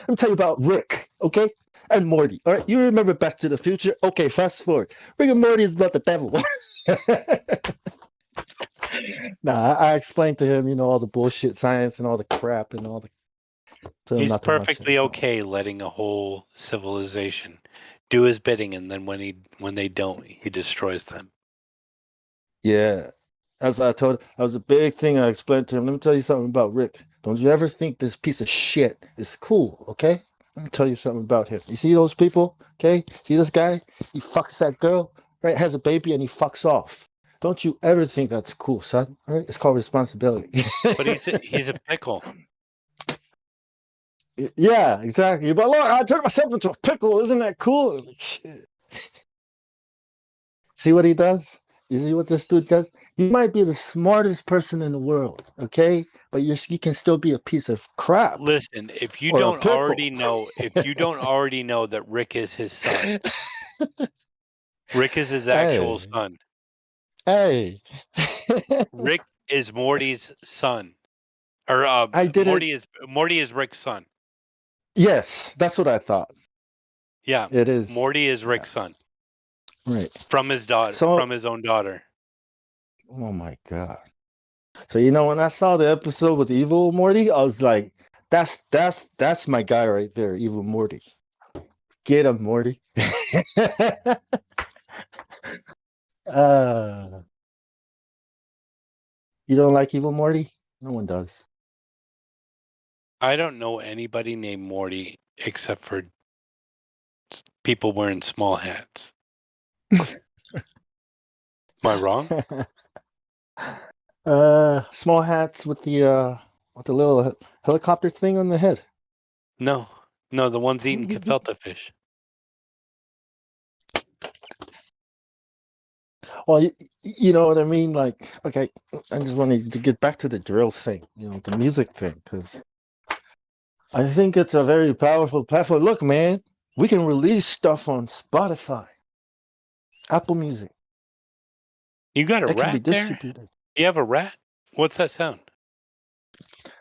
Let me tell you about Rick, okay? And Morty. All right, you remember Back to the Future? Okay, fast forward. Rick and Morty is about the devil. Nah, I explained to him, all the bullshit science and all the crap and all the. Told him He's not to watch it. perfectly So. okay letting a whole civilization do his bidding, and then when they don't, he destroys them. Yeah, as I told, that was a big thing I explained to him. Let me tell you something about Rick. Don't you ever think this piece of shit is cool, okay? Let me tell you something about him. You see those people, okay? See this guy? He fucks that girl, right? Has a baby and he fucks off. Don't you ever think that's cool, son? All right? It's called responsibility. But he's a pickle. Yeah, exactly. But look, I turned myself into a pickle. Isn't that cool? Shit. See what he does? You see what this dude does? You might be the smartest person in the world, okay? But you can still be a piece of crap Listen, if you or a don't pickle. already know, that Rick is his son, Rick is his actual Hey, son. hey. Rick is Morty's son, or I did it. Morty is Rick's son. Yes, that's what I thought. Yeah, It is. Morty is Yeah, Rick's son right. from his daughter, So, from his own daughter. oh my God. So when I saw the episode with Evil Morty, I was like, that's my guy right there, Evil Morty. Get him, Morty. uh You don't like Evil Morty? No one does. I don't know anybody named Morty except for people wearing small hats. Am I wrong? Small hats with the little helicopter thing on the head. No, the ones eating gefilte fish. Well, you know what I mean? Like, okay, I just wanted to get back to the drill thing, the music thing, because I think it's a very powerful platform. Look, man, we can release stuff on Spotify, Apple Music. You got a It can be rat there? distributed. You have a rat? What's that sound?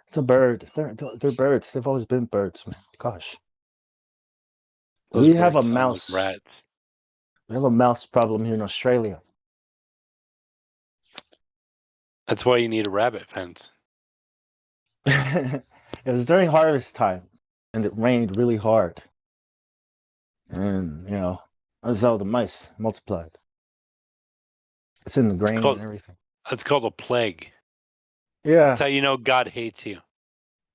It's a bird. They're birds. They've always been birds, man. Gosh. Those We have a birds sound like mouse. rats. We have a mouse problem here in Australia. That's why you need a rabbit fence. It was during harvest time, and it rained really hard. And, that's how the mice multiplied. It's in the grain and everything. That's called a plague. Yeah. That's how you know God hates you.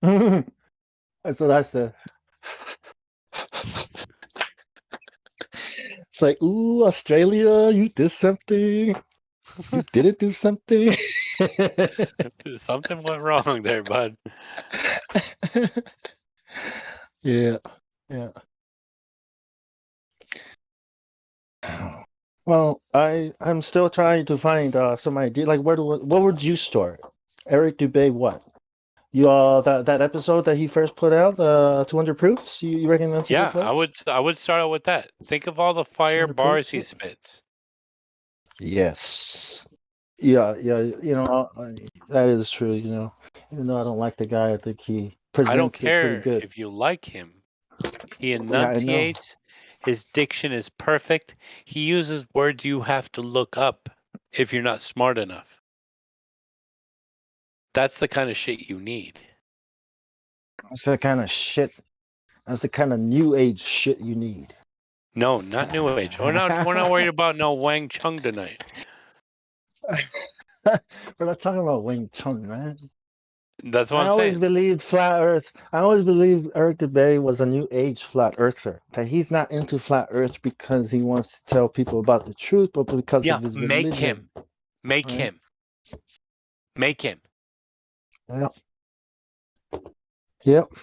That's what I said. It's like, ooh, Australia, you did something. You didn't do something. Something went wrong there, bud. Yeah. Yeah. Well, I'm still trying to find some idea. Like, what would you store? Eric Dubé, what? You that episode that he first put out, the 200 proofs. You reckon that's a good Yeah, place? I would start out with that. Think of all the fire 200 bars proofs. he Yep. spits. Yes. Yeah, yeah. That is true. Even though I don't like the guy, I think he I don't presents it pretty care good. if you like him. He Yeah, I know. enunciates. His diction is perfect. He uses words you have to look up if you're not smart enough. That's the kind of shit you need. That's the kind of shit. That's the kind of new age shit you need. No, not New Age. We're not worried about no Wang Chung tonight. We're not talking about Wing Chun, man. That's what I I'm always saying. believed flat Earth. I always believed Eric Dubay was a new age flat earther. That he's not into flat Earth because he wants to tell people about the truth, but because Yeah, of his make religion. him. Make Right? him. Make him. Yep. Yep.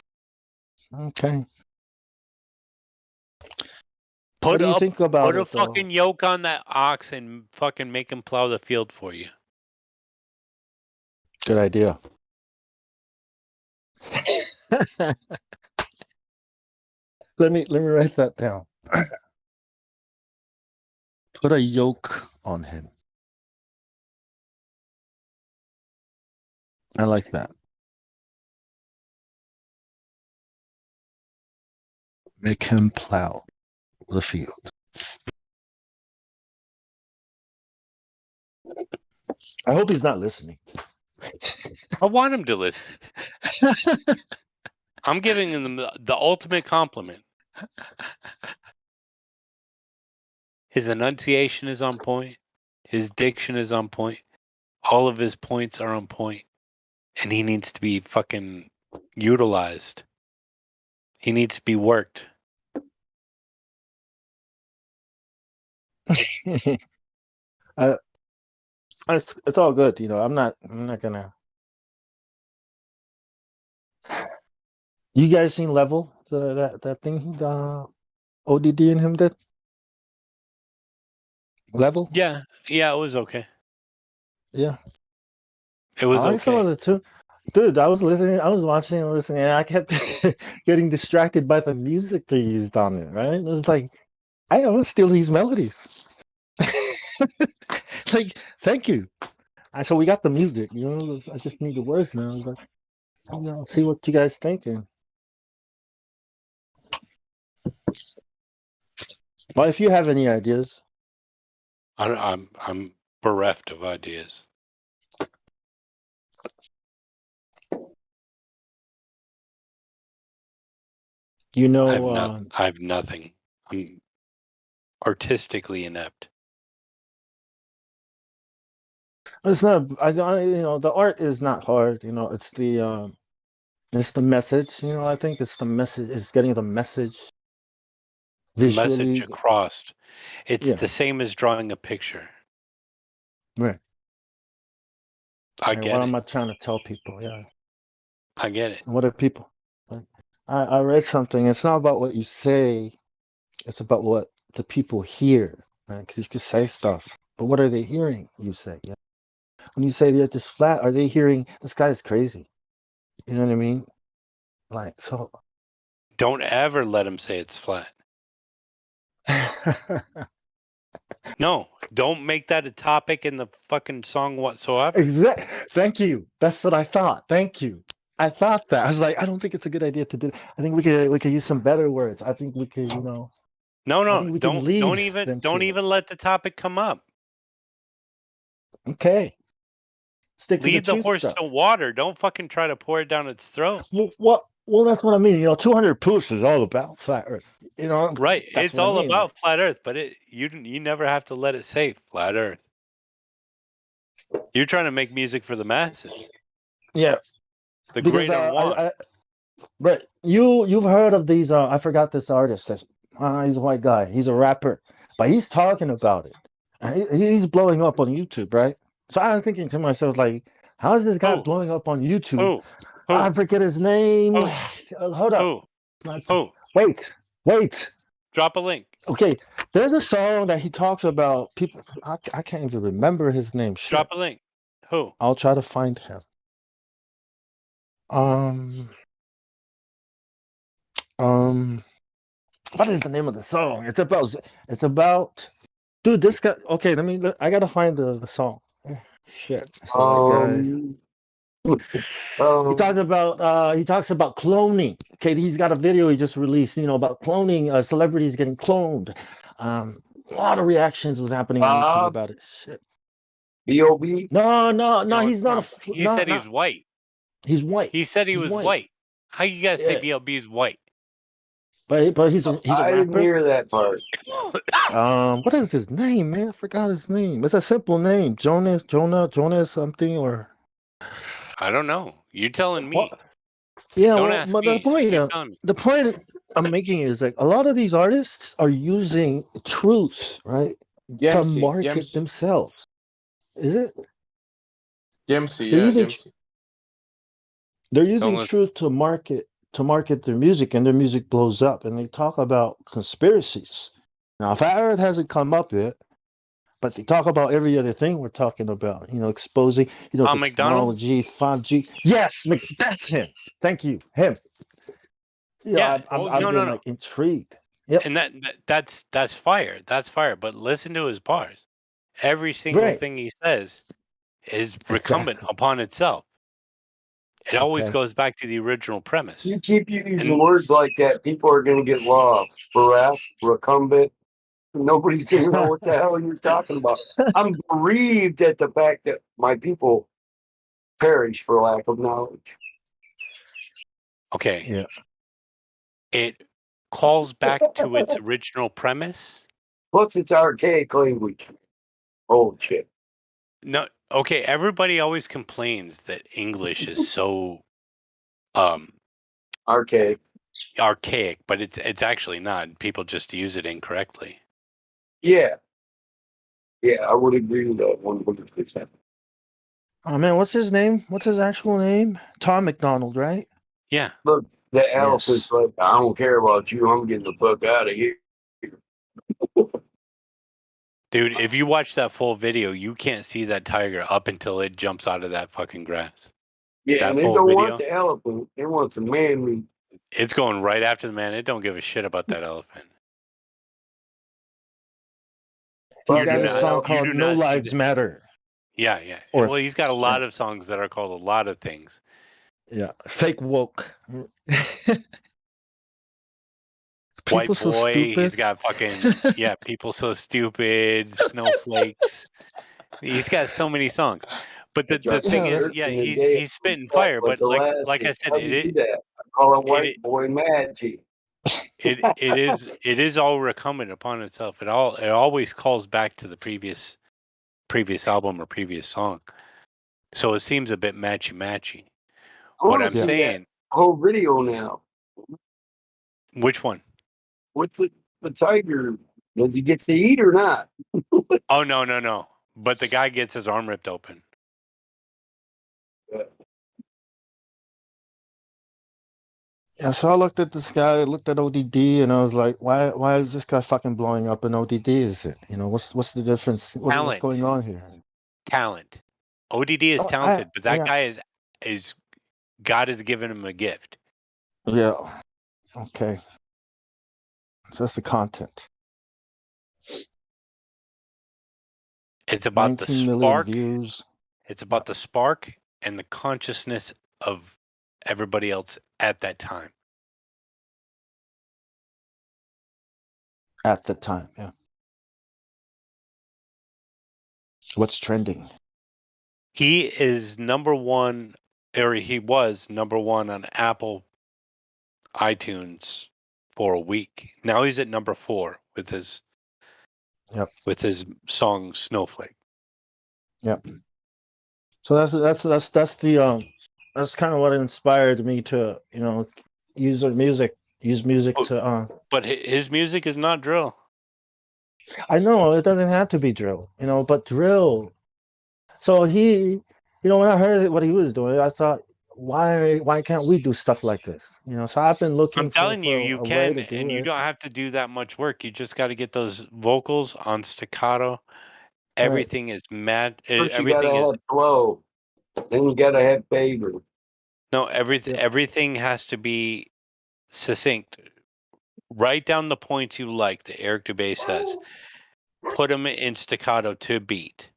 Okay. What do you think about Put a it, though? fucking yoke on that ox and fucking make him plow the field for you. Good idea. Let me write that down. Put a yoke on him. I like that. Make him plow the field. I hope he's not listening. I want him to listen. I'm giving him the ultimate compliment. His enunciation is on point. His diction is on point. All of his points are on point. And he needs to be fucking utilized. He needs to be worked. It's all good, you know. I'm not gonna. You guys seen Level? That thing ODD and him did? Level? Yeah, it was okay. Yeah. It was I like some okay. of it too. Dude, I was watching and listening, and I kept getting distracted by the music they used on it, right? It was like, I want to steal these melodies. Like, thank you. So we got the music, you know. I just need the words now. But you know, see what you guys thinking. Well, if you have any ideas, I'm bereft of ideas. you know, I have nothing. I'm artistically inept. it's not. I don't. You know, the art is not hard. You know, it's the message. You know, I think it's the message. It's getting the message The message visually. across. It's Yeah, the same as drawing a picture. right. I And what get am it. I trying to tell people? Yeah. I get it. What are people? Like, I read something. It's not about what you say. It's about what the people hear. Right? Because you could say stuff, but what are they hearing? You say. Yeah. When you say they're just flat, are they hearing this guy is crazy? You know what I mean? Like so. Don't ever let him say it's flat. No, don't make that a topic in the fucking song whatsoever. Exactly. Thank you. That's what I thought. Thank you. I thought that. I was like, I don't think it's a good idea to do. I think we could use some better words. I think we could, you know. I No, think we can lead them don't to it. even let the topic come up. Okay. Stick to the Lead the truth horse stuff. to water. Don't fucking try to pour it down its throat. Well, that's what I mean. You know, 200 proofs is all about flat Earth. You know, Right. that's It's what I all mean. Like, about flat Earth, but you never have to let it say flat Earth. You're trying to make music for the masses. yeah, The because great unwant. but you've heard of these? I forgot this artist. He's a white guy. He's a rapper, but he's talking about it. He's blowing up on YouTube, right? So I was thinking to myself, like, how is this guy Who? blowing up on YouTube? Who? I Who? forget his name. Who? Hold up. Who? Who? Wait. Drop a link. Okay, there's a song that he talks about people. I can't even remember his name. Shit. Drop a link. Who? I'll try to find him. Um, um, what is the name of the song? It's about, dude, this guy. Okay, I gotta find the song. Shit, it's the white guy. Um, He talks about cloning. Okay, he's got a video he just released, you know, about cloning, celebrities getting cloned. A lot of reactions was happening on YouTube Bob, about it. Shit. B.O.B. No, No, he's come not on. He no, said he not was white. he's white. He said he He's was white. white. How you guys say Yeah, BLB is white? but he's a I didn't rapper. hear that part. What is his name, man? I forgot his name. It's a simple name. Jonas something or I don't know. You're telling what? me. Yeah, Don't well, ask but the me. point, You're telling me. the point I'm making is like a lot of these artists are using truth, right, to Dempsey, market Dempsey, themselves. Is it? Dempsey, They're yeah, using Dempsey. they're Don't using listen. truth to market their music, and their music blows up. And they talk about conspiracies. Now, Flat Earth hasn't come up yet, but they talk about every other thing we're talking about. You know, exposing, you know, the McDonald? technology, 5G. Yes, that's him. Thank you, him. Yeah, Yeah. I've No, been no, no. like intrigued. Yep. And that's fire. That's fire. But listen to his bars. Every single Right. thing he says is recumbent Exactly. upon itself. It always Okay. goes back to the original premise. You keep using And- words like that, people are going to get lost. Barack, recumbent. Nobody's going to know what the hell you're talking about. I'm bereaved at the fact that my people perish for lack of knowledge. Okay. Yeah. It calls back to its original premise. Plus, it's archaic language. Oh, shit. No, okay. Everybody always complains that English is so Archaic. archaic, but it's actually not. People just use it incorrectly. Yeah. Yeah, I would agree with that 100%. Oh man, what's his name? What's his actual name? Tom McDonald, right? Yeah. Look, the elephant's Yes. like, I don't care about you. I'm getting the fuck out of here. Dude, if you watch that full video, you can't see that tiger up until it jumps out of that fucking grass. Yeah, That and they full don't video? want the elephant. They want the man meat. It's going right after the man. It don't give a shit about that elephant. He's Fuck got that a song elephant. called "No Lives Matter." Yeah, yeah. Or Well, he's got a lot of songs that are called a lot of things. yeah, fake woke. White People so boy. stupid. He's got fucking yeah. People so stupid. Snowflakes. He's got so many songs. But the thing is, yeah, he's spitting fire. But like I said, How do you do that? I call it white it boy magic. it is all recumbent upon itself. It always calls back to the previous album or previous song. So it seems a bit matchy. I What want I'm to see that saying, whole video now. which one? What's the tiger? Does he get to eat or not? Oh no. But the guy gets his arm ripped open. Yeah, so I looked at this guy, looked at ODD, and I was like, why is this guy fucking blowing up in ODD? Is it? You know, what's the difference? What's Talent. going on here? Talent. ODD is Oh, talented, but that yeah. guy is God has given him a gift. Yeah. Okay. So that's the content. It's about 19 the million spark. views. It's about the spark and the consciousness of everybody else at that time. At the time, yeah. What's trending? He is number one, or he was number one on Apple iTunes for a week. Now he's at number 4 with his song Snowflake. Yep. So that's kind of what inspired me to, you know, use music to But his music is not drill. I know it doesn't have to be drill, you know, but drill. So he, you know, when I heard what he was doing, I thought, why can't we do stuff like this? You know, so I've been looking I'm telling for you, a way can, to do and you it. don't have to do that much work. You just got to get those vocals on staccato. Right. Everything is mad. First, you Everything gotta is have flow. Then you gotta have favor. no. Everything Yeah. everything has to be succinct. Write down the points you like that Eric Dubay says. Put them in staccato to beat.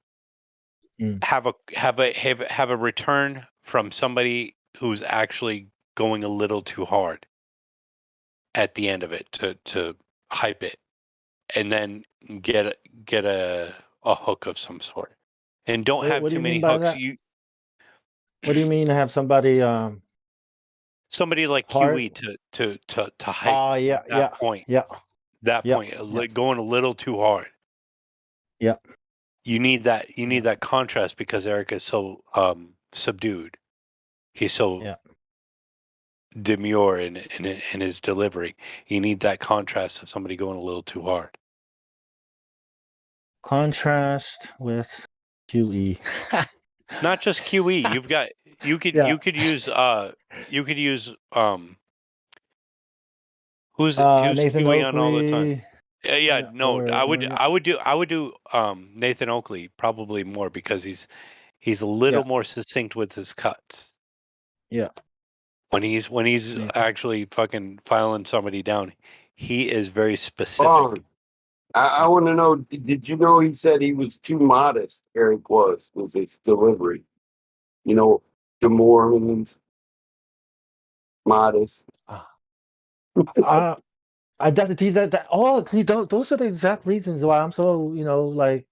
Mm. Have a return from somebody who's actually going a little too hard at the end of it to hype it, and then get a hook of some sort. And don't have What do too you many mean by hooks. that? What do you mean to have somebody Somebody like hard? QE to hype Oh yeah, that point. yeah, That yeah, point, yeah. like going a little too hard. Yeah. You need that. You need that contrast because Eric is so subdued. He's so Yeah. demure in his delivery. You need that contrast of somebody going a little too hard. Contrast with QE. Not just QE. You've got you could Yeah. you could use who's Nathan QE on all the time? Oakley. Yeah, no, or I would do Nathan Oakley probably more because he's a little more succinct with his cuts. Yeah. When he's Yeah. actually fucking filing somebody down, he is very specific. Vaughn, I want to know, did you know he said he was too modest, Eric was with his delivery? You know, the Mormons, modest. Uh, those are the exact reasons why I'm so, like,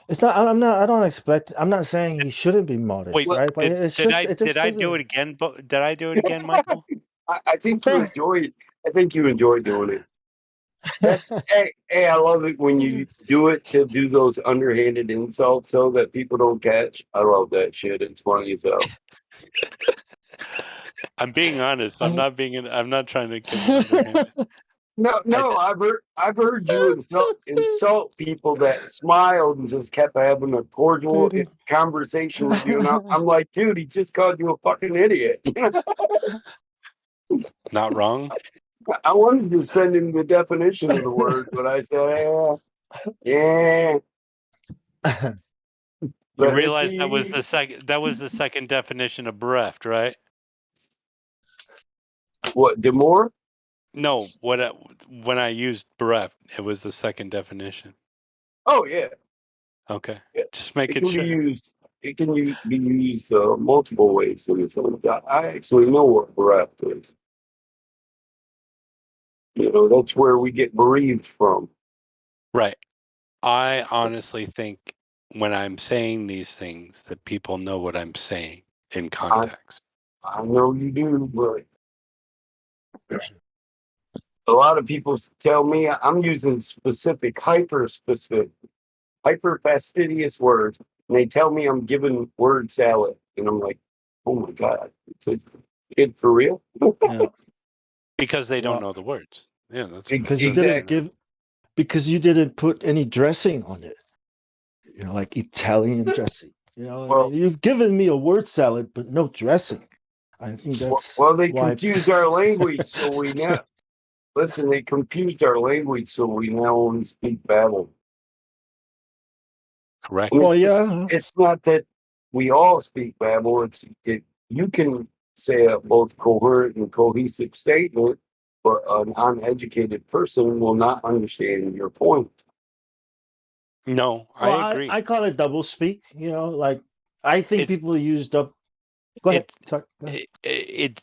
it's not, I don't expect, I'm not saying he shouldn't be modest, Wait, right? But it just did I do doesn't. it again? Did I do it again, Michael? I think you enjoy. I think you enjoy doing it. That's hey, I love it when you do it to do those underhanded insults so that people don't catch. I love that shit. It's funny as hell. I'm being honest. I'm not trying to give it underhanded. No, I've heard you insult people that smiled and just kept having a cordial Dude. conversation with you, and I'm like, dude, he just called you a fucking idiot. Not wrong. I wanted to send him the definition of the word, but I said, yeah. You Let it realize that was be. the second definition of bereft, right? What, Demore? No, when I used bereft, it was the second definition. Oh yeah. Okay, Yeah. just It making can sure. be used. It can be used multiple ways. So I actually know what bereft is. That's where we get bereaved from. Right. I honestly think when I'm saying these things that people know what I'm saying in context. I know you do, but a lot of people tell me I'm using specific, hyper-specific, hyper-fastidious words, and they tell me I'm giving word salad, and I'm like, oh my god, it's this kid for real? Yeah. Because they don't Well, know the words. Yeah, that's because you Exactly. didn't put any dressing on it. Like Italian dressing. Well, You've given me a word salad, but no dressing. I think that's well, they why. confused our language, so we now listen. They confused our language, so we now only speak Babel. correct. And Well, yeah. it's not that we all speak Babel. It's that you can say a both coherent and cohesive statement, but an uneducated person will not understand your point. No, I Well, agree. I call it double speak. Like I think It's people use double. Go ahead. it's Talk, go ahead. it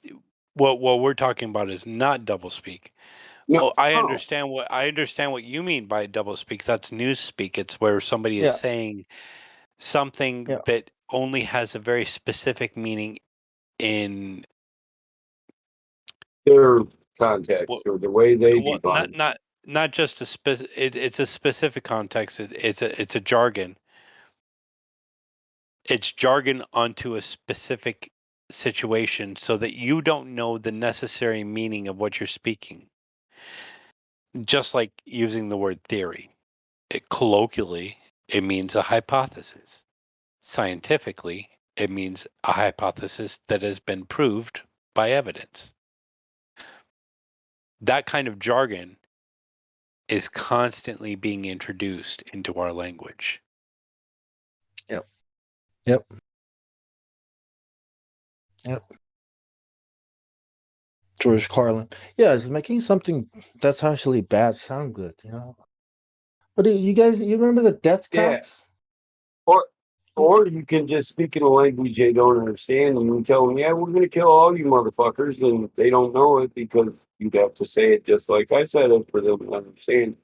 what we're talking about is not double speak. No, Oh, I no, understand what you mean by double speak. That's news speak. It's where somebody is Yeah. saying something Yeah. that only has a very specific meaning in their context what or the way they well, define. not just it's a specific context. It's a jargon. It's jargon onto a specific situation so that you don't know the necessary meaning of what you're speaking. Just like using the word theory. Colloquially, it means a hypothesis. Scientifically, it means a hypothesis that has been proved by evidence. That kind of jargon is constantly being introduced into our language. Yep. Yep. Yep. George Carlin. Yeah, it's making something that's actually bad sound good. But you remember the death Yeah, tax? or you can just speak in a language they don't understand, and you tell them, "Yeah, we're going to kill all you motherfuckers," and they don't know it because you'd have to say it just like I said it for them to understand.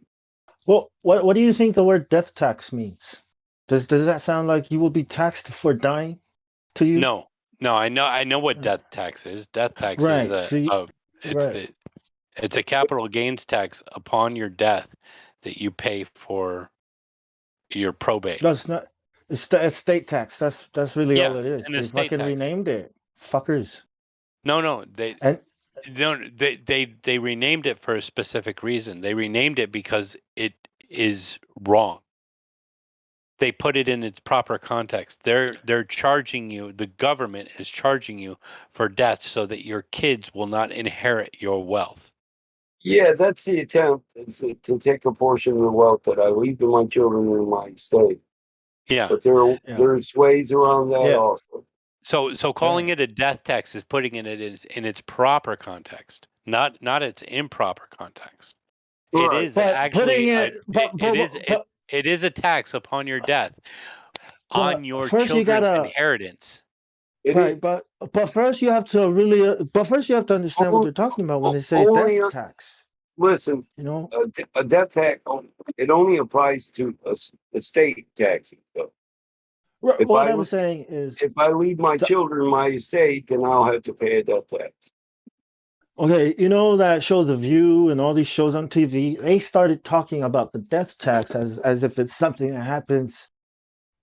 Well, what do you think the word death tax means? Does that sound like you will be taxed for dying to you? No, I know what death tax is. Death tax is Right. See, right. it's a capital gains tax upon your death that you pay for your probate. That's not. It's the estate tax. That's really all Yeah, it is. an They estate fucking tax. renamed it, fuckers. No, And they renamed it for a specific reason. They renamed it because it is wrong. They put it in its proper context. They're charging you. The government is charging you for death so that your kids will not inherit your wealth. Yeah, that's the attempt is to take a portion of the wealth that I leave to my children in my estate. Yeah. But yeah, there's ways around that yeah, also. So calling it a death tax is putting it in its proper context, not its improper context. It Right. is but putting actually it, it is a tax upon your death on your first you children's gotta inheritance. It Right, is. but first you have to really, but first you have to understand what Only, they're talking about when they say only death tax. listen, You know, a death tax, it only applies to estate taxes. So if what I I'm saying is, if I leave my the, children my estate, then I'll have to pay a death tax. okay, you know that show The View and all these shows on TV. They started talking about the death tax as if it's something that happens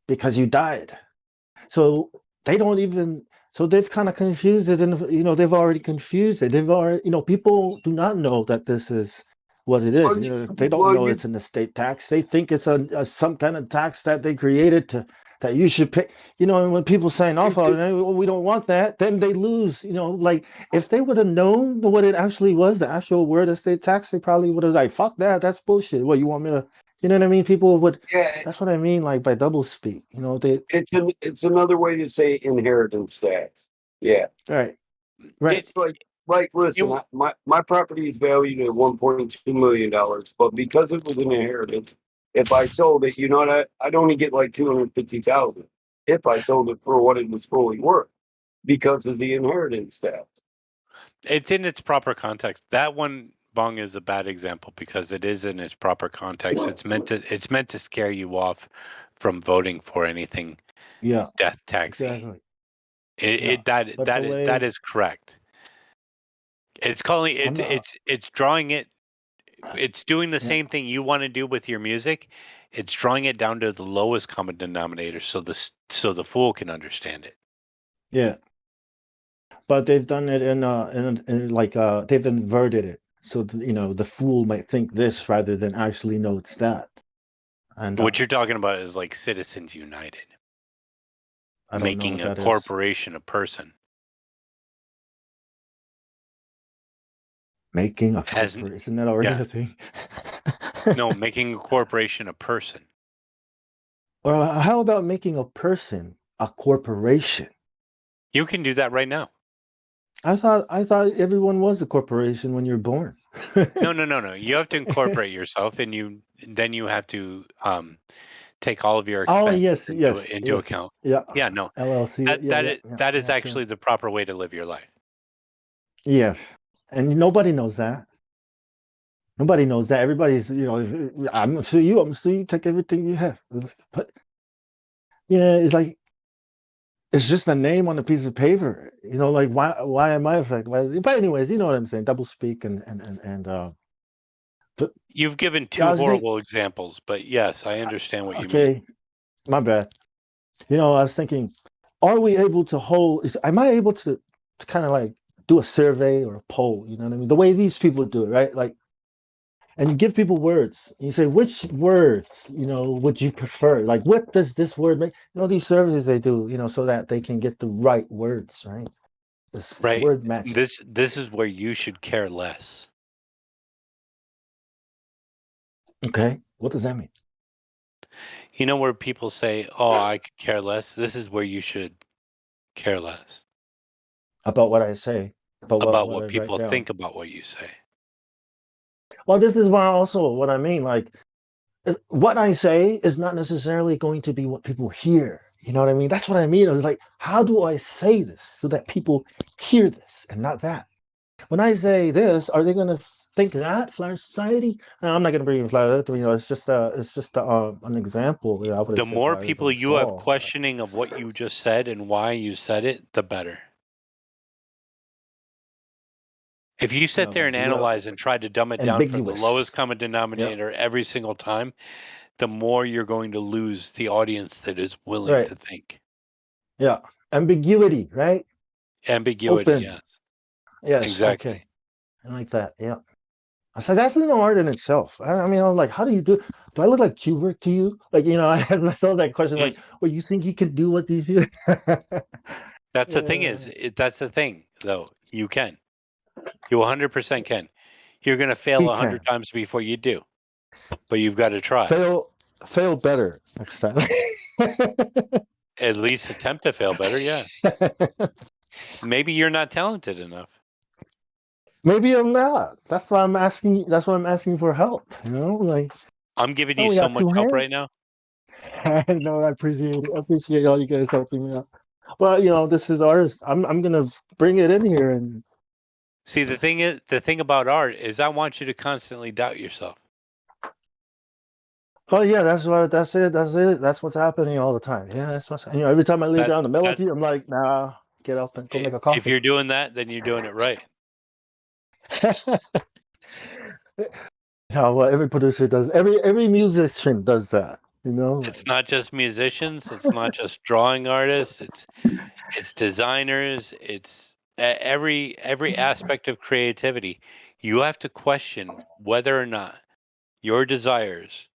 because you died. So they don't even. So they've kind of confused it, and they've already confused it. They've already, people do not know that this is what it is. Well, They don't know it's an estate tax. They think it's a some kind of tax that they created to that you should pay. And when people sign off on it, well, we don't want that, then they lose. Like if they would have known what it actually was, the actual word estate tax, they probably would have like, fuck that, that's bullshit. What you want me to? You know what I mean? People would. yeah, That's what I mean, like by double speak. They. it's another way to say inheritance tax. Yeah, Right. Right. just like listen, You, my property is valued at $1.2 million, but because it was an inheritance, if I sold it, you know what, I'd only get like 250,000 if I sold it for what it was fully worth because of the inheritance tax. it's in its proper context. That one, Bong, is a bad example because it is in its proper context. It's meant to scare you off from voting for anything Yeah. death taxy. Exactly. That is correct. It's calling it. It's drawing it. It's doing the same thing you want to do with your music. It's drawing it down to the lowest common denominator, so the fool can understand it. Yeah. But they've done it in like they've inverted it, so the fool might think this rather than actually know it's that. And What you're talking about is like Citizens United, I don't know making what a that is. corporation a person. Making a corporation, isn't that already a thing? No, making a corporation a person. Or how about making a person a corporation? You can do that right now. I thought everyone was a corporation when you're born. No. You have to incorporate yourself, and then you have to take all of your Oh expenses yes, into account. yeah. Yeah, no, LLC. that is Yeah, actually the proper way to live your life. Yes, and nobody knows that. Nobody knows that. Everybody's, I'm gonna sue you. I'm gonna sue you. Take everything you have. But it's like it's just a name on a piece of paper. Like why am I affected? But anyways, you know what I'm saying. Double speak and. But You've given I two was thinking, horrible examples, but yes, I understand what you mean. okay, my bad. I was thinking, are we able to am I able to kind of like do a survey or a poll? You know what I mean? The way these people do it, right? Like, and you give people words. And you say, which words, would you prefer? Like, what does this word make? These surveys they do, so that they can get the right words, right? This Right. word match. This is where you should care less. Okay. What does that mean? Where people say, "Oh, I could care less." This is where you should care less About what I say. about what what I write people down. think about what you say. Well, this is why also what I mean. Like, what I say is not necessarily going to be what people hear. You know what I mean? That's what I mean. I was like, how do I say this so that people hear this and not that? When I say this, are they going to think that Flat Society? No, I'm not going to bring in Flat. It's just an example. I would The have said more Flat people on you have Saul. questioning of what you just said and why you said it, the better. If you sit there and analyze and try to dumb it down from the lowest common denominator every single time, the more you're going to lose the audience that is willing to think. Yeah. Ambiguity, right? Ambiguity, Open. yes. Yes. Exactly. Okay. I like that. Yeah. I said that's an art in itself. I mean, I'm like, how do you do? Do I look like Kubrick to you? Like, I had myself that question, like, well, you think you can do what these people? That's the thing that's the thing, though. You can. You 100% can. You're going to fail 100 times before you do, but you've got to try. Fail better next time. At least attempt to fail better, yeah. Maybe you're not talented enough. Maybe I'm not. That's why I'm asking. That's why I'm asking for help. Like I'm giving you so much help right now. I know. I appreciate it. I appreciate all you guys helping me out. Well, this is ours. I'm gonna bring it in here and. See, the thing about art is I want you to constantly doubt yourself. Oh yeah, that's it. That's what's happening all the time. Yeah, that's what's. Every time I lay down the melody, I'm like, nah, get up and go make a If coffee. you're doing that, then you're doing it right. How every producer does, every musician does that. It's not just musicians. It's not just drawing artists. It's designers. It's every aspect of creativity. You have to question whether or not your desires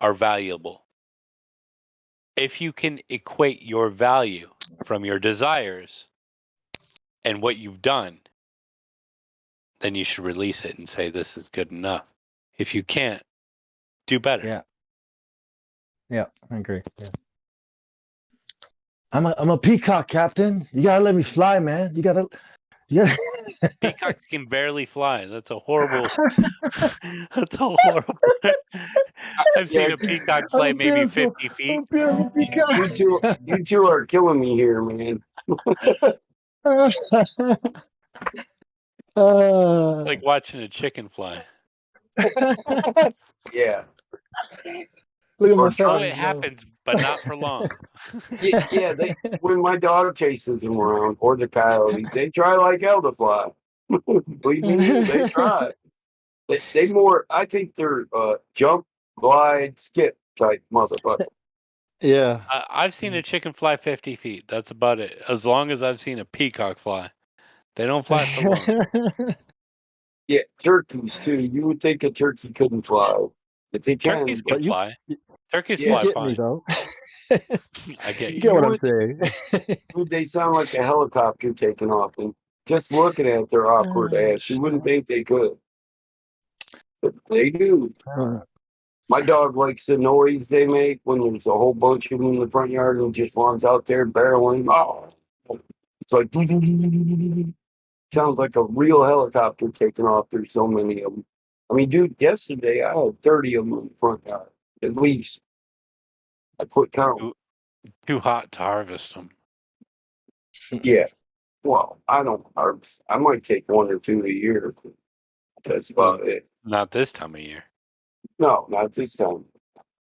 are valuable. If you can equate your value from your desires and what you've done, then you should release it and say this is good enough. If you can't, do better. Yeah, I agree. Yeah. I'm a peacock, Captain. You gotta let me fly, man. You gotta. Peacocks can barely fly. That's a horrible. That's a horrible. I've Yeah, seen a peacock I'm fly a maybe beautiful, 50 I'm feet. a beautiful you two are killing me here, man. peacock. Like watching a chicken fly. Yeah. Look at Or my Oh, try, it feathers. happens, but not for long. yeah, they when my dog chases them around or the coyotes, they try like hell to fly. Believe me, they try. They more. I think they're jump, glide, skip type motherfucker. Yeah. I've seen a chicken fly 50 feet. That's about it. As long as I've seen a peacock fly, they don't fly for long. Yeah, turkeys too. You would think a turkey couldn't fly, but they can. Turkeys But can fly. Turkeys You yeah, fly get me fine. though. I get You you. get you what I'm would. saying. They sound like a helicopter taking off, and just looking at their awkward Oh, ass, you wouldn't shit. think they could, but they do. Uh, My dog likes the noise they make when there's a whole bunch of them in the front yard and just runs out there barreling. Oh, it's like sounds like a real helicopter taking off. There's so many of them. I mean, dude, yesterday I had 30 of them in the front yard at least. I quit counting. Too hot to harvest them. Yeah. Well, I don't harvest. I might take one or two a year. That's Well, about it. not this time of year. No, not this time.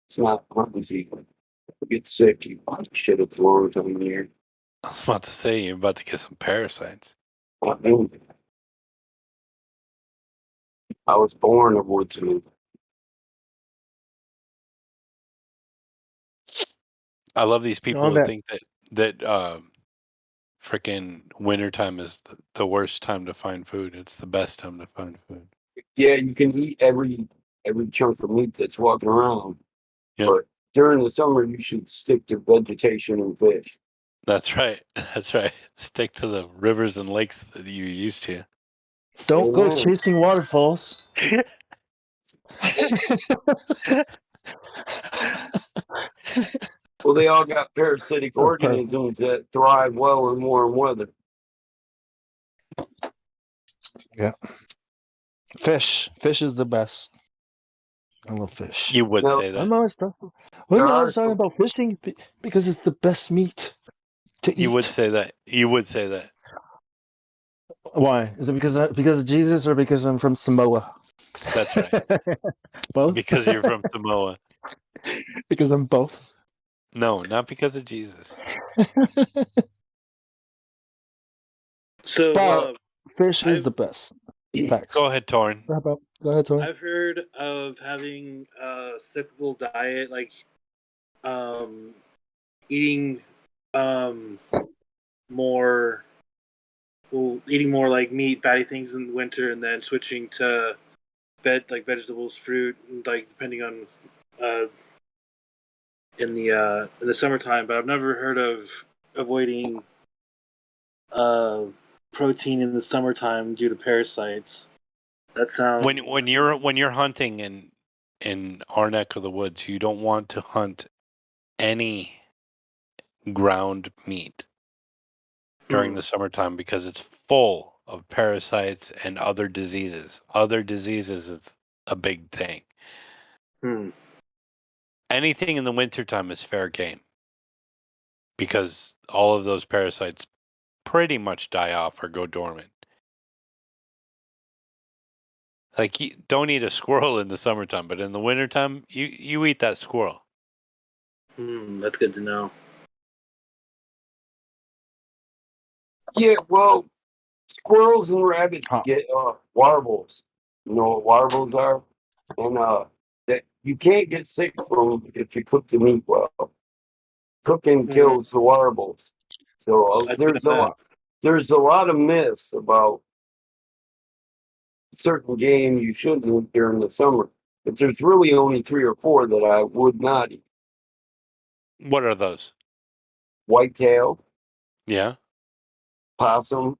It's not hunting season. I get sick. You shit at the wrong time of year. I was about to say you're about to get some parasites. I mean, I was born a woodsman. I love these people all who that. think that freaking wintertime is the worst time to find food. It's the best time to find food. Yeah, you can eat every chunk of meat that's walking around. Yep. But during the summer, you should stick to vegetation and fish. That's right. That's right. Stick to the rivers and lakes that you're used to. Don't go Amen. chasing waterfalls. Well, they all got parasitic That's perfect. organisms that thrive well in warm weather. Yeah. Fish is the best. I love fish. You would Now, say that. I'm always talking about fishing because it's the best meat to eat. You would say that. You would say that. Why? Is it because of Jesus or because I'm from Samoa? That's right. Both. Because you're from Samoa. Because I'm both. No, not because of Jesus. So But fish is I've- the best. Facts. Go ahead, Torrin. Go ahead, Tori. I've heard of having a cyclical diet, like eating more, eating more like meat, fatty things in the winter, and then switching to vegetables, fruit, like depending on in the summertime. But I've never heard of avoiding protein in the summertime due to parasites. That sounds When you're hunting in our neck of the woods, you don't want to hunt any ground meat during the summertime because it's full of parasites and other diseases. Other diseases is a big thing. Anything in the wintertime is fair game. because all of those parasites pretty much die off or go dormant. Like, you don't eat a squirrel in the summertime, but in the wintertime, you eat that squirrel. That's good to know. Yeah, well, squirrels and rabbits Huh. get warbles. You know what warbles are? And that you can't get sick from them if you cook the meat well. Cooking kills the warbles. So I think that. there's a lot of myths about certain game you shouldn't eat during the summer. But there's really only 3 or 4 that I would not eat. What are those? Whitetail, Yeah. possum,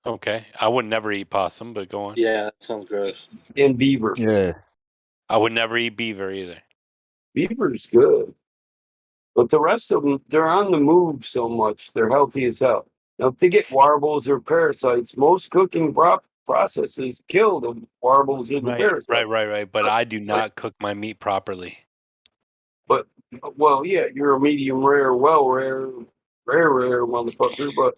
Okay. I would never eat possum, but go on. Yeah, that sounds gross. and beaver. Yeah. I would never eat beaver either. Beaver's good. But the rest of them, they're on the move so much. They're healthy as hell. Now, if they get warbles or parasites, most cooking processes kill the warbles or the parasites. Right. But I do not cook my meat properly. But, well, yeah, you're a medium rare, rare motherfucker, but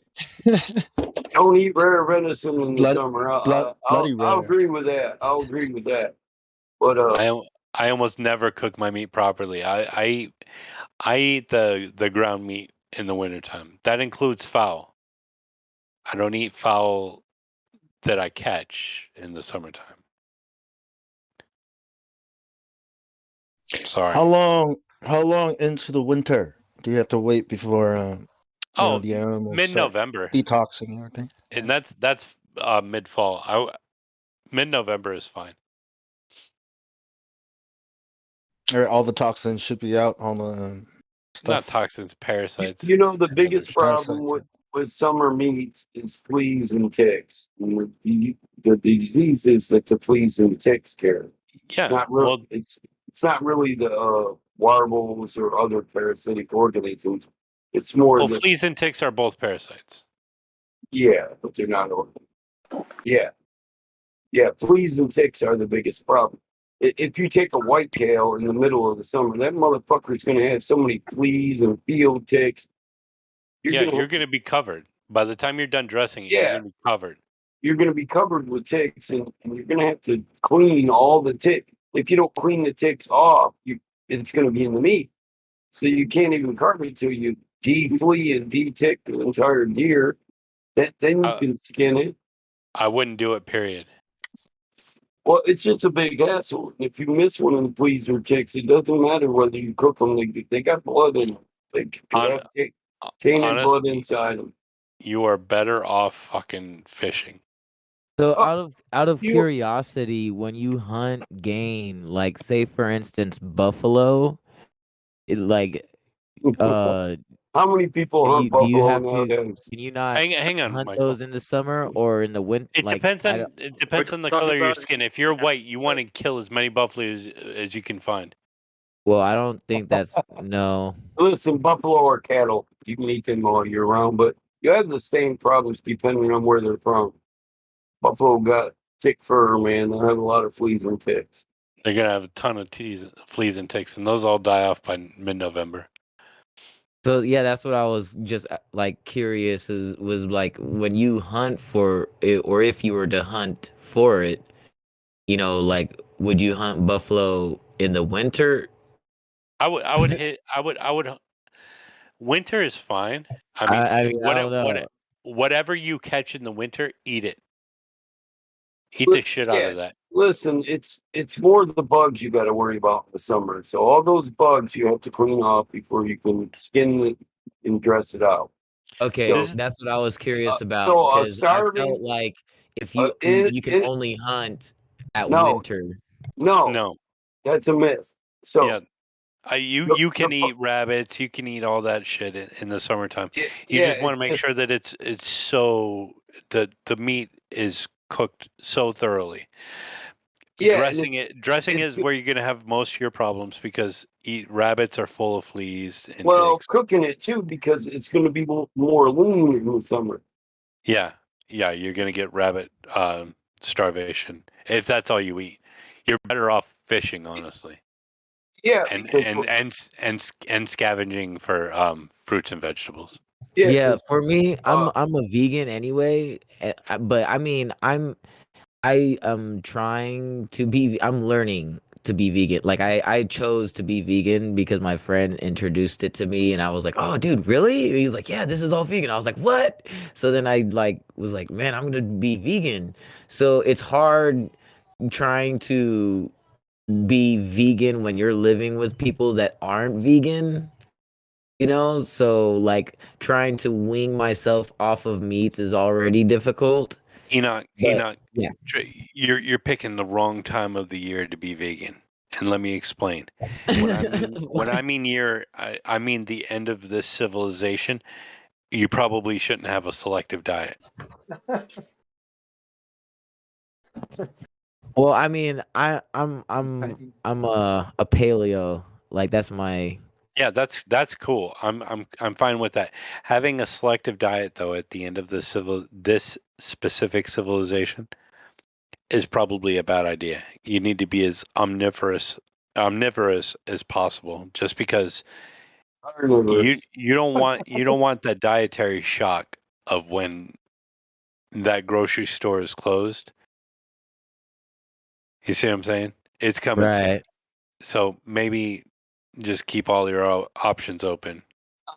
don't eat rare venison in the summer. bloody rare. I'll agree with that. But I almost never cook my meat properly. I eat the ground meat in the wintertime. That includes fowl. I don't eat fowl that I catch in the summertime. Sorry. How long into the winter do you have to wait before the animals mid-November. detoxing and everything? And that's mid-fall. Mid-November is fine. Or all the toxins should be out on the stuff. Not toxins, parasites. you know, the biggest problem Parasites, with summer meats is fleas and ticks. And the diseases that the fleas and ticks carry. Yeah. Not really, it's not really the warbles or other parasitic organisms. It's more fleas and ticks are both parasites. Yeah, but they're not Yeah. Yeah, fleas and ticks are the biggest problem. If you take a whitetail in the middle of the summer, that motherfucker's going to have so many fleas and field ticks. You're going to be covered. By the time you're done dressing it, Yeah. you're going to be covered. You're going to be covered with ticks, and you're going to have to clean all the ticks. If you don't clean the ticks off, it's going to be in the meat. So you can't even carve it till you de-flea and de-tick the entire deer. Then you can skin it. I wouldn't do it, period. Well, it's just a big hassle. If you miss one of the fleas or ticks, it doesn't matter whether you cook them. They got blood in them. They have tainted blood inside them. You are better off fucking fishing. So out of curiosity, when you hunt game, like say for instance buffalo, how many people hunt buffalo? Do you have to? nowadays? Can you not hang on, hunt Michael. those in the summer or in the winter? It depends on the color of your skin. If you're white, you want to kill as many buffalo as you can find. Well, I don't think that's no. Listen, buffalo or cattle, you can eat them all year round, but you have the same problems depending on where they're from. Buffalo got thick fur, man. They have a lot of fleas and ticks. They're gonna have a ton of fleas and ticks, and those all die off by mid-November. So yeah, that's what I was just like curious. Was like when you hunt for it, or if you were to hunt for it, like would you hunt buffalo in the winter? I would. Winter is fine. I don't know. Whatever you catch in the winter, eat it. Eat the shit out of that. Listen, it's more the bugs you got to worry about in the summer. So all those bugs you have to clean off before you can skin it and dress it out. Okay, so that's what I was curious about. So because I felt like if you can only hunt at winter. No, that's a myth. So yeah. You can eat rabbits, you can eat all that shit in the summertime. You just want to make sure that it's so the meat is cooked so thoroughly. Dressing is where you're gonna have most of your problems because rabbits are full of fleas and ticks. Cooking it too because it's going to be more lean in the summer. Yeah, you're gonna get rabbit starvation if that's all you eat. You're better off fishing, honestly. Yeah, and because and scavenging for fruits and vegetables. yeah, Yeah, 'cause, for me, uh, I'm a vegan anyway, but I mean, I am trying to be. I'm learning to be vegan. Like I chose to be vegan because my friend introduced it to me, and I was like, "Oh, dude, really?" And he's like, "Yeah, this is all vegan." I was like, "What?" So then I like was like, "Man, I'm gonna be vegan." So it's hard trying to be vegan when you're living with people that aren't vegan. You know, so like trying to wing myself off of meats is already difficult. But Enoch, yeah. you're picking the wrong time of the year to be vegan. And let me explain. When I mean year, I mean the end of this civilization. You probably shouldn't have a selective diet. Well, I mean, I'm a paleo. Like that's my Yeah, that's cool. I'm fine with that. Having a selective diet though at the end of this specific civilization is probably a bad idea. You need to be as omnivorous as possible just because you don't want that dietary shock of when that grocery store is closed. You see what I'm saying? It's coming soon. right. So maybe just keep all your options open.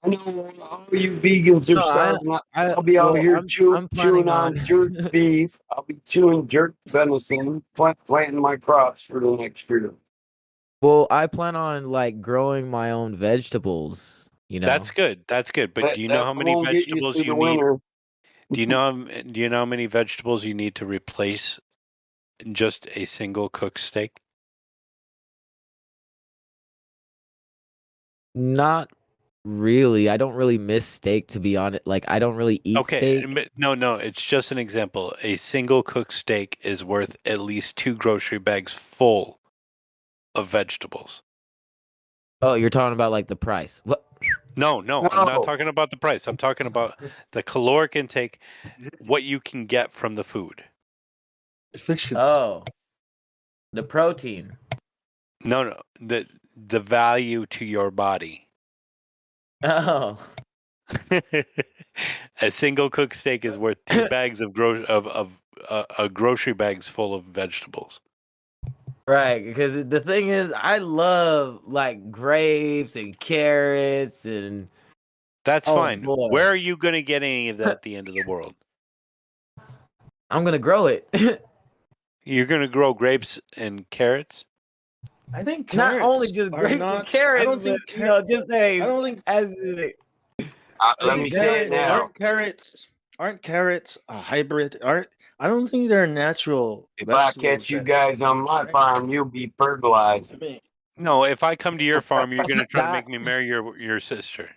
I know all you vegans are No, starving. I'll be out well, here I'm chewing planning on on. jerk beef. I'll be chewing jerk venison, planting my crops for the next year. Well, I plan on like growing my own vegetables. You know. That's good. That's good. But That do you know that how many won't get you vegetables through you the need? winter. Do you know how many vegetables you need to replace just a single cooked steak? Not really. I don't really miss steak, to be honest. Like I don't really eat Okay, steak. no, it's just an example. A single cooked steak is worth at least 2 grocery bags full of vegetables. Oh, you're talking about like the price. What? No, I'm not No, talking about the price. I'm talking about the caloric intake, what you can get from the food. Efficiency. Oh, the protein. No, the value to your body. Oh. A single cooked steak is worth 2 bags of grocery bags full of vegetables. Right, because the thing is, I love like grapes and carrots and That's oh fine. boy, Where are you going to get any of that at the end of the world? I'm gonna grow it. You're going to grow grapes and carrots? I think Not only carrots just are grapes and not. I carrots, don't but think. just say I don't think. as I let me think say it carrots now. aren't carrots a hybrid? Aren't I don't think they're natural If I vegetables catch you that. guys on my Right? farm, you'll be fertilized. I mean, No, if I come to your farm, you're going to try to that. make me marry your sister.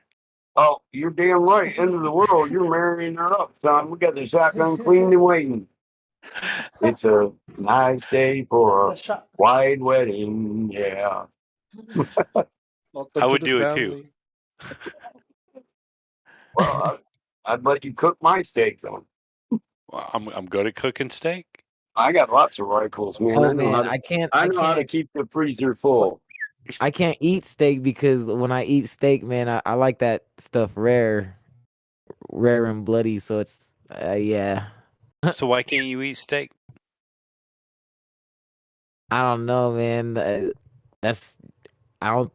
Oh, you're damn right. End of the world, you're marrying her up, son. We got the shotgun cleaned and waiting. It's a nice day for a the shot. wide wedding. Yeah. Welcome I to would the do it too. family. Well, I'd let you cook my steak, though. Well, I'm good at cooking steak. I got lots of rifles, man. Oh man, I know how to keep the freezer full. I can't eat steak because when I eat steak, man, I like that stuff rare and bloody. So it's yeah. So why can't you eat steak? I don't know, man. That's I don't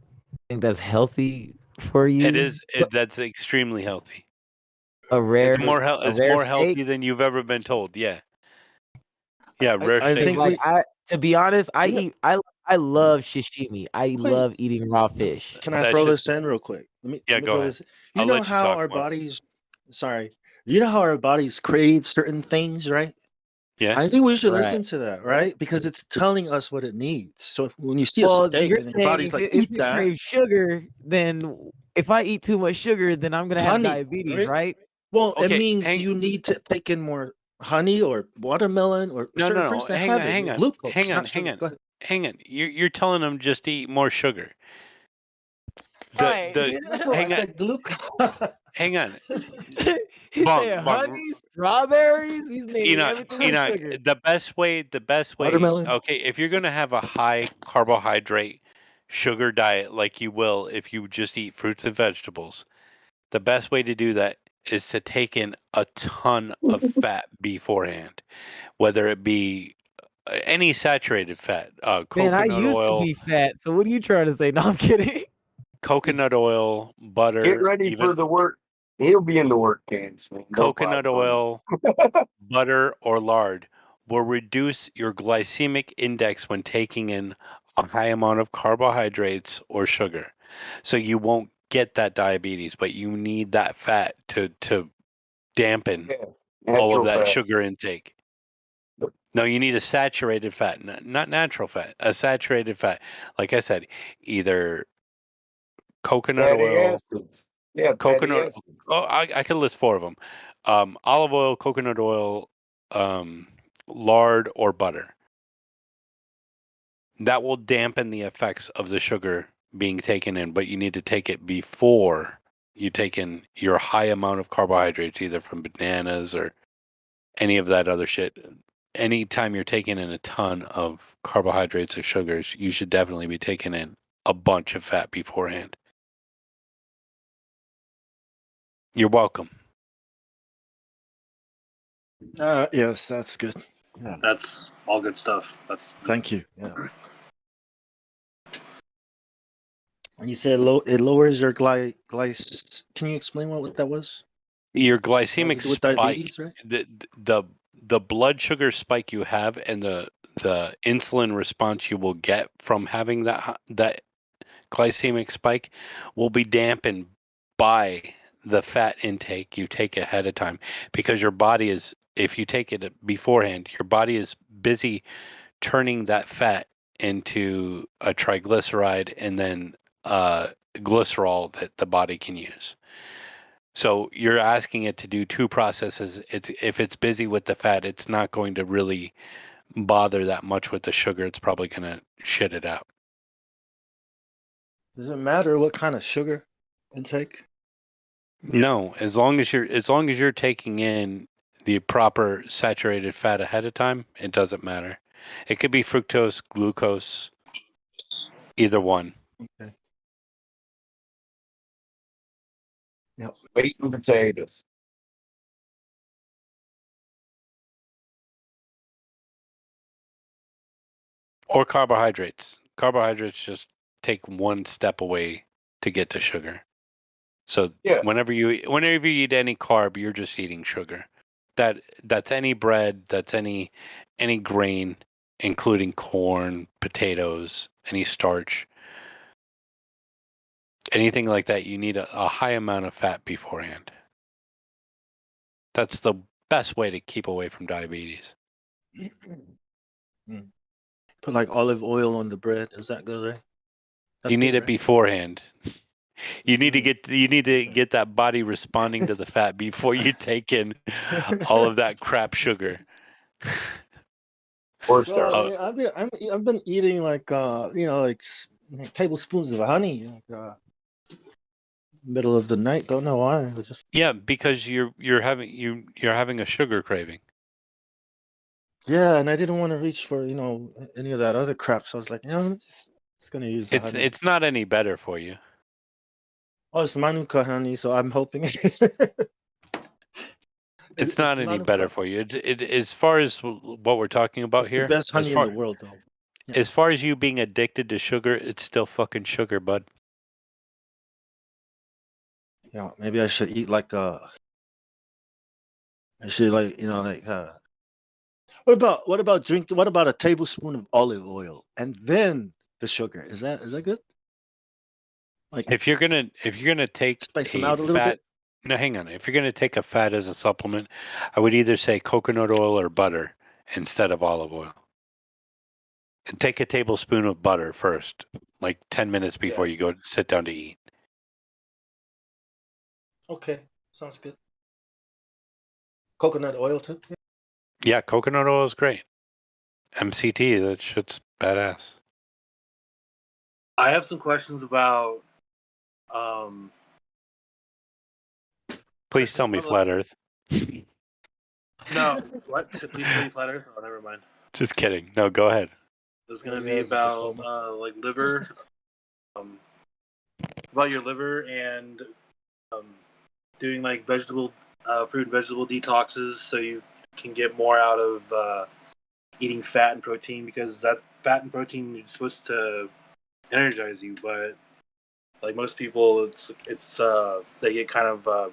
think that's healthy for you. It is. That's extremely healthy. A rare, It's rare more healthy steak. than you've ever been told. Yeah. Yeah, rare I steak. think Like to be honest, I you know, eat. I love sashimi. I wait, love eating raw fish. can I That throw shit. this in real quick? Yeah, Let me go throw ahead. this. You I'll know let you how talk our more. bodies. Sorry. You know how our bodies crave certain things, right? Yeah. I think we should Right. listen to that, right? Because it's telling us what it needs. So when you see a Well, steak you're and your saying body's like, if eat it that, craves sugar, then if I eat too much sugar, then I'm gonna have honey, diabetes, right? right? Well, it Okay. means you need to take in more honey or watermelon or certain fruits that Hang have on. it, Hang on. glucose, not sugar. Go ahead. Hang on. You're telling them just to eat more sugar. Right. No, I Hang on. said glucose. Hang on. He's saying Bong. honey, strawberries. He's naming everything with Enoch, sugar. the best way. Watermelon. Okay, if you're gonna have a high carbohydrate sugar diet like you will if you just eat fruits and vegetables, the best way to do that is to take in a ton of fat beforehand, whether it be any saturated fat, Man, I coconut used to oil, be fat. So what are you trying to say? No, I'm kidding. coconut oil, Get butter, ready for even the work. He'll be in the work camps, man. Don't cry coconut for him. oil, butter, or lard will reduce your glycemic index when taking in a high amount of carbohydrates or sugar. So you won't get that diabetes, but you need that fat to dampen Yeah, all of natural that fat. sugar intake. No, you need a saturated fat, not natural fat, a saturated fat. Like I said, either coconut Fatty oil, acids. Yeah, fatty coconut. acids. Oh, I can list 4 of them: olive oil, coconut oil, lard, or butter. That will dampen the effects of the sugar being taken in, but you need to take it before you take in your high amount of carbohydrates, either from bananas or any of that other shit. Anytime you're taking in a ton of carbohydrates or sugars, you should definitely be taking in a bunch of fat beforehand. You're welcome. Yes, that's good. Yeah, That's all good stuff. That's thank you. Yeah. And you said it lowers your glyc. Can you explain what that was? Your It has glycemic to do with spike, diabetes, right? the blood sugar spike you have, and the insulin response you will get from having that glycemic spike will be dampened by the fat intake you take ahead of time, because your body is, if you take it beforehand, your body is busy turning that fat into a triglyceride and then glycerol that the body can use. So you're asking it to do 2 processes. If it's busy with the fat, it's not going to really bother that much with the sugar. It's probably going to shit it out. Does it matter what kind of sugar intake? No, as long as you're taking in the proper saturated fat ahead of time, it doesn't matter. It could be fructose, glucose, either one. Okay. Yep. Baked potatoes. Or carbohydrates. Carbohydrates just take one step away to get to sugar. So Yeah. whenever you eat any carb, you're just eating sugar. That's any bread, that's any grain, including corn, potatoes, any starch. Anything like that, you need a high amount of fat beforehand. That's the best way to keep away from diabetes. Put like olive oil on the bread. Is that good, right? That's You need good, it right? beforehand. You need to get that body responding to the fat before you take in all of that crap sugar. Or Well, starch. I've been eating like like tablespoons of honey middle of the night. Don't know why. I just Yeah, because you're having a sugar craving. yeah, and I didn't want to reach for any of that other crap. So I was like, I'm just gonna use the honey. It's not any better for you. Oh, it's Manuka honey, so I'm hoping It's not any better for you. It as far as what we're talking about It's the here, best honey in the world, though. Yeah. as far as you being addicted to sugar, it's still fucking sugar, bud. Yeah, maybe I should eat like I should what about drinking? What about a tablespoon of olive oil and then the sugar? Is that good? Like If you're gonna take spice them a out a little fat, bit. no, hang on. If you're gonna take a fat as a supplement, I would either say coconut oil or butter instead of olive oil. And take a tablespoon of butter first, like 10 minutes before Yeah. you go sit down to eat. Okay, sounds good. Coconut oil too. Yeah, coconut oil is great. MCT, that shit's badass. I have some questions about. Um, Please tell me flat Earth. No, what? Please tell me flat Earth. Oh, never mind. Just kidding. No, go ahead. It was going to Maybe be has a about diploma. like liver about your liver and doing like fruit and vegetable detoxes, so you can get more out of eating fat and protein, because that fat and protein is supposed to energize you, but like most people, it's they get kind of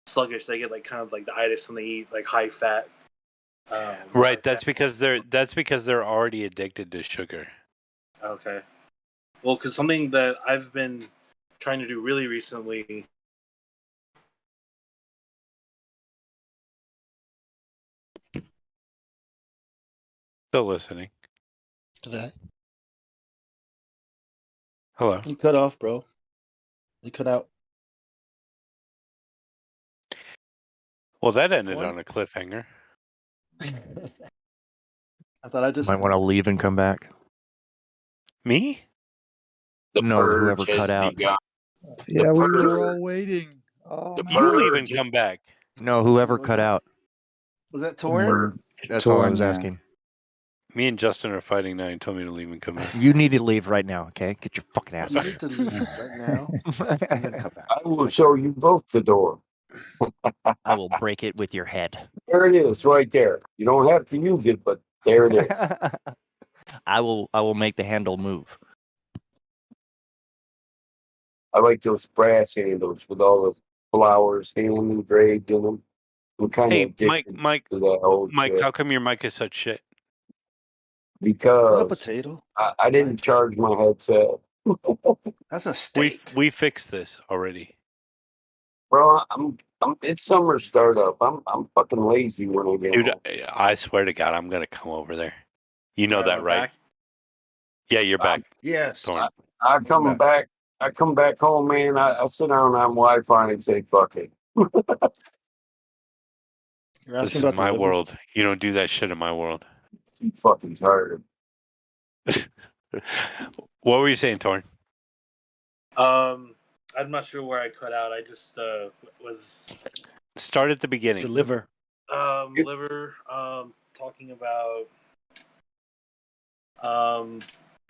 sluggish. They get like kind of like the itis when they eat like high fat. Right. high That's fat. because they're already addicted to sugar. Okay. Well, because something that I've been trying to do really recently. Still listening. Today. Hello. You cut off, bro. You cut out. Well, that ended Torn? on a cliffhanger. I thought I just Might want to leave and come back. Me? The No, purge whoever has cut out. begun. Yeah, The we were purge. all waiting. Oh, The man. You leave and purge. come back. No, whoever Was cut that- out. Was that Torn? That's all I was yeah. asking. Me and Justin are fighting now. You told me to leave and come back. You need to leave right now, okay? Get your fucking ass You out need to leave right now and then come back. I will show you both the door. I will break it with your head. There it is, right there. You don't have to use it, but there it is. I will make the handle move. I like those brass handles with all the flowers engraved in them. I'm kind of Hey, addicted Mike, to that old Mike, shit how come your mic is such shit? It's not a because potato. I didn't Mike. charge my headset. That's a steak. We fixed this already. Bro, it's summer startup. I'm fucking lazy when I get Dude, home. I swear to God, I'm gonna come over there. You know Sorry, that, am I right? back? Yeah, you're back, Yes. Thorn. I come Back. back. I come back home, man. I sit down on Wi-Fi and say, "Fuck it." You're This asking is about the my liver? world. You don't do that shit in my world. I'm fucking tired. What were you saying, Torn? I'm not sure where I cut out. I just was Start at the The beginning. liver. liver talking about Oh,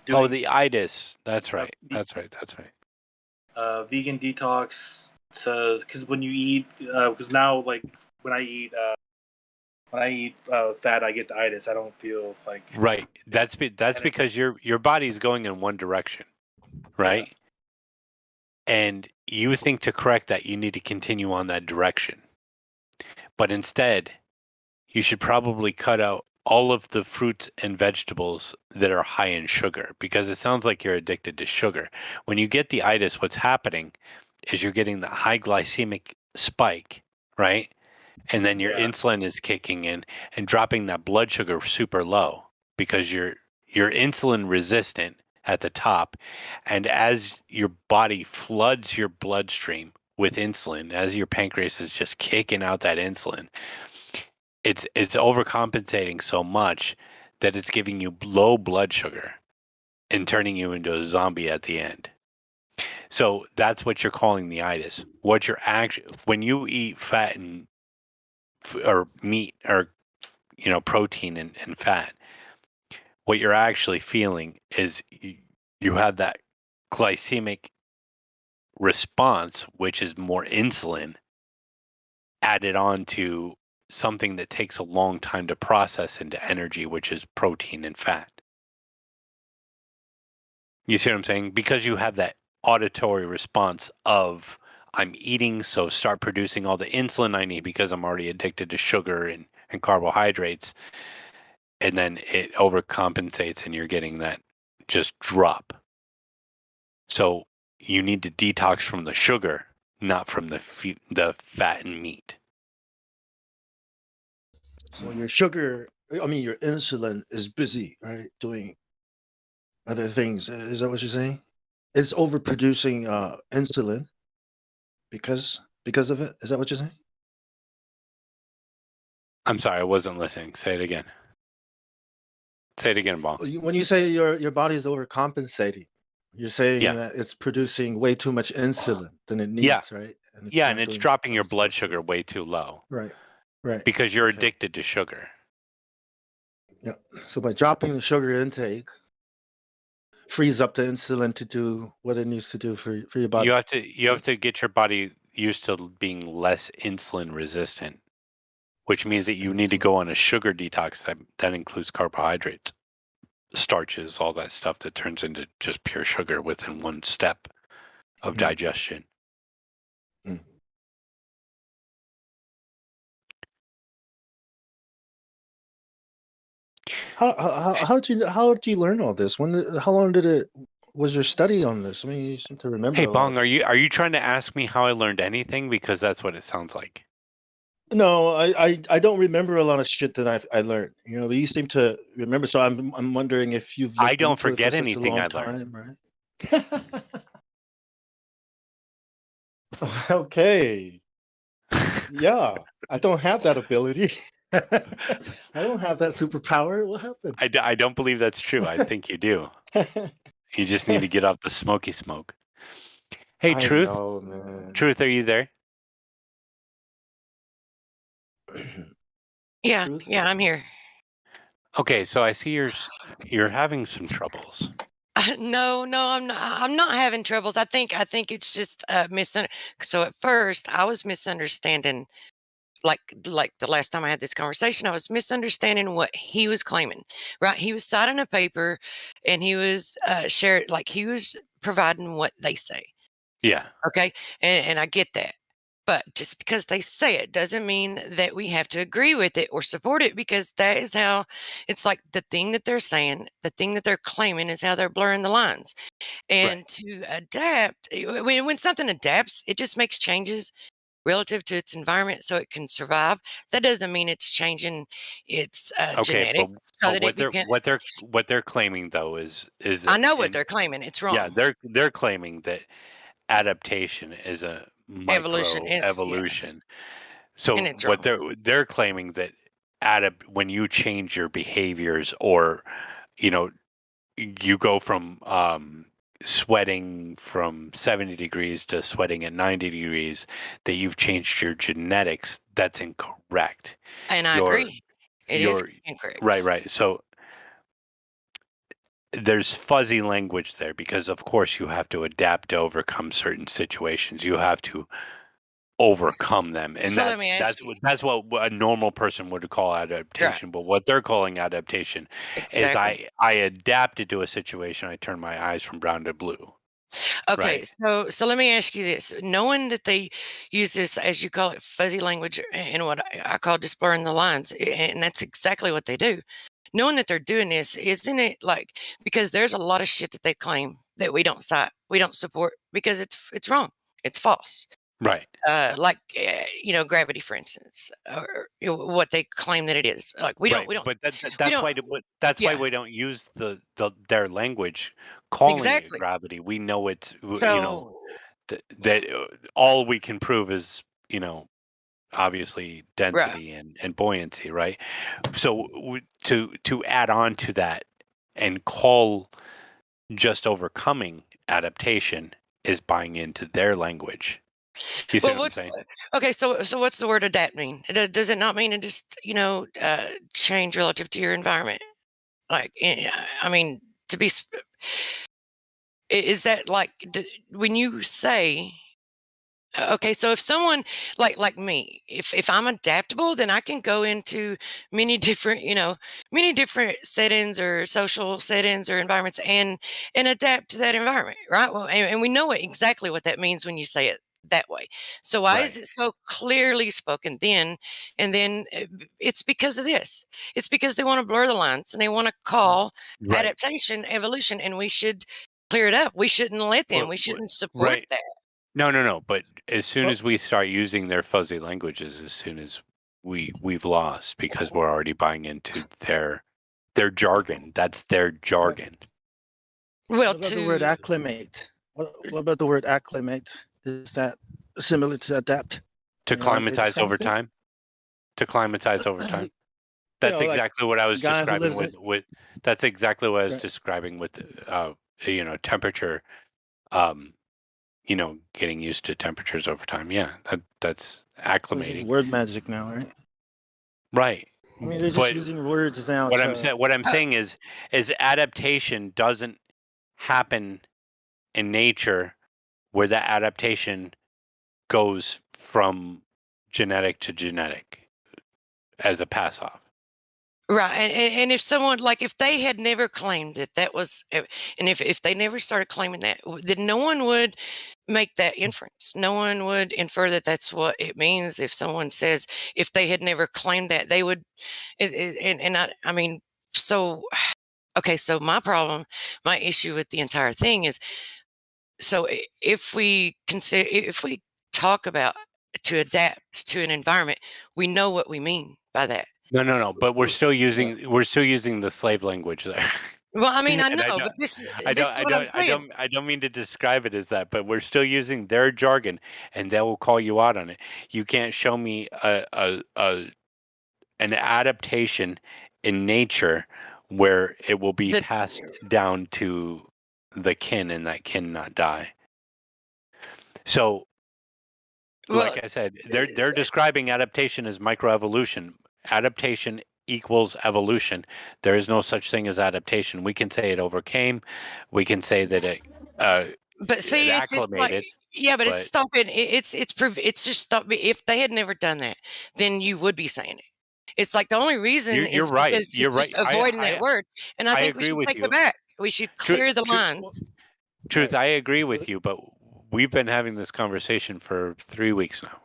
doing the itis. That's right. That's right. That's right. vegan detox to, because when you eat because now like when I eat fat, I get the itis. I don't feel like Right. That's because your body is going in one direction, right? And you think to correct that you need to continue on that direction. But instead, you should probably cut out all of the fruits and vegetables that are high in sugar, because it sounds like you're addicted to sugar. When you get the itis, what's happening is you're getting the high glycemic spike, right? And then your insulin is kicking in and dropping that blood sugar super low, because you're insulin resistant at the top. And as your body floods your bloodstream with insulin, as your pancreas is just kicking out that insulin, it's overcompensating so much that it's giving you low blood sugar and turning you into a zombie at the end. So that's what you're calling the itis. What you're actually, when you eat fat and or meat or protein and fat, what you're actually feeling is you have that glycemic response, which is more insulin added on to something that takes a long time to process into energy, which is protein and fat. You see what I'm saying? Because you have that auditory response of, I'm eating, so start producing all the insulin I need because I'm already addicted to sugar and carbohydrates. And then it overcompensates and you're getting that just drop. So you need to detox from the sugar, not from the fat and meat. So your sugar, I mean your insulin is busy, right? Doing other things. Is that what you're saying? It's overproducing insulin because of it. Is that what you're saying? I'm sorry, I wasn't listening. Say it again. Say it again, Ball. When you say your body is overcompensating, you're saying Yeah. that it's producing way too much insulin than it needs, right? And it's And not it's doing dropping what your it's blood supposed to do. sugar way too low. Right. Right. Because you're Okay. addicted to sugar. Yeah. So by dropping the sugar intake, frees up the insulin to do what it needs to do for your body. You have to get your body used to being less insulin resistant, which means that you need to go on a sugar detox that includes carbohydrates, starches, all that stuff that turns into just pure sugar within one step of digestion. How did you learn all this? How long was your study on this? I mean, you seem to remember. Hey a lot Bong, are you trying to ask me how I learned anything? Because that's what it sounds like. No, I don't remember a lot of shit that I learned. You know, but you seem to remember. So I'm wondering if you've looked I don't into it forget for such anything a long I learned. time, right? Okay. Yeah, I don't have that ability. I don't have that superpower. What happened? I don't believe that's true. I think you do. You just need to get off the smoky smoke. Hey, I Truth? know, man. Truth, are you there? Yeah, Truth? yeah, I'm here. Okay, so I see you're having some troubles. No, I'm not. I'm not having troubles. I think it's just So at first, I was misunderstanding. Like the last time I had this conversation, I was misunderstanding what he was claiming. Right? He was citing a paper, and he was he was providing what they say. Yeah. Okay, and I get that. But just because they say it doesn't mean that we have to agree with it or support it, because that is how it's like the thing that they're saying, the thing that they're claiming is how they're blurring the lines. And Right. to adapt, when something adapts, it just makes changes relative to its environment so it can survive. That doesn't mean it's changing its Okay, genetics so that it what they're claiming though is I that know what they're claiming. It's wrong. yeah, they're claiming that adaptation is a Evolution micro is, yeah, evolution. So and it's what wrong. they're claiming that when you change your behaviors, or you go from sweating from 70 degrees to sweating at 90 degrees, that you've changed your genetics. That's incorrect. And I agree. It is incorrect. Right. So there's fuzzy language there, because of course you have to adapt to overcome certain situations. You have to overcome them, and So let me ask you. that's what a normal person would call adaptation. But what they're calling adaptation is Exactly. I adapted to a situation. I turned my eyes from brown to blue. Okay, Right. so let me ask you this: knowing that they use this, as you call it, fuzzy language, and what I call just blurring the lines, and that's exactly what they do. Knowing that they're doing this, isn't it like, because there's a lot of shit that they claim that we don't cite, we don't support, because it's wrong, it's false. Right. Gravity, for instance, or what they claim that it is. Like we don't. But We that's don't. why Yeah, we don't use their language calling it exactly. gravity. We know it's So, that all we can prove is obviously right. density and buoyancy, right? So to add on to that and call just overcoming adaptation is buying into their language. You see Well, what I'm saying? okay? So what's the word adapt mean? Does it not mean to just change relative to your environment? Like, I mean, to be, is that like when you say, okay, so if someone like me, if I'm adaptable, then I can go into many different, many different settings or social settings or environments, and adapt to that environment, right? Well, and we know exactly what that means when you say it that way. So why is Right. it so clearly spoken then? And then it's because of this. It's because they want to blur the lines, and they want to call Right. adaptation evolution, and we should clear it up. We shouldn't let them. We shouldn't support Right. that. No. But as soon Well, as we start using their fuzzy languages, as soon as we've lost, because we're already buying into their jargon. That's their jargon. Well, what about the word acclimate? What about the word acclimate? Is that similar to adapt? To I mean, aren't they the climatize same over thing? time. To climatize over time. You That's know, like exactly what I was guy who describing lives with that's exactly what I was right. describing with temperature, getting used to temperatures over time. Yeah, that's This is acclimating. word magic now, right? Right. I mean, they're just But using words now what to. I'm saying is adaptation doesn't happen in nature where that adaptation goes from genetic to genetic as a pass off. Right, and if someone like if they had never claimed that was, and if they never started claiming that, then no one would make that inference. No one would infer that that's what it means. If someone says if they had never claimed that, they would, and I mean, so okay, so my issue with the entire thing is, so if we consider if we talk about to adapt to an environment, we know what we mean by that. No. But we're still using the slave language there. Well, I mean, I And know, but this is what I'm saying. I don't mean to describe it as that, but we're still using their jargon, and they will call you out on it. You can't show me an adaptation in nature where it will be The- passed down to the kin and that kin not die. So, Well, like I said, they're describing adaptation as microevolution. Adaptation equals evolution. There is no such thing as adaptation. We can say it overcame. We can say that it but see, it it's just like, acclimated. yeah, but it's but- stopping. It's just stop. If they had never done that, then you would be saying it. It's like the only reason You're is right. because You're just right. avoiding that word. And I I think we agree should with take you. it back. We should True- clear the true- lines. Truth, I agree with you, but we've been having this conversation for 3 weeks now.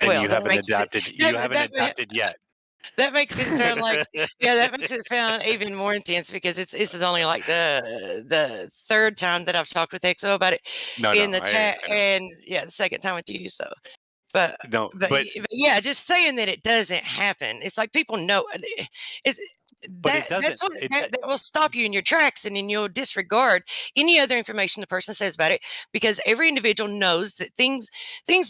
And Well, you that haven't makes it- adapted. You haven't adapted yet. That makes it sound like, yeah, that makes it sound even more intense because this is only like the third time that I've talked with EXO about it in the chat, I know. and yeah, the second time with you. So, but No, but, but yeah, just saying that it doesn't happen. It's like people know it's But it doesn't. That's what that will stop you in your tracks, and then you'll disregard any other information the person says about it because every individual knows that things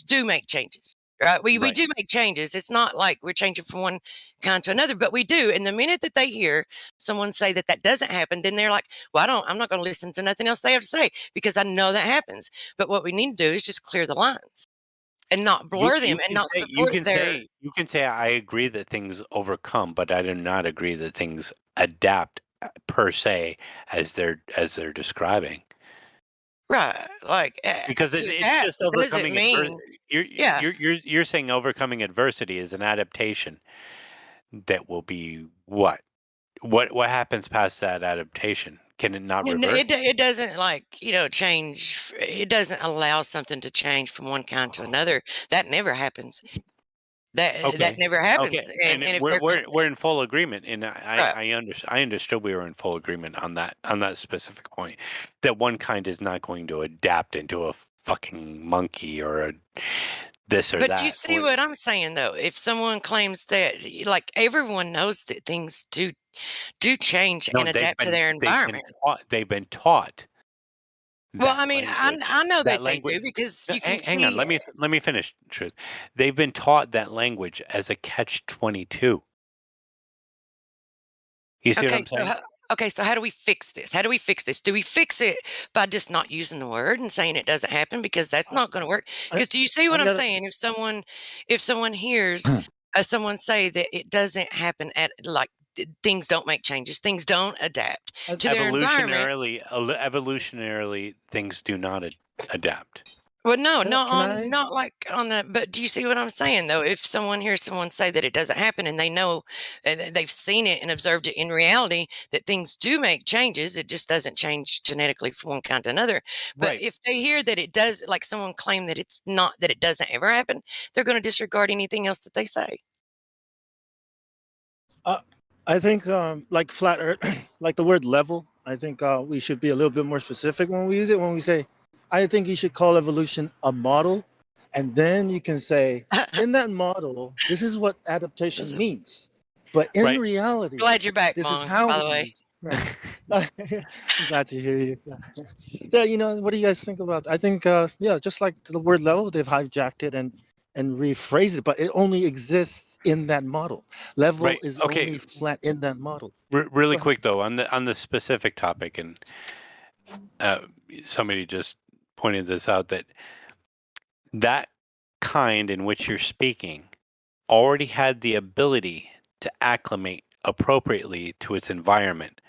do make changes. Right? We Right. do make changes. It's not like we're changing from one kind to another, but we do. And the minute that they hear someone say that doesn't happen, then they're like, "Well, I'm not going to listen to nothing else they have to say because I know that happens." But what we need to do is just clear the lines and not blur them and not support their. You can say I agree that things overcome, but I do not agree that things adapt per se as they're describing. Right, like Because to it's that just overcoming doesn't adversity. mean, You're saying overcoming adversity is an adaptation that will be what? What happens past that adaptation? Can it not revert? it doesn't like change. It doesn't allow something to change from one kind to another. That never happens. That never happens. Okay, And if we're in full agreement, and Right. I understood we were in full agreement on that specific point. That one kind is not going to adapt into a fucking monkey or a this or But that. you see what I'm saying, though? If someone claims that, like everyone knows that things do change No, and adapt to their they've been environment. They've been taught. Well, that I mean, language. I know That that they language- do because No, you can hang see. on, let me finish. Truth, they've been taught that language as a catch-22. You see what I'm saying? So how do we fix this? How do we fix this? Do we fix it by just not using the word and saying it doesn't happen because that's not going to work? Because do you see what I'm saying? If someone hears someone say that it doesn't happen at like things don't make changes, things don't adapt to their environment. Evolutionarily, things do not adapt. Well, no, Can I? not like on the. But do you see what I'm saying though? If someone hears someone say that it doesn't happen, and they know, and they've seen it and observed it in reality, that things do make changes, it just doesn't change genetically from one kind to another. But Right. if they hear that it does, like someone claim that it's not, that it doesn't ever happen, they're going to disregard anything else that they say. I think like flat earth, like the word level, I think we should be a little bit more specific when we use it. When we say, I think you should call evolution a model. And then you can say, in that model, this is what adaptation means. But in Right. reality, Glad you're back, this is Mom, how by the we way. use it. Right. Glad to hear you. So, what do you guys think about? I think, just like the word level, they've hijacked it and rephrased it, but it only exists in that model. Level Right. is Okay. only flat in that model. Really Go ahead. quick though, on the specific topic, and somebody just pointed this out, that kind in which you're speaking already had the ability to acclimate appropriately to its environment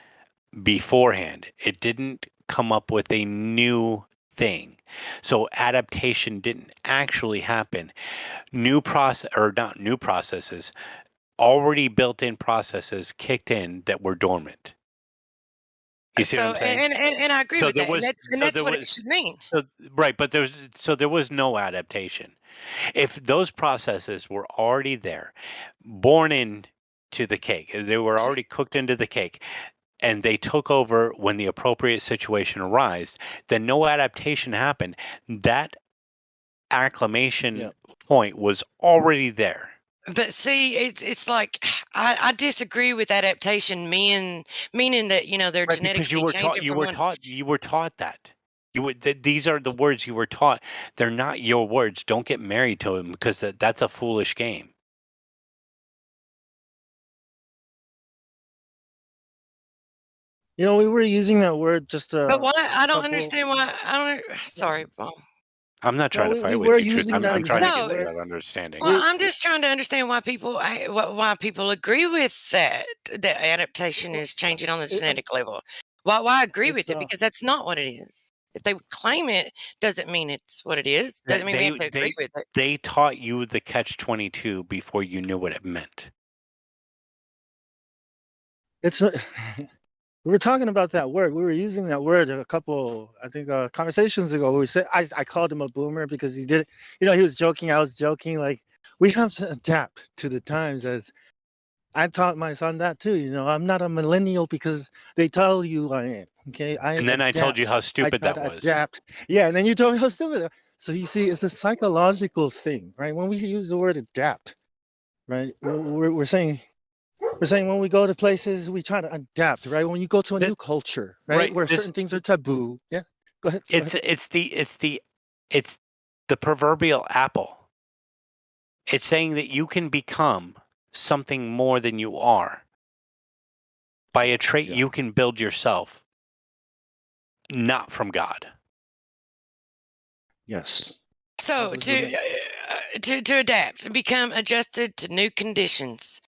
beforehand. It didn't come up with a new thing. So adaptation didn't actually happen. Not new processes, already built-in processes kicked in that were dormant. You see what I'm saying? And I agree So with there that. And was, that's what it should mean. so right, but there was no adaptation. If those processes were already there, born into the cake, they were already cooked into the cake, and they took over when the appropriate situation arose, then no adaptation happened. That acclimation Yeah. point was already there. But see, it's like I disagree with adaptation, meaning that they're Right, because genetically changing from one. you were taught that. These are the words you were taught. They're not your words. Don't get married to them, because that's a foolish game. We were using that word just But why? I don't couple- understand why. I don't. Sorry, Paul. I'm not trying to we fight were with you, Truth. using that I'm trying to exact get to word. that understanding. Well, I'm just trying to understand why people agree with that adaptation is changing on the genetic level. Why agree with it? Because that's not what it is. If they claim it, doesn't mean it's what it is. Doesn't mean we have to agree with it. They taught you the catch-22 before you knew what it meant. It's not. We were talking about that word. We were using that word a couple, I think, conversations ago. We said I called him a boomer because he did. He was joking. I was joking. Like, we have to adapt to the times. As I taught my son that too. I'm not a millennial because they tell you I am. Okay, And then I told you how stupid that was. Adapt. Yeah, and then you told me how stupid. So you see, it's a psychological thing, right? When we use the word adapt, right? We're saying when we go to places, we try to adapt, right? When you go to a new culture, right, where certain things are taboo. Yeah, go ahead. It's the proverbial apple. It's saying that you can become something more than you are by a trait you can build yourself, not from God. Yes. So to adapt, become adjusted to new conditions.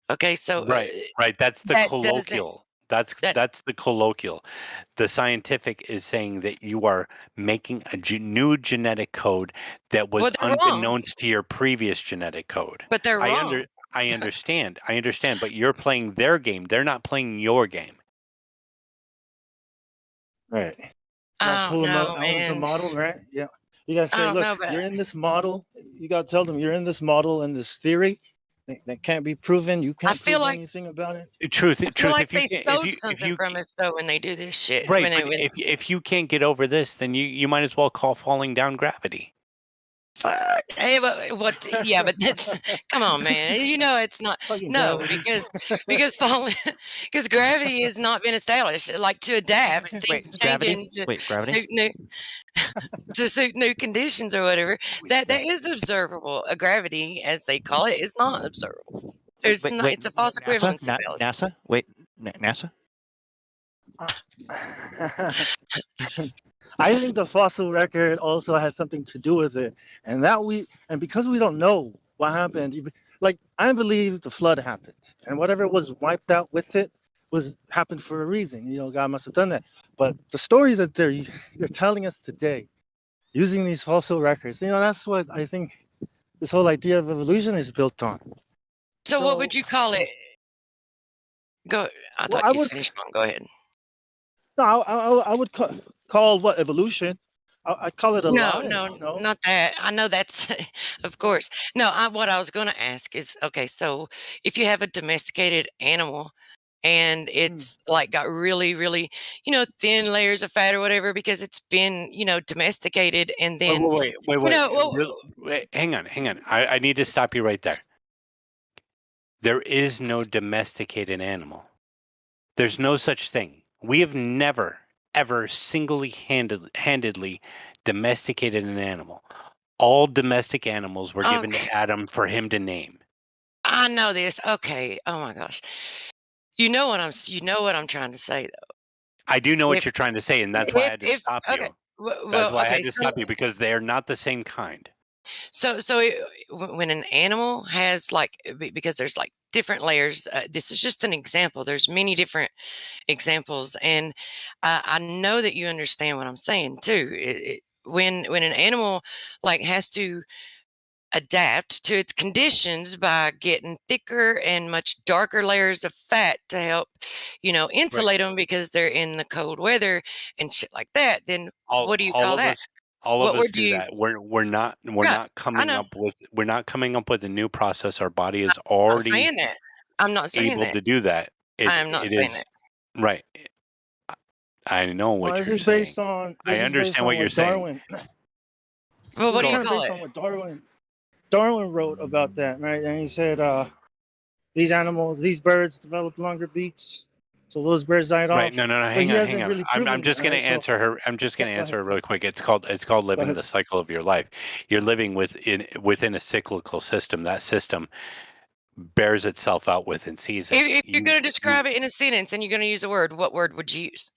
Okay, so right. That's the colloquial. That's the colloquial. The scientific is saying that you are making a new genetic code that was unbeknownst to your previous genetic code. But they're wrong. I understand, but you're playing their game. They're not playing your game. Right. Oh no, man. The model, right? Yeah. You gotta say, look, you're in this model. You gotta tell them you're in this model and this theory that can't be proven. You can't prove anything about it. Truth. I feel like they stole something from us though when they do this shit. Right. If you can't get over this, then you might as well call falling down gravity. Fuck. Hey, what? Yeah, but that's come on, man. It's not. No, because falling, because gravity has not been established. Like to adapt, things changing to suit new conditions or whatever. That is observable. A gravity, as they call it, is not observable. It's a false equivalency fallacy. NASA? Wait, NASA? I think the fossil record also has something to do with it, and because we don't know what happened, like I believe the flood happened, and whatever was wiped out with it happened for a reason. God must have done that. But the stories that they're telling us today, using these fossil records, that's what I think this whole idea of evolution is built on. So what would you call it? Go. I thought you finished on. Go ahead. No, I would call what evolution. I'd call it a lie. No, not that. I know that's, of course. No, what I was going to ask is, okay, so if you have a domesticated animal and it's like got really, really, thin layers of fat or whatever because it's been, domesticated and then. Wait. Hang on. I need to stop you right there. There is no domesticated animal. There's no such thing. We have never, ever handedly domesticated an animal. All domestic animals were given to Adam for him to name. I know this. Okay. Oh my gosh. You know what I'm trying to say though. I do know what you're trying to say, and that's why I had to stop you. That's why I had to stop you, because they are not the same kind. So when an animal has because there's like different layers. This is just an example. There's many different examples, and I know that you understand what I'm saying too. When an animal like has to adapt to its conditions by getting thicker and much darker layers of fat to help, insulate them because they're in the cold weather and shit like that, then what do you call that? All of What us word do do you? that. We're not Right, I coming know. up with a new process. Our body is I'm not already saying that. I'm not saying able that. to do that. I am not It saying is that. right. I know Well, what this you're is saying. based on I understand what you're what saying. Darwin. Well, This what is do you kind of call based it? on what Darwin wrote about that, right? And he said these birds developed longer beaks, so those birds died Right. off. No, But hang he on, hasn't really I'm proven that, just going to right? So answer her. I'm just going yeah, to go answer ahead. her really quick. It's called Go living ahead. the cycle of your life. You're living within a cyclical system. That system bears itself out within seasons. If you're going to describe it in a sentence and you're going to use a word, what word would you use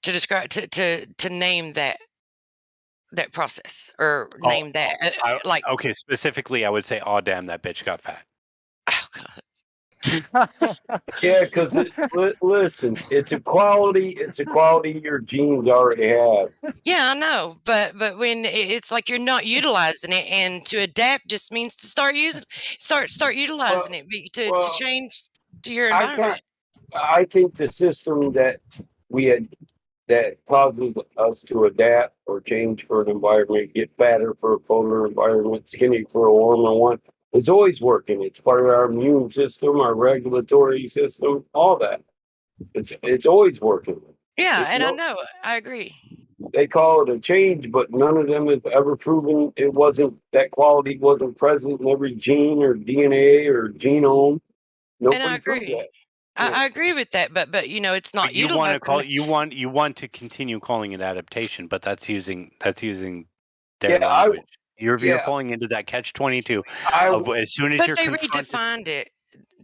to describe to name that process or name that like? Okay, specifically, I would say, "Oh, damn, that bitch got fat." Oh God. Yeah, because listen, it's a quality your genes already have. Yeah, I know, but when it's like you're not utilizing it, and to adapt just means to start utilizing it to change to your environment. I think the system that we had that causes us to adapt or change for an environment, get fatter for a colder environment, skinny for a warmer one, is always working. It's part of our immune system, our regulatory system, all that. It's always working. Yeah, and I No, know, I agree. they call it a change, but none of them have ever proven it wasn't that quality wasn't present in every gene or DNA or genome. And I Nobody proved agree. that. I agree with that, but it's not But you want to utilizing. you want to continue calling it adaptation, but that's using their Yeah, language. You're yeah, falling into that catch-22 I of as soon as But you're they confronted. redefined it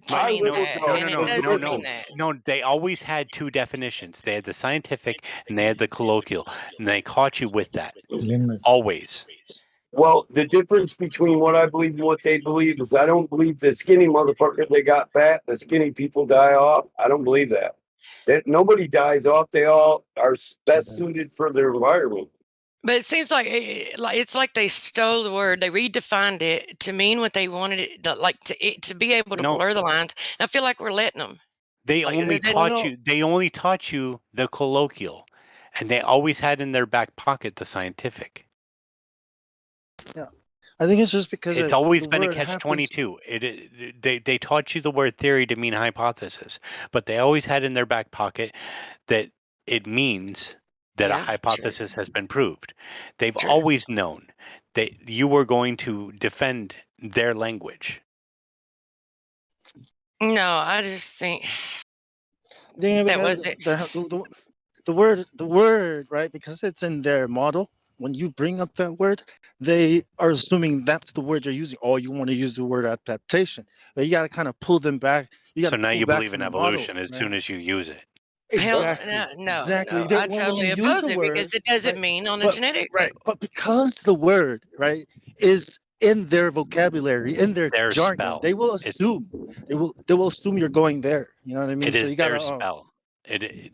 to I mean will that, go. and it doesn't mean that. No. They always had two definitions. They had the scientific and they had the colloquial, and they caught you with that. Always. Well, the difference between what I believe and what they believe is I don't believe the skinny motherfucker they got fat, the skinny people die off. I don't believe that. That nobody dies off. They all are best suited for their environment. But it seems like it's like they stole the word, they redefined it to mean what they wanted it to be able to No, blur the lines. And I feel like we're letting them. they Like, only that- taught you. They only taught you the colloquial, and they always had in their back pocket the scientific. Yeah, I think it's just because It's always the been a word happens. catch-22. They taught you the word theory to mean hypothesis, but they always had in their back pocket that it means that a Yeah, true. hypothesis has been proved. They've True. always known that you were going to defend their language. No, I just think Yeah, that because was it. the word, right? Because it's in their model. When you bring up that word, they are assuming that's the word you're using. Oh, you want to use the word adaptation, but you got to kind of pull them back. You got So to now pull you back believe from in the model, evolution as right? soon as you use it. Hell, Exactly. no. Exactly. I When totally you use oppose the it word, because it doesn't right, mean on a but genetic right, level. but because the word, right, is in their vocabulary, in their Their jargon, spell. they will assume they will assume you're going there. You know what I mean? It So is you their gotta spell.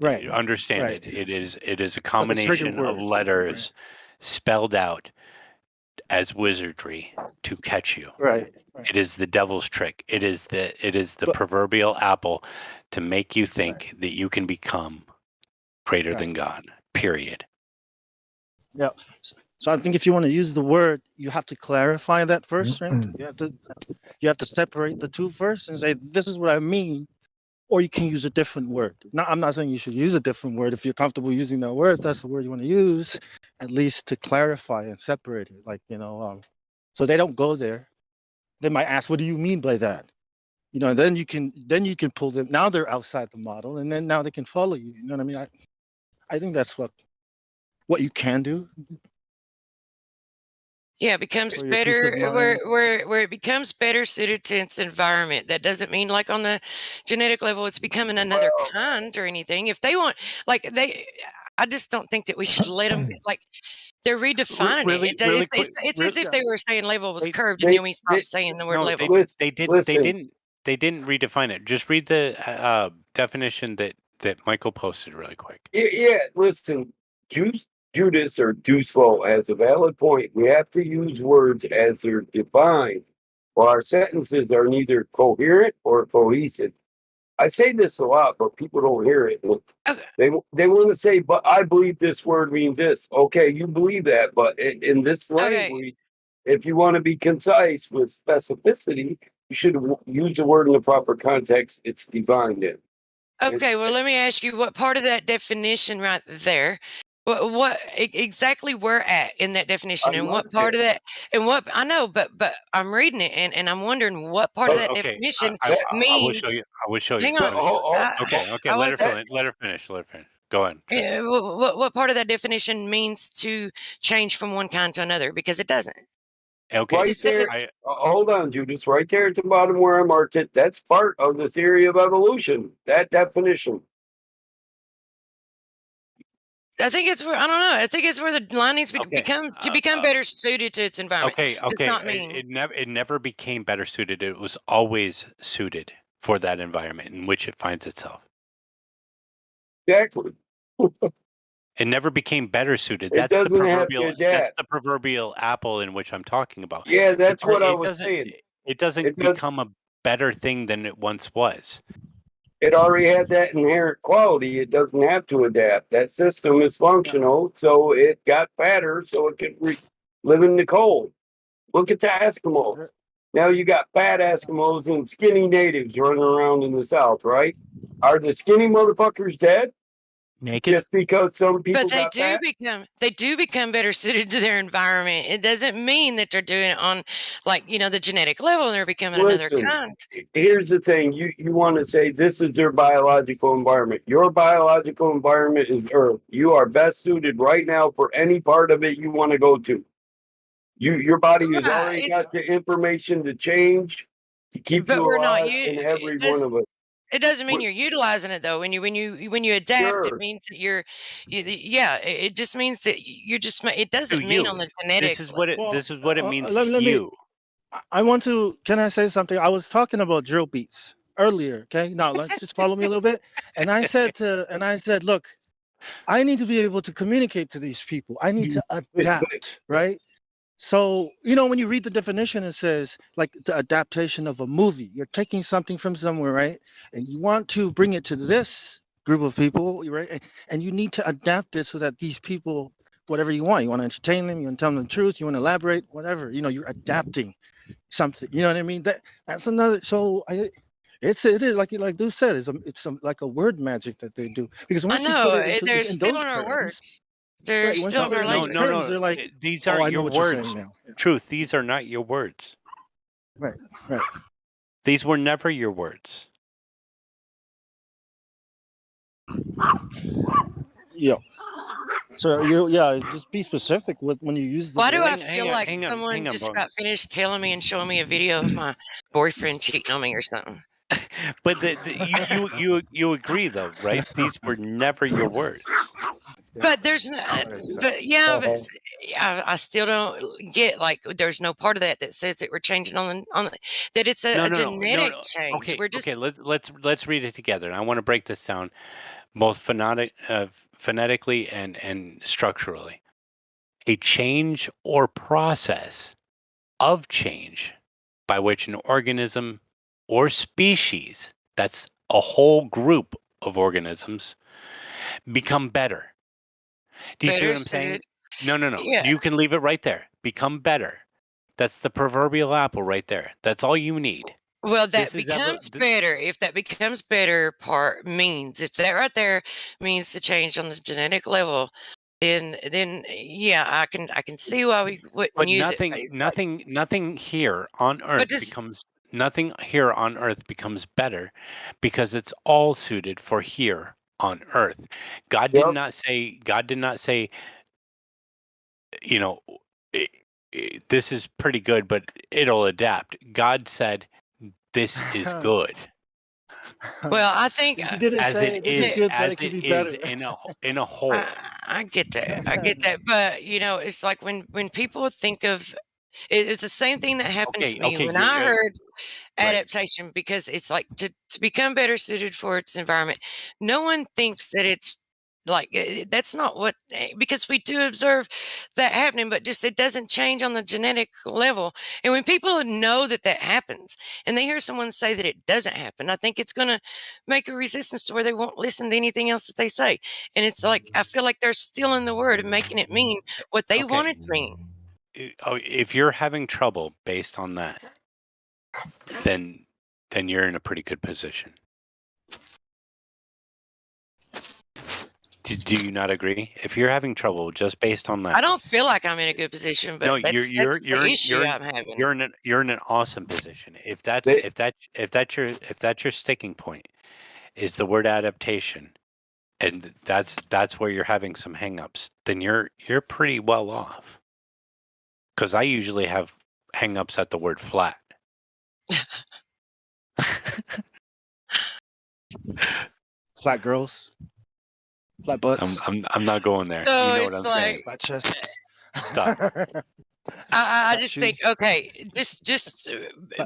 right, Understand right. it. It is a Like a trigger combination of word, letters spelled out as wizardry to catch you. right. It is the devil's trick. It is the But proverbial apple to make you think right, that you can become greater than right. God. Period. Yeah. So I think if you want to use the word, you have to clarify that first, right? You have to separate the two first and say this is what I mean, or you can use a different word. Now, I'm not saying you should use a different word. If you're comfortable using that word, if that's the word you want to use, at least to clarify and separate it. Like, so they don't go there. They might ask, what do you mean by that? And then you can pull them. Now they're outside the model, and then now they can follow you. You know what I mean? I think that's what you can do. Yeah, it becomes For your peace better of mind. where it becomes better suited to its environment. That doesn't mean like on the genetic level it's becoming another kind or anything. If they want I just don't think that we should let them like they're redefining it. Really quick. It's as if they were saying level was They curved and then we stopped saying the word no, level. they Listen, didn't. They didn't redefine it. Just read the definition that Michael posted really quick. Yeah, listen, Judas or Deuceful has a valid point. We have to use words as they're defined, or our sentences are neither coherent or cohesive. I say this a lot, but people don't hear it. They want to say, "But I believe this word means this." Okay, you believe that, but in this language, if you want to be concise with specificity, you should use the word in the proper context it's defined in. Okay, well, let me ask you what part of that definition right there, what exactly we're at in that definition, and what part of that, and what I know, but I'm reading it and I'm wondering what part of that Okay, definition I will means. show you. I will show you. Hang I on. will show you. Okay, I let her wasn't. finish. Let her finish. Let her finish. Go ahead. Yeah, what part of that definition means to change from one kind to another? Because it doesn't. Okay, Right It said there. I, Hold on, Judas. Right there at the bottom where I marked it. That's part of the theory of evolution. That definition. I think it's where I don't know. I think it's where the line needs to Okay, become better suited to its environment. okay, Does okay. not mean It never became better suited. It was always suited for that environment in which it finds itself. Exactly. It never became better suited. It That's the doesn't have to proverbial. That's adapt. the proverbial apple in which I'm talking about. Yeah, that's what I It was doesn't. saying. It doesn't It does. become a better thing than it once was. It already had that inherent quality. It doesn't have to adapt. That system is functional, so it got fatter, so it can live in the cold. Look at the Eskimos. Now you got fat Eskimos and skinny natives running around in the South, right? Are the skinny motherfuckers dead Naked. just because some people but they got do fat? become better suited to their environment. It doesn't mean that they're doing it on the genetic level and they're becoming another Listen, kind. here's the thing. You want to say this is their biological environment. Your biological environment is Earth. You are best suited right now for any part of it you want to go to. Your body has already got the information to change to keep But you we're not alive in every one of it. It doesn't mean you're utilizing it though. When you adapt, Sure. it means that it just means that you're just. It doesn't mean on the genetic. This is what it. Well, This is what it means let to me- you. I want to. Can I say something? I was talking about drill beats earlier. Okay, now just follow me a little bit. And I said, look, I need to be able to communicate to these people. I need to adapt, right? So, when you read the definition, it says like the adaptation of a movie. You're taking something from somewhere, right? And you want to bring it to this group of people, right? And you need to adapt it so that these people, whatever you want to entertain them, you want to tell them the truth, you want to elaborate, whatever, you're adapting something. You know what I mean? That's another. So it is like Dude said, it's like a word magic that they do, because I once you know put it they're in still those in our terms, words. They're right? Once you still in put our it in those language. terms, they're like, These oh, aren't I know your what you're words. saying now. Truth. These are not your words. Right. These were never your words. Yeah. So just be specific when you use the Why do word. I feel like someone just got finished telling me and showing me a video of my boyfriend cheating on me or something? But you agree though, right? These were never your words. But there's no, I still don't get there's no part of that says that we're changing on that it's a genetic change. We're just let's read it together. And I want to break this down both phonetically and structurally. A change or process of change by which an organism or species, that's a whole group of organisms, become better. Do you see what I'm saying? No. Yeah. You can leave it right there. Become better. That's the proverbial apple right there. That's all you need. Well, that becomes better. If that becomes better part means, if that right there means the change on the genetic level, then yeah, I can see why we wouldn't use it. Nothing here on Earth becomes better because it's all suited for here on Earth. God did not say, this is pretty good, but it'll adapt. God said, this is good. Well, I think as it is in a whole. I get that. But it's like when people think of It's the same thing that happened to Okay, me okay, when I heard right. adaptation, because it's like to become better suited for its environment. No one thinks that it's like that's not what, because we do observe that happening, but just it doesn't change on the genetic level. And when people know that that happens and they hear someone say that it doesn't happen, I think it's going to make a resistance to where they won't listen to anything else that they say. And it's like I feel like they're stealing the word and making it mean what they want it to mean. If you're having trouble based on that, then you're in a pretty good position. Do you not agree? If you're having trouble just based on that, I don't feel like I'm in a good position, but no, that's the issue I'm having. you're in an awesome position. If that's They- your sticking point is the word adaptation, and that's where you're having some hangups, then you're pretty well off. Because I usually have hangups at the word flat. Flat girls, flat butts, I'm not going there. So You know what it's I'm saying? flat chests. Stop. I Flat just shoes. think, okay, just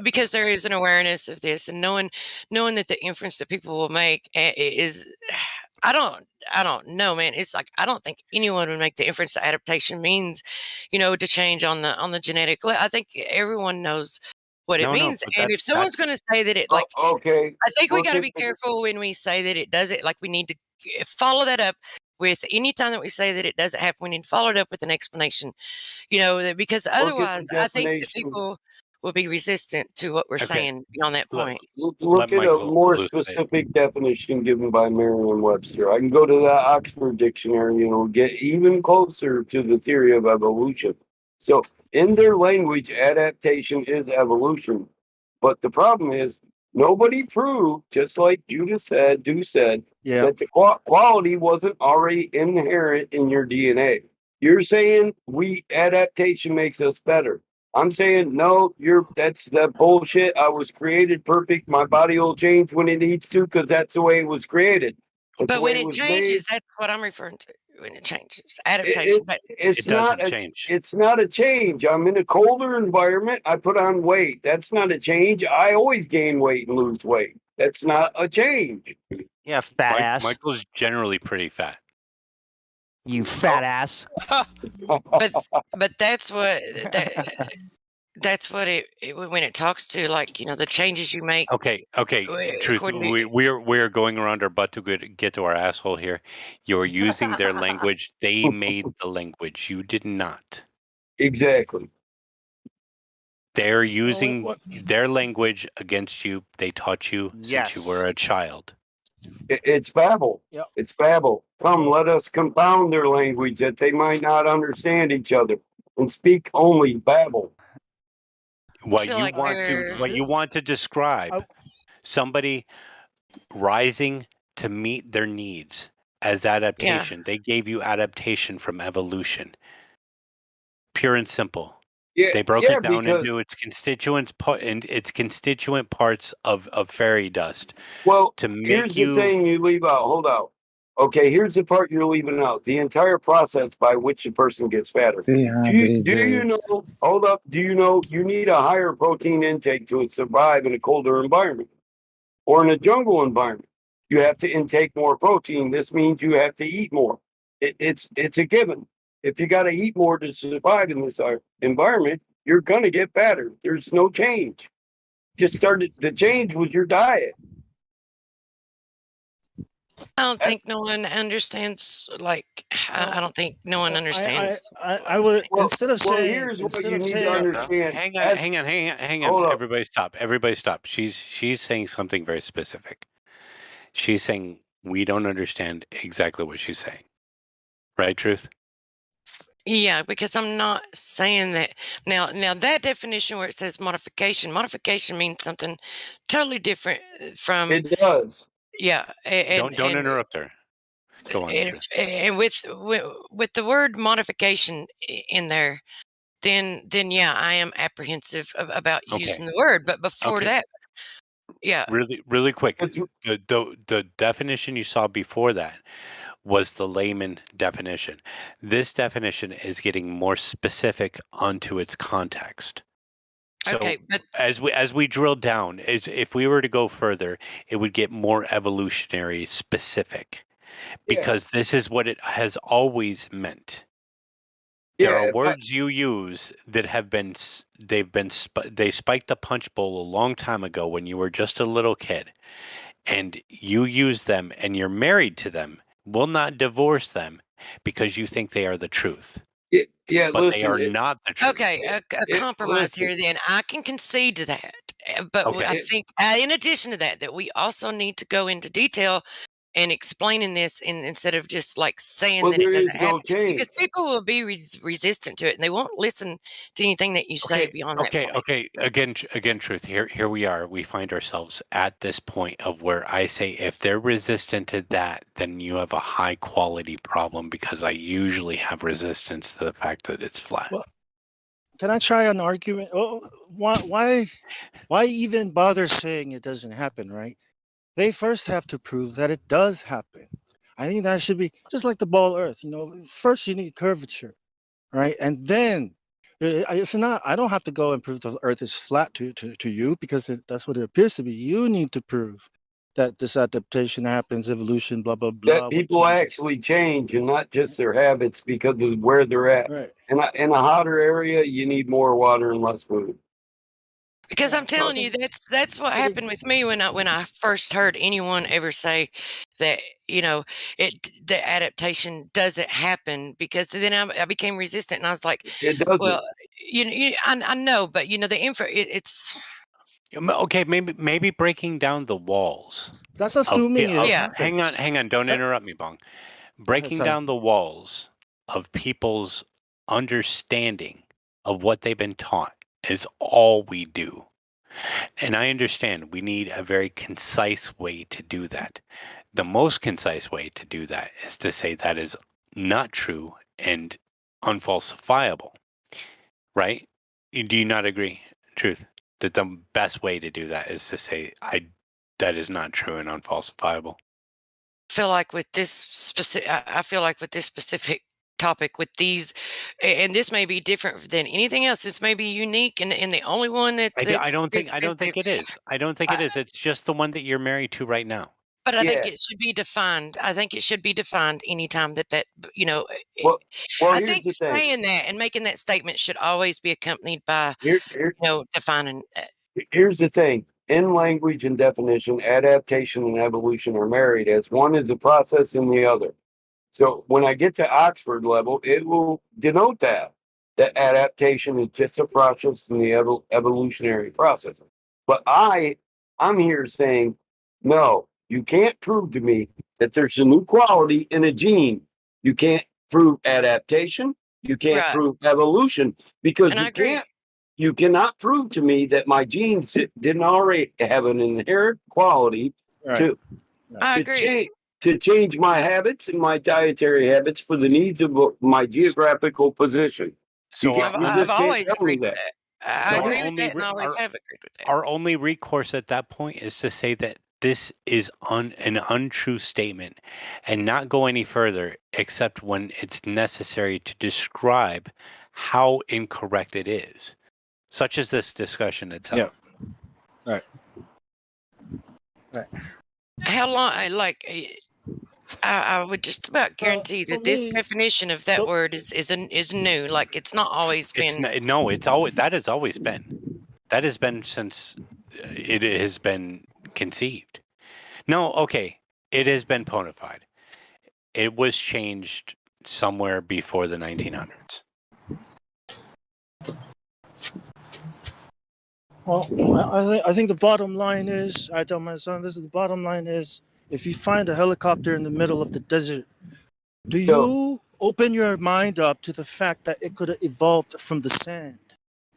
because there is an awareness of this and knowing that the inference that people will make is, I don't know, man. It's like I don't think anyone would make the inference that adaptation means, to change on the genetic. I think everyone knows what it No, means. but And if someone's going to say that it, Oh, like, okay. I think we Look got to at be the- careful when we say that it does it. Like we need to follow that up with any time that we say that it doesn't happen. We need to follow it up with an explanation. Because Look at the otherwise, I think that definition. people will be resistant to what we're Okay. saying beyond that Let- point. Look at a Michael more elucidate. specific definition given by Merriam-Webster. I can go to the Oxford Dictionary and get even closer to the theory of evolution. So, in their language, adaptation is evolution. But the problem is, nobody proved, just like Judah said, Yeah. that the quality wasn't already inherent in your DNA. You're saying adaptation makes us better. I'm saying no, that's that bullshit. I was created perfect. My body will change when it needs to because that's the way it was created. That's But the way when it was changes, made. that's what I'm referring to. When it changes, adaptation. It's It not doesn't a change. It's not a change. I'm in a colder environment. I put on weight. That's not a change. I always gain weight and lose weight. That's not a change. Yeah, fat ass. Michael's generally pretty fat. You fat ass. but that's what that's what it when it talks to, like, the changes you make. Okay. Truth. according to- We're going around our butt to get to our asshole here. You're using their language. They made the language. You did not. Exactly. They're using what- their language against you. They taught you since you were a child. It's Babel. Yep. It's Babel. Come, let us confound their language that they might not understand each other and speak only Babel. What feel you like want to describe Oh. somebody rising to meet their needs as adaptation. They gave you adaptation from evolution. Pure and simple. Yeah, They broke yeah, it down because into its constituent parts of fairy dust well, to make here's you. the thing you leave out. Hold out. Okay, here's the part you're leaving out. The entire process by which a person gets fatter. Do you know? Hold up. Do you know you need a higher protein intake to survive in a colder environment or in a jungle environment? You have to intake more protein. This means you have to eat more. It's a given. If you got to eat more to survive in this environment, you're gonna get fatter. There's no change. The change was your diet. I don't think no one understands. Like, I don't think no one understands. I would instead of saying here's what instead you of need to saying understand. Hang on. Hold up. Everybody stop. She's saying something very specific. She's saying we don't understand exactly what she's saying. Right, Truth? Yeah, because I'm not saying that now. That definition where it says modification means something totally different from. It does. Yeah, and Don't interrupt her. Go on. and, Truth. and with the word modification in there, then yeah, I am apprehensive about Okay. using the word. But before Okay. that, yeah, Really quick. It's- The definition you saw before that was the layman definition. This definition is getting more specific onto its context. So Okay, but as we drill down, if we were to go further, it would get more evolutionary specific, because this is what it has always meant. There are words you use that have been they spiked the punch bowl a long time ago when you were just a little kid, and you use them, and you're married to them, will not divorce them because you think they are the truth. Yeah, but listen, they are not the truth. okay, a compromise here. Then I can concede to that. But Okay. I think, in addition to that, that we also need to go into detail and explaining this, instead of just like saying Well, that it there doesn't is no happen, change. because people will be resistant to it and they won't listen to anything that you say beyond that point. Okay. Again, truth. Here we are. We find ourselves at this point of where I say, if they're resistant to that, then you have a high quality problem, because I usually have resistance to the fact that it's flat. Well, can I try an argument? Oh, why even bother saying it doesn't happen, right? They first have to prove that it does happen. I think that should be just like the ball Earth. First you need curvature, right? And then it's not. I don't have to go and prove the Earth is flat to you, because that's what it appears to be. You need to prove that this adaptation happens, evolution, blah blah blah. That people actually change, and not just their habits because of where they're at. Right. In a hotter area, you need more water and less food. Because I'm telling you, that's what happened with me when I first heard anyone ever say that, the adaptation doesn't happen, because then I became resistant, and I was like, It doesn't. well, I know, but the info, it's okay. Maybe breaking down the walls. That's assuming it Hang happens. on. Don't interrupt me, Bong. Breaking down the walls of people's understanding of what they've been taught is all we do. And I understand we need a very concise way to do that. The most concise way to do that is to say that is not true and unfalsifiable, right? Do you not agree, Truth, that the best way to do that is to say that is not true and unfalsifiable? I feel like with this specific topic, with these, and this may be different than anything else. This may be unique, and the only one that I don't think it is. I don't think it is. It's just the one that you're married to right now. But I think it should be defined. I think it should be defined anytime that Well, I here's think the thing. saying that and making that statement should always be accompanied by defining. Here's the thing. In language and definition, adaptation and evolution are married, as one is a process in the other. So when I get to Oxford level, it will denote that adaptation is just a process in the evolutionary process. But I'm here saying, no, you can't prove to me that there's a new quality in a gene. You can't prove adaptation. You can't prove evolution, because you cannot prove to me that my genes didn't already have an inherent quality to change my habits and my dietary habits for the needs of my geographical position. So I've always agreed with that. I agree with that, and I always have agreed with that. Our only recourse at that point is to say that this is an untrue statement, and not go any further except when it's necessary to describe how incorrect it is, such as this discussion itself. Yeah. Right. How long? I would just about guarantee that this definition of that word is new. Like, it's not always been. That has always been. That has been since it has been conceived. No, okay, it has been bona fide. It was changed somewhere before the 1900s. Well, I think the bottom line is, I tell my son, the bottom line is, if you find a helicopter in the middle of the desert, do you open your mind up to the fact that it could have evolved from the sand?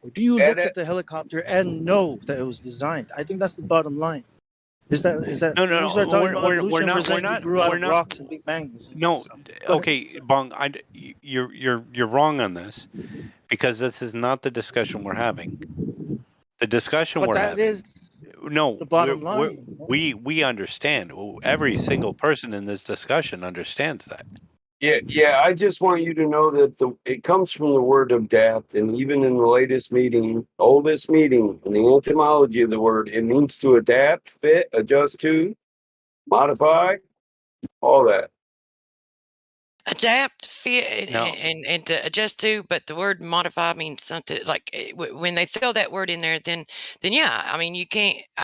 Or do you look at the helicopter and know that it was designed? I think that's the bottom line. Is that No. We're not grew out of rocks and big bangs. No, okay, Bong, you're wrong on this, because this is not the discussion we're having. The discussion no, the bottom line. we understand. Every single person in this discussion understands that. Yeah. I just want you to know that it comes from the word adapt, and even in the oldest meeting, in the etymology of the word, it means to adapt, fit, adjust to, modify, all that. Adapt, fit, No. and to adjust to, but the word modify means something like when they throw that word in there, then yeah, I mean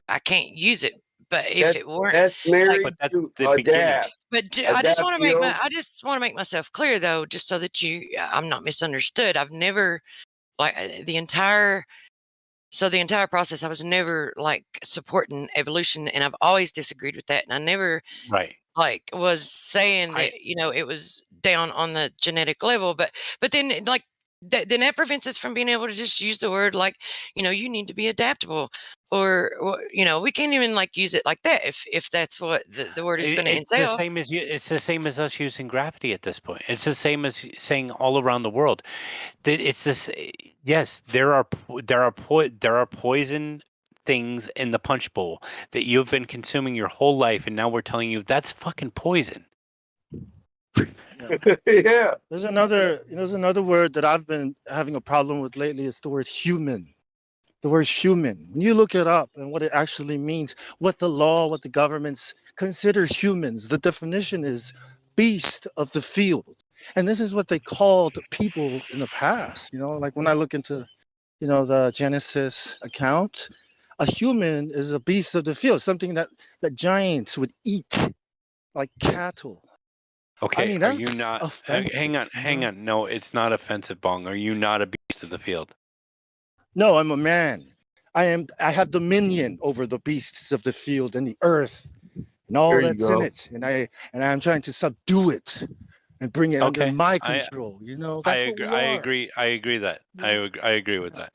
I can't use it. But if it weren't, That's married But that's to the beginning. adapt. but I just want to Adaptio. make myself clear though, just so that I'm not misunderstood. I've never like the entire process. I was never like supporting evolution, and I've always disagreed with that. And I never Right. like was saying that it was down on the genetic level, but then like then that prevents us from being able to just use the word like you need to be adaptable, or we can't even like use it like that if that's what the word is going to It's the entail. same as it's the same as us using gravity at this point. It's the same as saying all around the world. It's this. Yes, there are poison things in the punch bowl that you've been consuming your whole life, and now we're telling you that's fucking poison. Yeah. There's another word that I've been having a problem with lately. It's the word human. The word human. When you look it up and what it actually means, what the governments consider humans, the definition is beast of the field. And this is what they called people in the past. Like when I look into, the Genesis account, a human is a beast of the field, something that giants would eat, like cattle. Okay, I mean, are you that's not? offensive. Hang on. No, it's not offensive, Bong. Are you not a beast of the field? No, I'm a man. I have dominion over the beasts of the field and the earth and all There you that's in go. it. And I'm trying to subdue it and bring it under Okay, my I control. That's what we are. agree. I agree that. I agree with that.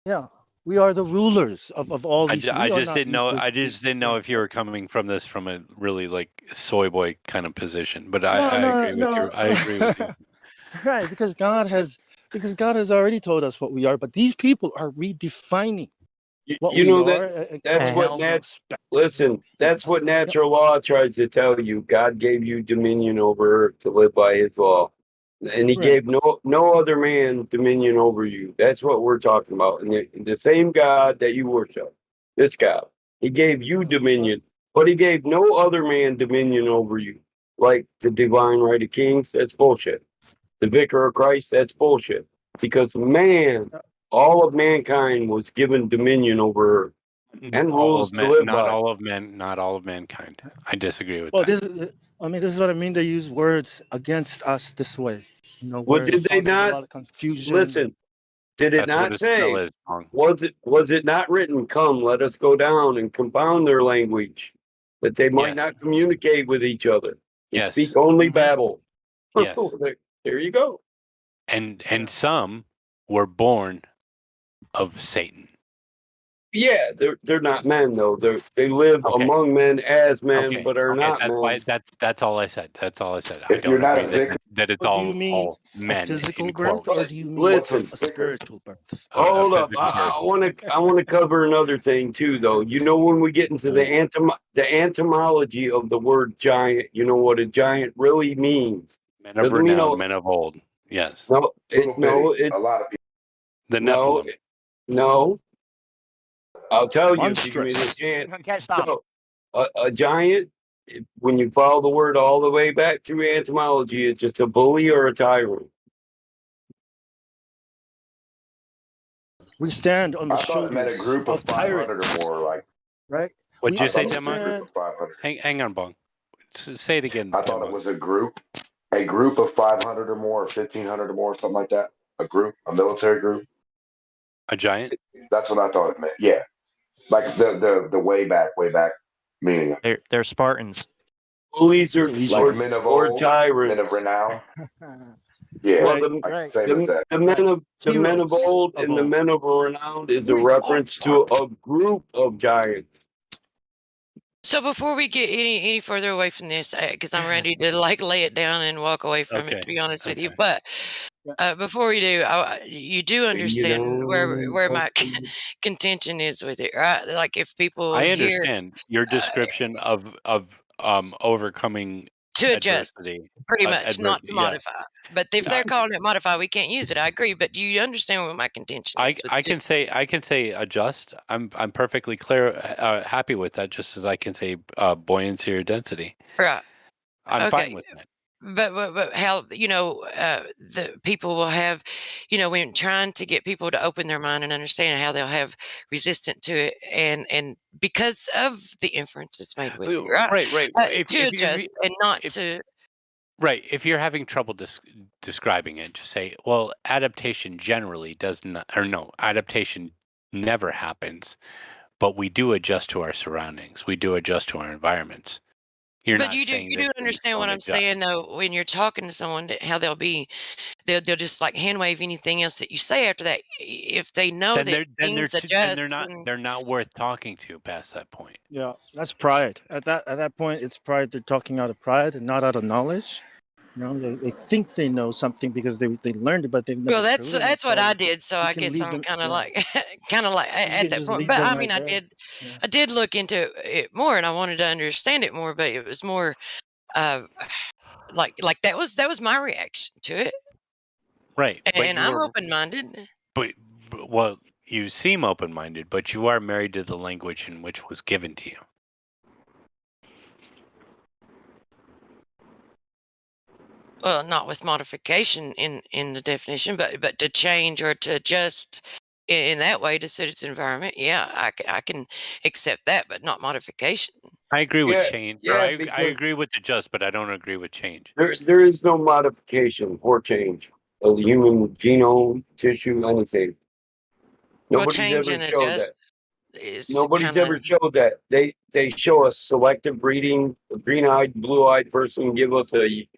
Yeah. We are the rulers of all these. I We are just not didn't know. equal I to just beasts. didn't know if you were coming from this from a really like soy boy kind of position. But No, I no, agree with no. you. I agree with you. Right, because God has already told us what we are, but these people are redefining what You we know are. that's what listen, that's what natural law tries to tell you. God gave you dominion over earth to live by his law. And he Right. gave no other man dominion over you. That's what we're talking about. And the same God that you worship, this God, he gave you dominion, but he gave no other man dominion over you. Like the divine right of kings, that's bullshit. The vicar of Christ, that's bullshit. Because man, all of mankind was given dominion over earth and rules to live Not by. all of mankind. I disagree with Well, that. this is what I mean. They use words against us this way, Well, where it did they causes a not lot of confusion. listen? Did it That's what not it still say? is, Bong. Was it not written? Come, let us go down and confound their language, that they might Yes. not communicate with each other and Yes. speak only babble. Yes. There you go. And some were born of Satan. Yeah, they're not men though. They live Okay. among men as men, Okay. but are Okay. not That's men. why. That's all I said. That's all I said. I If you're don't not agree a vicar, that it's But do you mean all a men physical in birth, or quotes. do you mean Listen, a spiritual birth? A hold up. physical birth. I want to cover another thing too, though. You know, when we get into the etymology of the word giant, you know what a giant really means. Men of Doesn't mean renown, men of old. Yes. no. a lot of people. The No, Nephilim. no. I'll tell you if you give me the Monstrous. chance. Okay, stop. So, a giant, when you follow the word all the way back through etymology, it's just a bully or a tyrant. We stand on the I thought it meant a shoulders group of of 500 tyrants, or more. Like right? What'd I you say, thought it was a Demon? group of 500. Hang on, Bong. Say it again. I thought it was a group of 500 or more, 1,500 or more, something like that. A group, a military group. A giant. That's what I thought it meant. Yeah, like the way back meaning. They're Spartans. Bullies Like men of or old, tyrants. men of renown. Yeah, Well, Right. same as that. the men of Heroes old of and the old. men of renown is a reference to a group of giants. So before we get any further away from this, because I'm ready to like lay it down and walk away from it, to be honest with you, but before you do, you do understand where my contention is with it, right? Like if people I hear understand your description of overcoming to adjust, adversity. pretty much, not to Yeah. modify. But if they're calling it modify, we can't use it. I agree. But do you understand what my contention is? I can say adjust. I'm perfectly clear, happy with that. Just as I can say buoyancy or density. Right. I'm fine with that. But how the people will have, when trying to get people to open their mind and understand how they'll have resistance to it, and because of the inference that's made with it, right? Right. To adjust and not to. Right. If you're having trouble describing it, just say, well, adaptation generally does not, or no, adaptation never happens, but we do adjust to our surroundings. We do adjust to our environments. But you do understand what I'm saying, though, when you're talking to someone, how they'll just like hand wave anything else that you say after that. If they know that things adjust, they're not worth talking to past that point. Yeah, that's pride. At that point, it's pride. They're talking out of pride and not out of knowledge. They think they know something because they learned it, but they've never. Well, that's what I did. So I guess I'm kind of like at that point. But I mean, I did look into it more, and I wanted to understand it more. But it was more like that was my reaction to it. Right, and I'm open-minded. But well, you seem open-minded, but you are married to the language in which was given to you. Well, not with modification in the definition, but to change or to adjust in that way to suit its environment. Yeah, I can accept that, but not modification. I agree with change. Yeah, I agree with adjust, but I don't agree with change. There is no modification or change of the human genome, tissue, anything. Nobody's ever showed that. Nobody's ever showed that. They show us selective breeding. A green-eyed, blue-eyed person give us a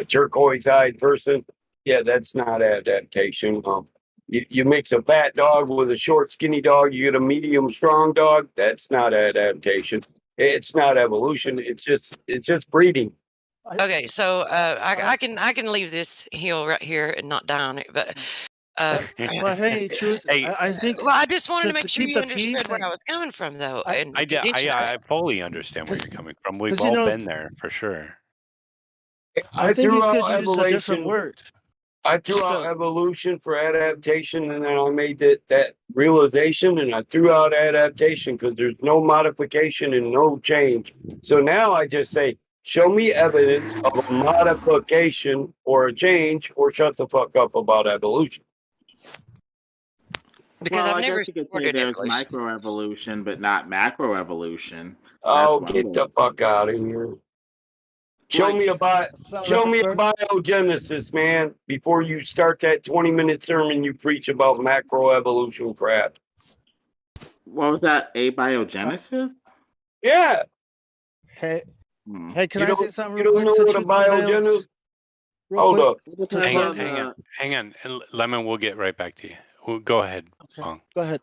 turquoise-eyed person. Yeah, that's not adaptation. You mix a fat dog with a short, skinny dog, you get a medium, strong dog. That's not adaptation. It's not evolution. It's just breeding. Okay, so I can leave this hill right here and not die on it, but. Well, hey, truth. I think. Well, I just wanted to make sure you understood where I was coming from, though. I fully understand where you're coming from. We've all been there for sure. I think you could use a different word. I threw out evolution for adaptation, and then I made that realization, and I threw out adaptation because there's no modification and no change. So now I just say, show me evidence of a modification or a change, or shut the fuck up about evolution. Because I've never supported there's microevolution, but not macroevolution. Oh, get the fuck out of here. Show me a biogenesis, man, before you start that 20-minute sermon you preach about macroevolution crap. What was that? Abiogenesis? Yeah. Hey, can I say something you real don't quick? know what a biogenesis? Hold up. Hang on. Lemon, we'll get right back to you. Go ahead, Bong. Go ahead,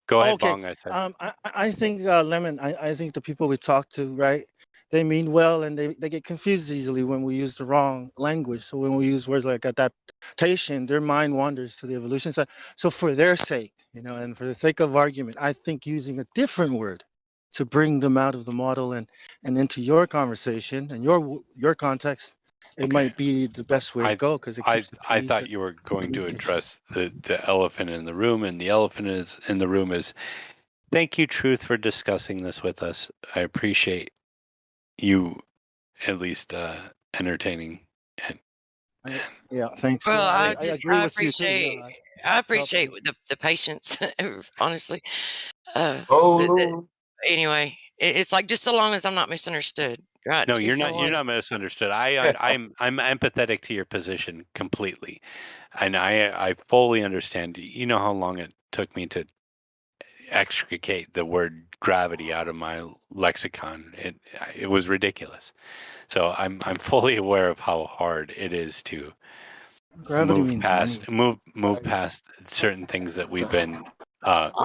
Bong. I said. I think Lemon. I think the people we talk to, right? They mean well, and they get confused easily when we use the wrong language. So when we use words like adaptation, their mind wanders to the evolution side. So for their sake, and for the sake of argument, I think using a different word to bring them out of the model and into your conversation and your context, it might be the best way to go because it keeps the peace. I thought you were going to address the elephant in the room, and the elephant in the room is, thank you, Truth, for discussing this with us. I appreciate you at least entertaining it. Yeah, thanks. Well, I agree with appreciate you too. I appreciate the patience, honestly. Anyway, it's like just so long as I'm not misunderstood. Right? No, you're not. You're not misunderstood. I'm empathetic to your position completely, and I fully understand. You know how long it took me to extricate the word gravity out of my lexicon. It was ridiculous. So I'm fully aware of how hard it is to move past certain things that we've been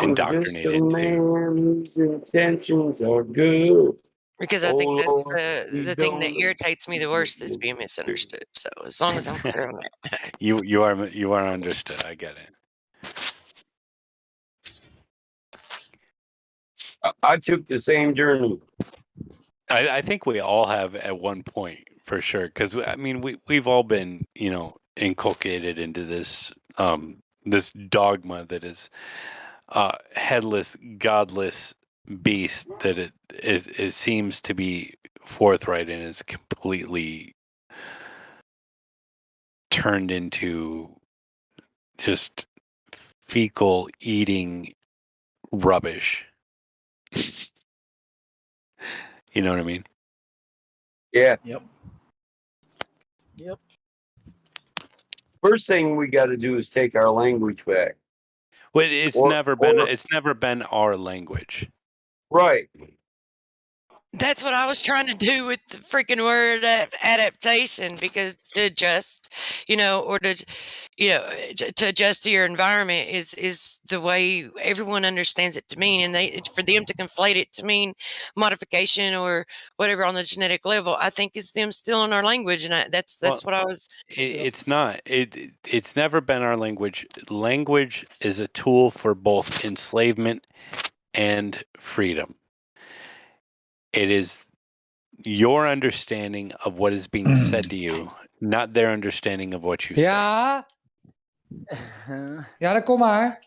indoctrinated into. Whose intentions are good. Because I Oh think that's Lord, the thing that irritates me the worst is being misunderstood. So as long as I'm clear on that. You are understood. I get it. I took the same journey. I think we all have at one point for sure, because I mean we've all been inculcated into this this dogma that is headless, godless beast that it seems to be forthright and is completely turned into just fecal eating rubbish. You know what I mean? Yeah. Yep. Yep. First thing we got to do is take our language back. Well, it's never been our language. Right. That's what I was trying to do with the freaking word adaptation, because to adjust, or to adjust to your environment is the way everyone understands it to mean, and for them to conflate it to mean modification or whatever on the genetic level, I think is them stealing our language, and that's what I was. It's not. It's never been our language. Language is a tool for both enslavement and freedom. It is your understanding of what is being said to you, not their understanding of what you say. Ja. Ja, dan kom maar.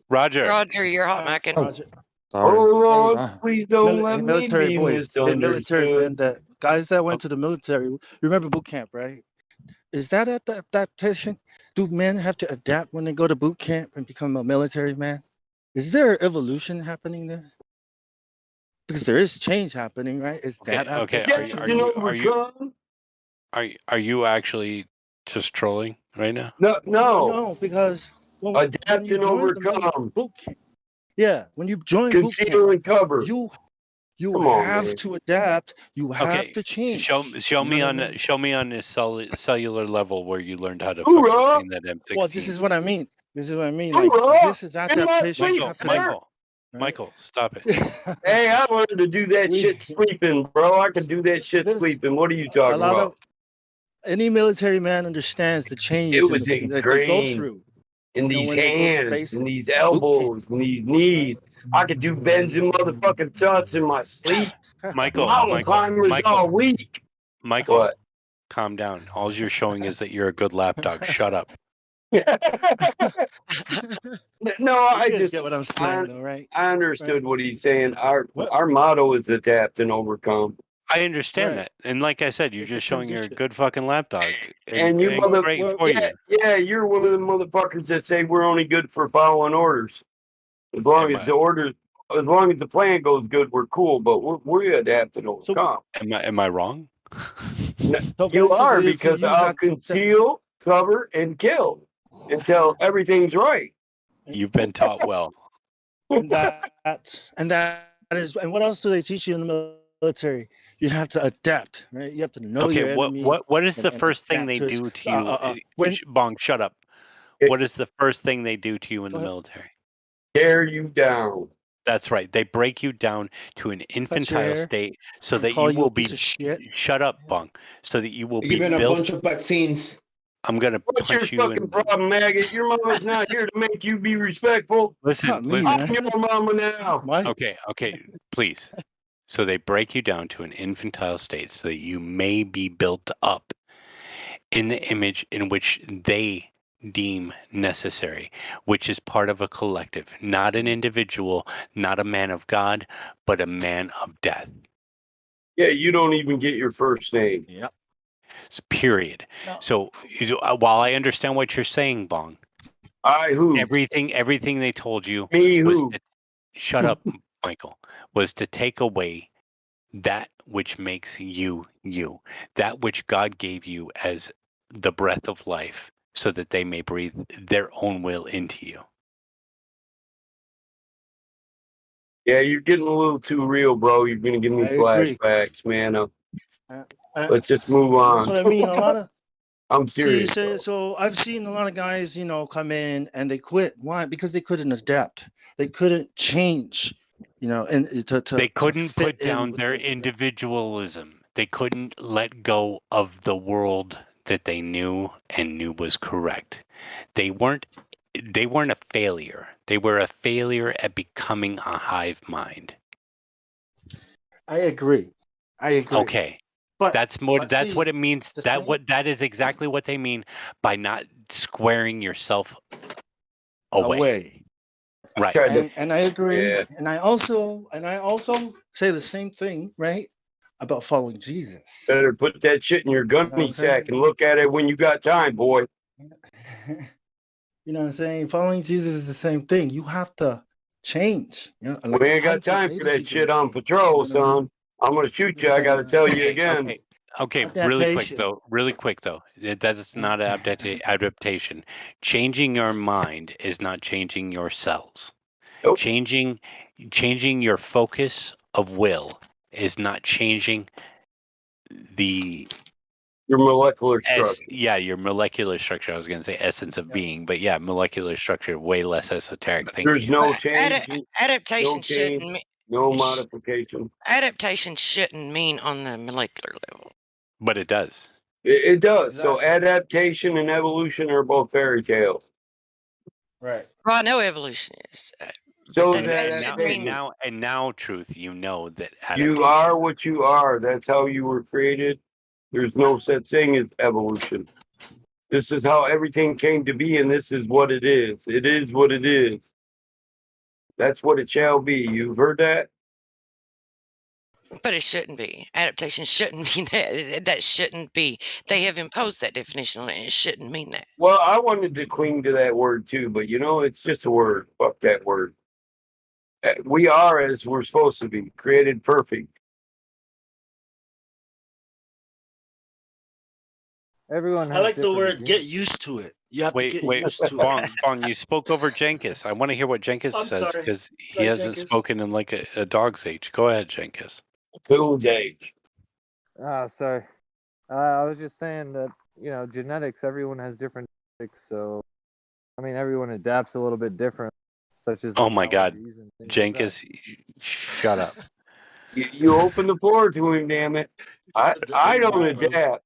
Roger. Roger, you're hot micing. Roger. Oh Lord, please don't let me military be boys. Hey, military man, misunderstood. the guys that went to the military. You remember boot camp, right? Is that adaptation? Do men have to adapt when they go to boot camp and become a military man? Is there evolution happening there? Because there is change happening, right? Is that Okay. Are you actually just trolling right now? No. Because when Adapt you and join the overcome. boot camp, yeah, when you join boot Conceal camp, and cover. you Come on, have man. to adapt. You have Okay. to change. Show You me know what I on mean? show me on this cellular level where you learned how to Hoorah! fucking clean that M16. Well, this is what I mean. Like Hoorah! this is adaptation happening. Michael, stop it. Hey, I learned to do that shit sleeping, bro. I can do that shit sleeping. What are you talking about? Any military man understands the change It was that they go ingrained through. in these when they go to hands, basic in these boot camp. elbows, in these knees. I could do bends and motherfucking tucks in my sleep. Michael, Mountain climbers all week. Michael, What? calm down. All you're showing is that you're a good lapdog. Shut up. No, I just get what I'm saying, though, right? I understood what he's saying. Our motto is adapt and overcome. I understand that, and like I said, you're just showing you're a good fucking lapdog, And you great for you. Yeah, you're one of the motherfuckers that say we're only good for following orders. As long as the plan goes good, we're cool. But we adapt and overcome. Am I wrong? No, you are, because I'll conceal, cover, and kill until everything's right. You've been taught well. And that is, and what else do they teach you in the military? You have to adapt, right? You have to know your enemy. What is the first thing they do to you? Bong, shut up. What is the first thing they do to you in the military? Tear you down. That's right. They break you down to an infantile state so that you will be. Shut up, Bong. So that you will be given built. A bunch of vaccines. I'm gonna What's your punch you fucking in. problem, maggot? Your mama's not here to make you be respectful. Listen. I'm your mama now. Okay, please. So they break you down to an infantile state so that you may be built up in the image in which they deem necessary, which is part of a collective, not an individual, not a man of God, but a man of death. Yeah, you don't even get your first name. Yep. Period. No. So while I understand what you're saying, Bong, everything they told you was shut up, Michael, was to take away that which makes you you, that which God gave you as the breath of life, so that they may breathe their own will into you. Yeah, you're getting a little too real, bro. You're gonna give me flashbacks, man. Let's just move on. That's what I mean. A lot of. I'm serious. So I've seen a lot of guys, come in and they quit. Why? Because they couldn't adapt. They couldn't change. you know, and they couldn't fit put in down with their the- individualism. They couldn't let go of the world that they knew and knew was correct. They weren't a failure. They were a failure at becoming a hive mind. I agree. Okay. But That's more. That's see, what it means. the thing- That is exactly what they mean by not squaring yourself away. Right. And I agree. And I also say the same thing, right? About following Jesus. Better put that shit in your gunny sack and look at it when you got time, boy. You know what I'm saying? Following Jesus is the same thing. You have to change. You know, We ain't got hundreds of time for other that people shit on change. patrol, You know what I mean? son. I'm gonna shoot you. I gotta tell you again. Okay. Adaptation. Really quick though. That is not adaptation. Changing your mind is not changing your cells. Nope. Changing your focus of will is not changing your molecular structure. Your molecular structure. I was going to say essence of being, but yeah, molecular structure, way less esoteric. Thank There's you. no change. Adaptation No change. shouldn't mean No modification. adaptation shouldn't mean on the molecular level. But it does. It does. So adaptation and evolution are both fairy tales. Right. Well, I know evolution is. So that that shouldn't mean now, truth, you know that you are what you are. That's how you were created. There's no such thing as evolution. This is how everything came to be, and this is what it is. It is what it is. That's what it shall be. You've heard that? But it shouldn't be. Adaptation shouldn't mean that. That shouldn't be. They have imposed that definition on it. It shouldn't mean that. Well, I wanted to cling to that word too, but you know, it's just a word. Fuck that word. We are as we're supposed to be, created perfect. Everyone. I like the word "get used to it." You have to get used to it. Bong, you spoke over Jenkins. I want to hear what Jenkins I'm says sorry. because he Go ahead, hasn't Jenkins. spoken in like a dog's age. Go ahead, Jenkins. Cool's age. Sorry. I was just saying that, you know, genetics, everyone has different genetics, so I mean everyone adapts a little bit different, such as Oh my God, allergies and things like Jenkins, shut up. You open the floor to him, damn it. I don't adapt.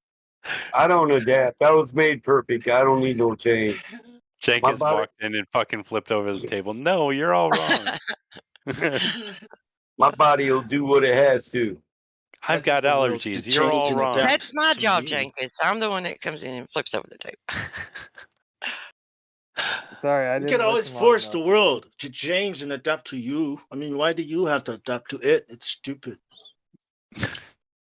I don't adapt. I was made perfect. I don't need no change. Jenkins walked in and fucking flipped over the table. No, you're all wrong. My body will do what it has to. I've got allergies. You're all wrong. That's my job, Jenkins. I'm the one that comes in and flips over the table. Sorry, I You didn't can always listen long force enough. the world to change and adapt to you. I mean, why do you have to adapt to it? It's stupid.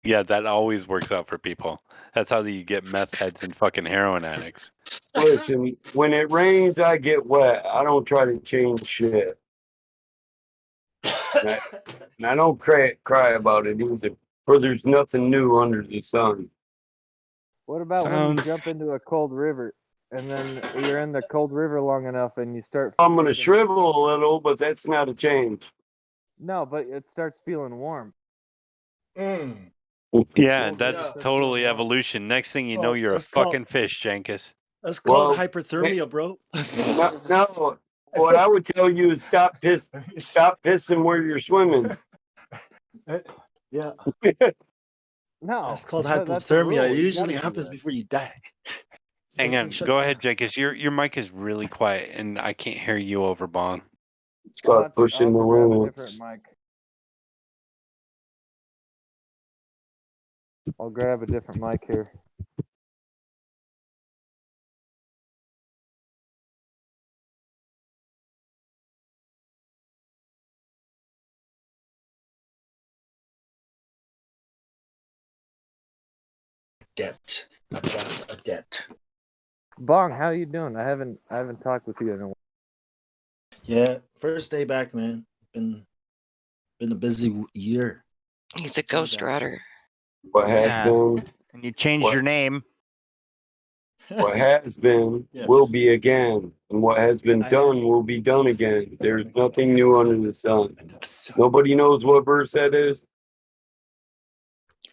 Yeah, that always works out for people. That's how you get meth heads and fucking heroin addicts. Listen, when it rains, I get wet. I don't try to change shit. And I don't cry about it either. For there's nothing new under the sun. What about when you jump into a cold river and then you're in the cold river long enough and you start? I'm gonna shrivel a little, but that's not a change. No, but it starts feeling warm. Yeah, that's totally evolution. Next thing you know, you're a that's called- fucking fish, Jenkins. That's called hyperthermia, bro. No, what I would tell you is stop pissing where you're swimming. Yeah. No, That's called that's a rule. hypothermia. It You usually gotta do happens that. before you die. Hang on, go ahead, Jenkins. Your mic is really quiet, and I can't hear you over Bong. It's called pushing the limits. Different mic. I'll grab a different mic here. Debt. I've got a debt. Bong, how you doing? I haven't talked with you in a while. Yeah, first day back, man. Been a busy year. He's a ghostwriter. What has been, And you changed your name. what has been will be again, and what has been done will be done again. There's nothing new under the sun. Nobody knows what verse that is.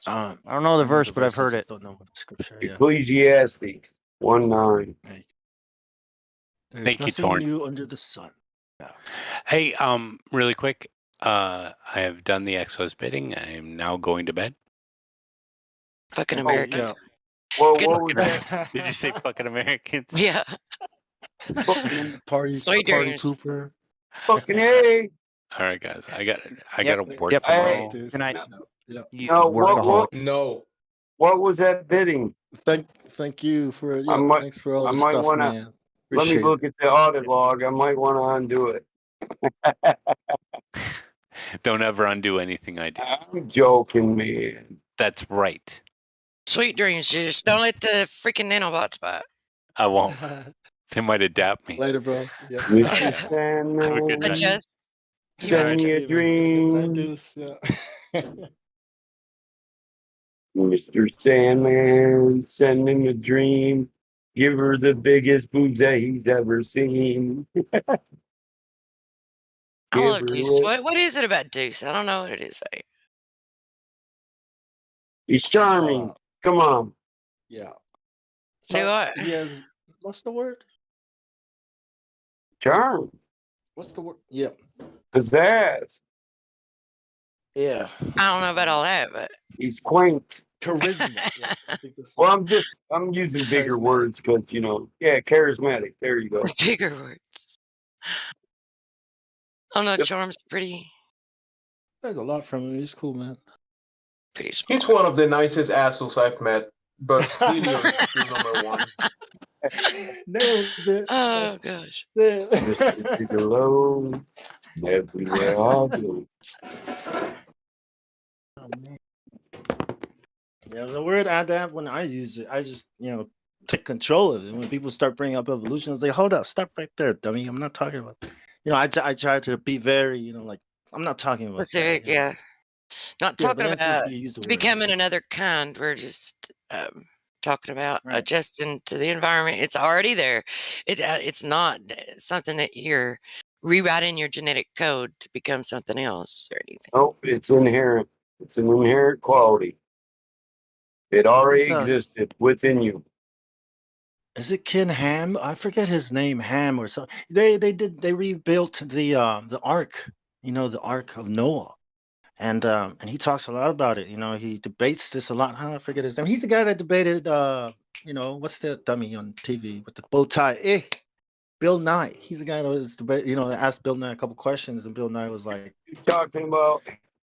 I don't know the verse, but I've heard it. Don't know what the scripture. Yeah. Ecclesiastes 1:9. There's Thank you, nothing Torn. new under the sun. Hey, really quick. I have done the Exo's bidding. I am now going to bed. Fucking Oh, Americans. Well, Good- what was that? Did you say fucking Americans? Yeah. Fucking, party Sweet party dreams. pooper. fucking A. All right, guys. I Yep. gotta work Yep. tomorrow. Good night. Yeah. You No, workaholic. No. what was that bidding? Thank you for I might, thanks for all I the might stuff, wanna man. let me Appreciate look it. at the audit log. I might want to undo it. Don't ever undo anything I do. I'm joking, man. That's right. Sweet dreams, Juice. Don't let the freaking nanobots bite. I won't. They might adapt me. Later, bro. Yep. Mr. Have a good Sandman, night. Adjust. send me a Good night, dream. Deuce. Yeah. Mr. Sandman, send him a dream. Give her the biggest boobs that he's ever seen. I Give love her Deuce. what? What is it about Deuce? I don't know what it is about you. He's charming. Come on. Yeah. Do I? He has what's the word? Charm. What's the word? Yeah. Pizzazz. Yeah. I don't know about all that, but He's quaint. Charisma. Yeah. I think that's Well, I'm using bigger Charismatic. words because, charismatic. There you go. bigger words. Oh no, Yep. Charm's pretty There's a lot from him. He's cool, man. smart. He's one of the nicest assholes I've met, but Helios is still number one. Nailed it. Oh gosh. Mr. Bigelow, everywhere I go. Oh, man. Yeah, the word adapt, when I use it, I just, take control of it. When people start bringing up evolution, I was like, hold up, stop right there, dummy. I'm not talking about, I try to be very, like, I'm not talking about Specific, that. yeah. Not Yeah, talking but that's if about you use the word. becoming another kind. We're just talking about adjusting to the environment. It's already there. It's not something that you're rewriting your genetic code to become something else or anything. Oh, it's inherent. It's an inherent quality. It already existed within you. Is it Ken Ham? I forget his name, Ham or something. They rebuilt the Ark, the Ark of Noah. And he talks a lot about it. He debates this a lot. I forget his name. He's the guy that debated what's that dummy on TV with the bow tie? Bill Nye. He's the guy that was that asked Bill Nye a couple questions, and Bill Nye was like, You're talking about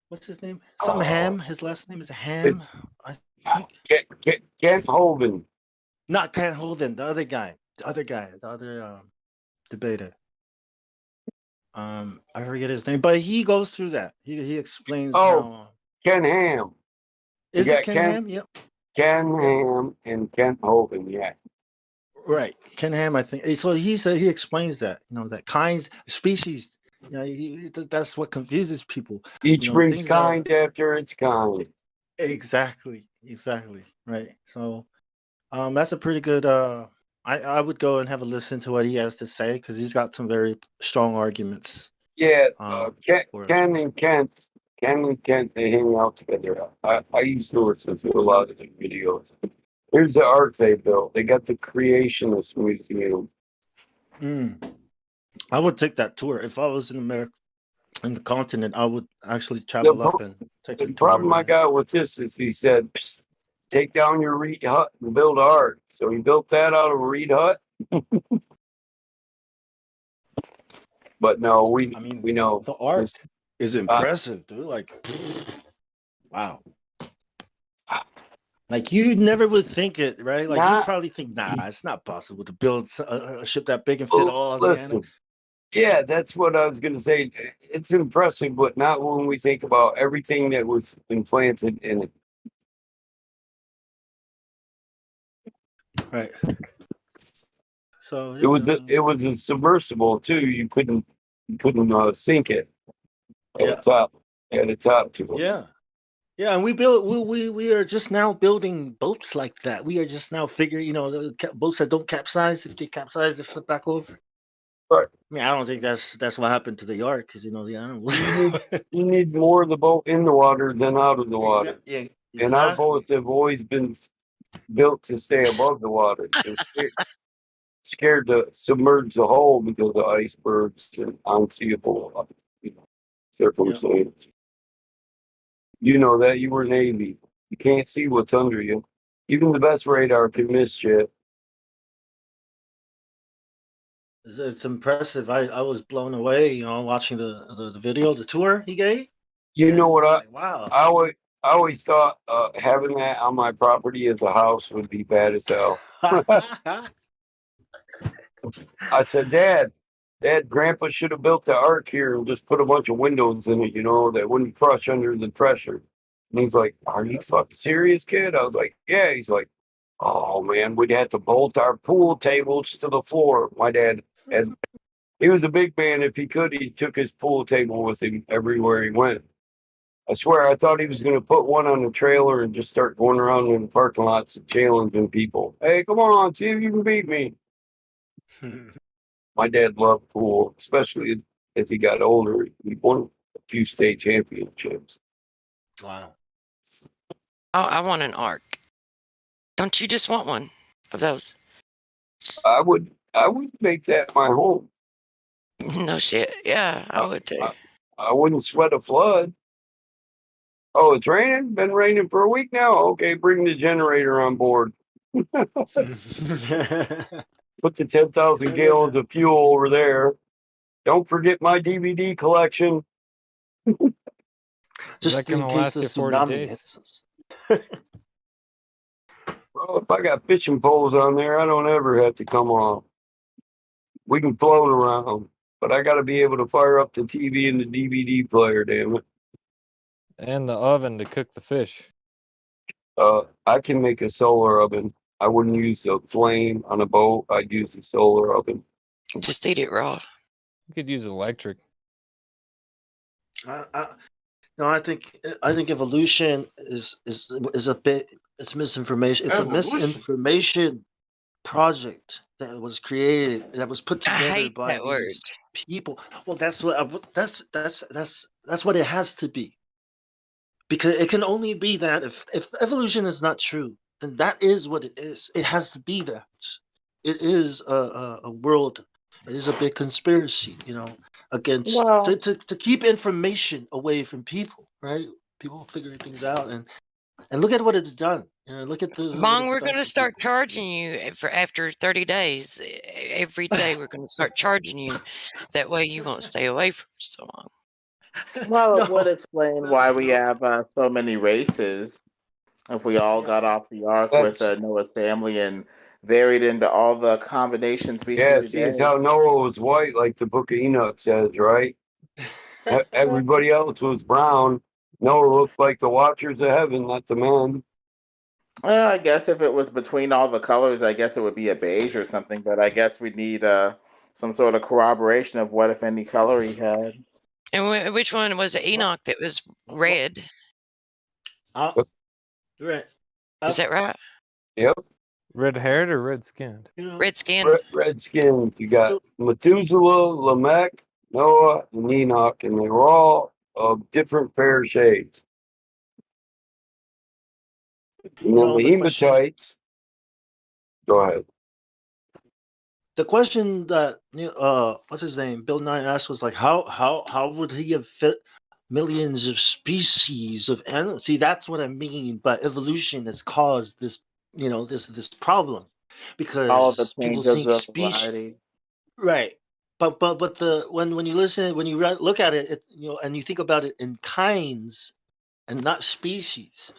what's his name? Something Ham. His last name is Ham. It's- I think. Kent Hovind. Not Ken Hovind, the other guy. The other debater. I forget his name, but he goes through that. He explains how. Ken Ham. Is You it got Ken Ham? Yep. Ken Ham and Kent Hovind, yeah. Right, Ken Ham. I think so. He explains that that kinds, species. That's what confuses people. Each brings things kind after its kind. Exactly. Right. So, that's a pretty good. I would go and have a listen to what he has to say because he's got some very strong arguments. Yeah, Ken for it. and Kent, they hang out together. I used to listen to a lot of the videos. Here's the art they built. They got the Creationist Museum. I would take that tour if I was in America, in the continent. I would actually travel up and take The a tour. problem I got with this is he said, "Psst, take down your reed hut and build art." So he built that out of a reed hut. But no, we know the art is impressive, dude. Like, wow. Like you never would think it, right? Like you probably think, nah, it's not possible to build a ship that big and fit all the animals. Yeah, that's what I was gonna say. It's impressive, but not when we think about everything that was implanted in it. Right. So it was a submersible too. You couldn't sink it. At the top to it. Yeah. Yeah, and we are just now building boats like that. We are just now figuring, the boats that don't capsize. If they capsize, they flip back over. Right. I mean, I don't think that's what happened to the Ark because the animals. You need more of the boat in the water than out of the water. Exactly. And our boats have always been built to stay above the water. They're scared to submerge the hull because of icebergs and unseeable circumstance. You know that you were Navy. You can't see what's under you. Even the best radar can miss shit. It's impressive. I was blown away, watching the video, the tour he gave. You know what Like, wow. I always thought having that on my property as a house would be bad as hell. I said, Dad, Grandpa should have built the ark here and just put a bunch of windows in it, that wouldn't crush under the pressure. And he's like, are you fucking serious, kid? I was like, yeah. He's like, oh man, we'd have to bolt our pool tables to the floor. My dad, and he was a big man. If he could, he took his pool table with him everywhere he went. I swear, I thought he was going to put one on the trailer and just start going around in the parking lots and challenging people. Hey, come on, see if you can beat me. My dad loved pool, especially as he got older. He won a few state championships. Wow. Oh, I want an ark. Don't you just want one of those? I would make that my home. No shit. Yeah, I would too. I wouldn't sweat a flood. Oh, it's raining? Been raining for a week now? Okay, bring the generator on board. Put the 10,000 gallons of fuel over there. Don't forget my DVD collection. Just in case the tsunami hits. Well, if I got fishing poles on there, I don't ever have to come off. We can float around, but I got to be able to fire up the TV and the DVD player, damn it. And the oven to cook the fish. I can make a solar oven. I wouldn't use a flame on a boat. I'd use a solar oven. Just eat it raw. You could use electric. No, I think evolution is a bit. It's misinformation. It's a misinformation project that was created, that was put together by these people. Well, that's what it has to be, because it can only be that if evolution is not true, then that is what it is. It has to be that. It is a world. It is a big conspiracy, against to keep information away from people, right? People figuring things out, and look at what it's done. Look at the Bong, we're going to start charging you for after 30 days. Every day we're going to start charging you. That way you won't stay away for so long. Well, it would explain why we have so many races. If we all got off the ark with Noah's family and varied into all the combinations we Yeah, see see, today. it's how Noah was white, like the Book of Enoch says, right? Everybody else was brown. Noah looked like the Watchers of Heaven, not the men. Well, I guess if it was between all the colors, I guess it would be a beige or something. But I guess we'd need some sort of corroboration of what, if any, color he had. And which one was it, Enoch, that was red? Right. Is that right? Yep. Red haired or red skinned? Red skinned. Red skinned. You got Methuselah, Lamech, Noah, and Enoch, and they were all of different fair shades. And then the Hematites. Go ahead. The question that what's his name, Bill Nye asked was like, how would he have fit millions of species of animals? See, that's what I mean by evolution has caused this, this problem, because all of the people changes think of species, variety. right? But when you listen, when you look at it, and you think about it in kinds and not species,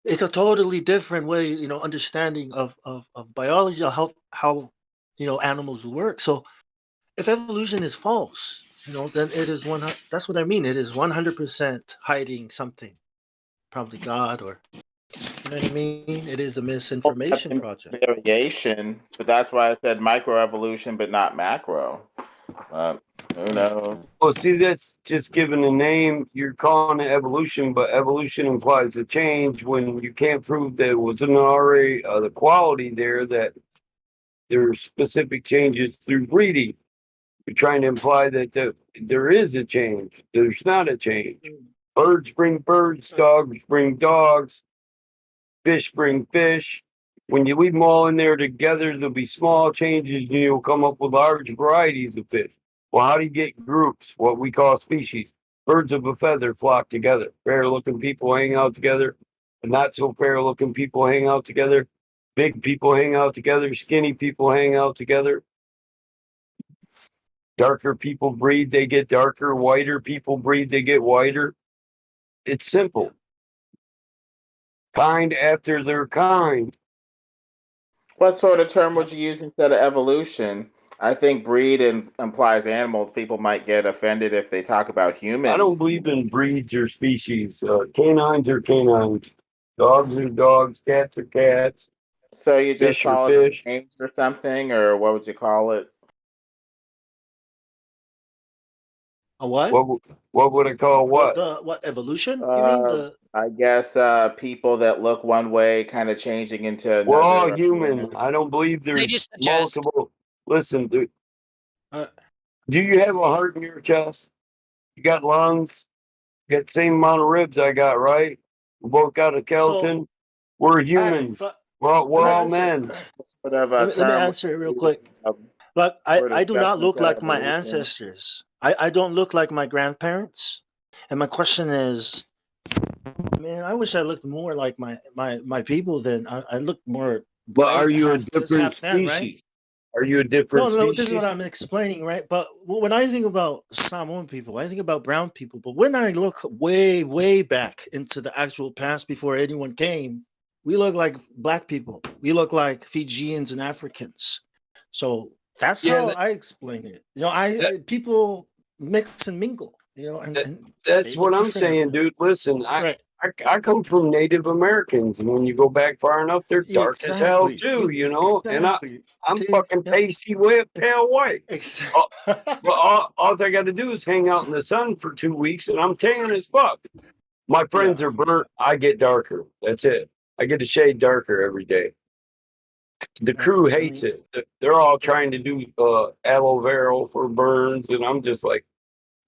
it's a totally different way, understanding of biology, how animals work. So if evolution is false, then it is one. That's what I mean. It is 100% hiding something, probably God, or you know what I mean. It is a misinformation project. Variation, but that's why I said microevolution, but not macro. Who knows? Well, see, that's just giving a name. You're calling it evolution, but evolution implies a change when you can't prove that it was an already the quality there, that there are specific changes through breeding. You're trying to imply that there is a change. There's not a change. Birds bring birds, dogs bring dogs, fish bring fish. When you leave them all in there together, there'll be small changes and you'll come up with large varieties of fish. Well, how do you get groups, what we call species? birds of a feather flock together. Fair-looking people hang out together, and not so fair-looking people hang out together. Big people hang out together. Skinny people hang out together. Darker people breed, they get darker. Whiter people breed, they get whiter. It's simple. Kind after their kind. What sort of term would you use instead of evolution? I think breed implies animals. People might get offended if they talk about humans. I don't believe in breeds or species. Canines are canines. Dogs are dogs. Cats are cats. So you just Fish are call it fish. names or something, or what would you call it? A what? What would I call what? What evolution? You mean I guess people that look one way kind of changing into another. We're all human. I don't believe there's just adjust. multiple. Listen, dude. Do you have a heart in your chest? You got lungs? You got the same amount of ribs I got, right? We both got a skeleton. We're humans. We're all men. Let me answer it real quick. But I do not look like my ancestors. I don't look like my grandparents. And my question is, man, I wish I looked more like my people than I look more. But are you a different species? Right? Are you a different No, species? this is what I'm explaining, right? But when I think about Samoan people, I think about brown people. But when I look way, way back into the actual past before anyone came, we look like black people. We look like Fijians and Africans. So that's how I explain it. You know, people mix and mingle. You know, and that's what I'm saying, dude. Listen, I come from Native Americans, and when you go back far enough, they're dark as hell too. You know, and I'm fucking pasty white, pale white. But all I got to do is hang out in the sun for 2 weeks, and I'm tan as fuck. My friends are burnt. I get darker. That's it. I get a shade darker every day. The crew hates it. They're all trying to do aloe vera for burns, and I'm just like,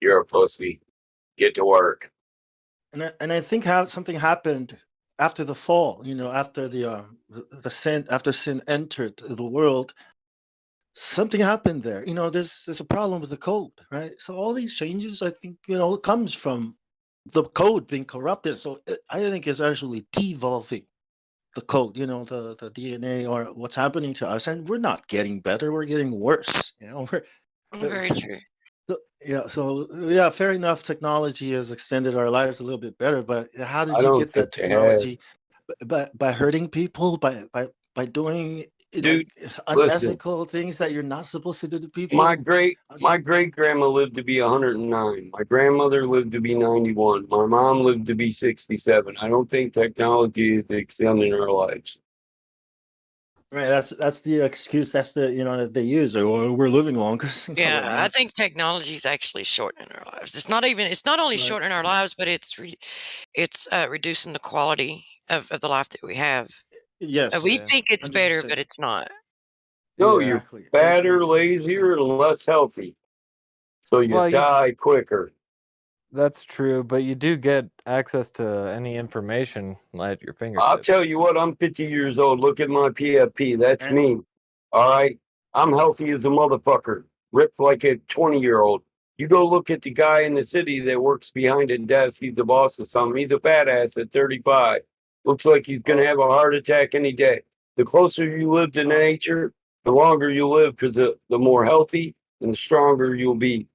you're a pussy. Get to work. And I think something happened after the fall. You know, after the sin, after sin entered the world, something happened there. You know, there's a problem with the code, right? So all these changes, I think, you know, comes from the code being corrupted. So I think it's actually devolving the code, you know, the DNA or what's happening to us, and we're not getting better, we're getting worse. You know, Very true. So fair enough. Technology has extended our lives a little bit better, but how did I you don't get that think they technology? By hurting people, by doing Dude, unethical things that you're not supposed to do to people. My great grandma lived to be 109. My grandmother lived to be 91. My mom lived to be 67. I don't think technology is extending our lives. Right, that's the excuse. That's the that they use. Or we're living longer. Yeah, I think technology is actually shortening our lives. It's not only shortening our lives, but it's reducing the quality of the life that we have. Yes, we think it's 100%. better, but it's not. No, you're fatter, lazier, and less healthy. So you die quicker. That's true, but you do get access to any information at your fingertips. I'll tell you what, I'm 50 years old. Look at my PFP. That's me. All right. I'm healthy as a motherfucker. Ripped like a 20-year-old. You go look at the guy in the city that works behind a desk. He's the boss of something. He's a fat ass at 35. Looks like he's going to have a heart attack any day. The closer you live to nature, the longer you live, because the more healthy and the stronger you'll be.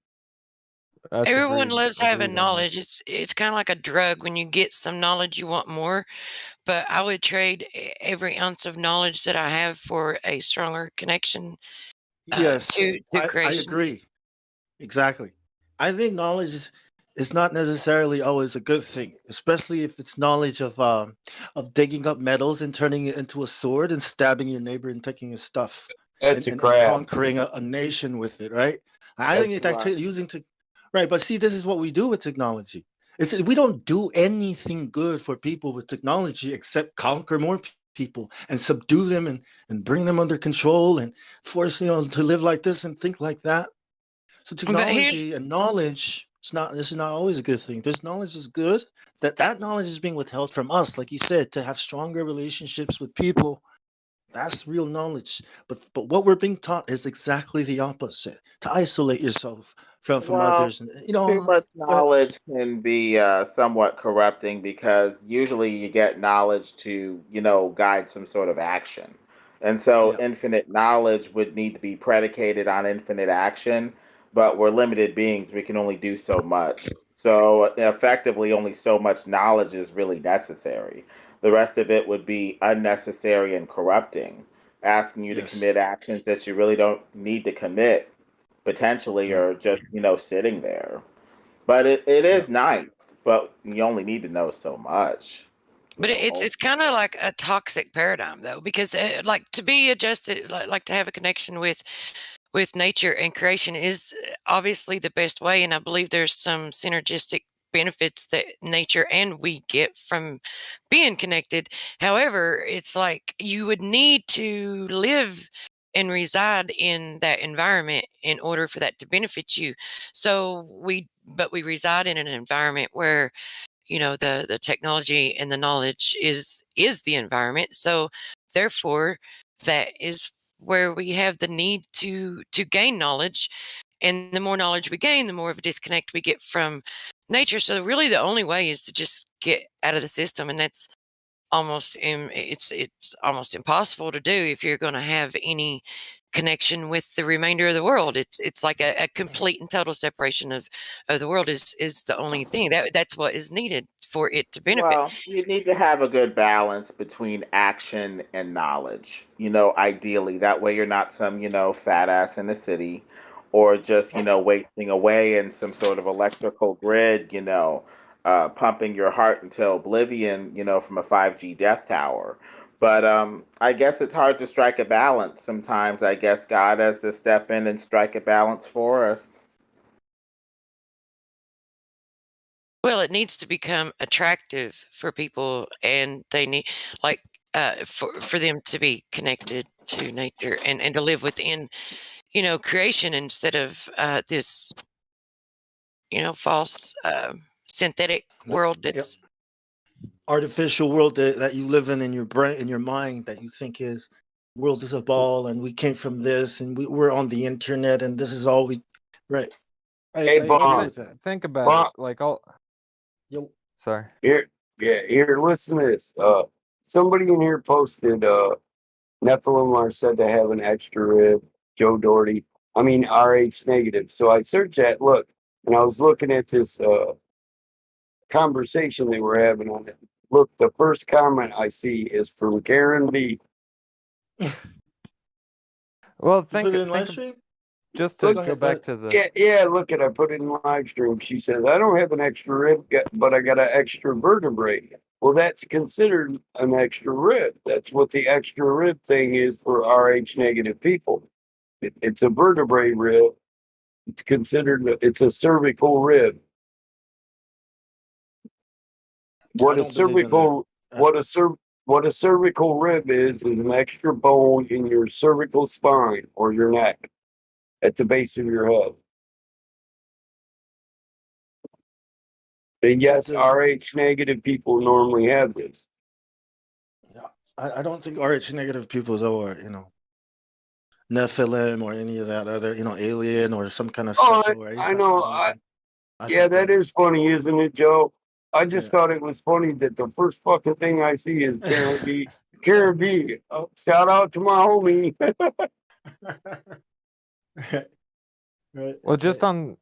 Everyone loves having knowledge. It's kind of like a drug. When you get some knowledge, you want more. But I would trade every ounce of knowledge that I have for a stronger connection. Yes, to I creation. agree. Exactly. I think knowledge is not necessarily always a good thing, especially if it's knowledge of digging up metals and turning it into a sword and stabbing your neighbor and taking his stuff. That's and crap. conquering a nation with it, right? I think it's actually using right. But see, this is what we do with technology. We don't do anything good for people with technology except conquer more people and subdue them and bring them under control and force to live like this and think like that. So technology and knowledge this is not always a good thing. This knowledge is good. That knowledge is being withheld from us, like you said, to have stronger relationships with people. That's real knowledge. But what we're being taught is exactly the opposite. To isolate yourself from Well, others, and too much go ahead. knowledge can be somewhat corrupting because usually you get knowledge to, guide some sort of action. And so Yeah. infinite knowledge would need to be predicated on infinite action, but we're limited beings. We can only do so much. So effectively, only so much knowledge is really necessary. The rest of it would be unnecessary and corrupting, asking you to commit Yes. actions that you really don't need to commit potentially Yeah. or just sitting there. But it Yeah. is nice, but you only need to know so much. But it's kind of like a toxic paradigm though, because like to be adjusted, like to have a connection with nature and creation is obviously the best way, and I believe there's some synergistic benefits that nature and we get from being connected. However, it's like you would need to live and reside in that environment in order for that to benefit you. So we reside in an environment where the technology and the knowledge is the environment, so therefore that is where we have the need to gain knowledge, and the more knowledge we gain, the more of a disconnect we get from nature. So really the only way is to just get out of the system, and that's it's almost impossible to do if you're going to have any connection with the remainder of the world. It's like a complete and total separation of the world is the only thing that's what is needed for it to benefit. Well, you need to have a good balance between action and knowledge. Ideally, that way you're not some, fat ass in the city or just, wasting away in some sort of electrical grid, pumping your heart until oblivion, from a 5G death tower. But I guess it's hard to strike a balance. Sometimes I guess God has to step in and strike a balance for us. Well, it needs to become attractive for people, and they need like for them to be connected to nature and to live within creation instead of this false synthetic world Yep. that's Artificial world that you live in your brain, in your mind, that you think is world is a ball, and we came from this, and we're on the internet, and this is all we. Right. Hey, I Well, agree Bob. with that. think about Bob, it. Like, all. Yo. Sorry. here, listen to this. Somebody in here posted, Nephilim are said to have an extra rib. Joe Doherty. I mean, RH negative. So I searched that, look, and I was looking at this, conversation they were having on it. Look, the first comment I see is from Karen B. Well, You put it in live stream. just Go to ahead. go Go back ahead. to the. Yeah, look at I put it in live stream. She says, I don't have an extra rib, but I got an extra vertebrae. Well, that's considered an extra rib. That's what the extra rib thing is for RH negative people. It's a vertebrae rib. It's considered, it's a cervical rib. I What a don't believe in that. cervical, what a cervical rib is an extra bone in your cervical spine or your neck at the base of your head. And yes, RH negative people normally have this. Yeah, I don't think RH negative people are Nephilim or any of that other alien or some kind of special race. I know. Yeah, that is funny, isn't it, Joe? I just thought it was funny that the first fucking thing I see is Karen B. Karen B. Shout out to my homie. Right. Well, just on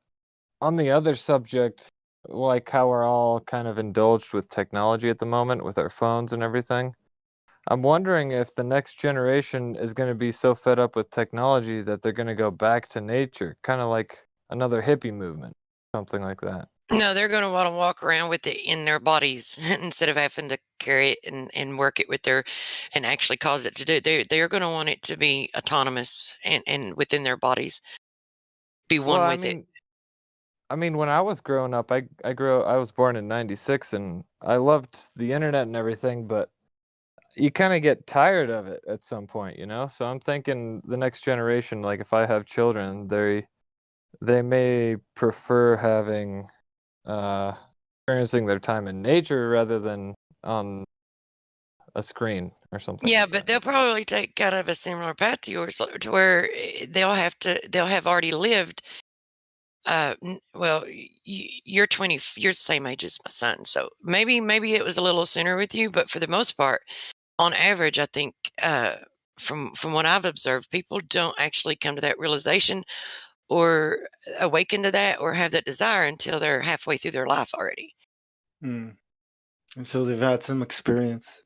the other subject, like how we're all kind of indulged with technology at the moment with our phones and everything. I'm wondering if the next generation is going to be so fed up with technology that they're going to go back to nature, kind of like another hippie movement, something like that. No, they're going to want to walk around with it in their bodies instead of having to carry it and work it with and actually cause it to do. They're going to want it to be autonomous and within their bodies, be one with it. I mean, when I was growing up, I was born in '96, and I loved the internet and everything, but you kind of get tired of it at some point, So I'm thinking the next generation, like if I have children, they may prefer having experiencing their time in nature rather than on a screen or something. Yeah, like but that. they'll probably take kind of a similar path to yours, to where they'll have already lived. Well, you're 20, you're the same age as my son, so maybe it was a little sooner with you, but for the most part, on average, I think from what I've observed, people don't actually come to that realization or awaken to that or have that desire until they're halfway through their life already. And so they've had some experience.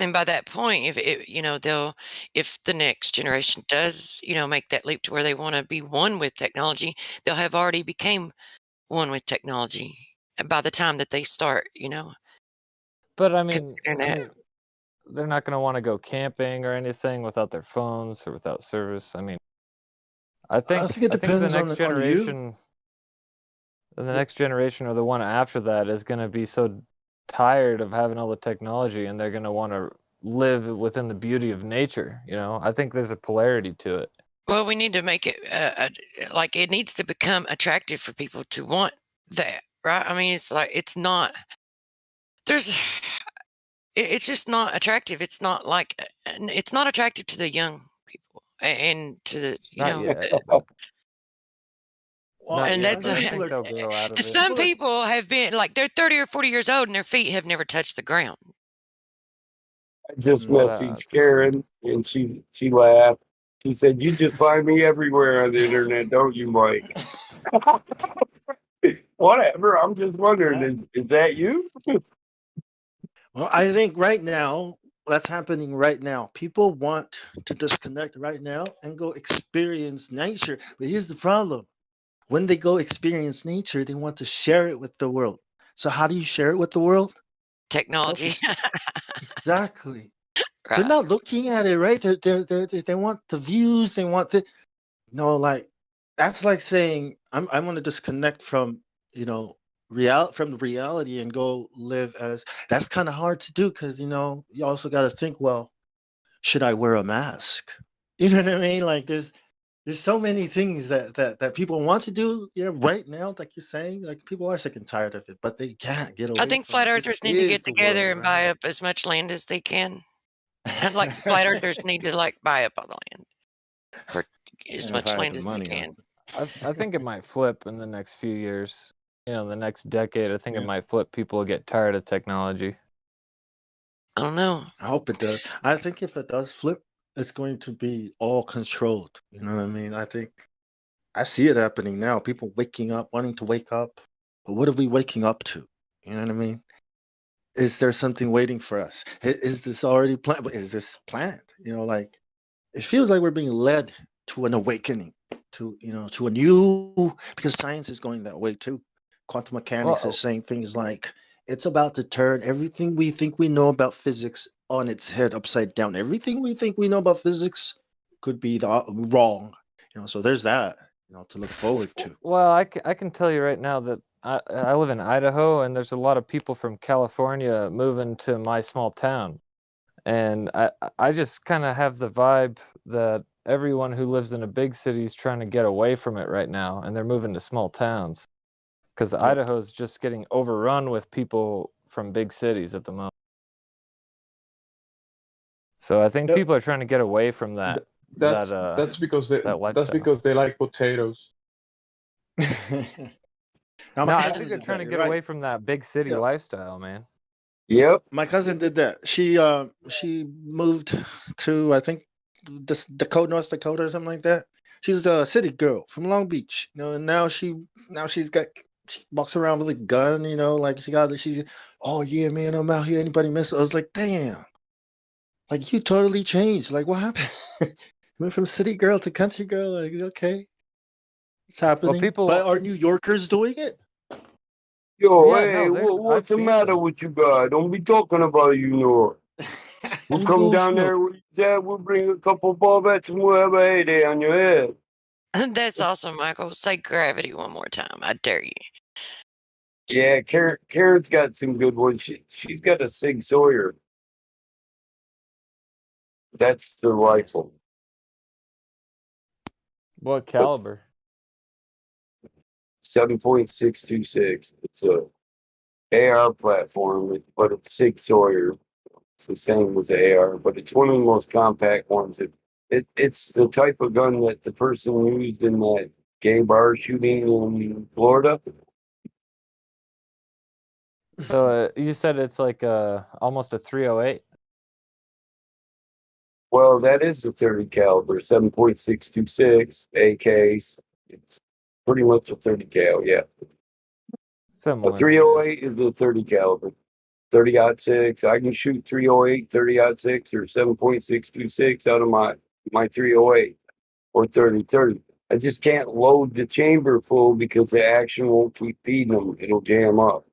And by that point, if the next generation does, make that leap to where they want to be one with technology, they'll have already became one with technology by the time that they start, But I mean, considering that. they're not going to want to go camping or anything without their phones or without service. I mean, I think it depends the next on you. generation, the next generation or the one after that is going to be so tired of having all the technology, and they're going to want to live within the beauty of nature. I think there's a polarity to it. Well, we need to make it like it needs to become attractive for people to want that, right? I mean, it's like it's not. It's just not attractive. It's not like it's not attractive to the young people and to the Not yet. Well, and yet, that's but I think they'll grow out of it. some people have been like they're 30 or 40 years old and their feet have never touched the ground. I just messaged Karen and she laughed. She said, "You just find me everywhere on the internet, don't you, Mike?" Whatever. I'm just wondering, is that you? Well, I think right now that's happening right now. People want to disconnect right now and go experience nature. But here's the problem. When they go experience nature, they want to share it with the world. So how do you share it with the world? Technology. Exactly. Right. They're not looking at it, right? They want the views. They want the like that's like saying I want to disconnect from from the reality and go live as. That's kind of hard to do because you also got to think, well, should I wear a mask? You know what I mean? Like there's so many things that people want to do right now, like you're saying. Like people are sick and tired of it, but they can't get away. I think flat earthers need to get together and buy up as much land as they can. And like flat earthers need to buy up all the land for as much land as they can. I think it might flip in the next few years. The next decade. I think it might flip. People will get tired of technology. I don't know. I hope it does. I think if it does flip, it's going to be all controlled. You know what I mean? I see it happening now. People waking up, wanting to wake up. But what are we waking up to? You know what I mean? Is there something waiting for us? Is this already planned? Is this planned? It feels like we're being led to an awakening, to a new, because science is going that way too. Quantum mechanics is saying things like it's about to turn everything we think we know about physics on its head, upside down. Everything we think we know about physics could be wrong. So there's that to look forward to. Well, I can tell you right now that I live in Idaho, and there's a lot of people from California moving to my small town. And I just kind of have the vibe that everyone who lives in a big city is trying to get away from it right now, and they're moving to small towns. Because Idaho is just getting overrun with people from big cities at the moment. So I think people are trying to get away from that. That's because they like potatoes. No, I think they're trying to get away from that big city lifestyle, man. Yep. My cousin did that. She moved to, I think, North Dakota or something like that. She's a city girl from Long Beach. And now she walks around with a gun. She's oh yeah, man, I'm out here. Anybody miss? I was like, damn, like you totally changed. Like what happened? Went from city girl to country girl. Like okay, it's happening. But are New Yorkers doing it? Yo, hey, what's the matter with you guys? Don't be talking about you, North. We'll come down there with Dad. We'll bring a couple barbettes and we'll have a heyday on your head. That's awesome, Michael. Say gravity one more time. I dare you. Yeah, Karen's got some good ones. She's got a Sig Sauer. That's the rifle. What caliber? 7.626. It's a AR platform, but it's Sig Sauer. It's the same as the AR, but it's one of the most compact ones. It's the type of gun that the person used in that gay bar shooting in Florida. So you said it's like almost a 308. Well, that is a 30 caliber, 7.626 AKs. It's pretty much a 30 cal, yeah. Similar. A 308 is a 30 caliber. 30-06. I can shoot 308, 30-06, or 7.626 out of my 308 or 30-30. I just can't load the chamber full because the action won't keep feeding them. It'll jam up.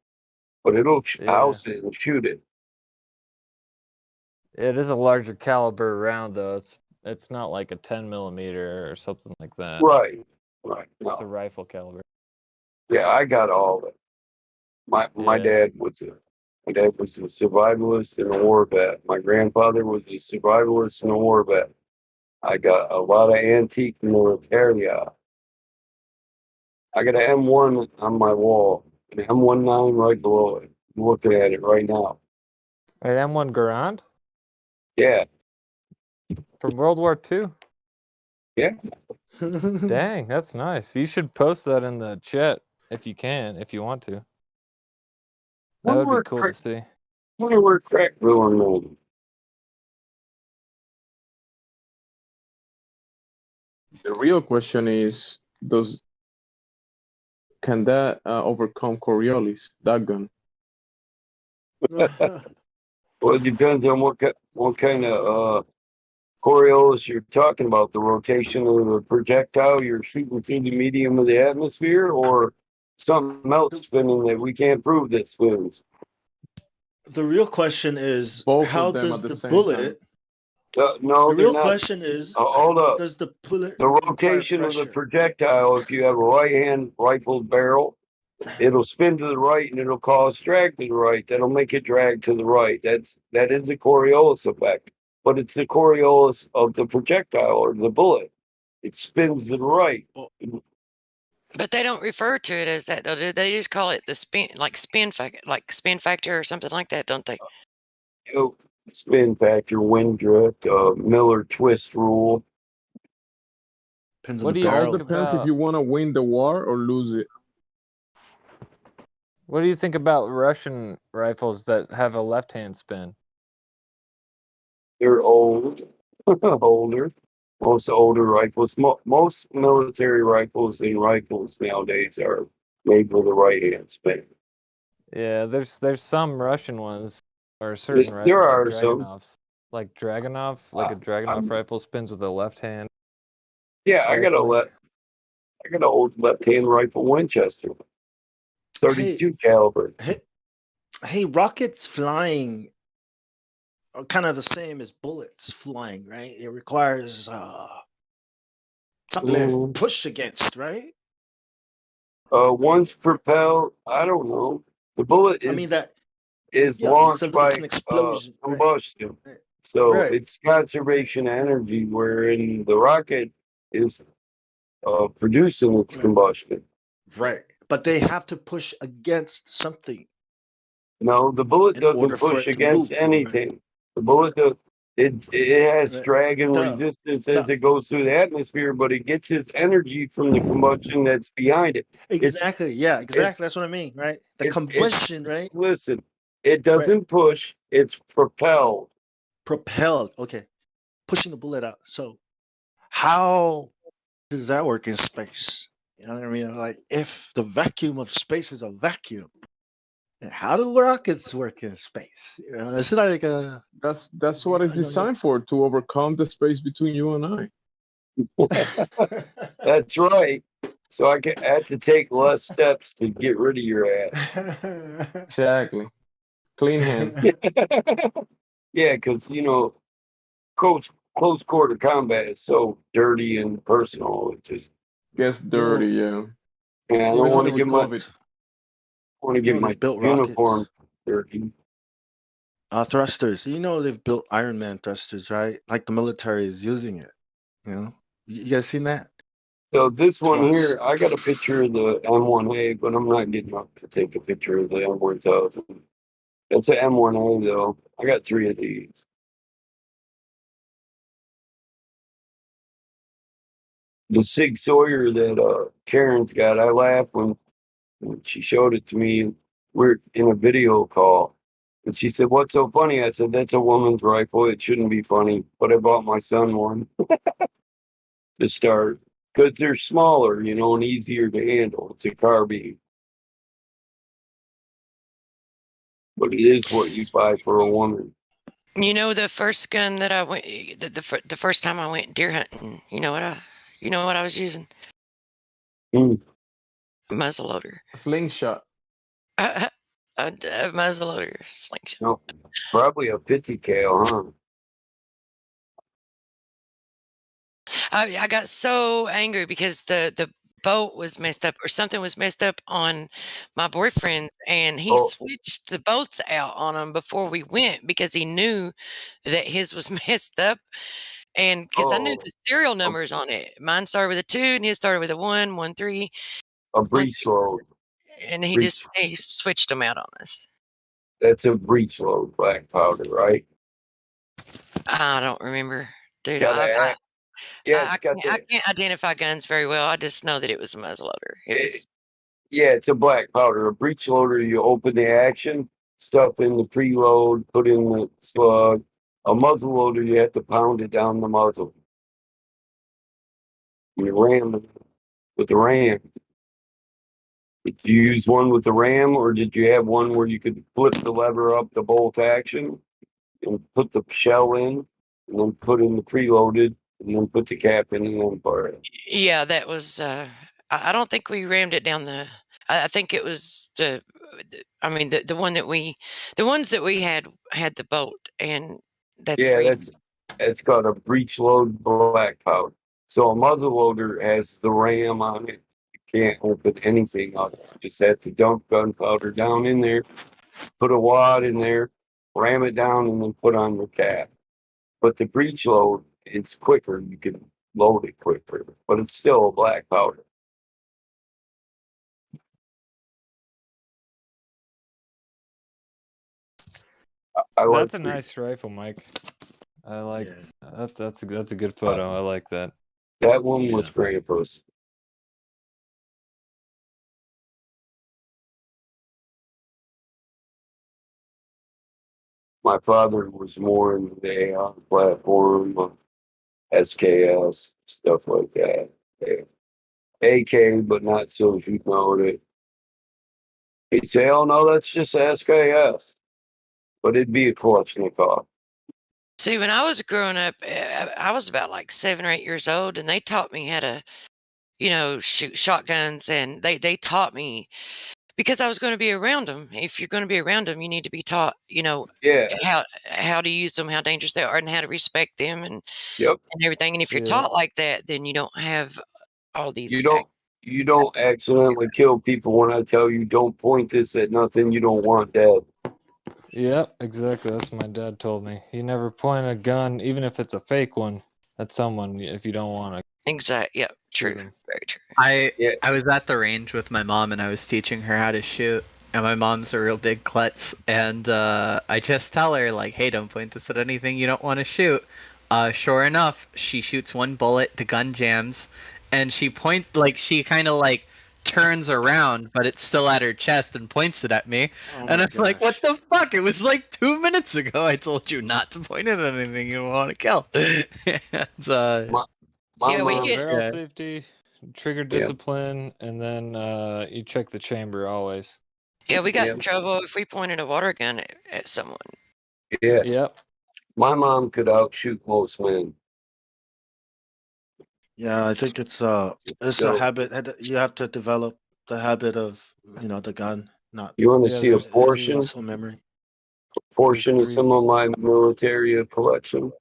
But it'll house it and shoot it. It is a larger caliber round though. It's not like a 10 millimeter or something like that. Right. It's a rifle caliber. Yeah, I got all of it. My dad was a survivalist and a war vet. My grandfather was a survivalist and a war vet. I got a lot of antique militaria. I got an M1 on my wall, an M19 right below it. I'm looking at it right now. An M1 Garand? Yeah. From World War II? Yeah. Dang, that's nice. You should post that in the chat if you can, if you want to. That would be cool to see. I wonder where Crackville and The real question is, can that overcome Coriolis, that gun? Well, it depends on what kind of Coriolis you're talking about. The rotation of the projectile you're shooting through the medium of the atmosphere, or something else spinning that we can't prove that spins. The real question is, Both how of them does at the the same bullet? No, The real they're not. question is, Hold up. does the bullet The require rotation of the pressure? projectile, if you have a right-hand rifled barrel, it'll spin to the right and it'll cause drag to the right. That'll make it drag to the right. That is a Coriolis effect, but it's the Coriolis of the projectile or the bullet. It spins to the right. But they don't refer to it as that, though. They just call it the spin factor or something like that, don't they? Spin factor, wind drift, Miller twist rule. Depends What do you It all think depends if about? you want to win the war or lose it. What do you think about Russian rifles that have a left-hand spin? They're old, older. Most older rifles, most military rifles and rifles nowadays are made with a right-hand spin. Yeah, there's some Russian ones or certain There rifles like are some. Dragunovs. Like a Dragunov rifle spins with a left hand. Yeah, I got an old left-hand rifle Winchester, 32 caliber. Hey, rockets flying are kind of the same as bullets flying, right? It requires something to push against, right? Once propelled, I don't know. The bullet is launched by it's an explosion, combustion. Right. So Right. it's conservation energy, wherein the rocket is producing its combustion. Right. But they have to push against something. No, the bullet in doesn't order for push it to against move, anything. The bullet does. It has Right. drag and resistance as it goes through the atmosphere, but it gets its energy from the combustion that's behind it. Exactly. Exactly. That's what I mean, right? The combustion, right? Listen, it doesn't push, it's propelled. Propelled. Okay. Pushing the bullet out. So how does that work in space? You know what I mean? Like, if the vacuum of space is a vacuum, how do rockets work in space? You know, it's like a. That's what it's designed for, to overcome the space between you and I. That's right. So I had to take less steps to get rid of your ass. Exactly. Clean hand. Yeah, because close quarter combat is so dirty and personal. It just gets dirty, yeah. Yeah, I don't want to get my built uniform rockets. dirty. Thrusters. You know they've built Iron Man thrusters, right? Like the military is using it. You know, you guys seen that? So this one here, I got a picture of the M1A, but I'm not getting up to take a picture of the M1000. That's an M1A though. I got 3 of these. The Sig Sauer that Karen's got, I laughed when she showed it to me. We're in a video call. And she said, "What's so funny?" I said, "That's a woman's rifle. It shouldn't be funny." But I bought my son one to start because they're smaller, and easier to handle. It's a carbine. But it is what you buy for a woman. You know, the first gun that I went, the first time I went deer hunting, you know what I was using? Hmm. A muzzleloader. Slingshot. A muzzleloader slingshot. No, probably a 50 cal, huh? I got so angry because the bolt was messed up or something was messed up on my boyfriend, and he switched the bolts out on him before we went because he knew that his was messed up. And because I knew the serial numbers on it, mine started with a 2 and his started with a 1, 1, 3. A breech load. And he switched them out on us. That's a breech load black powder, right? I don't remember, dude. Yeah, I can't identify guns very well. I just know that it was a muzzleloader. It's a black powder. A breech loader, you open the action, stuff in the preload, put in the slug. A muzzle loader, you have to pound it down the muzzle. You ram it with the ram. Did you use one with the ram, or did you have one where you could flip the lever up the bolt action and put the shell in, and then put in the preloaded, and then put the cap in and then fire it? Yeah, that was. I don't think we rammed it down the. I think it was the one that the ones that we had the bolt, and that's it's got a breech load black powder. So a muzzle loader has the ram on it. You can't open anything up. You just have to dump gunpowder down in there, put a wad in there, ram it down, and then put on the cap. But the breech load is quicker. You can load it quicker, but it's still a black powder. That's a nice rifle, Mike. I like that's a good photo. I like that. That one was Grandpa's. My father was more in the AI platform, SKS, stuff like that. Yeah. AK, but not so if you know it. He'd say, "Oh no, that's just SKS," but it'd be a Kalashnikov. See, when I was growing up, I was about like 7 or 8 years old, and they taught me how to, shoot shotguns, and they taught me because I was going to be around them. If you're going to be around them, you need to be taught, how to use them, how dangerous they are, and how to respect them, and everything. And if you're taught like that, then you don't have all these. You don't accidentally kill people when I tell you don't point this at nothing you don't want dead. Yep, exactly. That's what my dad told me. You never point a gun, even if it's a fake one, at someone if you don't want to. Exactly. Yep. True. Very true. I was at the range with my mom and I was teaching her how to shoot. And my mom's a real big klutz. And I just tell her, like, hey, don't point this at anything you don't want to shoot. Sure enough, she shoots one bullet, the gun jams, and she points, like, she kind of, like, turns around, but it's still at her chest and points it at me. And I'm like, what the fuck? It was like 2 minutes ago I told you not to point it at anything you want to kill. Barrel safety, trigger discipline, and then you check the chamber always. Yeah, we got in trouble if we pointed a water gun at someone. Yes. Yep. My mom could outshoot most men. Yeah, I think it's a habit. You have to develop the habit of the gun. Not you want to see a portion? Muscle memory. Portion of some of my military collection.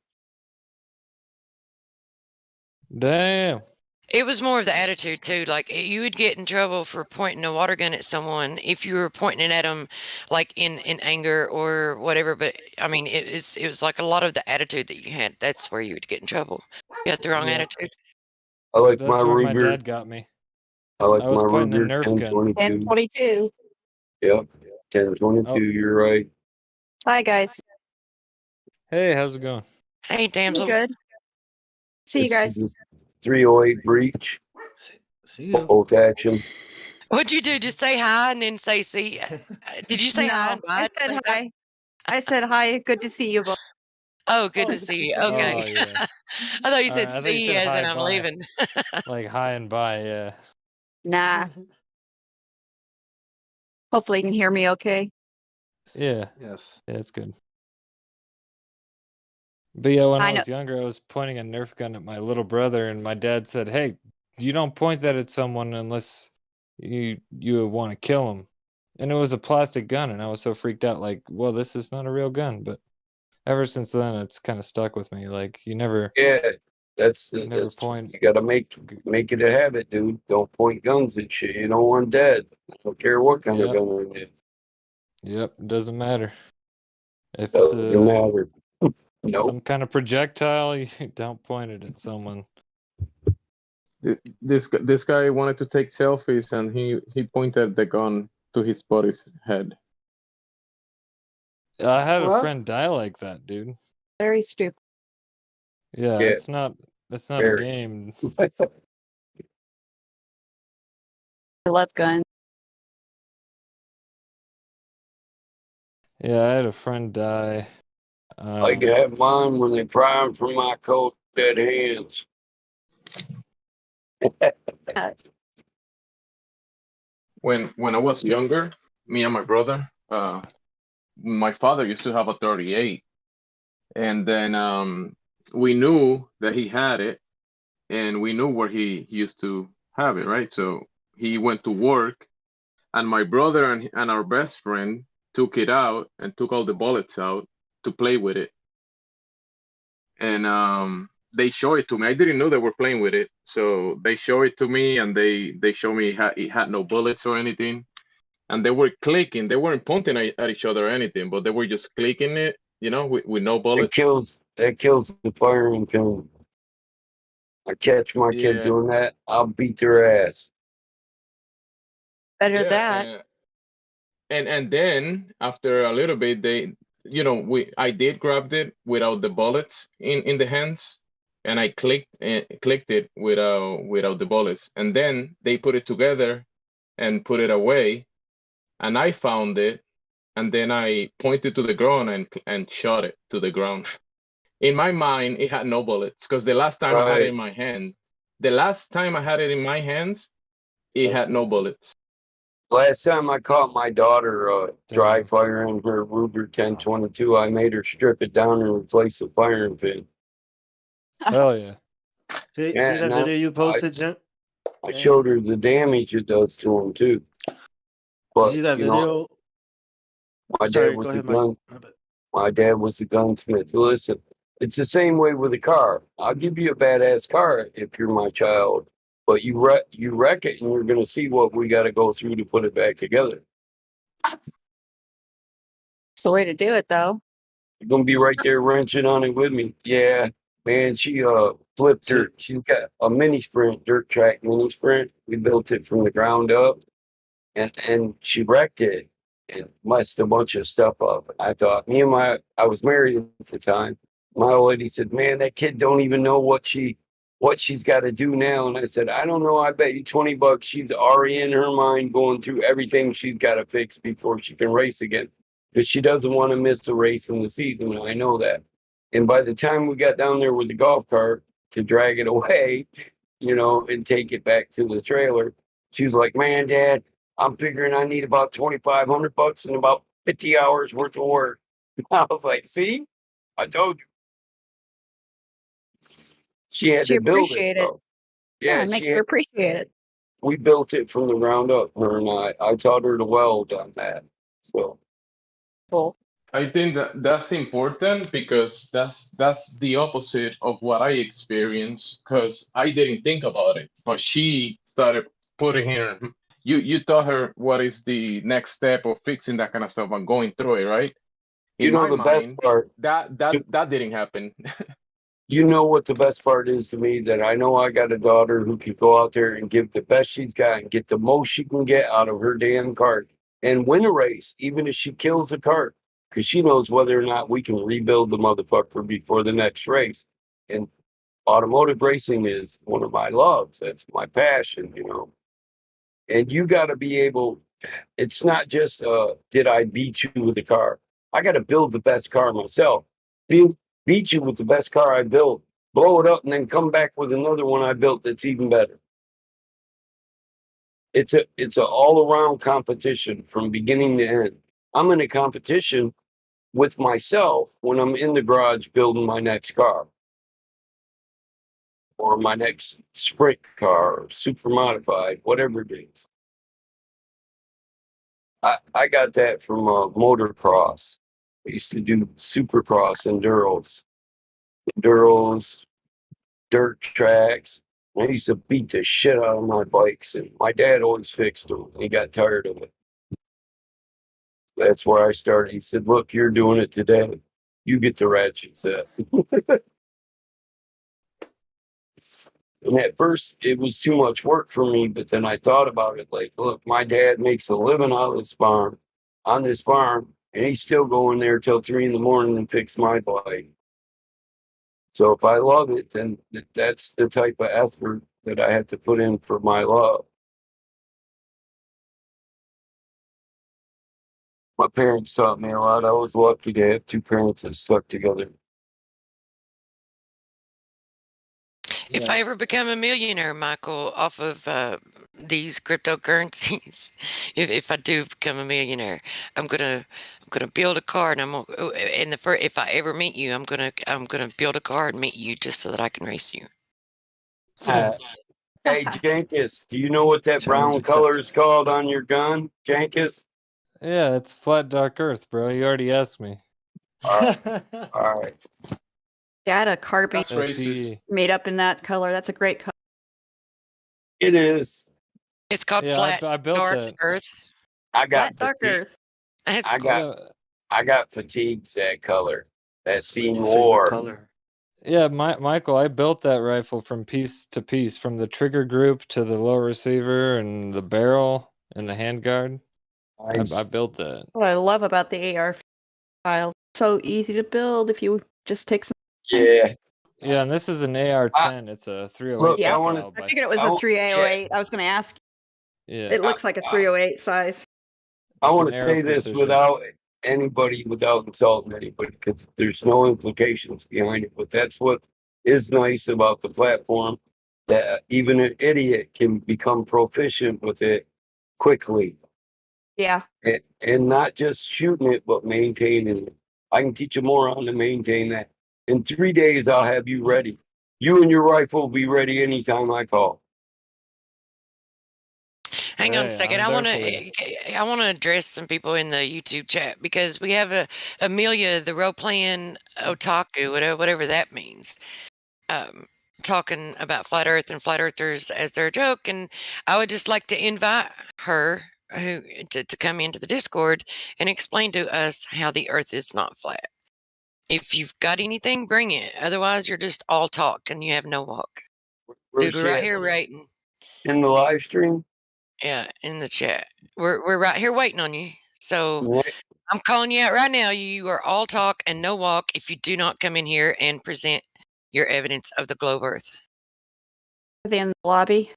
Damn. It was more of the attitude too. Like you would get in trouble for pointing a water gun at someone if you were pointing it at them, like in anger or whatever. But I mean, it was like a lot of the attitude that you had. That's where you would get in trouble. You had the wrong attitude. I like That's my where Ruger. my dad got me. I like I was my pointing Ruger a Nerf gun. 1022. 1022. Yep, 1022. You're right. Hi, guys. Hey, how's it going? Hey, damsel. Good. See you guys. 308 breach. See you. Bolt action. What'd you do? Just say hi and then say see. Did you say hi No, and bye? I at the said same hi. time? I said hi. Good to see you both. Oh, good to see you. Okay. Oh yeah. I thought you said Alright, I thought you see said as hi in I'm bye. leaving. Like hi and bye, yeah. Nah. Hopefully you can hear me okay. Yeah. Yes. Yeah, it's good. But yeah, when I I know. was younger, I was pointing a Nerf gun at my little brother, and my dad said, "Hey, you don't point that at someone unless you want to kill him." And it was a plastic gun, and I was so freaked out, like, well, this is not a real gun. But ever since then, it's kind of stuck with me. Like, you never That's point. you gotta make it a habit, dude. Don't point guns at shit. You don't want dead. I don't care what kind of Yep. gun it is. Yep, doesn't matter. If it's Doesn't matter. Nope. some kind of projectile, you don't point it at someone. This guy wanted to take selfies, and he pointed the gun to his buddy's head. I had a What? friend die like that, dude. Very stupid. Yeah, Yeah. it's not. That's not a Very. game. I love guns. Yeah, I had a friend die. I can have mine when they pry them from my cold dead hands. When I was younger, me and my brother, my father used to have a 38, and then we knew that he had it, and we knew where he used to have it, right? So he went to work, and my brother and our best friend took it out and took all the bullets out to play with it. And they show it to me. I didn't know they were playing with it, so they show it to me, and they show me it had no bullets or anything, and they were clicking. They weren't pointing at each other or anything, but they were just clicking it, with no bullets. That kills the firing pin. I catch my kid Yeah. doing that, I'll beat their ass. Better Yeah, that. and then after a little bit, I did grab it without the bullets in the hands, and I clicked it without the bullets, and then they put it together and put it away, and I found it, and then I pointed to the ground and shot it to the ground. In my mind, it had no bullets because the last time I had it in my hand, it had no bullets. Last time I caught my daughter dry firing her Ruger 1022, I made her strip it down and replace the firing pin. Hell yeah. See Yeah, that and video you posted, Jen? I showed her the damage it does to them too. But See that video? my Sorry, dad go was a ahead, Mike. gun. My bad. My dad was a gunsmith. Listen, it's the same way with a car. I'll give you a badass car if you're my child, but you wreck it, and you're gonna see what we got to go through to put it back together. It's the way to do it, though. You're gonna be right there wrenching on it with me. Yeah, man. She flipped her. She's got a mini sprint, dirt track mini sprint. We built it from the ground up, and she wrecked it and messed a bunch of stuff up. I thought I was married at the time. My old lady said, "Man, that kid don't even know what she's got to do now." And I said, "I don't know. I bet you $20 she's already in her mind going through everything she's got to fix before she can race again, because she doesn't want to miss a race in the season." And I know that. And by the time we got down there with the golf cart to drag it away, and take it back to the trailer, she was like, "Man, Dad, I'm figuring I need about $2,500 and about 50 hours worth of work." I was like, "See, I told you." She had She to build it, appreciate it. bro. Yeah, it makes her appreciate it. we built it from the ground up, her and I. I taught her to weld on that. So Cool. I think that's important because that's the opposite of what I experienced, because I didn't think about it, but she started putting her. You taught her what is the next step of fixing that kind of stuff and going through it, right? In my the best mind, part, that didn't happen. you know what the best part is to me, that I know I got a daughter who can go out there and give the best she's got and get the most she can get out of her damn cart and win a race, even if she kills the cart. because she knows whether or not we can rebuild the motherfucker before the next race. And automotive racing is one of my loves. That's my passion, you know. And you got to be able, it's not just, did I beat you with the car? I got to build the best car myself. Beat you with the best car I built, blow it up, and then come back with another one I built that's even better. It's a all around competition from beginning to end. I'm in a competition with myself when I'm in the garage building my next car or my next sprint car or super modified, whatever it is. I got that from motocross. I used to do supercross enduros, dirt tracks. I used to beat the shit out of my bikes, and my dad always fixed them. He got tired of it. That's where I started. He said, "Look, you're doing it today. You get the ratchet set." And at first, it was too much work for me, but then I thought about it. Like, look, my dad makes a living out of this farm, on this farm, and he's still going there till 3 in the morning and fix my bike. So if I love it, then that's the type of effort that I have to put in for my love. My parents taught me a lot. I was lucky to have two parents that stuck together. If I ever become a millionaire, Michael, off of these cryptocurrencies, if I do become a millionaire, I'm gonna build a car, and if I ever meet you, I'm gonna build a car and meet you just so that I can race you. Hey, Jankus, do you know what that brown color is called on your gun, Jankus? Yeah, it's flat dark earth, bro. You already asked me. All right. Yeah, I had a car being That's racist. made up in that color. That's a great color. It is. It's called Yeah, flat I built dark that. earth. I got Flat dark fatigue. earth. That's I cool. got I got fatigues that color. That's seen Your war. favorite color. Yeah, Michael, I built that rifle from piece to piece, from the trigger group to the low receiver and the barrel and the handguard. I Nice. built that. What I love about the AR files, so easy to build if you just take some. Yeah. Yeah, and this is an AR-10. It's a 308 Look, Yeah, I want style to. I figured it was a 308. I was going to ask. Yeah. It looks like a 308 size. I It's want an to arrow say this precision. without insulting anybody, because there's no implications behind it. But that's what is nice about the platform, that even an idiot can become proficient with it quickly, Yeah. and not just shooting it, but maintaining it. I can teach a moron to maintain that. In 3 days, I'll have you ready. You and your rifle will be ready anytime I call. Hang on a Hey, second. I'm I there want for you. to address some people in the YouTube chat, because we have Amelia, the role playing otaku, whatever that means, um, talking about flat Earth and flat earthers as their joke, and I would just like to invite her to come into the Discord and explain to us how the Earth is not flat. If you've got anything, bring it. Otherwise, you're just all talk and you have no walk. Dude, we're right here waiting. In the live stream? Yeah, in the chat. We're right here waiting on you. So What? I'm calling you out right now. You are all talk and no walk if you do not come in here and present your evidence of the globe Earth. In the lobby.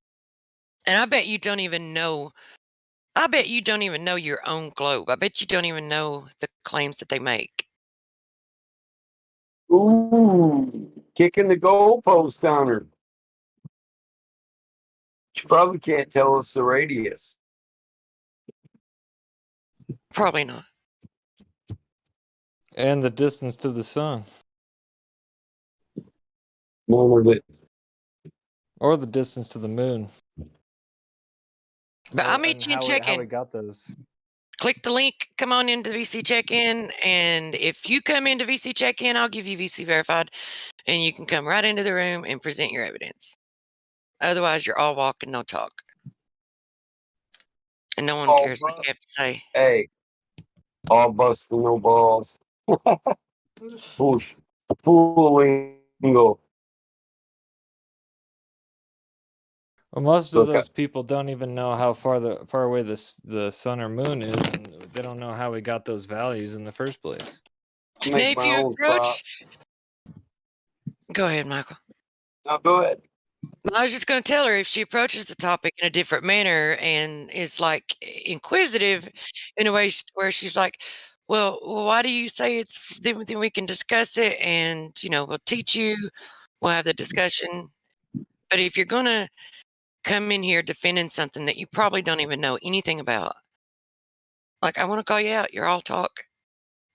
And I bet you don't even know. I bet you don't even know your own globe. I bet you don't even know the claims that they make. Ooh, kicking the goalpost on her. She probably can't tell us the radius. Probably not. And the distance to the sun. None of it. Or the distance to the moon. But I'll meet you in How check-in. we got those. Click the link, come on into VC check-in, and if you come into VC check-in, I'll give you VC verified, and you can come right into the room and present your evidence. Otherwise, you're all walk and no talk. And no one cares what you have to say. Hey, all busting, no balls. Foolingo. Well, most of Look, those people don't even know how far away the sun or moon is, and they don't know how we got those values in the first place. I Now, make if my you own crop. approach, go ahead, Michael. Now go ahead. I was just going to tell her if she approaches the topic in a different manner and is like inquisitive in a way where she's like, well, why do you say it's, then we can discuss it and, we'll teach you, we'll have the discussion. But if you're going to come in here defending something that you probably don't even know anything about, like, I want to call you out. You're all talk,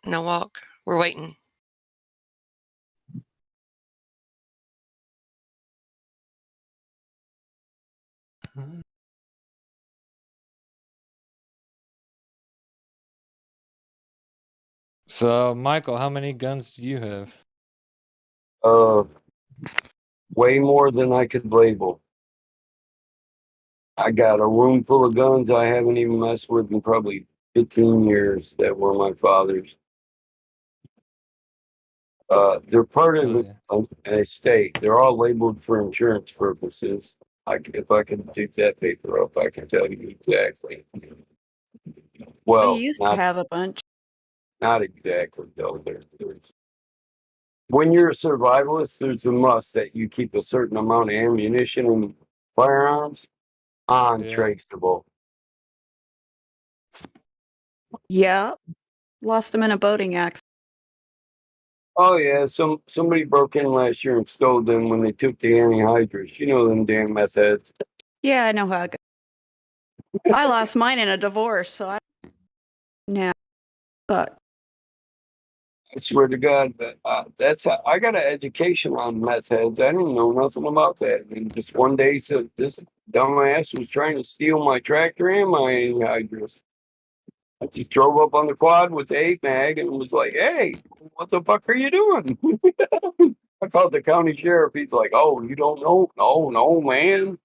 no walk. We're waiting. So, Michael, how many guns do you have? Way more than I could label. I got a room full of guns I haven't even messed with in probably 15 years that were my father's. They're part of an estate. They're all labeled for insurance purposes. If I can dig that paper up, I can tell you exactly. Well, you used to have a bunch. not exactly though. When you're a survivalist, there's a must that you keep a certain amount of ammunition and firearms untraceable. Yeah. Lost them in a boating accident. Oh yeah, somebody broke in last year and stole them when they took the anhydrous. You know them damn meth heads. Yeah, I know how it goes. I lost mine in a divorce, so I now but I swear to God, that's how I got an education on meth heads. I didn't know nothing about that. And just one day, so this dumbass was trying to steal my tractor and my anhydrous. I just drove up on the quad with the 8 mag and was like, "Hey, what the fuck are you doing?" I called the county sheriff. He's like, "Oh, you don't know? No, man.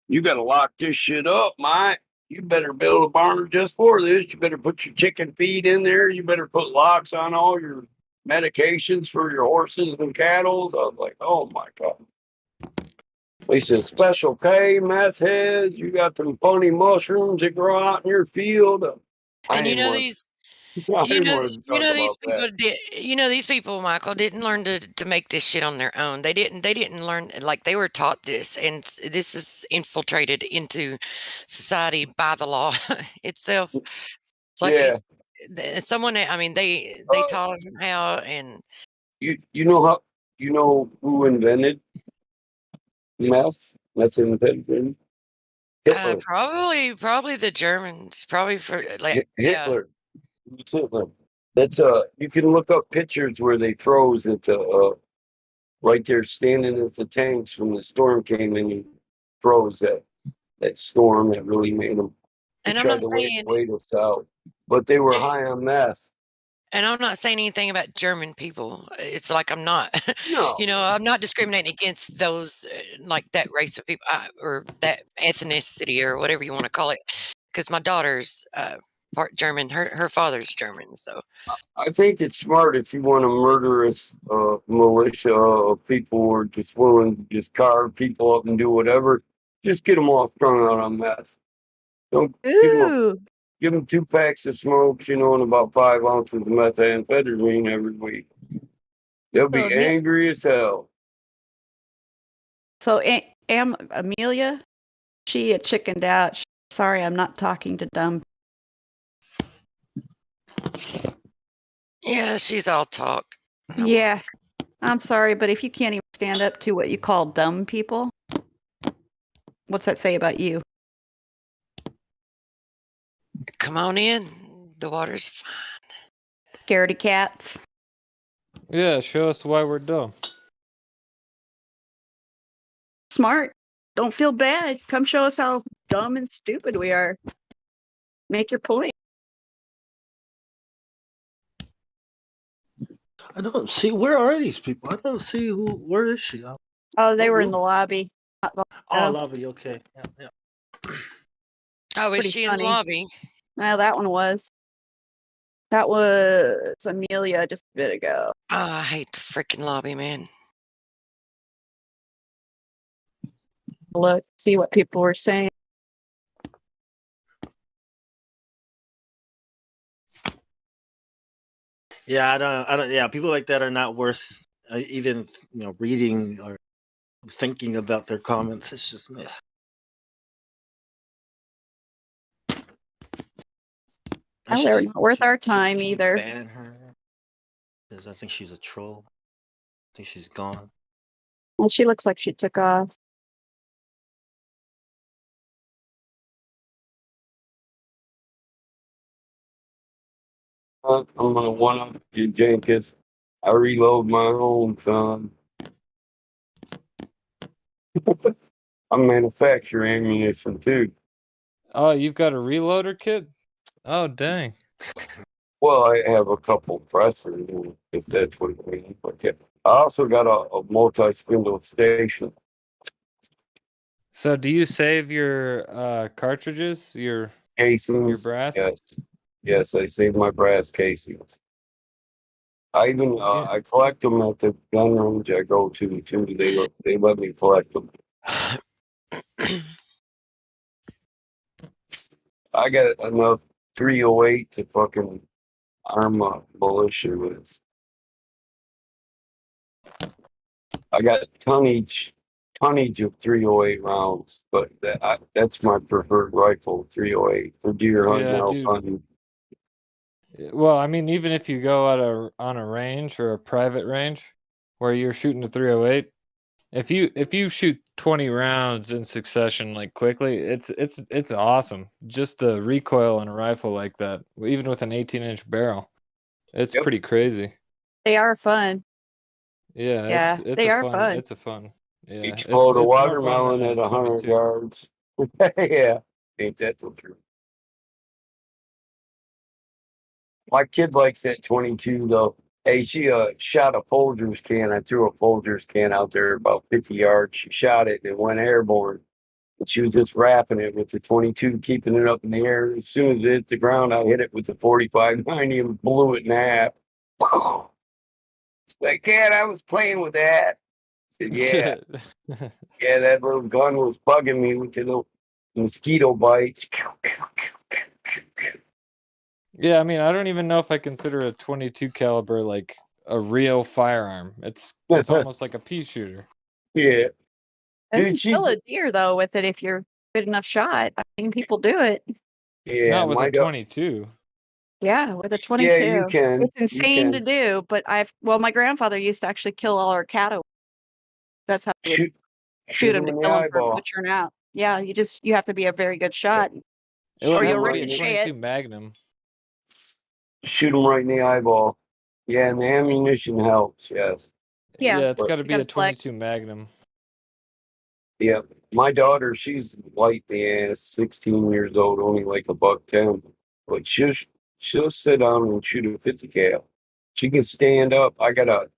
You got to lock this shit up, Mike. You better build a barn just for this. You better put your chicken feed in there. You better put locks on all your medications for your horses and cattle." I was like, "Oh my God." They said, "Special K, meth heads. You got them funny mushrooms that grow out in your field." And these people these people, Michael, didn't learn to make this shit on their own. They didn't learn, like, they were taught this, and this is infiltrated into society by the law itself. It's like someone, I mean, they taught them how. And you know who invented methamphetamine? Hitler. Probably the Germans, probably for like Hitler. It's Hitler. That's you can look up pictures where they froze at the right there standing at the tanks when the storm came and he froze that storm that really made them. They And I'm tried not to saying, wait us out, but they were high on meth. and I'm not saying anything about German people. It's like I'm not, No. I'm not discriminating against those, like that race of people, or that ethnicity, or whatever you want to call it. Because my daughter's part German. Her father's German. So I think it's smart if you want a murderous militia of people who are just willing to just carve people up and do whatever. Just get them all strung out on meth. Don't give them 2 packs of smokes, and about 5 ounces of methamphetamine every week. They'll be angry as hell. So Amelia, she had chickened out. Sorry, I'm not talking to dumb. yeah, she's all talk. Yeah, I'm sorry, but if you can't even stand up to what you call dumb people, what's that say about you? Come on in. The water's fine. Scaredy cats. Yeah, show us why we're dumb. Smart. Don't feel bad. Come show us how dumb and stupid we are. Make your point. I don't see. Where are these people? I don't see who. Where is she? Oh, they were in the lobby. Oh, lobby. Okay. Yeah. Oh, is Pretty she funny. in the lobby? No, that one was. That was Amelia just a bit ago. Oh, I hate the freaking lobby, man. look, see what people were saying. Yeah, I don't. Yeah, people like that are not worth even reading or thinking about their comments. It's just. Oh, they're not worth our time Can you either. ban her? Because I think she's a troll. I think she's gone. Well, she looks like she took off. I'm gonna one up you, Jenkins. I reload my own, son. I manufacture ammunition too. Oh, you've got a reloader kit? Oh, dang. Well, I have a couple pressers, if that's what you mean. But yeah, I also got a multi-spindle station. So do you save your cartridges, your Casings, brass? yes, I save my brass casings. I even Yeah. I collect them at the gun range I go to too. They let me collect them. I got enough 308 to fucking arm a militia with. I got tonnage of 308 rounds, but that's my preferred rifle, 308 for deer hunting, Yeah, elk dude. hunting. Well, I mean, even if you go on a range or a private range where you're shooting a 308, if you shoot 20 rounds in succession like quickly, it's awesome. Just the recoil on a rifle like that, even with an 18-inch barrel, it's Yep. pretty crazy. They are fun. Yeah, Yeah, it's they a are fun. fun. It's a fun. Yeah, Explode a it's more fun watermelon than at a 100 22. yards. Yeah, ain't that the truth? My kid likes that 22 though. Hey, she shot a Folgers can. I threw a Folgers can out there about 50 yards. She shot it and it went airborne. And she was just wrapping it with the 22, keeping it up in the air. As soon as it hit the ground, I hit it with the 45-90 and blew it in half. It's like, Dad, I was playing with that. I said, yeah. Yeah, that little gun was bugging me with the little mosquito bites. Yeah, I mean, I don't even know if I consider a 22 caliber like a real firearm. It's almost like a pea shooter. Yeah. And you Dude, can she's kill a deer though with it if you're good enough shot. I've seen people do it. yeah, Not with my a dog. 22. Yeah, with a 22. Yeah, you can. It's insane to can. do, but my grandfather used to actually kill all our cattle. That's how he would shoot them to him in the kill them for eyeball. butchering out. Yeah, you have to be a very good shot. It would Or have you'll to be a ricochet 22 it. Magnum. Shoot him right in the eyeball. Yeah, and the ammunition helps. Yes. Yeah, Yeah, it's you got to be gotta a select. 22 Magnum. Yeah, my daughter, she's light in the ass, 16 years old, only like $110, but she'll sit down and shoot a 50 cal. She can stand up.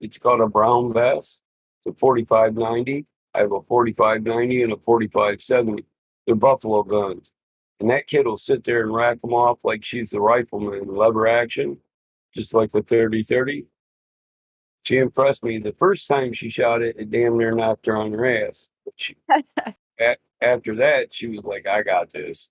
It's called a brown vest. It's a 45-90. I have a 45-90 and a 45-70. They're buffalo guns, and that kid will sit there and rack them off like she's the rifleman, lever action, just like the 30-30. She impressed me. The first time she shot it, it damn near knocked her on her ass. After that, she was like, I got this.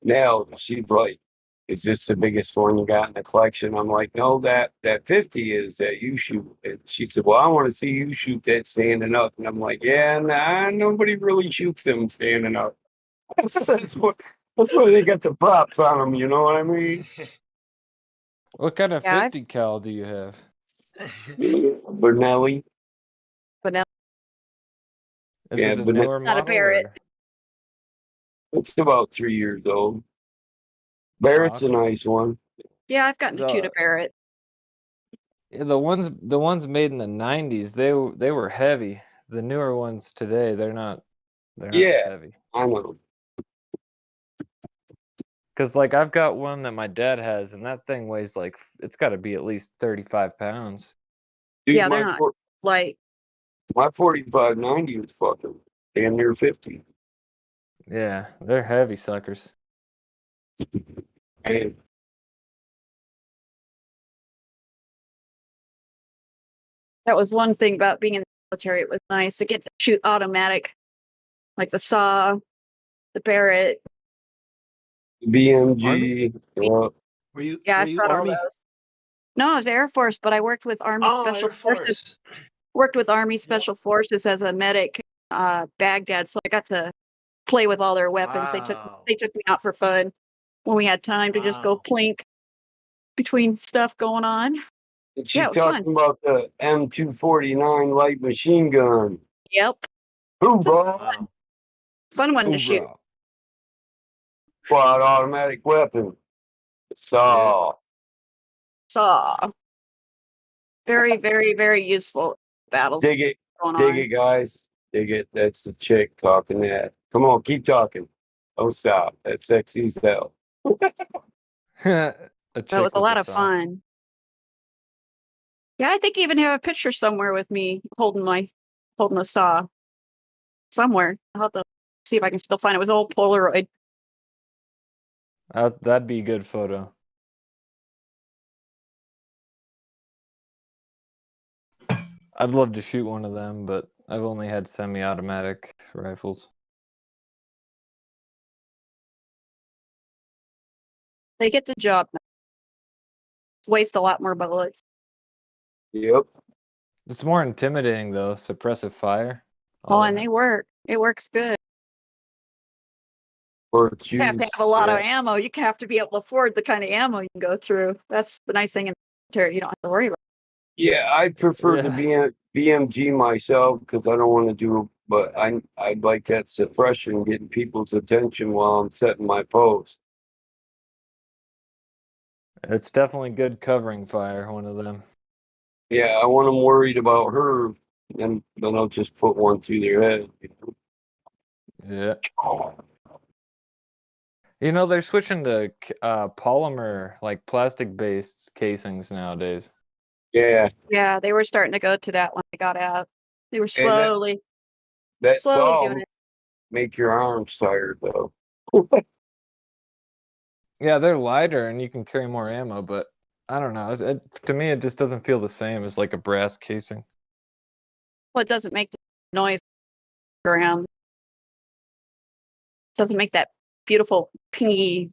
Now she's like, is this the biggest one you got in the collection? I'm like, no, that 50 is that you shoot. And she said, well, I want to see you shoot that standing up. And I'm like, yeah, nah, nobody really shoots them standing up. that's why they got the props on them. You know what I mean? What kind of Yeah, 50 cal do you have? Bernelli. But now Is Yeah, it a but newer not a model Barrett. or? it's about 3 years old. Oh, Barrett's okay. a nice one. Yeah, I've gotten to shoot a So Barrett. yeah, the ones made in the 90s, they were heavy. The newer ones today, they're not as Yeah, heavy. I know. Cause like I've got one that my dad has, and that thing weighs like it's got to be at least 35 pounds. Dude, Yeah, they're not light. my 45-90 was fucking damn near 50. Yeah, they're heavy suckers. And That was one thing about being in military, it was nice to get to shoot automatic, like the saw, the Barrett. BMG. Were you Yeah, were I you shot all Army? those. No, I was Air Force, but I worked with Army Oh, Special Air Forces. Force. Worked with Army Special Forces as a medic, Baghdad. So I got to play with all their weapons. Wow. They took me out for fun when we had time to just go Wow. plink between stuff going on. And Yeah, she's it was fun. talking about the M249 light machine gun. Yep. Hoorah! Wow. Fun one to shoot. Quad automatic weapon. Saw. Saw. Very, very, very useful battles Dig it. going Dig on. it, guys. Dig it. That's the chick talking that. Come on, keep talking. Don't stop. That's sexy as hell. That was a lot of fun. Yeah, I think I even have a picture somewhere with me holding a saw. Somewhere. I'll have to see if I can still find it. It was an old Polaroid. That'd be a good photo. I'd love to shoot one of them, but I've only had semi-automatic rifles. They get the job done. Waste a lot more bullets. Yep. It's more intimidating though, suppressive fire. Oh, and they work. It works good. Or You have to have a lot of ammo. You have to be able to afford the kind of ammo you can go through. That's the nice thing in the military. You don't have to worry about it. Yeah, I prefer the BMG myself because I don't want to do, but I'd like that suppression, getting people's attention while I'm setting my post. It's definitely good covering fire, one of them. Yeah, I want them worried about her, and then I'll just put one through their head. Yeah. You know, they're switching to polymer, like plastic-based casings nowadays. Yeah. Yeah, they were starting to go to that when they got out. They were And slowly that saw doing it. make your arms tired though. Yeah, they're lighter and you can carry more ammo, but I don't know. To me, it just doesn't feel the same as like a brass casing. Well, it doesn't make the noise around. Doesn't make that beautiful pingy.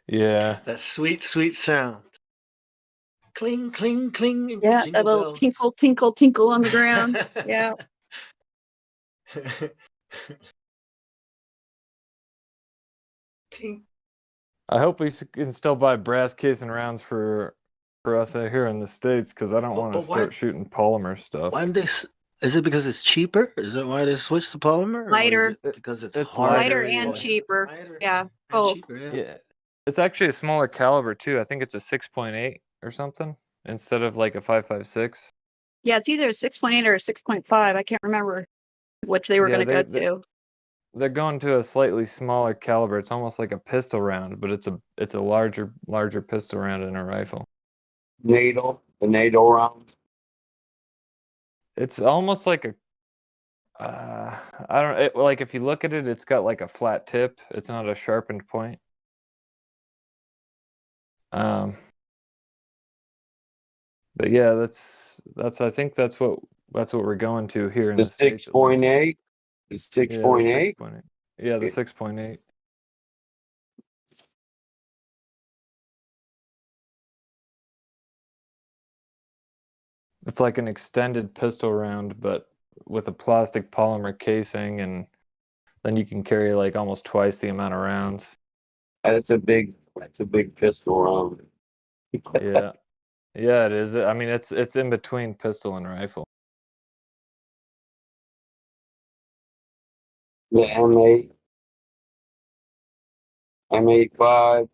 Yeah. That sweet, sweet sound. Cling, cling, cling. Yeah, Jingle that little bells. tinkle, tinkle, tinkle on the ground. Yeah. I hope we can still buy brass casing rounds for us out here in the States, because I don't want to but why- start shooting polymer stuff. Why this? Is it because it's cheaper? Is that why they switched to polymer? Or Lighter. is it because it's Lighter harder and yeah. cheaper. Lighter Yeah. and Both. cheaper, yeah. Yeah. It's actually a smaller caliber too. I think it's a 6.8 or something instead of like a 5.56. Yeah, it's either a 6.8 or a 6.5. I can't remember which they were Yeah, going to go to. They're going to a slightly smaller caliber. It's almost like a pistol round, but it's a larger pistol round in a rifle. The NATO round. It's almost like a I don't like if you look at it, it's got like a flat tip. It's not a sharpened point. But yeah, that's I think that's what we're going to here in The the States. 6.8. The 6.8. Yeah, the 6.8. It's like an extended pistol round, but with a plastic polymer casing, and then you can carry like almost twice the amount of rounds. That's a big pistol round. Yeah. Yeah, it is. I mean, it's in between pistol and rifle. The M8, M85.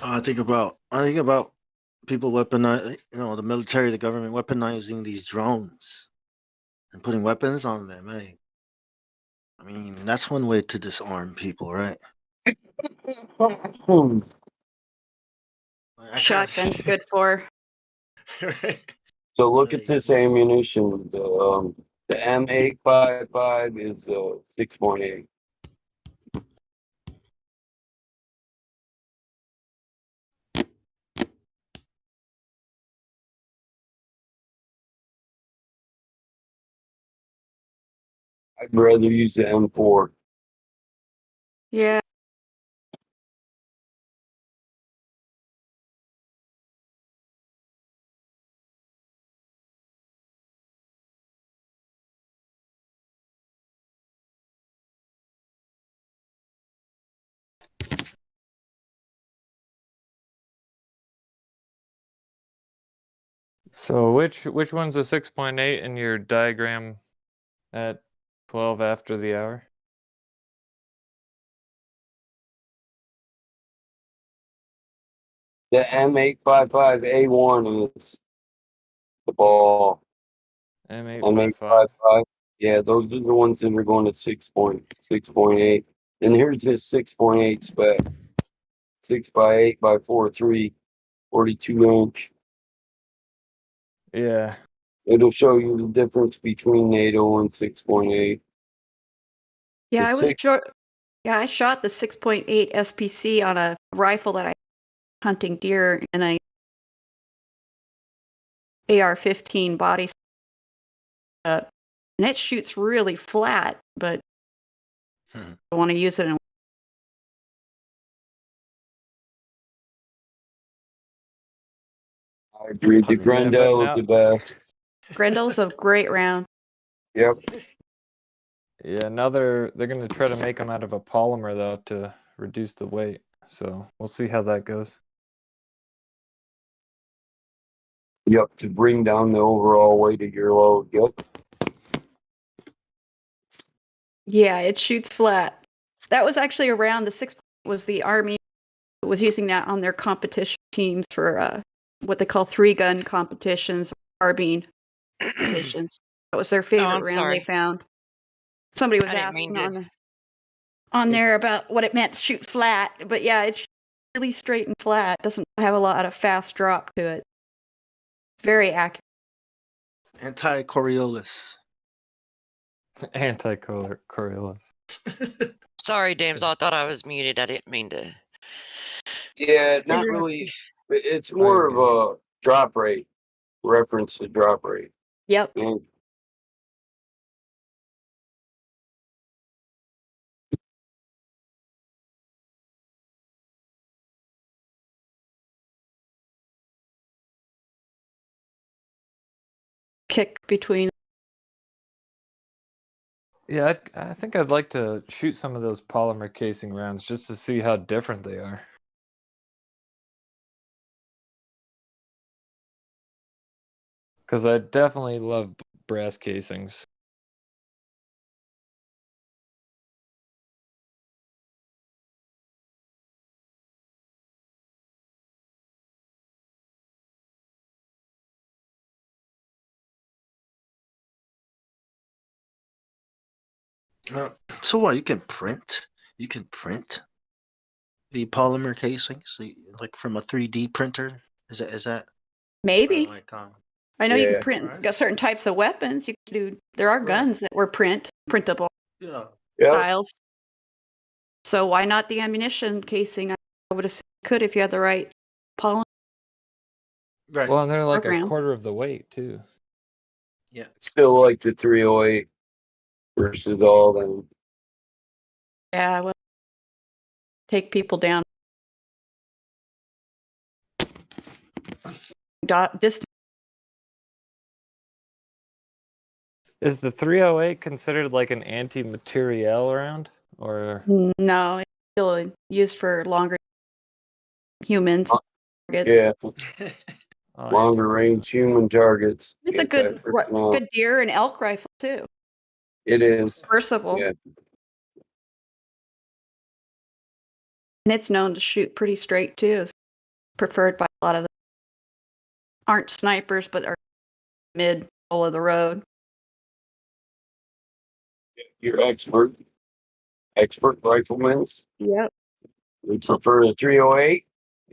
I think about people weaponize, the military, the government weaponizing these drones and putting weapons on them. Hey, I mean, that's one way to disarm people, right? Shotgun's good for. So look at this ammunition. The M855 is 6.8. I'd rather use the M4. Yeah. So which one's a 6.8 in your diagram at 12 after the hour? The M855A1 is the ball. M855. M855. Yeah, those are the ones that are going to 6.8. And here's this 6.8 spec. 6x8 by 4.3, 42 inch. Yeah. It'll show you the difference between NATO and 6.8. Yeah, The I was six- short. Yeah, I shot the 6.8 SPC on a rifle that I hunting deer in a AR-15 body, and it shoots really flat. But I want to use it in. I agree. The Yeah, but Grendel is now the best. Grendel's a great round. Yep. Yeah, now they're gonna try to make them out of a polymer though to reduce the weight. So we'll see how that goes. Yep, to bring down the overall weight of your load. Yep. Yeah, it shoots flat. That was actually around the 6 was the Army was using that on their competition teams for what they call 3-gun competitions, carbine competitions. That was their favorite I'm round they sorry. found. Somebody was I didn't mean asking to. on there about what it meant to shoot flat, but yeah, it's really straight and flat. Doesn't have a lot of fast drop to it. Very accurate. Anti-Coriolis. Anti-Coriolis. Sorry, Damsel. I thought I was muted. I didn't mean to. Yeah, not interrupt really. you. It's more of a drop rate, reference to drop rate. Yep. And Kick between. Yeah, I think I'd like to shoot some of those polymer casing rounds just to see how different they are. Because I definitely love brass casings. So what? You can print. You can print the polymer casings, like from a 3D printer. Is that Maybe. like I know you can yeah, print Alright. got certain types of weapons. You can do. There are guns that were printable yeah. yep. styles. So why not the ammunition casing? I would have could if you had the right polymer. Right. Well, and they're like a Program. quarter of the weight too. Yeah. Still like the 308 versus all them. Yeah, well, take people down. Distance. Is the 308 considered like an anti-materiel round, or? No, it's still used for longer humans. Yeah, Oh, longer range human targets. It's a good Anti-personnel. good deer and elk rifle too. It is. Versatile. Yeah. And it's known to shoot pretty straight too. It's preferred by a lot of the aren't snipers, but are mid of the road. You're expert riflemen. Yep. We prefer the 308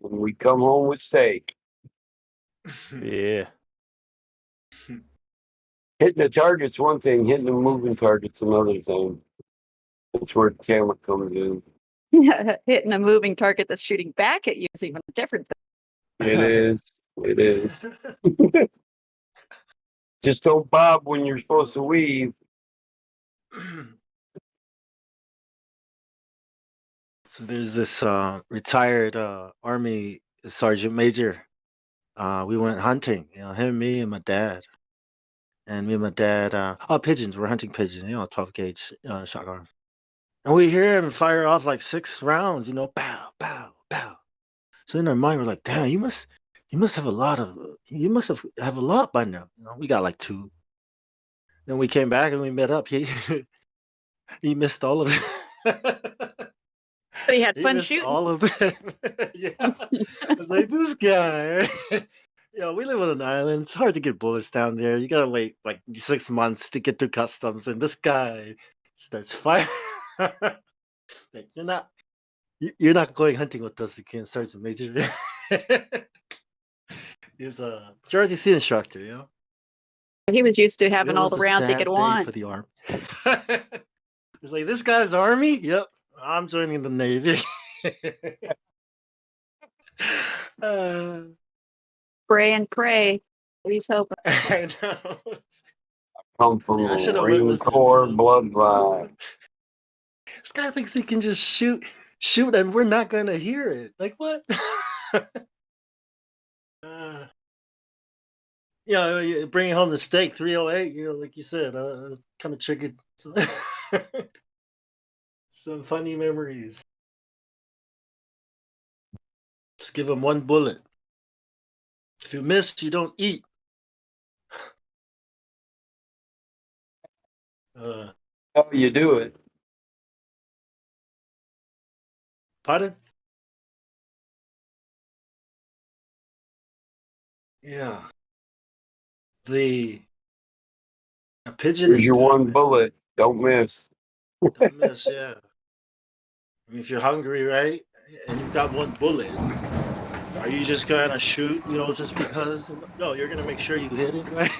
and we come home with steak. Yeah. Hitting the target's one thing, hitting the moving target's another thing. That's where the camera comes in. Hitting a moving target that's shooting back at you is even a different thing. It is. It is. Just don't bob when you're supposed to weave. So there's this retired Army Sergeant Major. We went hunting, him, me, and my dad. And me and my dad, pigeons. We're hunting pigeons, 12 gauge shotgun. And we hear him fire off like 6 rounds, pow, pow, pow. So in our mind, we're like, damn, you must have a lot by now. We got like 2. Then we came back and we met up. He missed all of it. But he had He fun missed shooting. all of it. Yeah. I was like, this guy. We live on an island. It's hard to get bullets down there. You gotta wait like 6 months to get through customs, and this guy starts firing. Like, you're not going hunting with us again, Sergeant Major. He's a JRTC instructor, He was used to having It all was the a rounds he sad could day want. for the Army. He's like, this guy's Army? Yep, I'm joining the Navy. Pray and pray. Please hope. I know. Come from I a should have went Marine with him. Corps bloodline. This guy thinks he can just shoot, and we're not gonna hear it. Like what? Bringing home the steak, 308. Like you said, kind of triggered some funny memories. Just give him 1 bullet. If you miss, you don't eat. How you do it? Pardon? Yeah. A pigeon Here's is your good, 1 man. bullet. Don't miss. Don't miss, yeah. I mean, if you're hungry, right, and you've got 1 bullet, are you just gonna shoot, just because? No, you're gonna make sure you hit it, right?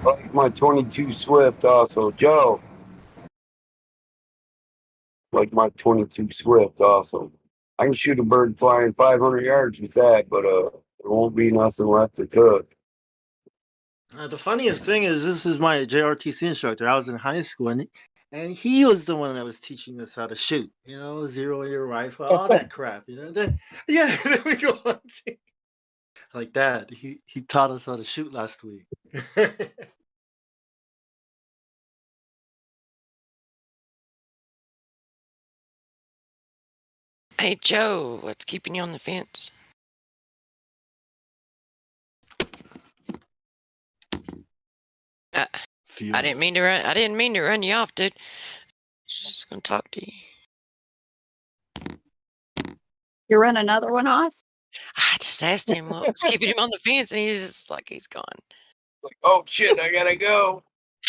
Like my 22 Swift also. Joe. Like my 22 Swift also. I can shoot a bird flying 500 yards with that, but there won't be nothing left to cook. The funniest thing is, this is my JRTC instructor. I was in high school, and he was the one that was teaching us how to shoot. Zero your rifle, all that crap. Then we go on like that. He taught us how to shoot last week. Hey, Joe, what's keeping you on the fence? I didn't mean to run. I didn't mean to run you off, dude. Just gonna talk to you. You run another one off? I just asked him what was keeping him on the fence, and he's just like, he's gone. Like, oh shit, I gotta go.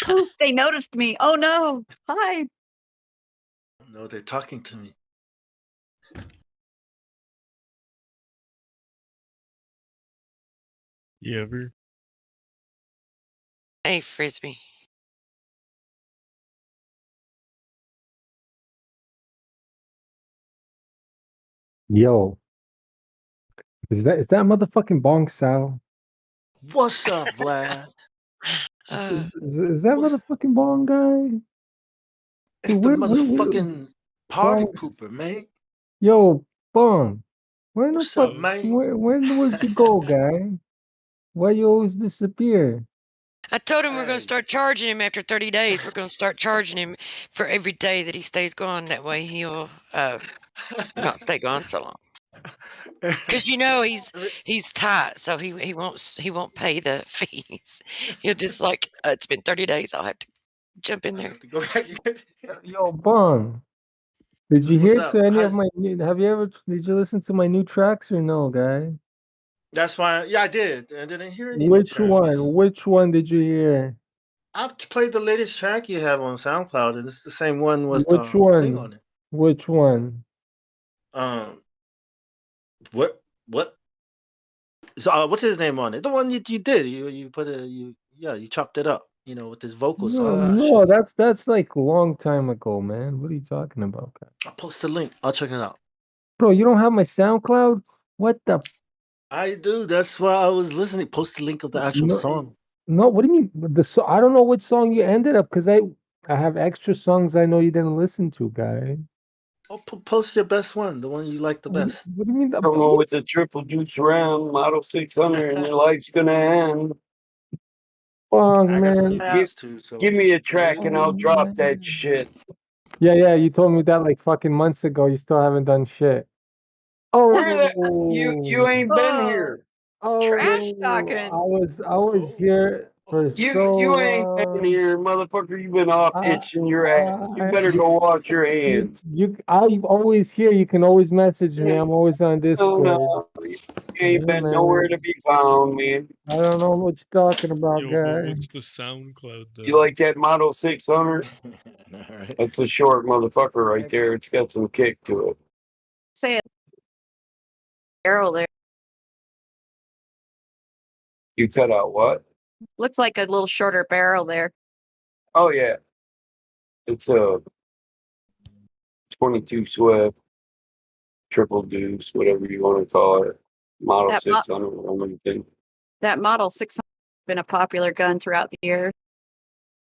Poof, they noticed me. Oh no. Hi. No, they're talking to me. You ever? Hey, Frisbee. Yo. Is that motherfucking Bong Sao? What's up, Vlad? Is that motherfucking Bong guy? It's the motherfucking party pooper, man. Yo, Bong. When the What's fuck? up, man? When would you go, guy? Why you always disappear? I told him we're going to start charging him after 30 days. We're going to start charging him for every day that he stays gone. That way he'll not stay gone so long. Because he's tight, so he won't pay the fees. He'll just like it's been 30 days. I'll have to jump in there. Yo, Bong. Did you What's hear up? to any of my? Did you listen to my new tracks or no, guy? That's fine. Yeah, I did. I didn't hear any. Which one? Which one did you hear? I've played the latest track you have on SoundCloud, and it's the same one with Which thing on one? it. Which one? What? So, what's his name on it? The one you did. You put you chopped it up. With his vocals. No, Shit. that's like a long time ago, man. What are you talking about, guy? I'll post the link. I'll check it out. Bro, you don't have my SoundCloud? What the? I do. That's why I was listening. Post the link of the actual No, song. no. What do you mean? I don't know which song you ended up because I have extra songs I know you didn't listen to, guy. Oh, post your best one, the one you like the best. What do you mean? Don't know with the triple juice round Model 600 and your life's gonna end. Fuck, I got some new man. beats too. So Give me a track and I'll drop man. that shit. Yeah, you told me that like fucking months ago. You still haven't done shit. Where the you ain't been Oh, here. trash I talking. was here for so You ain't been long. here, motherfucker. You've been off I, itching your ass. You better go wash your hands. I'm always here. You can always message me. I'm always on Discord. No, you ain't Yeah, been nowhere man. to be found, man. I don't know what you're talking about, Yo, guy. what's the SoundCloud though? You like that Model 600? Alright. That's a short motherfucker right there. It's got some kick to it. Say it. Barrel there. You cut out what? Looks like a little shorter barrel there. Oh yeah, it's a 22 Swift, triple deuce, whatever you want to call it. Model That 600 or anything. That Model 600 has been a popular gun throughout the year.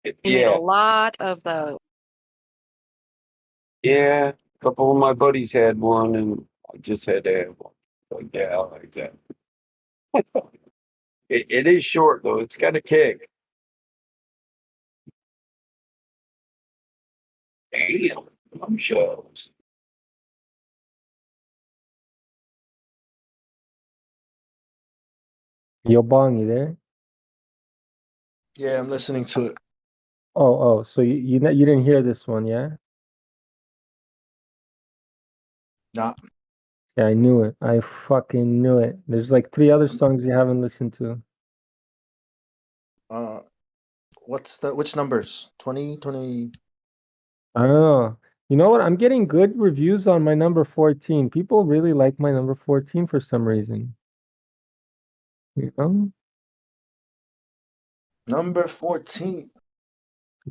You made Yeah, a lot of those. yeah. A couple of my buddies had one, and I just had to have one. Like, yeah, I like that. It is short though. It's got a kick. Damn, I'm shells. Yo, Bong, you there? Yeah, I'm listening to it. Oh. So you didn't hear this one, yeah? Nah. Yeah, I knew it. I fucking knew it. There's like 3 other songs you haven't listened to. Which numbers? 20, 20. I don't know. You know what? I'm getting good reviews on my number 14. People really like my number 14 for some reason. You know? Number 14.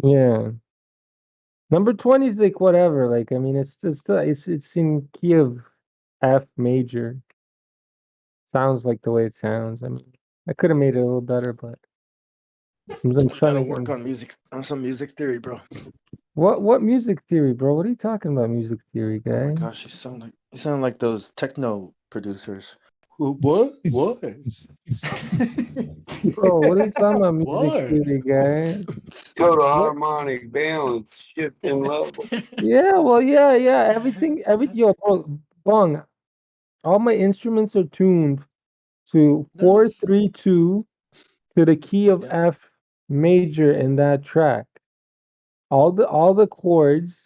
Yeah. Number 20 is like whatever. Like, I mean, it's in key of F major. Sounds like the way it sounds. I mean, I could have made it a little better, but I'm We trying gotta to work on some music theory, bro. What music theory, bro? What are you talking about, music theory, Oh my guy? gosh, you sound like those techno producers. What? What? Bro, what are you talking about, music What? theory, guy? Total What? harmonic balance, shifting level. Yeah, well, yeah. Yo, bro, Bong, all my instruments are tuned to 4-3-2 to the key of F major in that track. All the chords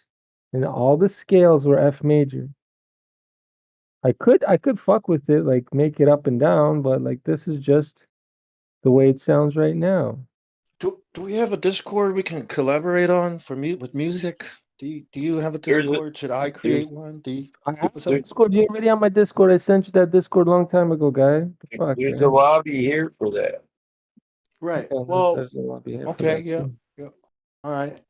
and all the scales were F major. I could fuck with it, like make it up and down, but like this is just the way it sounds right now. Do we have a Discord we can collaborate on with music? Do you have a Discord? Should I create one? Do you? I have What's a up? Discord. You're already on my Discord. I sent you that Discord a long time ago, guy. The fuck, There's a man. lobby here for that. Right. Yeah, Well, there's a lobby here for okay, that, yeah. too. Yeah. All right.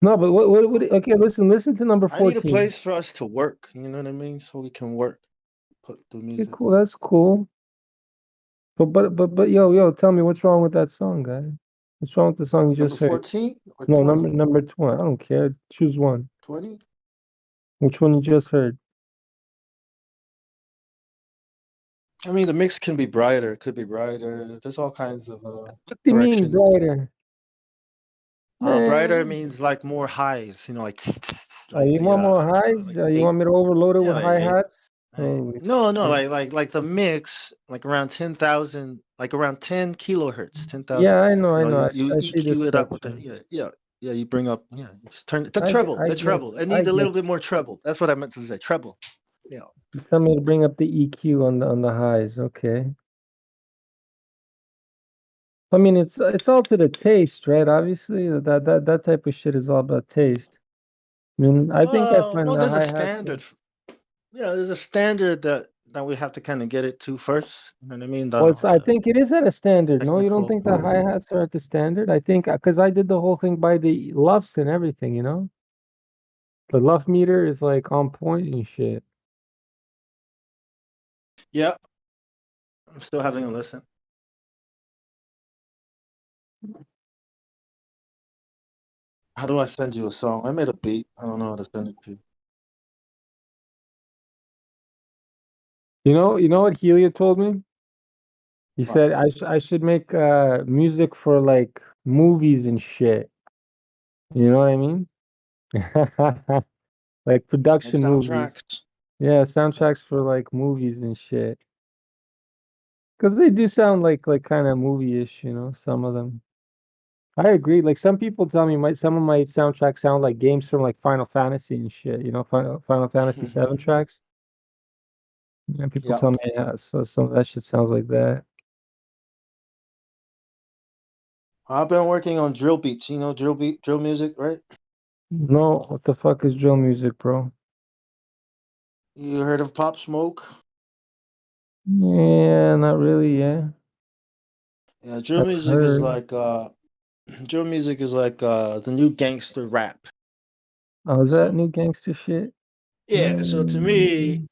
No, but what okay, listen to number I need a 14. place for us to work, you know what I mean? So we can work, do Okay, music. cool, that's cool. But yo, tell me what's wrong with that song, guy? What's wrong with the song you Number just heard? 14 or No, 20? number 20. I don't care. Choose one. 20? Which one you just heard? I mean, the mix can be brighter. It could be brighter. There's all kinds of What do you mean directions. brighter? Brighter Man. means like more highs, like You want more highs? You want me to overload it with hi-hats? Holy no, shit. like the mix, like around 10,000, like around 10 kilohertz, 10,000. Yeah, I know. You I see this EQ it up with section. that. Yeah. You bring up, you just turn the I treble. get It I needs a little get bit more treble. That's what I meant to say. Treble. Yeah. You tell me to bring up the EQ on the highs, okay. I mean, it's all to the taste, right? Obviously, that type of shit is all about taste. I mean, I think I Well, find no, the there's a hi-hats. standard. Yeah, there's a standard that we have to kind of get it to first. You know what I mean? Well, I think it is at a standard. No, you don't technical. think the hi-hats are at the standard? I think because I did the whole thing by the luffs and everything, you know? The luff meter is like on point and shit. Yeah, I'm still having a listen. How do I send you a song? I made a beat. I don't know how to send it to you. You know what Helia told me? He What? said I should make music for like movies and shit. You know what I mean? Like Like production movies. soundtracks. Yeah, soundtracks for like movies and shit. Because they do sound like kind of movie-ish, you know, some of them. I agree. Like some people tell me some of my soundtracks sound like games from like Final Fantasy and shit, you know, Final Fantasy 7 tracks. And people Yeah. tell me, yeah, so some of that shit sounds like that. I've been working on drill beats. You know, drill music, right? No, what the fuck is drill music, bro? You heard of Pop Smoke? Yeah, not really, yeah. Yeah, drill I've music is heard. like drill music is like the new gangster rap. Oh, is that So new gangster shit? yeah, so to me, Mm,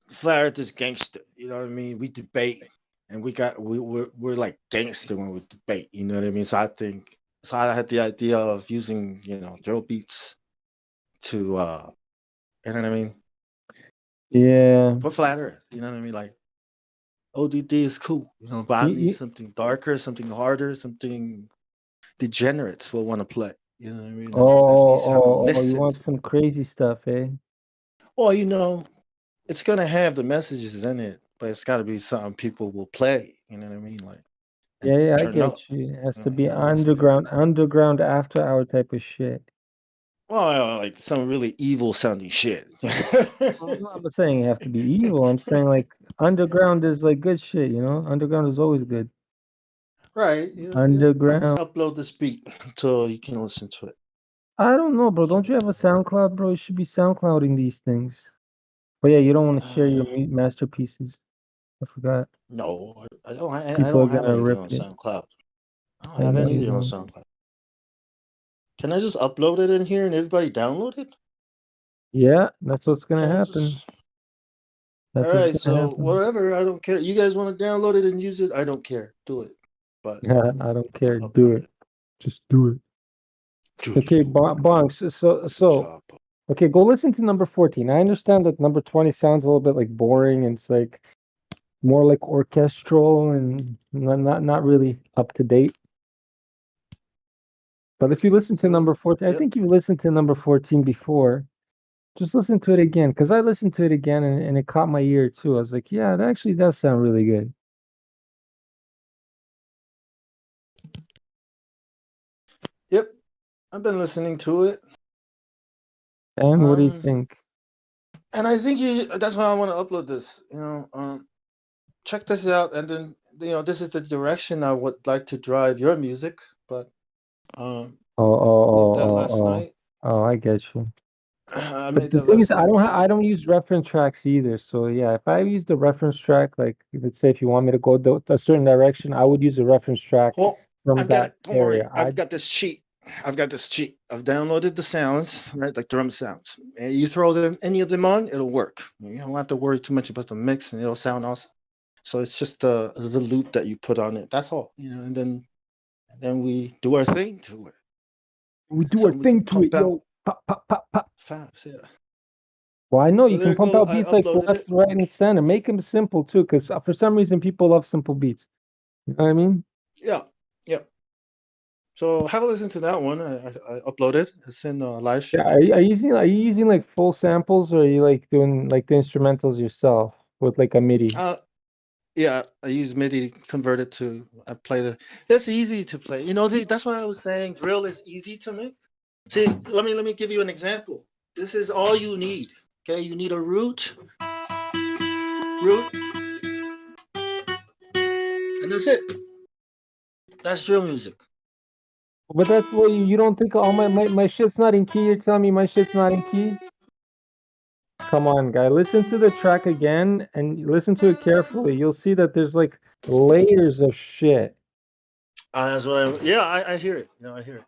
Flat is gangster. You know what I mean? We debate, and we're like gangster when we debate. You know what I mean? So. I had the idea of using drill beats to you know what I mean yeah. for Flat Earth. You know what I mean? Like ODD is cool, but I You, need you, something darker, something harder, something degenerates will want to play. You know what I mean? oh, And at least have to you listen want to. some crazy stuff, eh? Or it's gonna have the messages in it, but it's got to be something people will play. You know what I mean? Like Yeah, and yeah, I turn get up. you. It has to be It's like underground after hour type of shit. like some really evil sounding shit. I'm not saying you have to be evil. I'm saying like underground is like good shit, you know? Underground is always good. Right? Yeah, yeah. I can Underground. upload this beat so you can listen to it. I don't know, bro. Don't you have a SoundCloud, bro? You should be SoundClouding these things. But yeah, you don't want to share your masterpieces. I forgot. No, I don't. I People are don't have gonna anything rip on it. SoundCloud. I don't I have know you anything on don't. SoundCloud. Can I just upload it in here and everybody download it? Yeah, that's what's gonna Can I happen. just? All That's what's right. gonna So happen. whatever. I don't care. You guys want to download it and use it? I don't care. Do it. But Yeah, I don't care. Do upload it. it. Just do it. Just Okay, do it. Bonks. So Job. okay, go listen to number 14. I understand that number 20 sounds a little bit like boring and it's like more like orchestral and not really up to date. But if you listen to number 14, I Yep. think you listened to number 14 before. Just listen to it again because I listened to it again and it caught my ear too. I was like, yeah, it actually does sound really good. Yep. I've been listening to it. And what do you think? And I think that's why I want to upload this. Check this out, and then this is the direction I would like to drive your music. But I made that last night. Oh, I get you. I But made the that thing is, last night. So. I don't use reference tracks either. So yeah, if I use the reference track, like let's say if you want me to go a certain direction, I would use a reference track Well, from I've got that it. Don't worry. area. I've got this cheat. I've got this cheat. I've downloaded the sounds, right, like drum sounds. And you throw any of them on, it'll work. You don't have to worry too much about the mix, and it'll sound awesome. So it's just the loop that you put on it. That's all. And then we do our thing to it. We do our Something we can thing to it, pump out yo. Pop, pop, pop, pop. fast. Yeah. Well, I know So you there can you pump go. out I beats like uploaded left, it. right, and center. Make them simple too, because for some reason people love simple beats. You know what I mean? Yeah. Yeah. So have a listen to that one. I uploaded. It's in live Yeah. stream. Are you using like full samples, or are you like doing like the instrumentals yourself with like a MIDI? Yeah, I use MIDI converted to. I play the. It's easy to play. That's why I was saying drill is easy to make. See, let me give you an example. This is all you need. Okay, you need a root, and that's it. That's drill music. But that's what you don't think all my shit's not in key. You're telling me my shit's not in key? Come on, guy. Listen to the track again and listen to it carefully. You'll see that there's like layers of shit. That's what I hear it. I hear it.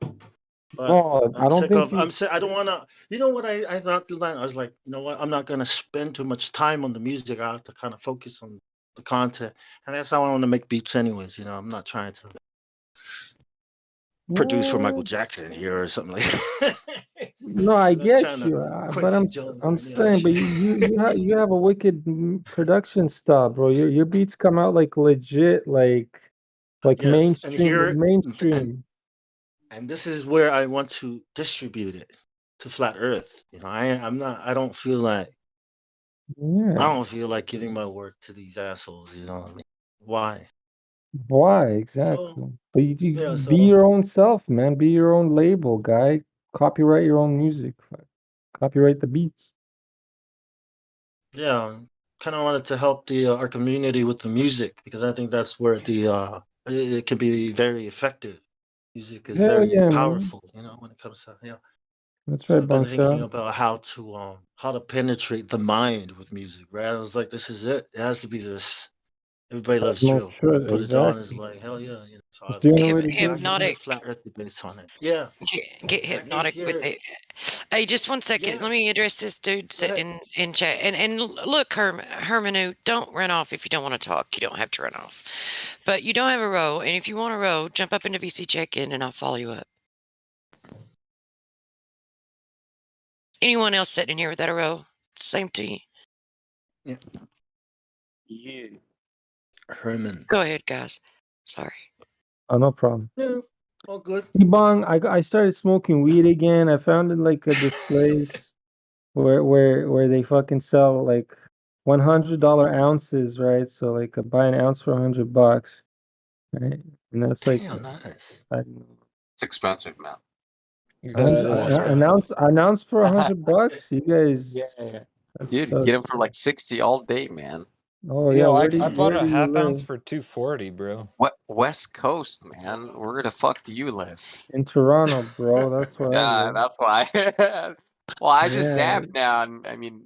But No, I I'm don't sick think of. you. I don't want to. You know what I thought? I was like, you know what? I'm not gonna spend too much time on the music. I have to kind of focus on the content, and that's how I want to make beats, anyways. I'm not trying to produce for Michael Jackson here or something like that. No, I I'm not get trying to you, but Quincy Jones I'm or any of that saying, but shit. you have a wicked production style, bro. Your beats come out like legit, like Yes, and mainstream. and this is where I want to distribute it to Flat Earth. I don't feel like Yeah. I don't feel like giving my work to these assholes. Why? Why exactly? So But you yeah, be so your own self, man. Be your own label, guy. Copyright your own music. Copyright the beats. yeah, kind of wanted to help our community with the music because I think that's where it can be very effective. Music is Hell very yeah, man. powerful, when it comes to That's So right, I've been thinking Bangshot. about how to penetrate the mind with music, right? I was like, this is it. It has to be this. Everybody loves No drill. shit, Put it on is exactly. like hell yeah. So I Just was doing like, it the way maybe to I do can do a Hypnotic. flat earth based on it. Yeah. Get I can hypnotic with hear it. Hey, just one second. Yeah. Let me address this dude Go ahead. sitting in chat. And look, Hermanu, don't run off if you don't want to talk. You don't have to run off. But you don't have a row, and if you want a row, jump up into VC check-in, and I'll follow you up. Anyone else sitting in here without a row? Same to you. Yeah. Yeah. Herman. Go ahead, guys. Sorry. Oh, no problem. Yeah. All good. Ebong, I started smoking weed again. I found it like a displays where they fucking sell like $100 ounces, right? So like I buy an ounce for $100, right? And that's like Damn, nice. I don't know, It's expensive, man. an ounce for $100. You guys, Yeah. that's Dude, so get them for sick. like 60 all day, man. Oh yeah, Yo, where I bought a do you half ounce live? for $2.40, bro. What West Coast, man? Where the fuck do you live? In Toronto, bro. That's where I Yeah, live. that's why. Well, I just Yeah, dabbed now, and I mean,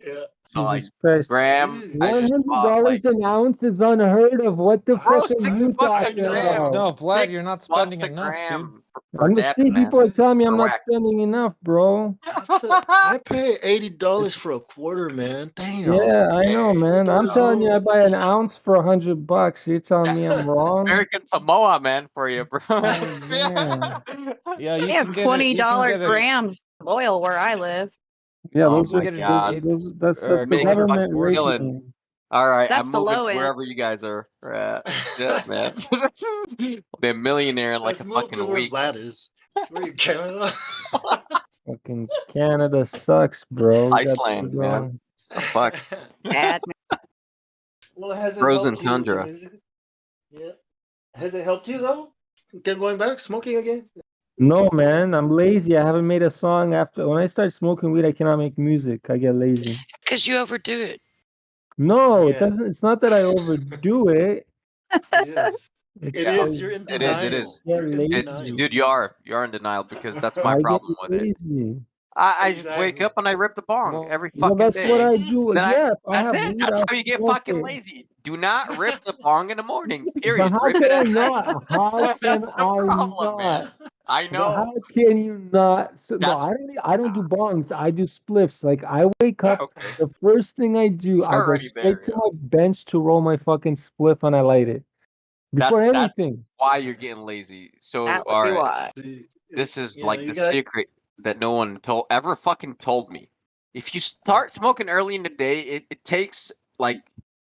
so like Jesus Christ. gram, I just bought $100 like, an ounce is unheard of. What the bro, fuck are $6 you a talking gram. about? No, Vlad, you're not $6 spending a enough, dude. gram for I'm dabbing, see man. people are telling me I'm not Correct. spending enough, bro. I pay $80 for a quarter, man. Damn. Yeah, I know, man. I'm $20 telling you, I roll. buy an ounce for $100. You're telling me I'm wrong? American Samoa, man, for you, bro. Oh, man. Yeah, They you have can get it. You can $20 get a. grams of oil where I live. Yeah, Oh those my are God. that's the Nick, government fucking rating. chilling. All right, That's I'm the moving low end. wherever you guys are at. Shit, man. I'll be a millionaire in like Let's a move to fucking where week. Vlad is. Where you, Canada? Fucking Canada sucks, bro. We got Iceland, to man. go. The fuck? Bad. Well, has it Frozen helped you with the tundra. music? Yeah. Has it helped you though? Get going back smoking again? No, man, I'm lazy. I haven't made a song after when I start smoking weed. I cannot make music. I get lazy. Because you overdo it. No, it doesn't. It's not that I overdo it. It is. It's It is. You're in It is. It is. denial. Get You're in lazy. denial. Dude, you are in denial because that's my I get problem with it. lazy. I just wake up and I rip the bong every fucking Well, that's day. what I do. Then Yeah, if I that's have it. weed, That's I'll how you get smoke fucking it. lazy. Do not rip the bong in the morning. But Period. how Rip can it I at not? night. How That's can the I problem, man. not? I Well, know. how can you not? So, no, That's I don't do bongs. I do spliffs. Like I wake up, okay. the first thing I do, It's I go already straight there. to my bench to roll my fucking spliff and I light it before That's anything. why you're getting lazy. So That would all be right, why. this is You know, like you the got secret that no one ever fucking told me. If you start smoking early in the day, it takes like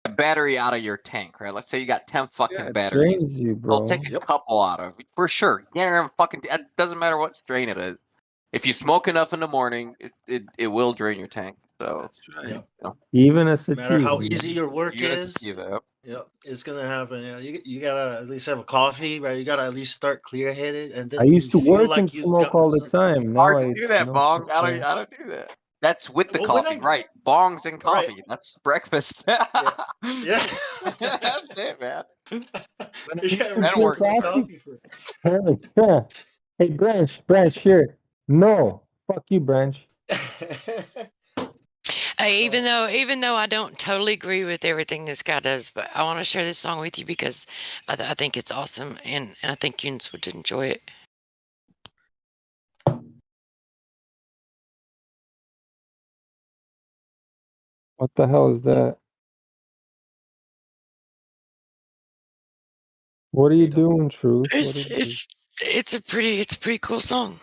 a battery out of your tank, right? Let's say you got 10 fucking It batteries. drains you, It'll bro. take a couple out of it for sure. Yeah, fucking. It doesn't matter what strain it is. If you smoke enough in the morning, it will drain your tank. So That's right. Yep. you know, Even a no matter how sativa. easy your work you gotta is, see that. it's gonna happen. You gotta at least have a coffee, right? You gotta at least start clear headed, and I then when used you to feel work and like you've smoke gotten all the some. time. Now Hard I to do that, no. Bong. I don't do that. That's with the Well, when coffee, I- right? Bongs and All right. coffee. That's breakfast. Yeah. That's it, man. Yeah, That'll work. Coffee yeah. Hey, Branch, here. No. Fuck you, Branch. Even though I don't totally agree with everything this guy does, but I want to share this song with you because I think it's awesome, and I think you would enjoy it. What the hell is that? What are you doing, Truth? It's a pretty cool song.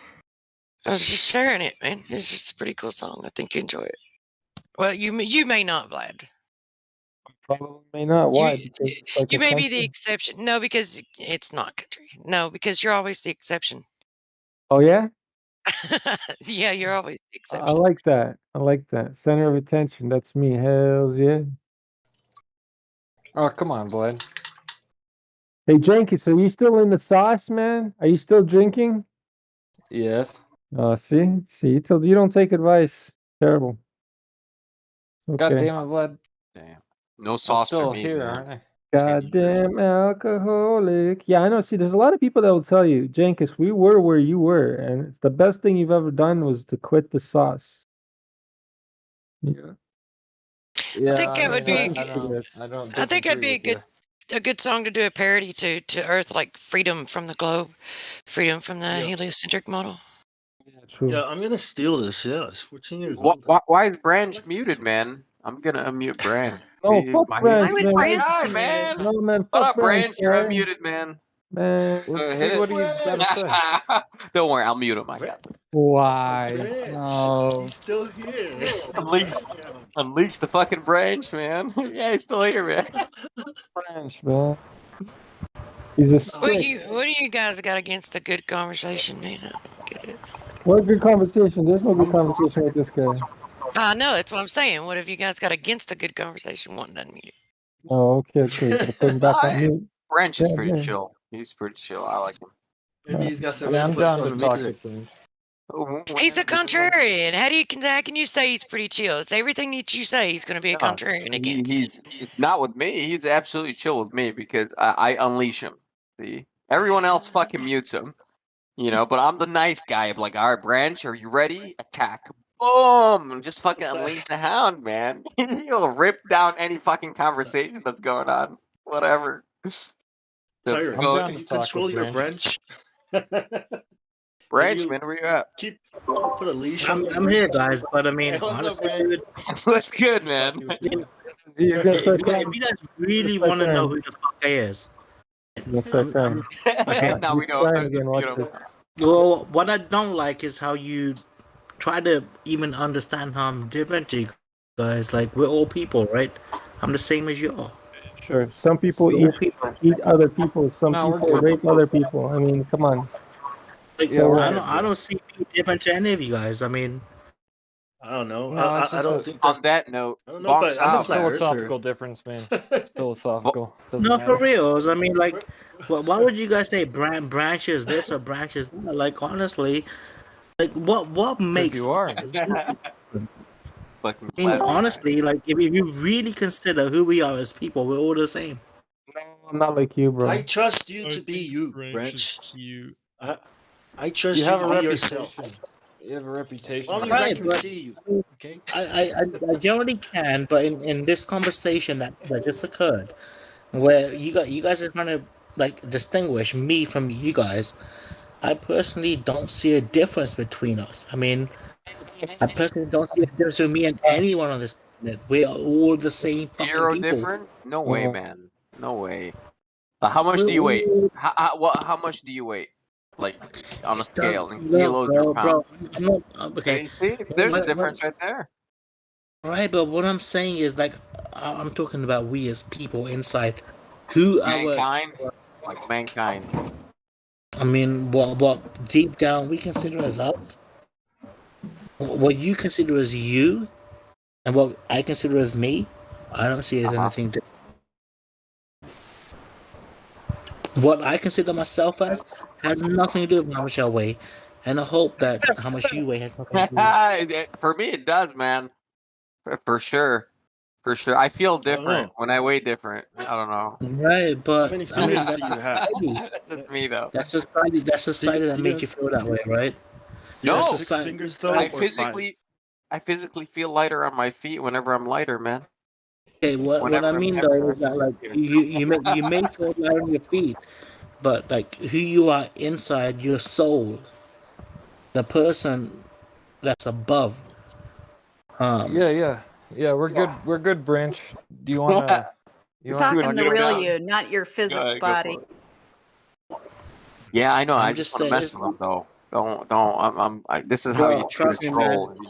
I was just sharing it, man. It's just a pretty cool song. I think you enjoy it. Well, you may not, Vlad. Probably may not. Why? Because it's like You a may be the country? exception. No, because it's not country. No, because you're always the exception. Oh yeah? Yeah, you're always the I exception. like that. I like that. Center of attention. That's me. Hells yeah. Oh, come on, Vlad. Hey, Jenkins, are you still in the sauce, man? Are you still drinking? Yes. See, you don't take advice. Terrible. God Okay. damn it, Vlad. Damn. No I'm sauce for still me, here, man. aren't I? Goddamn alcoholic. Yeah, I know. See, there's a lot of people that will tell you, Jenkins, we were where you were, and it's the best thing you've ever done was to quit the sauce. Yeah. Yeah, I think that would be. I don't I think it'd be disagree with a good song to do a parody to Earth, like "Freedom from the Globe," "Freedom from the Heliocentric Model." True. Yeah, I'm gonna steal this. Yeah, it's 14 years Why, old. why is Branch muted, man? I'm gonna unmute Branch. No, He's fuck my, Branch, he's man. my guy, man. No, man, What fuck up, Branch, Branch? You're man. unmuted, man. Man. Let's Hit see it. what he's got to say. Don't worry, I'll mute him. I got it. Why? Branch, No. he's still here. Unleash the fucking Branch, man. Yeah, he's still here, man. Branch, man. He's a What do stick. you guys got against a good conversation, man? I don't get it. What good conversation? There's no good conversation with this guy. I know, that's what I'm saying. What have you guys got against a good conversation? One doesn't mean it. Oh, okay. Gotta put him back on mute. Branch is Yeah, pretty yeah. chill. He's pretty chill. I like him. Maybe he's got some I'm input down from to the talk music. with him. He's a contrarian. How can you say he's pretty chill? It's everything that you say he's going to be a contrarian against. He's not with me. He's absolutely chill with me because I unleash him. See, everyone else fucking mutes him, But I'm the nice guy. I'm like, all right, Branch, are you ready? Attack! Boom! And just fucking unleash the hound, man. He'll rip down any fucking conversation that's going on. Whatever. Cyrus, Go- can you control your Branch? Branch, man, where you at? Put a leash on I'm here, guys, but I mean, Hey, what's up, honestly, dude, That's good, man. if you guys really want to know who the fuck I is, okay. Now we know. Well, what I don't like is how you try to even understand how I'm different to you guys. Like, we're all people, right? I'm the same as you all. Sure. Some people eat other people. Some people rape other people. I mean, come on. Like, Yeah, right. I don't see me different to any of you guys. I mean, I don't know. No, I it's just don't think that's. On that note, I don't know, but I'm a flat philosophical earther. difference, man. It's philosophical. Doesn't no, matter. for reals. I mean, like, why would you guys say branches this or branches that? Like, honestly, like, what makes you are. I mean, honestly, like, if you really consider who we are as people, we're all the same. No, I'm not like you, bro. I trust you to be you, Branch. I trust You you have to a be reputation. yourself. You have a reputation. As long as I Right, can but- see you. Okay. I generally can, but in this conversation that just occurred, where you guys are trying to like distinguish me from you guys, I personally don't see a difference between us. I mean, I personally don't see a difference between me and anyone on this planet. We are all the same fucking Zero people. different? No way, man. No way. How much do you weigh? How much do you weigh? Like on a scale in kilos or pounds? I'm not, okay. You see, there's a difference right there. Right, but what I'm saying is like I'm talking about we as people inside. Who Mankind, like mankind. I mean, what deep down we consider as us, what you consider as you, and what I consider as me, I don't see it as anything different. What I consider myself as has nothing to do with how much I weigh, and I hope that how much you weigh has nothing to do. For me, it does, man. For sure. For sure. I feel different when I weigh different. I don't know. Right, but How many I mean fingers that's do you have? society. That's just me, though. That's society. That's society that you made have- you feel that way, right? You have No, That's 6 society. fingers though, I or 5? physically feel lighter on my feet whenever I'm lighter, man. Okay, what I Whenever I'm mean heavier though on is that my like feet. you may feel light on your feet, but like who you are inside, your soul, the person that's above. Yeah. We're good. We're good, Branch. Do you wanna? You I'm wanna talking talk the get 'em real down. you, not your Go physical ahead, go body. for it. Yeah, I know. I I'm just just want to saying. mess with them, though. Don't. This is how you Bro, treat a trust me, man. troll. You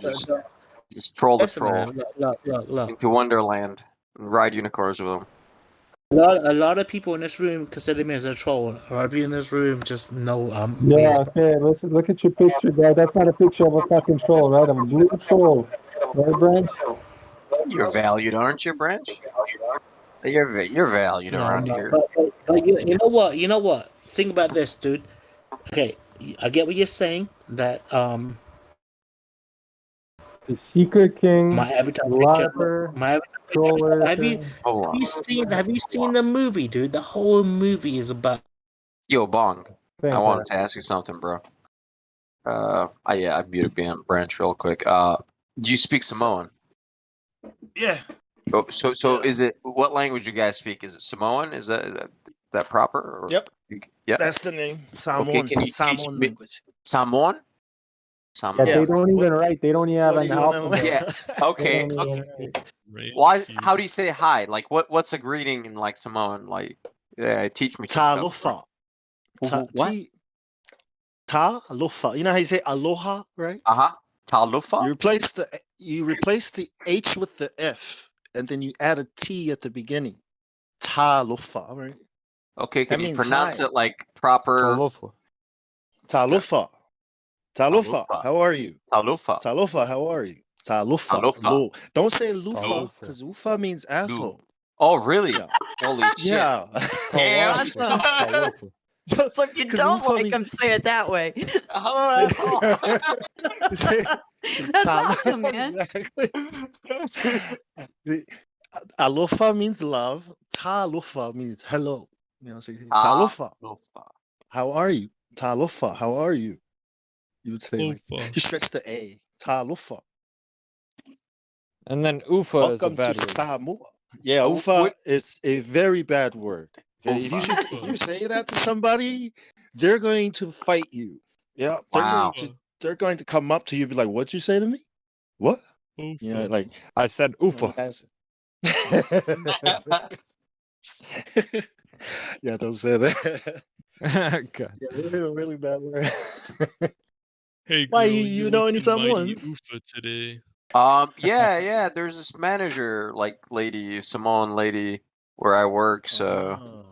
just troll the Listen, troll man. Look. into Wonderland and ride unicorns with them. A lot of people in this room consider me as a troll. A lot of people in this room just know I'm me Yeah, as okay, listen, look at your picture, guy. That's not a picture of a fucking troll, right? I'm a blue troll. Right, Branch? You're valued, aren't you, Branch? You're valued no, around no. here. But you know what? You know what? Think about this, dude. Okay, I get what you're saying. That The Secret King, my avatar picture. LARPer, My avatar Troll picture. Have Lurker. you seen the movie, dude? The whole movie is about. Yo, Bong. I Fantastic. wanted to ask you something, bro. I muted Branch real quick. Do you speak Samoan? Yeah. Oh, so is it what language you guys speak? Is it Samoan? Is that proper? Or, Yep. Yep. That's the name. Okay, Samoan. can you teach Samoan me language. Samoan? But Yeah. they don't even write. They don't even have What are an you doing alphabet. Yeah. They Okay. don't even write. Why? How do you say hi? Like, what's a greeting in like Samoan? Like, yeah, teach me some stuff. Talofa. What? Talofa. You know how you say aloha, right? Talufa. You replace the H with the F, and then you add a T at the beginning. Talofa, right? Okay, can That you means pronounce hi. it like proper? Talofa. Talofa. How are you? Talufa. Talofa. How are you? Talofa. Talufa. Lo. Don't say lufa, Talufa. because ufa means asshole. Oh, really? Yeah. Holy shit. Yeah. Damn. Awesome. So if you 'Cause don't Ufa like means- them, say it that way. Say- That's Talo- awesome, man. Exactly. Alofa means love. Talofa means hello. You know, say talofa. How are you? Talofa. How are you? You would say like you stretch the A. Talofa. And then Ufa is a Welcome to bad word. Samoa. Yeah, ufa is a very bad word. Okay, if you say that to somebody, they're going to fight you. Yeah, they're going to come up to you and be like, "What'd you say to me? What?" You know, like I said Ufa. Yeah, don't say that. God. Yeah, really bad word. Hey, Why girl, you know any looking mighty Samoans? Ufa today. Yeah. There's this manager, like lady, Samoan lady, where I work. So,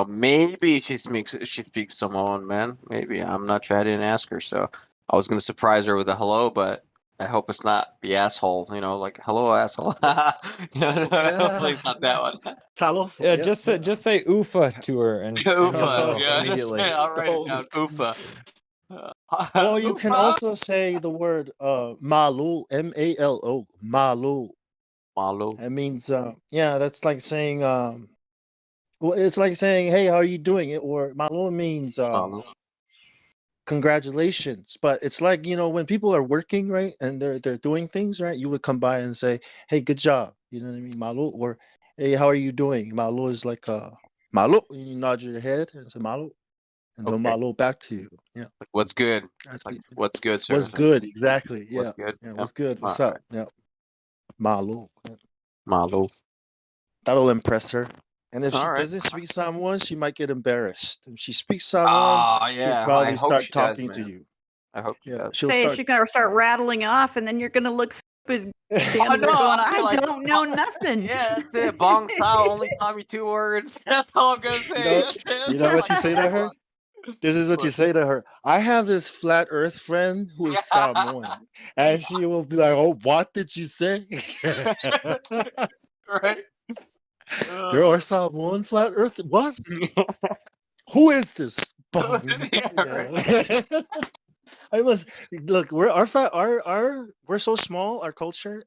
maybe she speaks Samoan, man. Maybe I'm not sure. I didn't ask her, so I was gonna surprise her with a hello, but I hope it's not the asshole. Like hello, asshole. Hopefully it's not that one. Talofa. Yeah, just say Ufa to her and Ufa, know yeah. immediately. I'll write it down. Ufa. Well, you can also say the word malu, M-A-L-O, malu. Malu. That means that's like saying well, it's like saying, "Hey, how are you doing?" Or malu means congratulations. But it's like, when people are working, right, and they're doing things, right, you would come by and say, "Hey, good job." You know what I mean? Malu. Or, "Hey, how are you doing?" Malu is like malu. You nod your head and say malu. And they'll Okay. malu back to you. Yeah. What's good? That's Like, what's good, sir? What's good? Exactly. Yeah. What's good? Yeah. What's good? All What's right. up? Yeah. Malu. Yeah. Malu. That'll impress her. And if she All right. doesn't speak Samoan, she might get embarrassed. If she speaks Samoan, she'll yeah. probably I hope start she does, talking to man. you. I hope she does. She'll Say start. she's gonna start rattling off, and then you're gonna look stupid standing there no, going, I'll be "I like, don't know nothing." Yeah, that's it. Bong Sao only taught me 2 words. That's all I'm gonna say. You know, That's it. you know what you say to her? This is what you say to her. I have this flat Earth friend who is Samoan, and she will be like, "Oh, what did you say?" Right? There are Samoan flat Earth. What? Who is this? Bong? Yeah, right. I must look. We're so small. Our culture.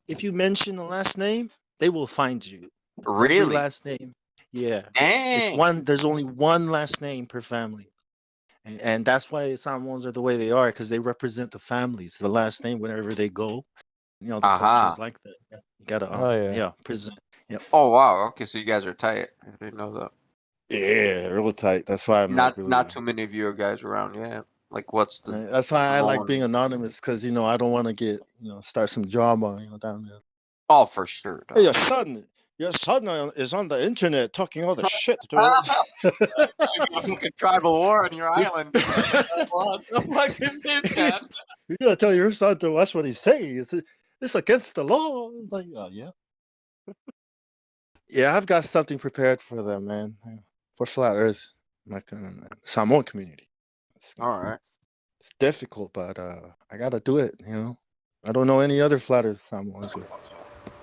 If you mention the last name, they will find you. Every Really? last name. Yeah. It's Dang. one. There's only one last name per family, and that's why Samoans are the way they are because they represent the families. The last name wherever they go. You know, the culture is Aha. like that. Yeah. You gotta, Oh yeah. yeah, present. Yep. Oh wow. Okay, so you guys are tight. I didn't know that. Yeah, real tight. That's why I'm like Not really. too many of you guys around. Yeah. Like, what's the That's why I like Samoan? being anonymous because I don't want to get start some drama down there. Oh, for sure. Hey, Dog. your son is on the internet talking all the shit. Fucking tribal war on your island. What the fuck is this, man? You gotta tell your son to watch what he's saying. It's against the law. I'm like, oh yeah. Yeah, I've got something prepared for them, man. For Flat Earth, my Samoan community. All right. It's difficult, but I gotta do it. I don't know any other Flat Earth Samoans.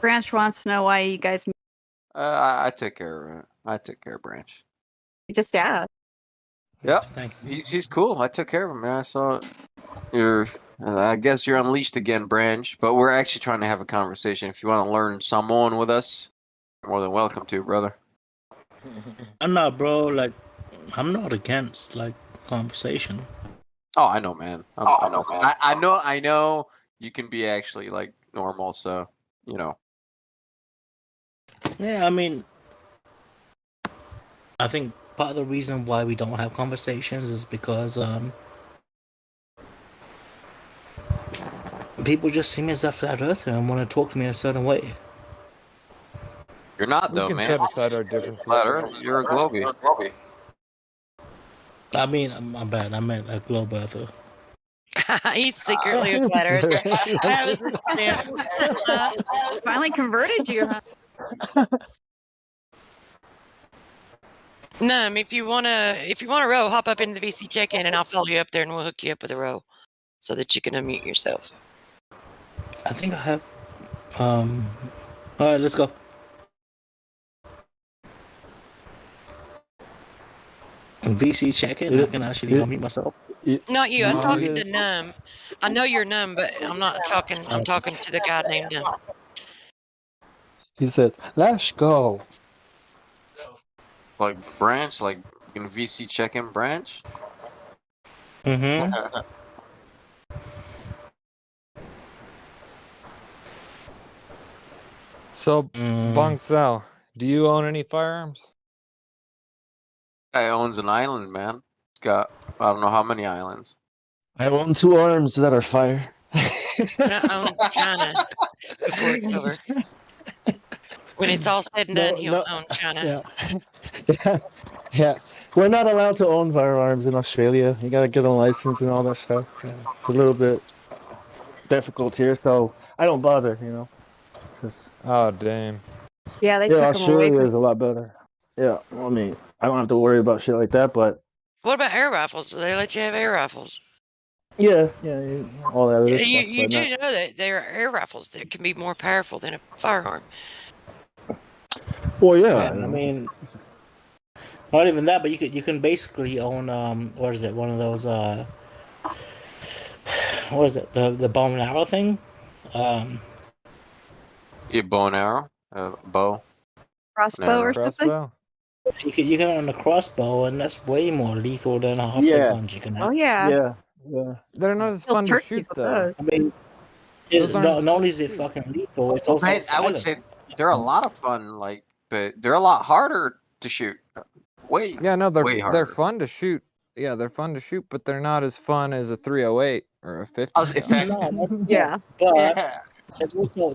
Branch wants to know why you guys I take care of it. I take care of Branch. just asked. Yep. Thank you. He's cool. I took care of him, man. I saw you're. I guess you're unleashed again, Branch. But we're actually trying to have a conversation. If you want to learn Samoan with us, you're more than welcome to, brother. I'm not, bro. Like, I'm not against like conversation. Oh, I know, man. I know, man. I know. You can be actually like normal, so you know. Yeah, I mean, I think part of the reason why we don't have conversations is because people just see me as a flat earther and want to talk to me a certain way. You're not, We though, can man. set aside our differences. Flat Earth, you're a globie. I mean, my bad. I meant a globe earther. He's secretly a flat earther. That was a sniff. Finally converted you, huh? Num, if you wanna row, hop up into the VC check-in and I'll follow you up there and we'll hook you up with a row so that you can unmute yourself. I think I have. All right, let's go. VC check-in. I can actually unmute myself. Not you. I was talking to Num. I know you're Num, but I'm not talking. I'm talking to the guy named Num. He said, "Let's go." Like Branch, like in VC check-in Branch. Mm-hmm. So, Bong Sao, do you own any firearms? Guy owns an island, man. He's got I don't know how many islands. I own 2 arms that are fire. I own China before it's over. When it's all said and done, he'll own China. Yeah. We're not allowed to own firearms in Australia. You gotta get a license and all that stuff. It's a little bit difficult here, so I don't bother. Oh, damn. Yeah, they took them away Australia from. is a lot better. Yeah, I mean, I don't have to worry about shit like that, but What about air rifles? Do they let you have air rifles? yeah, all that other stuff. You but do not- know that there are air rifles that can be more powerful than a firearm. Well, yeah. I mean, not even that, but you can basically own what is it? One of those what is it? The bow and arrow thing. Yeah, bow and arrow, bow. Crossbow or something? You can own a crossbow, and that's way more lethal than half the Yeah. guns you can have. Oh yeah. Yeah. They're not as Kill fun to turkeys shoot, with though. those. I mean, Those aren't- not only is it fucking lethal, it's also Man, I would silent. say they're a lot of fun, like, but they're a lot harder to shoot. Way. Yeah, no, way they're harder. fun to shoot. Yeah, they're fun to shoot, but they're not as fun as a 308 or a 50. Oh, in fact, Yeah. But yeah.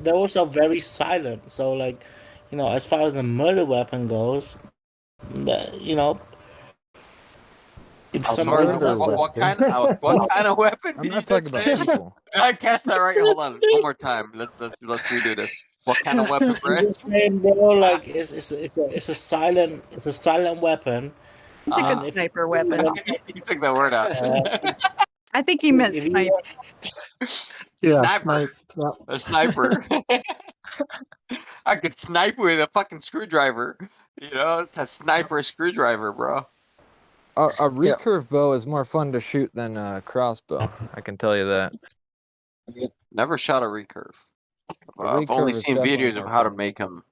they're also very silent. So, like, as far as a murder weapon goes, if I'm somebody sorry, does what kind of weapon? I'm did not you talking just about say? people. I cast that right. Hold on, one more time. Let's redo this. What kind of weapon, I'm Brett? just saying, bro, like it's a silent weapon. It's a good If- sniper weapon. You took that word out. I think he meant if you- sniper. Yeah, Sniper. snipe. A sniper. I could snipe with a fucking screwdriver. It's a sniper screwdriver, bro. A recurve bow is more fun to shoot than a crossbow. I can tell you that. Never shot a recurve. A I've only recurve is seen definitely videos of more how to fun. make them.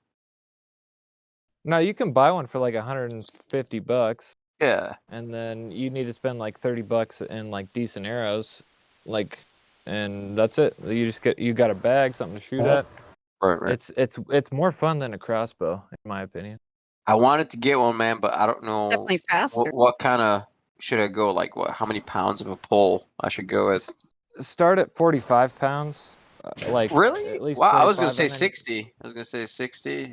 No, you can buy one for like $150. Yeah. And then you need to spend like $30 in like decent arrows, and that's it. You got a bag, something to shoot at. Right. It's more fun than a crossbow, in my opinion. I wanted to get one, man, but I don't know Definitely faster. what kind of should I go. Like, how many pounds of a pole I should go with? Start at 45 pounds. Really? At least Wow, 45, I was gonna say and then 60. I was gonna say 60.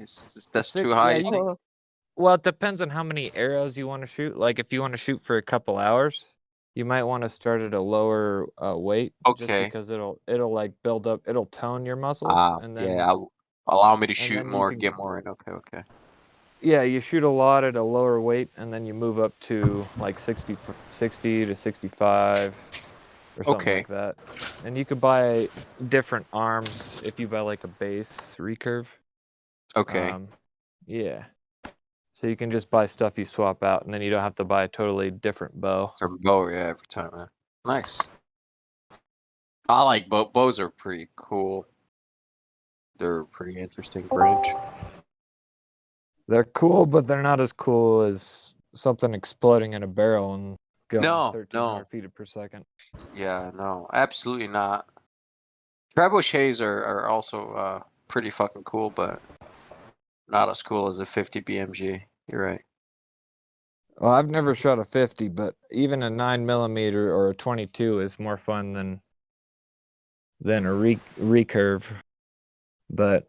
That's too Yeah, high. You think? well, it depends on how many arrows you want to shoot. Like, if you want to shoot for a couple hours, you might want to start at a lower weight, just Okay. because it'll like build up. It'll tone your muscles, and then Yeah, allow me to and shoot then you more, can- get more in. Okay. yeah, you shoot a lot at a lower weight, and then you move up to like 60 to 65 or something Okay. like that. And you could buy different arms if you buy like a base recurve. Okay. Yeah. So you can just buy stuff you swap out, and then you don't have to buy a totally different bow. From bow, yeah, every time, man. Nice. I like bows are pretty cool. They're a pretty interesting branch. They're cool, but they're not as cool as something exploding in a barrel and going No, 1,300 feet per second. Yeah, no, absolutely not. Trebuchets are also pretty fucking cool, but not as cool as a 50 BMG. You're right. Well, I've never shot a 50, but even a 9mm or a 22 is more fun than a recurve. But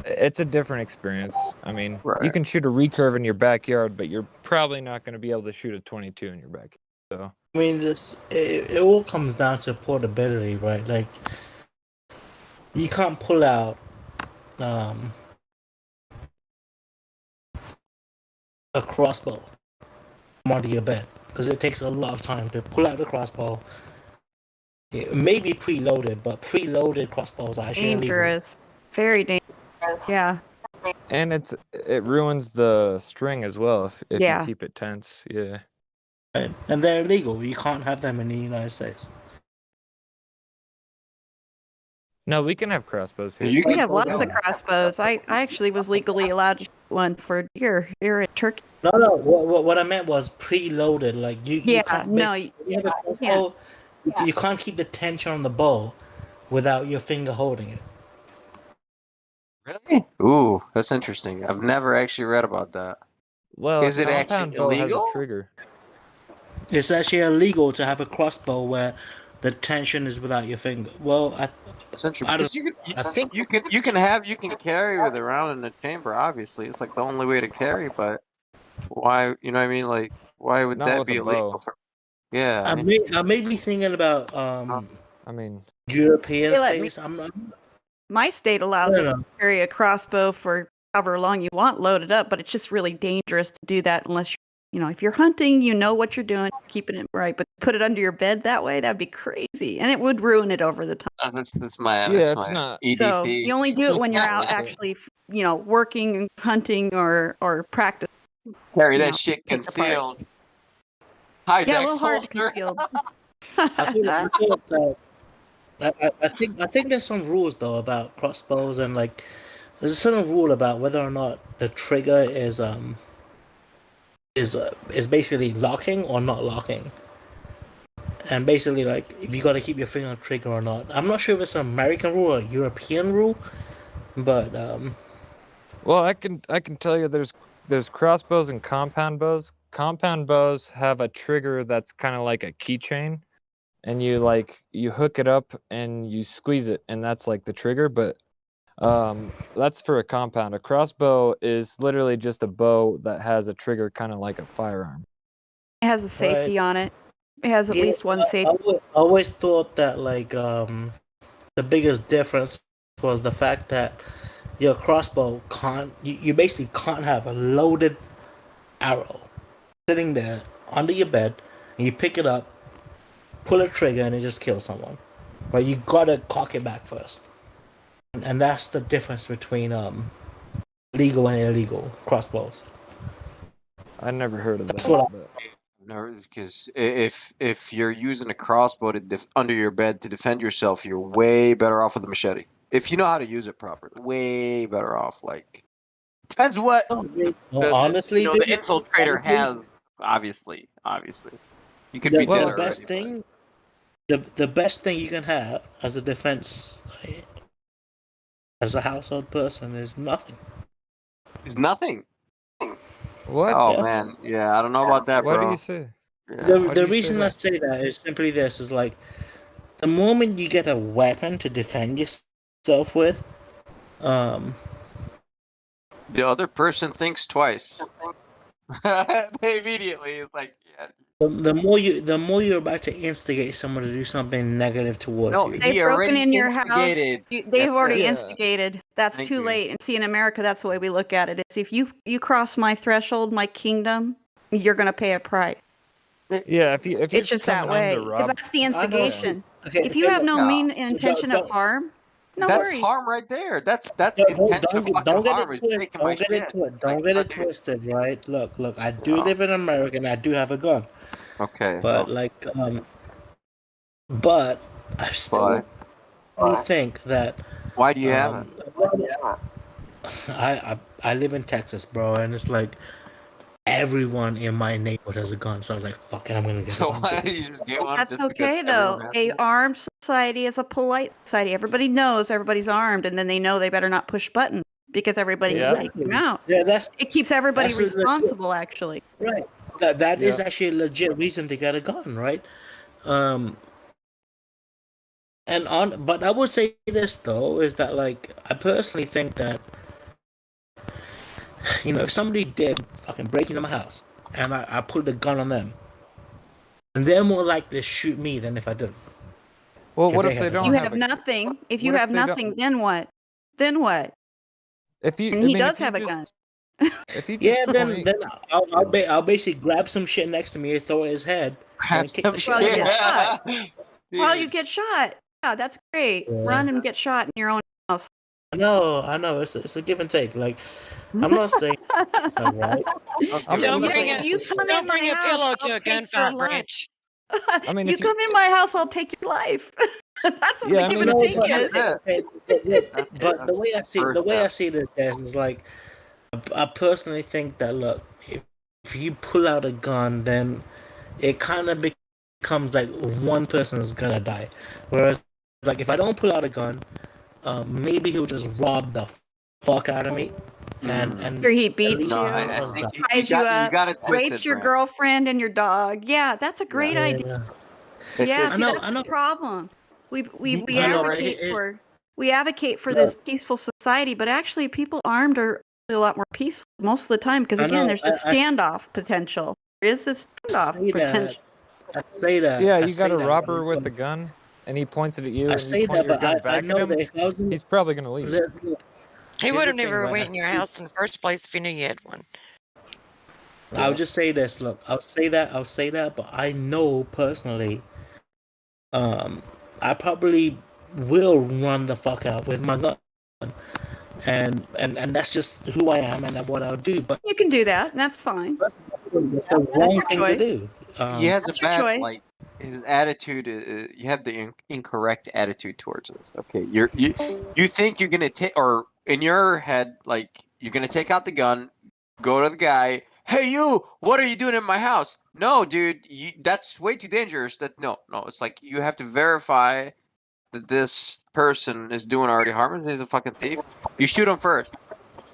it's a different experience. I mean, you can shoot a recurve in your backyard, but you're probably not going to be able to shoot a 22 in your backyard. So I mean, it all comes down to portability, right? Like, you can't pull out a crossbow from under your bed because it takes a lot of time to pull out the crossbow. It may be preloaded, but preloaded crossbows are actually Dangerous. Very dangerous. Yeah. and it ruins the string as well if Yeah. you keep it tense. Yeah. illegal. And they're illegal. You can't have them in the United States. No, we can have crossbows here. We have lots of crossbows. I actually was legally allowed to shoot one for deer here in Turkey. No. What I meant was preloaded. Like you Yeah, can't. no, You have a crossbow. You can't keep the tension on the bow without your finger holding it. Really? Ooh, that's interesting. I've never actually read about that. Well, Is a it compound actually bow has a illegal? trigger. It's actually illegal to have a crossbow where the tension is without your finger. Well, That's interesting. I Because don't. I think you can carry with it around in the chamber. Obviously, it's like the only way to carry. But why? You know what I mean? Like, why would Not that with be a illegal? bow. Yeah. I made me thinking about I mean, European They let me- states. I'm not. My state allows No, you no. to carry a crossbow for however long you want loaded up, but it's just really dangerous to do that unless if you're hunting, you know what you're doing, keeping it right. But put it under your bed that way, that'd be crazy, and it would ruin it over the time. That's my yeah, it's not. EDC. So you only do it when you're out actually, working and hunting or practice. Carry you that know, shit take it apart. concealed. Hijack Yeah, a little hard to holster. conceal. I think there's some rules though about crossbows and like there's a certain rule about whether or not the trigger is basically locking or not locking, and basically like if you got to keep your finger on the trigger or not. I'm not sure if it's an American rule or a European rule, but Well, I can tell you there's crossbows and compound bows. Compound bows have a trigger that's kind of like a keychain, and you hook it up and you squeeze it, and that's like the trigger. But that's for a compound. A crossbow is literally just a bow that has a trigger kind of like a firearm. It has a safety on it. It has at Yeah, least one safety. I always thought that like the biggest difference was the fact that your crossbow you basically can't have a loaded arrow sitting there under your bed and you pick it up, pull a trigger, and it just kills someone. Right? You gotta cock it back first, and that's the difference between legal and illegal crossbows. I never heard of That's that. what but no, because if you're using a crossbow to under your bed to defend yourself, you're way better off with a machete. If you know how to use it properly, way better off. Like depends what honestly, the dude, infiltrator honestly, has. Obviously, you could the, be dead the already. best thing, the best thing you can have as a defense, as a household person, is nothing. It's nothing. What? Oh Yeah. man, yeah, I don't know about that, Why do bro. you say? Yeah. The reason I say that is simply this: is like the moment you get a weapon to defend yourself with, The other person thinks twice. They immediately it's like, yeah. the more you're about to instigate someone to do something negative towards No, you. They've he broken already in your house. instigated. They've already Yeah. instigated. That's Thank too you. late. And see, in America, that's the way we look at it. Is if you cross my threshold, my kingdom, you're going to pay a price. Yeah, if you're It's just that coming in way to because rob, that's the instigation. Okay, If you have no yeah. mean intention of harm, no That's worries. harm right there. That's Don't intentional get fucking it harm. Is twisted. taking my Don't get it shit. twisted. Don't get it twisted, right? Look. I do Oh. live in America, and I do have a gun. Okay. But but I still think that. Why do you have I live in Texas, bro, and it's like everyone in my neighborhood has a gun. So I was like, "Fuck it, I'm gonna it? get So a gun." why too. do you just get one? That's Just because okay everyone though. has A one? armed society is a polite society. Everybody knows everybody's armed, and then they know they better not push buttons because everybody can take them out. Yeah, It keeps everybody that's legit. responsible, actually. Right. That is Yeah. actually a legit reason to get a gun, right? But I would say this though is that like I personally think that if somebody did fucking break into my house and I put a gun on them, and they're more likely to shoot me than if I didn't. Well, what if have they a don't You gun. have have a? nothing. If What you if have they don't- nothing, then what? Then what? If you, And I he mean, does if you have a just, gun. if you Yeah, just then point, then I'll basically grab some shit next to me and throw it at his head and kick the shit Well, out you of get him. shot. Well, you Dude. get shot. Yeah, that's great. Yeah. Run and get shot in your own house. I know. It's a give and take. Like I'm not saying it's not right. I mean, Don't I'm not bring saying a You it's come don't in bring my a house, pillow I'll to a take your gunfight, life. Branch. I mean, You if you, come in my house, I'll take your life. That's what Yeah, the I give mean, and if take you- is. okay, but the way I see this is like I personally think that look, if you pull out a gun, then it kind of becomes like one person is gonna die. Whereas, like if I don't pull out a gun, maybe he'll just rob the fuck out of me, and After he at beats least you, one I of us think die. ties you up, got it rapes twisted, your Brent. girlfriend and your dog. Yeah, that's a great Yeah. idea. It's Yeah, it's see, I that's the know. problem. We I know, right? advocate for this peaceful society, but actually, people armed are a lot more peaceful most of the time because I again, know, there's this I- standoff potential. There is this standoff say that. potential. I say that. yeah, I you got say a that, robber but- with a gun, and he points it at you, I and say you point that, your but gun I back know at him. that if I was in, He's probably gonna leave. He Here's would the have thing, never right? went in your house in the first place if he knew you had one. I'll just say this. Look, I'll say that, but I know personally, I probably will run the fuck out with my gun, and that's just who I am and what I'll do. But You can do that, and that's fine. it's the That's wrong your thing choice. to do. He has a That's your bad choice. like his attitude. You have the incorrect attitude towards this. Okay, you think you're gonna take, or in your head, like you're gonna take out the gun, go to the guy. Hey, you! What are you doing in my house? No, dude, that's way too dangerous. No. It's like you have to verify that this person is doing already harm. He's a fucking thief. You shoot him first,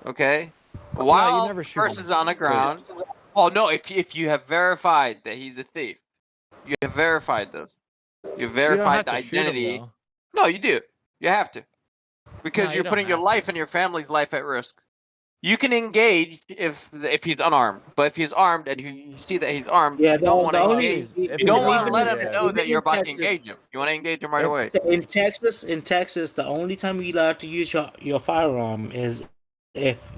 okay? While never the shoot him person's on the first. ground. Oh no! If you have verified that he's a thief, you have verified this. You You don't verified have the to shoot him identity. though. No, you do. You have to, because No, you you're don't putting your have life and your family's life at risk. You can engage if he's unarmed, but if he's armed and you see that he's armed, Yeah, you don't want to the engage. only You don't want to let him even know that you're in about to Texas, engage him. You want to engage him right away. in Texas, the only time you're allowed to use your firearm is if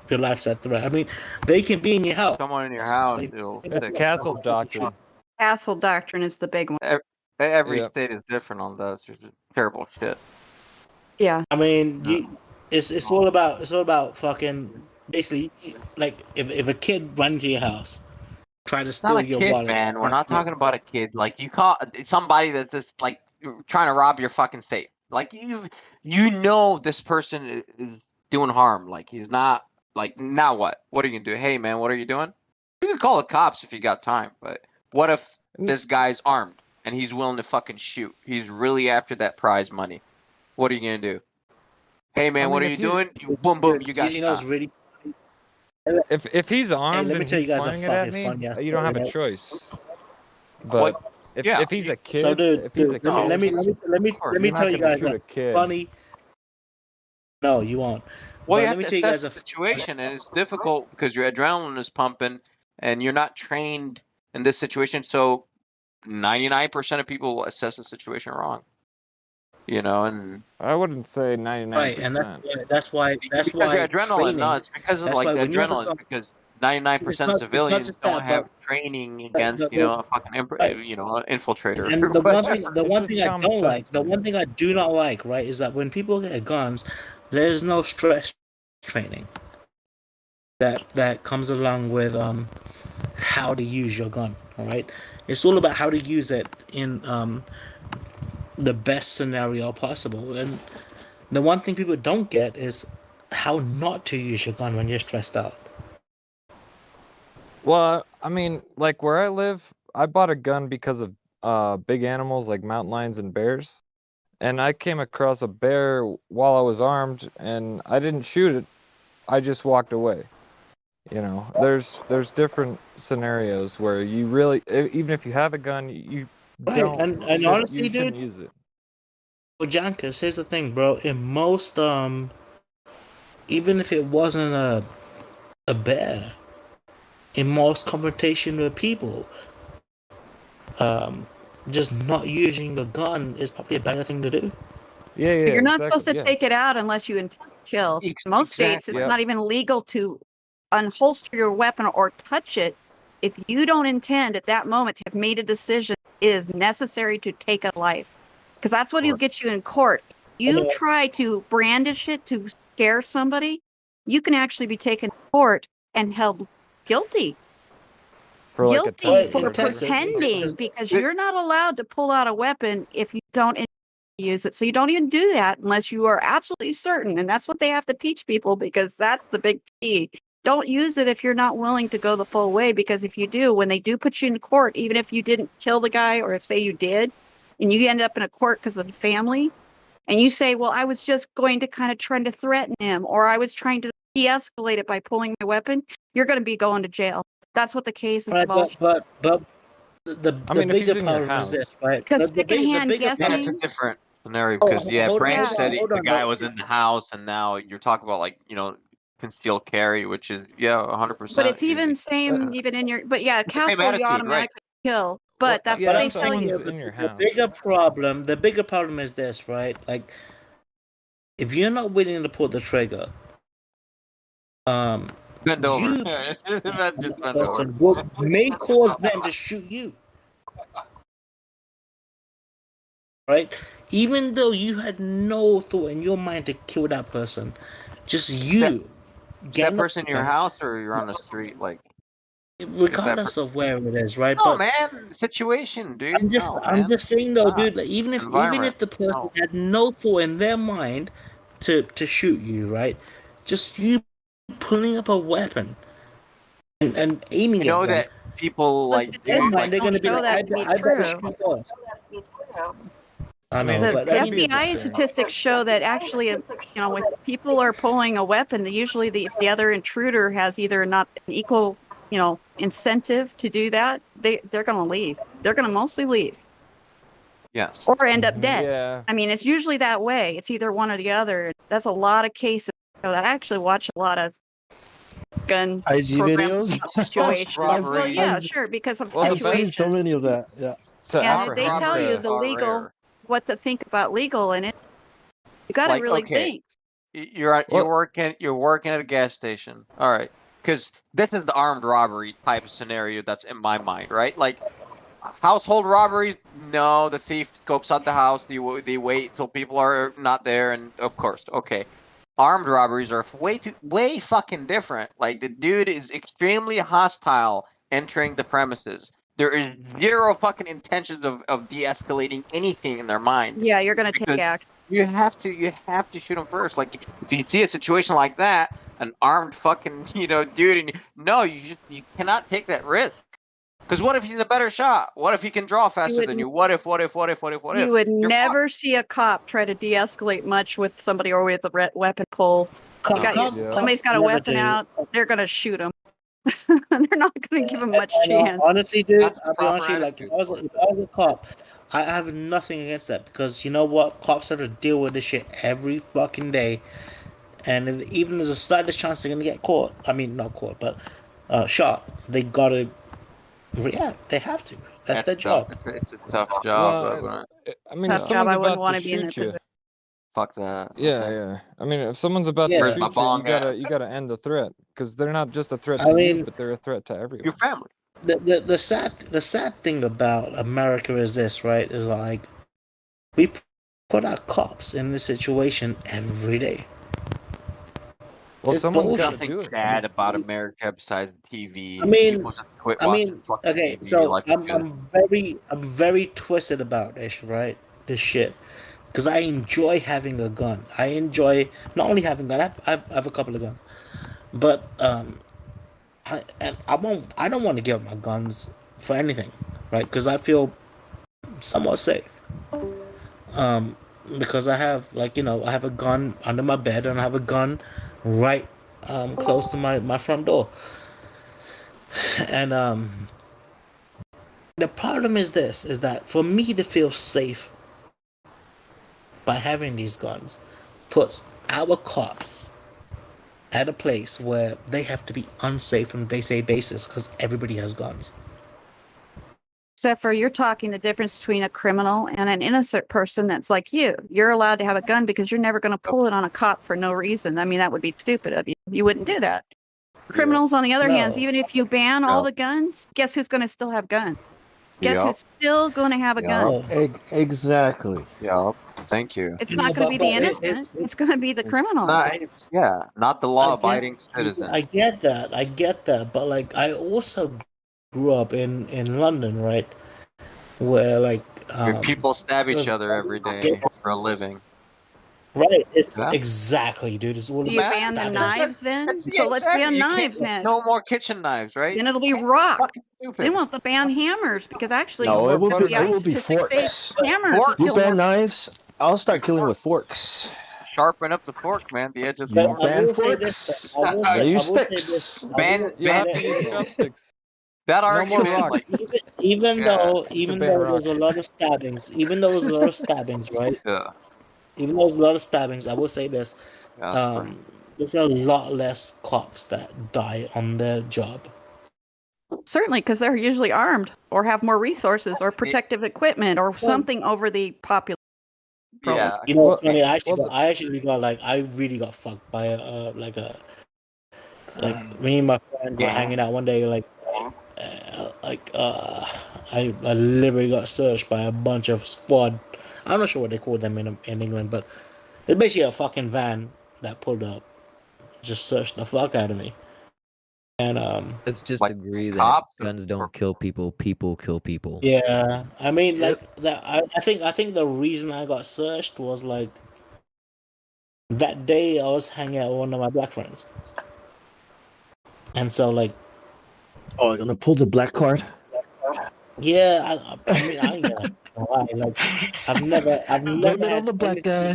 your life's at threat. I mean, they can be in your house. Someone in your house. It'll It's fix. castle doctrine. Castle doctrine is the big one. Every Yep. state is different on that. It's just terrible shit. Yeah. I mean, it's all about fucking basically like if a kid runs to your house try to It's not steal a your kid, wallet. man. We're not talking about a kid. Like you call somebody that's just like trying to rob your fucking state. Like you know this person is doing harm. Like he's not. Like now what? What are you gonna do? Hey man, what are you doing? You can call the cops if you got time. But what if this guy's armed and he's willing to fucking shoot? He's really after that prize money. What are you gonna do? Hey man, what are you doing? Boom boom, you got You know, it's shot. really. If he's Hey, armed let me and tell he's you guys a pointing it at fucking me, fun, yeah. you don't have a choice. But if he's a kid, So, dude, if he's a kid, let me you're tell not you gonna guys shoot a a kid. funny. No, you won't. Well, you But have let to me tell you assess guys the situation, and it's difficult because your adrenaline is pumping, and you're not trained in this situation. So, 99% of people will assess the situation wrong. You know, and I wouldn't say 99%. Right, and that's why because your adrenaline, no, training. it's because of That's like why the when you have a adrenaline. It's because 99% of it's not civilians just don't that, have but training right, against, you know, a fucking, right. you know, an infiltrator. And or whatever. the one thing I don't like, the one thing I do not like, right, is that when people get guns, there's no stress training that comes along with how to use your gun. All right, it's all about how to use it in the best scenario possible. And the one thing people don't get is how not to use your gun when you're stressed out. Well, I mean, like where I live, I bought a gun because of big animals like mountain lions and bears. And I came across a bear while I was armed and I didn't shoot it. I just walked away. You know, there's different scenarios where you really even if you have a gun, you Right, don't and should honestly, you shouldn't dude, use it. well, Jankers, here's the thing, bro. In most even if it wasn't a bear, in most confrontation with people, just not using a gun is probably a better thing to do. Yeah, But yeah, you're not supposed to exactly. Yeah. take it out unless you intend to kill. So in most states, it's Yep. not even legal to unholster your weapon or touch it if you don't intend at that moment to have made a decision it is necessary to take a life. Because that's what will get you in court. You try to brandish it to scare somebody, you can actually be taken to court and held guilty. For like Guilty attempted for murder. pretending, because you're not allowed to pull out a weapon if you don't use it. So you don't even do that unless you are absolutely certain. And that's what they have to teach people, because that's the big key. Don't use it if you're not willing to go the full way, because if you do, when they do put you in court, even if you didn't kill the guy, or if say you did, and you end up in a court because of the family, and you say, well, I was just going to kind of trying to threaten him, or I was trying to de-escalate it by pulling my weapon, you're going to be going to jail. That's what the case is Right, about. but the I mean, if he's bigger in your problem is this, house. right? Because The secondhand bigger Yeah, it's a guessing. different scenario Oh, because hold Branch on, said hold the on. guy was in the house, and now you're talking about like concealed carry, which is 100%. But it's even same even in your. But yeah, It's the same castle you attitude, right? automatically kill. But that's But what I'm they tell saying you. in your the house. the bigger problem is this, right? Like, if you're not willing to pull the trigger, Bend over. you Just bend over. person may cause them to shoot you, right? Even though you had no thought in your mind to kill that person, just you Is that getting person in your house or you're on the street? Like, regardless of where it is, right? no, But man, situation, dude. I'm just saying though, dude. Like, even if Environment. the person No. had no thought in their mind to shoot you, right? Just you pulling up a weapon and aiming You know at them. that people The like do statistics like They're going to be show like, that to be I better true. shoot first. I know, The but I mean, FBI statistics show that actually, when people are pulling a weapon, usually if the other intruder has either not an equal, incentive to do that, they're going to leave. They're going to mostly leave. Yes. Or end up dead. Yeah. I mean, it's usually that way. It's either one or the other. That's a lot of cases that I actually watch a lot of gun IG programs videos. situations. Well, yeah, I've- sure, because of I've seen situations. so many of that. Yeah. And they tell you the legal, what to think about legal in it. You got to Like, really okay, think. you're working at a gas station. All right, because this is the armed robbery type of scenario that's in my mind, right? Like household robberies. No, the thief scopes out the house. They wait till people are not there, and of course, okay. Armed robberies are way fucking different. Like the dude is extremely hostile entering the premises. There is zero fucking intentions of de-escalating anything in their mind. Yeah, you're gonna take Because action. you have to shoot them first. Like if you see a situation like that, an armed fucking dude, and you cannot take that risk. Because what if he's a better shot? What if he can draw faster than you? What if? You would never see a cop try to de-escalate much with somebody or with a weapon pull. Somebody's got a weapon out, they're gonna shoot him. They're not gonna give him much chance. Honestly, dude, I'll be honest with you, like if I was a cop, I have nothing against that because you know what? Cops have to deal with this shit every fucking day. And if, even there's a slightest chance they're gonna get caught. I mean, not caught, but shot. They gotta react. They have to. That's their job. It's a tough job. Well, I mean, Tough if job, someone's I wouldn't about want to to be in their shoot you, position. Fuck that. yeah. I mean, if someone's about to Yeah. shoot Where's my you, bong you gotta end the threat because they're not just a threat I to you, mean- but they're a threat to everyone. Your family. The sad thing about America is this, right? Is like we put our cops in this situation every day. Well, It's someone's bullshit. got to do it. Bad about America besides TV. I mean- People just quit I watching mean, fucking okay, TV so like it's good. I'm very twisted about this, right? This shit, because I enjoy having a gun. I enjoy not only having a gun. I have a couple of guns, but I don't want to give up my guns for anything, right? Because I feel somewhat safe. Because I have I have a gun under my bed and I have a gun right close to my front door. And the problem is this, is that for me to feel safe by having these guns puts our cops at a place where they have to be unsafe on a day-to-day basis because everybody has guns. Except for you're talking the difference between a criminal and an innocent person that's like you. You're allowed to have a gun because you're never going to pull it on a cop for no reason. I mean, that would be stupid of you. You wouldn't do that. Criminals, on the other hand, even if you ban all the guns, guess who's going to still have guns? Guess who's still going to have a gun? Exactly. Yeah. Thank you. It's not going to be the innocent. It's going to be the criminals. Not the law-abiding citizen. I get that, but like I also grew up in London, right? Where like Where people stab each there's- other every day for a living. right, it's exactly, dude. It's all Do you about ban the stabbing. knives then? Yeah, So let's exactly. ban You can't- knives then. No more kitchen knives, right? Then it'll be rock. Fucking stupid. Then we'll have to ban hammers because actually No, it will be, FBI it will be to 6'8" forks. hammers will You kill ban more. knives, I'll start killing with forks. Sharpen up the fork, man. The edge of the But fork. I Ban will say forks. this, though. I will I say- use I will say sticks. this. Ban You have to use chopsticks. that No more argument. rocks. Even Yeah, though it's a ban there's a rock. lot of stabbings, right? Yeah. Even though there's a lot of stabbings, I will say this. Yeah, There's a lot less cops that die on their job. Certainly, because they're usually armed or have more resources or protective equipment or something over the population. yeah. You know what's funny? I actually got I really got fucked by me and my friend were hanging out one day I literally got searched by a bunch of squad. I'm not sure what they call them in England, but it's basically a fucking van that pulled up, just searched the fuck out of me. And Let's just Like agree that cops guns don't kill people. People kill people. yeah, I mean that. I think the reason I got searched was like that day I was hanging out with one of my black friends, and so like Oh, I'm gonna pull the black card. yeah, I mean I ain't gonna lie, like I've never Blame it had on the black guy.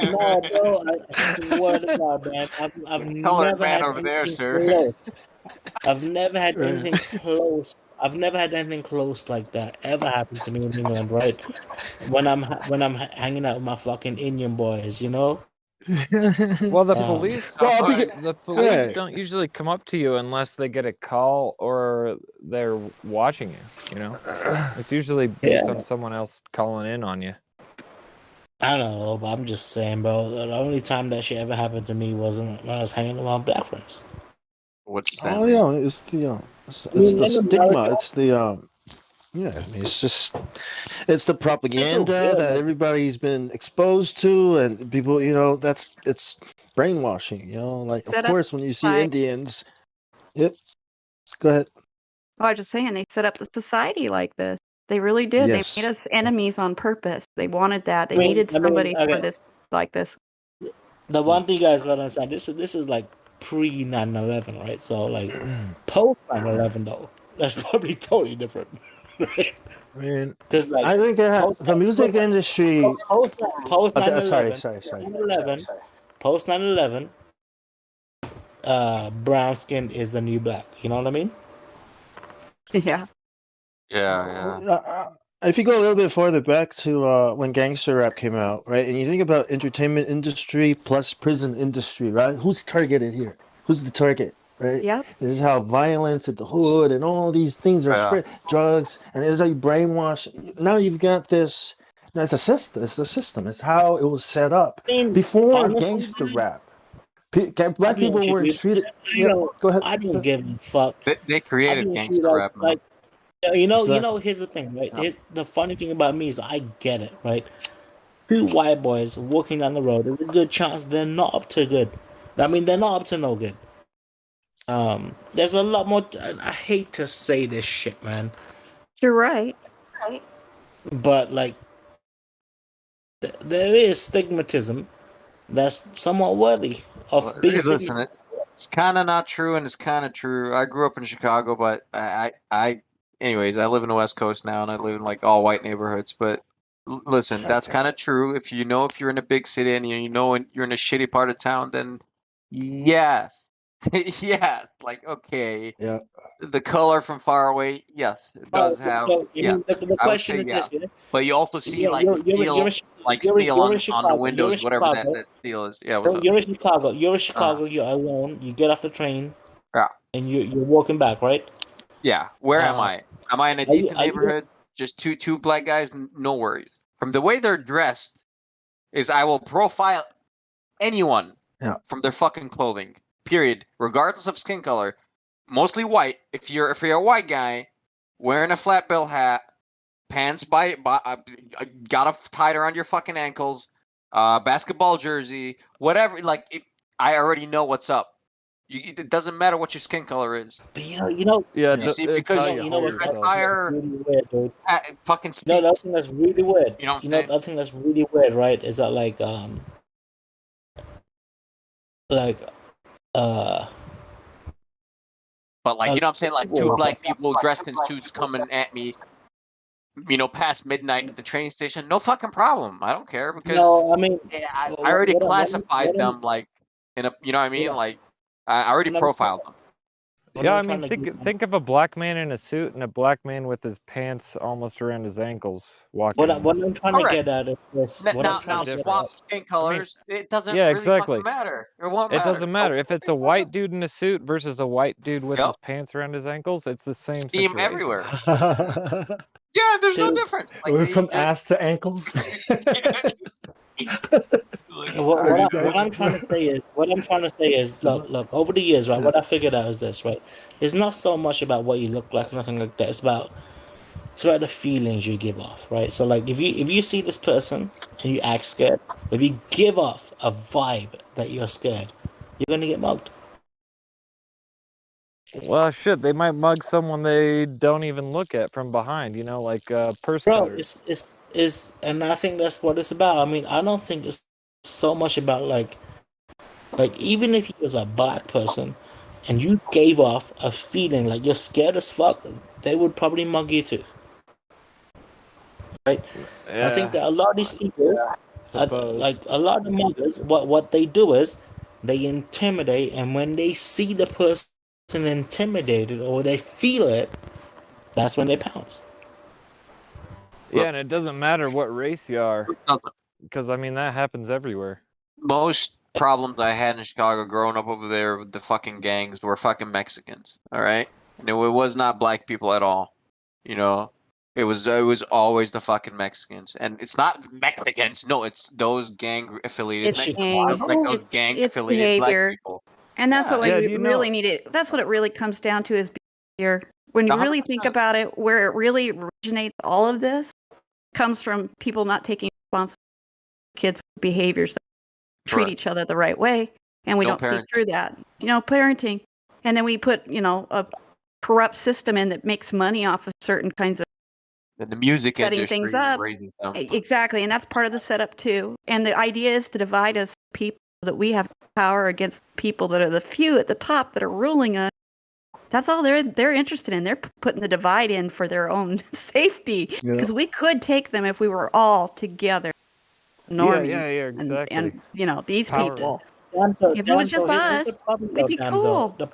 No, bro, I swear to God, man, I've Colored never man had over there, anything sir. close. I've never had anything close. I've never had anything close like that ever happen to me in England, right? When I'm hanging out with my fucking Indian boys, you know. Well, the Um, police, Well, because- the police Hey. don't usually come up to you unless they get a call or they're watching you. You know, it's usually based Yeah. on someone else calling in on you. I don't know, but I'm just saying, bro. The only time that shit ever happened to me was when I was hanging with my black friends. What you saying? Oh yeah, it's the it's mean, the in stigma. America- It's the yeah. I mean, it's the propaganda good, that man. everybody's been exposed to, and people, it's brainwashing. Like Set of up course when you see by- Indians, yep. Go ahead. I was just saying, they set up the society like this. They really did. They Yes. made us enemies on purpose. They wanted that. They I mean, needed somebody for okay. this like this. The one thing you guys gotta understand, this is like pre 9/11, right? So like post 9/11 though, that's probably totally different. Right? I mean, Because like I think the music industry. post Sorry, 9/11, sorry. 9/11, post 9/11, brown skin is the new black. You know what I mean? Yeah. Yeah. If you go a little bit farther back to when gangster rap came out, right, and you think about entertainment industry plus prison industry, right? Who's targeted here? Who's the target, right? Yep. This is how violence at the hood and all these things are Yeah. spread, drugs, and this is how you brainwash. Now you've got this. It's a system. It's a system. It's how it was set up before honestly, gangster rap. I'll Black be people honest with were you. treated. I Yeah, don't, go ahead. I don't give a fuck. They I'll be created honest with you, gangster rap, man. like you know, Exactly. here's the thing, right? Yeah. Here's the funny thing about me is I get it, right? Two white boys walking down the road, there's a good chance they're not up to good. I mean, they're not up to no good. There's a lot more. And I hate to say this shit, man, You're right. but like, there is stigmatism that's somewhat worthy of being Listen, stigmatized. it's kind of not true and it's kind of true. I grew up in Chicago, but anyways, I live in the West Coast now and I live in like all white neighborhoods. But listen, that's kind of true. If you're in a big city and you know you're in a shitty part of town, then yes, yes, like okay, Yeah. the color from far away, yes, it does have. So Yeah, the I would question say is yeah. this, yeah? But you also see like You're steel, in steel on the Chicago. windows, whatever that steel is. Yeah, what's up? You're in Chicago. You're in Chicago. You're alone. You get off the train. Yeah. And you're walking back, right? Yeah. Where am I? Am I in a are you- decent are you- neighborhood? Just two black guys? No worries. From the way they're dressed, is I will profile anyone from their fucking clothing. Period. Regardless of skin color. Mostly white. If you're a white guy wearing a flat bill hat, pants got a tied around your fucking ankles, basketball jersey, whatever. Like I already know what's up. It doesn't matter what your skin color is. But you know. Yeah, You see, it's because how you you know hold what's yourself. really weird, dude. Fucking No, the other thing that's really weird. You know what I'm the saying? other thing that's really weird, right? Is that But like, you know what I'm saying? Like two black people dressed in suits coming at me, past midnight at the train station. No fucking problem. I don't care because No, I mean, I already what I'm- classified what I'm- them like in a, you know what I mean? Yeah. Like I already What I'm- profiled them. Yeah, I mean, think of a black man in a suit and a black man with his pants almost around his ankles walking. What I'm trying to get at is this. What I'm Now trying to get swap at. skin colors. It doesn't Yeah, really exactly. fucking matter. It won't It matter. doesn't matter if it's a white dude in a suit versus a white dude with Yep. his pants around his ankles. It's the same Steam situation. everywhere. Yeah, there's no difference. Like, We're from ass to ankles. What I'm trying to say is, look. Over the years, right? What I figured out is this, right? It's not so much about what you look like, nothing like that. It's about the feelings you give off, right? So, like, if you see this person and you act scared, if you give off a vibe that you're scared, you're gonna get mugged. Well, shit, they might mug someone they don't even look at from behind. Like purse Bro, cutters. it's and I think that's what it's about. I mean, I don't think it's so much about like even if you was a black person and you gave off a feeling like you're scared as fuck, they would probably mug you too. Right? I think that a lot of these people, like a lot of the muggers, what they do is they intimidate, and when they see the person intimidated or they feel it, that's when they pounce. Yeah, and it doesn't matter what race you are, because I mean that happens everywhere. Most problems I had in Chicago growing up over there with the fucking gangs were fucking Mexicans. All right, and it was not black people at all. It was always the fucking Mexicans, and it's not Mexicans. No, it's those gang affiliated It's Mexicans. gang. It's like those gang It's affiliated black behavior. people. And that's what Yeah, we do you really know- need. That's what it really comes down to is behavior. When you really think about it, where it really originates, all of this comes from people not taking responsibility for kids' behaviors, that treat Correct. each other the right way, and we No don't see parenting. through that. Parenting, and then we put a corrupt system and that makes money off of certain kinds of And the music setting industry things up. raises them. Exactly, and that's part of the setup too. And the idea is to divide us people so that we have power against people that are the few at the top that are ruling us. That's all they're interested in. They're putting the divide in for their own safety because we could take them if we were all together. Normies exactly. and you know these Power. people. Damsel, If it was just here's the us, problem, we'd though, be Damsel. cool. The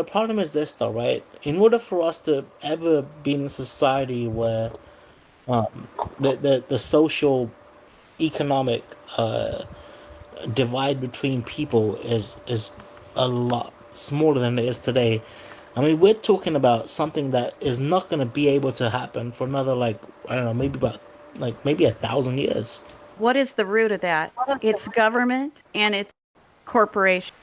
problem is this, though, right? In order for us to ever be in a society where the social, economic divide between people is a lot smaller than it is today. I mean, we're talking about something that is not going to be able to happen for another, like, I don't know, maybe 1,000 years. What is the root of that? It's government and it's corporation,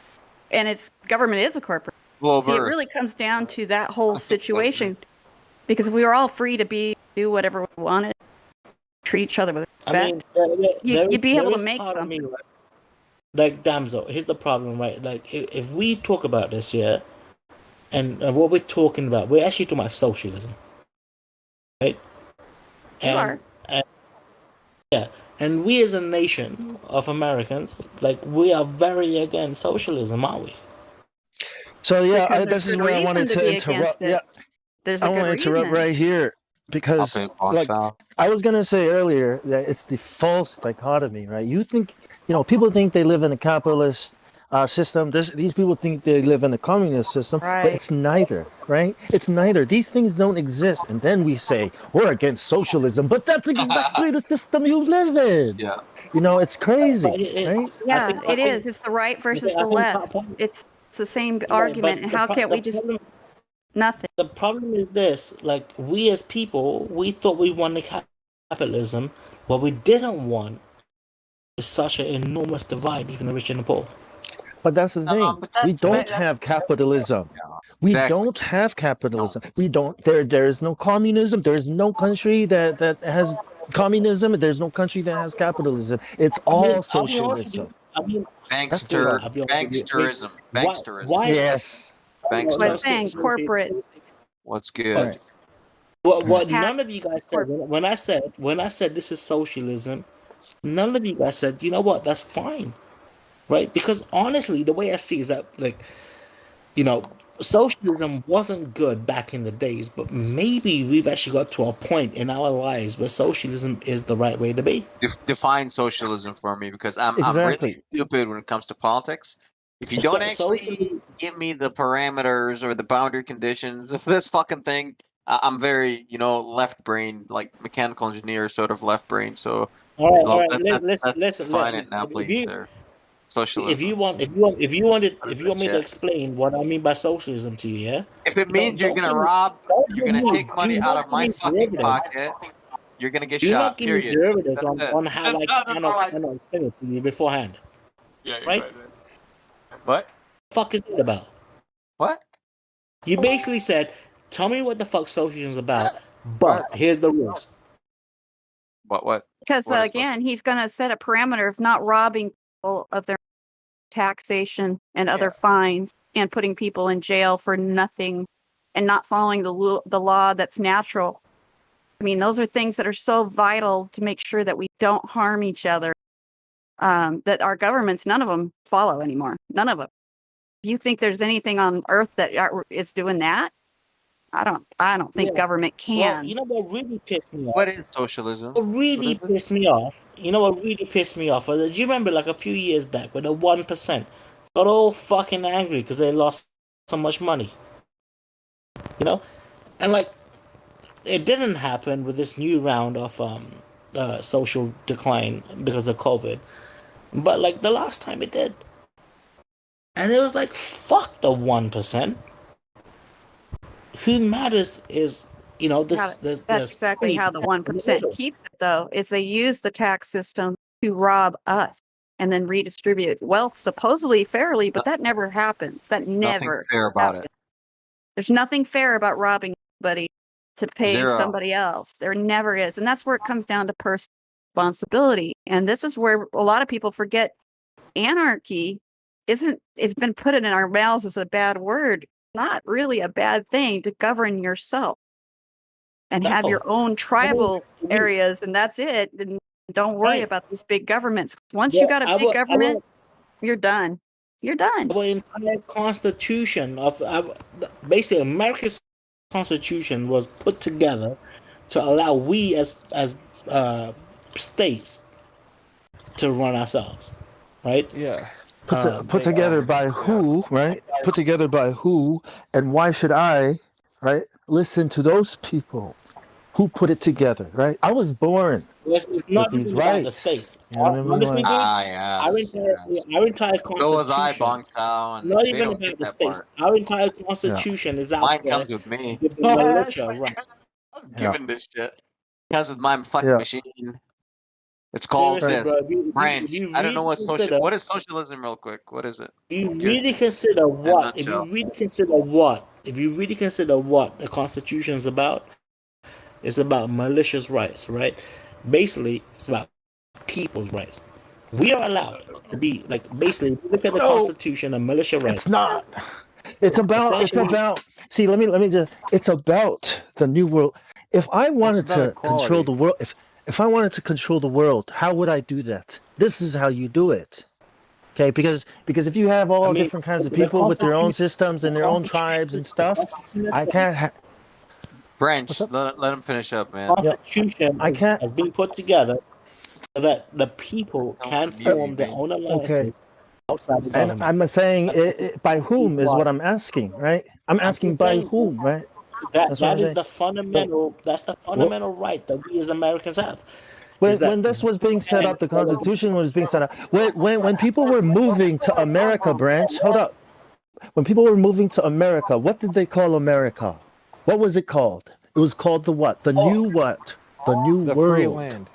and it's government is a corporation. Well, See, it really comes down to that whole situation. Because if we were all free to do whatever we wanted, treat each other with respect, you'd be able to make something. Right? Like, Damsel, here's the problem, right? Like, if we talk about this, yeah, and what we're talking about, we're actually talking about socialism, right? And yeah, and we as a nation of Americans, like, we are very against socialism, aren't we? So yeah, Because this there's is good where I reason wanted to to be interrupt. against it. Yeah, There's I a want good to interrupt reason. right here because, like, I was gonna say earlier that it's the false dichotomy, right? People think they live in a capitalist system. These people think they live in a communist system, but it's neither, right? It's neither. These things don't exist, and then we say we're against socialism, but that's exactly the system you live in. Yeah. It's crazy, right? Yeah, it is. It's the right versus the left. It's the same argument. And how can't we just nothing? The problem is this: like, we as people, we thought we wanted capitalism. What we didn't want is such an enormous divide between the rich and the poor. But that's the thing. We don't have capitalism. We don't have capitalism. We don't. There is no communism. There is no country that has communism. There's no country that has capitalism. It's all socialism. Banksterism. Yes. I'm saying corporate. What's good? What none of you guys said when I said this is socialism, none of you guys said, you know what, that's fine, right? Because honestly, the way I see is that, like, socialism wasn't good back in the days, but maybe we've actually got to a point in our lives where socialism is the right way to be. Define socialism for me, because I'm Exactly. really stupid when it comes to politics. If you don't actually give me the parameters or the boundary conditions of this fucking thing, I'm very, left brain, like mechanical engineer sort of left brain. So, all right. let's define it now, please. Socialism. If you want me to explain what I mean by socialism to you, yeah. If it means you're gonna rob, you're gonna take money out of my fucking pocket, you're gonna get do shot. not give me Period. derivatives That's it. on how I cannot explain it to you beforehand. Yeah, right? What? The fuck is it about? What? You basically said, tell me what the fuck socialism is about, but here's the rules. What? Because again, he's going to set a parameter of not robbing people of their taxation and other fines and putting people in jail for nothing and not following the law that's natural. I mean, those are things that are so vital to make sure that we don't harm each other. That our governments, none of them follow anymore. None of them. Do you think there's anything on earth that is doing that? I don't think government can. Well, you know what really pissed me off? What is socialism? What really pissed me off? You know what really pissed me off? Do you remember, like, a few years back when the 1% got all fucking angry because they lost so much money? And, like, it didn't happen with this new round of social decline because of COVID. But, like, the last time it did. And it was like, fuck the 1%. Who matters is, this. That's exactly how the 1% keeps it, though, is they use the tax system to rob us and then redistribute wealth supposedly fairly, but that never happens. That never Nothing fair about it. There's nothing fair about robbing anybody to pay Zero. somebody else. There never is. And that's where it comes down to personal responsibility. And this is where a lot of people forget anarchy it's been put in our mouths as a bad word. not really a bad thing to govern yourself and have No. your own tribal areas, and that's it. And don't worry Right. about these big governments. Once Well, you got a big government, you're done. You're done. Our entire constitution of basically America's constitution was put together to allow we as states to run ourselves, right? Yeah. Put together by who, right? Put together by who, and why should I, right, listen to those people who put it together, right? I was born It's not with these even about the rights. states. You know what I mean? Honestly, Like, dude, yes. our entire So was I, constitution, Bong Tao, and not they even don't about get the that states. part. Our entire constitution is out Mine there comes with me. with the militia, right? I'm giving this shit. Comes with my fucking Yeah. machine. It's called Seriously, this bro. If branch. you I don't know really what consider, what is socialism, real quick. What is it? if you Give- really consider in a what, if you nutshell. really consider what, if you really consider what the constitution is about, it's about malicious rights, right? Basically, it's about people's rights. We are allowed to be like basically. If you look at the No, constitution and militia rights. it's not. It's about. See, let me just. It's about the new world. If I wanted about to control equality. the world, if I wanted to control the world, how would I do that? This is how you do it. Okay, because if you have all different kinds of people with their own systems and their own tribes and stuff, I can't. Branch, let him finish up, man. Constitution I can't. has been put together so that the people can form their own alliances Okay. outside the And government. I'm saying by whom is what I'm asking, right? I'm asking by whom, right? That's what I'm That is saying. the fundamental. That's the fundamental right that we as Americans have. When this was being set up, the Constitution was being set up. When people were moving to America, Branch, hold up. When people were moving to America, what did they call America? What was it called? It was called the what? The new what? The new The world. free land.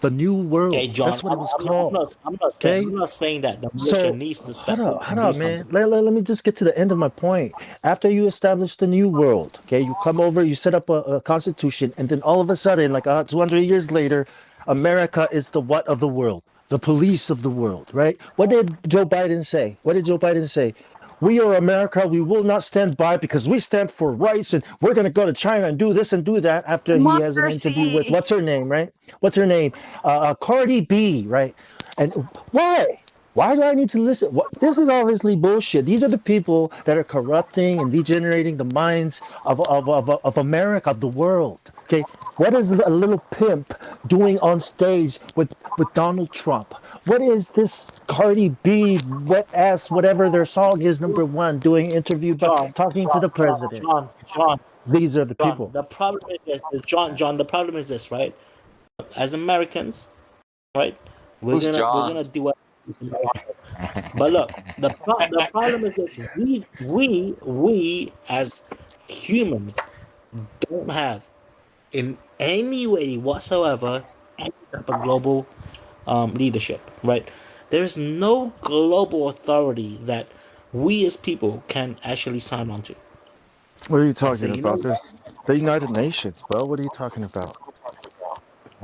The new world. Hey, John, That's what it was I'm called. not saying that the militia needs to step hold up up, and hold do up, man. something. Let me just get to the end of my point. After you establish the new world, okay, you come over, you set up a constitution, and then all of a sudden, like 200 years later, America is the what of the world? The police of the world, right? What did Joe Biden say? What did Joe Biden say? We are America. We will not stand by because we stand for rights, and we're going to go to China and do this and do that. After he has an interview with what's her name, right? What's her name? Cardi B, right? And why? Why do I need to listen? This is obviously bullshit. These are the people that are corrupting and degenerating the minds of America, of the world. Okay, what is a little pimp doing on stage with Donald Trump? What is this Cardi B, wet ass, whatever their song is, #1, doing interview, but talking to the president? John, These are the people. the problem is this, John. The problem is this, right? As Americans, right? We're Who's gonna John? do what. But look, the problem is this: we as humans don't have in any way whatsoever any type of global leadership, right? There is no global authority that we as people can actually sign on to. What are you And talking say, you know about? There's the United Nations, bro. What are you talking about?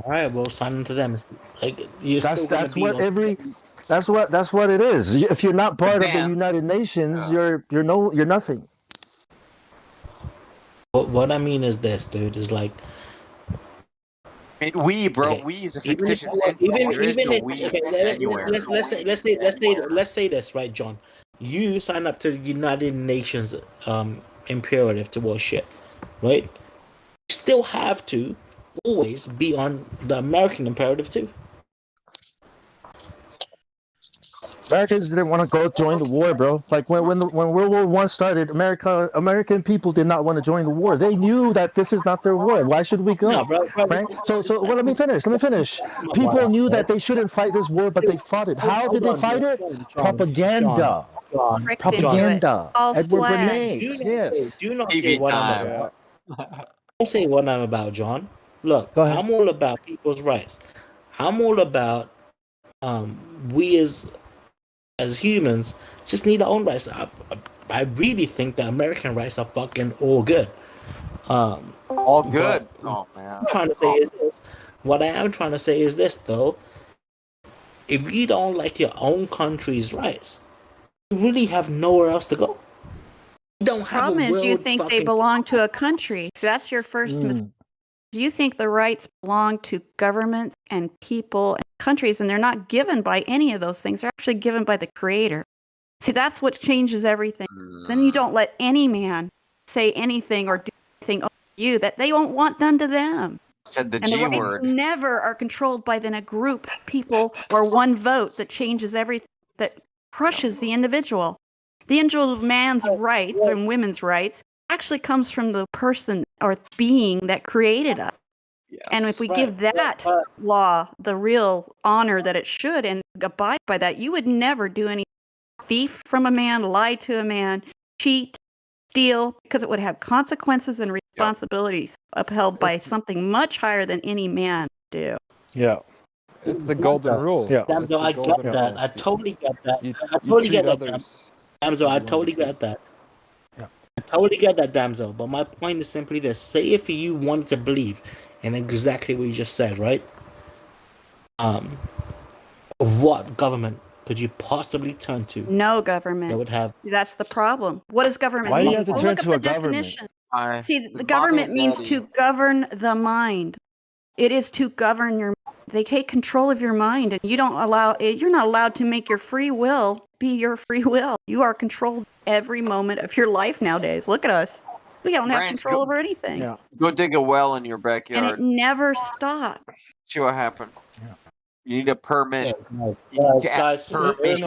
all right, we'll sign into them. Like you're still gonna That's be what on. that's what it is. If you're not part of the Damn. United Nations, you're nothing. What I mean is this, dude. Is like We, bro, okay, we is a even if fictitious entity. There is no we anywhere. let's say this, right, John? You sign up to the United Nations imperative towards shit, right? You still have to always be on the American imperative too. Americans didn't want to go join the war, bro. Like when World War I started, American people did not want to join the war. They knew that this is not their war. Why should we go? No, bro, Right? So well, let me finish. People knew that they shouldn't fight this war, but they fought it. How did they fight it? Propaganda. Propaganda. And were grenades. Yes. Do not say what I'm about. Don't say what I'm about, John. Look, I'm all about people's rights. I'm all about we as humans just need our own rights. I really think that American rights are fucking all good. All good. Oh man. I'm trying to say is this. What I am trying to say is this though. If you don't like your own country's rights, you really have nowhere else to go. don't have Problem a is, you world think they fucking. belong to a country. So that's your first mistake. You think the rights belong to governments and people and countries, and they're not given by any of those things. They're actually given by the Creator. See, that's what changes everything. Then you don't let any man say anything or do anything over you that they won't want done to them. Said the And the G rights word. never are controlled by then a group of people or one vote that changes everything, that crushes the individual. The individual man's rights and women's rights actually comes from the person or being that created us. And if we give that law the real honor that it should and abide by that, you would never do any thief from a man, lie to a man, cheat, steal, because it would have consequences and responsibilities upheld by something much higher than any man do. Yeah. It's the golden rule. Yeah. It's the I get golden that. rule. I totally get that. You I totally treat get that, others. Damsel. as I you wanna totally be treated. get that. Yeah. I totally get that, Damsel. But my point is simply this: say if you wanted to believe in exactly what you just said, right? What government could you possibly turn to No government. that would have? See, that's the problem. What does government Why do mean? you have to Go turn look up to the a government? definition. See, the government Mommy means and to govern the mind. It is to govern your. They take control of your mind, and you don't allow. You're not allowed to make your free will be your free will. You are controlled every moment of your life nowadays. Look at us. We don't have Brance, control over anything, Yeah. Go dig a well in your and it backyard. never stops. See what happened. Yeah. You need a permit. Guys, You need to guys, ask seriously,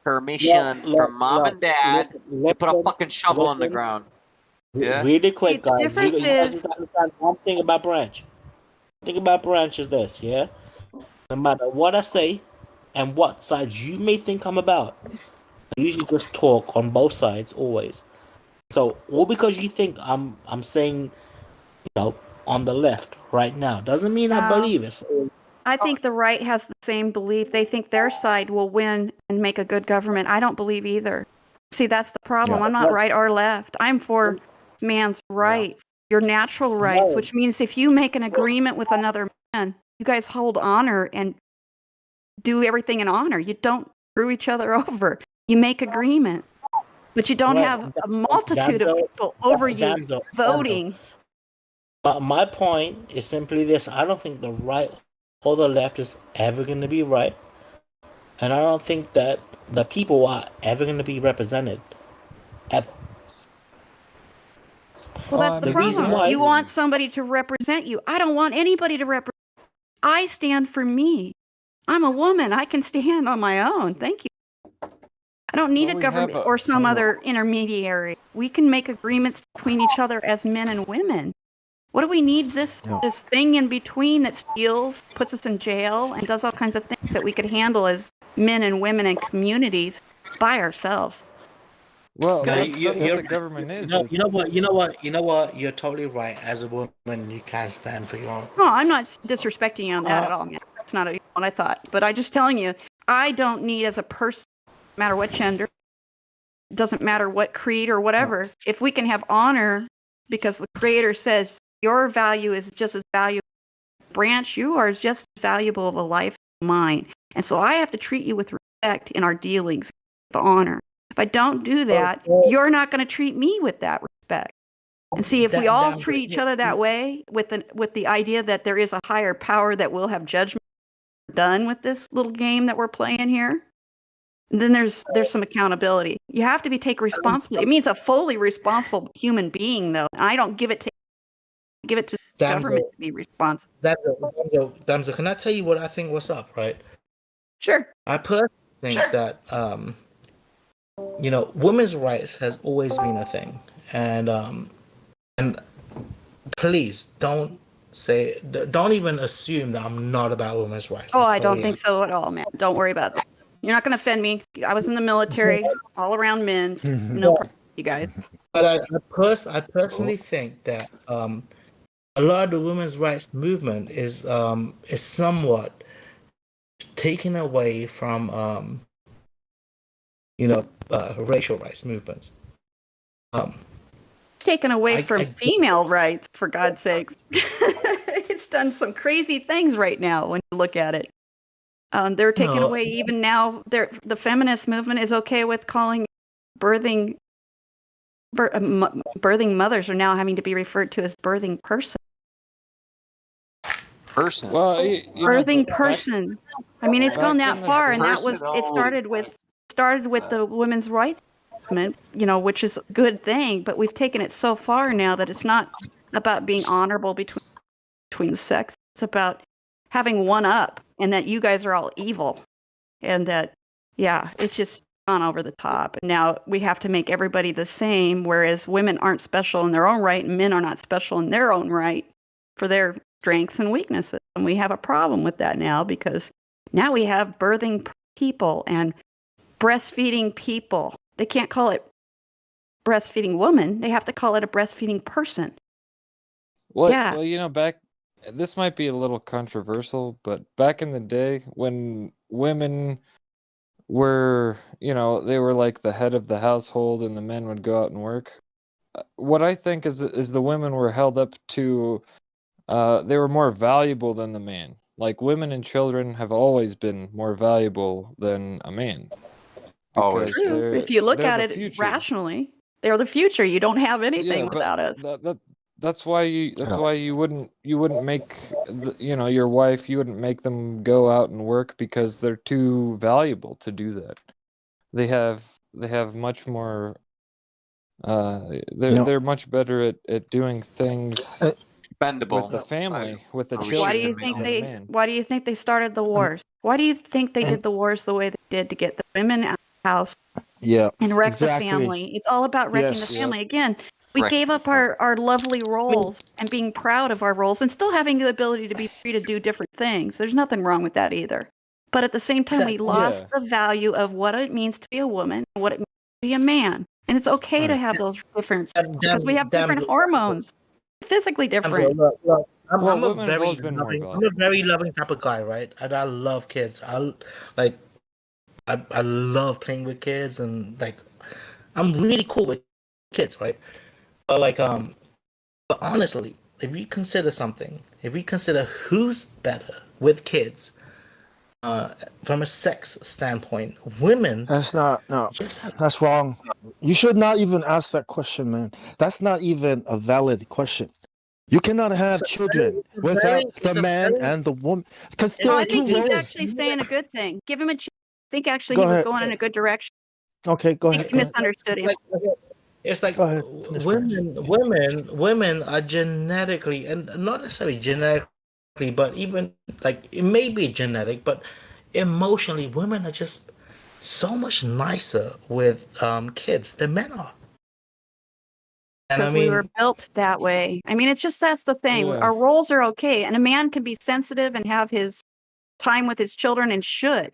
permission from mom and dad to put a fucking shovel on the ground. Yeah. Really See, quick, the guys. difference You guys is just understand one thing about Branch. The thing about Branch is this, yeah? No matter what I say and what side you may think I'm about, I usually just talk on both sides always. So all because you think I'm saying, on the left right now doesn't mean I No. believe it. So, I think the right has the same belief. They think their side will win and make a good government. I don't believe either. See, that's the problem. Yeah. I'm not right or left. I'm for man's rights, your natural rights, No. which means if you make an agreement with another man, you guys hold honor and do everything in honor. You don't screw each other over. You make agreement. But you don't Right. have a multitude of Damsel, people over you Damsel, voting. But my point is simply this: I don't think the right or the left is ever going to be right, and I don't think that the people are ever going to be represented. Ever. Well, that's the The reason problem. why- You want somebody to represent you. I don't want anybody to represent. I stand for me. I'm a woman. I can stand on my own. Thank you. I don't need Well, a we have government a- or some other intermediary. We can make agreements between each other as men and women. What do we need this thing in between that steals, puts us in jail, and does all kinds of things that we could handle as men and women and communities by ourselves? Well, No, that's you're what the government is. No, you know It's- what. You're totally right. As a woman, you can't stand for your own. No, I'm not disrespecting you on that at all, man. That's not what I thought. But I'm just telling you, I don't need as a person, no matter what gender, doesn't matter what creed or whatever, if we can have honor because the Creator says your value is just as valuable. Branch, you are just as valuable of a life as mine. And so I have to treat you with respect in our dealings, with honor. If I don't do that, you're not going to treat me with that respect. And see, if we all treat each other that way, with the idea that there is a higher power that will have judgment done with this little game that we're playing here, then there's some accountability. You have to take responsibility. It means a fully responsible human being, though. And I don't give it to the government to be responsible. Damsel, can I tell you what I think? What's up, right? Sure. I personally think that women's rights has always been a thing, and please don't even assume that I'm not about women's rights. Oh, I don't think so at all, man. Don't worry about it. You're not going to offend me. I was in the military, all around men. So no problem, you guys. But I personally think that a lot of the women's rights movement is somewhat taken away from racial rights movements. It's taken away from female rights, for God's sakes. It's done some crazy things right now when you look at it. They're taking No. away even now. The feminist movement is okay with calling birthing birthing mothers are now having to be referred to as birthing person. Person. Well, you know, Birthing back, person. I mean, it's gone back that in the far, and that Person was it. only. Started with the women's rights movement, you know, which is a good thing. But we've taken it so far now that it's not about being honorable between the sex. It's about having one up, and that you guys are all evil, and that it's just gone over the top. And now we have to make everybody the same, whereas women aren't special in their own right, and men are not special in their own right for their strengths and weaknesses. And we have a problem with that now, because now we have birthing people and breastfeeding people. They can't call it breastfeeding woman. They have to call it a breastfeeding person. Well, you know, this might be a little controversial, but back in the day when women were, you know, they were like the head of the household and the men would go out and work. What I think is the women were held up to, they were more valuable than the man. Like, women and children have always been more valuable than a man. Always. Because True. If you look they're at the it future. rationally, they're the future. You don't have anything Yeah, but without us. that's why you wouldn't make you know, your wife, you wouldn't make them go out and work because they're too valuable to do that. They have much more they're much better at doing things Bendable. with the family, with the Or we children Why do you shouldn't think than the man. Why do you think they started the wars? Why do you think they did the wars the way they did, to get the women out of the house Yeah, and wreck the exactly. family? It's all about wrecking the Yes. family. Again, we Wreck gave up our lovely roles and being proud of our roles, and still having the ability to be free to do different things. There's nothing wrong with that either. But at the same time, we lost the value of what it means to be a woman and what it means to be a man. And it's okay to have those differences, because we have different hormones, physically different. Look, Well, I'm a women have very always been more loving, I'm valuable. a very loving type of guy, right? And I love kids. I love playing with kids, and like, I'm really cool with kids, right? But but honestly, if you consider who's better with kids, from a sex standpoint, women. That's not that's wrong. You should not even ask that question, man. That's not even a valid question. You cannot have children without the man and the woman, because there No, are I think two he's roles. actually saying a good thing. Give him a chance. I think actually Go he was ahead. going in a good direction. Okay, go I ahead. think you misunderstood him. It's like Go ahead. women are genetically, and not necessarily genetically, but even like it may be genetic, but emotionally, women are just so much nicer with kids than men are. And Because we were built that way. I mean, it's just, that's the thing. Yeah. Our roles are okay, and a man can be sensitive and have his time with his children, and should.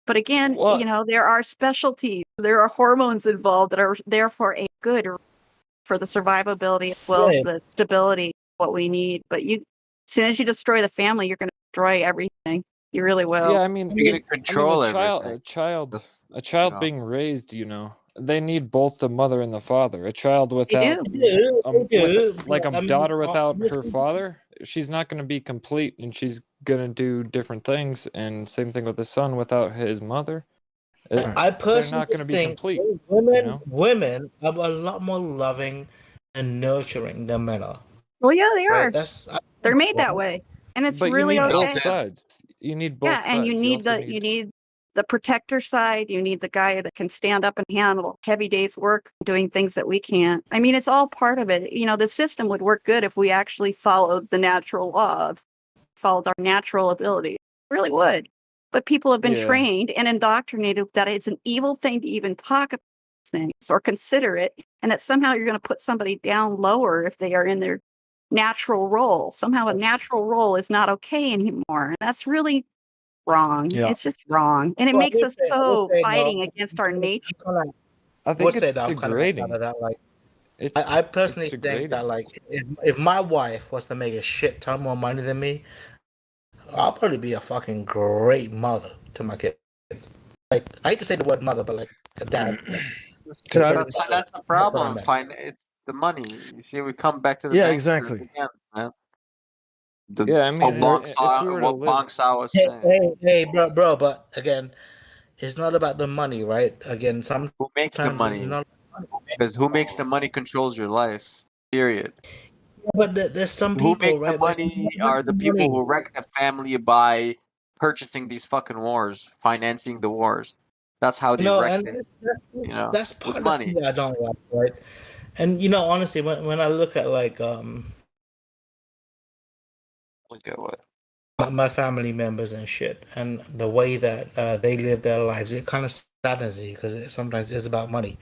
But again, you know, there are specialties, there are hormones involved that are there for a good, for the survivability as well as the stability, what we need. But as soon as you destroy the family, you're going to destroy everything. You really will. Yeah, I mean, You're gonna control a everything. child being raised, you know, they need both the mother and the father. A child They without, do. like a I mean, daughter without her honestly- father, she's not going to be complete, and she's going to do different things. And same thing with the son without his mother. I They're personally not going to be think complete. women are a lot more loving and nurturing than men are. Well, yeah, they are. Right? They're made that way, and it's But really you need okay. both sides. You need both sides. And you need you need the protector side. You need the guy that can stand up and handle heavy days work, doing things that we can't. I mean, it's all part of it. You know, the system would work good if we actually followed the natural law, followed our natural ability. It really would. But people have been trained and indoctrinated that it's an evil thing to even talk about these things or consider it, and that somehow you're going to put somebody down lower if they are in their natural role. Somehow a natural role is not okay anymore. And that's really wrong. Yeah. It's just wrong. And it Well, makes I us would say- I so would say no. fighting against our nature. I think it's degrading. I personally it's think that, like, if my wife was to make a shit ton more money than me, I'll probably be a fucking great mother to my kids. Like, I hate to say the word mother, but like a dad. That's the problem. Fine, it's the money. You see, we come back to the Yeah, bank exactly. again, man. Yeah, I mean, what if Bong Sao was saying. Hey, bro, but again, it's not about the money, right? Again, sometimes Who makes the money? it's not. Who Because who makes the money controls your life. Period. But there's some Who people, makes the right? There's some money people are with the people money. who wreck the family by purchasing these fucking wars, financing the wars. That's how they wreck And it. that's With part of the money. thing I don't like, right? And honestly, when I look at like Look at what? my family members and shit, and the way that they live their lives, it kind of saddens me because sometimes it's about money.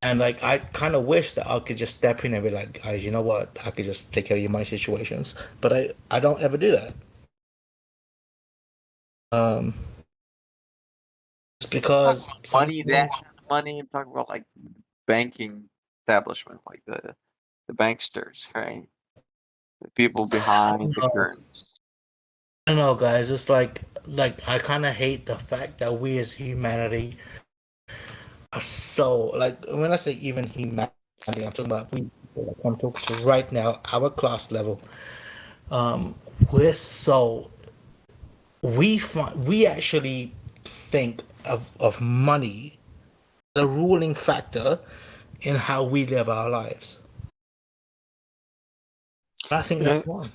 And like I kind of wish that I could just step in and be like, guys, you know what? I could just take care of your money situations, but I don't ever do that. It's because Money that sometimes money. I'm talking about like banking establishment, like the banksters, right? The people behind the curtains. I don't know, guys. It's like I kind of hate the fact that we as humanity are so like when I say even humanity, I'm talking about we people that come to us right now, our class level. We're so we actually think of money as a ruling factor in how we live our lives. I think that's wrong.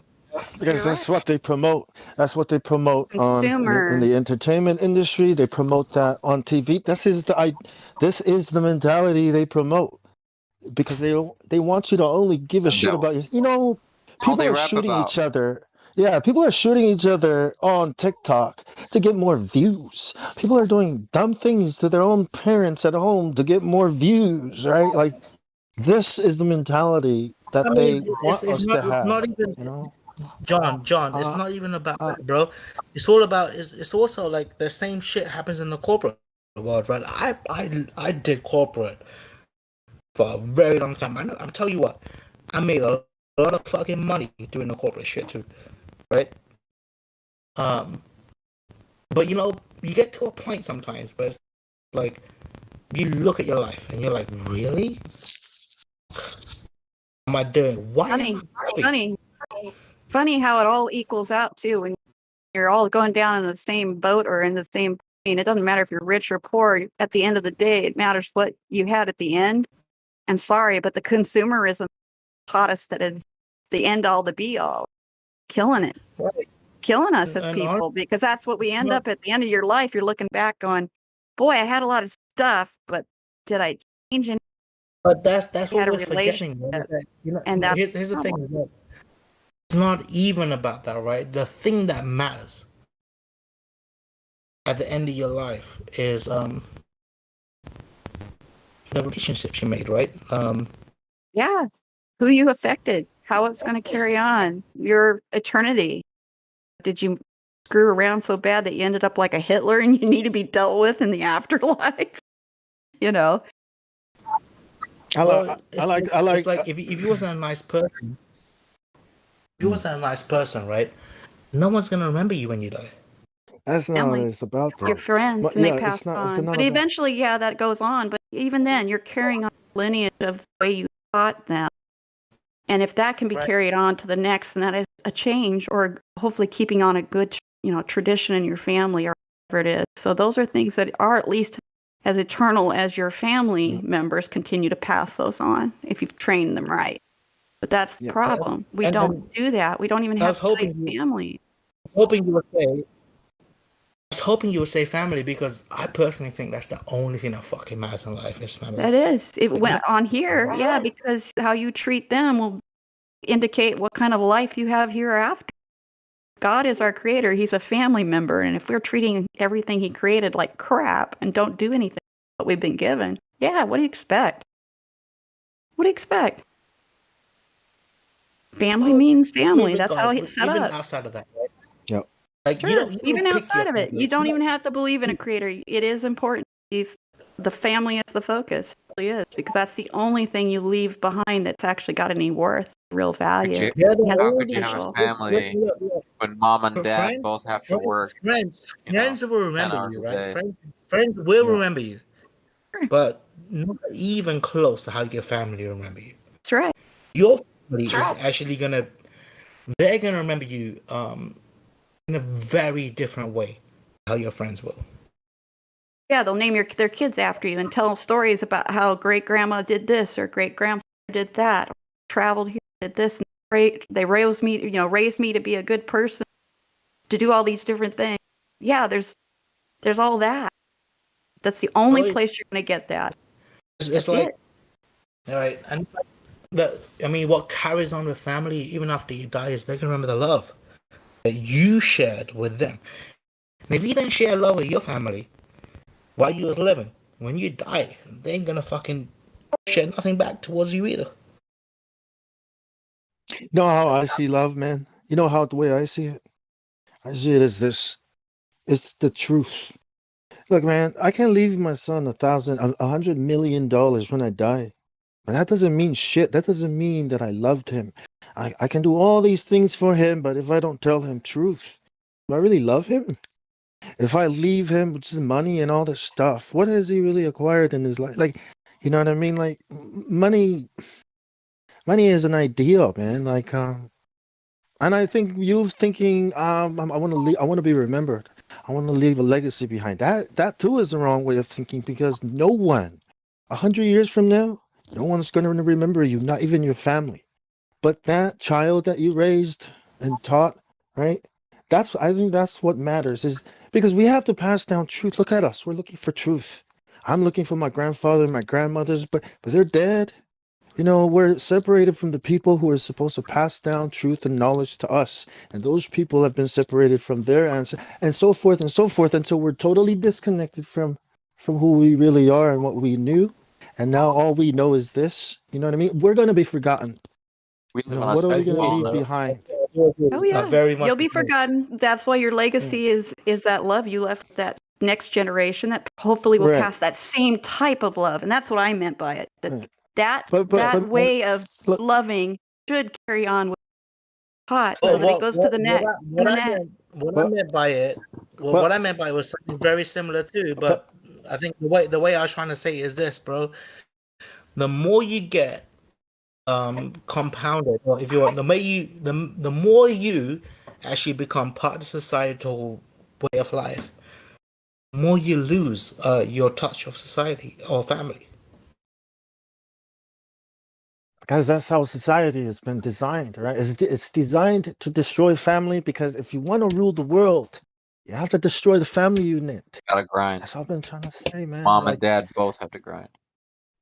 Because that's what they promote. That's what they promote in Consumer. the entertainment industry. They promote that on TV. This is the mentality they promote because they want you to only give a shit about you. All People they are rap shooting about. each other. Yeah, people are shooting each other on TikTok to get more views. People are doing dumb things to their own parents at home to get more views, right? Like this is the mentality I that they mean, want it's us not to it's have, not even you know? John. It's Uh, not even about that, bro. It's all about. It's also like the same shit happens in the corporate world, right? I did corporate for a very long time. I'm telling you what, I made a lot of fucking money doing the corporate shit too, right? Um, but you get to a point sometimes where it's like you look at your life and you're like, really? What am I doing? Why am I happy? Funny how it all equals out too when you're all going down in the same boat or in the same plane. It doesn't matter if you're rich or poor. At the end of the day, it matters what you had at the end. And sorry, but the consumerism taught us that it's the end all, the be all, killing it, killing us as people, because that's what we end up at the end of your life. You're looking back going, boy, I had a lot of stuff, but did I change anything? But that's what Had a we're forgetting. relationship, And and here's that's the thing. It's not even about that, right? The thing that matters at the end of your life is the relationships you made, right? yeah, who you affected, how it's going to carry on, your eternity. Did you screw around so bad that you ended up like a Hitler and you need to be dealt with in the afterlife? It's like if you wasn't a nice person, right? No one's gonna remember you when you die. That's not what it's about, though. Your friends, But and they yeah, pass it's on. not But about. eventually, yeah, that goes on. But even then, you're carrying on the lineage of the way you taught them. And if that can be carried on to the next, then that is a change, or hopefully keeping on a good, tradition in your family or whatever it is. So those are things that are at least as eternal as your family members continue to pass those on if you've trained them right. But that's the problem. We don't do that. We don't even have family. Hoping you would say. I was hoping you would say family because I personally think that's the only thing that fucking matters in life is family. That is. It went on here, yeah, because how you treat them will indicate what kind of life you have hereafter. God is our creator. He's a family member. And if we're treating everything he created like crap and don't do anything what we've been given, yeah, what do you expect? What do you expect? Family means family. That's how it's set even up. outside of that, right? Yep. Like Sure, even outside of it, you don't even have to believe in a creator. It is important. The family is the focus. It really is, because that's the only thing you leave behind that's actually got any worth, real value. How could you have a family when mom and dad both have to work? Friends will 10 remember hours you, a right? day. Friends will remember you, but not even close to how your family remember you. That's right. Your family is actually they're gonna remember you in a very different way how your friends will. Yeah, they'll name their kids after you and tell stories about how great grandma did this or great grandfather did that, or traveled here, did this. And they raised me to be a good person, to do all these different things. Yeah, there's all that. That's the only place you're going to get that. It's That's like, it. right, and it's like what carries on with family even after you die is they can remember the love that you shared with them. And if you didn't share love with your family while you was living, when you die, they ain't gonna fucking share nothing back towards you either. You know how I see love, man? You know how the way I see it? I see it as this. It's the truth. Look, man, I can't leave my son $100 million when I die. But that doesn't mean shit. That doesn't mean that I loved him. I can do all these things for him, but if I don't tell him truth, do I really love him? If I leave him with just money and all this stuff, what has he really acquired in his life? Like, you know what I mean? Like, money is an ideal, man. Like, and I think you thinking, I want to leave, I want to be remembered. I want to leave a legacy behind. That too is the wrong way of thinking, because no one, 100 years from now, no one's going to remember you, not even your family. But that child that you raised and taught, right? I think that's what matters, is because we have to pass down truth. Look at us. We're looking for truth. I'm looking for my grandfather and my grandmothers, but they're dead. You know, we're separated from the people who are supposed to pass down truth and knowledge to us. And those people have been separated from their ancestors, and so forth, until we're totally disconnected from who we really are and what we knew. And now all we know is this. You know what I mean? We're going to be forgotten. We You live know, on a what are we going to spectrum. leave behind? Oh yeah, very much you'll be forgotten. That's why your legacy is that love you left with that next generation that hopefully will Right. pass that same type of love, and that's what I meant by it. Right. That But way of look, loving should carry on with hot, Oh, so that it goes to the neck and the neck. What I meant by it, what I meant by it was something very similar too. But I think the way I was trying to say is this, bro. The more you get compounded, or if you want, the more you actually become part of the societal way of life, the more you lose your touch of society or family. because that's how society has been designed, right? It's designed to destroy family, because if you want to rule the world, you have to destroy the family unit. Gotta grind. That's what I've been trying to say, man. Mom Like, and dad both have to grind.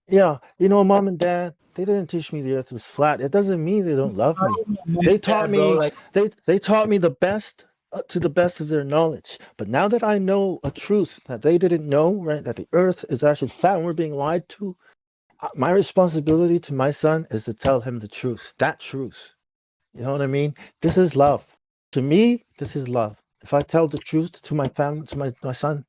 yeah, you know, mom and dad, they didn't teach me the earth was flat. It doesn't mean they don't love me. They taught me, they taught me the best, to the best of their knowledge. But now that I know a truth that they didn't know, right, that the earth is actually flat and we're being lied to, my responsibility to my son is to tell him the truth. That truth. You know what I mean? This is love. To me, this is love. If I tell the truth to my family, to my son,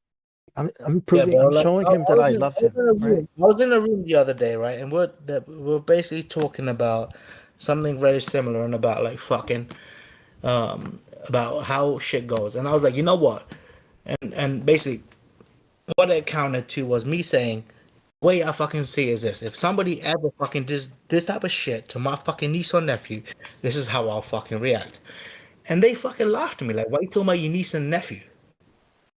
I'm proving, bro, I'm showing him that I love him. Right? I was in a room the other day, right, and we're basically talking about something very similar and about like fucking about how shit goes, and I was like, you know what, and basically what it counted to was me saying, the way I fucking see is this: if somebody ever fucking does this type of shit to my fucking niece or nephew, this is how I'll fucking react. And they fucking laughed at me like, why you talking about your niece and nephew?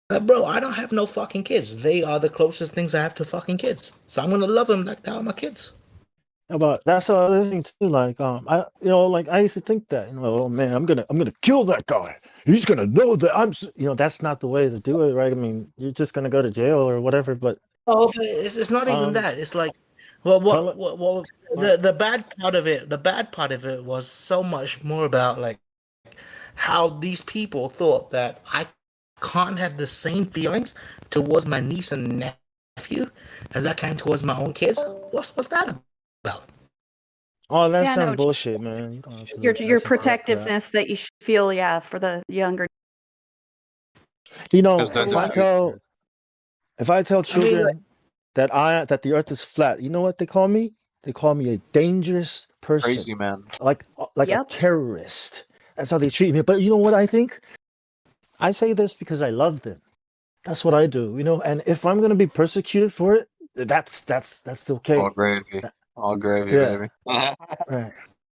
Like, bro, I don't have no fucking kids. They are the closest things I have to fucking kids. So I'm gonna love them like they are my kids. But that's the other thing too. Like, I used to think that, oh man, I'm gonna kill that guy. He's gonna know that that's not the way to do it, right? I mean, you're just gonna go to jail or whatever. But Oh, okay. It's not even that. It's like, well, the bad part of it. The bad part of it was so much more about like how these people thought that I can't have the same feelings towards my niece and nephew as I can towards my own kids. What's that about? Oh, that's Yeah, some no, bullshit, man. You don't have to your listen to that crap. protectiveness that you should feel, for the younger. You know, Because if that's I the tell I mean, children that the earth is flat, you know what they call me? They call me a dangerous person, crazy man. like a terrorist. That's how they treat me. But you know what I think? I say this because I love them. That's what I do, and if I'm gonna be persecuted for it, that's okay. All gravy. All gravy, Yeah. baby. Right.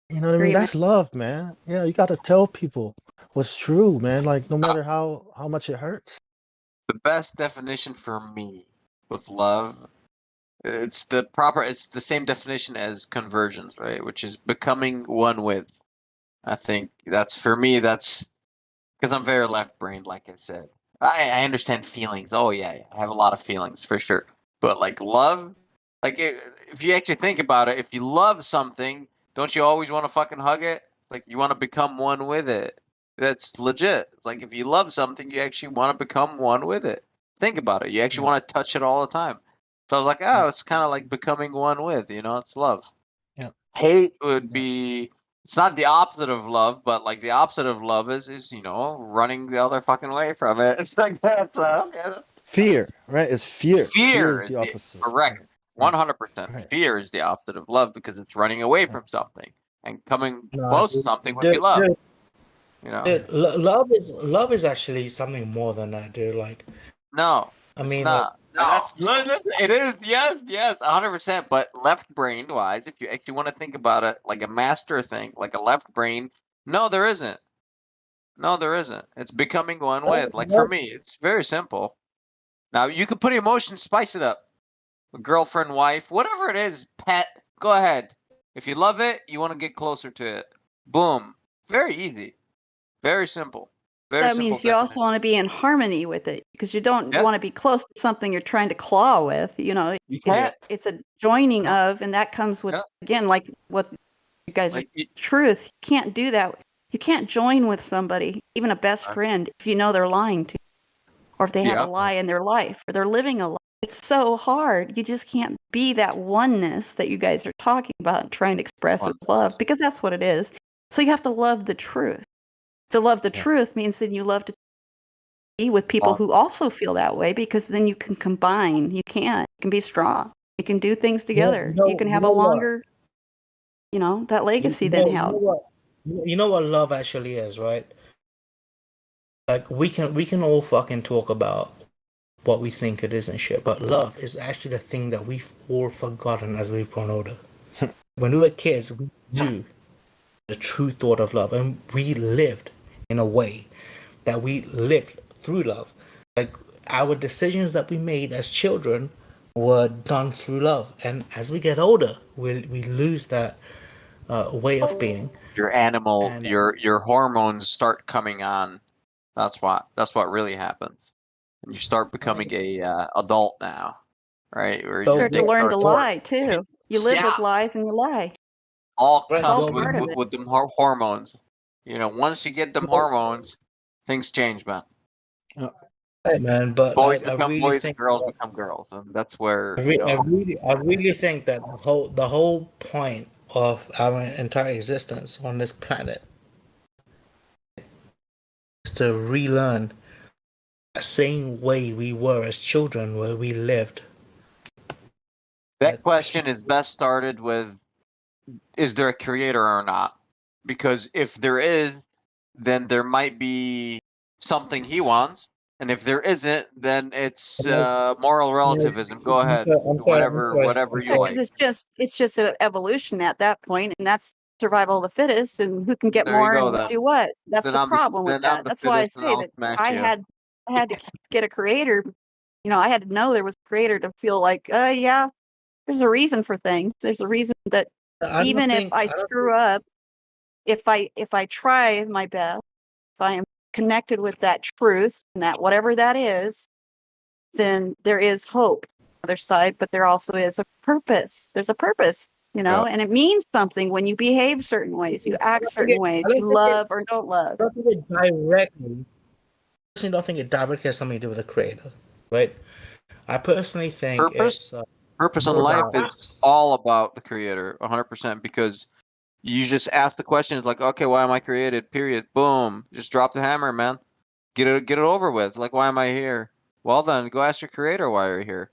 You know what I mean? That's love, man. Yeah, you got to tell people what's true, man. Like, no matter how much it hurts. The best definition for me with love. It's the same definition as conversions, right? Which is becoming one with. I think that's for me. That's because I'm very left-brained, like I said. I understand feelings. Oh yeah, I have a lot of feelings for sure. But like love, like if you actually think about it, if you love something, don't you always want to fucking hug it? Like you want to become one with it. That's legit. It's like if you love something, you actually want to become one with it. Think about it. You actually want to touch it all the time. So I was like, oh, it's kind of like becoming one with. It's love. Yeah. Hate would be. It's not the opposite of love, but like the opposite of love is running the other fucking way from it. It's like that's Fear, right? It's fear. Fear fear is is the opposite. correct. Right. 100%. Right. Fear is the opposite of love because it's running away from something and coming Nah, close to something would be love. Love is actually something more than that, dude. Like, No, I it's mean, not. And that's it is. Yes, 100%. But left brain wise, if you actually want to think about it like a master thing, like a left brain, no, there isn't. No, there isn't. It's becoming one with. Like for me, it's very simple. Now you can put emotions, spice it up. Girlfriend, wife, whatever it is, pet. Go ahead. If you love it, you want to get closer to it. Boom. Very easy. Very simple. Very That simple means you also want to be in harmony with it because you don't want to be close to something you're trying to claw with. can't. It's a joining of, and that comes with again, like what you guys are. Truth. You can't do that. You can't join with somebody, even a best friend, if you know they're lying to you, or if they have a lie in their life, or they're living a lie. It's so hard. You just can't be that oneness that you guys are talking about and trying to express as love, because that's what it is. So you have to love the truth. To love the truth means that you love to be with people who also feel that way, because then you can combine. You can be strong. You can do things together. You can have a longer, that legacy than held. You know what love actually is, right? Like we can all fucking talk about what we think it is and shit, but love is actually the thing that we've all forgotten as we've grown older. When we were kids, we knew the true thought of love, and we lived in a way that we lived through love. Like our decisions that we made as children were done through love, and as we get older, we lose that way of being. Your animal, your hormones start coming on. That's what really happens. And you start becoming a adult now, right? Where You start to learn to starts- lie too. You live with lies and you lie. all It's all comes part of it. with them hormones. Once you get them hormones, things change, man. Hey, man, but Boys like, I become really boys, think girls become girls, and that's where I really think that the whole point of our entire existence on this planet is to relearn the same way we were as children, where we lived. that question is best started with, is there a creator or not? Because if there is, then there might be something he wants, and if there isn't, then it's moral relativism. Go ahead, whatever you like. Because it's just an evolution at that point, and that's survival of the fittest, and who can get There you more go, and then. do what. That's Then the I'm problem with then that. I'm the That's why I fittest, and say I'll that smash I you. had to get a creator. I had to know there was a creator to feel like, yeah, there's a reason for things. There's a reason that even if I screw up, if I try my best, if I am connected with that truth and that whatever that is, then there is hope on the other side, but there also is a purpose. There's a purpose, and it means something when you behave certain ways, you act certain ways, you love or don't love. I personally don't think it directly has something to do with the creator, right? I personally think it's Purpose in more life about- is all about the creator, 100%, because you just ask the questions like, okay, why am I created? Period. Boom. Just drop the hammer, man. Get it over with. Like, why am I here? Well, then go ask your creator why you're here.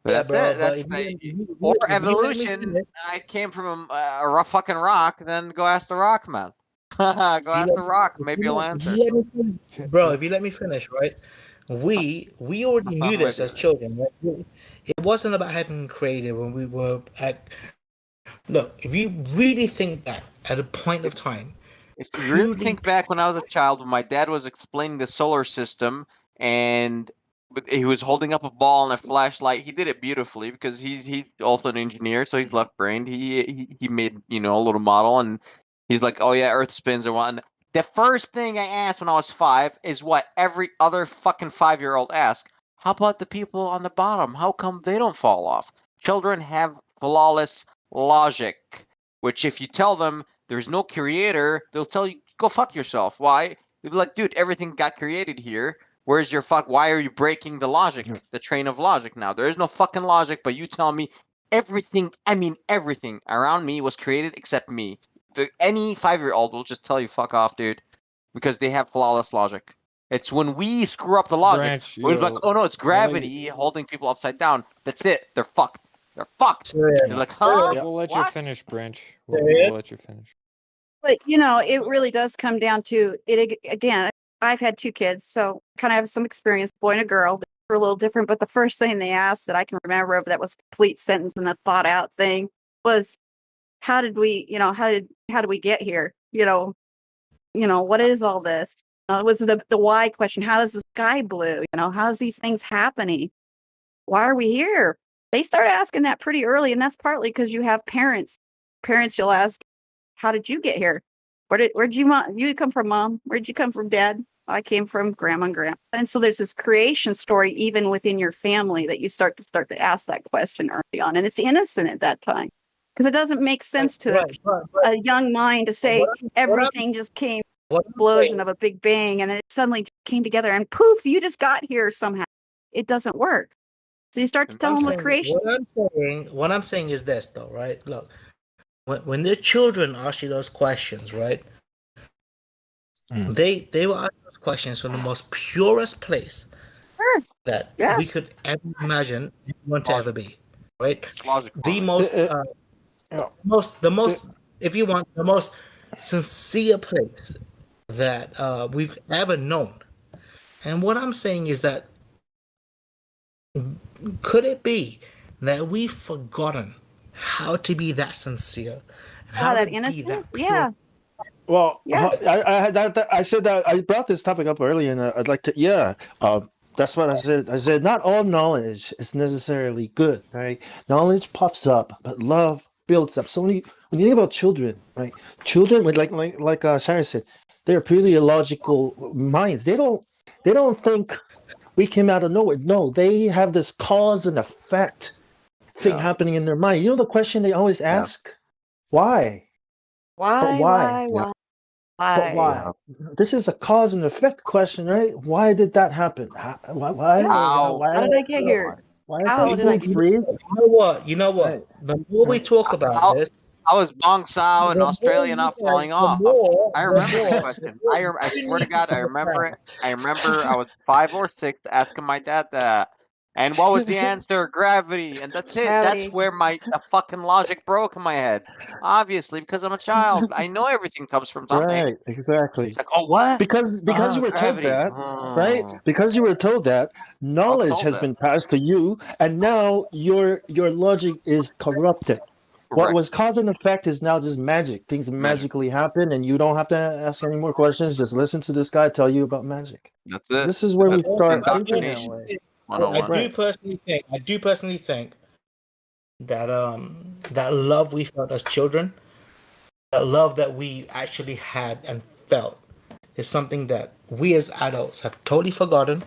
But that's bro, it. That's but if you or let me evolution. finish- I came from a fucking rock. Then go ask the rock, man. Go ask the rock. Maybe he'll answer. Bro, if you let me finish, right? We already knew this as children. Right? It wasn't about having created when we were at. Look, if you really think back at a point of time, If you really think back when I was a child, when my dad was explaining the solar system, and but he was holding up a ball and a flashlight. He did it beautifully because he's also an engineer, so he's left-brained. He made a little model, and he's like, oh yeah, Earth spins or what. The first thing I asked when I was 5 is what every other fucking 5-year-old asks. How about the people on the bottom? How come they don't fall off? Children have flawless logic, which if you tell them there's no creator, they'll tell you, go fuck yourself. Why? They'll be like, dude, everything got created here. Where's your fuck? Why are you breaking the logic, the train of logic now? There is no fucking logic, but you tell me everything, I mean everything around me was created except me. Any 5-year-old will just tell you, fuck off, dude, because they have flawless logic. It's when we screw up the logic, Branch, we're like, oh no, it's I'll let gravity holding people upside down. That's it. They're fucked. They're fucked. They're like, huh? We'll let you What? finish, Branch. We'll let you finish. But it really does come down to it again. I've had 2 kids, so kind of have some experience, boy and a girl, but they're a little different. But the first thing they asked that I can remember of that was a complete sentence and a thought out thing was, how did we get here? What is all this? It was the why question. How does the sky blue? How's these things happening? Why are we here? They start asking that pretty early, and that's partly because you have parents. Parents, you'll ask, how did you get here? Where'd you come from, Mom? Where'd you come from, Dad? I came from Grandma and Grandpa. And so there's this creation story even within your family that you start to ask that question early on. And it's innocent at that time because it doesn't make sense to a young mind to say everything just came explosion of a big bang and it suddenly came together and poof, you just got here somehow. It doesn't work. So you start to tell them what creation. What I'm saying is this, though, right? Look, when the children ask you those questions, right? They will ask those questions from the most purest place that we could ever imagine anyone to ever be, right? The most, if you want, the most sincere place that we've ever known. And what I'm saying is that could it be that we've forgotten how to be that sincere? And how that to innocent? be that pure? Yeah. Well, Yeah. I said that I brought this topic up early, and I'd like to. That's what I said. I said not all knowledge is necessarily good, right? Knowledge puffs up, but love builds up. So when you think about children, right? Children, like Sarah said, they're purely illogical minds. They don't think we came out of nowhere. No, they have this cause and effect thing happening in their mind. You know the question they always ask? Why? But why? But why? This is a cause and effect question, right? Why did that happen? Why? How did I get here? Why is How did I everything get free? You know what? The more we talk about this, how is Bong Sao in Australia not falling off? I remember that question. I swear to God, I remember it. I remember I was 5 or 6 asking my dad that. And what was the answer? Gravity. And that's it. Gravity. That's where the fucking logic broke in my head. Obviously, because I'm a child. I know everything comes from something. Right, exactly. It's like, oh, what? Because you were told gravity. that, right? Because you were told that, knowledge has been passed to you, and now your logic is corrupted. What was cause and effect is now just magic. Things magically happen, and you don't have to ask any more questions. Just listen to this guy tell you about magic. That's it. This is where we start thinking that way. I do personally think that that love we felt as children, that love that we actually had and felt, is something that we as adults have totally forgotten.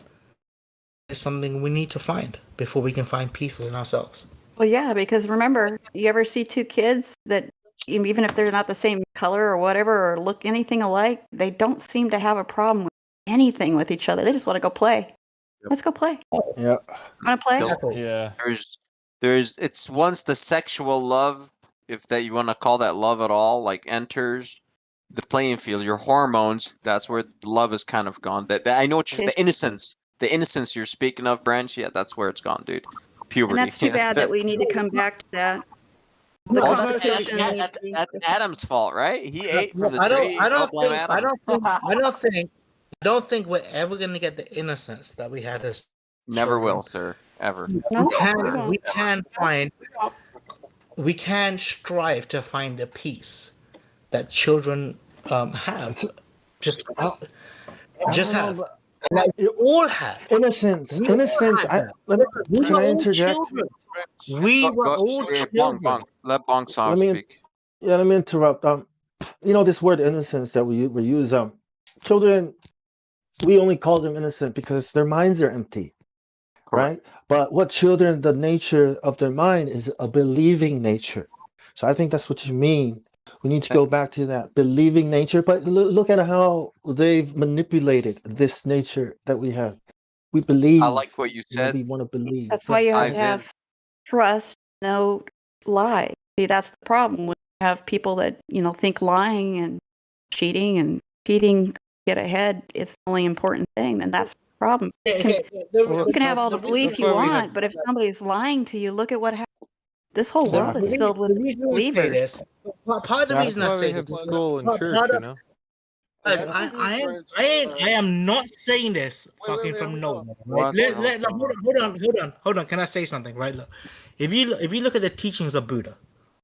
It's something we need to find before we can find peace within ourselves. Well, yeah, because remember, you ever see 2 kids that even if they're not the same color or whatever or look anything alike, they don't seem to have a problem with anything with each other. They just want to go play. Let's go play. Yeah. Want to play? Yeah. It's once the sexual love, if that you want to call that love at all, like enters the playing field, your hormones, that's where love is kind of gone. That I know the innocence you're speaking of, Branch. Yeah, that's where it's gone, dude. Puberty. And that's too bad that we need to come back to that. The competition needs to be- That's Adam's fault, right? He ate from the I tree. don't think we're ever going to get the innocence that we had as Never children. will, sir. Ever. We can strive to find a peace that children have. Just have. Like, we all had. Innocence. We all Innocence. had I that. let me. We Can were I all interject? children. We were all Yeah, Bong, children. let Bong Song Let me. speak. Yeah, let me interrupt. This word innocence that we use. Children. We only call them innocent because their minds are empty, right? But what children, the nature of their mind is a believing nature. So I think that's what you mean. We need to go back to that believing nature. But look at how they've manipulated this nature that we have. We believe. I like what you said. We want to believe. That's why you have to Ties in. have trust, no lie. See, that's the problem when you have people that think lying and cheating and cheating get ahead. It's the only important thing, and that's the problem. You can have all the belief you want, but if somebody's lying to you, look at what happened. This whole world is filled with believers. Part of the reason I say this, school and church, you know. Guys, I am not saying this fucking from nowhere. Right? Hold on. Can I say something? Right, look. If you look at the teachings of Buddha,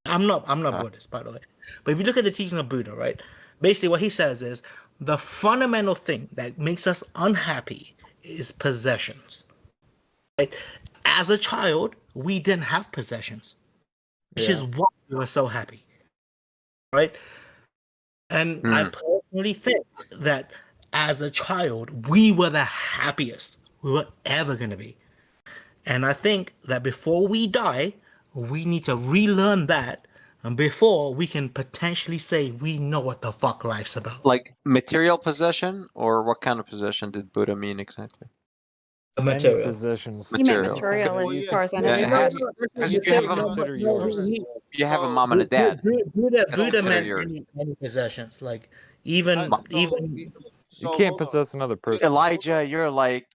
I'm not Buddhist, by the way, but if you look at the teachings of Buddha, right, basically what he says is the fundamental thing that makes us unhappy is possessions. Right? As a child, we didn't have possessions, which is why we were so happy. Right? And I personally think that as a child, we were the happiest we were ever going to be. And I think that before we die, we need to relearn that. And before we can potentially say we know what the fuck life's about. Like material possession, or what kind of possession did Buddha mean exactly? Material possessions. He meant material as far as I know. Yeah, it has, because you have a mom and a dad. Buddha That's considered meant yours. any possessions, like even. You can't possess another person. Elijah, you're like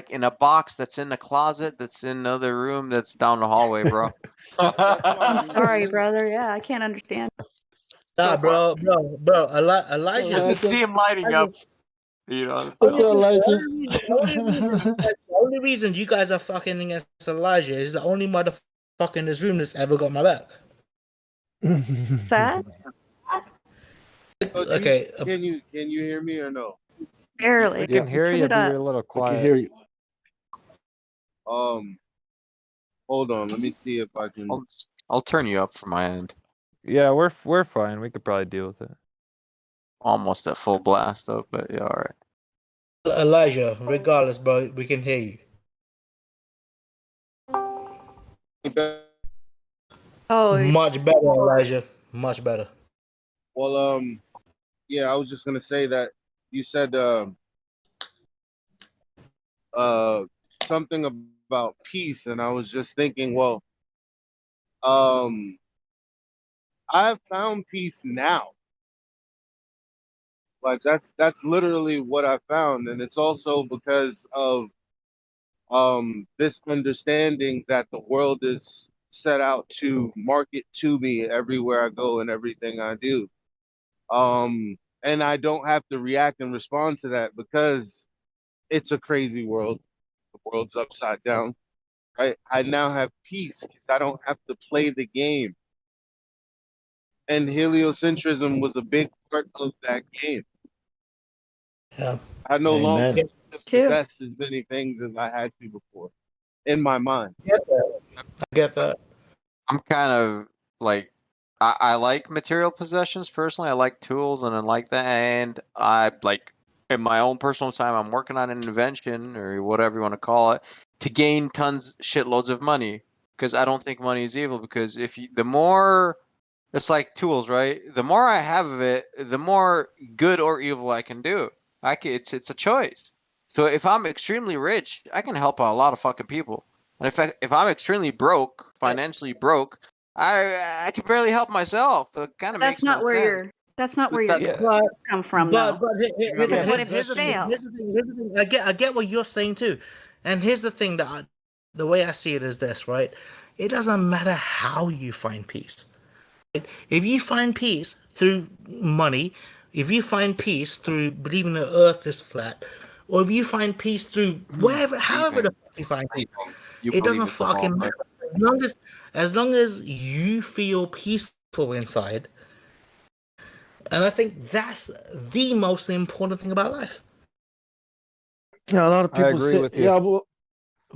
in a box that's in the closet, that's in another room, that's down the hallway, bro. I'm sorry, brother. Yeah, I can't understand. Nah, bro. Elijah. You should see him lighting up. You know. The only reason you guys are fucking against Elijah is the only motherfucker in this room that's ever got my back. Sad? Okay. Can you hear me or no? Barely. We can hear you, but you're a little quiet. I can hear you. Hold on. Let me see if I can. I'll turn you up from my end. Yeah, we're fine. We could probably deal with it. Almost at full blast though, but yeah, all right. Elijah, regardless, bro, we can hear you. Oh, much better, Elijah. Much better. Well, yeah, I was just gonna say that you said something about peace, and I was just thinking, well, I've found peace now. Like that's literally what I found, and it's also because of this understanding that the world is set out to market to me everywhere I go and everything I do. And I don't have to react and respond to that because it's a crazy world. The world's upside down. Right? I now have peace because I don't have to play the game. And heliocentrism was a big part of that game. Yeah. I no longer Too. possess as many things as I had to before in my mind. I get that. I'm kind of like, I like material possessions personally. I like tools and I like that. And I like, in my own personal time, I'm working on an invention or whatever you want to call it to gain shitloads of money. Because I don't think money is evil. Because the more, it's like tools, right? The more I have of it, the more good or evil I can do. It's a choice. So if I'm extremely rich, I can help a lot of fucking people. And if I'm extremely broke, financially broke, I can barely help myself. It kind of makes no sense. That's not where your come from, though. Because what if you fail? Here's the thing. I get what you're saying too, and here's the thing the way I see it is this, right? It doesn't matter how you find peace. Right? If you find peace through money, if you find peace through believing the earth is flat, or if you find peace through however the fuck you find peace, it doesn't fucking matter. As long as you feel peaceful inside, and I think that's the most important thing about life. Yeah, a lot of I people agree say, with you. yeah,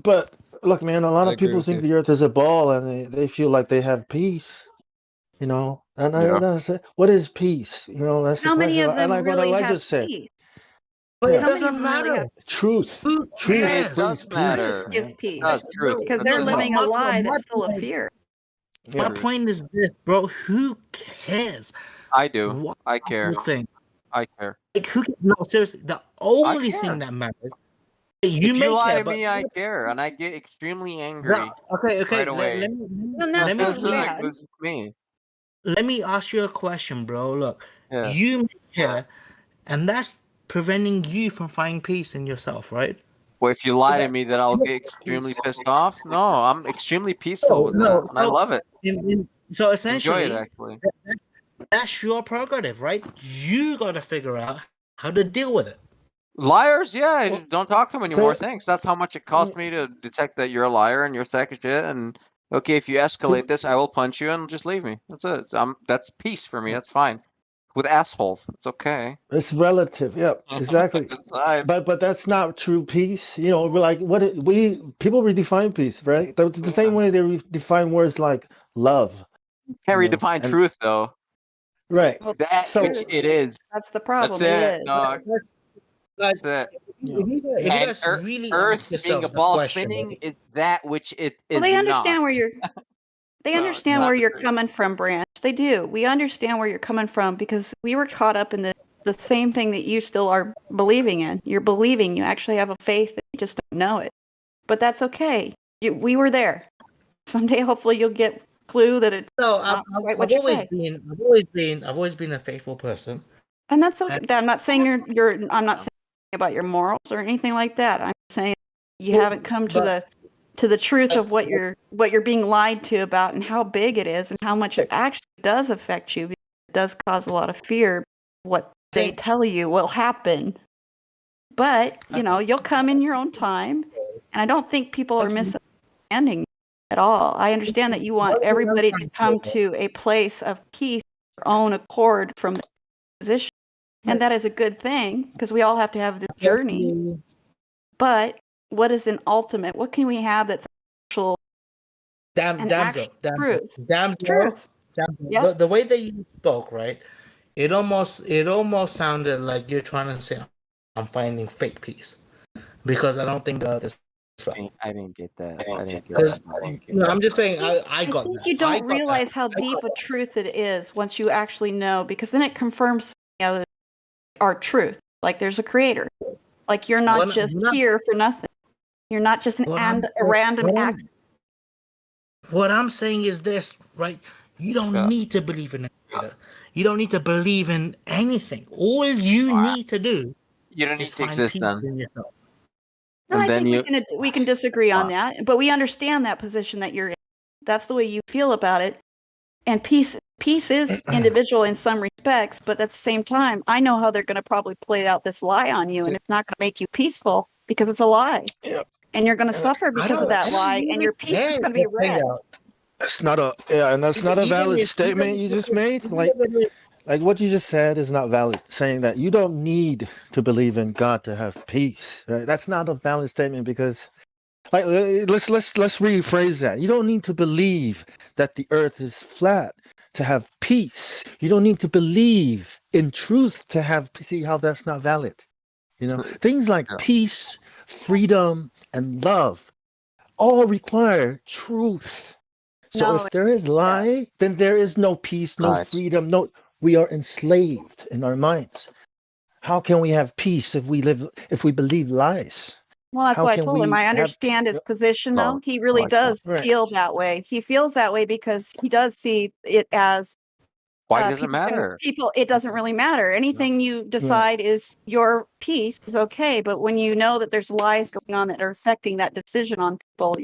but look, man, a lot I of agree people with think you. the earth is a ball and they feel like they have peace, you know. And Yeah. I say, what is peace? You know, that's the How many question. of And them like what really have Elijah said, peace? But it yeah, How many of doesn't them really have matter. truth. Who Truth It cares? does brings peace, truth matter. gives man. It does. peace? Truth. Because That's they're the My, living thing. a my, lie my that's full of point, fear. my Yeah. Truth. point is this, bro. Who cares I do. what I people care. think? I care. Like, who? No, seriously. The I only care. thing that matters. You If you may lie care, to but me, I care, and I get extremely the, angry okay, right okay. away. And Let that's me That's not tell you. just bad. was me. Let me ask you a question, bro. Look, Yeah. you may care, and that's preventing you from finding peace in yourself, right? Well, if you lie to That, me, then I'll get extremely pissed off. No, I'm extremely peaceful with that, no. and I love it. So Enjoy it, essentially, actually. that's your prerogative, right? You got to figure out how to deal with it. Liars, yeah, Well, don't talk to them anymore. Thanks. That's how much it cost me to detect that you're a liar and you're a sack of shit. And okay, if you escalate this, I will punch you and just leave me. That's it. That's peace for me. That's fine. With assholes, it's okay. It's relative. Yeah, exactly. It's fine. But that's not true peace. You know, we're like we people redefine peace, right? The same way they redefine words like love. Can't You know, redefine and truth though. right. Well, That So which truth. it is. That's the That's problem. It it, is. dog. Guys, That's it. you know, if you And guys really ask Earth being a yourselves the ball question, spinning is that which it Well, is they not. understand where you're. They So it's understand not where the you're truth. coming from, Branch. They do. We understand where you're coming from because we were caught up in the same thing that you still are believing in. You're believing. You actually have a faith that you just don't know it. But that's okay. We were there. Someday, hopefully, you'll get clue that it's no, not quite what you say. I've always been a faithful person. And that's okay. I'm not saying I'm not saying about your morals or anything like that. I'm saying you haven't come to the truth of what you're being lied to about and how big it is and how much it actually does affect you. It does cause a lot of fear. What they tell you will happen, but you'll come in your own time. And I don't think people are misunderstanding at all. I understand that you want everybody to come to a place of peace, their own accord from the position. And that is a good thing because we all have to have this journey. But what is an ultimate? What can we have that's actual Damsel, truth? Truth. Yeah. the way that you spoke, right? It almost sounded like you're trying to say I'm finding fake peace because I don't think the earth is flat. I didn't get that. I didn't get Because that. I'm just saying I got think that. you I don't got realize that. how deep a truth it is once you actually know, because then it confirms our truth. Like there's a creator. Like you're not just here for nothing. You're not just a random accident. What I'm saying is this, right? You don't need to believe in a creator. You don't need to believe in anything. All you need to do You don't need is to find exist peace then. in yourself. And And I then think you we can disagree on that, but we understand that position that you're in. That's the way you feel about it. And peace is individual in some respects, but at the same time, I know how they're going to probably play out this lie on you, and it's not going to make you peaceful because it's a lie. Yeah. And you're going to suffer because of that lie, and your peace is going to be red. That's not and that's not a valid statement you just made. Like what you just said is not valid. Saying that you don't need to believe in God to have peace. Right? That's not a valid statement because, like, let's rephrase that. You don't need to believe that the earth is flat to have peace. You don't need to believe in truth to have. See how that's not valid. Things like peace, freedom, and love all require truth. So if there is lie, then there is no peace, no freedom, we are enslaved in our minds. How can we have peace if we believe lies? Well, that's How why I can told him we I have understand his position, though. He really does feel that way. He feels that way because he does see it as why does it matter? It doesn't really matter. Anything you decide is your peace is okay. But when you know that there's lies going on that are affecting that decision on people,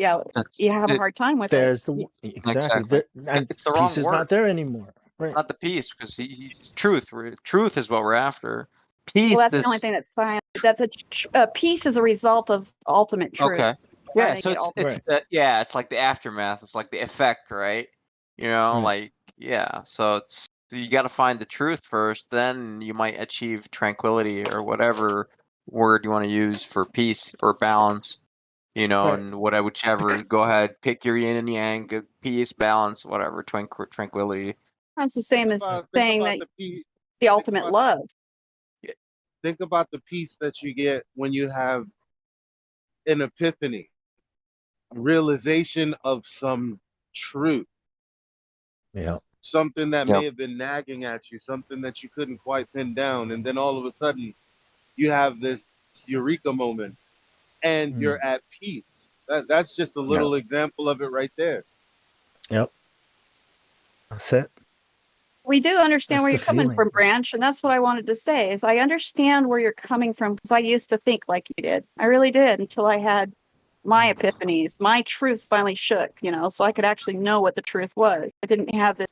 you have a hard time with it. Exactly. And it's the peace wrong is word. not there anymore. Right. Not the peace, because he's truth. Truth is what we're after. Peace. Well, that's the only thing that's science. That's a peace is a result of ultimate truth. Okay. Yeah. So it's like the aftermath. It's like the effect, right? Like So you got to find the truth first, then you might achieve tranquility or whatever word you want to use for peace or balance. You know, Right. and whichever. Go ahead, pick your yin and yang, peace, balance, whatever, tranquility. That's the same as Think saying about that the peace. the ultimate love. Think about the peace that you get when you have an epiphany, a realization of some truth, Yeah. something that Yep. may have been nagging at you, something that you couldn't quite pin down, and then all of a sudden you have this eureka moment and you're at peace. That's just a Yeah. little example of it right there. Yep. That's it. We do understand That's where the you're coming feeling. from, Branch, and that's what I wanted to say. Is I understand where you're coming from because I used to think like you did. I really did until I had my epiphanies. My truth finally shook, so I could actually know what the truth was. I didn't have this.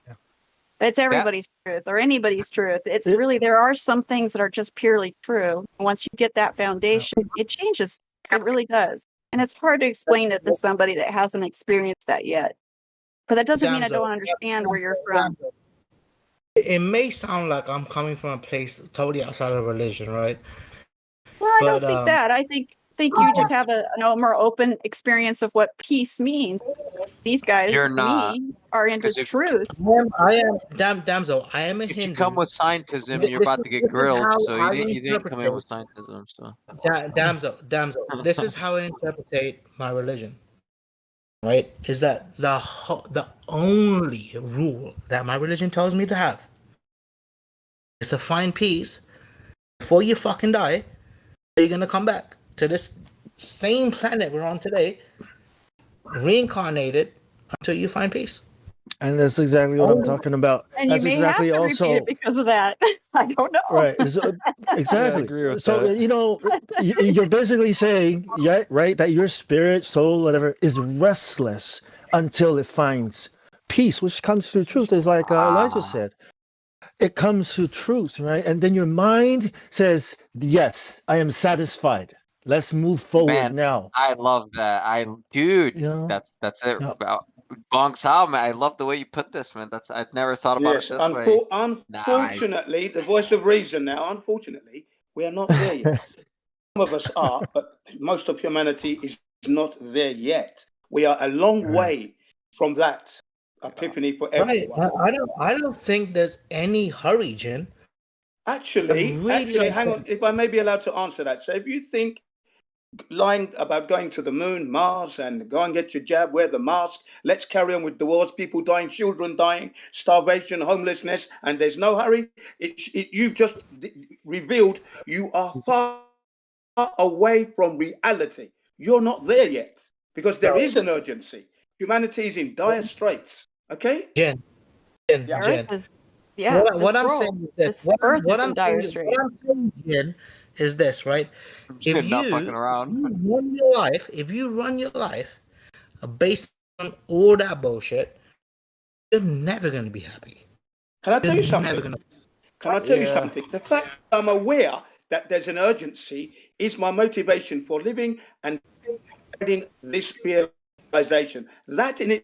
It's everybody's truth or anybody's truth. It's really, there are some things that are just purely true. Once you get that foundation, it changes. It really does. And it's hard to explain it to somebody that hasn't experienced that yet. But that doesn't mean I don't understand where you're from. It may sound like I'm coming from a place totally outside of religion, right? Well, I don't think that. I think you just have a more open experience of what peace means. These guys, You're not, me, are into 'cause if- truth. I am damsel. I am a If Hindu. you come with scientism, you're about to get grilled. So you didn't come in with scientism. So Damsel. This is how I interpret my religion. Right? Is that the only rule that my religion tells me to have is to find peace before you fucking die. You're gonna come back to this same planet we're on today, reincarnated until you find peace. And that's exactly what I'm talking about. And That's you may exactly have to also repeat it because of that. I don't know. right. Exactly. agree with So that. you're basically saying, yeah, right, that your spirit, soul, whatever, is restless until it finds peace, which comes through truth. Is like Elijah said. It comes through truth, right? And then your mind says, "Yes, I am satisfied. Let's move forward man, now." I love that. Dude, that's it. About Bong Sao, man. I love the way you put this, man. I've never thought about Yes, it this way. unfortunately, the voice of reason now, unfortunately, we are not there yet. Some of us are, but most of humanity is not there yet. We are a long way from that epiphany for Right. everyone. I don't think there's any hurry, Jen. Actually, don't hang on, if I may be allowed to answer that. So if you think lying about going to the moon, Mars, and go and get your jab, wear the mask, let's carry on with the wars, people dying, children dying, starvation, homelessness, and there's no hurry, you've just revealed you are far away from reality. You're not there yet because there is an urgency. Humanity is in dire straits. Okay? Jen. Yeah, What this I'm world, saying is this. this earth is in dire straits. What I'm saying, Jen, is this, right? If Not fucking around. if you run your life based on all that bullshit, you're never going to be happy. Can I tell you something? Can I tell you something? The fact I'm aware that there's an urgency is my motivation for living and getting this realization. That in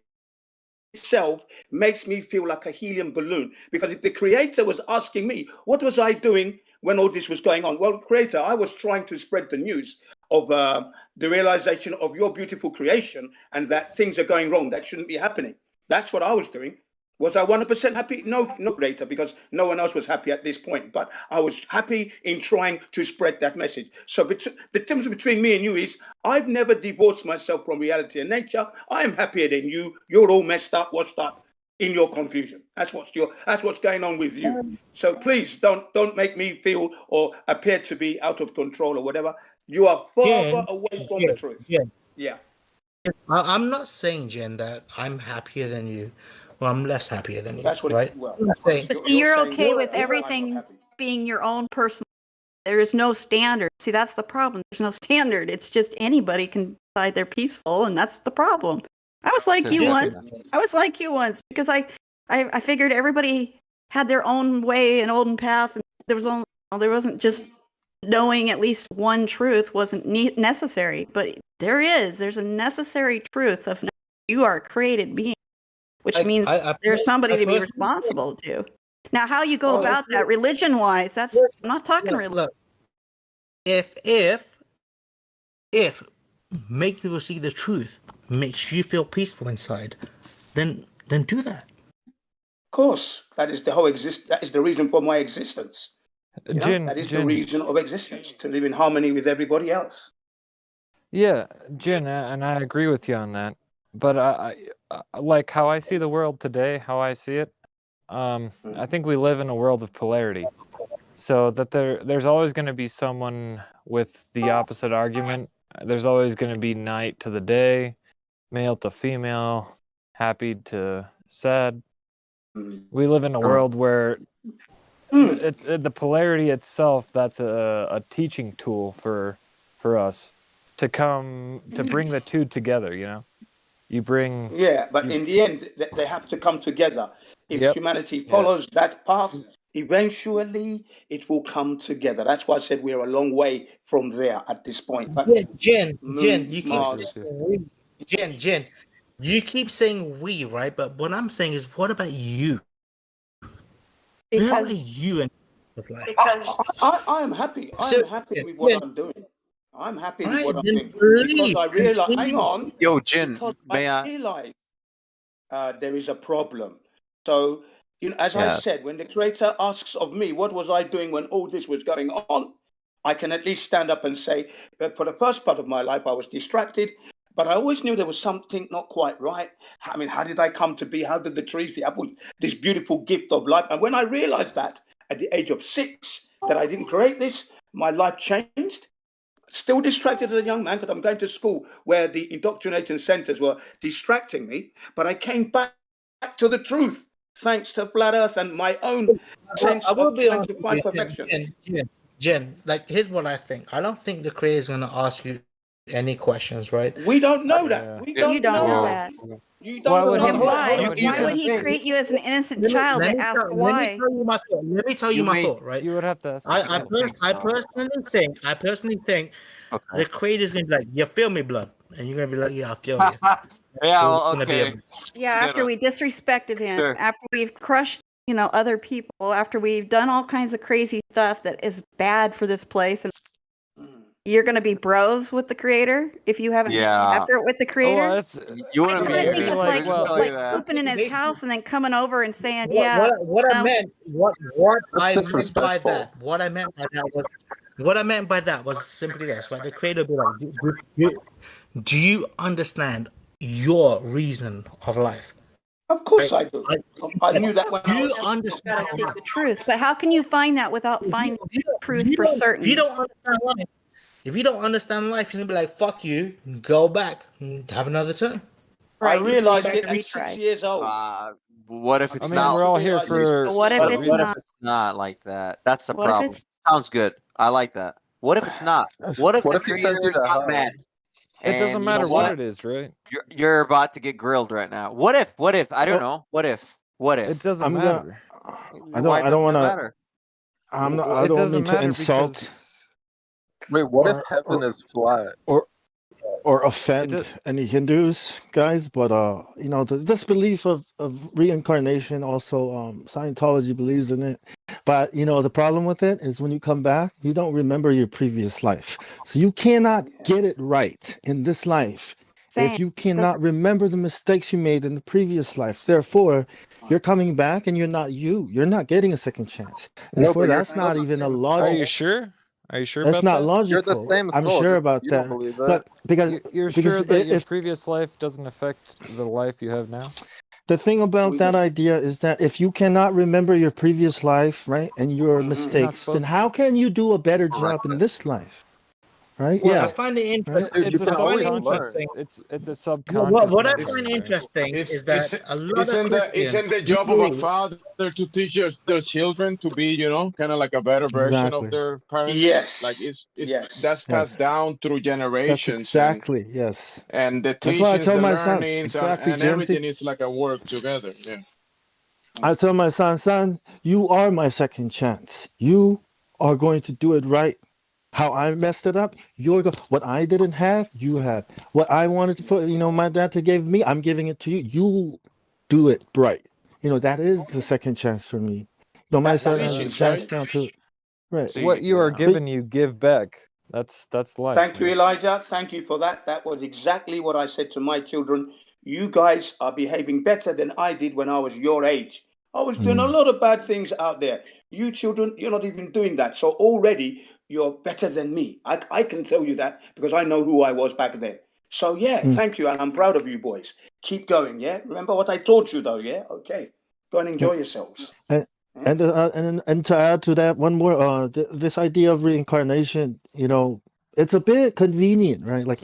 itself makes me feel like a helium balloon. Because if the creator was asking me, what was I doing when all this was going on? Well, creator, I was trying to spread the news of the realization of your beautiful creation and that things are going wrong. That shouldn't be happening. That's what I was doing. Was I 100% happy? No, later, because no one else was happy at this point. But I was happy in trying to spread that message. So the difference between me and you is I've never divorced myself from reality and nature. I am happier than you. You're all messed up, washed up in your confusion. That's what's going on with you. So please don't make me feel or appear to be out of control or whatever. You are far away from the truth. Yeah. I'm not saying, Jen, that I'm happier than you. Well, I'm less happier than you. That's what right? But see, you're okay with everything being your own personal. There is no standard. See, that's the problem. There's no standard. It's just anybody can decide they're peaceful, and that's the problem. I was like you once because I figured everybody had their own way and own path, and there wasn't just knowing at least one truth wasn't necessary, but there's a necessary truth of you are a created being, which means there's somebody to be responsible to. Now, how you go about that religion-wise, I'm not talking religion. Look, if making people see the truth makes you feel peaceful inside, then do that. Of course, that is the whole That is the reason for my existence. That is the reason of existence, to live in harmony with everybody else. Yeah, Jin, and I agree with you on that. But I like how I see the world today, how I see it. I think we live in a world of polarity. So that there's always going to be someone with the opposite argument. There's always going to be night to the day, male to female, happy to sad. We live in a world where it's the polarity itself. That's a teaching tool for us to bring the two together. You bring. Yeah, but in the end, they have to come together. If humanity follows that path, eventually it will come together. That's why I said we're a long way from there at this point. But Jen, you keep Mars, saying we. Jen, you keep saying we, right? But what I'm saying is, what about you? How are you and because I am happy. I'm happy with what I'm doing. I'm happy with what I'm doing because I realize. Hang on. Yo, Jin, Because may I I? realize there is a problem. So, as I Yeah. said, when the creator asks of me, what was I doing when all this was going on? I can at least stand up and say that for the first part of my life, I was distracted, but I always knew there was something not quite right. I mean, how did I come to be? How did the trees, the apples, this beautiful gift of life? And when I realized that at the age of 6, that I didn't create this, my life changed. Still distracted as a young man because I'm going to school where the indoctrination centers were distracting me, but I came back to the truth thanks to flat earth and my own sense I will of be trying honest to with find you, perfection. Jen, like here's what I think. I don't think the creator is going to ask you any questions, right? We don't know that. We don't You don't know know that. You Why don't would know he? And that. why? You Why would he create you as an innocent Let child me to ask tell why? you my thought. Let me tell you my thought, right? You would have to ask. I personally think the creator is gonna be like, "You feel me, blood," and you're gonna be like, "Yeah, I feel you." Yeah, It's well, gonna be okay. Yeah, after we disrespected him, Sure. after we've crushed, other people, after we've done all kinds of crazy stuff that is bad for this place, and you're going to be bros with the creator if you haven't Yeah. effort with the creator. You I wouldn't kind of be think here. it's Let like me tell you that. pooping in his house and then coming over and saying, What "Yeah, I no." meant what I meant by disrespectful. that what I meant by that was simply this, right? The creator would be like, do you understand your reason of life? Of course I do. I knew that when I You was. understand Gotta seek the truth, but how can you find that without finding truth for certain? You don't understand life. If you don't understand life, you're gonna be like, "Fuck you, go back, have another turn." I Right, you realized back it and at 6 retry. years old. What if it's I mean, not? we're all here for. What if it's What if not? it's not like that? That's the What if problem. it's Sounds good. I like that. What if it's not? What if What the if he sends creator you is to not hell? mad? It doesn't And you know matter what what? it is, right? You're about to get grilled right now. What if? What if? I don't know. What if? What It if? doesn't I'm gonna. matter. Why I don't doesn't want it to. matter? I It don't doesn't mean to matter insult because Wait, what if or heaven is flat? or offend any Hindus, guys, but this belief of reincarnation also Scientology believes in it. But the problem with it is when you come back, you don't remember your previous life. So you cannot get it right in this life Same. if you cannot remember the mistakes you made in the previous life. Therefore, you're coming back and you're not you. You're not getting a second chance. No, Therefore, but you're that's still not the even a same logic. Are soul. you sure? Are you sure That's about not that? You're the logical. same I'm soul. sure Just about you don't that. believe that. But because You're sure that your if previous life doesn't affect the life you have now? the thing about that idea is that if you cannot remember your previous life, right, and your You're not mistakes, then supposed to. how can you do a better Correct. job in this life? Right? Well, I Yeah. find it Right? interesting. Dude, It's you a can I find it always learn. subconscious. interesting. It's a What, subconscious what I memory, find right? interesting It's is that a lot of isn't Christians the do job of a believe. father to teach their children to be, kind of like a better version of Exactly. their parents? Like Yes. that's passed Yes. down through That's generations, exactly, yes. and the That's why I teachings, tell the my son, learnings, exactly, and Jamesy. everything is like a work together. Yeah. I tell my son, you are my second chance. You are going to do it right. How I messed it up, what I didn't have, you have. What I wanted to put, my dad gave me, I'm giving it to you. You do it right. That is the second chance for me. My son has a Teachings, chance right? now to right. What you are But given, you give back. That's life. Thank you, Man. Elijah. Thank you for that. That was exactly what I said to my children. You guys are behaving better than I did when I was your age. I was doing a lot of bad things out there. You children, you're not even doing that. So already you're better than me. I can tell you that because I know who I was back then. So yeah, thank you. And I'm proud of you boys. Keep going. Yeah. Remember what I taught you though. Yeah. Okay. Go and enjoy yourselves. And to add to that, one more, this idea of reincarnation, it's a bit convenient, right? Like,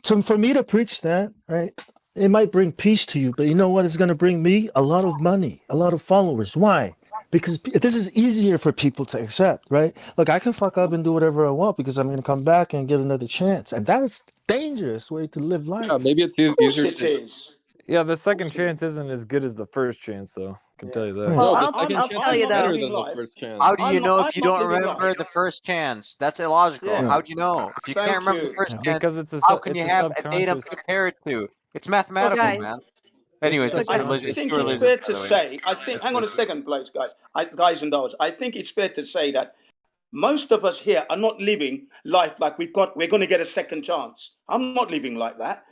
so for me to preach that, right, it might bring peace to you, but you know what? It's going to bring me a lot of money, a lot of followers. Why? Because this is easier for people to accept, right? Look, I can fuck up and do whatever I want because I'm going to come back and get another chance, and that is dangerous way to live life. Yeah, maybe it's Of course easier it to. is. Yeah, the second chance isn't as good as the first chance, though. I can tell you that. Well, No, the second I'll chance tell is you better though. than the first chance. How do you know I'm if you not don't living remember life. the first chance? That's illogical. Yeah. How do you know? If you can't Thank remember the you. first chance, Because it's how can it's you a have a datum subconscious. to compare it to? It's Well, mathematical, guys. man. It's Anyways, So it's guys. I religious. think Pure it's religious, fair by to the way. say, hang on a second, please, guys. Guys and dolls, I think it's fair to say that most of us here are not living life like we're going to get a second chance. I'm not living like that.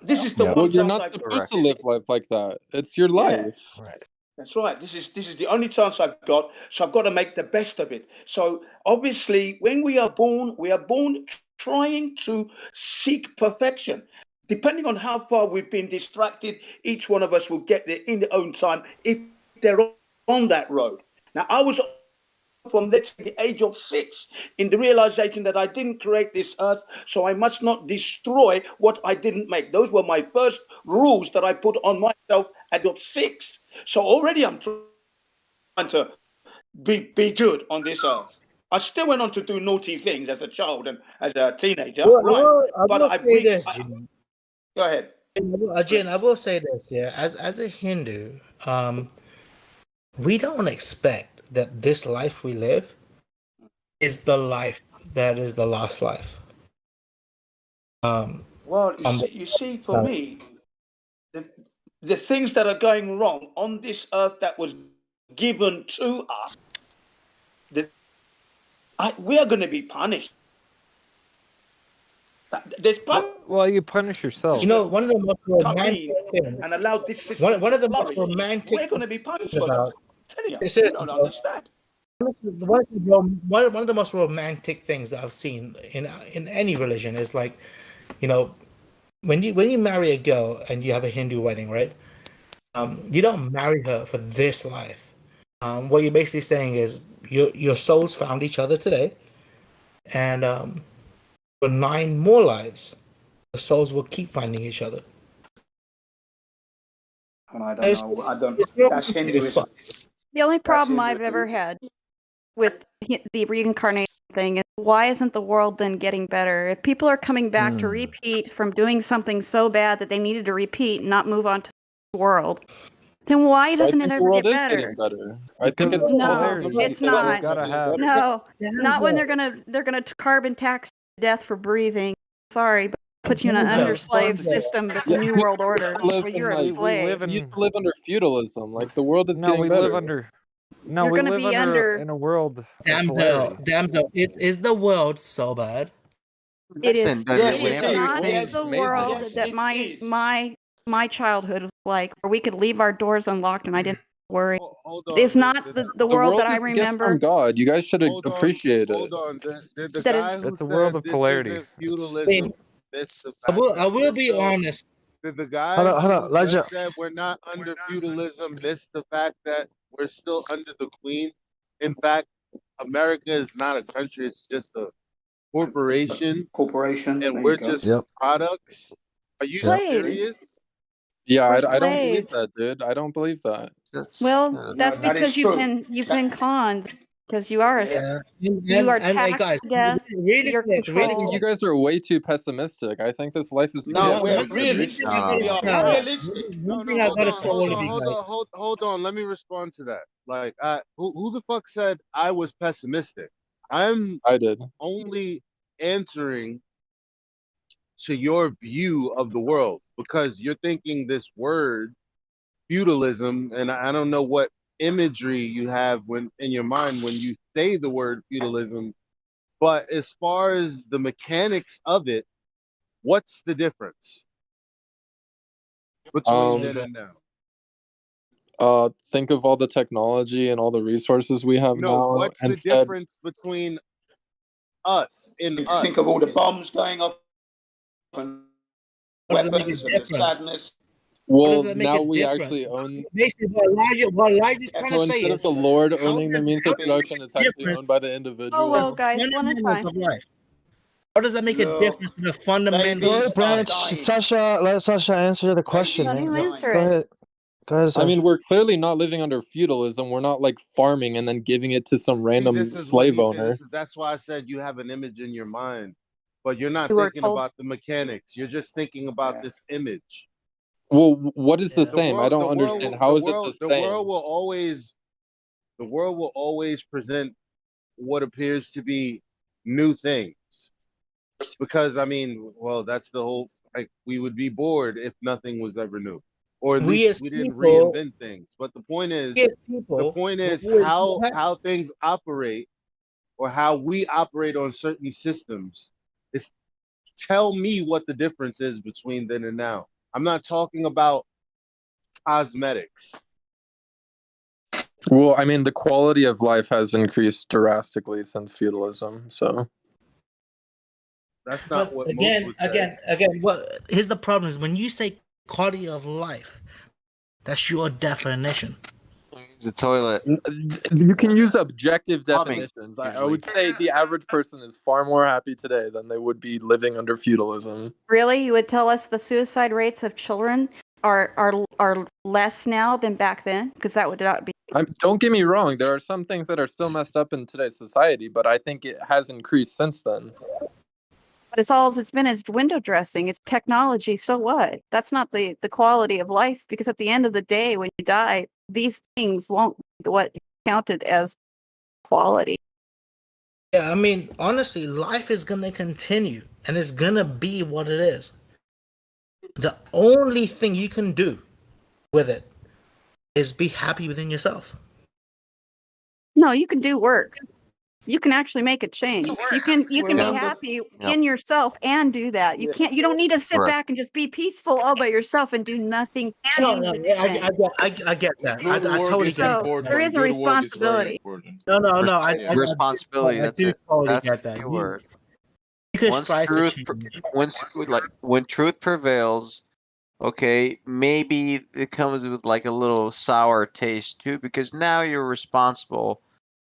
This is the Yeah. Well, one you're chance not I've got. supposed to live life like that. It's your Yeah, life. Right. that's right. This is the only chance I've got. So I've got to make the best of it. So obviously, when we are born trying to seek perfection. Depending on how far we've been distracted, each one of us will get there in their own time if they're on that road. Now, I was from let's say the age of 6 in the realization that I didn't create this earth, so I must not destroy what I didn't make. Those were my first rules that I put on myself at the age of 6. So already I'm trying to be good on this earth. I still went on to do naughty things as a child and as a teenager, Well, right? I But will I say reached. this, Jim. Go ahead. Jim, I will say this. Yeah, as a Hindu, we don't expect that this life we live is the life that is the last life. Well, On you see, for the, me, the things that are going wrong on this earth that was given to us, we are going to be punished. There's Well, you punish yourself. you know, one of the most come romantic in things. and allow this system One to of the most flourish. romantic We're going to be punished for that. about this You is don't understand. one of the most romantic things that I've seen in any religion is like, you know, when you marry a girl and you have a Hindu wedding, right? You don't marry her for this life. What you're basically saying is your souls found each other today, and for 9 more lives, the souls will keep finding each other. And I don't know. It's real That's romantic as Hinduism. fuck. The only problem I've Hinduism. ever had with the reincarnation thing is why isn't the world then getting better? If people are coming back to repeat from doing something so bad that they needed to repeat and not move on to the world, then why doesn't it the ever world get is better? getting better. I think it's No, polarity. it's not. Gotta have. No, not when they're gonna carbon tax you to death for breathing. Sorry, but put you in an under-slave system that's a new world order where you're a we slave. used to live under feudalism. Like the world is No, getting we better. live under. No, You're we gonna live be under. in a world of Damsel, polarity. is the world so bad? It is. Listen, Yes, It it is is. not Yes, the world yes, that it is. my childhood was like, where we could leave our doors unlocked and I didn't worry. Hold It is on. not the The world world that I is a gift remember. from God. You guys should Hold on. appreciate Hold it. on. The That guy is. who It's a world said of this polarity. isn't feudalism missed the I fact that will we're be still. honest. The guy Hold on, who Elijah. just said we're not under feudalism missed the fact that we're still under the queen. In fact, America is not a country; it's just a corporation, Corporation. and There you we're go. just products. Are you Slaves. serious? Yeah, We're I don't believe slaves. that, dude. I don't believe that. Well, No, that's that is because you've true. been conned. Because you are Yeah. you are And hey, taxed guys, to death. really You're quick, I think you controlled. guys are way too pessimistic. I think this life is gonna No, get we're better. realistic. We are Yeah. realistic. No, One no, thing I hold gotta on, tell hold all of on, you hold guys. on, hold on. Let me respond to that. Like, who the fuck said I was pessimistic? I'm I did. only answering to your view of the world because you're thinking this word feudalism, and I don't know what imagery you have when in your mind when you say the word feudalism, But as far as the mechanics of it, what's the difference between then and now? Think of all the technology and all the resources we have No, now. what's the Instead, difference between us and us? Think of all the bombs going off and weapons and the sadness. well, now we actually own. Basically, what Elijah's trying So to say instead of is, the Lord how owning the does means how of does that production, make it's a actually difference owned by the Oh, individual. whoa, guys, one at a fundamentals time. of life? How does that make a Look, difference to the fundamentals? babies are Branch, dying. Sasha, let Sasha answer the question, Babies Let man. him are dying. answer Go it. ahead. Go ahead, I Sasha. mean, we're clearly not living under feudalism. We're not like farming and then giving it to some See, random this is slave owner. that's why I said you have an image in your mind, but you're not You were thinking told. about the mechanics. You're just thinking about this image. Well, what is the The same? I world, don't understand. How is it the the same? world will always present what appears to be new things. Because I mean, well, that's the whole, like, we would be bored if nothing was ever new, or at We least as we didn't people, reinvent things. But the point is, we as people, how things operate, or how we operate on certain systems. Is tell me what the difference is between then and now. I'm not talking about cosmetics. Well, I mean, the quality of life has increased drastically since feudalism. So That's not but what most would say. again, what here's the problem is when you say quality of life, that's your definition. The toilet. you can use objective Plumbing, definitions. I usually. would say the average person is far more happy today than they would be living under feudalism. Really, you would tell us the suicide rates of children are less now than back then? Because that would not be. Don't get me wrong. There are some things that are still messed up in today's society, but I think it has increased since then. But it's been is window dressing. It's technology. So what? That's not the quality of life. Because at the end of the day, when you die, these things won't be what counted as quality. Yeah, I mean, honestly, life is gonna continue and it's gonna be what it is. The only thing you can do with it is be happy within yourself. No, you can do work. You can actually make a change. You can be Remember- happy in yourself and do that. You can't. You don't need to sit Correct. back and just be peaceful all by yourself and do nothing. No, Change I get that. I Good work totally is get that. important. there is a Good work is very responsibility. important. No, Yeah. Responsibility. I That's do it. totally That's get the that. key word. You can Once strive for truth, change. when truth prevails, okay, maybe it comes with like a little sour taste too, because now you're responsible.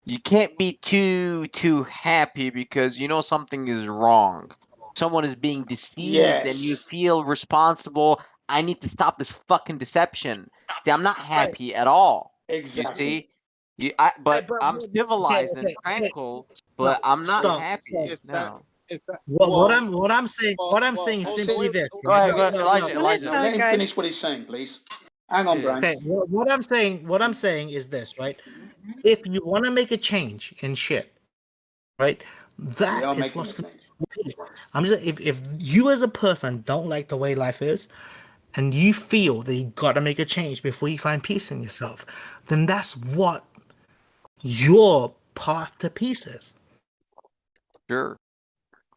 You can't be too happy because you know something is wrong. Someone is being deceived and you Yes. feel responsible. I need to stop this fucking deception. See, I'm not happy at all. You Exactly. see? But I'm civilized and tranquil, but I'm not happy. If that, No. What I'm saying is simply this. Go ahead, Elijah. No, let him finish what he's saying, please. Hang on, Brian. Okay, what I'm saying is this, right? If you want to make a change in shit, right? We That are is making what's a going change. I'm just if you as a person don't like the way life is, and you feel that you got to make a change before you find peace in yourself, then that's what your path to peace is. Sure.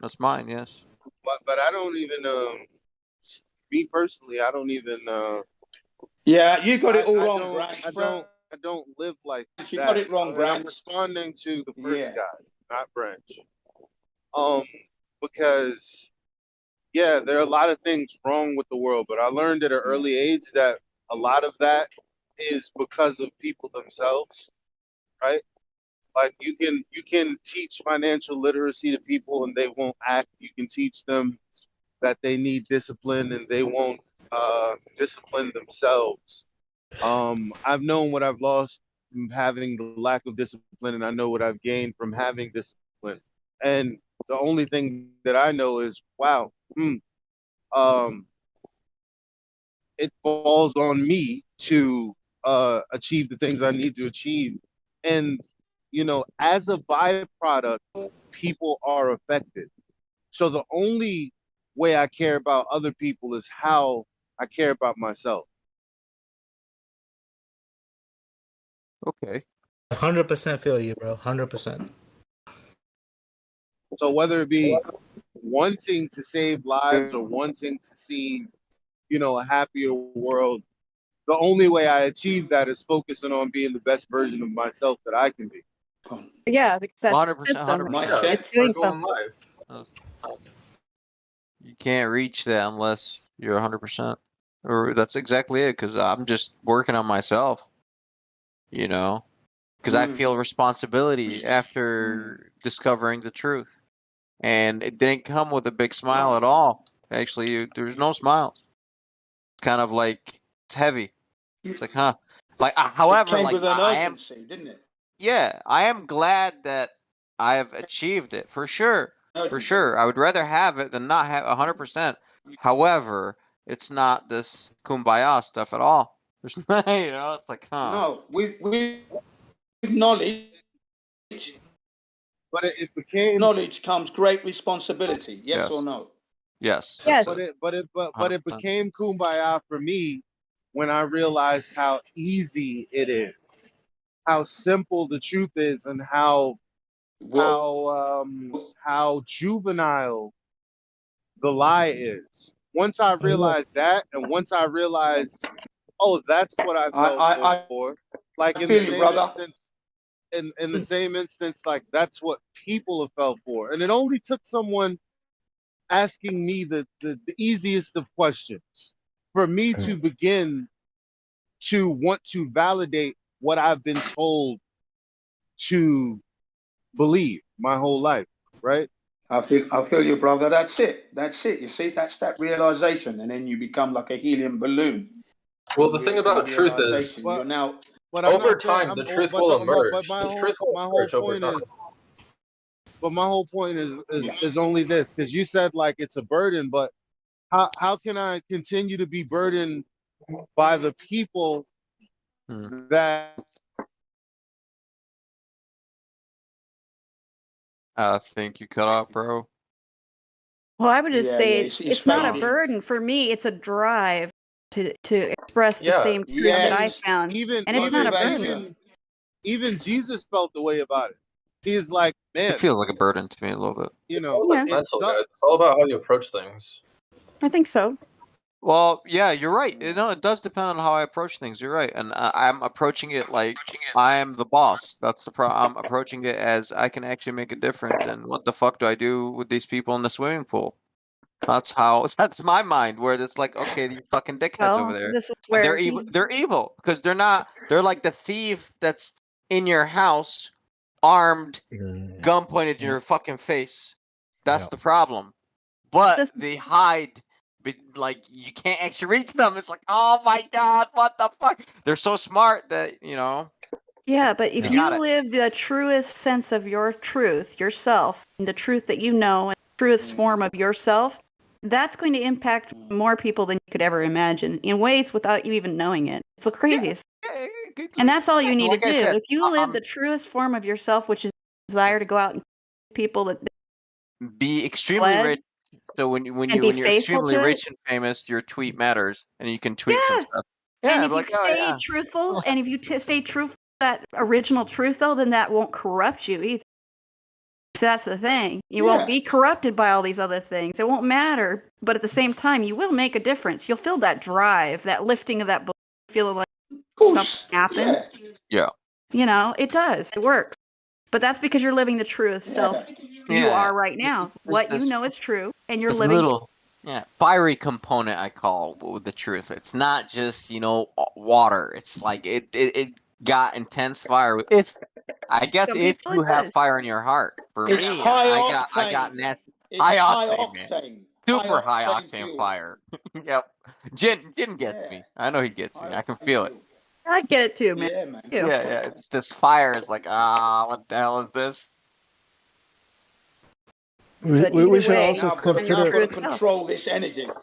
That's mine, yes. but I don't even me personally, I don't even Yeah, you got it all wrong, don't, Branch. I don't live like You that. got it wrong, And I'm Branch. responding to the first Yeah. guy, not Branch. Because yeah, there are a lot of things wrong with the world, but I learned at an early age that a lot of that is because of people themselves, right? Like you can teach financial literacy to people and they won't act. You can teach them that they need discipline and they won't discipline themselves. I've known what I've lost from having the lack of discipline, and I know what I've gained from having discipline. And the only thing that I know is, wow, it falls on me to achieve the things I need to achieve. And, you know, as a byproduct, people are affected. So the only way I care about other people is how I care about myself. Okay. 100% feel you, bro. 100%. So whether it be wanting to save lives or wanting to see, a happier world, the only way I achieve that is focusing on being the best version of myself that I can be. Yeah, because that's 100%, symptom. 100%. It's doing something. You can't reach that unless you're 100%. Or that's exactly it, because I'm just working on myself, because I feel responsibility after discovering the truth. And it didn't come with a big smile at all. Actually, there's no smiles. It's kind of like, it's heavy. It's like, huh? Like, It however, came like, with an I am, urgency, didn't it? yeah, I am glad that I have achieved it, for sure. For sure. I would rather have it than not have 100%. However, it's not this kumbaya stuff at all. There's not, it's like, huh. No, with knowledge. But it became knowledge comes great responsibility. Yes, or Yes. no? Yes. But it became kumbaya for me when I realized how easy it is, how simple the truth is, and how juvenile the lie is. Once I realized that, and once I realized, oh, that's what I fell for. Like I feel you, brother. In the same instance, like that's what people have fell for. And it only took someone asking me the easiest of questions for me to begin to want to validate what I've been told to believe my whole life, right? I feel you, brother. That's it. That's it. You see, that's that realization, and then you become like a helium balloon. Well, the thing about truth is, you're now. But I'm over not saying time, I'm the truth but, will but, emerge. but The truth will emerge over point time. my whole point is only this, because you said like it's a burden, but how can I continue to be burdened by the people that I think you cut off, bro. Well, I would just say it's it's not a fading. burden for me. It's a drive to express the Yeah. same truth that I found, even and it's not a burden. even Jesus felt the way about it. He's like, man, It feels like a burden to me a little bit. All that's mental, guys. It's all about how you approach things. I think so. Well, yeah, you're right. It does depend on how I approach things. You're right, and I'm approaching it like I am the boss. That's the problem. I'm approaching it as I can actually make a difference. And what the fuck do I do with these people in the swimming pool? That's my mind. Where it's like, okay, these fucking dickheads over Well, there, this is and where they're evil. They're evil because they're not. They're like the thief that's in your house, armed, gun pointed in your fucking face. That's the problem. But they hide. Like you can't actually reach them. It's like, oh my god, what the fuck? They're so smart that Yeah, but if they you got it. live the truest sense of your truth, yourself, and the truth that you know, and the truest form of yourself, that's going to impact more people than you could ever imagine in ways without you even knowing it. It's the craziest. And that's all you need Like to I do. said, If you live the truest form of yourself, which is desire to go out and people that Be extremely fled rich. So when and be you're faithful extremely to it. rich and famous, your tweet matters, and you can tweet some stuff. And Yeah, if you like oh stay yeah. truthful, and if you stay truthful to that original truth, though, then that won't corrupt you either. So that's the thing. You won't be corrupted by all these other things. It won't matter. But at the same time, you will make a difference. You'll feel that drive, that lifting of that belief, feeling like something happened. Yeah. It does. It works. But that's because you're living the truest self you Yeah. are right now. There's What you this know is true, and you're this living. little fiery component I call with the truth. It's not just water. It's like it got intense fire. I guess Some if people you it have does. fire in your heart. For It's me, high I got octane. nasty It's high high octane, man. octane. Super high High octane fuel. fire. Yep. Jin gets me. I know he gets me. I can feel it. I get it too, man. Yeah, man. Yeah. It's this fire is like, what the hell is this? We should also Now I've got consider. to control this energy. Now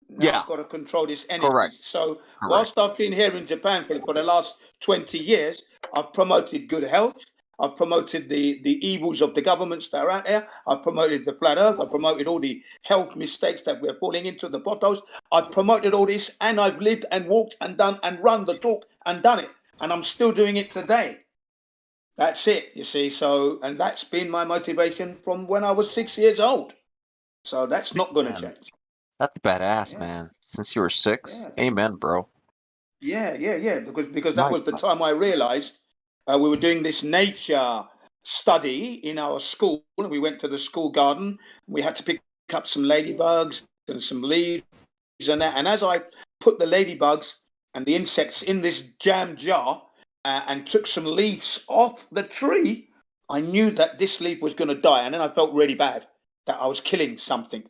Yeah. I've got to control this energy. Correct. So whilst I've been here in Japan for the last 20 years, I've promoted good health. I've promoted the evils of the governments that are out there. I've promoted the flat earth. I've promoted all the health mistakes that we're falling into, the potholes. I've promoted all this, and I've lived and walked and done and run the talk and done it. And I'm still doing it today. That's it, you see. So, and that's been my motivation from when I was 6 years old. So that's not going to Man, change. that's badass, Yeah. man. Since you were 6, Yeah. amen, bro. Yeah. Because that Nice, was the man. time I realized we were doing this nature study in our school. We went to the school garden. We had to pick up some ladybugs and some leaves and that. And as I put the ladybugs and the insects in this jam jar and took some leaves off the tree, I knew that this leaf was going to die. And then I felt really bad that I was killing something.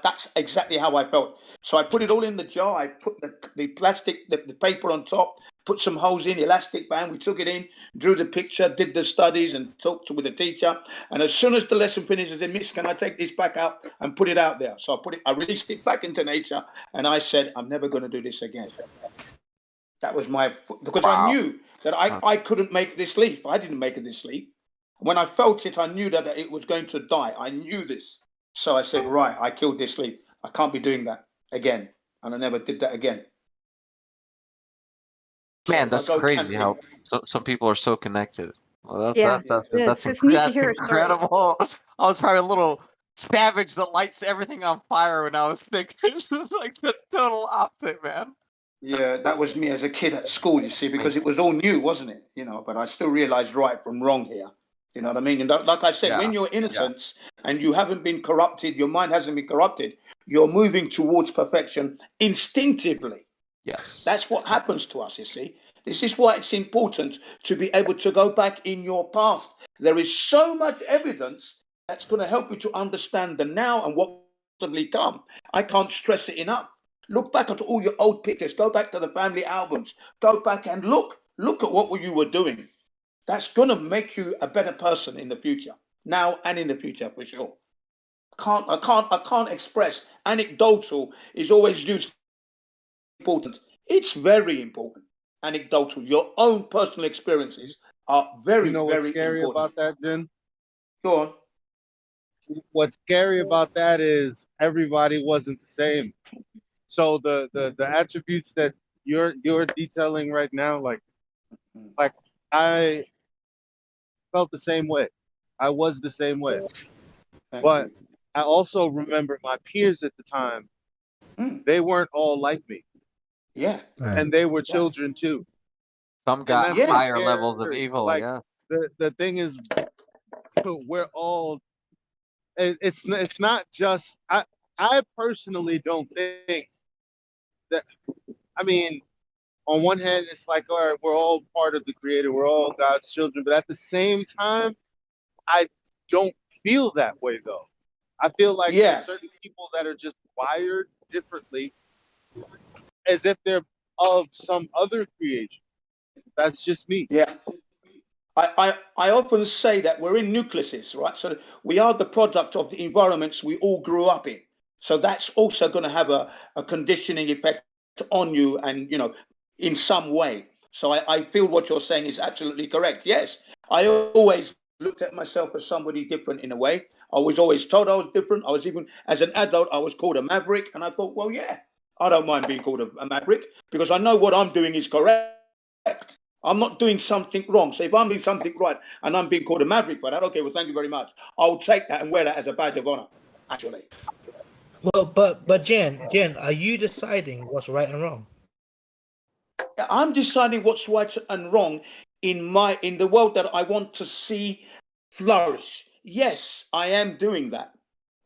That's exactly how I felt. So I put it all in the jar. I put the plastic, the paper on top, put some holes in, elastic band. We took it in, drew the picture, did the studies, and talked with the teacher. And as soon as the lesson finished, I said, "Miss, can I take this back out and put it out there?" So I released it back into nature, and I said, "I'm never going to do this again." That was because I knew that I couldn't make this leaf. I didn't make this leaf. When I felt it, I knew that it was going to die. I knew this. So I said, right, I killed this leaf. I can't be doing that again. And I never did that again. Man, that's crazy how some people are so connected. Well, Yeah, it's neat to hear a story. incredible. I was probably a little savage that lights everything on fire when I was thinking. It's like the total opposite, man. Yeah, that was me as a kid at school, you see, because it was all new, wasn't it? But I still realized right from wrong here. You know what I mean? And like I said, when you're innocent and you haven't been corrupted, your mind hasn't been corrupted, you're moving towards perfection instinctively. Yes. That's what happens to us, you see. This is why it's important to be able to go back in your past. There is so much evidence that's going to help you to understand the now and what will possibly come. I can't stress it enough. Look back at all your old pictures. Go back to the family albums. Go back and look at what you were doing. That's going to make you a better person in the future, now and in the future for sure. I can't express. Anecdotal is always used important. It's very important. Anecdotal, your own personal experiences are very, You know what's very scary important. about that, Jen? Go on. What's scary about that is everybody wasn't the same. So the attributes that you're detailing right now, like I felt the same way. I was the same way. But I also remember my peers at the time, they weren't all like me. Yeah. And they were children too. Some And got that's what's higher levels of scary. evil, Like yeah. the thing is we're all it's not just I personally don't think that I mean on one hand it's like all right, we're all part of the creator, we're all God's children, but at the same time I don't feel that way though. I feel like there's certain people that are just wired differently as if they're of some other creation. That's just me. Yeah. I often say that we're in nucleuses, right? So we are the product of the environments we all grew up in. So that's also going to have a conditioning effect on you and, in some way. So I feel what you're saying is absolutely correct. Yes, I always looked at myself as somebody different in a way. I was always told I was different. I was even, as an adult, I was called a maverick. And I thought, well, yeah, I don't mind being called a maverick because I know what I'm doing is correct. I'm not doing something wrong. So if I'm doing something right and I'm being called a maverick for that, okay, well, thank you very much. I'll take that and wear that as a badge of honor, actually. Well, but Jen, are you deciding what's right and wrong? I'm deciding what's right and wrong in the world that I want to see flourish. Yes, I am doing that.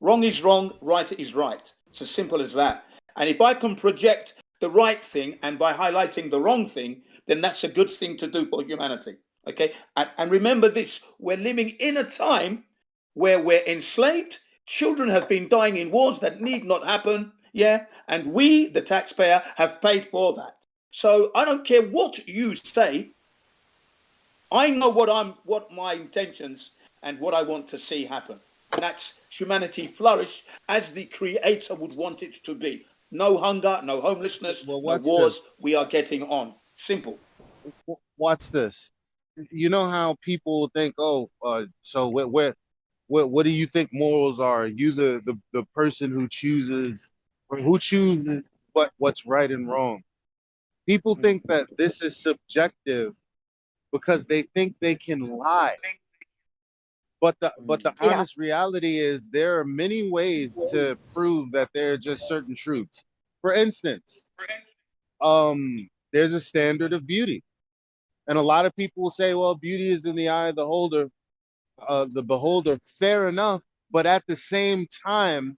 Wrong is wrong, right is right. It's as simple as that. And if I can project the right thing and by highlighting the wrong thing, then that's a good thing to do for humanity. Okay? And remember this, we're living in a time where we're enslaved. Children have been dying in wars that need not happen. Yeah. And we, the taxpayer, have paid for that. So I don't care what you say. I know what my intentions and what I want to see happen. And that's humanity flourish as the creator would want it to be. No hunger, no homelessness, no wars. This. We are getting on. Simple. Watch this. You know how people think, oh, so what do you think morals are? Are you the person who chooses, or who chooses what's right and wrong? People think that this is subjective because they think they can lie. But the Yeah. honest reality is there are many ways to prove that there are just certain truths. For instance, there's a standard of beauty. And a lot of people will say, well, beauty is in the eye of the beholder. Fair enough. But at the same time,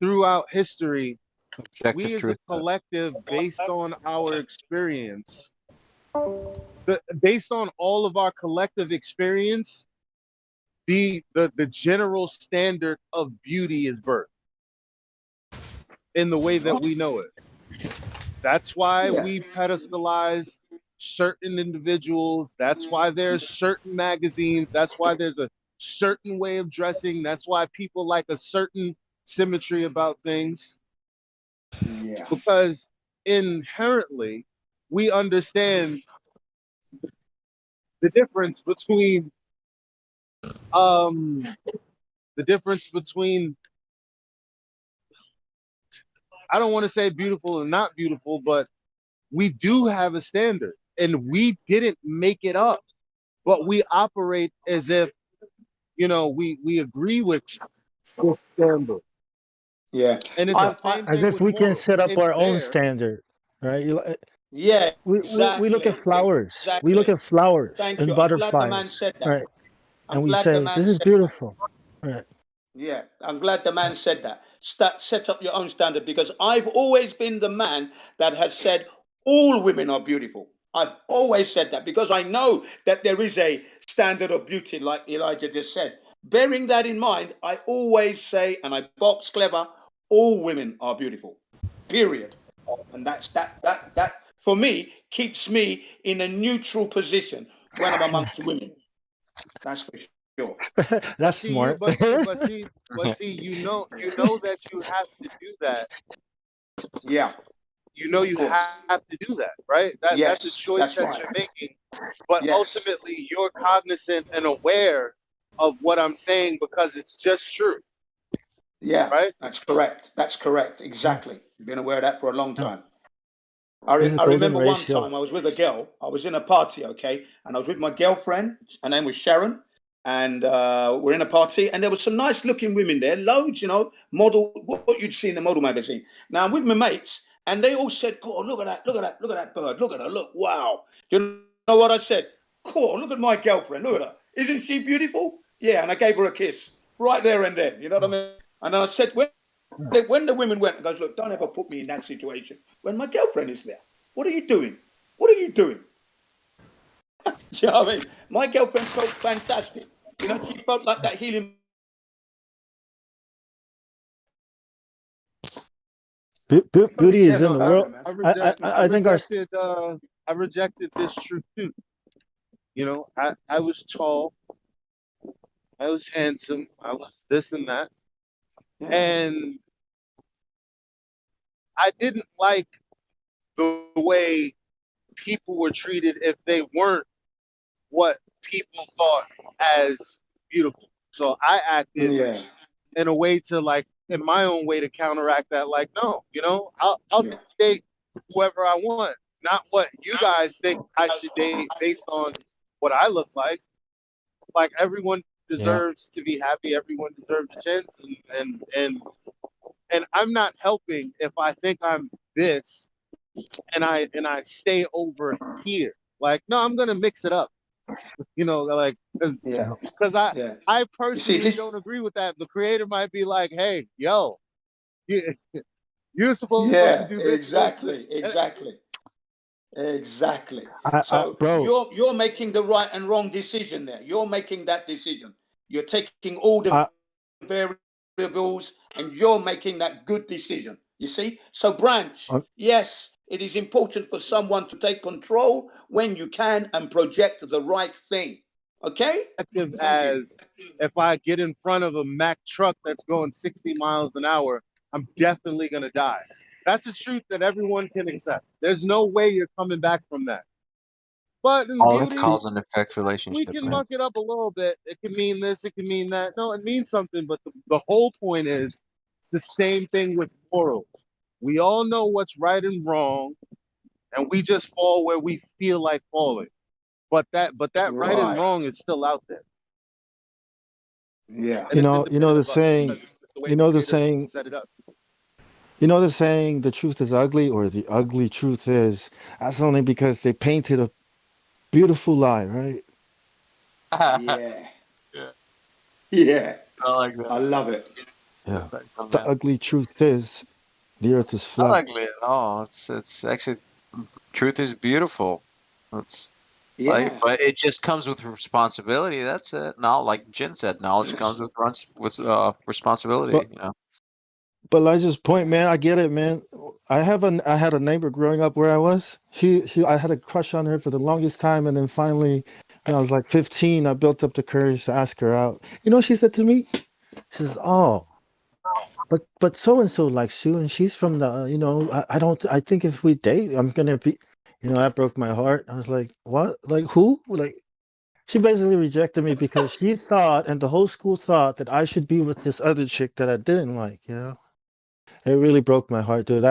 throughout history, Objective we as a truth. collective, based on our experience, based on all of our collective experience, the general standard of beauty is birth in the way that we know it. That's why Yeah. we pedestalize certain individuals. That's why there's certain magazines. That's why there's a certain way of dressing. That's why people like a certain symmetry about things. Yeah. Because inherently, we understand the difference between um the difference between I don't want to say beautiful and not beautiful, but we do have a standard and we didn't make it up, but we operate as if, we agree with this standard. Yeah. And it's the same As thing if with we can morals. set up It's our own there. standard, right? Yeah, We look at exactly. flowers. We look Exactly. at flowers Thank you. and I'm glad the man butterflies, said that. right? I'm And we glad the say, man this is said that. beautiful, right? Yeah, I'm glad the man said that. Set up your own standard because I've always been the man that has said all women are beautiful. I've always said that because I know that there is a standard of beauty, like Elijah just said. Bearing that in mind, I always say, and I box clever, all women are beautiful. Period. And that for me keeps me in a neutral position when I'm amongst women. That's for sure. But That's see you smart. but see, you know that you have to do that. Yeah, You of course. have to do that, right? That's a Yes, choice that's that right. you're making. But Yes. ultimately you're cognizant and aware of what I'm saying because it's just true, Yeah, right? that's correct. That's correct. Exactly. Been aware of that for a long time. I, This re- is I golden remember one ratio. time I was with a girl. I was in a party, okay, and I was with my girlfriend. Her name was Sharon, and we're in a party, and there were some nice looking women there, loads, model what you'd see in the model magazine. Now I'm with my mates, and they all said, "Cool, look at that, look at that, look at that bird, look at her, look, wow." You know what I said? Cool, look at my girlfriend, look at her. Isn't she beautiful? Yeah, and I gave her a kiss right there and then. You know what I mean? And I said, when the women went, and goes, "Look, don't ever put me in that situation when my girlfriend is there. What are you doing? What are you doing?" Do you know what I mean? My girlfriend felt fantastic. She felt like that healing. Beauty is Cares in all the about world. her, man. I I think our rejected this truth too. I was tall, I was handsome, I was this and that. And I didn't like the way people were treated if they weren't what people thought as beautiful. So I acted Yeah. in a way to in my own way to counteract that. Like, no, I'll Yeah. date whoever I want, not what you guys think I should date based on what I look like. Like everyone yeah. deserves to be happy. Everyone deserves a chance, and I'm not helping if I think I'm this and I stay over here. Like, no, I'm gonna mix it up. Like Yeah. because I Yeah. I You see, personally this. don't agree with that. The creator might be like, hey, yo, you, you're supposed to Yeah. do this. Exactly. Exactly. Exactly. I So bro, you're making the right and wrong decision there. You're making that decision. You're taking all the I variables and you're making that good decision. You see? So Branch, uh, yes, it is important for someone to take control when you can and project the right thing. Okay? Thank you. As if I get in front of a Mack truck that's going 60 miles an hour, I'm definitely gonna die. That's a truth that everyone can accept. There's no way you're coming back from that. But in All it's beauty, cause and effect we relationship, can man. muck it up a little bit. It can mean this, it can mean that. No, it means something, but the whole point is it's the same thing with morals. We all know what's right and wrong, and we just fall where we feel like falling. but that right and Right. wrong is still out there. Yeah. And it's independent the of us saying, because it's just the way you the know the creator saying, set it up. you know the saying, the truth is ugly, or the ugly truth is. That's only because they painted a beautiful lie, right? Yeah. Yeah. Yeah. I like that. I love it. Yeah. Thanks, my The man. ugly truth is the earth is Not flat. ugly at all. It's actually truth is beautiful. It's like, Yes. but it just comes with responsibility. That's it. Not like Jin said, knowledge comes with responsibility. But You know. but I just point, man. I get it, man. I had a neighbor growing up where I was. I had a crush on her for the longest time, and then finally, when I was like 15, I built up the courage to ask her out. You know what she said to me? She says, "Oh, but so and so likes you, and she's from the, I don't. I think if we date, I'm gonna be." That broke my heart. I was like, "What? Like who? Like?" She basically rejected me because she thought, and the whole school thought, that I should be with this other chick that I didn't like. It really broke my heart, dude.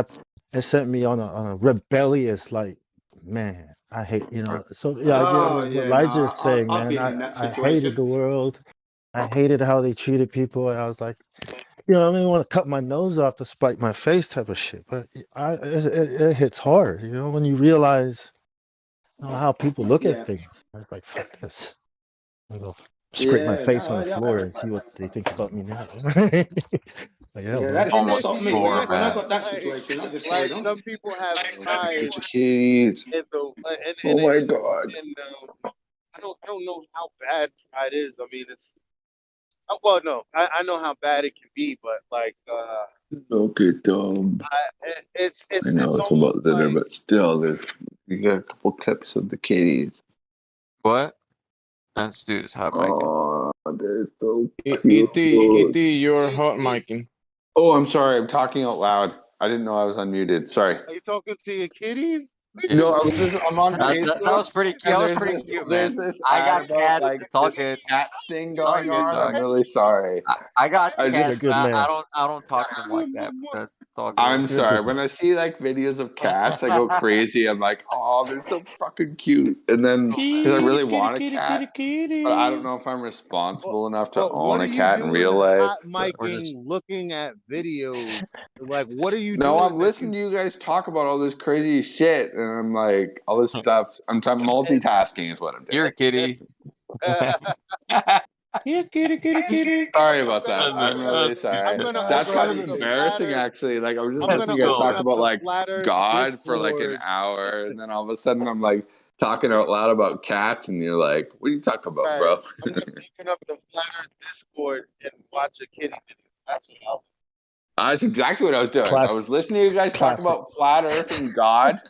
It sent me on a rebellious, like, man, I hate, So yeah, I get Oh what yeah. No, Elijah is saying, I've man. been in that I hated situation. the world. I hated how they treated people, and I was like, I didn't want to cut my nose off to spite my face, type of shit. But it hits hard, when you realize how people look at Yeah. things. It's like, fuck this. I go scrape my Yeah. face No. on the Yeah. floor and see what they think about me now. But yeah, Yeah. man. That didn't Almost stop me four, when I man. got that situation. I just Like carried on. some people have pride Kids. in the Oh my God. I don't know how bad pride is. I mean, well, no, I know how bad it can be, but like Look at I know it's it's about almost dinner, like but still, you got a couple clips of the kitties. What? Let's do this hot mic. Oh, they're so ET, cute. you're hot micing. Oh, I'm sorry. I'm talking out loud. I didn't know I was unmuted. Sorry. are you talking to your kitties? No, I'm on That Facebook, was pretty. That and was pretty cute, man. there's this I ad got about cats. like It's all this good. cat thing It's all going good, on. dog. I'm really sorry. I got I You're a just cats. good I man. don't talk to them like that. That's all good. I'm You're a sorry. good When man. I see like videos of cats, I go crazy. I'm like, oh, they're so fucking cute. And then because I really want a cat, but I don't know if I'm responsible enough to But what own are a you cat in doing real life. hot micing, looking at videos? Like, what are you No, doing I'm that you listening to you guys talk about all this crazy shit, and I'm like, all this stuff. I'm multitasking is what I'm You're a doing. kitty. Here, kitty. Sorry about I'm that. I'm really sorry. gonna That's open kind up of the embarrassing, flatter. actually. Like, I was just I'm listening gonna to you guys open talk up about the like flatter God for like an Discord. hour, and then all of a sudden I'm like talking out loud about cats, and you're like, "What are you talking about, Right. bro?" I'm gonna open up the flatter Discord and watch a kitty video. That's what I'll. That's exactly what I was doing. I Classic. was listening to you guys talk Classic. about flat Earth and God,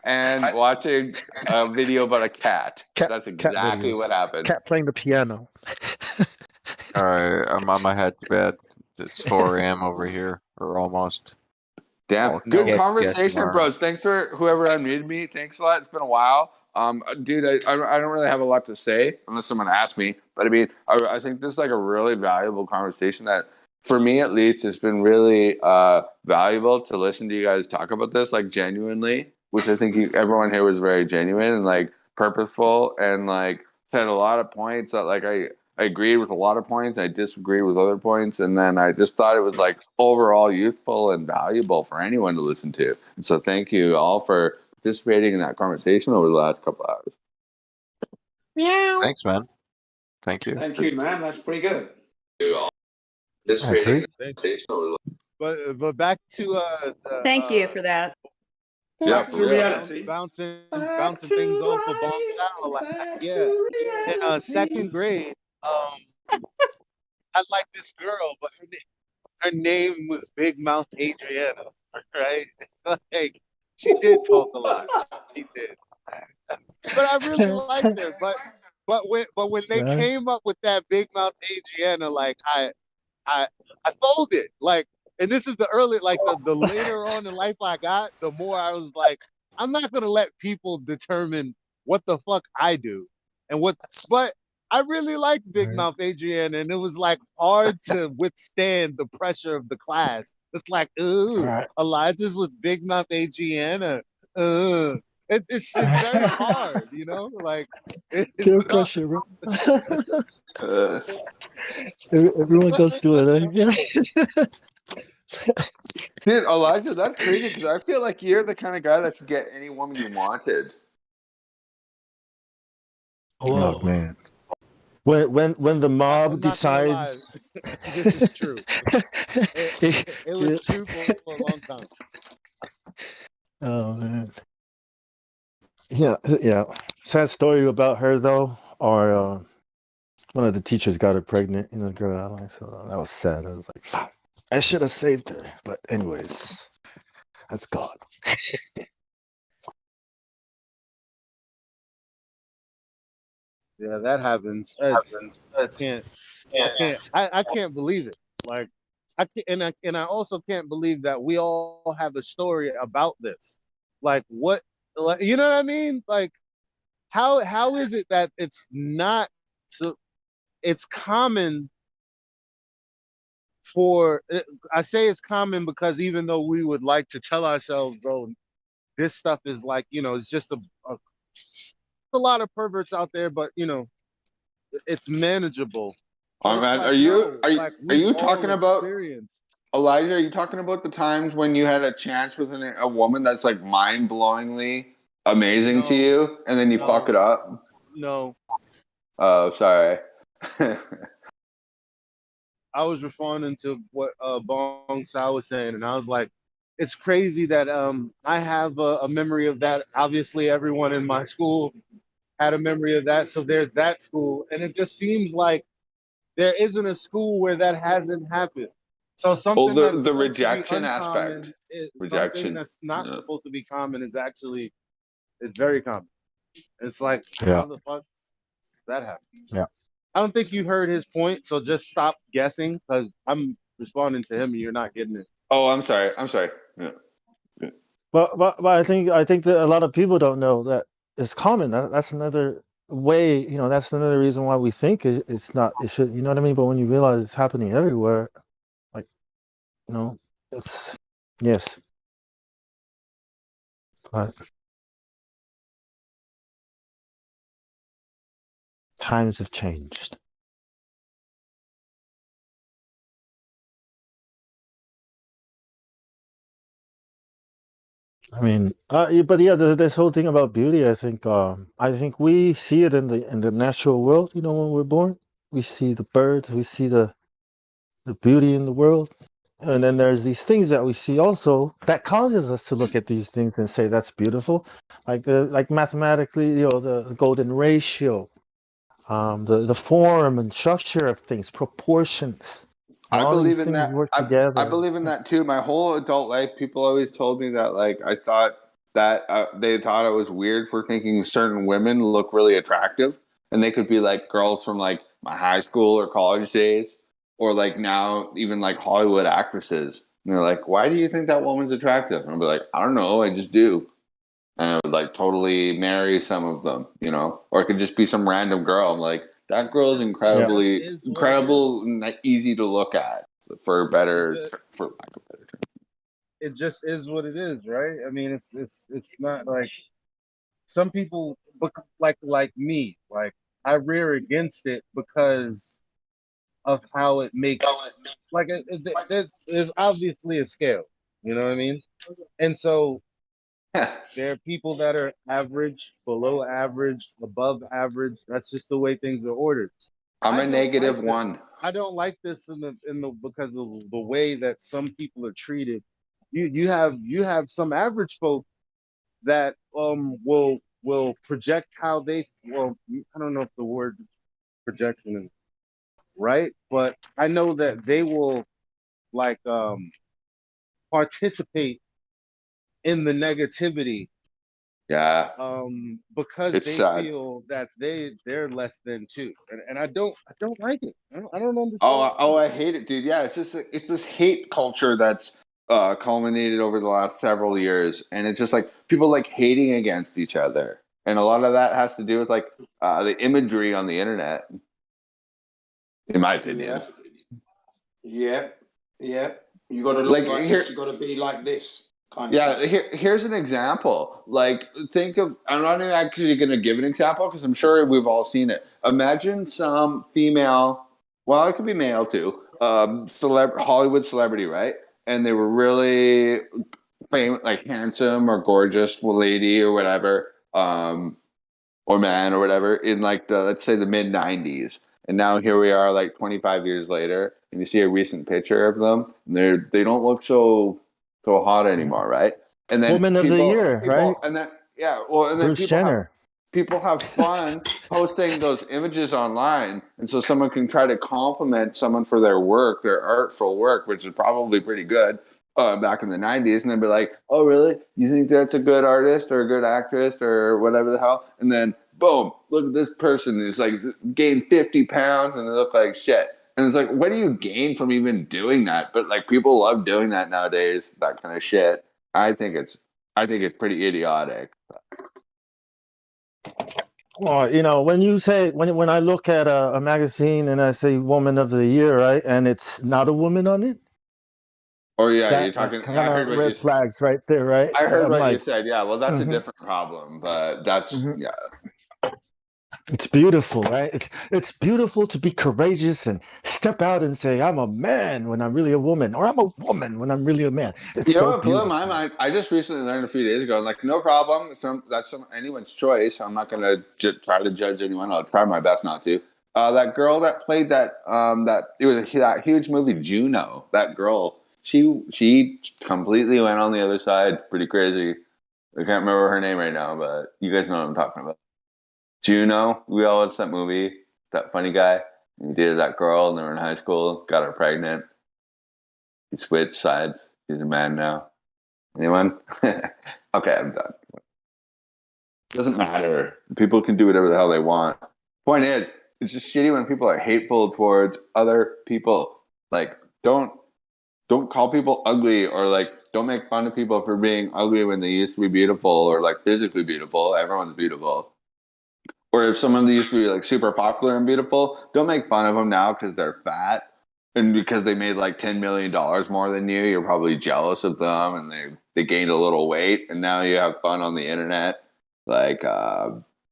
and watching a video about a cat. That's Cat exactly what videos. happened. Cat playing the piano. All right, I'm on my head to bed. It's 4 a.m. over here, or almost. Damn, I'll good catch you guys conversation, tomorrow. bros. Thanks for whoever unmuted me. Thanks a lot. It's been a while. Dude, I don't really have a lot to say unless someone asks me. But I mean, I think this is like a really valuable conversation that, for me at least, it's been really valuable to listen to you guys talk about this, like genuinely, which I think everyone here was very genuine and like purposeful and like had a lot of points that like I agreed with a lot of points. I disagreed with other points. And then I just thought it was like overall useful and valuable for anyone to listen to. And so thank you all for participating in that conversation over the last couple hours. Meow. Thanks, man. Thank you. Thank you, man. That's pretty good. I agree. But back to Thank you for that. Yeah, Back for to real. reality. bouncing Back things to off of Bong life. Sal. Back Yeah, to in reality. second grade, I liked this girl, but her name was Big Mouth Adriana, right? Like she did talk a lot. She did, but I really liked her. But when they Yeah. came up with that Big Mouth Adriana, like I I folded. Like, and this is the early, like the later on in life I got, the more I was like, I'm not gonna let people determine what the fuck I do and what. But I really liked Big Right. Mouth Adrian, and it was like hard to withstand the pressure of the class. It's like, All ooh, right. Elijah's with Big Mouth Adriana. it's very hard, you know. Like it Peer sucks. pressure, bro. Everyone goes through it. Yeah. Dude, Elijah, that's crazy because I feel like you're the kind of guy that could get any woman you wanted. Oh man. When the mob I'm not gonna lie, decides, this is true. It was true for a long time. oh man, yeah. Sad story about her though. Or one of the teachers got her pregnant. You know, the girl I like. So that was sad. I was like, fuck, I should have saved her. But anyways, that's God. Yeah, that happens. I can't. I can't believe it. Like I can't, and I also can't believe that we all have a story about this. Like what? Like you know what I mean? Like how is it that it's not so? It's common for. I say it's common because even though we would like to tell ourselves, bro, this stuff is like it's just a lot of perverts out there, but it's manageable. Oh But it's man, like no, like are we've you all talking about experienced. Elijah? Are you talking about the times when you had a chance with a woman that's like mind-blowingly amazing to No, you, and then you fuck it no, up? no. Oh, sorry. I was responding to what Bong Sao was saying, and I was like, it's crazy that I have a memory of that. Obviously, everyone in my school had a memory of that, so there's that school, and it just seems like there isn't a school where that hasn't happened. So Well, something that's the supposed to be rejection aspect, uncommon, something rejection. that's not Yeah. supposed to be common is very common. It's like Yeah. how the fuck does that happen? Yeah. I don't think you heard his point, so just stop guessing because I'm responding to him and you're not getting it. Oh, I'm sorry. I'm sorry. Yeah. But I think that a lot of people don't know that it's common. That's another way. That's another reason why we think it's not. It should. You know what I mean? But when you realize it's happening everywhere, like it's yes. But times have changed. I mean, but yeah, this whole thing about beauty, I think we see it in the natural world. When we're born, we see the birds, we see the beauty in the world, and then there's these things that we see also that causes us to look at these things and say that's beautiful, like mathematically, the golden ratio, the form and structure of things, proportions, and I all these believe in things that. work I together. believe in that too. My whole adult life, people always told me that like I thought that they thought I was weird for thinking certain women look really attractive, and they could be like girls from like my high school or college days, or like now even like Hollywood actresses. And they're like, "Why do you think that woman's attractive?" And I'll be like, "I don't know, I just do." And I would like totally marry some of them, or it could just be some random girl. I'm like, that girl is Yeah. incredible, and easy to look at for lack of better term. It just is what it is, right? I mean, it's not like some people, like me, like I rear against it because of how it makes like there's obviously a scale, you know what I mean? And so there are people that are average, below average, above average. That's just the way things are ordered. I'm I a don't like -1. this. I don't like this in the because of the way that some people are treated. You have some average folk that will project how they I don't know if the word projection is right, but I know that they will like participate in the negativity Yeah, because it's they sad. feel that they're less than too, and I don't like it. I don't understand. Oh, I hate it, dude. Yeah, it's this hate culture that's culminated over the last several years, and it's just like people like hating against each other, and a lot of that has to do with like the imagery on the internet, in my opinion. Yeah. You got to look Like like here, this. You got to be like this. Yeah, here's an example. Like, think of, I'm not even actually going to give an example because I'm sure we've all seen it. Imagine some female, well, it could be male too, Hollywood celebrity, right? And they were really famous, like handsome or gorgeous lady or whatever, or man or whatever, in like let's say the mid 90s. And now here we are, like 25 years later, and you see a recent picture of them, and they don't look so hot anymore, right? And then Woman of the year, right? and then yeah, well, and then Bruce Jenner. People have fun posting those images online, and so someone can try to compliment someone for their work, their artful work, which is probably pretty good. Back in the 90s, and they'd be like, oh, really? You think that's a good artist or a good actress or whatever the hell? And then, boom, look at this person who's like gained 50 pounds and they look like shit. And it's like, what do you gain from even doing that? But like, people love doing that nowadays, that kind of shit. I think it's pretty idiotic. Well, when you say when I look at a magazine and I say "Woman of the Year," right, and it's not a woman on it, or yeah, that you're talking. kind I heard of what you. red flags right there, right? I heard I'm what you like, said. Yeah, well, that's a mhm, different problem, but that's mhm. yeah. It's beautiful, right? It's beautiful to be courageous and step out and say, "I'm a man" when I'm really a woman, or "I'm a woman" when I'm really a man. It's You know so what blew beautiful. my mind? I just recently learned a few days ago. Like, no problem. That's anyone's choice. I'm not gonna try to judge anyone. I'll try my best not to. That girl that played that huge movie Juno. That girl, she completely went on the other side. Pretty crazy. I can't remember her name right now, but you guys know what I'm talking about. Juno. We all watched that movie. That funny guy. He dated that girl, and they were in high school. Got her pregnant. He switched sides. He's a man now. Anyone? Okay, I'm done. Doesn't matter. People can do whatever the hell they want. Point is, it's just shitty when people are hateful towards other people. Like, don't call people ugly, or like don't make fun of people for being ugly when they used to be beautiful, or like physically beautiful. Everyone's beautiful. Or if someone used to be like super popular and beautiful, don't make fun of them now because they're fat and because they made like $10 million more than you. You're probably jealous of them, and they gained a little weight, and now you have fun on the internet, like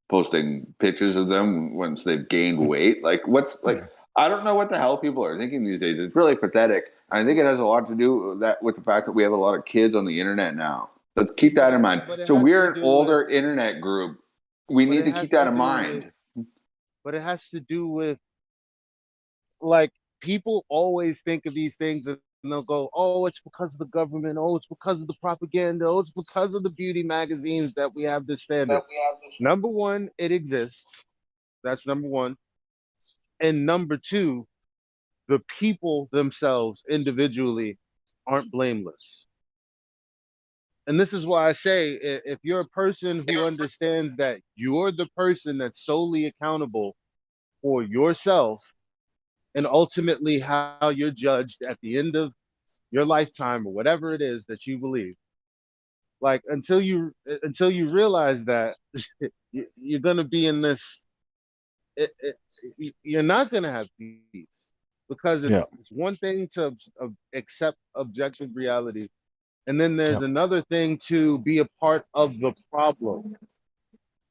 posting pictures of them once they've gained weight. Like, what's like? I don't know what the hell people are thinking these days. It's really pathetic. I think it has a lot to do with the fact that we have a lot of kids on the internet now. Let's keep that in mind. So we're an older internet group. We need to keep that in mind. But it has to do with, like, people always think of these things and they'll go, oh, it's because of the government. Oh, it's because of the propaganda. Oh, it's because of the beauty magazines that we have this standard. Number one, it exists. That's number one. And number two, the people themselves individually aren't blameless. And this is why I say, if you're a person who understands that you're the person that's solely accountable for yourself and ultimately how you're judged at the end of your lifetime or whatever it is that you believe, like until you realize that, you're going to be in this, you're not going to have peace, because it's one thing to accept objective reality, and then there's another thing to be a part of the problem.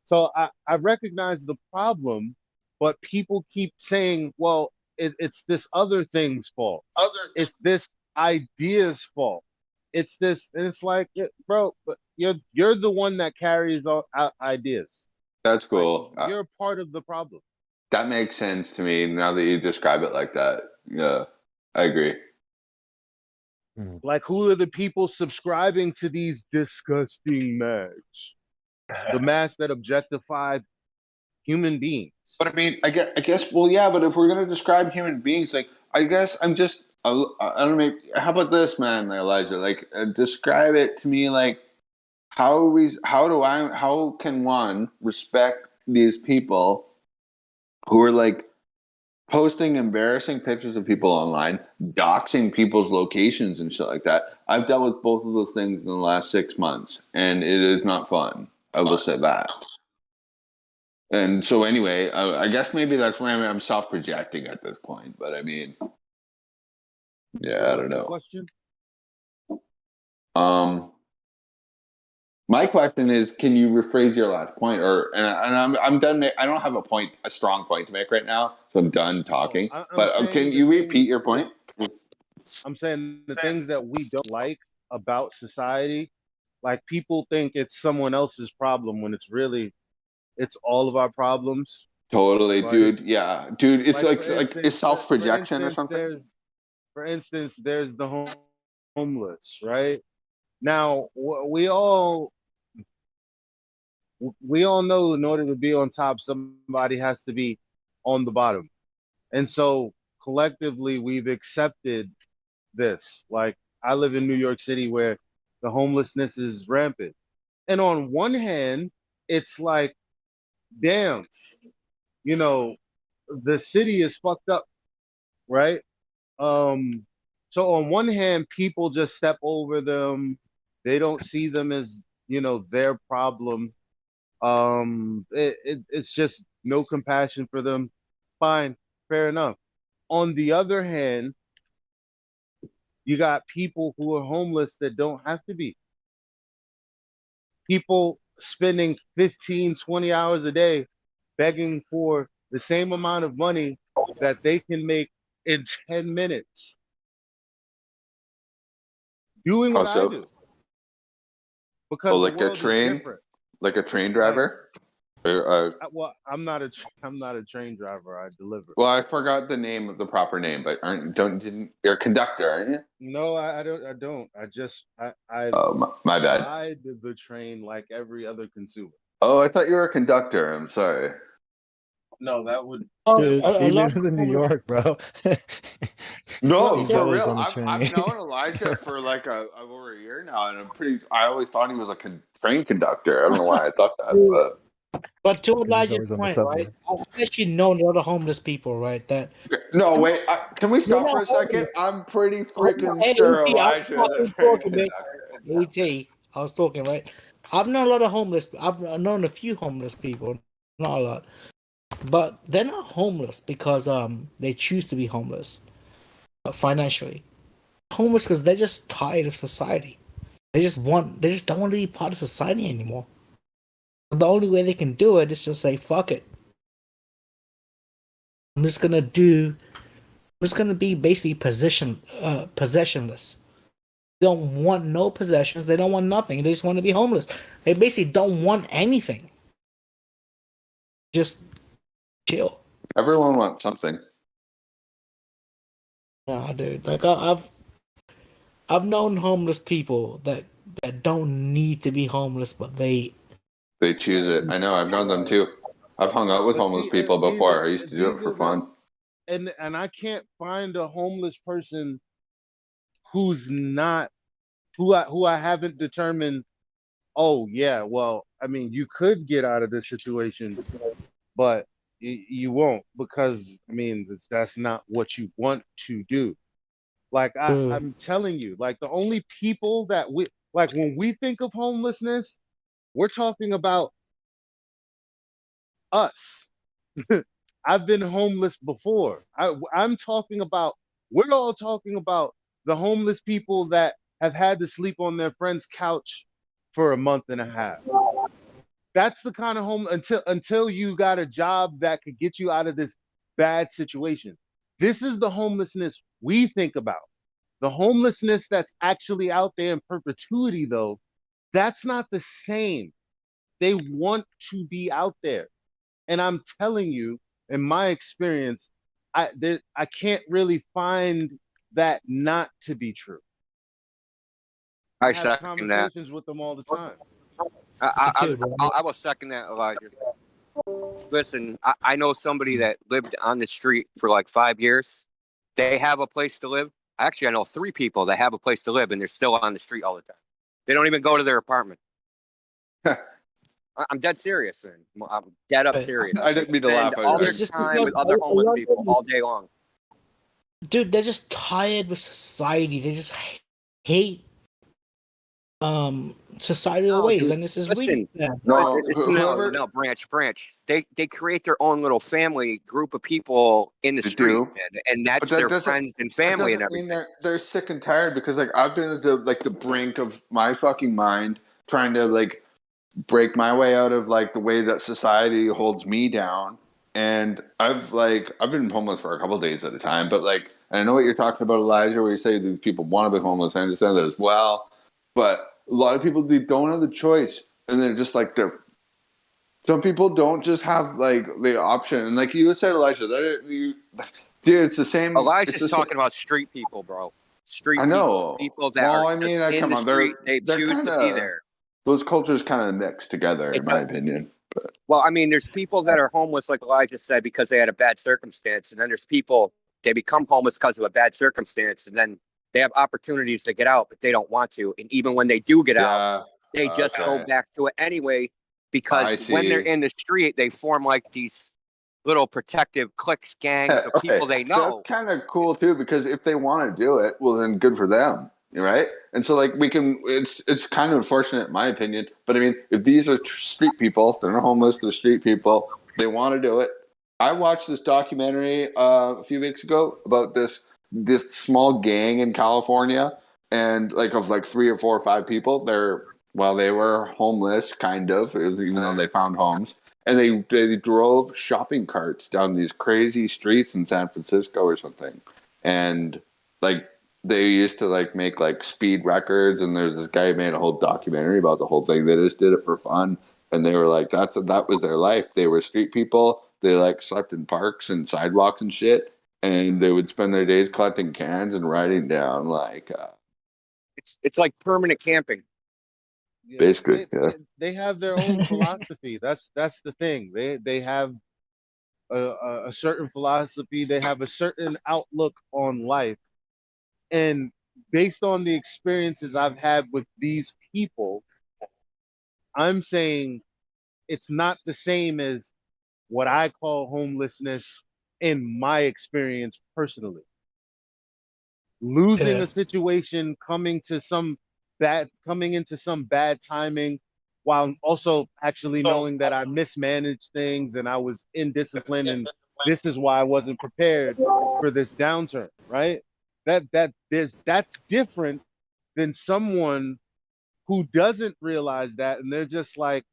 So I recognize the problem, but people keep saying, well, it's this other thing's fault. It's this idea's fault. It's this, and it's like, bro, but you're the one that carries all ideas. That's cool. Like, you're a part of the problem. That makes sense to me now that you describe it like that. Yeah, I agree. Like, who are the people subscribing to these disgusting masks? The masks that objectify human beings. But I mean, I guess, well, yeah, but if we're going to describe human beings, like, I guess I don't know, how about this, man, Elijah? Like, describe it to me, like, how can one respect these people who are, like, posting embarrassing pictures of people online, doxing people's locations and shit like that? I've dealt with both of those things in the last 6 months, and it is not fun. I will say that. And so anyway, I guess maybe that's why I'm self-projecting at this point. But I mean, yeah, I don't know. Question? My question is, can you rephrase your last point? And I'm done. I don't have a strong point to make right now, so I'm done talking. I'm Can saying you repeat your point? I'm saying the things that we don't like about society, like people think it's someone else's problem when it's all of our problems. Totally, Like, dude. Yeah, dude. It's like for like it's instance, self projection or something. there's the homeless, right? Now we all know in order to be on top, somebody has to be on the bottom, and so collectively we've accepted this. Like I live in New York City where the homelessness is rampant. And on one hand, it's like, damn, you know, the city is fucked up, right? Um, so on one hand, people just step over them. They don't see them as, their problem. It's just no compassion for them. Fine, fair enough. On the other hand, you got people who are homeless that don't have to be. People spending 15, 20 hours a day begging for the same amount of money that they can make in 10 minutes. Doing what I do. Because the like a world is train, different. like a train driver. Well, I'm not a train driver. I deliver. Well, I forgot the name of the proper name, but you're a conductor, aren't you? No, I don't. I my bad. ride the train like every other consumer. Oh, I thought you were a conductor. I'm sorry. No, that would. Dude, he lives in New York, bro. No, He for goes real. on the I've train. known Elijah for like over a year now, and I always thought he was a train conductor. I don't know why I thought that, But to He's Elijah's always on the point, subway. right? I've actually known a lot of homeless people, right? That no, wait. Can we they're stop for not a second? homeless. I'm pretty Hold on. freaking Hey, sure ET, Elijah I is a was train talking, man. conductor. ET, I was talking, right? I've known a lot of homeless. I've known a few homeless people, not a lot, but they're not homeless because they choose to be homeless financially. Homeless because they're just tired of society. They just don't want to be part of society anymore. The only way they can do it is just say fuck it. I'm just gonna be basically possessionless. They don't want no possessions. They don't want nothing. They just want to be homeless. They basically don't want anything. Just chill. Everyone wants something. Nah, dude. Like I've known homeless people that don't need to be homeless, but they choose it. I know. I've known them too. I've hung out with homeless people before. I used to do it for fun. And I can't find a homeless person who's not who I haven't determined. Oh yeah, well, I mean, you could get out of this situation, but you won't because I mean that's not what you want to do. Like I'm telling you, like the only people that we like when we think of homelessness, we're talking about us. I've been homeless before. I'm talking about, we're all talking about the homeless people that have had to sleep on their friend's couch for a month and a half. That's the kind of home until you got a job that could get you out of this bad situation. This is the homelessness we think about. The homelessness that's actually out there in perpetuity, though, that's not the same. They want to be out there. And I'm telling you, in my experience, I can't really find that not to be true. I have second that. conversations with them all the time. I will second that, Elijah. Listen, I know somebody that lived on the street for like 5 years. They have a place to live. Actually, I know 3 people that have a place to live, and they're still on the street all the time. They don't even go to their apartment. I'm dead serious, man. I'm dead up serious. I didn't mean to laugh. All their time with other homeless people all day long. Dude, they're just tired with society. They just hate societal ways, dude, and this is listen, weird. No, branch. They create their own little family group of people in the street, and that's their friends and family and everything. They're sick and tired because like I've been at the brink of my fucking mind trying to like break my way out of like the way that society holds me down. And I've been homeless for a couple of days at a time, but like, and I know what you're talking about, Elijah, where you say these people want to be homeless. I understand that as well, but a lot of people, they don't have the choice, and they're just like some people don't just have like the option. And like you said, Elijah, dude, it's the same. Elijah's talking about street people, bro. Street I know. people that Well, are I mean, just in come the on, street. They they're choose kind to be of there. those cultures kind of mix together, in my opinion. But Well, I mean, there's people that are homeless, like Elijah said, because they had a bad circumstance, and then there's people they become homeless because of a bad circumstance, and then they have opportunities to get out, but they don't want to. And even when they do get out, they just go back to it anyway, because when they're in the street, they form like these little protective cliques, gangs of people they know. So that's kind of cool too, because if they want to do it, well, then good for them, right? And so like it's kind of unfortunate in my opinion, but I mean, if these are street people, they're not homeless, they're street people, they want to do it. I watched this documentary a few weeks ago about this small gang in California, and like of like 3 or 4 or 5 people. They were homeless, kind of, even though they found homes. And they drove shopping carts down these crazy streets in San Francisco or something. And like they used to like make like speed records, and there's this guy who made a whole documentary about the whole thing. They just did it for fun. And they were like, that was their life. They were street people. They like slept in parks and sidewalks and shit. And they would spend their days collecting cans and riding down like it's like permanent camping. Basically, they have their own philosophy. That's the thing. They have a certain philosophy. They have a certain outlook on life, and based on the experiences I've had with these people, I'm saying it's not the same as what I call homelessness in my experience personally. Losing a situation, coming into some bad timing, while also actually knowing that I mismanaged things and I was indisciplined, and this is why I wasn't prepared for this downturn, right? That's different than someone who doesn't realize that, and they're just like,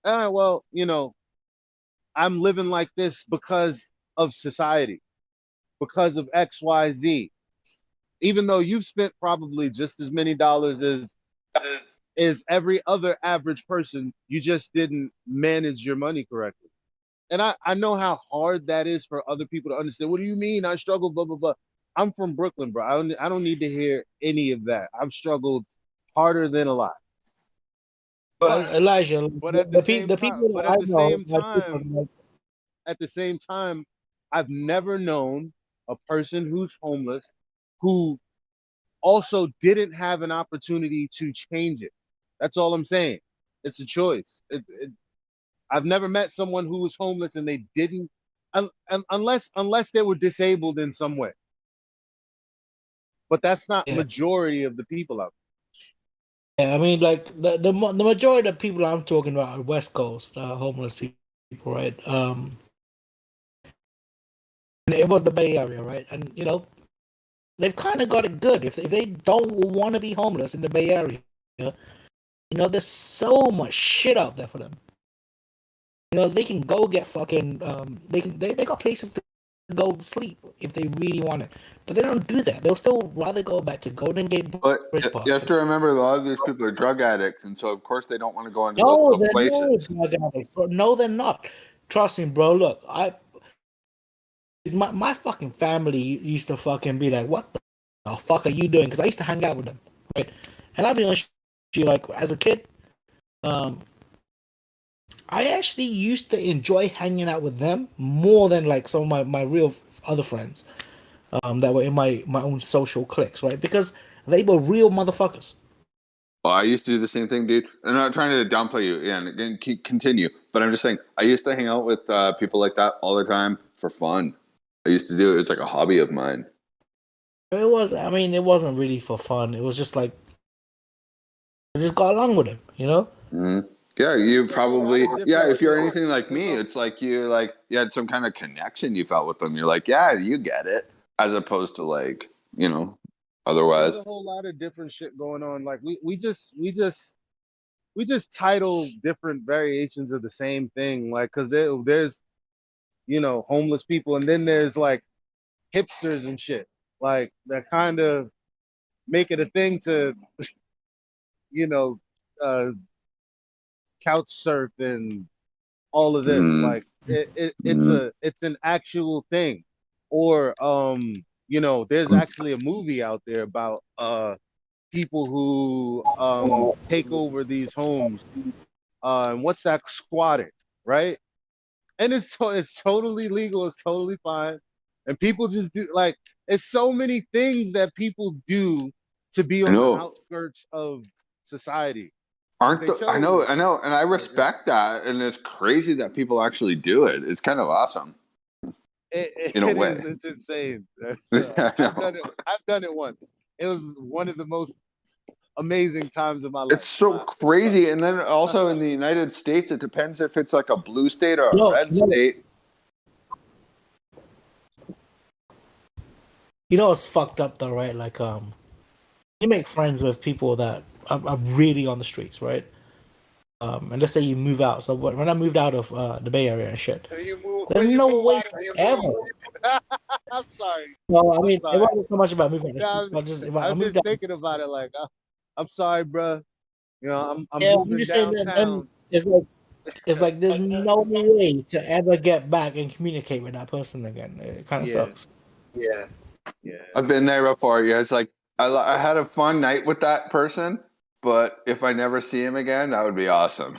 well, I'm living like this because of society, because of XYZ. Even though you've spent probably just as many dollars as every other average person, you just didn't manage your money correctly. And I know how hard that is for other people to understand. What do you mean? I struggle, blah, blah, blah. I'm from Brooklyn, bro. I don't need to hear any of that. I've struggled harder than a lot. But Elijah, But at the same time, I've never known a person who's homeless who also didn't have an opportunity to change it. That's all I'm saying. It's a choice. I've never met someone who was homeless and they didn't, unless they were disabled in some way. But that's not majority of the people out there. Yeah, I mean, like the majority of the people I'm talking about are West Coast homeless people, right? And it was the Bay Area, right? And they've kind of got it good. If they don't want to be homeless in the Bay Area, there's so much shit out there for them. They can go get fucking. They got places to go sleep if they really want it, but they don't do that. They'll still rather go back to Golden Gate Bridge. But you have to remember, a lot of these people are drug addicts, and so of course they don't want to go into those places. No, they're not. Trust me, bro. Look, my fucking family used to fucking be like, what the fuck are you doing? Because I used to hang out with them, right? And I'll be honest with you, like, as a kid, I actually used to enjoy hanging out with them more than like some of my real other friends that were in my own social cliques, right? Because they were real motherfuckers. Well, I used to do the same thing, dude. I'm not trying to downplay you and continue, but I'm just saying I used to hang out with people like that all the time for fun. I used to do it. It's like a hobby of mine. It wasn't really for fun. It was just like I just got along with him, Mm-hmm. Yeah, you probably if you're anything like me, it's like you had some kind of connection you felt with them. You're like, yeah, you get it, as opposed to like otherwise. There's a whole lot of different shit going on. Like we just we just title different variations of the same thing, like because there's homeless people, and then there's like hipsters and shit, like that kind of make it a thing to you know uh, couch surf and all of this. Like it's an actual thing, or there's actually a movie out there about people who take over these homes. And what's that, squatting, right? And it's totally legal. It's totally fine. And people just do, like, it's so many things that people do to be I on the know. outskirts of society. I know, and I respect that, and it's crazy that people actually do it. It's kind of awesome in a way. It's insane. I I've know. done it once. It was one of the most amazing times of my life. It's so crazy, and then also in the United States, it depends if it's like a blue state or a red state. You know what's fucked up though, right? Like, you make friends with people that are really on the streets, right? And let's say you move out. So when I moved out of the Bay Area and shit, there's no way ever. I'm sorry. Well, I mean, sorry. it wasn't so much about moving. I'm just thinking about it. Like, I'm sorry, bro. I'm moving just saying that, downtown. it's like there's no way to ever get back and communicate with that person again. It kind of sucks. Yeah. I've been there before. Yeah, it's like I had a fun night with that person, but if I never see him again, that would be awesome.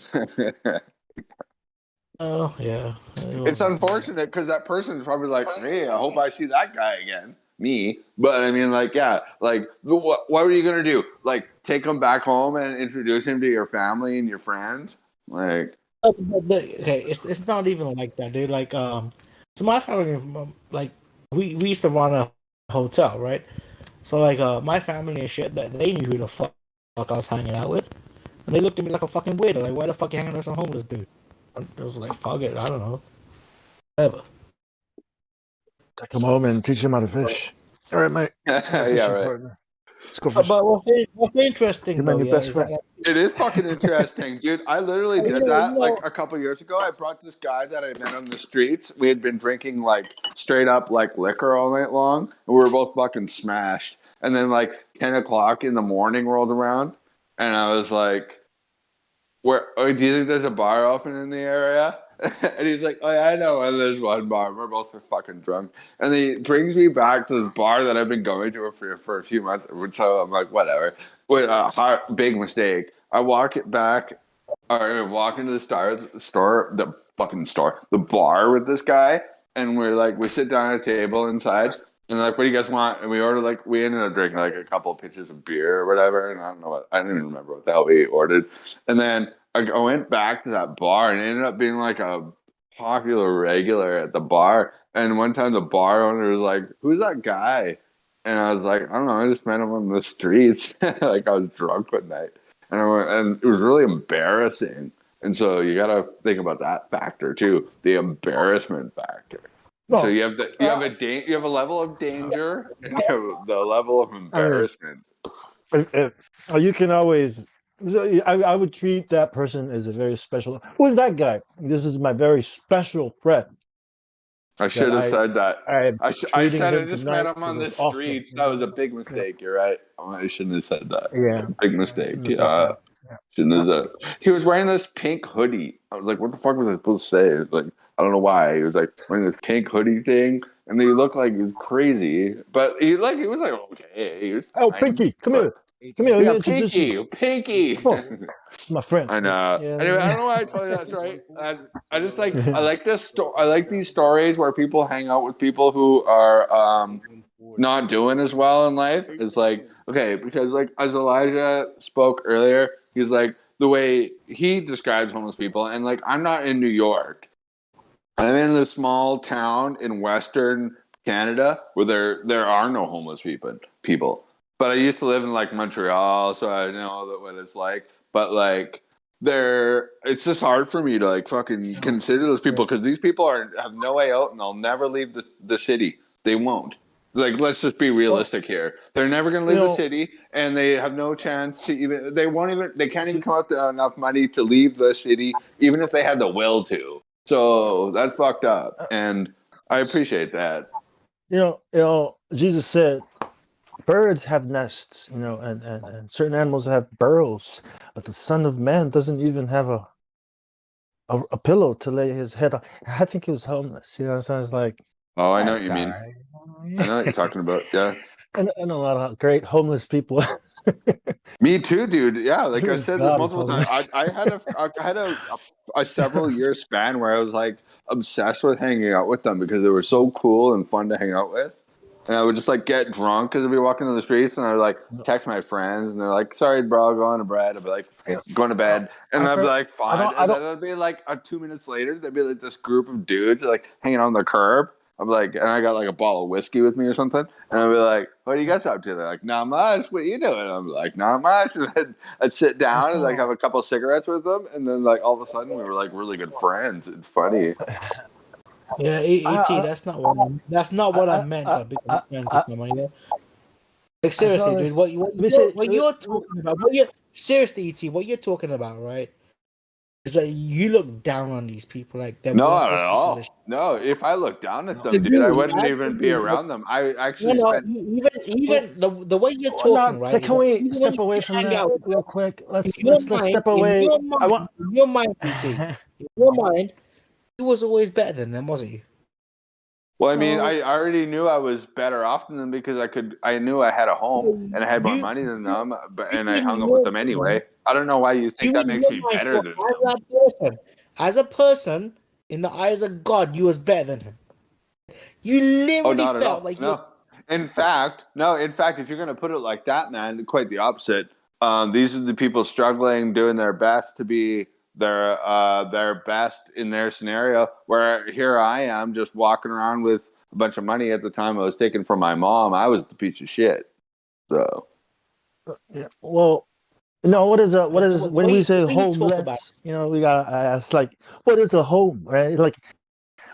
Oh yeah, It's unfortunate because that person's probably like, "Hey, I hope I see that guy again." Me, but I mean, like, yeah, like, what were you gonna do? Like, take him back home and introduce him to your family and your friends? Like, okay, it's not even like that, dude. Like, so my family, like, we used to run a hotel, right? So like, my family and shit, that they knew who the fuck I was hanging out with, and they looked at me like a fucking weirdo. Like, why the fuck you hanging out with some homeless dude? I was like, fuck it, I don't know, whatever. Take him home and teach him how to fish. All right, mate. yeah, right. Partner. Let's go fish. But what's interesting though, your best friend. It is fucking interesting, dude. I literally did that like a couple years ago. I brought this guy that I met on the streets. We had been drinking like straight up like liquor all night long, and we were both fucking smashed. And then like 10 o'clock in the morning rolled around, and I was like, "Where? Oh, do you think there's a bar open in the area?" And he's like, "Oh yeah, I know. And there's one bar." We're both fucking drunk, and he brings me back to this bar that I've been going to for a few months. So I'm like, whatever. Big mistake. I walk it back, or walk into the the bar with this guy, and we sit down at a table inside, and like, what do you guys want? And we ordered we ended up drinking like a couple of pitchers of beer or whatever, and I don't even remember what the hell we ordered, and then I went back to that bar and it ended up being like a popular regular at the bar. And one time the bar owner was like, "Who's that guy?" And I was like, "I don't know. I just met him on the streets." Like, I was drunk one night, and it was really embarrassing. And so you got to think about that factor too, the embarrassment factor. Well, so you have a level of danger and you have the level of embarrassment. You can always. I would treat that person as a very special. Who's that guy? This is my very special friend. I should have said that. I said I just met him on the streets. That was a big mistake. You're right. I shouldn't have said that. Yeah. Big mistake. Yeah. Shouldn't have said. He was wearing this pink hoodie. I was like, what the fuck was I supposed to say? It was like, I don't know why. He was like wearing this pink hoodie thing. And he looked like he was crazy. But he was like, okay. He was fine. Pinky, come here. Come here. Yeah, Pinky. Oh, my friend. I know. Yeah. Anyway, I don't know why I told you that story. I just like I like this. I like these stories where people hang out with people who are not doing as well in life. It's like, okay, because like as Elijah spoke earlier, he's like the way he describes homeless people, and like I'm not in New York. I'm in a small town in Western Canada where there are no homeless people. But I used to live in like Montreal, so I know what it's like. But like, it's just hard for me to like fucking consider those people because these people have no way out and they'll never leave the city. They won't. Like, let's just be realistic here. They're never going to leave the city, and they have no chance to even. They won't even. They can't even come up with enough money to leave the city, even if they had the will to. So that's fucked up, and I appreciate that. Jesus said, birds have nests, and certain animals have burrows, but the Son of Man doesn't even have a pillow to lay his head on. I think he was homeless. You know what I'm saying? It's like, oh, I know what you mean. I know what you're talking about. Yeah. And a lot of great homeless people. Me too, dude. Yeah, like I said this God, multiple times. I had a several year span where I was like obsessed with hanging out with them because they were so cool and fun to hang out with. And I would just like get drunk because I'd be walking in the streets and I would like text my friends and they're like, "Sorry, bro, going to bed." I'd be like, "Going to bed," and I'd be like, "Fine." And then it'd be like 2 minutes later, there'd be like this group of dudes like hanging on the curb. I'm like, and I got like a bottle of whiskey with me or something, and I'd be like, "What are you guys up to?" They're like, "Not much. What are you doing?" I'm like, "Not much." And then I'd sit down and like have a couple of cigarettes with them, and then like all of a sudden we were like really good friends. It's funny. Yeah, ET. That's not what I meant by becoming friends with someone. You know? Like seriously, dude. What you're talking about? Seriously, ET. What you're talking about, right? Is that you look down on these people like they're No, worthless not at pieces all. of shit. No, if I looked down at them, dude, I wouldn't even be around them. I actually spent. Even the way you're talking, right? Can we step away from that real quick? Let's step away. In your mind, ET. In your mind, he was always better than them, wasn't he? Well, I mean, I already knew I was better off than them because I knew I had a home and I had more money than them, and I hung up with them anyway. I don't know why you think that makes me better than them. As a person, in the eyes of God, you was better than him. You literally not at all. felt like no. In fact, if you're gonna put it like that, man, quite the opposite. These are the people struggling, doing their best to be their best in their scenario, where here I am just walking around with a bunch of money at the time I was taken from my mom. I was the piece of shit. So yeah, well, what is when we say homeless, we gotta ask, like, what is a home, right? Like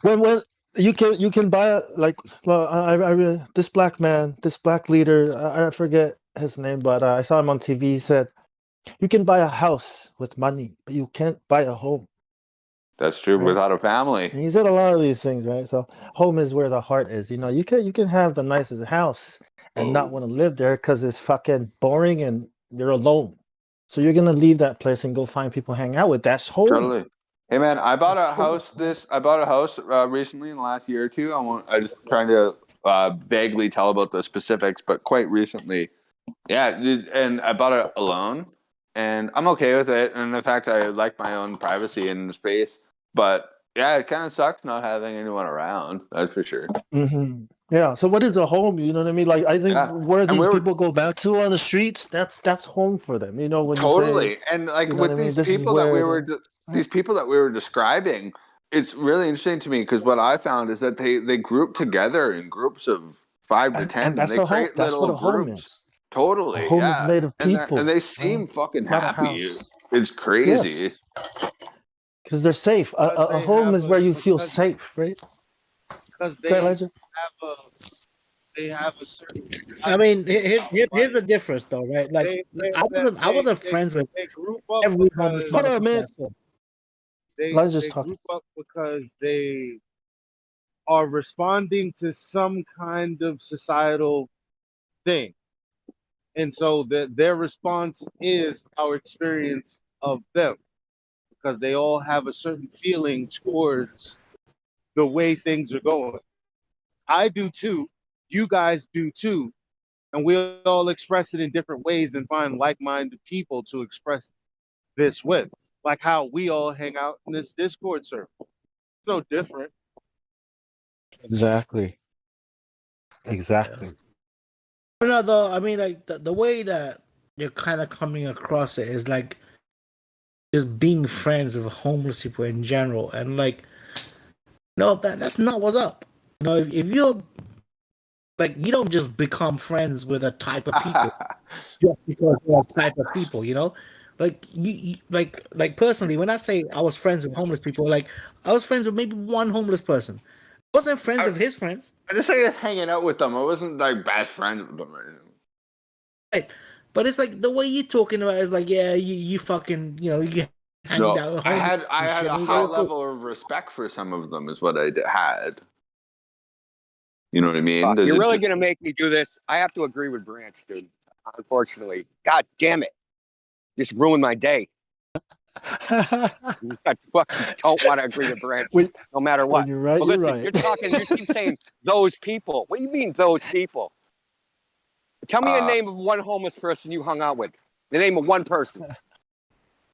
when you can buy this black man, this black leader, I forget his name, but I saw him on TV. He said, you can buy a house with money, but you can't buy a home. That's true, right? Without a family. And he said a lot of these things, right? So home is where the heart is. You can have the nicest house and not want to live there because it's fucking boring and you're alone. So you're gonna leave that place and go find people to hang out with. That's home. Totally. Hey man, I bought a house recently in the last year or two. I just trying to vaguely tell about the specifics, but quite recently. Yeah, and I bought it alone, and I'm okay with it. And in fact, I like my own privacy and space. But yeah, it kind of sucks not having anyone around. That's for sure. Mm-hmm. Yeah. So what is a home? You know what I mean? Like I think where these people go back to on the streets, that's home for them. When totally. You say, and like with these people that we were these people that we were describing, it's really interesting to me because what I found is that they group together in groups of 5 to 10, and they create little groups. Totally, a home is made of people, and they seem fucking happy. It's crazy because they're safe. A home is where you feel safe, right? Because they have a certain. I mean, here's the difference, though, right? Like I wasn't friends with everyone. Hold on, man. They group up because they are responding to some kind of societal thing. And so their response is our experience of them, because they all have a certain feeling towards the way things are going. I do too. You guys do too. And we all express it in different ways and find like-minded people to express this with. Like how we all hang out in this Discord circle. It's no different. Exactly. No, though, I mean, like the way that you're kind of coming across it is like just being friends with homeless people in general, and like, no, that's not what's up. If you're like, you don't just become friends with a type of people just because they're a type of people, Like you like personally, when I say I was friends with homeless people, like I was friends with maybe one homeless person. wasn't friends of his friends. I just like hanging out with them. I wasn't like best friends with them. Right. But it's like the way you talking about it is like, yeah, you fucking, you hanged out with I homies had and shit, a and high you're cool. level of respect for some of them, is what I had. You know what I mean? You're really gonna make me do this. I have to agree with Branch, dude. Unfortunately, God damn it, just ruined my day. I fucking don't want to agree with Branch, no matter what. When you're right, But you're listen, right. you're talking. You keep saying those people. What do you mean those people? Tell me a name of one homeless person you hung out with. The name of one person.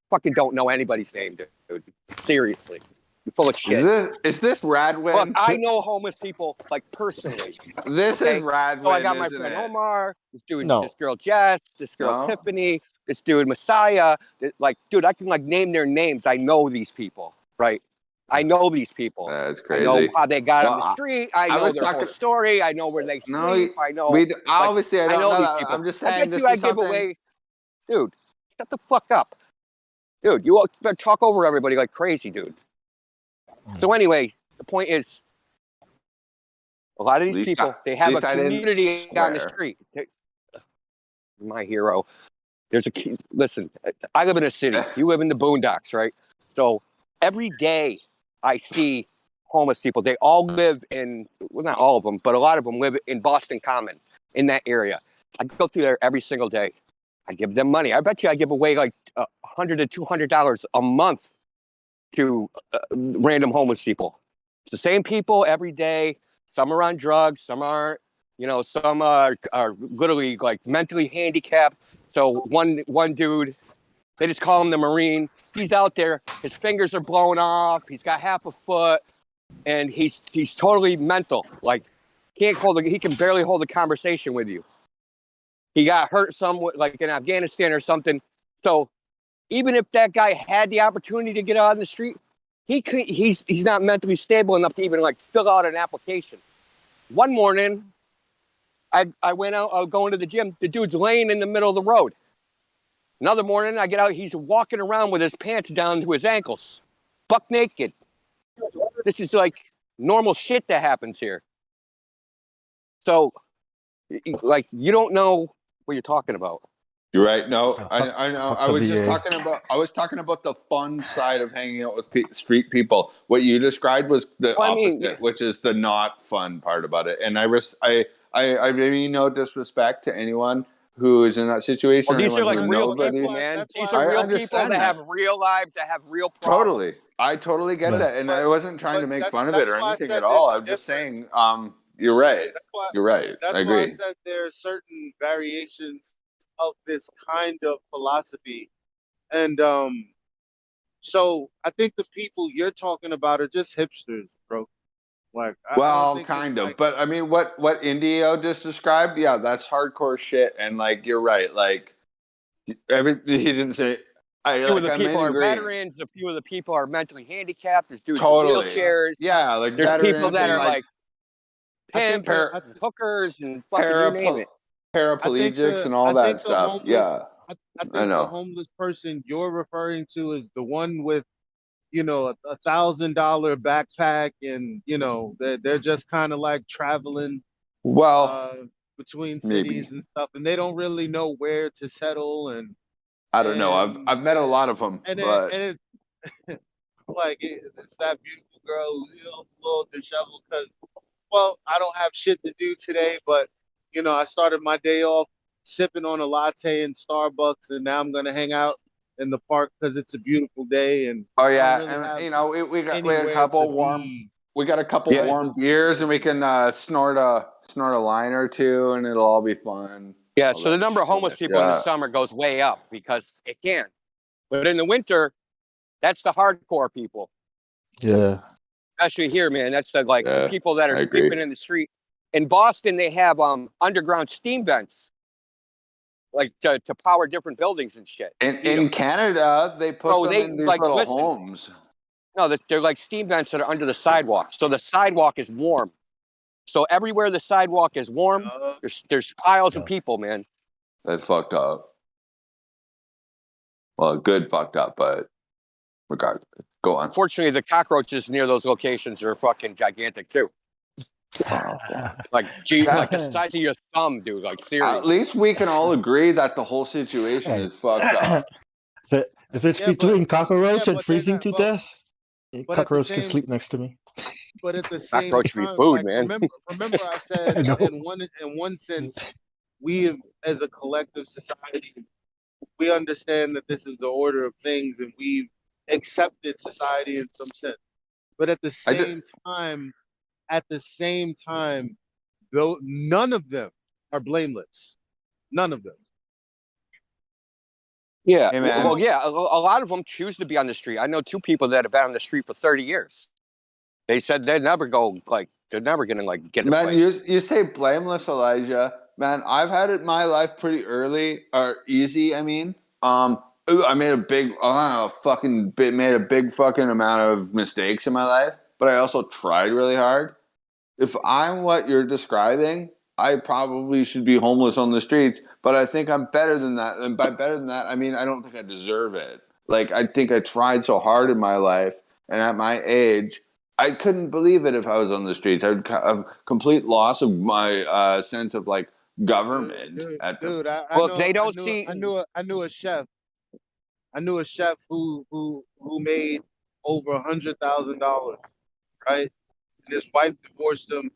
Fucking don't know anybody's name, dude. Seriously. You're full of shit. Is this Radwin? Look, I know homeless people, like, personally. This is Radwin, So I got my isn't friend it? Omar, this dude, No. this girl Jess, this girl No? Tiffany, this dude Messiah. Like, dude, I can, like, name their names. I know these people, right? I know these people. That's I know crazy. how they got on Well, the street. I I know was their whole talking- story. I know where they No, sleep. I know. obviously, I don't know know these that. people. I'm just I saying bet this you I is give something. away. Dude, shut the fuck up. Dude, you better talk over everybody like crazy, dude. So anyway, the point is, a lot of these people, they have a community on the street. My hero. There's listen, I live in a city. You live in the boondocks, right? So every day I see homeless people. They all live in, well, not all of them, but a lot of them live in Boston Common, in that area. I go through there every single day. I give them money. I bet you I give away like $100 to $200 a month to random homeless people. It's the same people every day. Some are on drugs, some aren't. Some are literally like mentally handicapped. So one dude, they just call him the Marine. He's out there. His fingers are blown off. He's got half a foot, and he's totally mental. Like he can barely hold a conversation with you. He got hurt somewhat, like in Afghanistan or something. So even if that guy had the opportunity to get out on the street, he's not mentally stable enough to even like fill out an application. One morning, I went out, I was going to the gym. The dude's laying in the middle of the road. Another morning, I get out, he's walking around with his pants down to his ankles, buck naked. This is like normal shit that happens here. So, like, you don't know what you're talking about. You're right. No, I know. fuck I the was just VA. talking about the fun side of hanging out with street people. What you described was the opposite, which is the not fun part about it. And I mean no disrespect to anyone who is in that situation. Well, these are like real people, people, man. These are real people that have real lives, that have real problems. Totally. I totally get that. And I wasn't trying to make fun of it or anything at there's all. a I'm just saying, you're right. You're right. That's I agree. why I said there are certain variations of this kind of philosophy. And so I think the people you're talking about are just hipsters, bro. Like, Well, kind of, but I mean, what Indio just described, yeah, that's hardcore shit. And like, you're right. Like, he didn't say. A few of the people are veterans. A few of the people are mentally handicapped. There's dudes Totally. in wheelchairs. Yeah, like there's people that are like pimps, hookers, and fucking you name it. Paraplegics and all that stuff. Yeah, I think the homeless person you're referring to is the one with, a $1,000 backpack, and they're just kind of like traveling between cities and stuff, and they don't really know where to settle. And I don't know. I've met a lot of them, but it's like it's that beautiful girl who's a little disheveled because, well, I don't have shit to do today, but I started my day off sipping on a latte in Starbucks, and now I'm gonna hang out in the park because it's a beautiful day. And we got a couple warm beers, and we can snort a line or two, and it'll all be fun. Yeah, so the number of homeless people in the summer goes way up because it can. But in the winter, that's the hardcore people. Yeah. Especially here, man. That's the people that are sleeping in the street. In Boston, they have underground steam vents, like to power different buildings and shit. In Canada, they put them in these little homes. No, they're like steam vents that are under the sidewalk. So the sidewalk is warm. So everywhere the sidewalk is warm, there's piles of people, man. That's fucked up. Well, good fucked up, but regardless. Go on. Unfortunately, the cockroaches near those locations are fucking gigantic too. Like, gee, like the size of your thumb, dude. Like, At seriously. least we can all agree that the whole situation Hey. is fucked up. If it's Yeah, between but cockroach and but they're freezing not. to death, But at the cockroach can same sleep next to me. but at the same Cockroach be time, food, like man. remember I said I know. in one sense, we have, as a collective society, we understand that this is the order of things and we've accepted society in some sense. But at the same time, though none of them are blameless. None of them. Yeah. Hey, man. Well, yeah. A lot of them choose to be on the street. I know 2 people that have been on the street for 30 years. They said they'd never go, like, they're never going to, like, get a Man, place. you say blameless, Elijah. Man, I've had it in my life pretty early or easy. I mean, I made a big, made a big fucking amount of mistakes in my life, but I also tried really hard. If I'm what you're describing, I probably should be homeless on the streets, but I think I'm better than that. And by better than that, I mean I don't think I deserve it. Like, I think I tried so hard in my life, and at my age, I couldn't believe it if I was on the streets. I would have complete loss of my sense of like government. Dude, I Well, know they don't I see. knew a chef. I knew a chef who made over $100,000, right? And his wife divorced him,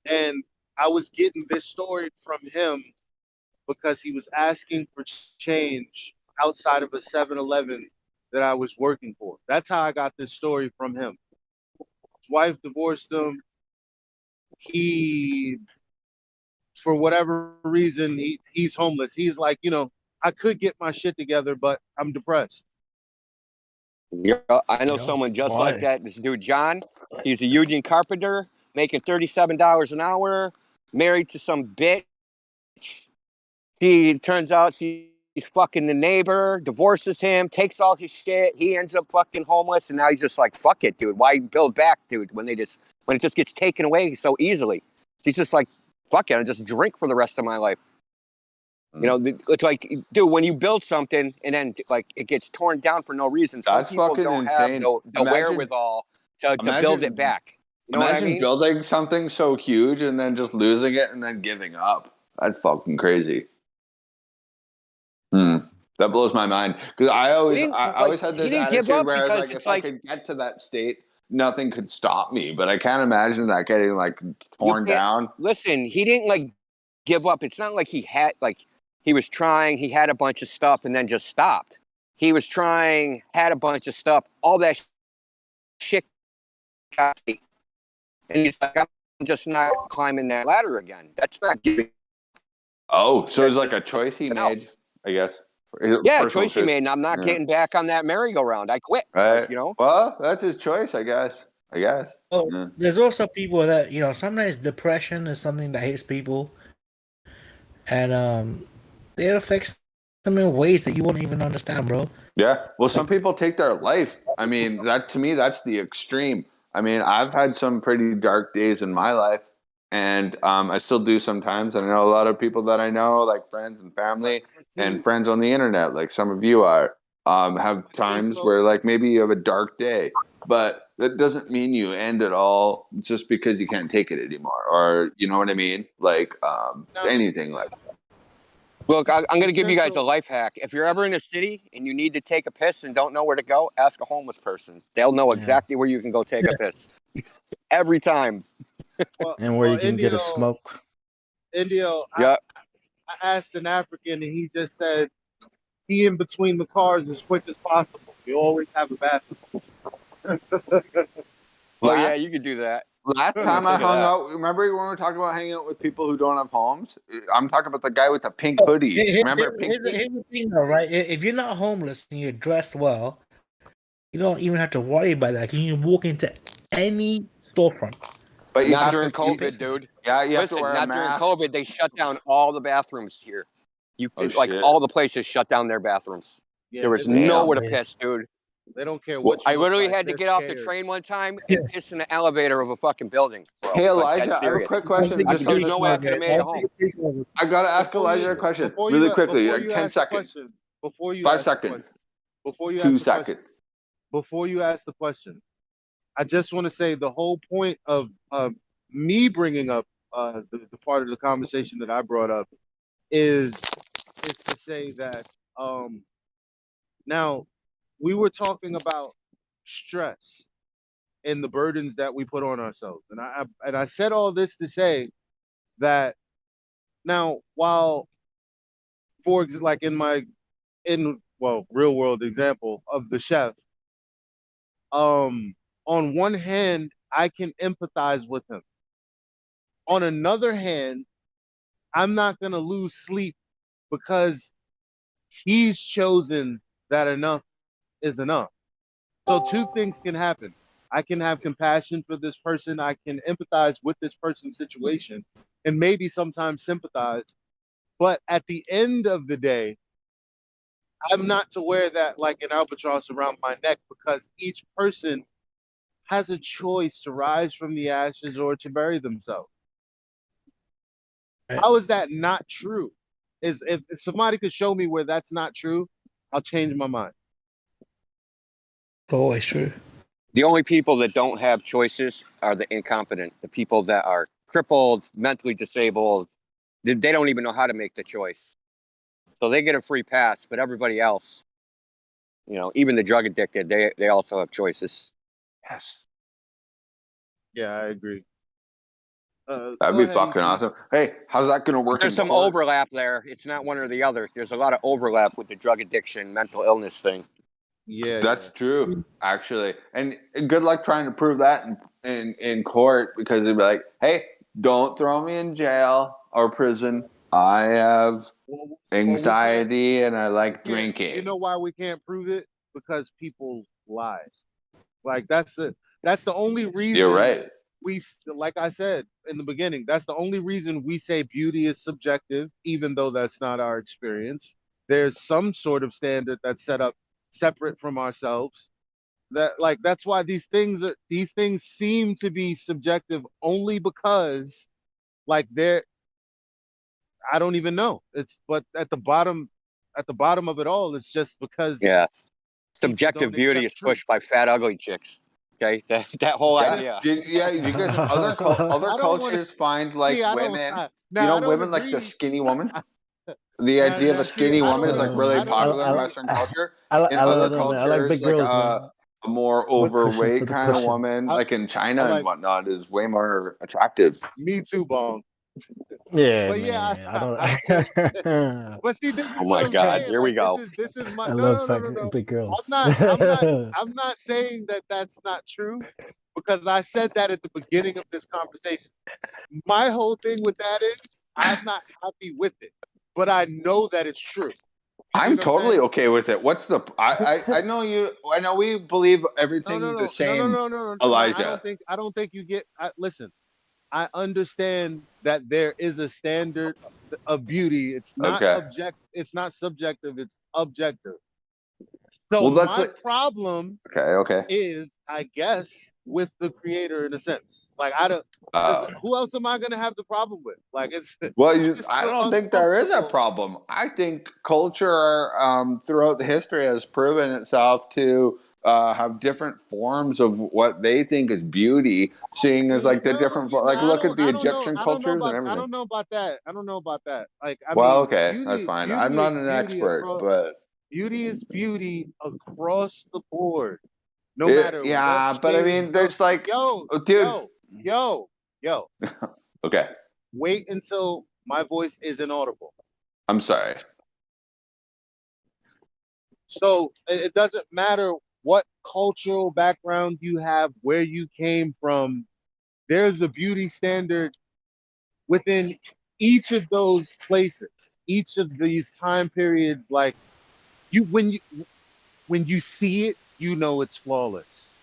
and I was getting this story from him because he was asking for change outside of a 7-Eleven that I was working for. That's how I got this story from him. His wife divorced him. He, for whatever reason, he's homeless. He's like, I could get my shit together, but I'm depressed. Yeah, I know someone just like that. This dude, John, he's a union carpenter, making $37 an hour, married to some bitch. He turns out she's fucking the neighbor, divorces him, takes all his shit. He ends up fucking homeless, and now he's just like, fuck it, dude. Why build back, dude, when it just gets taken away so easily? He's just like, fuck it, I'll just drink for the rest of my life. It's like, dude, when you build something and then like it gets torn down for no reason, some That's people fucking don't insane. have the wherewithal to build it back. You know what I mean? Building something so huge and then just losing it and then giving up. That's fucking crazy. That blows my mind because I always had this attitude where I was like, if I could get to that state, nothing could stop me. But I can't imagine that getting like torn down. Listen, he didn't like give up. It's not like he was trying, he had a bunch of stuff and then just stopped. He was trying, had a bunch of stuff, all that shit got me. And he's like, I'm just not climbing that ladder again. That's not giving. Oh, so it's like a choice he made, I guess. Yeah, choice he made, and I'm not getting back on that merry-go-round. I quit. Right. Like, Well, that's his choice, I guess. Oh, there's also people that sometimes depression is something that hits people, and it affects them in ways that you won't even understand, bro. Yeah. Well, some people take their life. I mean, to me, that's the extreme. I mean, I've had some pretty dark days in my life, and I still do sometimes. And I know a lot of people that I know, like friends and family and friends on the internet, like some of you are, have times where like maybe you have a dark day, but that doesn't mean you end it all just because you can't take it anymore, or you know what I mean? Like anything like that. Look, I'm going to give you guys a life hack. If you're ever in a city and you need to take a piss and don't know where to go, ask a homeless person. They'll know exactly where you can go take a piss. Every time. And where you can get a smoke. Indio, I asked an African and he just said, he in between the cars as quick as possible. You always have a bathroom. Oh, yeah, you could do that. Last time I hung out, remember when we were talking about hanging out with people who don't have homes? I'm talking about the guy with the pink hoodie. Remember Here's the thing, though, right? If you're not homeless and you're dressed well, you don't even have to worry about that. You can walk into any storefront. But you not during COVID, dude. Yeah, you have Listen, to wear a not mask. during COVID. They shut down all the bathrooms here. All the places shut down their bathrooms. Yeah, there was nowhere to piss, dude. They don't care what I literally had to get off the train one time and piss in the elevator of a fucking building. Bro. Hey, Elijah, I have a serious. quick question. There's no way I could have made it home. I got to ask Elijah a question really quickly. 10 seconds. Before you 5 ask the seconds. question, before you 2 ask the question, seconds. before you ask the question, I just want to say the whole point of me bringing up the part of the conversation that I brought up is to say that now we were talking about stress and the burdens that we put on ourselves, and I said all this to say that now while like real world example of the chef, on one hand I can empathize with him. On another hand, I'm not going to lose sleep because he's chosen that enough is enough. So two things can happen. I can have compassion for this person. I can empathize with this person's situation and maybe sometimes sympathize. But at the end of the day, I'm not to wear that like an albatross around my neck because each person has a choice to rise from the ashes or to bury themselves. How is that not true? If somebody could show me where that's not true, I'll change my mind. Always true. The only people that don't have choices are the incompetent, the people that are crippled, mentally disabled. They don't even know how to make the choice. So they get a free pass, but everybody else, even the drug addicted, they also have choices. Yes. Yeah, I agree. That'd be fucking awesome. Hey, how's that going to work? There's some overlap there. It's not one or the other. There's a lot of overlap with the drug addiction, mental illness thing. Yeah, that's true, actually. And good luck trying to prove that in court because they'd be like, "Hey, don't throw me in jail or prison. I have anxiety and I like drinking." You know why we can't prove it? Because people lie. Like that's the only reason. You're right. We, like I said in the beginning, that's the only reason we say beauty is subjective, even though that's not our experience. There's some sort of standard that's set up separate from ourselves. That's why these things seem to be subjective only because I don't even know. But at the bottom of it all, it's just because subjective beauty is pushed by fat ugly chicks. Okay, that whole idea. You guys, other cultures find women. Women like the skinny woman. The idea of a skinny woman is like really popular in Western culture. In other cultures, like a more overweight kind of woman, like in China and whatnot, is way more attractive. Me too, Bong. Yeah, but man. I don't. But see, this is oh what my I'm God, saying. here we go. This is my I love big girls. I'm not saying that that's not true because I said that at the beginning of this conversation. My whole thing with that is I'm not happy with it, but I know that it's true. I'm totally okay with it. What's the? I know you. I know we believe everything the same. No. Elijah. I don't think you get. Listen, I understand that there is a standard of beauty. It's not It's not subjective. It's objective. So my problem is, I guess, with the creator in a sense. Like I don't. Who else am I going to have the problem with? Like it's. Well, I don't think there is a problem. I think culture throughout the history has proven itself to have different forms of what they think is beauty, seeing as like the different, look at the Egyptian cultures and everything. I don't know about that. Like, okay, that's fine. I'm not an expert, but beauty is beauty across the board, no matter. Yeah, but I mean, there's like, yo. Okay. Wait until my voice is inaudible. I'm sorry. So it doesn't matter what cultural background you have, where you came from. There's a beauty standard within each of those places, each of these time periods. Like when you see it, you know it's flawless.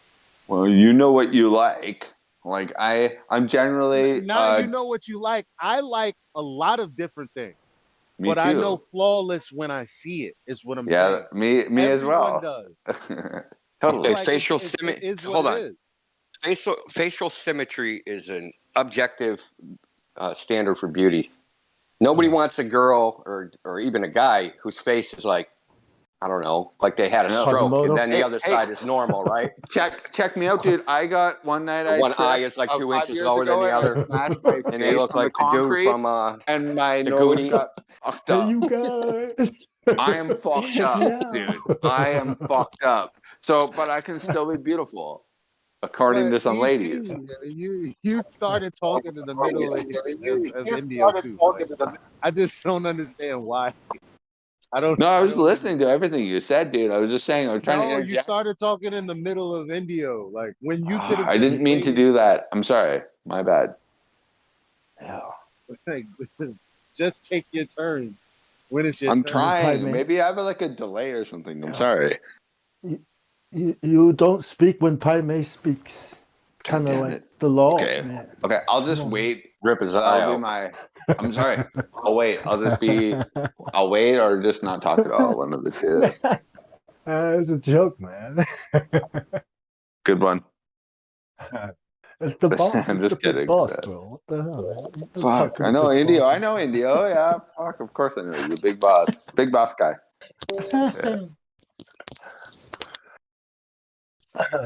Well, you know what you like. Like I'm generally now you know what you like. I like a lot of different things. Me but too. I know flawless when I see it, is what I'm saying. Me Everyone as well. Does. Totally. Like facial symmetry. Hold on. Facial symmetry is an objective standard for beauty. Nobody wants a girl or even a guy whose face is like I don't know, like they had a stroke, and then the other side is normal, right? Check me out, dude. I got one night I One tripped eye is like 2 5 inches years lower than ago the and I other, smashed my and they face look on the like the dude concrete from and my the nose Goonies. got fucked up. You guys. I am fucked Check me up, out. dude. I am fucked up. So, but I can still be beautiful, according But to some ET, ladies. you started talking in the middle of Indio too. Like, I just don't understand why. I don't. No, I I was don't listening to everything you said, dude. I was just saying, I was trying to No, you interject. started talking in the middle of Indio, like when you could have I just didn't mean to waited. do that. I'm sorry. My bad. Like, just take your turn when it's your I'm turn. trying. Maybe I have like a delay or something. I'm sorry. You don't speak when Pai Mei speaks. Kind of Damn like it. the law, Okay. man. Okay. I'll just Come on, wait. Rip his That'll eye be out. my. I'm sorry. I'll wait. I'll wait or just not talk at all. One of the two. it's a joke, man. Good one. It's the boss. I'm It's just the big kidding. boss, bro. What the hell, man? You don't talk Fuck. to I the know big Indio. boss. I know Indio. Yeah. Fuck. Of course I know. He's a big boss. Big boss guy. Yeah.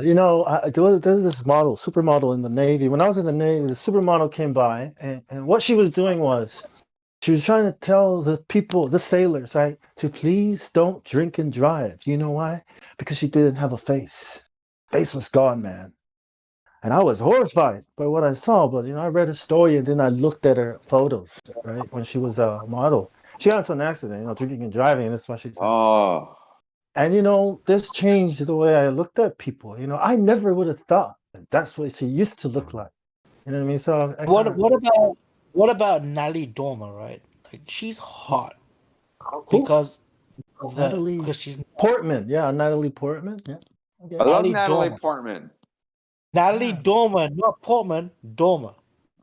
You know, there's this model, supermodel in the Navy. When I was in the Navy, the supermodel came by, and what she was doing was she was trying to tell the people, the sailors, right, to please don't drink and drive. Do you know why? Because she didn't have a face. Face was gone, man. And I was horrified by what I saw. But, I read her story and then I looked at her photos, right, when she was a model. She got into an accident, drinking and driving, and that's why she's. Oh. And this changed the way I looked at people. I never would have thought that that's what she used to look like. You know what I mean? So What about Natalie Dormer? Right, like she's hot Who? because Natalie she's Portman. Yeah, Natalie Portman. Yeah. Okay. I love Natalie Natalie Dormer. Portman. Natalie Dormer, not Portman. Dormer.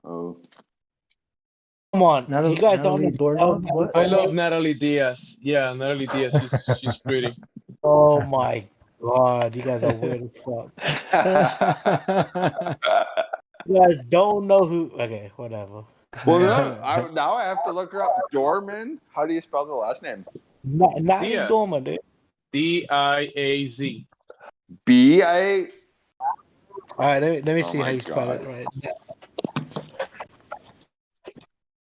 Oh. Come on, Natalie, you guys Natalie don't know. Dormer. What? I love Natalie Diaz. Yeah, Natalie Diaz. She's pretty. Oh my god, you guys are weird as fuck. You guys don't know who. Okay, whatever. Well, no. Now I have to look her up. Dorman. How do you spell the last name? Natalie Diaz. Dormer, dude. Diaz. B-I. All right, let me Oh see my how you spell God. it right.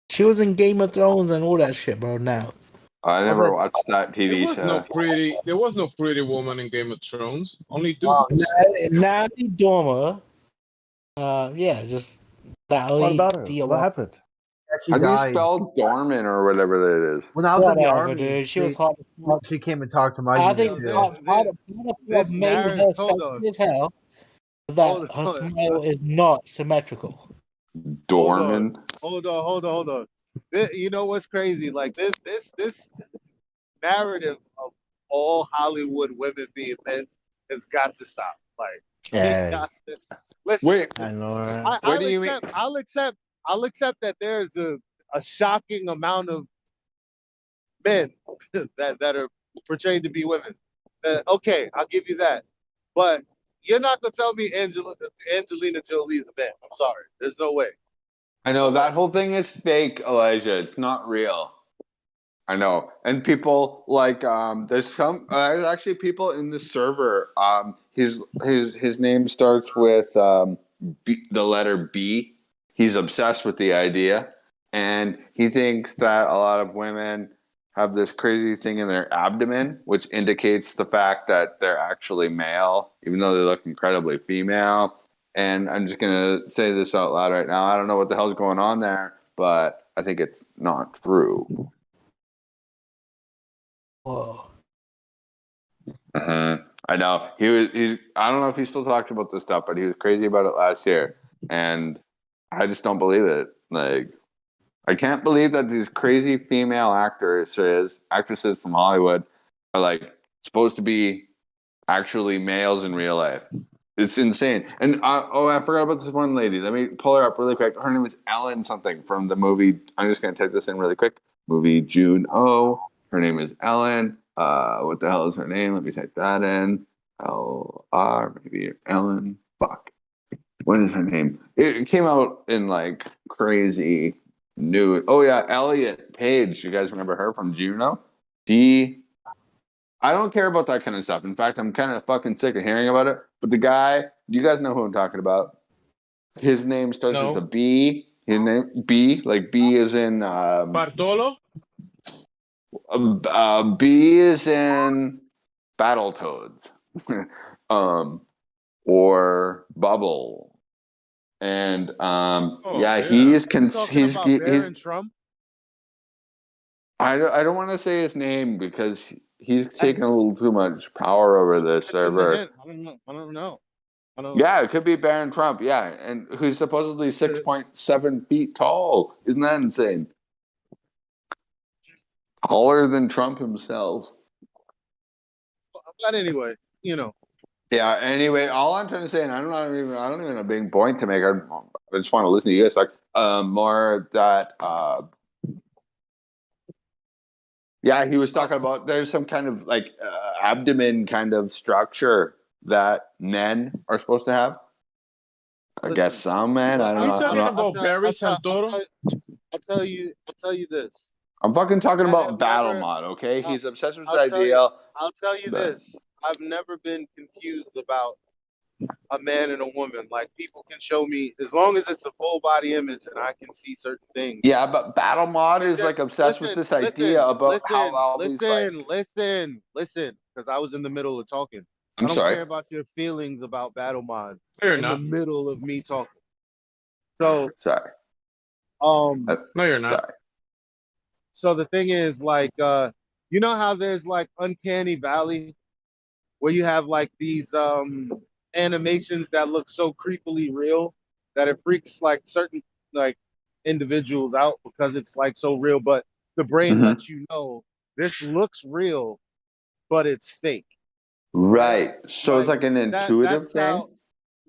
She was in Game of Thrones and all that shit, bro. Now. I never watched that TV show. There was no pretty woman in Game of Thrones. Only dudes. Natalie Dormer. Yeah, just Natalie. What about her? What happened? How do you spell Dorman or whatever that is? When I was in the Whatever, army, dude. She was hot. she came and talked to my I unit think too. part of what made her hold on. sexy as hell is that her smile is not symmetrical. Dorman. Hold on. You know what's crazy? Like this narrative of all Hollywood women being men has got to stop. Like, Yeah. listen. Wait. I know, right? I'll accept that there's a shocking amount of men that are portrayed to be women. Okay, I'll give you that. But you're not gonna tell me Angelina Jolie is a man. I'm sorry. There's no way. I know that whole thing is fake, Elijah. It's not real. I know, and people like there's actually people in the server. His name starts with B, the letter B. He's obsessed with the idea, and he thinks that a lot of women have this crazy thing in their abdomen, which indicates the fact that they're actually male, even though they look incredibly female. And I'm just gonna say this out loud right now. I don't know what the hell's going on there, but I think it's not true. Whoa. I know he's. I don't know if he still talks about this stuff, but he was crazy about it last year, and I just don't believe it. Like, I can't believe that these crazy female actresses from Hollywood are like supposed to be actually males in real life. It's insane. And I forgot about this one lady. Let me pull her up really quick. Her name is Ellen something from the movie. I'm just gonna type this in really quick. Movie June O. Her name is Ellen. What the hell is her name? Let me type that in. L-R, maybe Ellen. Fuck. What is her name? It came out in like crazy new. Oh yeah, Elliot Page. You guys remember her from Juno? I don't care about that kind of stuff. In fact, I'm kind of fucking sick of hearing about it. But the guy, you guys know who I'm talking about. His name starts with a B. His name B, like B is in Bartolo. B is in Battletoads, or Bubble, and yeah, he's Baron Trump. I don't want to say his name because he's taking a little too much power over this server. I don't know. Yeah, it could be Baron Trump. Yeah, and who's supposedly 6.7 feet tall. Isn't that insane? Taller than Trump himself. But anyway, Yeah. Anyway, all I'm trying to say, and I don't even have a big point to make. I just want to listen to you guys talk more that. Yeah, he was talking about there's some kind of like abdomen kind of structure that men are supposed to have. I guess some men. I don't know. I'll tell you this. I'm fucking talking about battle mod, okay? He's obsessed with this idea. I'll tell you this. I've never been confused about a man and a woman. Like, people can show me, as long as it's a full body image and I can see certain things. Yeah, but battle mod is like obsessed with this idea about how all these like. Listen, because I was in the middle of talking. I don't care about your feelings about battle mod the middle of me talking. So sorry. No, you're not. Sorry. So the thing is, like, you know how there's like Uncanny Valley, where you have like these animations that look so creepily real that it freaks like certain like individuals out because it's like so real, but the brain lets you know this looks real, but it's fake. Right. So it's like an intuitive thing.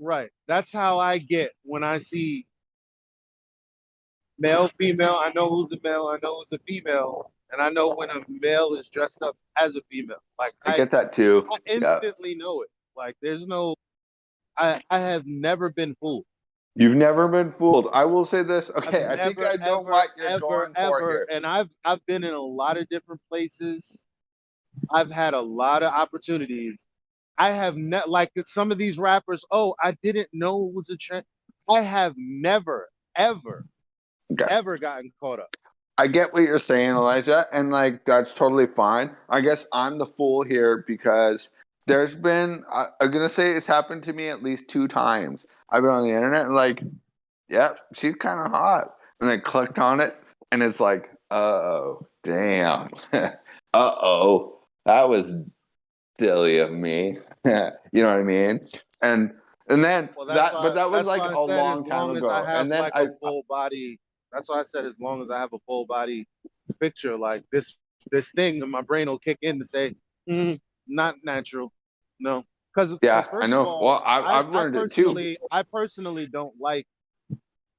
Right. That's how I get when I see male, female. I know who's a male. I know who's a female. And I know when a male is dressed up as a female. Like I get that too. I instantly know it. Like there's no. I have never been fooled. You've never been fooled. I will say this. Okay, I think I know what you're going for here. And I've been in a lot of different places. I've had a lot of opportunities. I have like some of these rappers. Oh, I didn't know it was a trend. I have never, ever gotten caught up. I get what you're saying, Elijah, and like that's totally fine. I guess I'm the fool here because there's been I'm gonna say it's happened to me at least 2 times. I've been on the internet and like, yeah, she's kind of hot, and I clicked on it, and it's like, oh, damn, oh, that was silly of me. You know what I mean? And then that was like a long time ago. And then a full body. That's why I said as long as I have a full body picture, like this thing in my brain will kick in to say, not natural. No. Because I know. Well, I've learned it too. I personally don't like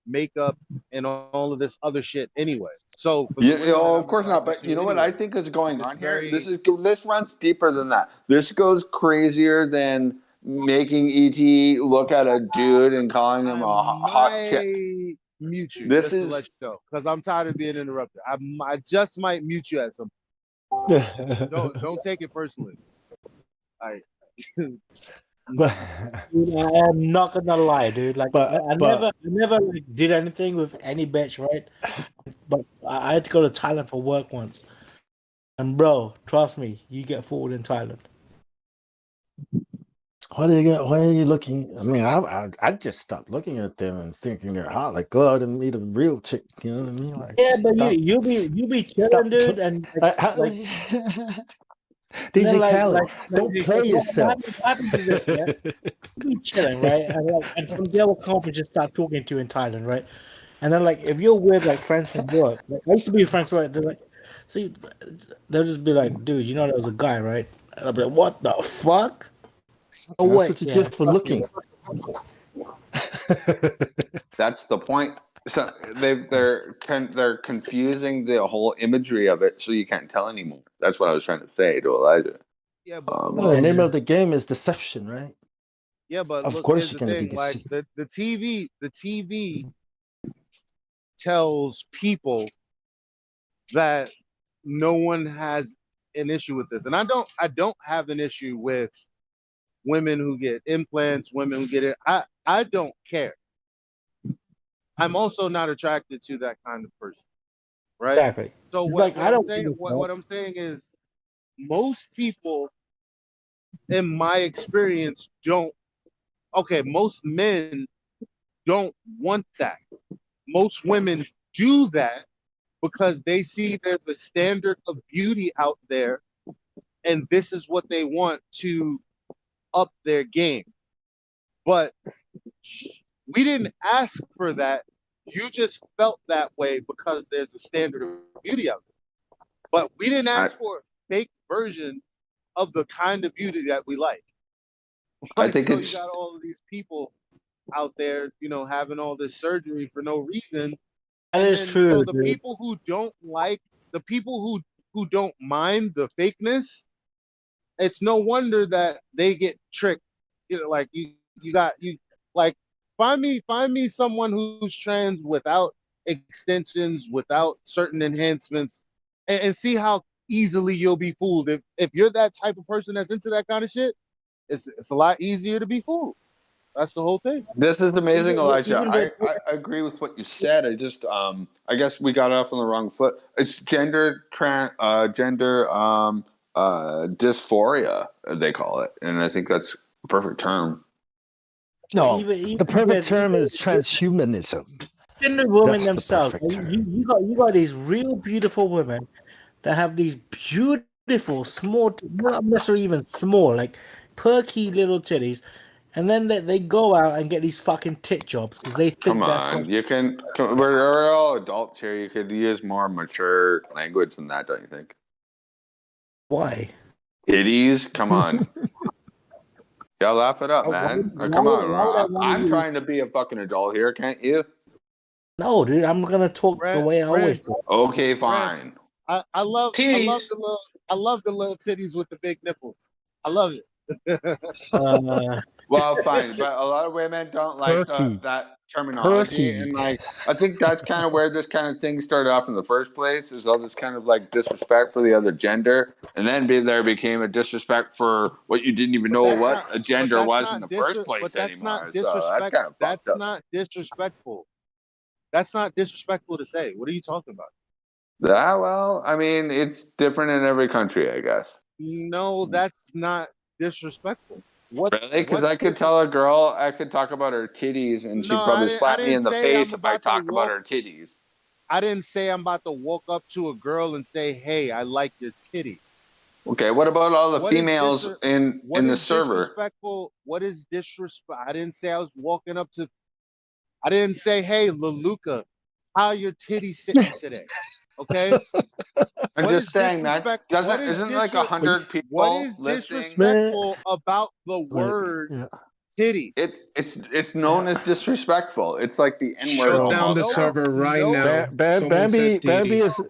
makeup and all of this other shit anyway. So of course not. But you know what I think is going on here? This runs deeper than that. This goes crazier than making ET look at a dude and calling him a hot chick. Mute you. This is to let you know because I'm tired of being interrupted. I just might mute you at some. Don't take it personally. All right. But I'm not gonna lie, dude. Like, I never like, did anything with any bitch, right? But I had to go to Thailand for work once, and bro, trust me, you get fooled in Thailand. Why are you looking? I mean, I just stopped looking at them and thinking they're hot. Like, go out and meet a real chick. You know what I mean? Like, yeah, but you be chilling, dude, and DJ Khaled, don't play yourself. You be chilling, right? And some girl will come up and just start talking to you in Thailand, right? And then, like, if you're with like friends from work, like, I used to be friends with, they're like, they'll just be like, dude, you know that was a guy, right? And I'll be like, what the fuck? Oh, that's what you get for looking. That's the point. So they're confusing the whole imagery of it, so you can't tell anymore. That's what I was trying to say to Elijah. Yeah, but the name of the game is deception, right? Yeah, but of course you're gonna be like the TV tells people that no one has an issue with this, and I don't have an issue with women who get implants, women who get it. I don't care. I'm also not attracted to that kind of person, right? Exactly. So It's what like I I'm don't saying, give a fuck. what I'm saying is, most people, in my experience, don't. Okay, most men don't want that. Most women do that because they see there's a standard of beauty out there, and this is what they want to up their game. But we didn't ask for that. You just felt that way because there's a standard of beauty out there. But we didn't ask for a fake version of the kind of beauty that we like. I think So it's you got all of these people out there, having all this surgery for no reason. That And is then, true, so the dude. people who don't like, the people who don't mind the fakeness, it's no wonder that they get tricked. Like you like find me someone who's trans without extensions, without certain enhancements, and see how easily you'll be fooled. If you're that type of person that's into that kind of shit, it's a lot easier to be fooled. That's the whole thing. This is amazing, Elijah. Even I agree with what you said. I just I guess we got off on the wrong foot. It's gender dysphoria, they call it, and I think that's a perfect term. No, even the perfect with term is transhumanism. even the women That's the themselves, perfect term. you got these real beautiful women that have these beautiful small, not necessarily even small, like perky little titties, and then they go out and get these fucking tit jobs because they Come think that's on, what. we're all adults here. You could use more mature language than that, don't you think? Why? Titties, come on. Yeah, laugh it up, Why man. would Come why would I on. want I'm you? trying to be a fucking adult here, can't you? No, dude, I'm gonna talk the way I always Branch, talk. Okay, Branch. fine. I love Titties. I love the little titties with the big nipples. I love it. Well, fine, but a lot of women don't like Perky. that terminology, Perky. and like I think that's kind of where this kind of thing started off in the first place. Is all this kind of like disrespect for the other gender, and then there became a disrespect for what you didn't even know what a gender was in the first place anymore. So that's kind of fucked That's up. not disrespectful. That's not disrespectful to say. What are you talking about? Yeah, well, I mean, it's different in every country, I guess. No, that's not disrespectful. What's Really? Because what's I could tell a girl, I could talk about her titties, and No, she'd probably I slap me didn't in the say face I'm if I about to talked about walk. her titties. I didn't say I'm about to walk up to a girl and say, "Hey, I like your titties." Okay, what about all the What is females in the server? disrespectful? What is disrespect? I didn't say I was walking up to. I didn't say, "Hey, Leluca, how your titties sitting today?" Okay. I'm What just is saying, man. disrespect? What is Isn't like 100 What people is listening? disrespectful about the Like, word yeah. titties? It's known as disrespectful. It's like the N word Shut down the almost. server right no, now. Someone said titties.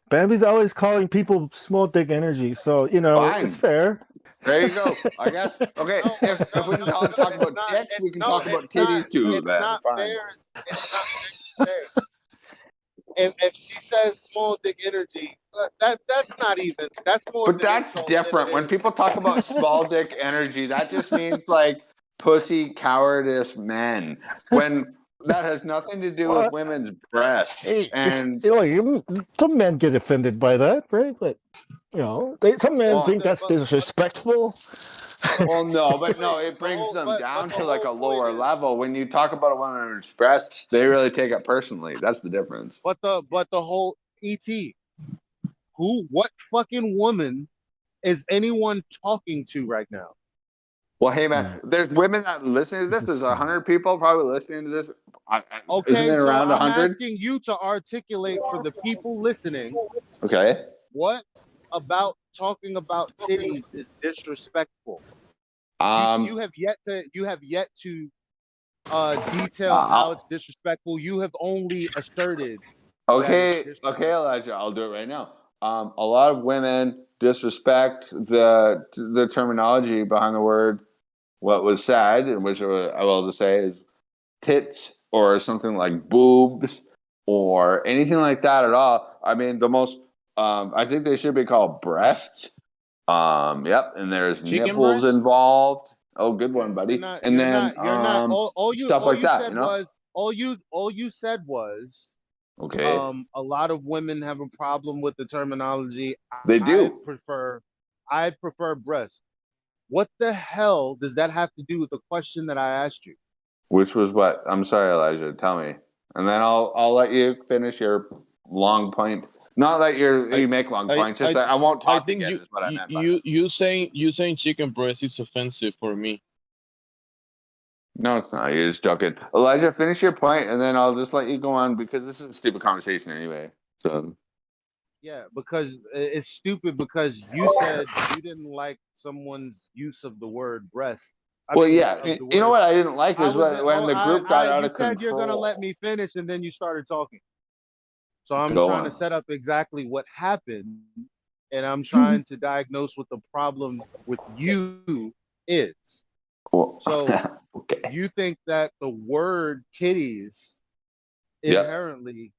Bambi's always calling people small dick energy, so Fine. it's fair. There you go. I guess. Okay, if we can talk about dicks, we can talk about titties too. It's Then not fine. fair. It's not fair. If she says small dick energy, that's not even. That's more But of an that's insult different. than When it is. people talk about small dick energy, that just means like pussy cowardice men. When that has nothing to do with What? women's breasts. Hey, And some men get offended by that, right? But some men think that's disrespectful. well, no, but no, it brings them down to like a lower level. When you talk about a woman's breast, they really take it personally. That's the difference. But the whole ET, what fucking woman is anyone talking to right now? Well, hey man, there's women that listening to this. There's 100 people probably listening to this. Isn't Okay, it so around I'm 100? asking you to articulate for the people listening. Okay. What about talking about titties is disrespectful? You have yet to detail how it's disrespectful. You have only asserted. Okay, Elijah, I'll do it right now. A lot of women disrespect the terminology behind the word what was said, and which I will just say is tits or something like boobs or anything like that at all. I mean, the most I think they should be called breasts. Yep, and there's Chicken nipples breast? involved. Oh, good one, buddy. You're not. Stuff All like you that. said You know. was all you said was Okay. a lot of women have a problem with the terminology. They do. I prefer breast. What the hell does that have to do with the question that I asked you? Which was what? I'm sorry, Elijah. Tell me, and then I'll let you finish your long point. Not that you make long points. Just that I won't I talk think again. Is what I meant by you saying chicken breast is offensive for me. No, it's not. You're just joking. Elijah, finish your point, and then I'll just let you go on because this is a stupid conversation anyway. So. Yeah, because it's stupid because you said you didn't like someone's use of the word breast. Well, yeah. You know what I didn't like is when the group got out You of said you're gonna control. let me finish, and then you started talking. So I'm Go trying to on. set up exactly what happened, and I'm trying to diagnose what the problem with you is. Cool. So okay. you think that the word titties inherently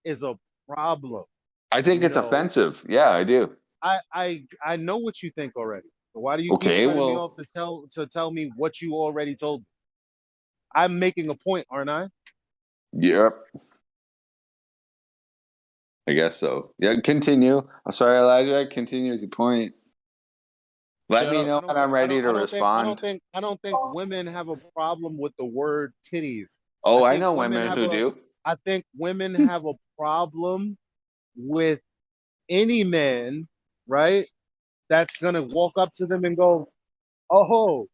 is a problem? I think it's offensive. Yeah, I do. I know what you think already. So why do you keep Okay, cutting me well, off to tell me what you already told me? I'm making a point, aren't I? yep. I guess so. Yeah, continue. I'm sorry, Elijah. Continue with your point. Let me know when I'm ready to respond. I don't think women have a problem with the word titties. Oh, I know women who do. I think women have a problem with any man, right? That's gonna walk up to them and go, "Oh,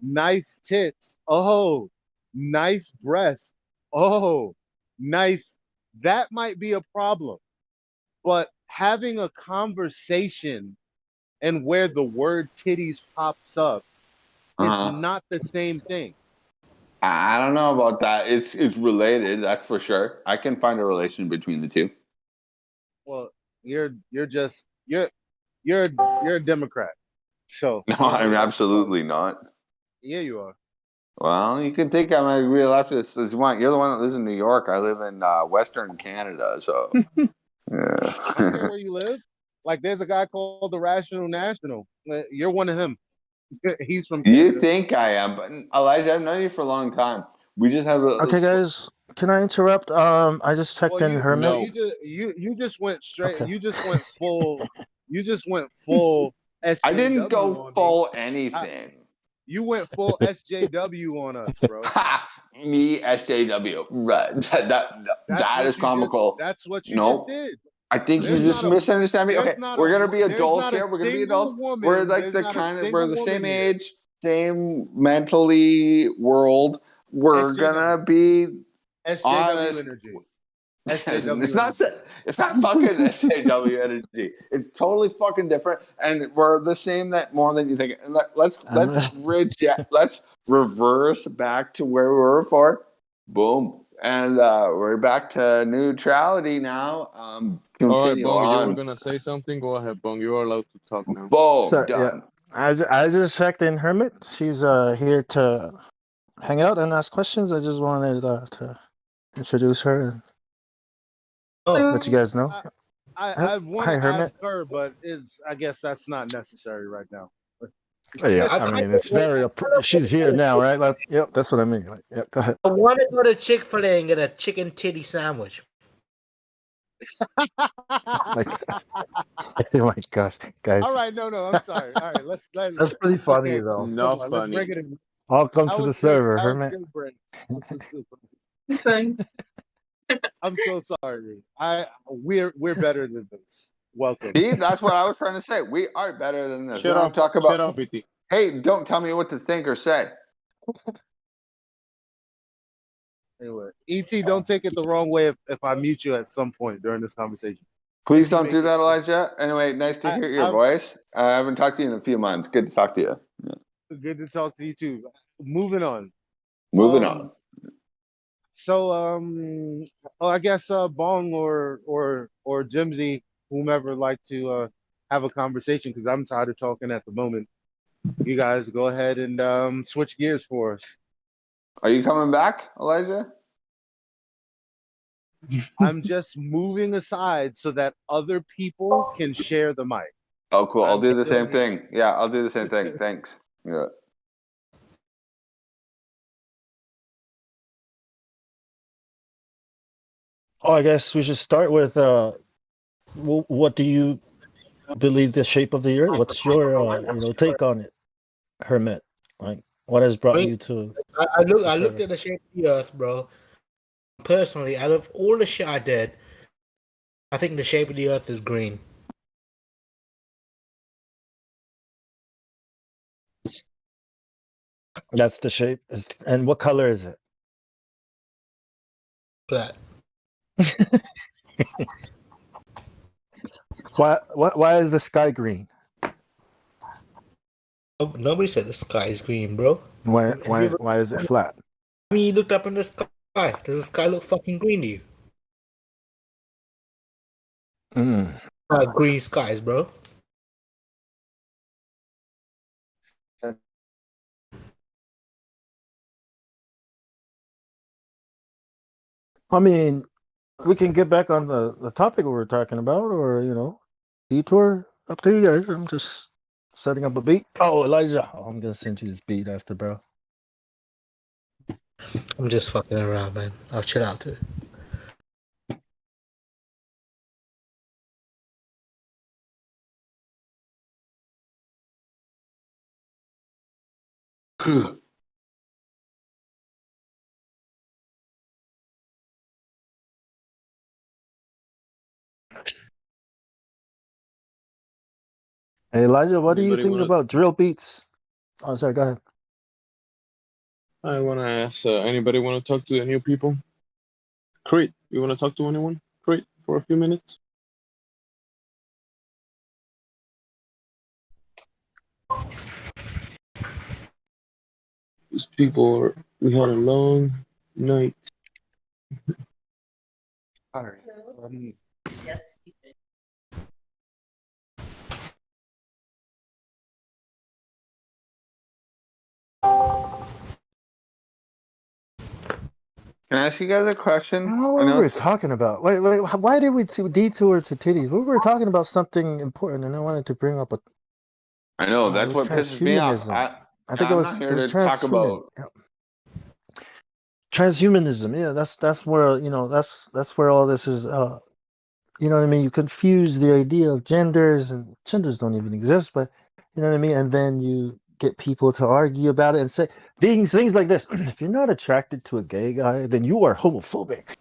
nice tits. Oh, nice breast. Oh, nice." That might be a problem. But having a conversation and where the word titties pops up is not the same thing. I don't know about that. It's related, that's for sure. I can find a relation between the two. Well, you're a Democrat. So No, I'm absolutely not. Yeah, you are. Well, you can think I'm a real leftist as you want. You're the one that lives in New York. I live in Western Canada, so yeah. I don't care where you live. Like, there's a guy called the Rational National. You're one of him. He's from Canada. You think I am, but Elijah, I've known you for a long time. We just have Okay, guys, can I interrupt? I just checked in Hermit. You just went straight. Okay. You just went full. You just went full SJW. I didn't go on full me. anything. You went full SJW on us, bro. Me SJW, right? That is comical. That's what you just did. I think you just misunderstand me. Okay, we're gonna be adults here. We're gonna be adults. We're like we're the same age, same mentally world. We're gonna be honest. Energy. It's not fucking SJW energy. It's totally fucking different, and we're the same that more than you think. And let's reverse back to where we were before. Boom. And we're back to neutrality now. All right, Continue Bong, you were on. gonna say something? Go ahead, Bong. You are allowed to talk now. Boom, So, done. yeah, I just checked in Hermit. She's here to hang out and ask questions. I just wanted to introduce her and let you guys know. I want to ask her, but I guess that's not necessary right now. Oh, yeah, I mean, it's very. She's here now, right? Yep, that's what I mean. Like, yeah, go ahead. I want to go to Chick-fil-A and get a chicken titty sandwich. Like, oh my gosh, guys! All right, no, I'm sorry. All right, let's. That's pretty funny though. Not Let's funny. bring it in. Welcome to the server, Hermit. Thanks. I'm so sorry. We're better than this. Welcome. See, that's what I was trying to say. We are better than this. Shut up. Talk about. Shut up, BT. Hey, don't tell me what to think or say. Anyway, ET, don't take it the wrong way if I mute you at some point during this conversation. Please don't do that, Elijah. Anyway, nice to hear your voice. I haven't talked to you in a few months. Good to talk to you. Yeah. Good to talk to you too. Moving on. Moving on. So, I guess Bong or Jimsy, whomever, like to have a conversation because I'm tired of talking at the moment. You guys go ahead and switch gears for us. Are you coming back, Elijah? I'm just moving aside so that other people can share the mic. Oh, cool. I'll I'm do the still same here. thing. Yeah, I'll do the same thing. Thanks. Yeah. Oh, I guess we should start with what do you believe the shape of the earth? What's your take on it, Hermit? Like, what has brought you to I this looked area? at the shape of the Earth, bro. Personally, out of all the shit I did, I think the shape of the Earth is green. That's the shape. And what color is it? Black. Why is the sky green? Nobody said the sky is green, bro. Why is it flat? I mean, you looked up in the sky. Does the sky look fucking green to you? Green skies, bro. I mean, we can get back on the topic we were talking about, or detour. Up to you guys. I'm just setting up a beat. Oh, Elijah, I'm gonna send you this beat after, bro. I'm just fucking around, man. I'll chill out too. Hey, Elijah, what do you Anybody think want about drill beats? Oh, sorry, go ahead. I want to ask, anybody want to talk to the new people? Crete, you want to talk to anyone? Crete, for a few minutes? These people are, we had a long night. All right. Yes. Can I ask you guys a question? What were we talking about? Wait, why did we detour to titties? We were talking about something important, and I wanted to bring up I know it that's was what pisses me off. transhumanism. I think I'm not here to talk transhuman. about. Yeah. Transhumanism. Yeah, that's where that's where all this is. You know what I mean? You confuse the idea of genders, and genders don't even exist, but you know what I mean? And then you get people to argue about it and say things like this. If you're not attracted to a gay guy, then you are homophobic.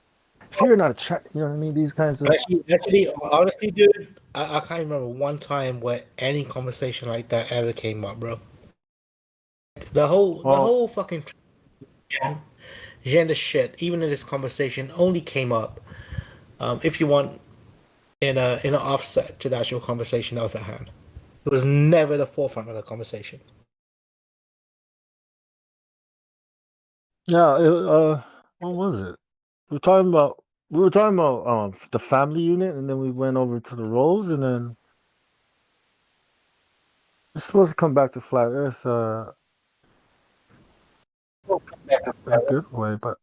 If you're not attracted, you know what I mean? These kinds of Actually, honestly, dude, I can't remember one time where any conversation like that ever came up, bro. The whole fucking gender shit, even in this conversation, only came up, if you want, in an offset to the actual conversation that was at hand. It was never the forefront of the conversation. yeah. What was it? We were talking about the family unit, and then we went over to the roles, and then it's supposed to come back to flat Earth. In a good way, but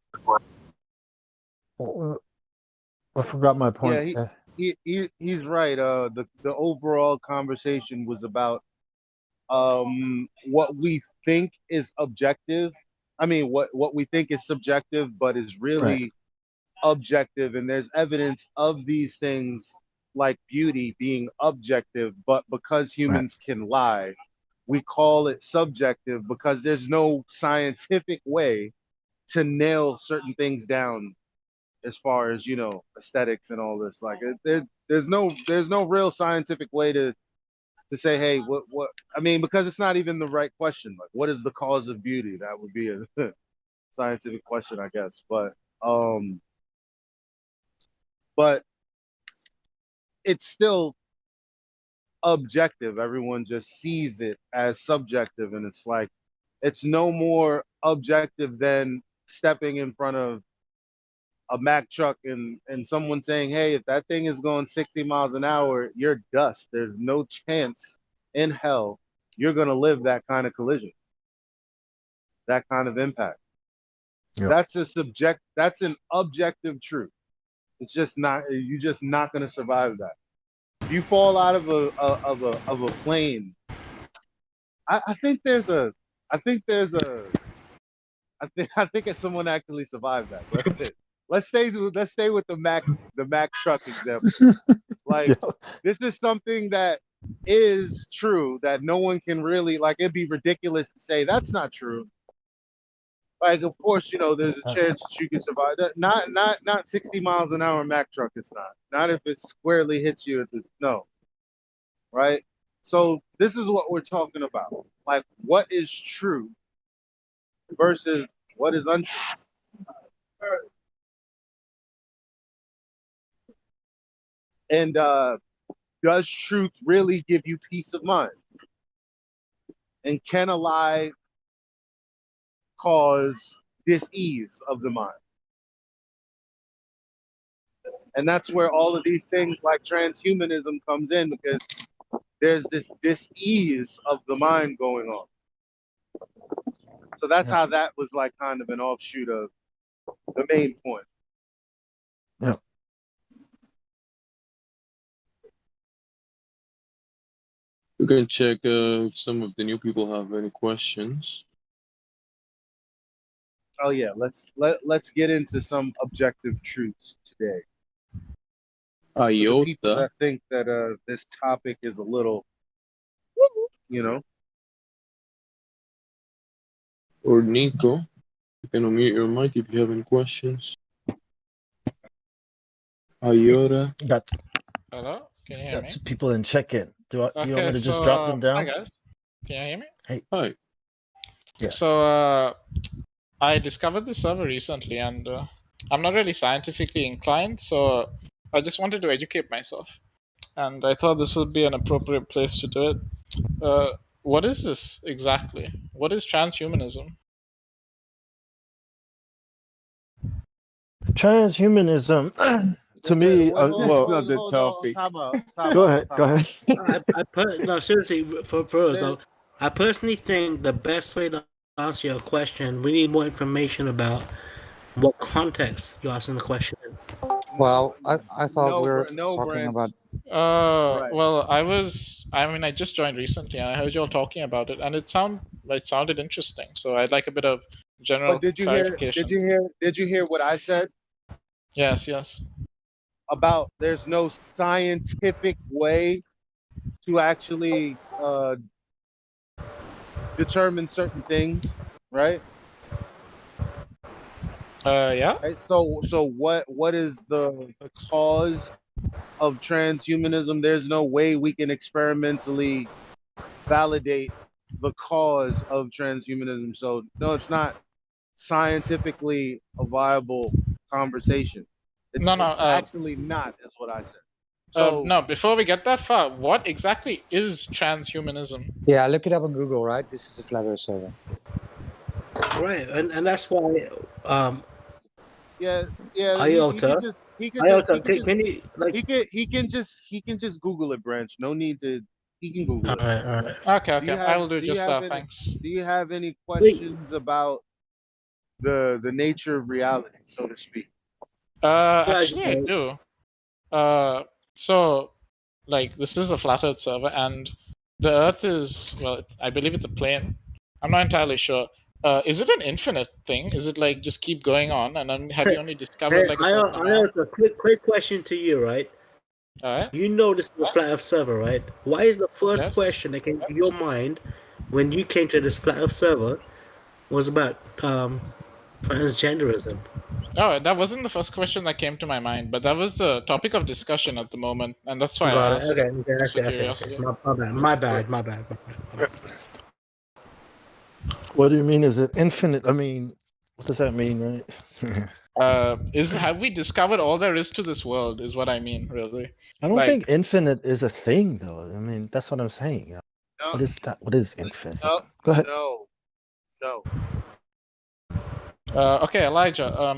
I forgot my point. Yeah, he's right. The overall conversation was about what we think is objective. I mean, what we think is subjective, but is Right. really objective. And there's evidence of these things like beauty being objective, but because humans can lie, we call it subjective because there's no scientific way to nail certain things down as far as aesthetics and all this. Like there's no real scientific way to say, hey, what I mean, because it's not even the right question. Like, what is the cause of beauty? That would be a scientific question, I guess. But it's still objective. Everyone just sees it as subjective, and it's like it's no more objective than stepping in front of a Mack truck and someone saying, hey, if that thing is going 60 miles an hour, you're dust. There's no chance in hell you're going to live that kind of collision, that kind of impact. Yep. That's an objective truth. It's just not. You're just not going to survive that. If you fall out of a plane, I think there's a. I think there's a. I think someone actually survived that. But let's stay with the Mack truck example. Like this is something that is true that no one can really like. It'd be ridiculous to say that's not true. Like, of course, there's a chance that you can survive. Not 60 miles an hour Mack truck. It's not. Not if it squarely hits you at the no. Right. So this is what we're talking about. Like, what is true versus what is untrue. And does truth really give you peace of mind? And can a lie cause dis-ease of the mind? And that's where all of these things like transhumanism comes in, because there's this dis-ease of the mind going on. So that's how that was like kind of an offshoot of the main point. Yeah. You can check if some of the new people have any questions. Oh yeah, let's get into some objective truths today. For the people that think that this topic is a little, Or Nico, you can unmute your mic if you have any questions. Ayora. Hello, can you hear Got me? some people in check-in. Do you want me to just so, drop them down? Hi guys, can you hear me? Hey. Hi. Yes. So I discovered this server recently, and I'm not really scientifically inclined, so I just wanted to educate myself, and I thought this would be an appropriate place to do it. What is this exactly? What is transhumanism? Transhumanism, to me, Time out. Go ahead. No, seriously, for us though, I personally think the best way to answer your question, we need more information about what context you're asking the question in. Well, I thought we were talking about. Well, I just joined recently, and I heard you all talking about it, and it sounded interesting. So I'd like a bit of general clarification. Did you hear what I said? Yes. About there's no scientific way to actually determine certain things, right? Yeah. Right? So what is the cause of transhumanism? There's no way we can experimentally validate the cause of transhumanism. So no, it's not scientifically a viable conversation. It's actually not, is what I said. So no, before we get that far, what exactly is transhumanism? Yeah, look it up on Google, right? This is a flat Earth server. Right, and that's why. Yeah. Iota. He can just Google it, Branch. No need to. He can Google it. All right. Okay. I will do just that. Thanks. Do you have any questions about the nature of reality, so to speak? Actually, I do. So, like, this is a flat Earth server, and the Earth is, well, I believe it's a plane. I'm not entirely sure. Is it an infinite thing? Is it like just keep going on, and then have you only discovered like a certain amount? A quick question to you, right? All right. You know this is a flat Earth server, right? Why is the first question that came to your mind when you came to this flat Earth server was about transgenderism? Oh, that wasn't the first question that came to my mind, but that was the topic of discussion at the moment, and that's why I asked. Okay, that's my bad. What do you mean? Is it infinite? I mean, what does that mean, right? Have we discovered all there is to this world? Is what I mean, really. I don't think infinite is a thing, though. I mean, that's what I'm saying. What is that? What is infinite? Go ahead. No. Okay, Elijah.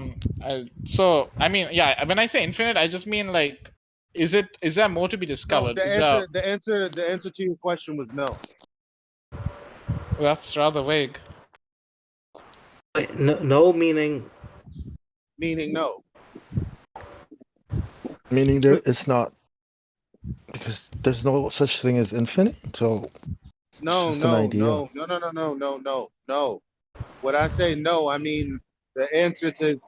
So I mean, yeah. When I say infinite, I just mean like, is there more to be discovered? No, the answer to your question was no. That's rather vague. Wait, no meaning. Meaning no. Meaning there, it's not, because there's no such thing as infinite. So it's No, just an no, idea. no, no, no, no, no, no, no, no. When I say no, I mean the answer to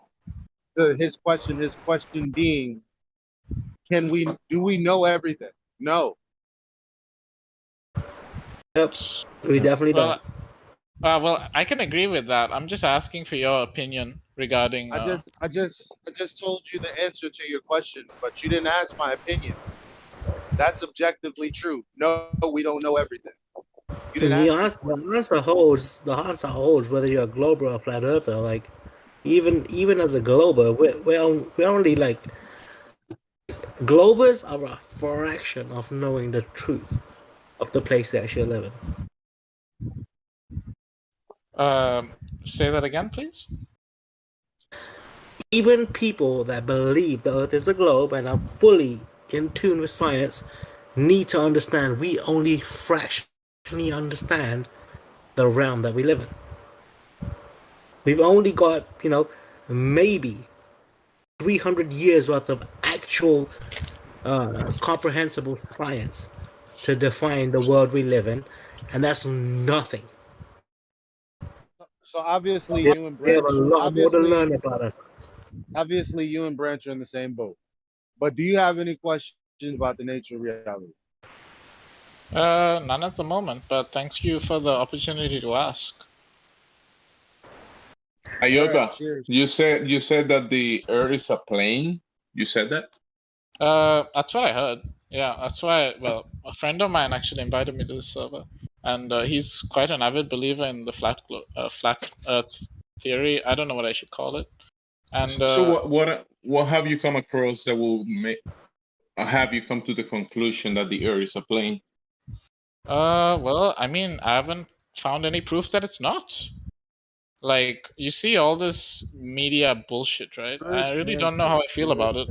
his question being, do we know everything? No. Yep, we definitely Well, don't. well, I can agree with that. I'm just asking for your opinion regarding. I just told you the answer to your question, but you didn't ask my opinion. That's objectively true. No, we don't know everything. You didn't ask me. The answer holds whether you're a glober or a flat earther. Like, even as a glober, we're only like globers are a fraction of knowing the truth of the place they actually live in. Say that again, please. Even people that believe the Earth is a globe and are fully in tune with science need to understand we only fractionally understand the realm that we live in. We've only got, maybe 300 years worth of actual comprehensible science to define the world we live in, and that's nothing. So obviously We you and have Branch, a lot more to learn about us. obviously you and Branch are in the same boat. But do you have any questions about the nature of reality? None at the moment, but thanks you for the opportunity to ask. Alright, Ayota, cheers. you said that the Earth is a plane. You said that? That's what I heard. Yeah, that's why. Well, a friend of mine actually invited me to the server, and he's quite an avid believer in the flat Earth theory. I don't know what I should call it. And So what have you come across that will have you come to the conclusion that the Earth is a plane? well, I mean, I haven't found any proof that it's not. Like, you see all this media bullshit, right? I really don't know how I feel about it.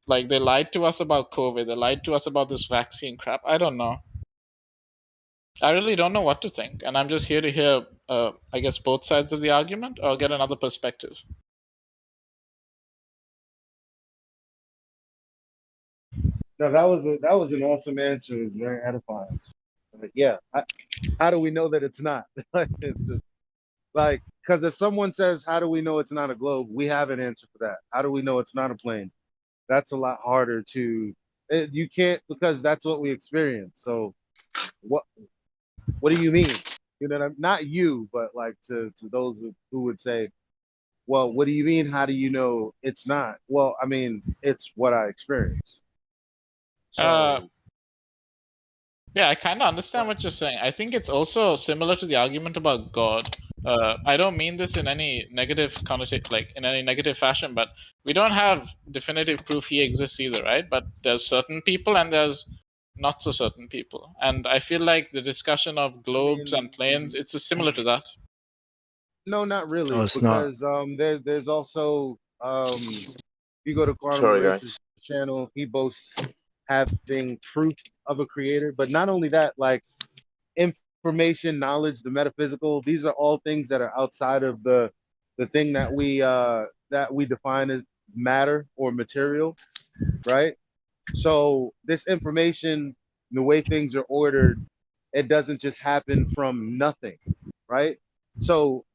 Like, they lied to us about COVID. They lied to us about this vaccine crap. I don't know. I really don't know what to think, and I'm just here to hear, I guess, both sides of the argument or get another perspective. No, that was an awesome answer. It was very edifying. Like, yeah, how do we know that it's not? It's just like, because if someone says, "How do we know it's not a globe?" We have an answer for that. How do we know it's not a plane? That's a lot harder to. You can't, because that's what we experience. So, what do you mean? You know, what not you, but like to those who would say, "Well, what do you mean? How do you know it's not?" Well, I mean, it's what I experience. So. Yeah, I kind of understand what you're saying. I think it's also similar to the argument about God. I don't mean this in any negative connotation, like in any negative fashion, but we don't have definitive proof he exists either, right? But there's certain people and there's not so certain people, and I feel like the discussion of globes and planes, it's similar to that. No, not really, No, it's not. because there's also if you go to Quantum Sorry, Eraser's guys. channel, he boasts having proof of a creator. But not only that, like information, knowledge, the metaphysical, these are all things that are outside of the thing that we define as matter or material, right? So this information, the way things are ordered, it doesn't just happen from nothing, right? So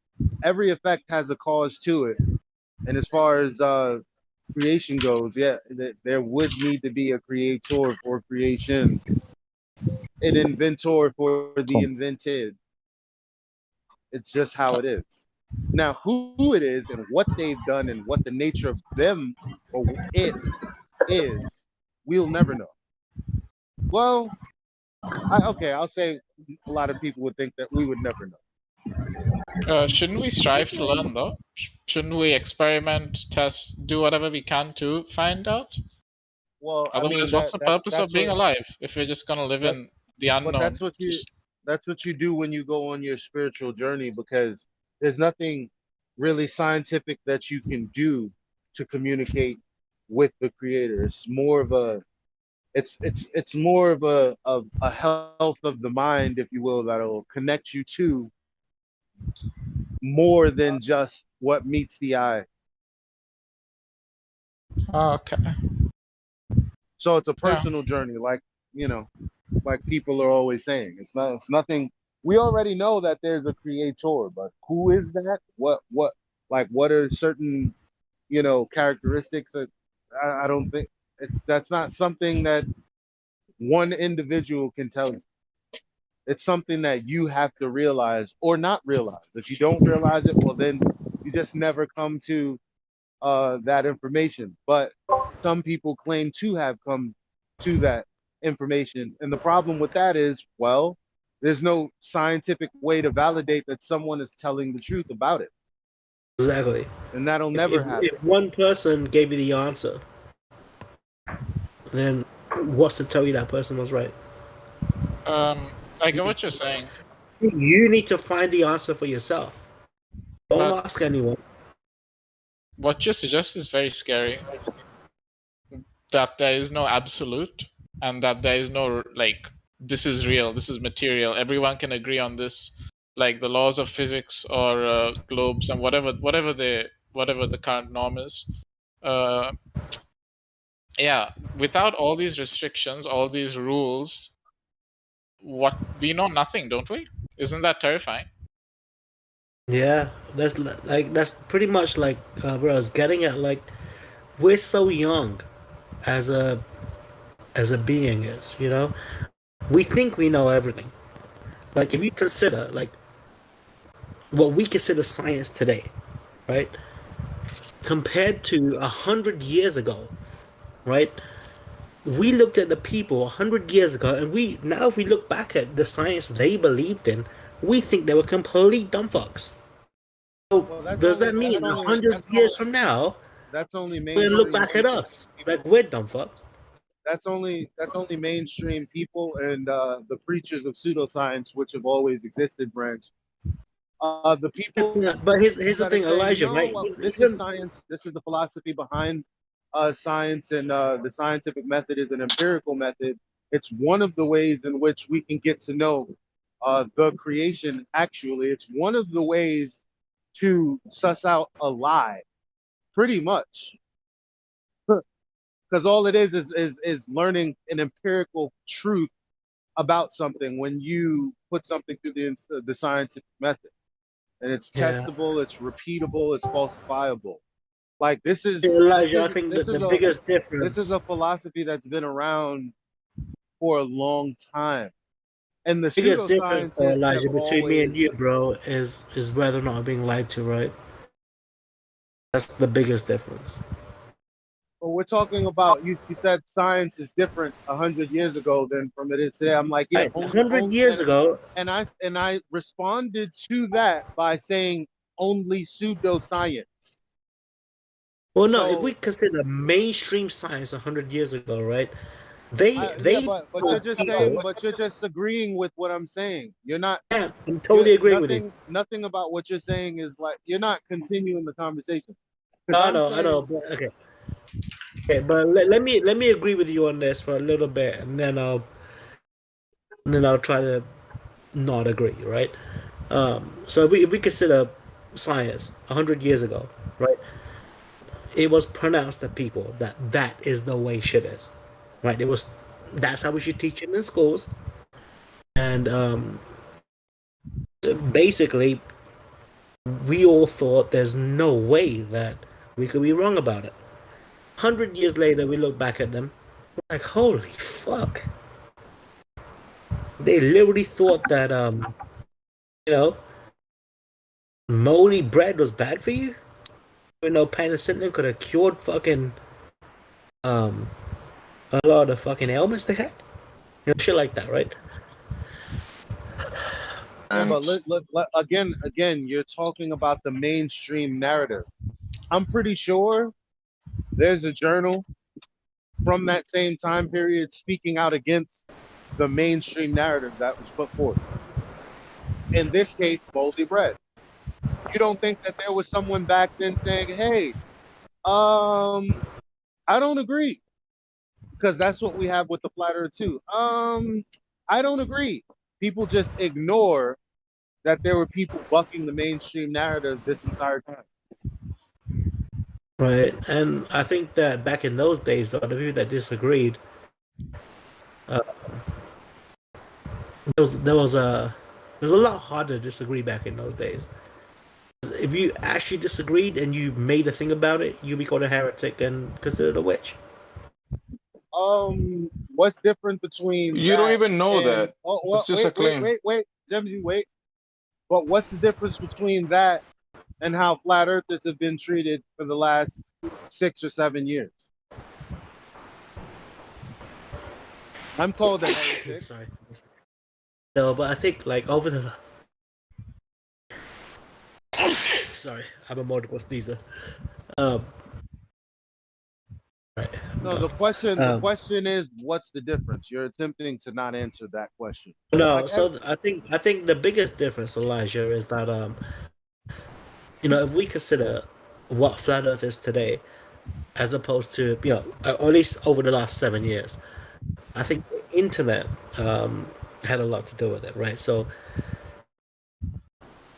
every effect has a cause to it. And as far as creation goes, yeah, there would need to be a creator for creation, an inventor for the invented. It's just how it is. Now, who it is and what they've done and what the nature of them or it is, we'll never know. Well, I'll say a lot of people would think that we would never know. Shouldn't we strive to learn, though? Shouldn't we experiment, test, do whatever we can to find out? Well, I Otherwise, mean what's the purpose of being what alive if we're just gonna live in the unknown? but that's what you do when you go on your spiritual journey, because there's nothing really scientific that you can do to communicate with the creator. It's more of a it's more of a health of the mind, if you will, that'll connect you to more than just what meets the eye. Okay. So it's a personal journey, like like people are always saying. It's nothing. We already know that there's a creator, but who is that? What are certain characteristics that I don't think that's not something that one individual can tell you. It's something that you have to realize or not realize. If you don't realize it, well, then you just never come to that information. But some people claim to have come to that information. And the problem with that is, well, there's no scientific way to validate that someone is telling the truth about it. Exactly. And that'll never happen. If one person gave you the answer, then what's to tell you that person was right? I get what you're saying. You need to find the answer for yourself. Don't ask anyone. What you suggest is very scary. That there is no absolute, and that there is no like this is real, this is material. Everyone can agree on this, like the laws of physics or globes and whatever the current norm is. Yeah, without all these restrictions, all these rules, we know nothing, don't we? Isn't that terrifying? Yeah, that's pretty much like where I was getting at. Like, we're so young as a being is, we think we know everything. Like, if you consider like what we consider science today, right, compared to 100 years ago, right? We looked at the people 100 years ago, and if we look back at the science they believed in, we think they were complete dumb fucks. So does that mean 100 years from now, that's only we're gonna look back at us like we're dumb fucks? That's only mainstream people and the preachers of pseudoscience, which have always existed, branch. The people. But here's the thing, Elijah. No, right? This is science. This is the philosophy behind science, and the scientific method is an empirical method. It's one of the ways in which we can get to know the creation. Actually, it's one of the ways to suss out a lie, pretty much. Because all it is learning an empirical truth about something when you put something through the scientific method, and it's testable, it's repeatable, it's falsifiable. Like this is Elijah. I think the biggest difference. This is a philosophy that's been around for a long time, and the biggest difference, pseudoscientists Elijah, between always, me and you, bro, is whether or not I'm being lied to. Right? That's the biggest difference. Well, we're talking about you said science is different 100 years ago than from it is today. I'm like, yeah, 100 years ago, and I responded to that by saying only pseudoscience. Well, no, if we consider mainstream science 100 years ago, right? But you're just saying, but you're just agreeing with what I'm saying. You're not. Yeah, I'm totally agreeing with you. Nothing about what you're saying is like you're not continuing the conversation. I know. But, okay, but let me agree with you on this for a little bit, and then I'll try to not agree, right? So if we consider science 100 years ago, right? It was pronounced to people that is the way shit is, right? That's how we should teach it in schools, and basically, we all thought there's no way that we could be wrong about it. 100 years later, we look back at them, we're like, holy fuck! They literally thought that moldy bread was bad for you. Penicillin could have cured fucking a lot of fucking ailments they had. Shit like that, right? Yeah, but look, again, you're talking about the mainstream narrative. I'm pretty sure there's a journal from that same time period speaking out against the mainstream narrative that was put forth. In this case, moldy bread. You don't think that there was someone back then saying, hey, I don't agree. Because that's what we have with the flat earth too. I don't agree. People just ignore that there were people bucking the mainstream narrative this entire time. Right, and I think that back in those days, though, the people that disagreed Uh, it was a lot harder to disagree back in those days. If you actually disagreed and you made a thing about it, you'd be called a heretic and considered a witch. What's different between You don't that even know and that. It's just a claim. wait, Jimmy, wait. But what's the difference between that and how flat earthers have been treated for the last 6 or 7 years? I'm called a heretic. Sorry. No, but I think like over the sorry, I'm a multiple sneezer. Right. No, the question is, what's the difference? You're attempting to not answer that question. No, Like, so I think the biggest difference, Elijah, is that if we consider what flat Earth is today, as opposed to or at least over the last 7 years, I think the internet had a lot to do with it, right? So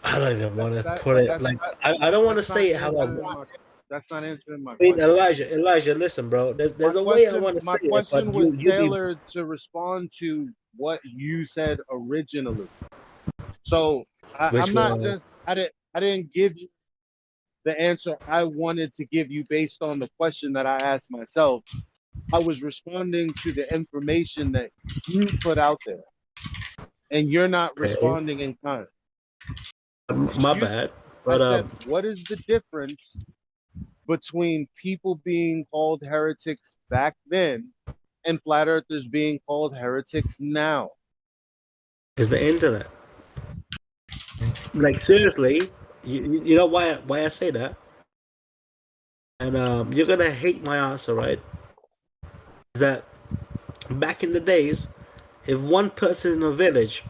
I don't even want to put it like I don't want to say it how I want. That's not answering my Wait, question. Elijah, listen, bro. There's a way I want to say it, but My question was you be tailored to respond to what you said originally. So I'm not just I didn't give you the answer I wanted to give you based on the question that I asked myself. I was responding to the information that you put out there, and you're not responding in kind. My bad. But I said, what is the difference between people being called heretics back then and flat earthers being called heretics now? Is the internet. Like seriously, you know why I say that? And you're gonna hate my answer, right? That back in the days, if one person in a village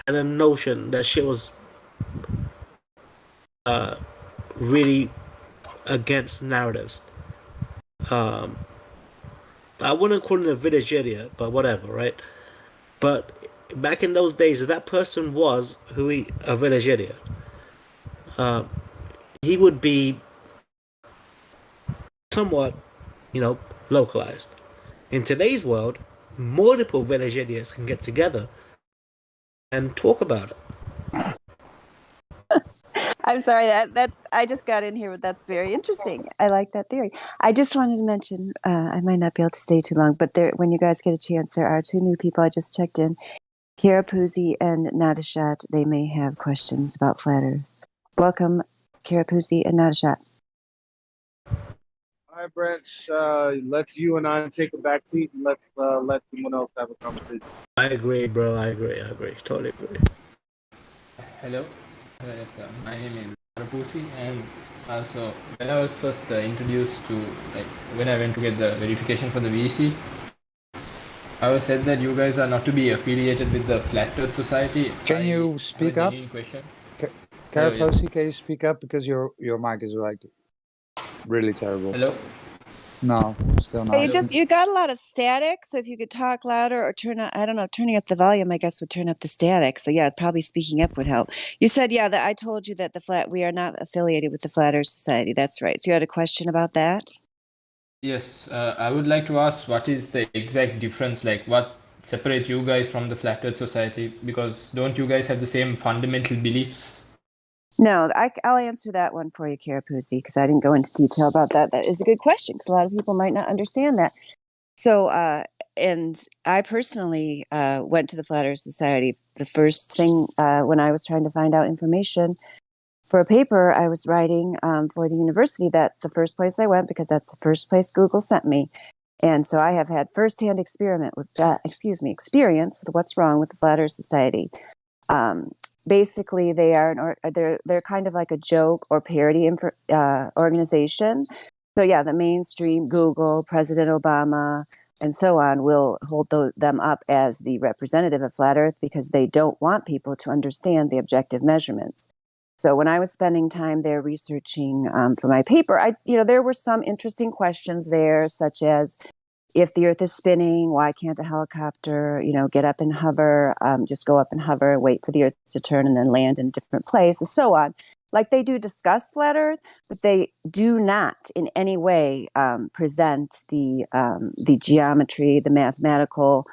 had a notion that shit was really against narratives, I wouldn't call him a village idiot, but whatever, right? But back in those days, if that person was a village idiot, he would be somewhat, localized. In today's world, multiple village idiots can get together and talk about it. I'm sorry that's I just got in here, but that's very interesting. I like that theory. I just wanted to mention I might not be able to stay too long, but when you guys get a chance, there are 2 new people I just checked in, Kira Puzzi and Nadishat. They may have questions about flat Earth. Welcome, Kira Puzzi and Nadishat. All right, Branch. Let's you and I take a back seat and let someone else have a conversation. I agree, bro. I agree. Totally agree. Hello. Yes, my name is Rapusi, and also when I was first introduced to, when I went to get the verification for the VC, I was said that you guys are not to be affiliated with the Flat Earth Society. Can you speak up? Question. Caraposi, can you speak up because your mic is like really terrible. Hello. No, still not. You got a lot of static, so if you could talk louder or turning up the volume, I guess would turn up the static. So yeah, probably speaking up would help. You said that I told you that we are not affiliated with the Flat Earth Society. That's right. So you had a question about that? Yes, I would like to ask what is the exact difference, what separates you guys from the Flat Earth Society, because don't you guys have the same fundamental beliefs? No, I'll answer that one for you, Karapusi, because I didn't go into detail about that. That is a good question, because a lot of people might not understand that. So, and I personally went to the Flat Earth Society. The first thing when I was trying to find out information for a paper I was writing for the university, that's the first place I went, because that's the first place Google sent me. And so I have had firsthand experience with what's wrong with the Flat Earth Society. Basically, they're kind of like a joke or parody organization. So yeah, the mainstream Google, President Obama, and so on will hold them up as the representative of Flat Earth because they don't want people to understand the objective measurements. So when I was spending time there researching for my paper, there were some interesting questions there, such as, if the Earth is spinning, why can't a helicopter, get up and hover, just go up and hover, wait for the Earth to turn and then land in a different place, and so on. Like they do discuss flat Earth, but they do not in any way present the geometry, the mathematical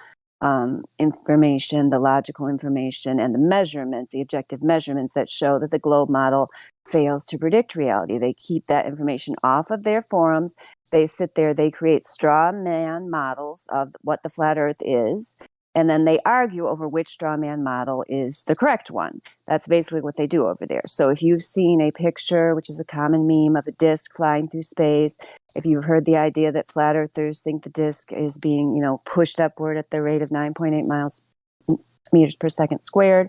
information, the logical information, and the measurements, the objective measurements that show that the globe model fails to predict reality. They keep that information off of their forums. They sit there, they create straw man models of what the flat Earth is, and then they argue over which straw man model is the correct one. That's basically what they do over there. So if you've seen a picture, which is a common meme, of a disk flying through space, if you've heard the idea that flat earthers think the disk is being, pushed upward at the rate of 9.8 meters per second squared,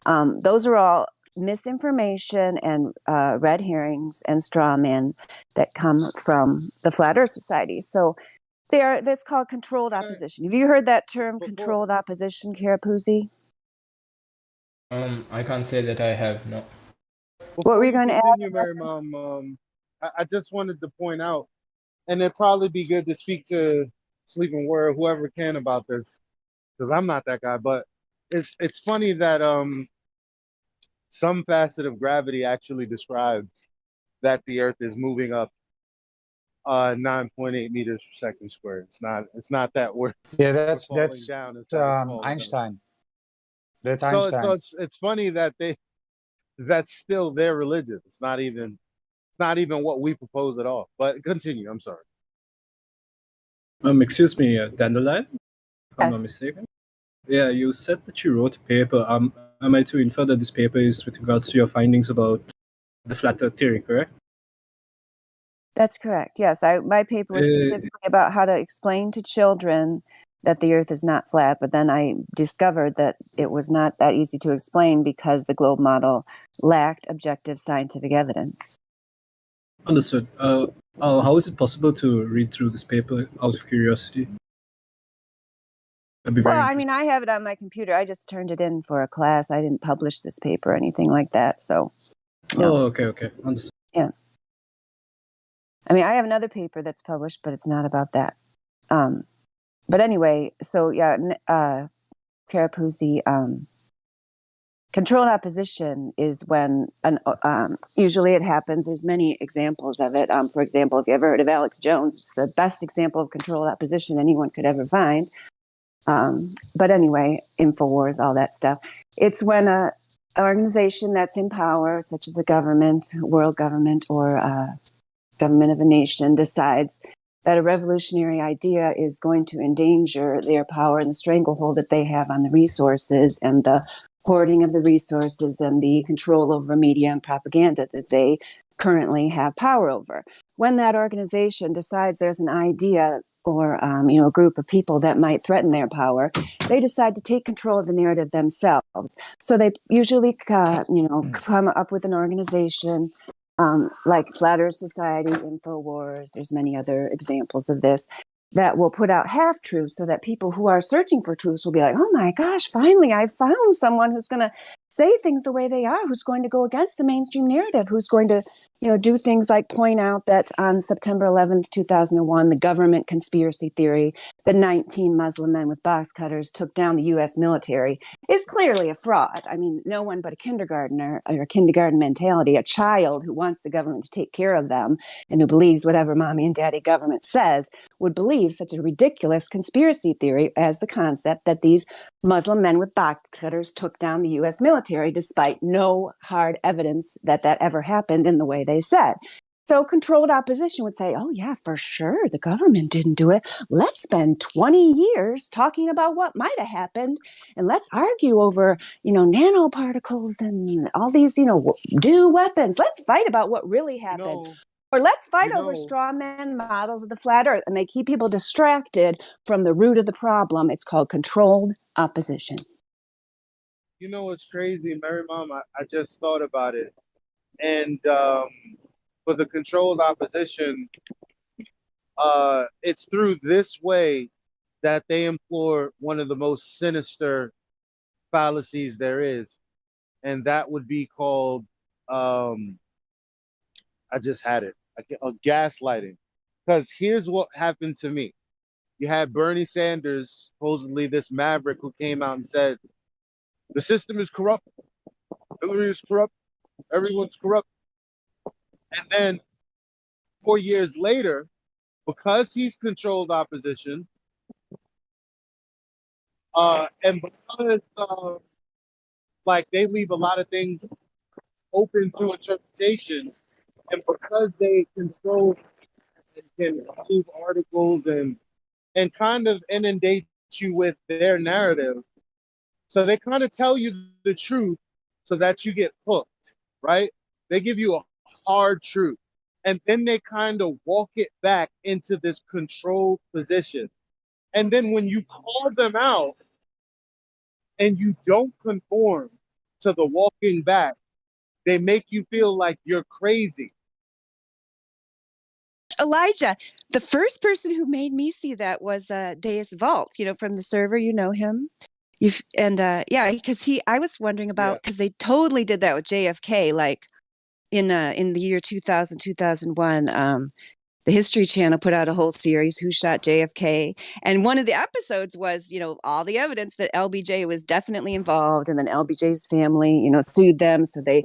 those are all misinformation and red herrings and straw men that come from the Flat Earth Society. So that's called controlled opposition. Have you heard that term, controlled opposition, Karapuzi? I can't say that I have, no. What were you going to add? Continue, Mary Mom, I just wanted to point out, and it'd probably be good to speak to Sleeping Word, whoever can about this, because I'm not that guy. But it's funny that some facet of gravity actually describes that the Earth is moving up 9.8 meters per second squared. It's not that we're that's falling down as fast as falling Einstein. down. That's So Einstein. it's funny that that's still their religion. It's not even what we propose at all. But continue. I'm sorry. Excuse me, Dandelion, if I'm not Yes. mistaken. Yeah, you said that you wrote a paper. Am I to infer that this paper is with regards to your findings about the flat Earth theory, correct? That's correct. Yes, my paper was specifically about how to explain to children that the Earth is not flat, but then I discovered that it was not that easy to explain because the globe model lacked objective scientific evidence. Understood. How is it possible to read through this paper out of curiosity? That'd be very Well, I mean, I have it on my computer. I just turned it in for a class. I didn't publish this paper or anything like that. So, Oh, okay. Understood. yeah. I mean, I have another paper that's published, but it's not about that. But anyway, so yeah, Karapuzi, controlled opposition is when, usually it happens, there's many examples of it. For example, if you ever heard of Alex Jones, it's the best example of controlled opposition anyone could ever find. But anyway, InfoWars, all that stuff. It's when an organization that's in power, such as a government, world government, or government of a nation, decides that a revolutionary idea is going to endanger their power and the stranglehold that they have on the resources and the hoarding of the resources and the control over media and propaganda that they currently have power over. When that organization decides there's an idea or a group of people that might threaten their power, they decide to take control of the narrative themselves. So they usually, come up with an organization like Flat Earth Society, InfoWars. There's many other examples of this that will put out half truths so that people who are searching for truths will be like, oh my gosh, finally I found someone who's going to say things the way they are, who's going to go against the mainstream narrative, who's going to do things like point out that on September 11th, 2001, the government conspiracy theory that 19 Muslim men with box cutters took down the U.S. military is clearly a fraud. I mean, no one but a kindergartner or a kindergarten mentality, a child who wants the government to take care of them and who believes whatever mommy and daddy government says, would believe such a ridiculous conspiracy theory as the concept that these Muslim men with box cutters took down the U.S. military, despite no hard evidence that ever happened in the way they said. So controlled opposition would say, oh yeah, for sure, the government didn't do it. Let's spend 20 years talking about what might have happened, and let's argue over, nanoparticles and all these, do weapons. Let's fight about what really happened. Or let's fight over straw man models of the flat earth. And they keep people distracted from the root of the problem. It's called controlled opposition. You know what's crazy, Mary Mom? I just thought about it. And for the controlled opposition, it's through this way that they employ one of the most sinister fallacies there is. And that would be called, I just had it, gaslighting. Because here's what happened to me. You had Bernie Sanders, supposedly this maverick, who came out and said, the system is corrupt, Hillary is corrupt, everyone's corrupt. And then 4 years later, because he's controlled opposition, and because like they leave a lot of things open to interpretation, and because they control and can approve articles and kind of inundate you with their narrative, so they kind of tell you the truth so that you get hooked, right? They give you a hard truth, and then they kind of walk it back into this controlled position. And then when you call them out and you don't conform to the walking back, they make you feel like you're crazy. Elijah, the first person who made me see that was Deus Vault, from the server. You know him. Yeah, because I was wondering about, because they totally did that with JFK, like in the year 2000, 2001. The History Channel put out a whole series, Who Shot JFK? And one of the episodes was, all the evidence that LBJ was definitely involved. And then LBJ's family, sued them. So they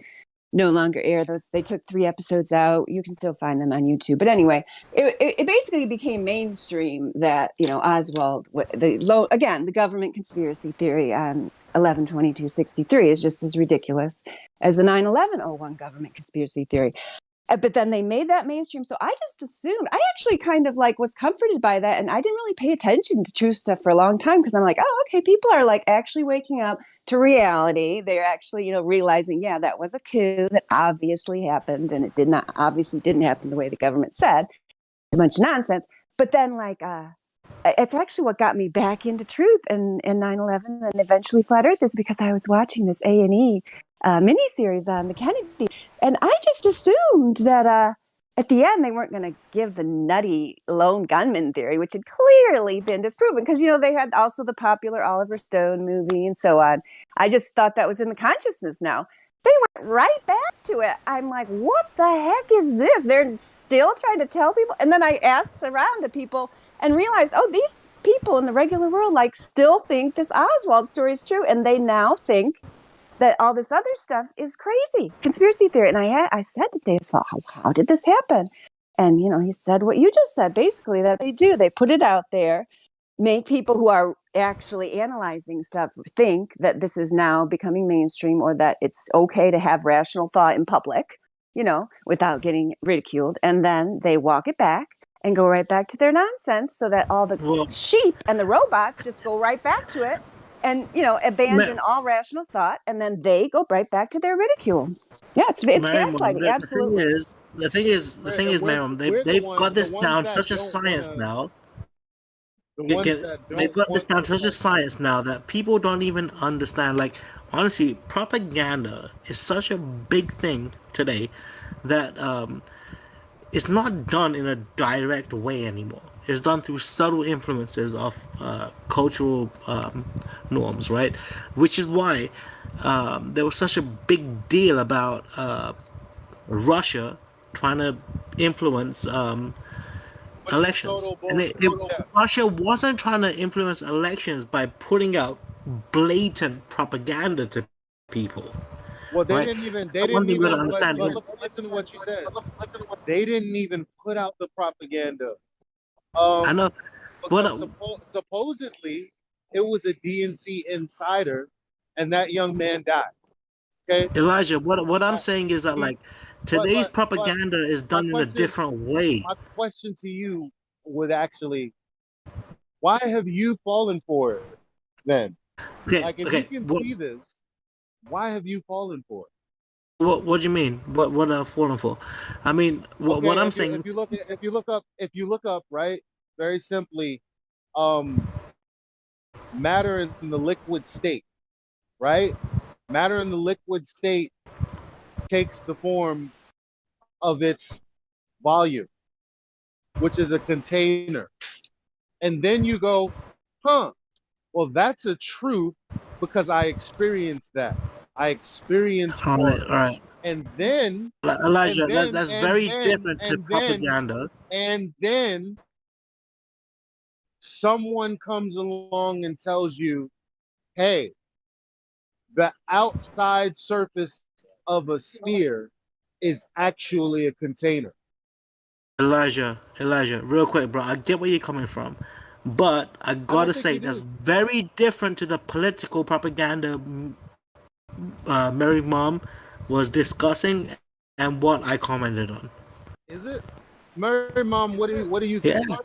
no longer air those. They took 3 episodes out. You can still find them on YouTube. But anyway, it basically became mainstream that, Oswald, the government conspiracy theory on 11/22/63 is just as ridiculous as the 9/11/01 government conspiracy theory. But then they made that mainstream. So I just assumed, I actually kind of was comforted by that. And I didn't really pay attention to true stuff for a long time because I'm like, oh, okay, people are actually waking up to reality. They're actually, realizing, yeah, that was a coup that obviously happened. And it obviously didn't happen the way the government said. It's a bunch of nonsense. But then it's actually what got me back into truth and 9/11 and eventually Flat Earth is because I was watching this A&E miniseries on the Kennedy. And I just assumed that at the end, they weren't going to give the nutty lone gunman theory, which had clearly been disproven because, they had also the popular Oliver Stone movie and so on. I just thought that was in the consciousness now. They went right back to it. I'm like, what the heck is this? They're still trying to tell people. And then I asked around to people and realized, oh, these people in the regular world still think this Oswald story is true. And they now think that all this other stuff is crazy, conspiracy theory. And I said to Dave, how did this happen? And, he said what you just said, basically, that they put it out there, make people who are actually analyzing stuff think that this is now becoming mainstream or that it's okay to have rational thought in public, without getting ridiculed. And then they walk it back and go right back to their nonsense so that all the sheep and the robots just go right back to it. And, abandon all rational thought, and then they go right back to their ridicule. Yeah, it's gaslighting, absolutely. The thing is, ma'am, they've got this down such a science now. They've got this down such a science now that people don't even understand. Honestly, propaganda is such a big thing today that it's not done in a direct way anymore. It's done through subtle influences of cultural norms, right? Which is why there was such a big deal about Russia trying to influence elections. Russia wasn't trying to influence elections by putting out blatant propaganda to people. Well, they didn't even understand. Listen to what you said. They didn't even put out the propaganda. I know, but supposedly it was a DNC insider, and that young man died. Okay, Elijah, what I'm saying is that today's propaganda is done in a different way. My question to you would actually, why have you fallen for it then? Okay, if you can see this, why have you fallen for it? What do you mean? What I've fallen for? I mean, what I'm saying. If you look up, right, very simply, matter in the liquid state, right? Matter in the liquid state takes the form of its volume, which is a container, and then you go, well, that's a truth because I experienced that. I experienced all right. And then Elijah, that's very different to propaganda. And then someone comes along and tells you, hey, the outside surface of a sphere is actually a container. Elijah, real quick, bro. I get where you're coming from, but I gotta say that's very different to the political propaganda Mary Mom was discussing and what I commented on. Is it? Mary Mom, what do you think? Yeah.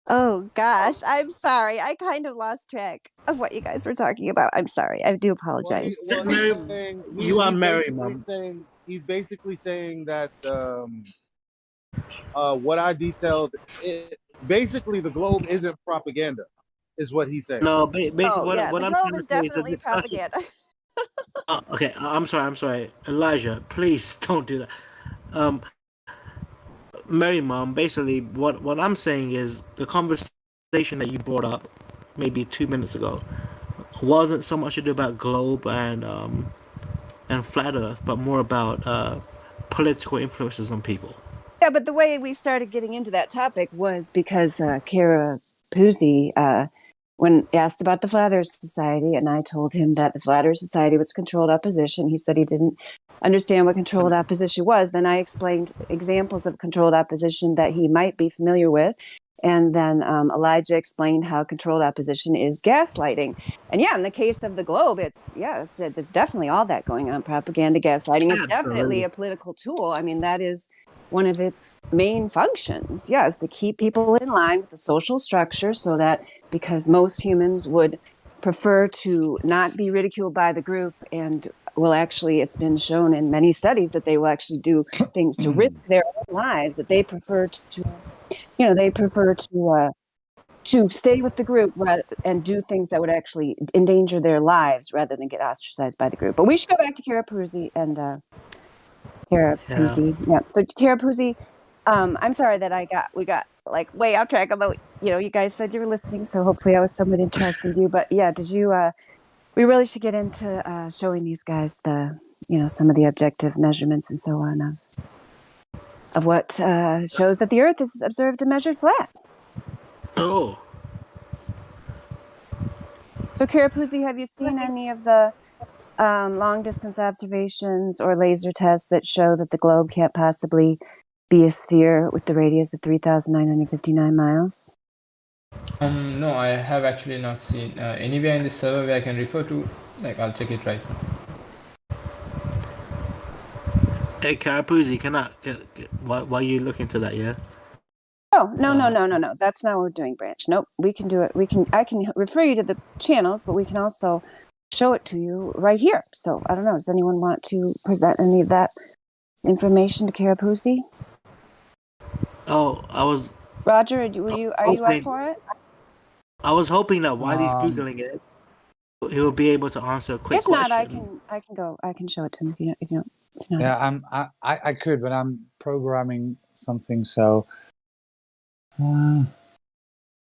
Oh gosh, I'm sorry. I kind of lost track of what you guys were talking about. I'm sorry. I do apologize. He's basically saying that what I detailed, basically the globe isn't propaganda, is what he's saying. No, basically what the I'm globe trying is to say is definitely propaganda. okay, I'm sorry. Elijah, please don't do that. Mary Mom, basically what I'm saying is the conversation that you brought up maybe 2 minutes ago wasn't so much to do about globe and flat earth, but more about political influences on people. Yeah, but the way we started getting into that topic was because Kara Puzzi, when asked about the Flat Earth Society, and I told him that the Flat Earth Society was controlled opposition, he said he didn't understand what controlled opposition was. Then I explained examples of controlled opposition that he might be familiar with. And then Elijah explained how controlled opposition is gaslighting. And yeah, in the case of the globe, there's definitely all that going on, propaganda, gaslighting. It's definitely a political tool. I mean, that is one of its main functions, yes, to keep people in line with the social structure so that because most humans would prefer to not be ridiculed by the group and will actually, it's been shown in many studies that they will actually do things to risk their own lives, that they prefer to stay with the group and do things that would actually endanger their lives rather than get ostracized by the group. But we should go back to Kara Puzzi and Kara Puzzi. Yeah. So Kara Puzzi, I'm sorry that we got like way off track, although, you guys said you were listening, so hopefully I was somewhat interested in you. But yeah, we really should get into showing these guys some of the objective measurements and so on of what shows that the Earth is observed and measured flat. Oh. So Kara Puzzi, have you seen any of the long distance observations or laser tests that show that the globe can't possibly be a sphere with the radius of 3,959 miles? No, I have actually not seen anywhere in the server where I can refer to. I'll check it right now. Hey, Carapuzzi, why you look into that, yeah? Oh, no. That's not what we're doing, Branch. Nope, we can do it. I can refer you to the channels, but we can also show it to you right here. So I don't know. Does anyone want to present any of that information to Kara Puzzi? Oh, I was. Roger, are you up for it? I was hoping that while he's googling it, he will be able to answer a quick question. If not, I can show it to him if you don't. Yeah, I could, but I'm programming something, so. Cool.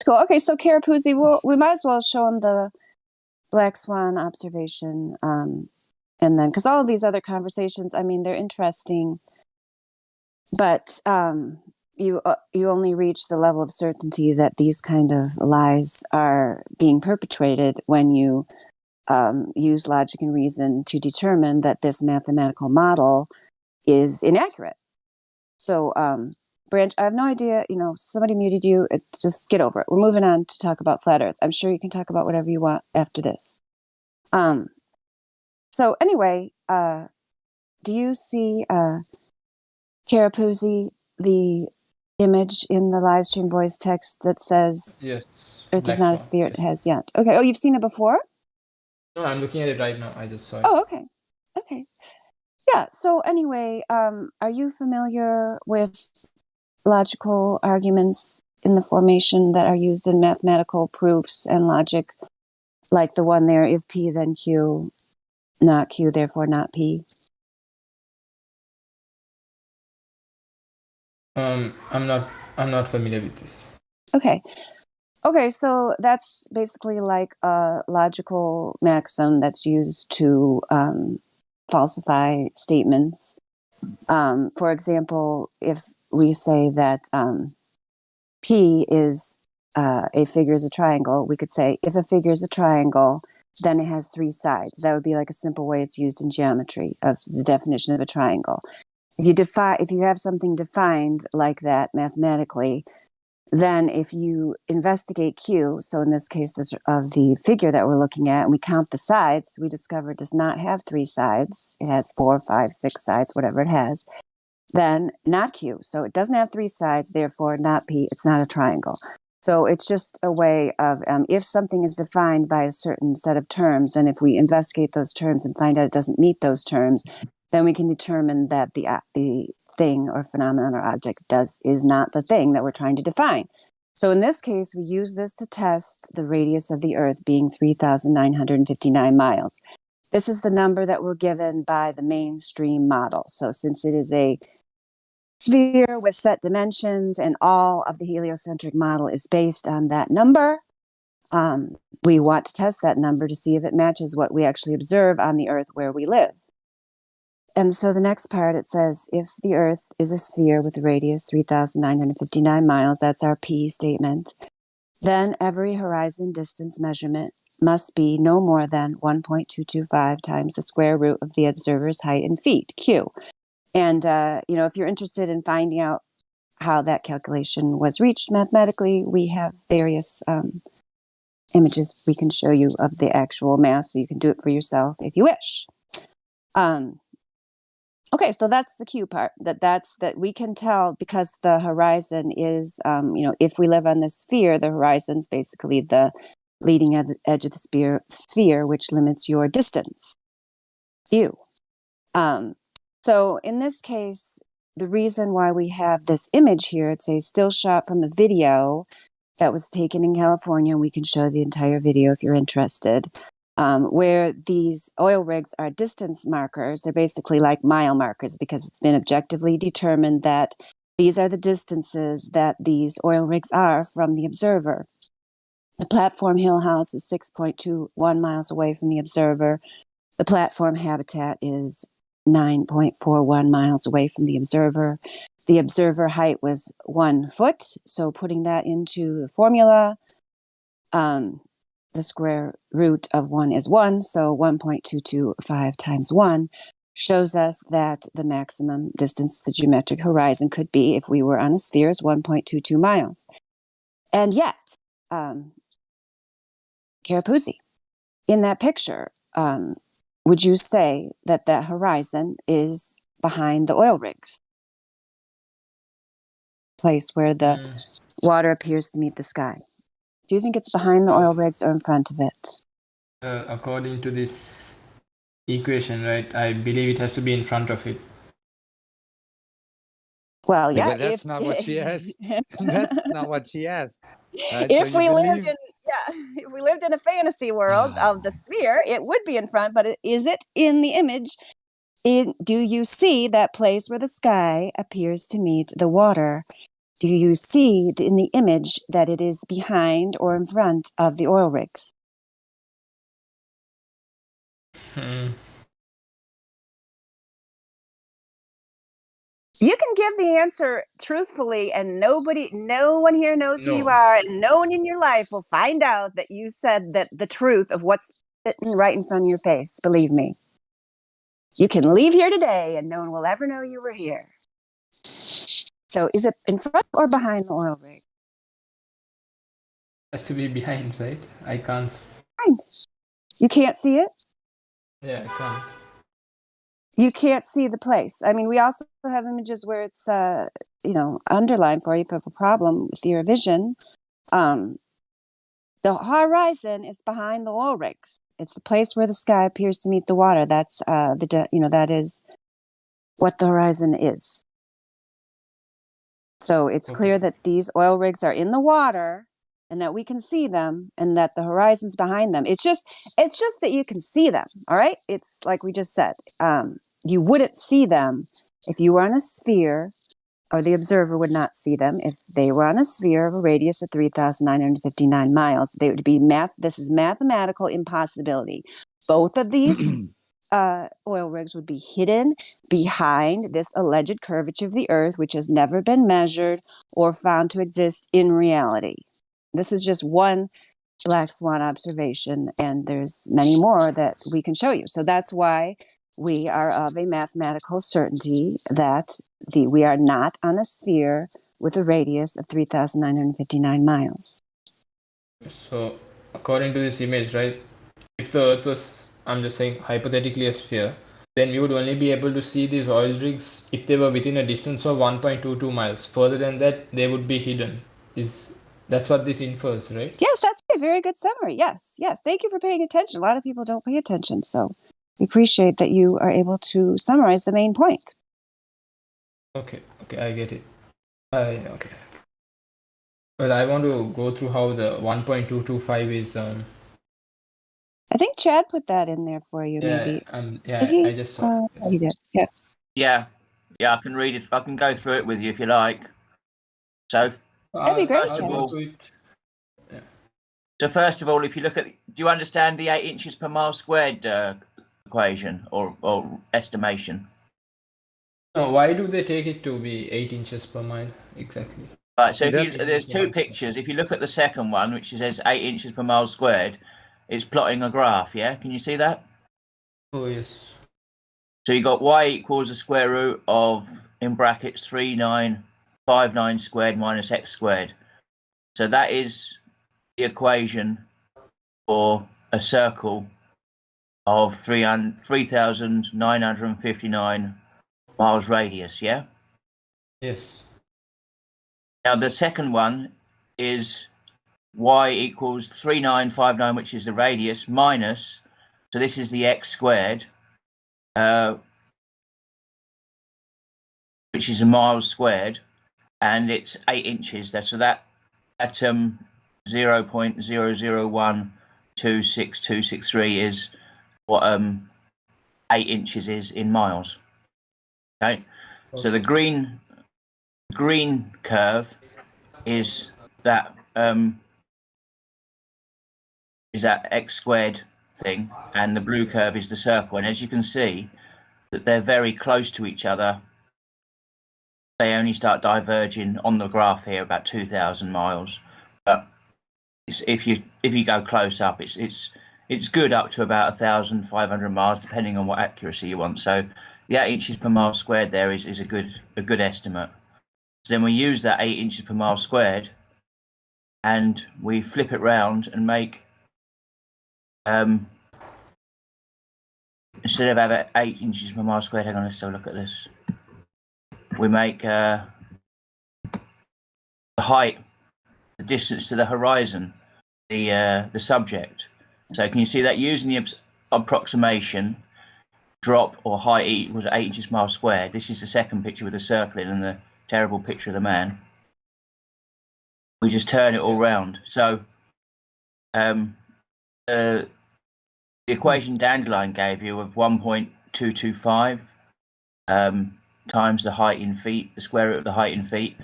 Okay, so Kara Puzzi, we might as well show him the Black Swan observation, and then because all of these other conversations, I mean, they're interesting, but you only reach the level of certainty that these kind of lies are being perpetrated when you use logic and reason to determine that this mathematical model is inaccurate. So, Branch, I have no idea, somebody muted you. Just get over it. We're moving on to talk about flat Earth. I'm sure you can talk about whatever you want after this. So anyway, do you see, Kara Puzzi, the image in the Livestream voice text that says yes, Earth is not a sphere? It has yet. Okay. Oh, you've seen it before? No, I'm looking at it right now. I just saw it. Oh, okay. Yeah. So anyway, are you familiar with logical arguments in the formation that are used in mathematical proofs and logic, like the one there, if P then Q, not Q, therefore not P? I'm not familiar with this. Okay, so that's basically like a logical maxim that's used to falsify statements. For example, if we say that P is a figure is a triangle. We could say if a figure is a triangle, then it has three sides. That would be like a simple way it's used in geometry of the definition of a triangle. If you have something defined like that mathematically, then if you investigate Q, so in this case of the figure that we're looking at, and we count the sides, we discover it does not have three sides. It has 4, 5, 6 sides, whatever it has. Then not Q. So it doesn't have three sides, therefore not P. It's not a triangle. So it's just a way of if something is defined by a certain set of terms, then if we investigate those terms and find out it doesn't meet those terms, then we can determine that the thing or phenomenon or object is not the thing that we're trying to define. So in this case, we use this to test the radius of the Earth being 3,959 miles. This is the number that we're given by the mainstream model. So since it is a sphere with set dimensions and all of the heliocentric model is based on that number, we want to test that number to see if it matches what we actually observe on the Earth where we live. And so the next part, it says, if the Earth is a sphere with a radius 3,959 miles, that's our P statement, then every horizon distance measurement must be no more than 1.225 times the square root of the observer's height in feet, Q. And, if you're interested in finding out how that calculation was reached mathematically, we have various images we can show you of the actual mass, so you can do it for yourself if you wish. Okay, so that's the Q part, that we can tell because the horizon is, if we live on this sphere, the horizon's basically the leading edge of the sphere, which limits your distance, Q. So in this case, the reason why we have this image here, it's a still shot from a video that was taken in California, and we can show the entire video if you're interested, where these oil rigs are distance markers. They're basically like mile markers because it's been objectively determined that these are the distances that these oil rigs are from the observer. The Platform Hill House is 6.21 miles away from the observer. The platform habitat is 9.41 miles away from the observer. The observer height was 1 foot. So putting that into the formula, the square root of 1 is 1. So 1.225 times 1 shows us that the maximum distance the geometric horizon could be if we were on a sphere is 1.22 miles. And yet, Carapuzzi, in that picture, would you say that that horizon is behind the oil rigs? Place where the water appears to meet the sky. Do you think it's behind the oil rigs or in front of it? According to this equation, right, I believe it has to be in front of it. Well, yeah. But that's not what she asked. That's not what she asked. Right? If so we you lived believe... if we lived in a fantasy world of the sphere, it would be in front, but is it in the image? Do you see that place where the sky appears to meet the water? Do you see in the image that it is behind or in front of the oil rigs? You can give the answer truthfully, and no one here knows who you are, and no one in your life will find out that you said that the truth of what's sitting right in front of your face. Believe me. You can leave here today, and no one will ever know you were here. So is it in front or behind the oil rig? It has to be behind, right? I can't. You can't see it? Yeah, I can't. You can't see the place. I mean, we also have images where it's, underlined for you if you have a problem with your vision. The horizon is behind the oil rigs. It's the place where the sky appears to meet the water. That's that is what the horizon is. So it's clear that these oil rigs are in the water, and that we can see them, and that the horizon's behind them. It's just that you can see them. All right. It's like we just said. You wouldn't see them if you were on a sphere, or the observer would not see them if they were on a sphere of a radius of 3,959 miles. They would be this is mathematical impossibility. Both of these oil rigs would be hidden behind this alleged curvature of the Earth, which has never been measured or found to exist in reality. This is just one black swan observation, and there's many more that we can show you. So that's why we are of a mathematical certainty that we are not on a sphere with a radius of 3,959 miles. So, according to this image, right, if the Earth was, I'm just saying, hypothetically a sphere, then we would only be able to see these oil rigs if they were within a distance of 1.22 miles. Further than that, they would be hidden. That's what this infers, right? Yes, that's a very good summary. Yes, yes. Thank you for paying attention. A lot of people don't pay attention, so we appreciate that you are able to summarize the main point. Okay, I get it. Okay. Well, I want to go through how the 1.225 is. I think Chad put that in there for you, maybe. Did he? I just saw. He did. Yeah. Yeah, I can read it. I can go through it with you if you like. So, That'd be great, first of Chad. all, so first of all, if you look at, do you understand the 8 inches per mile squared equation or estimation? No, why do they take it to be 8 inches per mile exactly? Right, so there's two pictures. If you look at the second one, which says 8 inches per mile squared, it's plotting a graph, yeah? Can you see that? Oh, yes. So you got y equals the square root of, in brackets, 3959 squared minus x squared. So that is the equation for a circle of 3,959 miles radius, yeah? Yes. Now the second one is y equals 3959, which is the radius, minus, so this is the x squared, which is a mile squared, and it's 8 inches. So that 0.0012623 is what 8 inches is in miles. Okay, so the green curve is that x squared thing, and the blue curve is the circle. And as you can see, that they're very close to each other. They only start diverging on the graph here about 2,000 miles. But if you go close up, it's good up to about 1,500 miles, depending on what accuracy you want. So the 8 inches per mile squared there is a good estimate. So then we use that 8 inches per mile squared, and we flip it round and make instead of having 8 inches per mile squared, hang on, let's have a look at this. We make the height, the distance to the horizon, the subject. So can you see that using the approximation, drop or height equals 8 inches per mile squared? This is the second picture with the circle in and the terrible picture of the man. We just turn it all round. So the equation Dandelion gave you of 1.225 times the height in feet, the square root of the height in feet.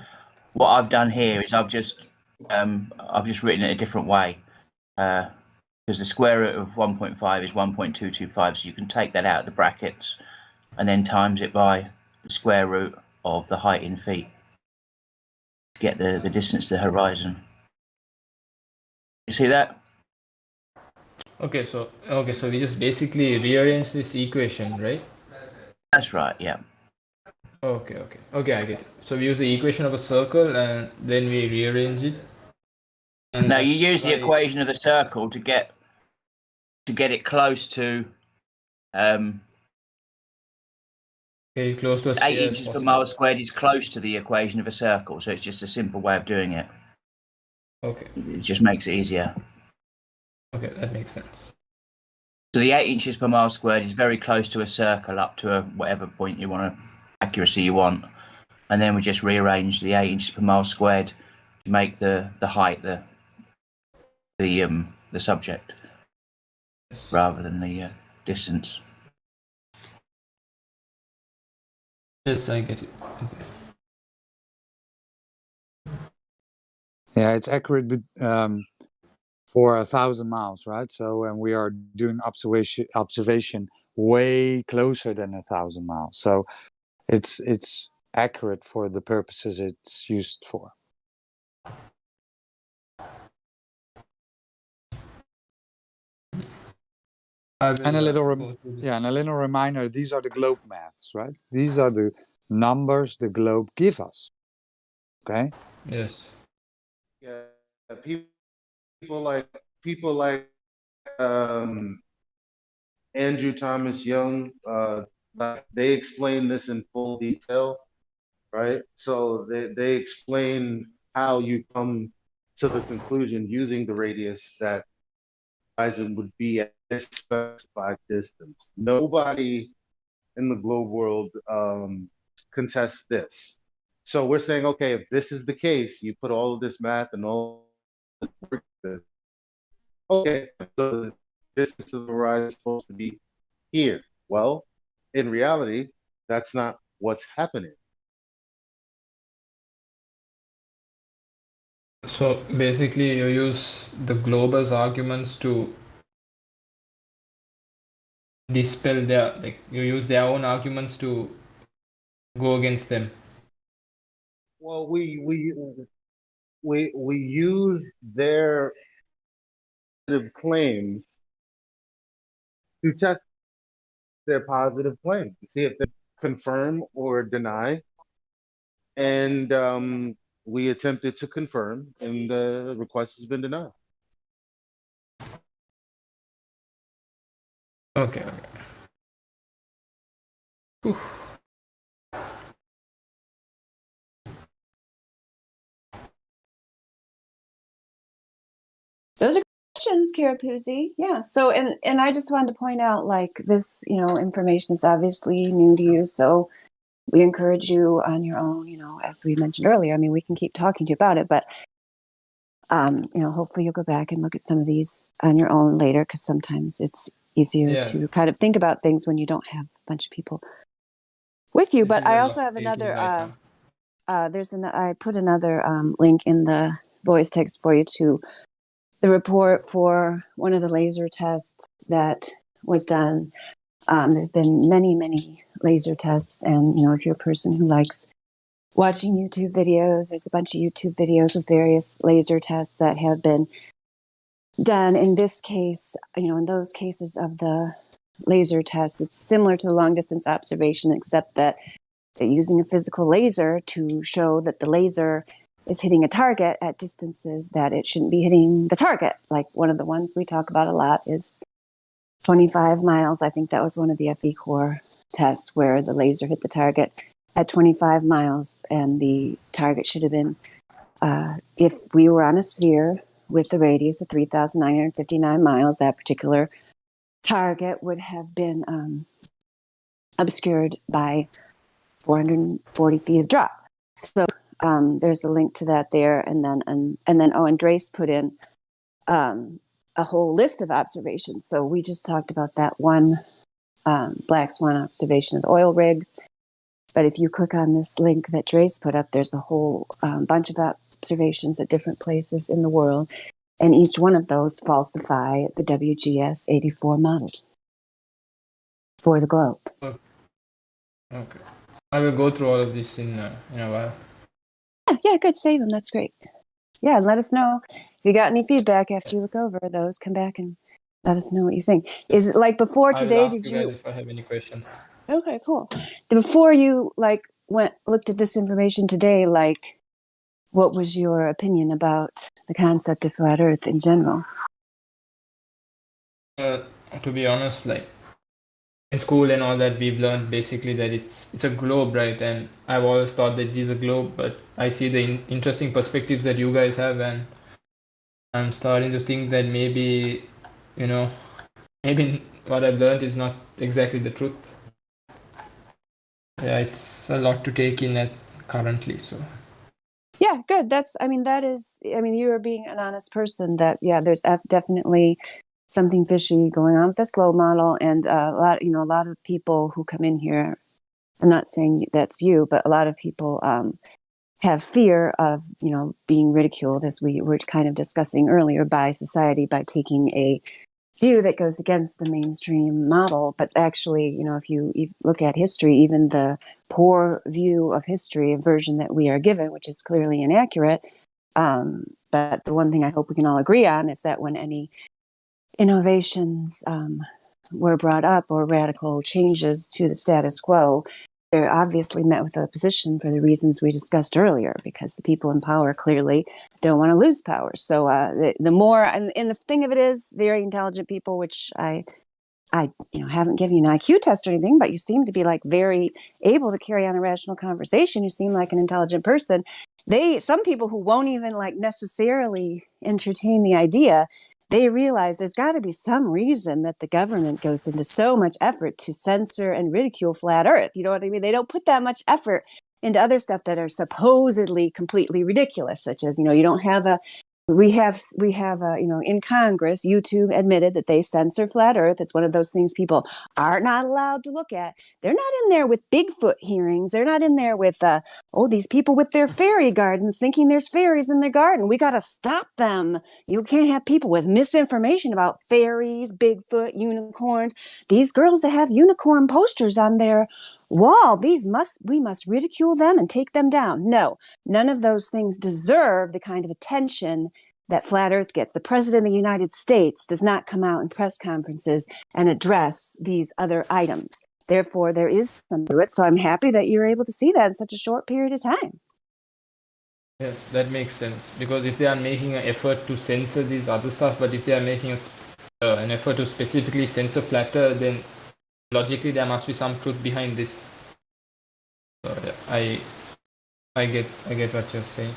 What I've done here is I've just written it a different way, because the square root of 1.5 is 1.225, so you can take that out of the brackets and then times it by the square root of the height in feet to get the distance to the horizon. You see that? Okay, so we just basically rearrange this equation, right? That's right, yeah. Okay, I get it. So we use the equation of a circle and then we rearrange it. And no, you use the equation of the circle to get it close to close to a 8 inches per mile squared is close to the equation of a circle, so it's just a simple way of doing it. Okay. It just makes it easier. Okay, that makes sense. So the 8 inches per mile squared is very close to a circle up to whatever point you want accuracy you want, and then we just rearrange the 8 inches per mile squared to make the height the subject rather than the distance. Yes, I get it. Okay. Yeah, it's accurate, but for 1,000 miles, right? So, and we are doing observation way closer than 1,000 miles. So, it's accurate for the purposes it's used for. And a little, and a little reminder: these are the globe maths, right? These are the numbers the globe give us. Okay. Yes. Yeah, people like Andrew Thomas Young, they explain this in full detail, right? So they explain how you come to the conclusion using the radius that horizon would be at this specified distance. Nobody in the globe world contests this. So we're saying, okay, if this is the case, you put all of this math and all this work, okay, so the distance of the horizon is supposed to be here. Well, in reality, that's not what's happening. So basically, you use the globe as arguments to dispel their, like, you use their own arguments to go against them. Well, we use their claims to test their positive claims to see if they confirm or deny. And we attempted to confirm, and the request has been denied. Okay. Those are questions, Karapuzi. Yeah. So, and I just wanted to point out, like, this, information is obviously new to you. So we encourage you on your own, as we mentioned earlier. I mean, we can keep talking to you about it, but, hopefully you'll go back and look at some of these on your own later, because sometimes it's easier to kind of think about things when you don't have a bunch of people with you. But I also have another, I put another link in the voice text for you to the report for one of the laser tests that was done. There have been many, many laser tests. And, if you're a person who likes watching YouTube videos, there's a bunch of YouTube videos with various laser tests that have been done. In this case, in those cases of the laser tests, it's similar to long distance observation, except that they're using a physical laser to show that the laser is hitting a target at distances that it shouldn't be hitting the target. Like one of the ones we talk about a lot is 25 miles. I think that was one of the FE core tests where the laser hit the target at 25 miles, and the target should have been, if we were on a sphere with the radius of 3,959 miles, that particular target would have been obscured by 440 feet of drop. So there's a link to that there, and then Andres put in a whole list of observations. So we just talked about that one black swan observation of the oil rigs, but if you click on this link that Dre's put up, there's a whole bunch of observations at different places in the world, and each one of those falsify the WGS 84 model for the globe. Okay. I will go through all of this in a while. Yeah, good. Save them. That's great. Yeah, and let us know if you got any feedback after you look over those. Come back and let us know what you think. Is it like before today? I will ask Did you you? guys if I have any questions. Okay, cool. Before you looked at this information today, what was your opinion about the concept of flat Earth in general? To be honest, like in school and all that, we've learned basically that it's a globe, right? And I've always thought that it is a globe, but I see the interesting perspectives that you guys have, and I'm starting to think that maybe what I've learned is not exactly the truth. Yeah, it's a lot to take in at currently, so. Yeah, good. You're being an honest person that, there's definitely something fishy going on with the slow model. And a lot of people who come in here, I'm not saying that's you, but a lot of people have fear of, being ridiculed, as we were kind of discussing earlier, by society, by taking a view that goes against the mainstream model. But actually, if you look at history, even the poor view of history, a version that we are given, which is clearly inaccurate. But the one thing I hope we can all agree on is that when any innovations were brought up, or radical changes to the status quo, they're obviously met with opposition for the reasons we discussed earlier, because the people in power clearly don't want to lose power. So the more, and the thing of it is, very intelligent people, which I haven't given you an IQ test or anything, but you seem to be like very able to carry on a rational conversation. You seem like an intelligent person. Some people who won't even like necessarily entertain the idea, they realize there's got to be some reason that the government goes into so much effort to censor and ridicule flat Earth. You know what I mean? They don't put that much effort into other stuff that are supposedly completely ridiculous, such as, you don't have we have in Congress, YouTube admitted that they censor flat Earth. It's one of those things people are not allowed to look at. They're not in there with Bigfoot hearings. They're not in there with, these people with their fairy gardens thinking there's fairies in their garden. We got to stop them. You can't have people with misinformation about fairies, Bigfoot, unicorns. These girls that have unicorn posters on their wall, we must ridicule them and take them down. No, none of those things deserve the kind of attention that flat Earth gets. The President of the United States does not come out in press conferences and address these other items. Therefore, there is some to it. So I'm happy that you're able to see that in such a short period of time. Yes, that makes sense. Because if they are making an effort to censor these other stuff, but if they are making an effort to specifically censor flat Earth, then logically there must be some truth behind this. So I get what you're saying.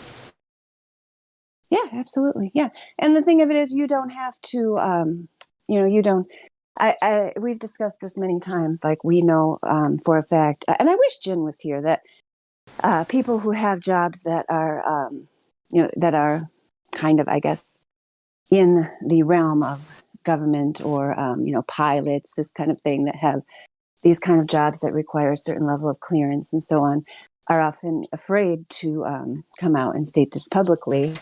Yeah, absolutely. Yeah. And the thing of it is, you don't have to, we've discussed this many times, like we know for a fact, and I wish Jen was here, that people who have jobs that are, that are kind of, I guess, in the realm of government, or, pilots, this kind of thing, that have these kind of jobs that require a certain level of clearance and so on, are often afraid to come out and state this publicly.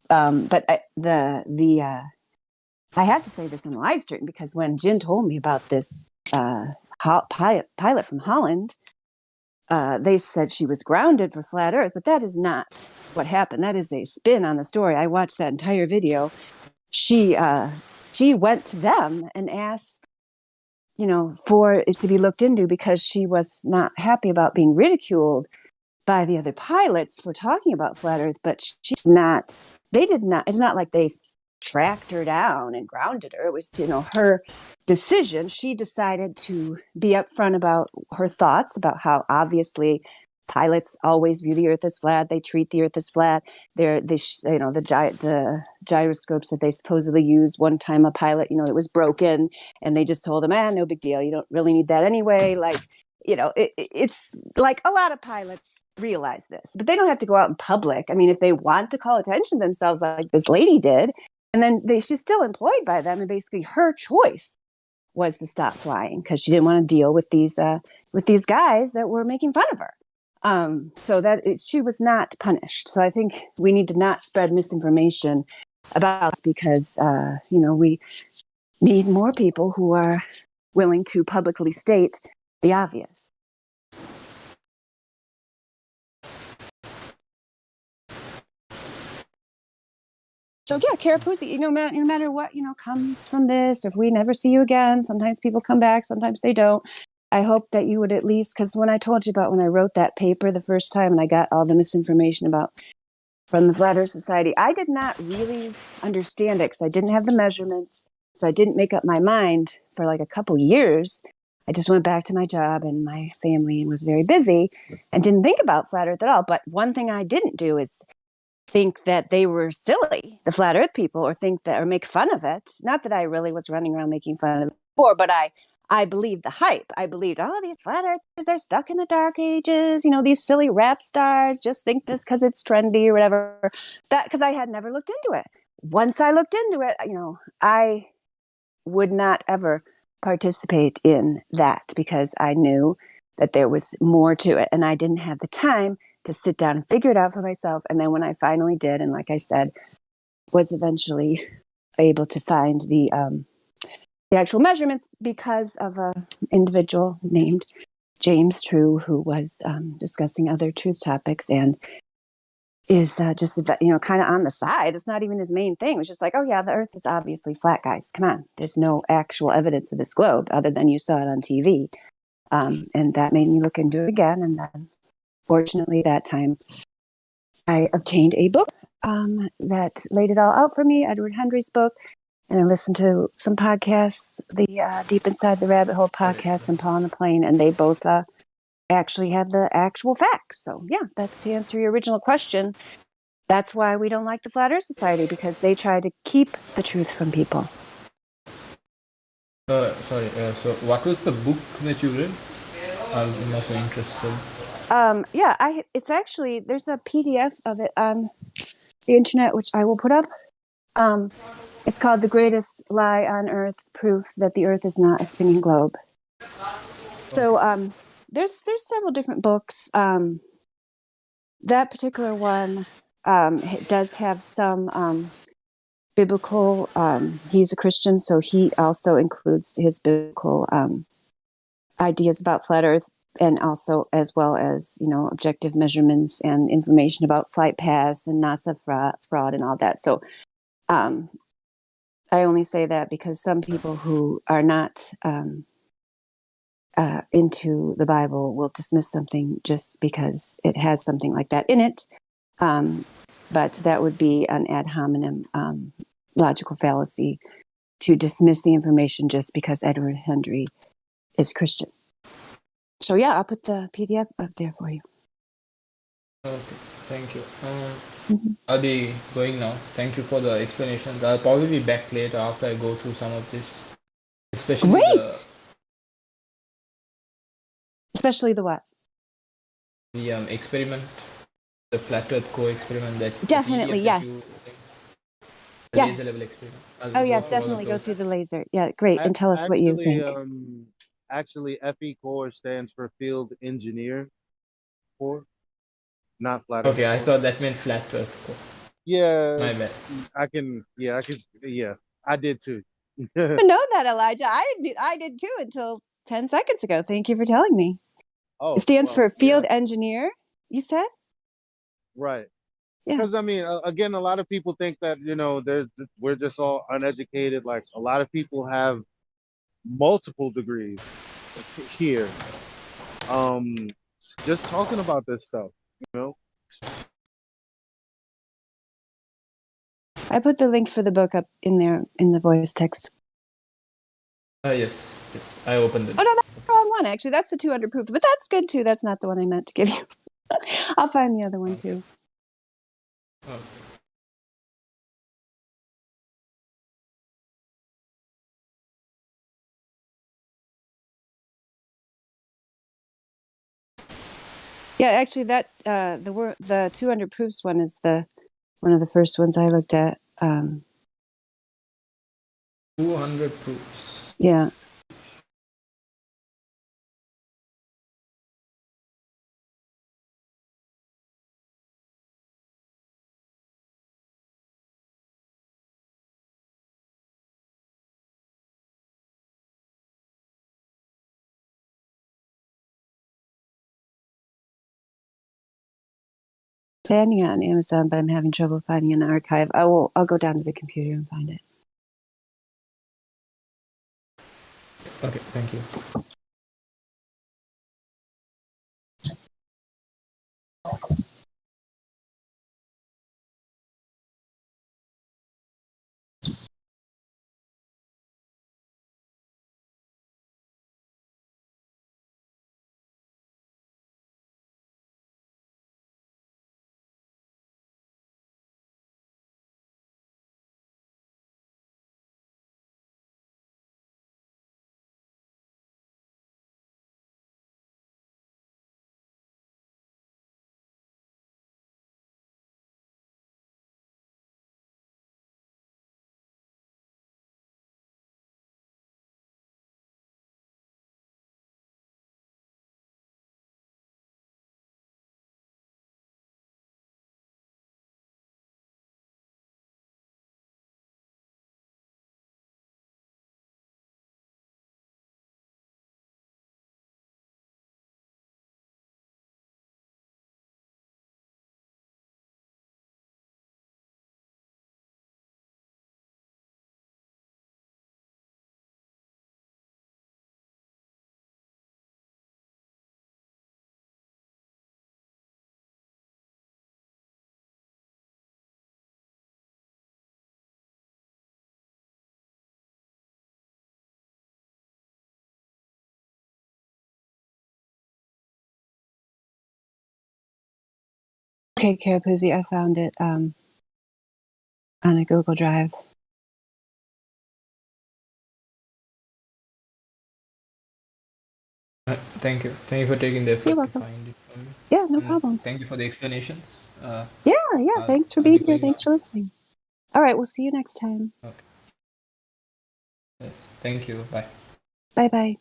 But I have to say this on the live stream, because when Jen told me about this pilot from Holland, they said she was grounded for flat Earth, but that is not what happened. That is a spin on the story. I watched that entire video. She went to them and asked, for it to be looked into, because she was not happy about being ridiculed by the other pilots for talking about flat Earth. But they did not, it's not like they tracked her down and grounded her. It was, her decision. She decided to be upfront about her thoughts about how obviously pilots always view the Earth as flat. They treat the Earth as flat. The gyroscopes that they supposedly used, one time a pilot, it was broken, and they just told him, no big deal. You don't really need that anyway. Like, it's like a lot of pilots realize this, but they don't have to go out in public. I mean, if they want to call attention to themselves like this lady did, and then she's still employed by them, and basically her choice was to stop flying because she didn't want to deal with these guys that were making fun of her. So that she was not punished. So I think we need to not spread misinformation about this, because we need more people who are willing to publicly state the obvious. So yeah, Carapucci, no matter what, comes from this, if we never see you again, sometimes people come back, sometimes they don't. I hope that you would at least, because when I told you about when I wrote that paper the first time and I got all the misinformation from the Flat Earth Society, I did not really understand it because I didn't have the measurements. So I didn't make up my mind for like a couple years. I just went back to my job and my family and was very busy and didn't think about Flat Earth at all. But one thing I didn't do is think that they were silly, the Flat Earth people, or make fun of it. Not that I really was running around making fun of it before, but I believed the hype. I believed, these flat earthers, they're stuck in the dark ages. These silly rap stars just think this because it's trendy or whatever. That because I had never looked into it. Once I looked into it, I would not ever participate in that because I knew that there was more to it, and I didn't have the time to sit down and figure it out for myself. And then when I finally did, and like I said, was eventually able to find the actual measurements because of a individual named James True, who was discussing other truth topics and is just, kind of on the side. It's not even his main thing. It was just like, oh yeah, the earth is obviously flat, guys. Come on. There's no actual evidence of this globe other than you saw it on TV. And that made me look into it again. And then fortunately that time I obtained a book that laid it all out for me, Edward Hendry's book. And I listened to some podcasts, the Deep Inside the Rabbit Hole podcast and Paul on the Plane, and they both actually had the actual facts. So yeah, that's to answer your original question. That's why we don't like the Flat Earth Society, because they try to keep the truth from people. Sorry. So, what was the book that you read? I'm also interested. It's actually, there's a PDF of it on the internet, which I will put up. It's called The Greatest Lie on Earth, Proof That the Earth is Not a Spinning Globe. So there's several different books. That particular one does have some biblical, he's a Christian, so he also includes his biblical ideas about flat Earth, and also as well as, objective measurements and information about flight paths and NASA fraud and all that. So I only say that because some people who are not into the Bible will dismiss something just because it has something like that in it. But that would be an ad hominem logical fallacy to dismiss the information just because Edward Hendry is Christian. So yeah, I'll put the PDF up there for you. Okay, thank you. I'll be going now. Thank you for the explanations. I'll probably be back later after I go through some of this. Especially Great! Especially the what? The experiment, the flat Earth co-experiment that Definitely, yes. The Yes. laser level experiment. Oh yes, definitely go through the laser. Yeah, great. And tell us what you think. Actually, FE Core stands for Field Engineer Core, not Flat Earth Okay, I Core. thought that meant flat Earth core. Yeah, My bad. I did too. I didn't know that, Elijah. I did too until 10 seconds ago. Thank you for telling me. Oh, it stands for Field yeah. Engineer, you said? Right. Yeah. Because I mean, again, a lot of people think that we're just all uneducated. Like a lot of people have multiple degrees here. Just talking about this stuff, I put the link for the book up in there in the voice text. Yes, I opened it. Oh no, that's the wrong one. Actually, that's the 200 proof, but that's good too. That's not the one I meant to give you. I'll find the other one too. Okay. Yeah, actually, that the 200 proofs one is one of the first ones I looked at. 200 proofs. Yeah. Finding it on Amazon, but I'm having trouble finding an archive. I'll go down to the computer and find it. Okay, thank you. Okay, Carapuzi, I found it on a Google Drive. Thank you. Thank you for taking the You're effort to welcome. find it for me. Yeah, no And problem. thank you for the explanations. Yeah, yeah. Thanks for I'll be being here. going Thanks now. for listening. All right, we'll see you next time. Okay. Yes. Thank you. Bye. Bye bye.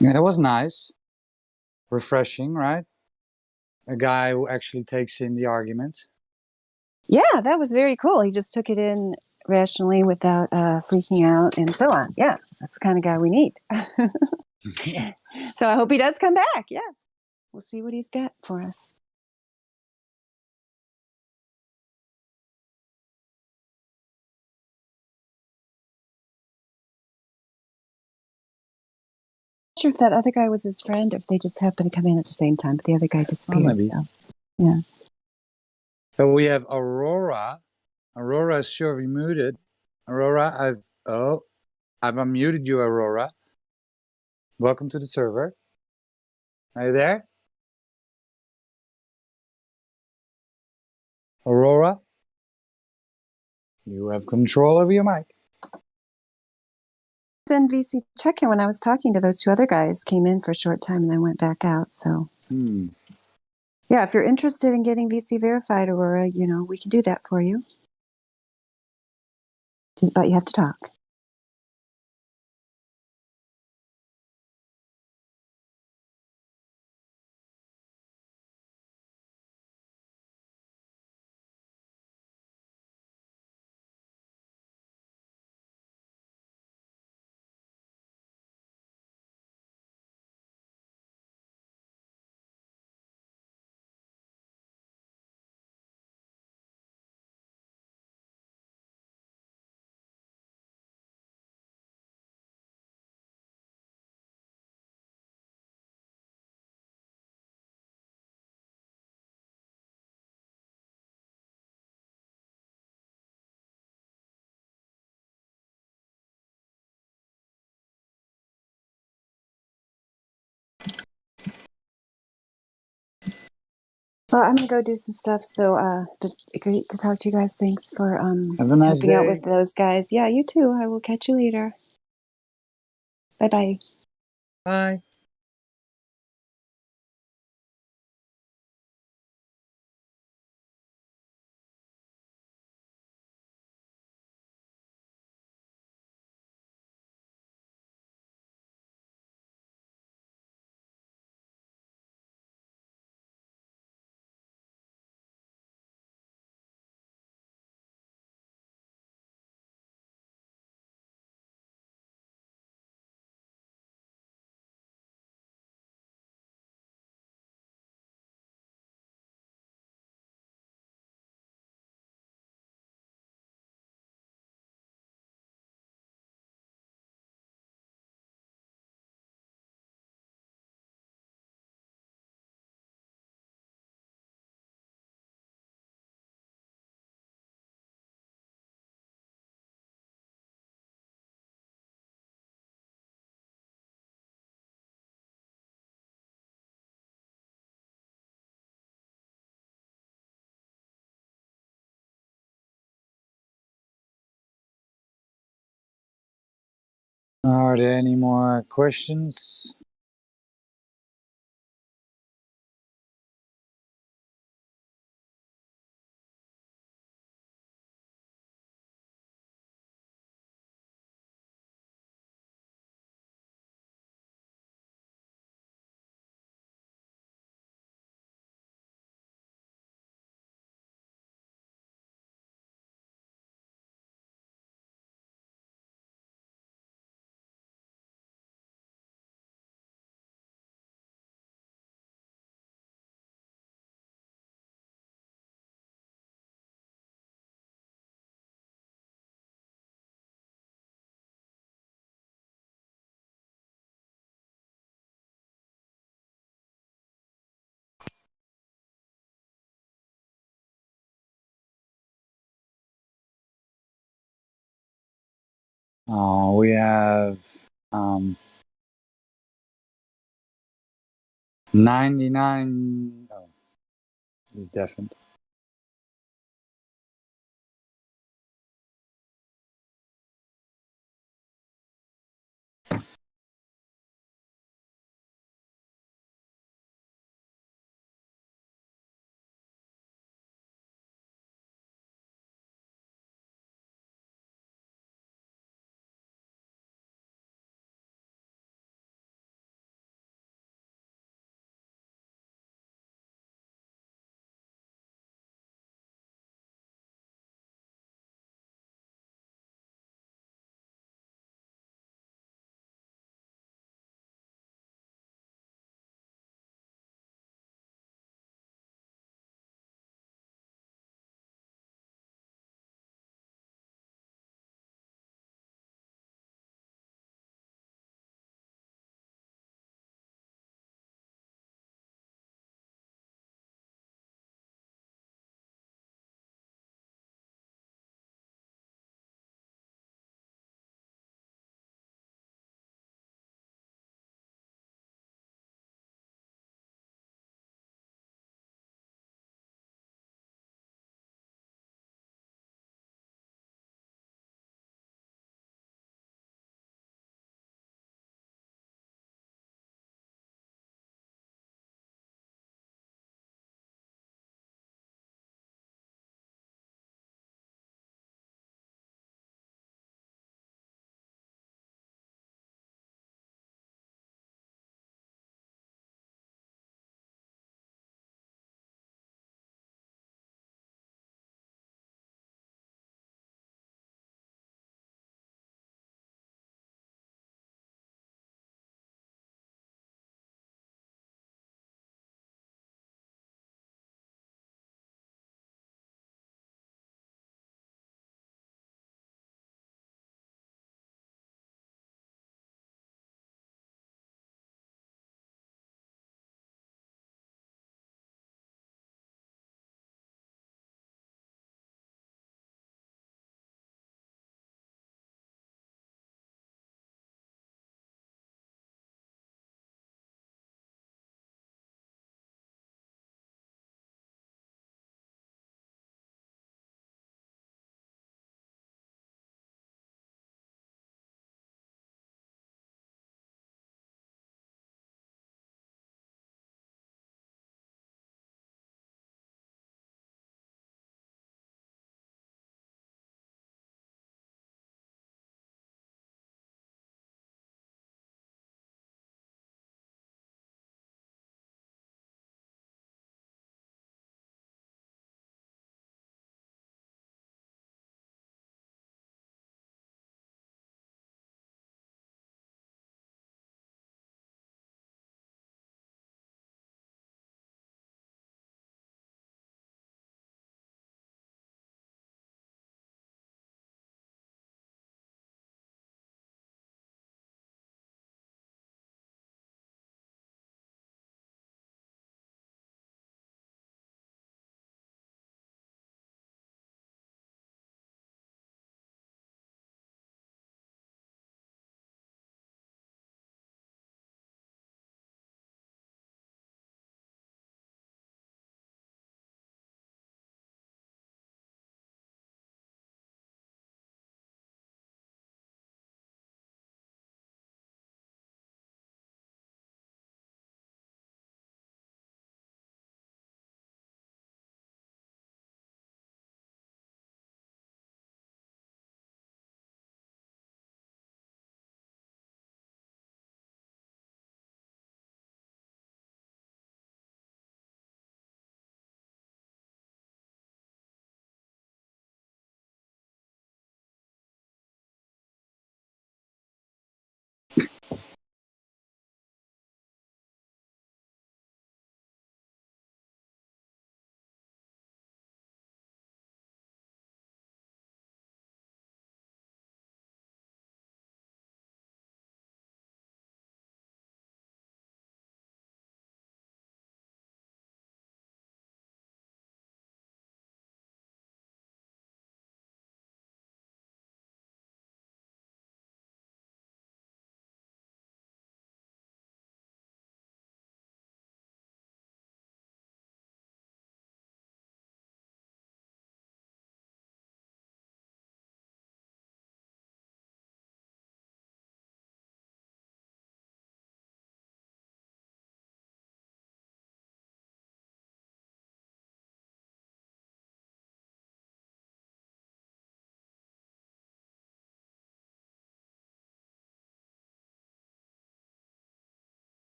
Yeah, that was nice. Refreshing, right? A guy who actually takes in the arguments. Yeah, that was very cool. He just took it in rationally without freaking out and so on. Yeah, that's the kind of guy we need. So I hope he does come back. Yeah, we'll see what he's got for us. Not sure if that other guy was his friend or if they just happened to come in at the same time, but the other guy disappeared. maybe. So, yeah. So we have Aurora. Aurora is surely muted. Aurora, I've unmuted you, Aurora. Welcome to the server. Are you there? Aurora? You have control over your mic. NVC check-in when I was talking to those two other guys, came in for a short time and then went back out. So, yeah, if you're interested in getting VC verified, Aurora, we can do that for you. But you have to talk. Well, I'm gonna go do some stuff. So, but great to talk to you guys. Thanks for Have a nice helping out day. with those guys. Yeah, you too. I will catch you later. Bye bye. Bye. Are there any more questions? We have 99. Oh, is deafened.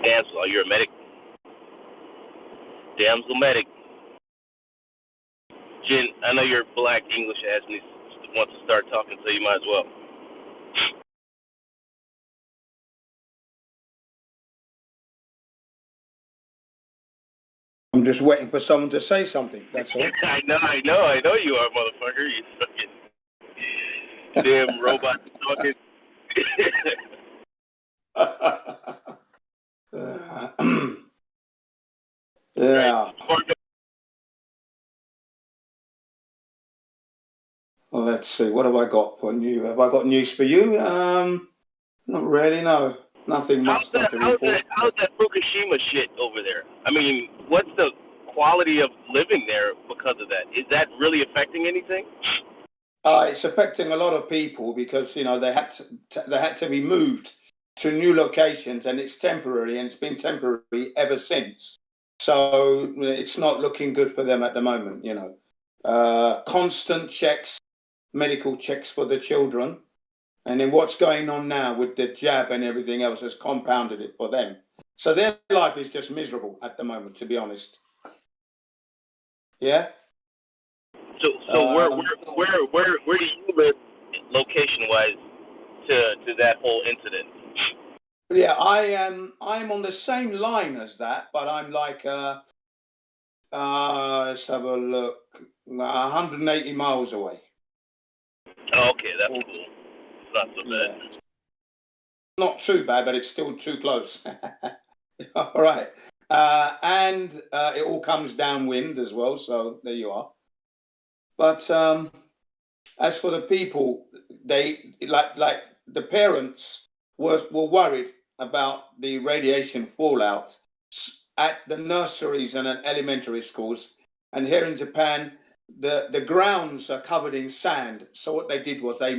Damsel, are you a medic? Damsel medic. Jen, I know your black English ass wants to start talking, so you might as well. I'm just waiting for someone to say something. That's all. I know you are, motherfucker. You fucking damn robot talking. Yeah. Well, let's see. What have I got for you? Have I got news for you? Not really. No, nothing much to report. How's that Fukushima shit over there? I mean, what's the quality of living there because of that? Is that really affecting anything? It's affecting a lot of people because they had to be moved to new locations, and it's temporary, and it's been temporary ever since. So it's not looking good for them at the moment. Constant checks, medical checks for the children, and then what's going on now with the jab and everything else has compounded it for them. So their life is just miserable at the moment, to be honest. Yeah. So where do you live, location-wise, to that whole incident? Yeah, I'm on the same line as that, but I'm like let's have a look, 180 miles away. Oh, okay, that's cool. It's not so bad. Not too bad, but it's still too close. All right. And it all comes downwind as well, so there you are. But as for the people, they like the parents were worried about the radiation fallout at the nurseries and at elementary schools. And here in Japan, the grounds are covered in sand. So what they did was they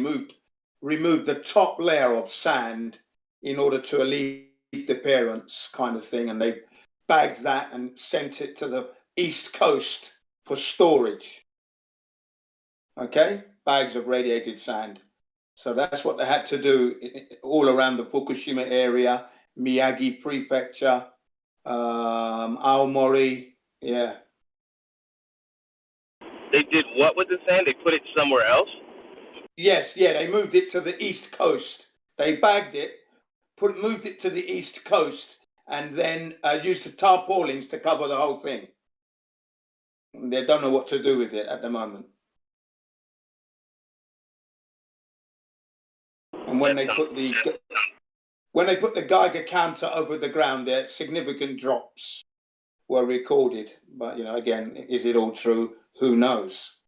removed the top layer of sand in order to alleviate the parents, kind of thing. And they bagged that and sent it to the East Coast for storage. Okay, bags of radiated sand. So that's what they had to do all around the Fukushima area, Miyagi Prefecture, Aomori. Yeah. They did what with the sand? They put it somewhere else? Yes, yeah, they moved it to the East Coast. They bagged it, moved it to the East Coast, and then used the tarpaulins to cover the whole thing. They don't know what to do with it at the moment. And when they put the Geiger counter over the ground, there significant drops were recorded. But again, is it all true? Who knows?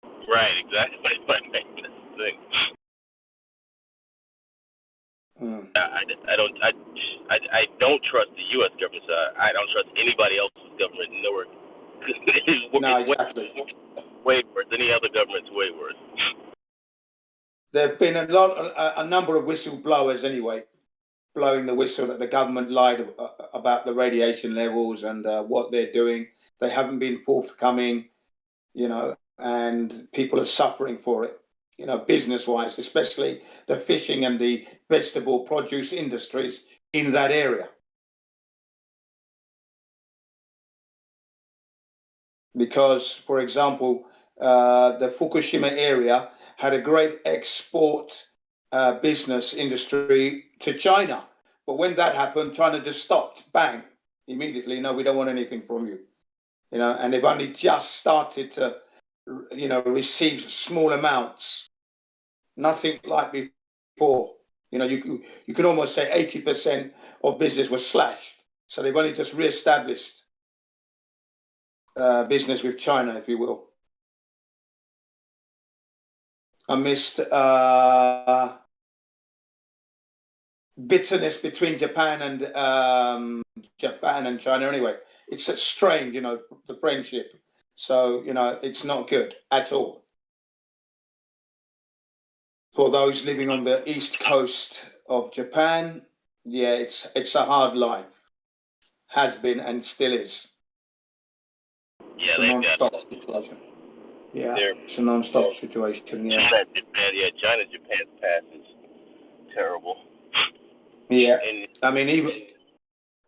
Right, exactly. That's the thing. I don't trust the U.S. government. So I don't trust anybody else's government. No, exactly. Way worse. Any other government's way worse. There have been a number of whistleblowers anyway, blowing the whistle that the government lied about the radiation levels and what they're doing. They haven't been forthcoming, and people are suffering for it, business-wise, especially the fishing and the vegetable produce industries in that area. Because, for example, the Fukushima area had a great export business industry to China. But when that happened, China just stopped, bang, immediately. No, we don't want anything from you. And they've only just started to, receive small amounts. Nothing like before. You can almost say 80% of business was slashed. So they've only just re-established business with China, if you will. Amidst bitterness between Japan and China. Anyway, it's strained, the friendship. So it's not good at all. For those living on the east coast of Japan, yeah, it's a hard life. Has been and still is. Yeah, it's a non-stop situation. Yeah, it's a non-stop situation. Yeah. China, Japan's past is terrible. Yeah, I mean,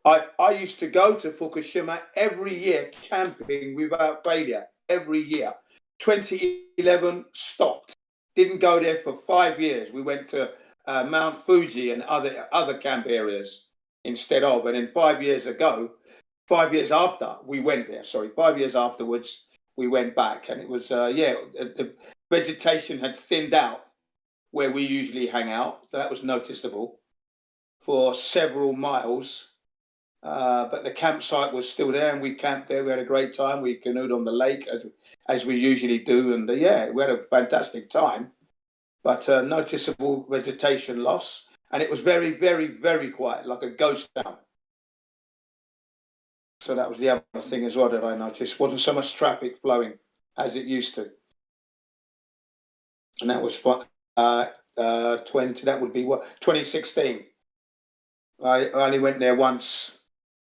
I used to go to Fukushima every year camping without failure, every year. 2011 stopped. Didn't go there for 5 years. We went to Mount Fuji and other camp areas instead of. And then 5 years ago, 5 years after we went there, 5 years afterwards, we went back. And it was, the vegetation had thinned out where we usually hang out. So that was noticeable for several miles. But the campsite was still there, and we camped there. We had a great time. We canoed on the lake as we usually do, and we had a fantastic time. But noticeable vegetation loss, and it was very, very, very quiet, like a ghost town. So that was the other thing as well that I noticed. Wasn't so much traffic flowing as it used to, and that was 20. That would be 2016. I only went there once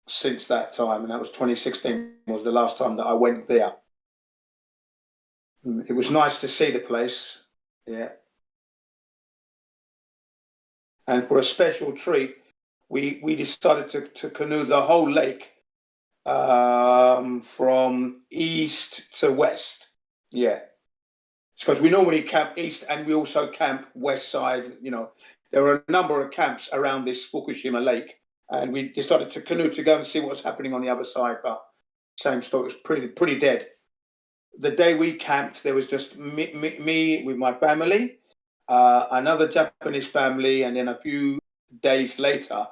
since that time, and that was 2016 was the last time that I went there. It was nice to see the place, yeah. And for a special treat, we decided to canoe the whole lake from east to west, yeah. It's because we normally camp east and we also camp west side. You know, there are a number of camps around this Fukushima lake, and we decided to canoe to go and see what's happening on the other side. But same story, it was pretty dead. The day we camped, there was just me with my family, another Japanese family, and then a few days later,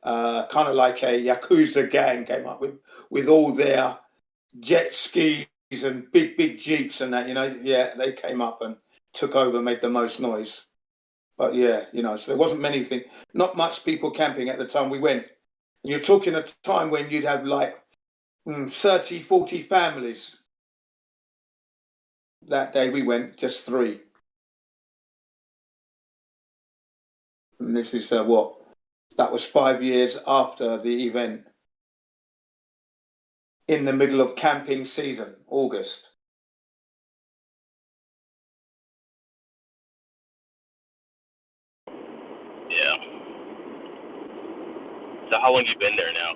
kind of like a Yakuza gang came up with all their jet skis and big jeeps and that, you know, they came up and took over, made the most noise. But so there wasn't many things, not much people camping at the time we went. And you're talking at a time when you'd have like 30, 40 families. That day we went, just 3. And this is that was 5 years after the event. In the middle of camping season, August. Yeah. So how long have you been there now?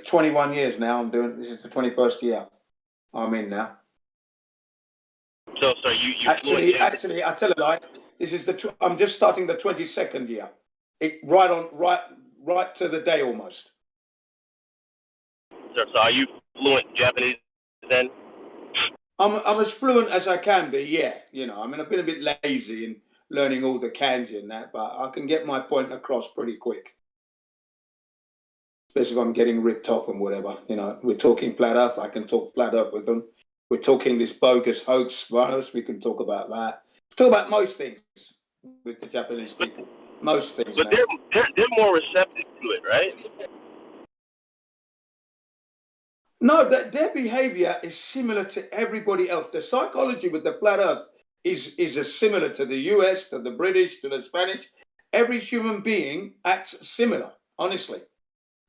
21 years now. This is the 21st year I'm in now. So you actually, I tell a lie. This is I'm just starting the 22nd year. Right to the day almost. So are you fluent Japanese then? I'm as fluent as I can be, yeah. You know, I mean, I've been a bit lazy in learning all the kanji and that, but I can get my point across pretty quick. Especially if I'm getting ripped off and whatever. You know, we're talking flat earth, I can talk flat earth with them. We're talking this bogus hoax virus, we can talk about that. Talk about most things with the Japanese people. Most things. But they're more receptive to it, right? No, their behavior is similar to everybody else. The psychology with the flat earth is as similar to the US, to the British, to the Spanish. Every human being acts similar, honestly.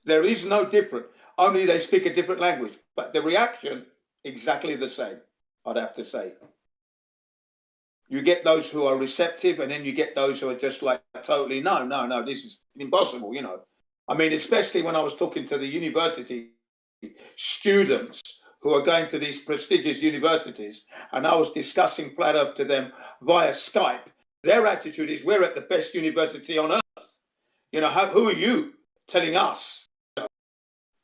There is no different. Only they speak a different language. But the reaction, exactly the same, I'd have to say. You get those who are receptive, and then you get those who are just like, totally, no, this is impossible, you know. I mean, especially when I was talking to the university students who are going to these prestigious universities, and I was discussing flat earth to them via Skype, their attitude is, we're at the best university on earth. You know, who are you telling us?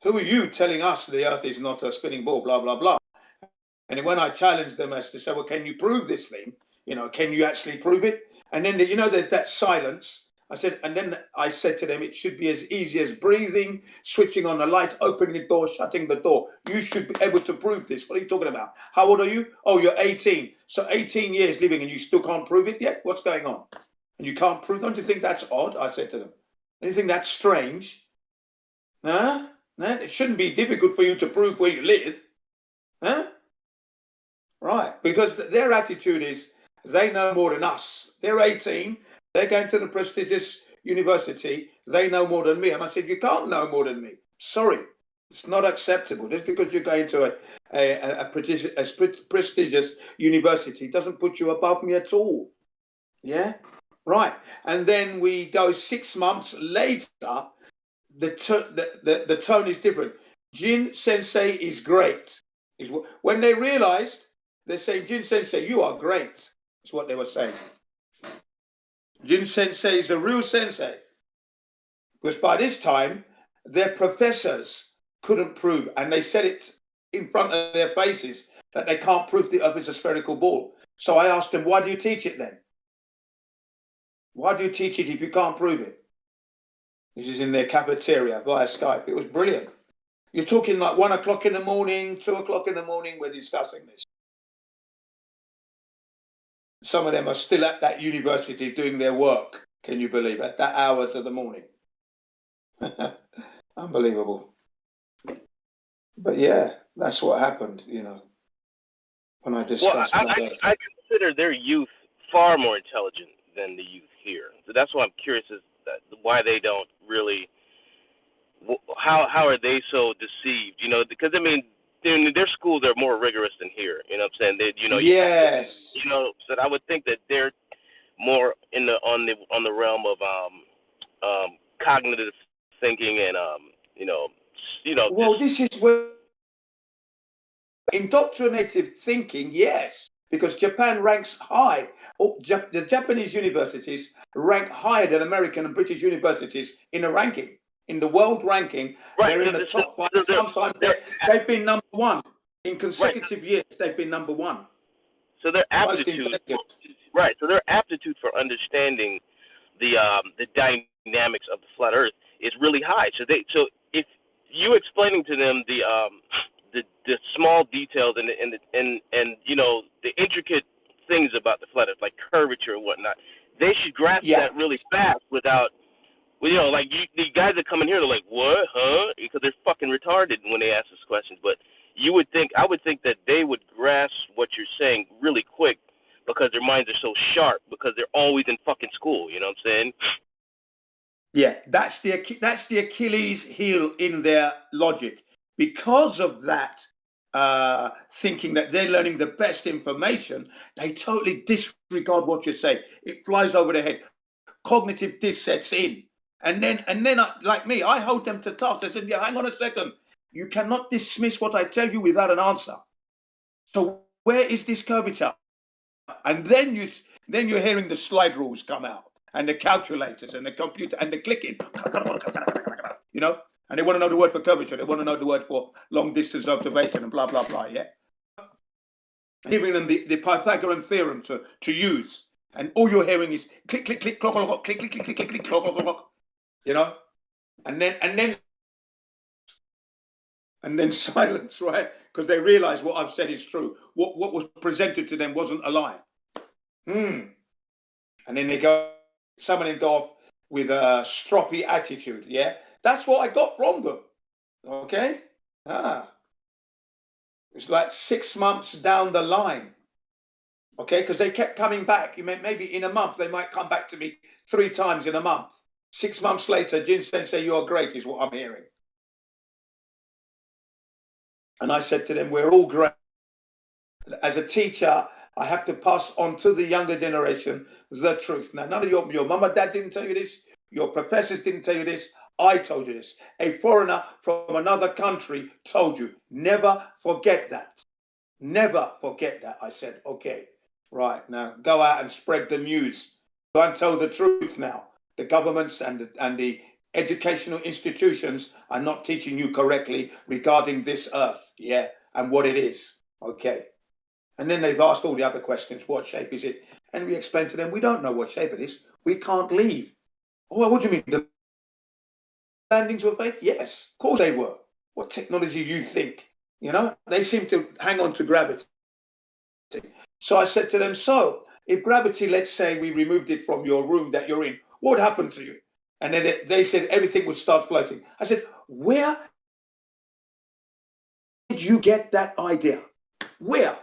Who are you telling us the earth is not a spinning ball, blah, blah, blah? And when I challenged them as to say, well, can you prove this thing? You know, can you actually prove it? And then, there's that silence. I said to them, it should be as easy as breathing, switching on the light, opening the door, shutting the door. You should be able to prove this. What are you talking about? How old are you? Oh, you're 18. So 18 years living and you still can't prove it yet? What's going on? And you can't prove, don't you think that's odd? I said to them. Don't you think that's strange? Huh? It shouldn't be difficult for you to prove where you live. Huh? Right. Because their attitude is, they know more than us. They're 18. They're going to the prestigious university. They know more than me. And I said, you can't know more than me. Sorry. It's not acceptable. Just because you're going to a prestigious university doesn't put you above me at all. Yeah? Right. And then we go 6 months later, the tone is different. Jin Sensei is great. When they realized, they're saying, Jin Sensei, you are great. That's what they were saying. Jin Sensei is a real sensei. Because by this time, their professors couldn't prove, and they said it in front of their faces, that they can't prove the Earth is a spherical ball. So I asked them, why do you teach it then? Why do you teach it if you can't prove it? This is in their cafeteria via Skype. It was brilliant. You're talking like 1 o'clock in the morning, 2 o'clock in the morning, we're discussing this. Some of them are still at that university doing their work, can you believe, at that hours of the morning. Unbelievable. But yeah, that's what happened, you know, when I discussed I consider their youth far more intelligent than the youth here. So that's why I'm curious as why they don't really, how are they so deceived? You know, because I mean, in their schools they're more rigorous than here. You know what I'm saying? They, you know, yes. You know, so I would think that they're more in on the realm of cognitive thinking and you know. Well, this is where indoctrinative thinking, yes, because Japan ranks high. The Japanese universities rank higher than American and British universities in the ranking. In the world ranking, right. They're in the top five. Sometimes they've been number one. In consecutive years, they've been number one. So their aptitude, right? So their aptitude for understanding the dynamics of the flat Earth is really high. So if you explaining to them the small details and you know the intricate things about the flat Earth, like curvature and whatnot, they should grasp that really fast without. Well, you know, like the guys that come in here, they're like, "What, huh?" Because they're fucking retarded when they ask us questions. But I would think that they would grasp what you're saying really quick because their minds are so sharp because they're always in fucking school. You know what I'm saying? Yeah, that's the Achilles heel in their logic. Because of that thinking that they're learning the best information, they totally disregard what you say. It flies over their head. Cognitive dis sets in. And then like me, I hold them to task. I said, yeah, hang on a second. You cannot dismiss what I tell you without an answer. So where is this curvature? And then you're hearing the slide rules come out and the calculators and the computer and the clicking, you know, and they want to know the word for curvature. They want to know the word for long distance observation and blah, blah, blah. Yeah. Giving them the Pythagorean theorem to use. And all you're hearing is click, click, click, clock, clock, clock, click, click, click, click, click, click, clock, clock, clock, you know, and then silence, right? Because they realize what I've said is true. What was presented to them wasn't a lie. And then some of them go off with a stroppy attitude. Yeah, that's what I got from them. Okay, it's like 6 months down the line. Okay, because they kept coming back. Maybe in a month they might come back to me 3 times in a month. 6 months later, Jin Sensei, you are great, is what I'm hearing. And I said to them, we're all great. As a teacher, I have to pass on to the younger generation the truth. Now, none of your mum or dad didn't tell you this. Your professors didn't tell you this. I told you this. A foreigner from another country told you. Never forget that. Never forget that. I said, okay, right, now go out and spread the news. Go and tell the truth now. The governments and the educational institutions are not teaching you correctly regarding this earth, yeah, and what it is. Okay. And then they've asked all the other questions. What shape is it? And we explained to them, we don't know what shape it is. We can't leave. Oh, what do you mean? The landings were fake? Yes, of course they were. What technology do you think? You know, they seem to hang on to gravity. So I said to them, so if gravity, let's say we removed it from your room that you're in, what would happen to you? And then they said everything would start floating. I said, where did you get that idea? Where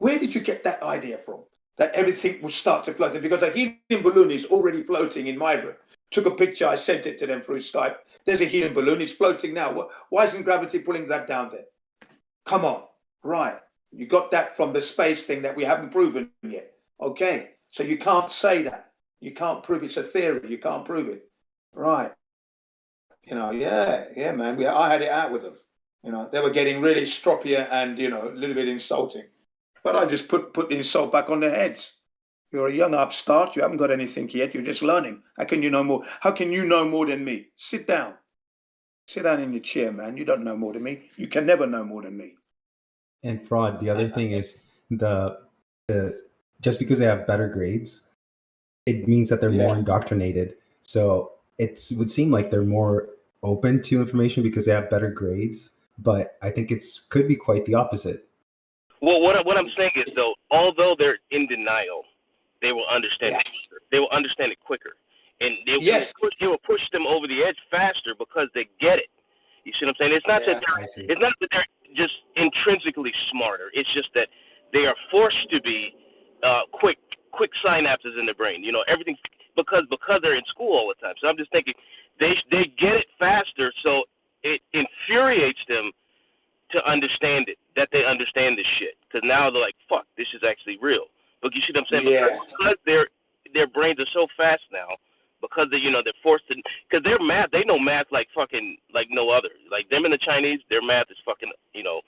did you get that idea from? That everything would start to float? Because a helium balloon is already floating in my room. Took a picture, I sent it to them through Skype. There's a helium balloon, it's floating now. Why isn't gravity pulling that down there? Come on, right. You got that from the space thing that we haven't proven yet. Okay, so you can't say that. You can't prove it's a theory. You can't prove it. Right. You know, yeah, man. I had it out with them. You know, they were getting really stroppier and, you know, a little bit insulting. But I just put the insult back on their heads. You're a young upstart. You haven't got anything yet. You're just learning. How can you know more? How can you know more than me? Sit down. Sit down in your chair, man. You don't know more than me. You can never know more than me. And fraud. The other thing is the just because they have better grades, it means that they're more indoctrinated. So it would seem like they're more open to information because they have better grades. But I think could be quite the opposite. Well, what I'm saying is though, although they're in denial, they will understand it quicker. They will understand it quicker, and it will push them over the edge faster because they get it. You see what I'm saying? It's not that they're just intrinsically smarter. It's just that they are forced to be quick synapses in the brain. You know, everything because they're in school all the time. So I'm just thinking they get it faster, so it infuriates them to understand it, that they understand this shit. Because now they're like, fuck, this is actually real. But you see what I'm saying? Yeah. Because their brains are so fast now, because they're forced to, because their math, they know math like fucking, like no other. Like them and the Chinese, their math is fucking, you know,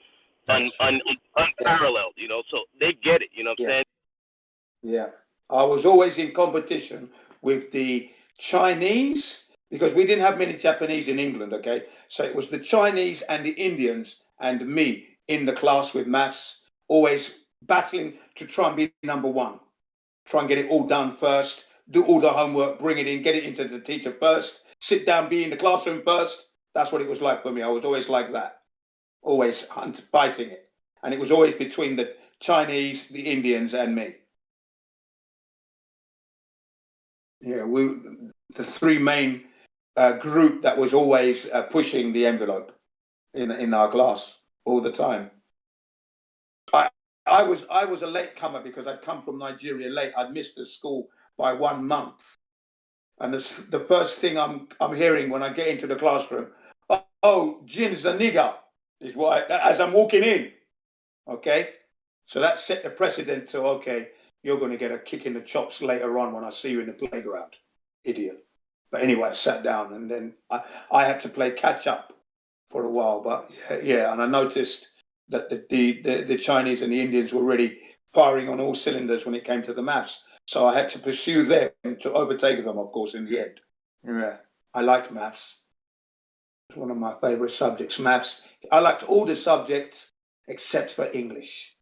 unparalleled, you know, so they get it, you know what I'm saying? Yeah. I was always in competition with the Chinese because we didn't have many Japanese in England, okay? So it was the Chinese and the Indians and me in the class with maths, always battling to try and be number one. Try and get it all done first, do all the homework, bring it in, get it into the teacher first, sit down, be in the classroom first. That's what it was like for me. I was always like that, always fighting it. And it was always between the Chinese, the Indians, and me. Yeah, the three main group that was always pushing the envelope in our class all the time. I was a late comer because I'd come from Nigeria late. I'd missed the school by 1 month, and the first thing I'm hearing when I get into the classroom, oh, Jin's a nigger, is what as I'm walking in. Okay, so that set the precedent to okay, you're going to get a kick in the chops later on when I see you in the playground, idiot. But anyway, I sat down and then I had to play catch up for a while. But yeah, and I noticed that the Chinese and the Indians were really firing on all cylinders when it came to the maths. So I had to pursue them to overtake them, of course, in the end. Yeah, I liked maths. It's one of my favorite subjects, maths. I liked all the subjects except for English.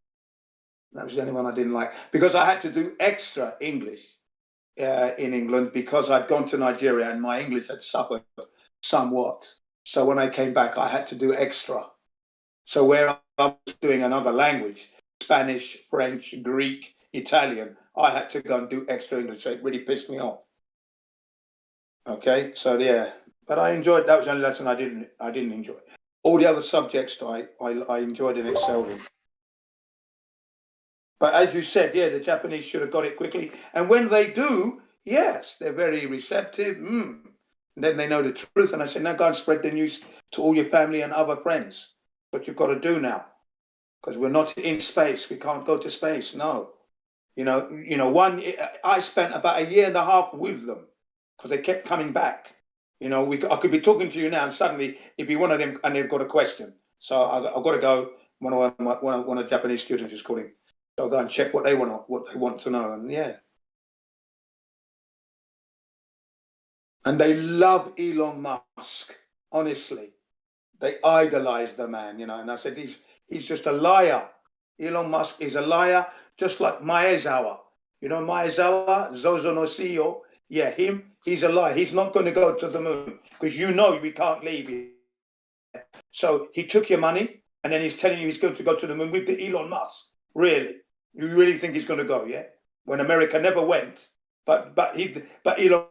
That was the only one I didn't like because I had to do extra English in England because I'd gone to Nigeria and my English had suffered somewhat. So when I came back, I had to do extra. So where I was doing another language, Spanish, French, Greek, Italian, I had to go and do extra English. So it really pissed me off. Okay, so yeah, but I enjoyed. That was the only lesson I didn't enjoy. All the other subjects I enjoyed and excelled in. But as you said, yeah, the Japanese should have got it quickly. And when they do, yes, they're very receptive. And then they know the truth. And I say, now go and spread the news to all your family and other friends. What you've got to do now, because we're not in space. We can't go to space. No, I spent about 1.5 years with them because they kept coming back. I could be talking to you now, and suddenly it'd be one of them, and they've got a question. So I've got to go. One of the Japanese students is calling. So I'll go and check what they want to know, and yeah. And they love Elon Musk. Honestly, they idolize the man, And I said, he's just a liar. Elon Musk is a liar, just like Maezawa. Maezawa, Zozo no CEO. Yeah, he's a liar. He's not going to go to the moon because we can't leave here. So he took your money, and then he's telling you he's going to go to the moon with the Elon Musk. Really? You really think he's going to go? Yeah. When America never went, but Elon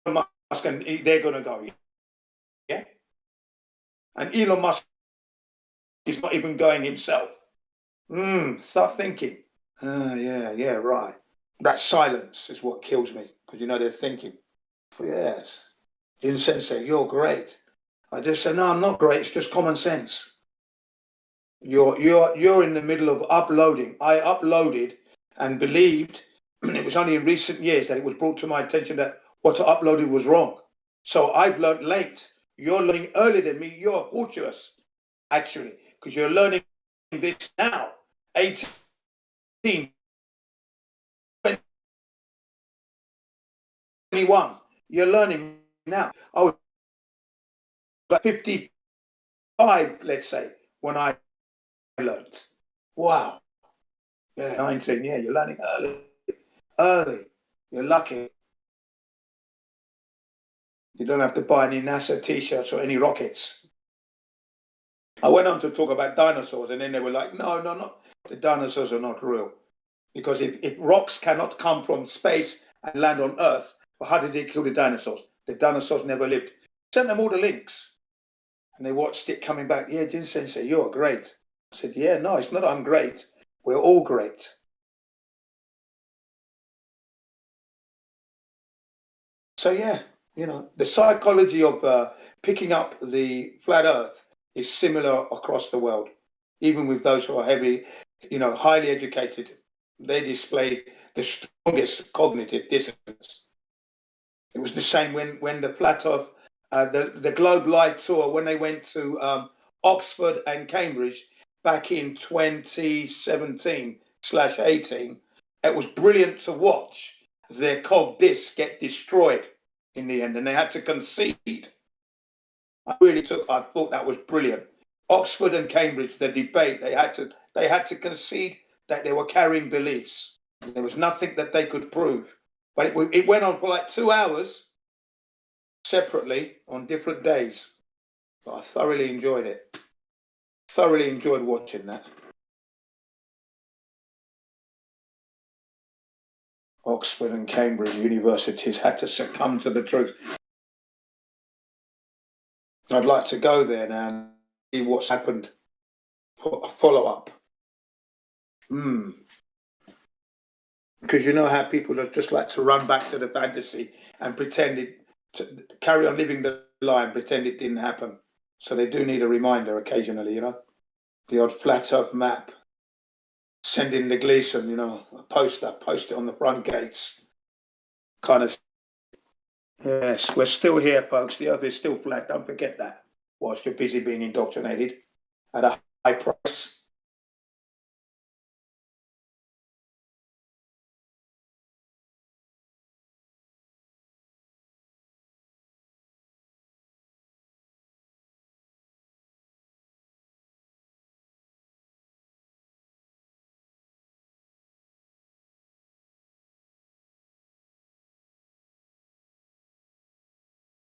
Musk and they're going to go. Yeah. And Elon Musk is not even going himself. Start thinking. Yeah, right. That silence is what kills me because they're thinking. Yes. Jin Sensei, you're great. I just said, no, I'm not great. It's just common sense. You're in the middle of uploading. I uploaded and believed, it was only in recent years that it was brought to my attention that what I uploaded was wrong. So I've learned late. you're learning earlier than me. You're virtuous, actually, because you're learning this now. 18, 21. You're learning now. I was about 55, let's say, when I learned. Wow. Yeah, 19. Yeah, you're learning early. Early. You're lucky. You don't have to buy any NASA t-shirts or any rockets. I went on to talk about dinosaurs, and then they were like, no. The dinosaurs are not real. Because if rocks cannot come from space and land on Earth, well, how did they kill the dinosaurs? The dinosaurs never lived. Sent them all the links. And they watched it coming back. Yeah, Jin Sensei, you're great. I said, yeah, no, it's not I'm great. We're all great. So yeah, the psychology of picking up the flat Earth is similar across the world. Even with those who are heavily, highly educated, they display the strongest cognitive dissonance. It was the same when the flat Earth, the Globe Live tour, when they went to Oxford and Cambridge back in 2017/18. It was brilliant to watch their cog disc get destroyed in the end, and they had to concede. I thought that was brilliant. Oxford and Cambridge, the debate, they had to concede that they were carrying beliefs. There was nothing that they could prove. But it went on for like 2 hours separately on different days. But I thoroughly enjoyed it. Thoroughly enjoyed watching that. Oxford and Cambridge universities had to succumb to the truth. I'd like to go there now and see what's happened. Follow up. Because you know how people just like to run back to the fantasy and to carry on living the lie and pretend it didn't happen. So they do need a reminder occasionally, The odd flat earth map. Send in the Gleason, a poster, post it on the front gates. Kind of. Yes, we're still here, folks. The earth is still flat. Don't forget that. Whilst you're busy being indoctrinated at a high price.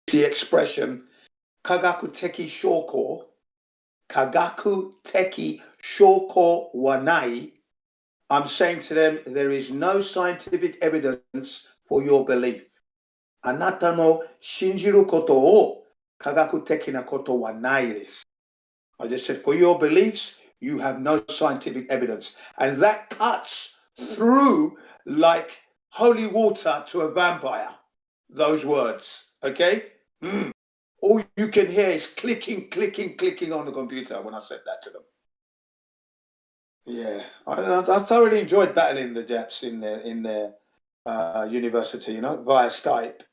The expression Kagaku Teki Shoko Wanai, I'm saying to them, there is no scientific evidence for your belief. Anata no shinjiru koto o kagaku teki na koto wa nai desu. I just said, for your beliefs, you have no scientific evidence. And that cuts through like holy water to a vampire, those words, okay? All you can hear is clicking on the computer when I said that to them. Yeah, I thoroughly enjoyed battling the Japs in their university, via Skype.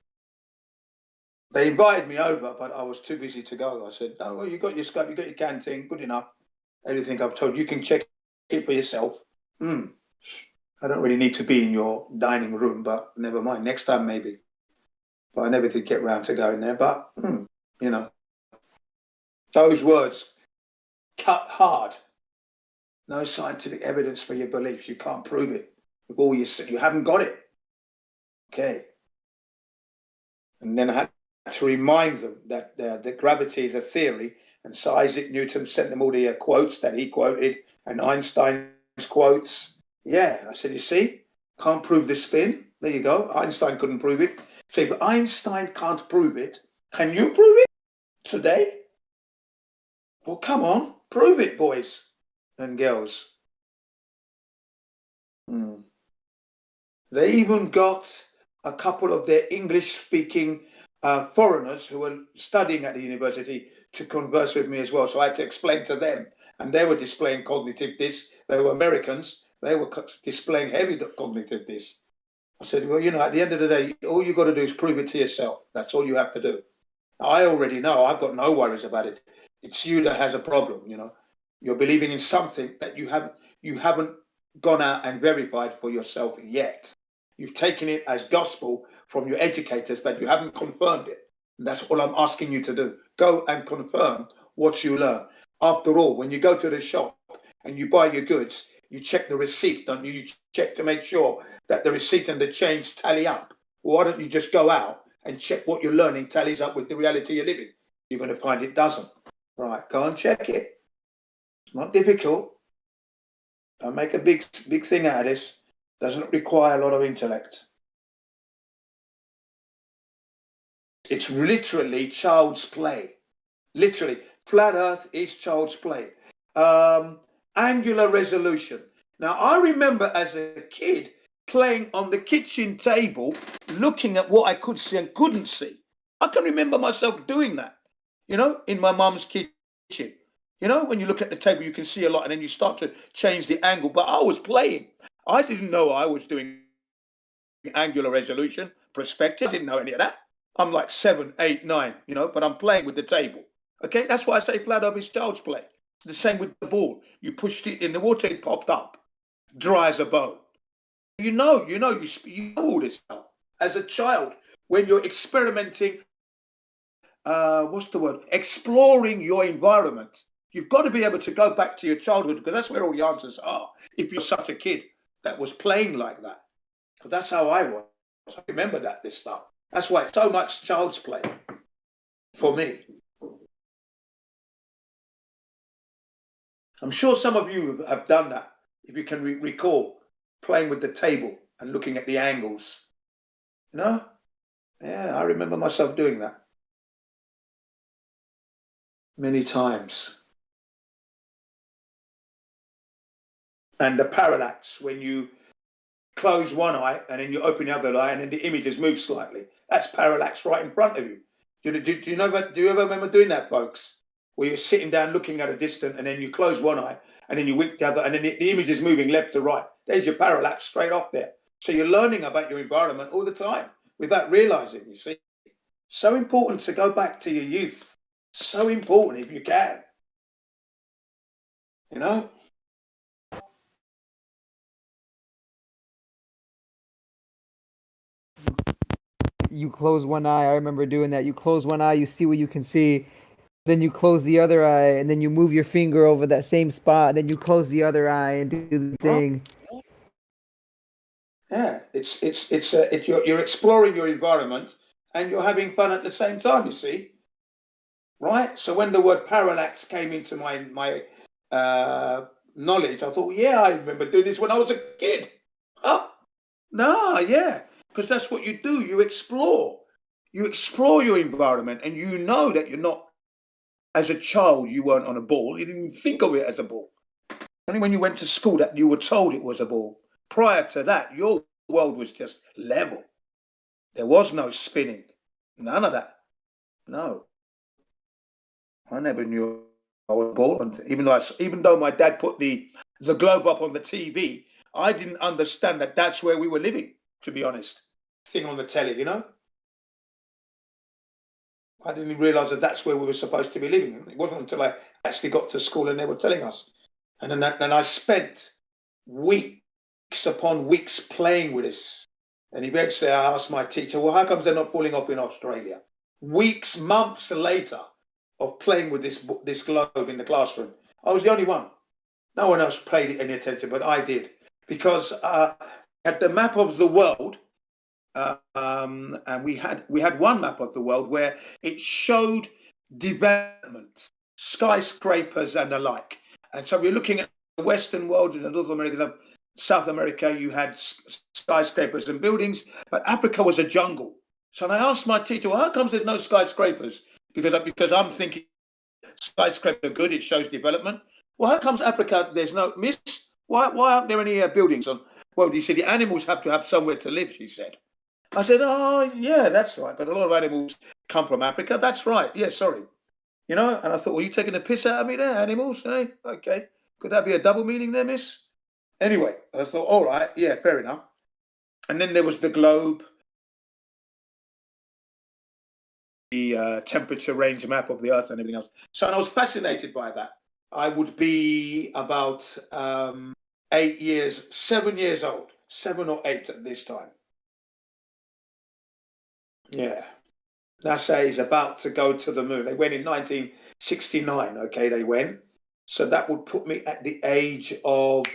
They invited me over, but I was too busy to go. I said, "No, well, you got your Skype, you got your canteen, good enough. Everything I've told you can check it for yourself." I don't really need to be in your dining room, but never mind. Next time, maybe. But I never did get round to going there. But those words cut hard. No scientific evidence for your beliefs. You can't prove it with all you haven't got it. Okay. And then I had to remind them that gravity is a theory, and Sir Isaac Newton sent them all the quotes that he quoted and Einstein's quotes. Yeah, I said, you see, can't prove the spin. There you go. Einstein couldn't prove it. Say, but Einstein can't prove it. Can you prove it today? Well, come on, prove it, boys and girls. They even got a couple of their English-speaking foreigners who were studying at the university to converse with me as well. So I had to explain to them, and they were displaying cognitive dis. They were Americans. They were displaying heavy cognitive dis. I said, well, at the end of the day, all you got to do is prove it to yourself. That's all you have to do. I already know. I've got no worries about it. It's you that has a problem. You're believing in something that you haven't gone out and verified for yourself yet. You've taken it as gospel from your educators, but you haven't confirmed it. And that's all I'm asking you to do. Go and confirm what you learn. After all, when you go to the shop and you buy your goods, you check the receipt, don't you? You check to make sure that the receipt and the change tally up. Why don't you just go out and check what you're learning tallies up with the reality you're living? You're going to find it doesn't. Right, go and check it. It's not difficult. Don't make a big thing out of this. Doesn't require a lot of intellect. It's literally child's play. Literally, flat Earth is child's play. Angular resolution. Now, I remember as a kid playing on the kitchen table, looking at what I could see and couldn't see. I can remember myself doing that, in my mum's kitchen. When you look at the table, you can see a lot, and then you start to change the angle. But I was playing. I didn't know I was doing angular resolution, perspective. Didn't know any of that. I'm like 7, 8, 9, but I'm playing with the table. Okay, that's why I say flat Earth is child's play. The same with the ball. You pushed it in the water, it popped up, dry as a bone. You know all this stuff. As a child, when you're experimenting, exploring your environment, you've got to be able to go back to your childhood, because that's where all the answers are. If you're such a kid that was playing like that. But that's how I was. I remember this stuff. That's why it's so much child's play for me. I'm sure some of you have done that, if you can recall, playing with the table and looking at the angles. Yeah, I remember myself doing that many times. And the parallax, when you close one eye and then you open the other eye and then the images move slightly. That's parallax right in front of you. Do you ever remember doing that, folks? Where you're sitting down looking at a distance and then you close one eye and then you wink the other and then the image is moving left to right. There's your parallax straight off there. So you're learning about your environment all the time without realizing, you see. So important to go back to your youth. So important if you can. You close one eye. I remember doing that. You close one eye, you see what you can see. Then you close the other eye, and then you move your finger over that same spot. And then you close the other eye and do the thing. Yeah, you're exploring your environment and you're having fun at the same time. You see, right? So when the word parallax came into my knowledge, I thought, yeah, I remember doing this when I was a kid. Huh? No, yeah. Because that's what you do. You explore. You explore your environment, and you know that you're not, as a child, you weren't on a ball. You didn't even think of it as a ball. Only when you went to school that you were told it was a ball. Prior to that, your world was just level. There was no spinning. None of that. No. I never knew I was a ball. And even though my dad put the globe up on the TV, I didn't understand that that's where we were living, to be honest. Thing on the telly, I didn't realize that that's where we were supposed to be living. It wasn't until I actually got to school and they were telling us. And then I spent weeks upon weeks playing with this. And eventually I asked my teacher, well, how come they're not falling up in Australia? Weeks, months later of playing with this globe in the classroom. I was the only one. No one else paid any attention, but I did. Because at the map of the world, and we had one map of the world where it showed development, skyscrapers and the like. And so we're looking at the Western world and North America, South America, you had skyscrapers and buildings, but Africa was a jungle. So I asked my teacher, well, how comes there's no skyscrapers? Because I'm thinking skyscrapers are good, it shows development. Well, how comes Africa, there's no, miss, why aren't there any buildings on? Well, you see, the animals have to have somewhere to live, she said. I said, oh, yeah, that's right. But a lot of animals come from Africa. That's right. Yeah, sorry. And I thought, well, you taking the piss out of me there, animals? Hey, okay. Could that be a double meaning there, miss? Anyway, I thought, all right, yeah, fair enough. And then there was the globe. temperature range map of the Earth and everything else. So I was fascinated by that. I would be about 7 years old, 7 or 8 at this time. Yeah. NASA is about to go to the moon. They went in 1969, okay, they went. So that would put me at the age of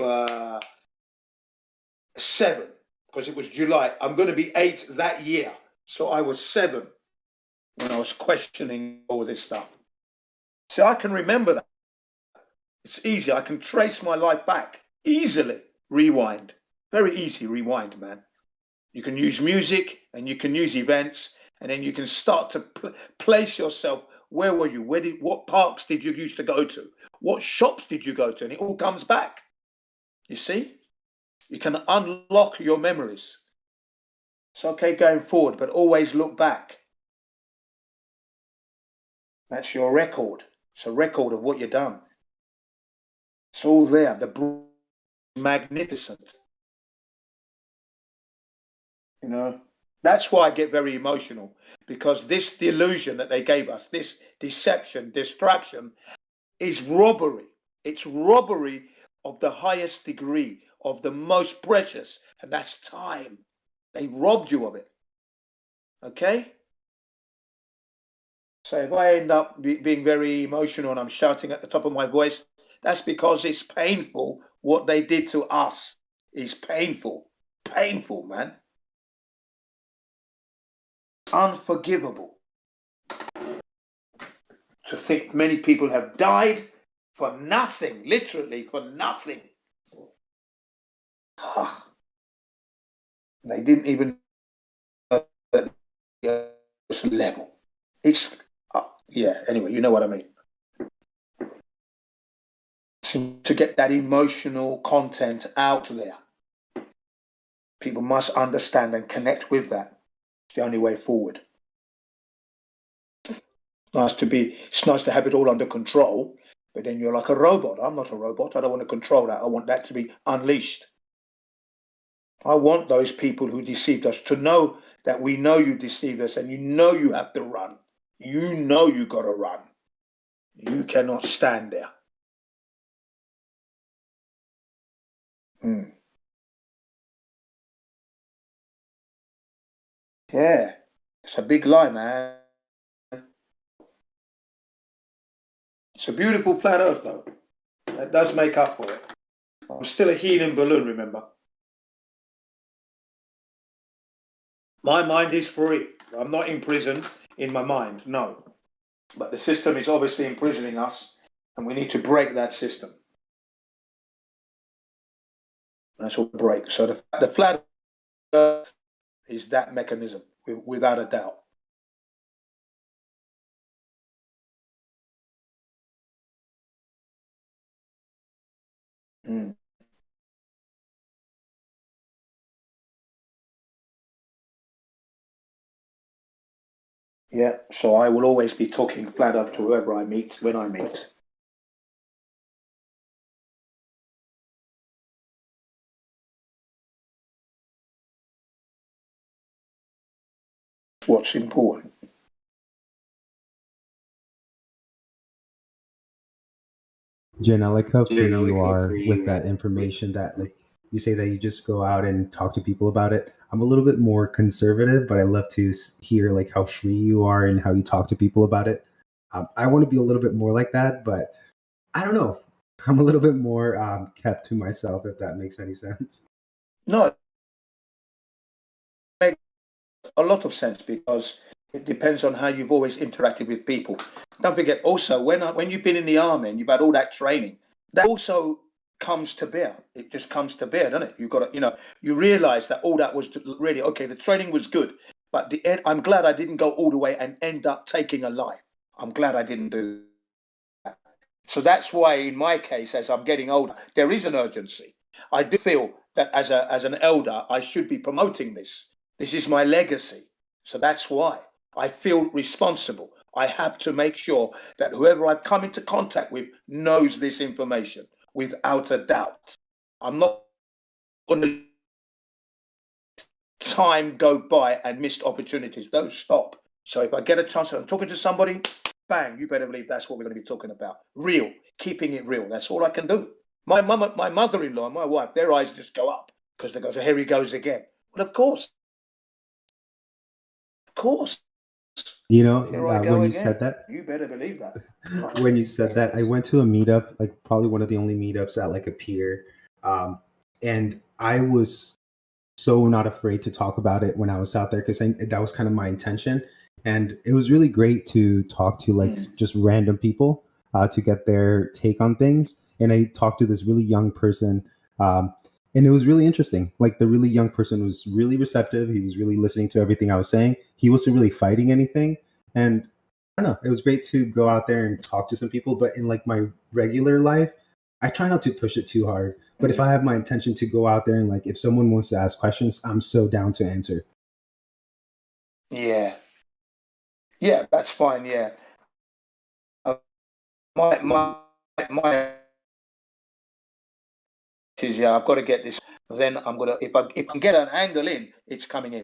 7, because it was July. I'm going to be 8 that year. So I was 7 when I was questioning all this stuff. So I can remember that. It's easy. I can trace my life back easily. Rewind. Very easy rewind, man. You can use music and you can use events, and then you can start to place yourself. Where were you? What parks did you used to go to? What shops did you go to? And it all comes back. You see? You can unlock your memories. It's okay going forward, but always look back. That's your record. It's a record of what you've done. It's all there. The magnificent. You know, that's why I get very emotional, because this delusion that they gave us, this deception, distraction, is robbery. It's robbery of the highest degree, of the most precious, and that's time. They robbed you of it. Okay? So if I end up being very emotional and I'm shouting at the top of my voice, that's because it's painful. What they did to us is painful. Painful, man. Unforgivable. To think many people have died for nothing, literally for nothing. They didn't even know that this level. It's, yeah, anyway, you know what I mean. To get that emotional content out there, people must understand and connect with that. It's the only way forward. It's nice to have it all under control, but then you're like a robot. I'm not a robot. I don't want to control that. I want that to be unleashed. I want those people who deceived us to know that we know you deceived us, and you know you have to run. You know you got to run. You cannot stand there. Yeah, it's a big lie, man. It's a beautiful flat Earth, though. That does make up for it. I'm still a helium balloon, remember. My mind is free. I'm not imprisoned in my mind, no. But the system is obviously imprisoning us, and we need to break that system. That's what breaks. So the flat Earth is that mechanism, without a doubt. Yeah, so I will always be talking flat up to whoever I meet when I meet. What's important. Jen, I like how free you are with that information, that like you say that you just go out and talk to people about it. I'm a little bit more conservative, but I love to hear like how free you are and how you talk to people about it. I want to be a little bit more like that, but I don't know. I'm a little bit more kept to myself, if that makes any sense. No, it makes a lot of sense, because it depends on how you've always interacted with people. Don't forget also, when you've been in the army and you've had all that training, that also comes to bear. It just comes to bear, doesn't it? You've got to, you realize that all that was really, okay, the training was good, but the end, I'm glad I didn't go all the way and end up taking a life. I'm glad I didn't do that. So that's why, in my case, as I'm getting older, there is an urgency. I do feel that as an elder, I should be promoting this. This is my legacy. So that's why I feel responsible. I have to make sure that whoever I come into contact with knows this information without a doubt. I'm not going to let time go by and missed opportunities. Don't stop. So if I get a chance and I'm talking to somebody, bang, you better believe that's what we're going to be talking about. Real, keeping it real. That's all I can do. My mother-in-law, my wife, their eyes just go up because they go, here he goes again. Well, of course. Of course. You know, Here I go when you again. said that, You better believe that. when you said that, I went to a meetup, like probably one of the only meetups at like a peer, and I was so not afraid to talk about it when I was out there because that was kind of my intention, and it was really great to talk to like just random people to get their take on things. And I talked to this really young person, and it was really interesting. Like the really young person was really receptive. He was really listening to everything I was saying. He wasn't really fighting anything, and I don't know. It was great to go out there and talk to some people, but in like my regular life, I try not to push it too hard. But if I have my intention to go out there and like if someone wants to ask questions, I'm so down to answer. Yeah. Yeah, that's fine. Yeah. My is, yeah, I've got to get this. Then I'm gonna if I can get an angle in, it's coming in.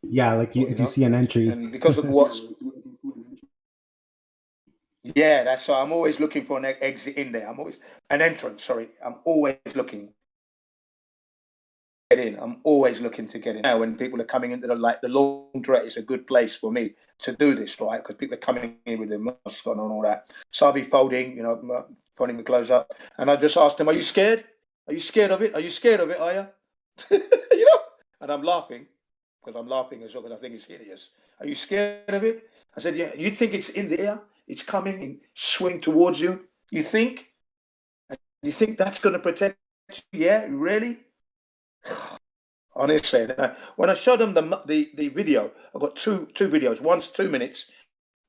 Yeah, like if you see an entry, and because of what's yeah, that's so I'm always looking for an exit in there. I'm always an entrance. Sorry, I'm always looking get in. I'm always looking to get in. Now, when people are coming into the laundrette is a good place for me to do this, right? Because people are coming in with their mask on and all that. So I'll be folding, folding the clothes up, and I just ask them, "Are you scared? Are you scared of it? Are you scared of it? Are you?" And I'm laughing because I'm laughing as well because I think it's hideous. Are you scared of it? I said, "Yeah." You think it's in the air? It's coming and swing towards you. You think? You think that's going to protect you? Yeah, really? Honestly, when I showed them the video, I've got two videos. One's 2 minutes,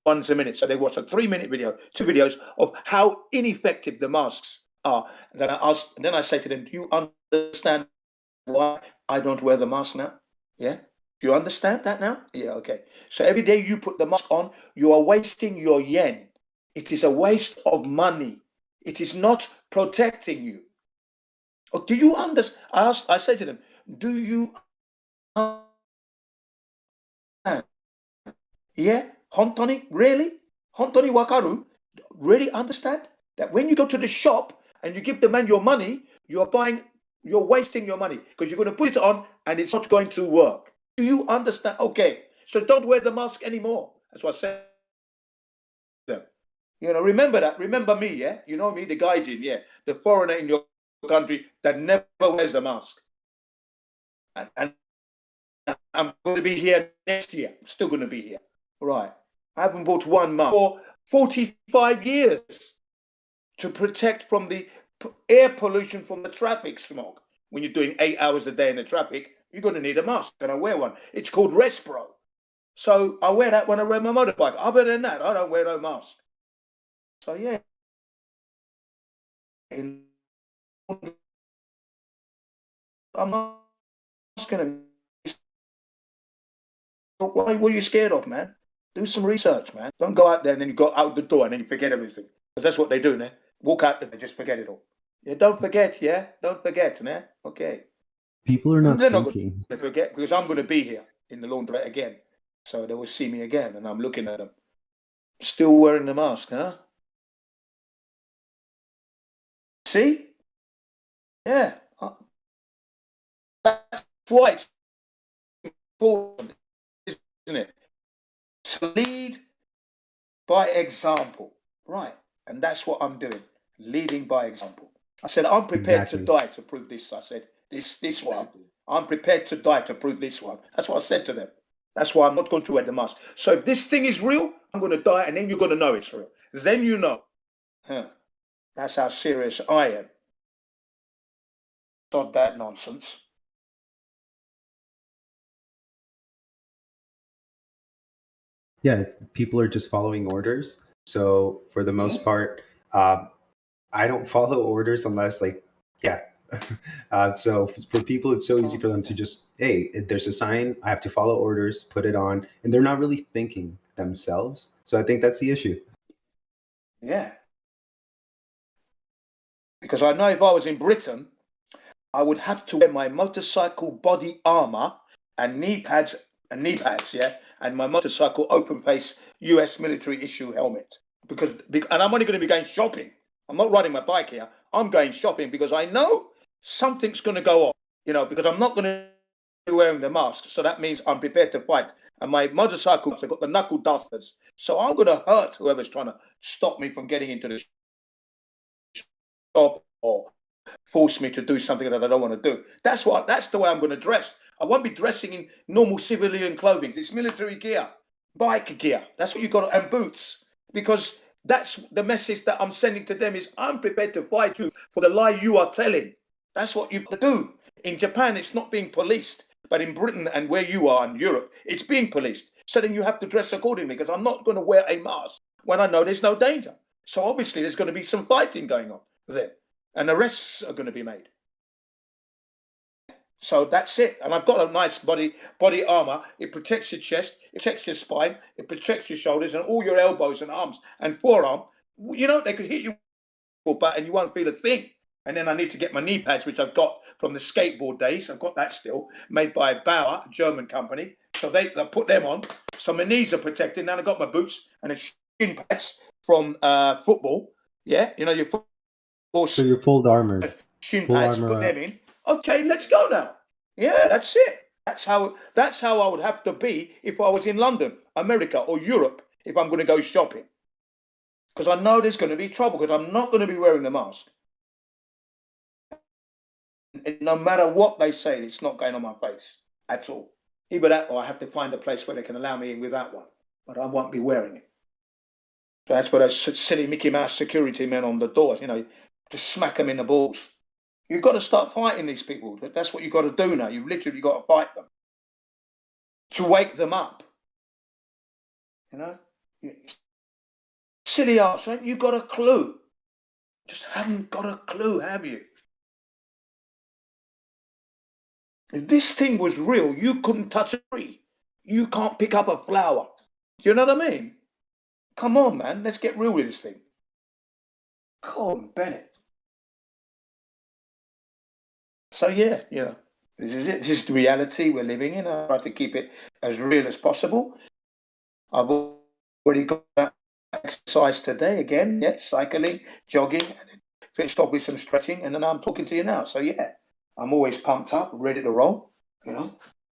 one's a minute. So they watched a 3-minute video, 2 videos of how ineffective the masks are. Then I say to them, "Do you understand why I don't wear the mask now? Yeah? Do you understand that now? Yeah, okay. So every day you put the mask on, you are wasting your yen. It is a waste of money. It is not protecting you. Oh, do you understand? I say to them, do you understand? Yeah? Hontoni? Really? Hontoni wakaru? Really understand? That when you go to the shop and you give the man your money, you're wasting your money because you're going to put it on and it's not going to work. Do you understand? Okay. So don't wear the mask anymore. That's what I said to them. Remember that. Remember me, yeah? You know me, the gaijin, yeah? The foreigner in your country that never wears a mask. And I'm going to be here next year. I'm still going to be here. Right. I haven't bought one mask for 45 years to protect from the air pollution from the traffic smoke. When you're doing 8 hours a day in the traffic, you're going to need a mask, and I wear one. It's called Respro. So I wear that when I ride my motorbike. Other than that, I don't wear no mask. So yeah. I'm not going to. What are you scared of, man? Do some research, man. Don't go out there and then you go out the door and then you forget everything. Because that's what they do, man. Walk out there and just forget it all. Yeah, don't forget, yeah? Don't forget, man. Okay. people are not They're not thinking. going to forget because I'm going to be here in the laundrette again. So they will see me again and I'm looking at them. Still wearing the mask, huh? See? Yeah. That's why it's important, isn't it? To lead by example. Right. And that's what I'm doing. Leading by example. I said, I'm prepared to die to prove this. I said, this one. I'm prepared to die to prove this one. That's what I said to them. That's why I'm not going to wear the mask. So if this thing is real, I'm going to die and then you're going to know it's real. Then you know. Huh. That's how serious I am. Not that nonsense. Yeah, people are just following orders. So for the most part, I don't follow orders unless like, yeah. So for people, it's so easy for them to just, hey, there's a sign, I have to follow orders, put it on, and they're not really thinking themselves. So I think that's the issue. Yeah. Because I know if I was in Britain, I would have to wear my motorcycle body armor and knee pads and knee pads, yeah, and my motorcycle open face US military issue helmet. And I'm only going to be going shopping. I'm not riding my bike here. I'm going shopping because I know something's going to go on, because I'm not going to be wearing the mask. So that means I'm prepared to fight. And my motorcycle, I've got the knuckle dusters. So I'm going to hurt whoever's trying to stop me from getting into the shop or force me to do something that I don't want to do. That's the way I'm going to dress. I won't be dressing in normal civilian clothing. It's military gear, bike gear. That's what you got, and boots. Because that's the message that I'm sending to them is I'm prepared to fight you for the lie you are telling. That's what you've got to do. In Japan, it's not being policed. But in Britain and where you are in Europe, it's being policed. So then you have to dress accordingly because I'm not going to wear a mask when I know there's no danger. So obviously there's going to be some fighting going on there. And arrests are going to be made. So that's it. And I've got a nice body armor. It protects your chest, it protects your spine, it protects your shoulders and all your elbows and arms and forearm. They could hit you and you won't feel a thing. And then I need to get my knee pads, which I've got from the skateboard days. I've got that still, made by Bauer, a German company. So they put them on. So my knees are protected. Now I've got my boots and the shin pads from football. Yeah, your football. So you're full armor. Shin Full pads, armor put up. them in. Okay, let's go now. Yeah, that's it. That's how I would have to be if I was in London, America, or Europe if I'm going to go shopping. Because I know there's going to be trouble because I'm not going to be wearing the mask. And no matter what they say, it's not going on my face at all. Either that or I have to find a place where they can allow me in without one. But I won't be wearing it. So that's where those silly Mickey Mouse security men on the doors, just smack them in the balls. You've got to start fighting these people. That's what you've got to do now. You've literally got to fight them. To wake them up. Silly arse, haven't you got a clue? Just haven't got a clue, have you? If this thing was real, you couldn't touch a tree. You can't pick up a flower. Do you know what I mean? Come on, man. Let's get real with this thing. Come on, Bennett. So yeah, this is it. This is the reality we're living in. I try to keep it as real as possible. I've already got that exercise today again. Yeah, cycling, jogging, and then finished off with some stretching, and then I'm talking to you now. So yeah, I'm always pumped up, ready to roll.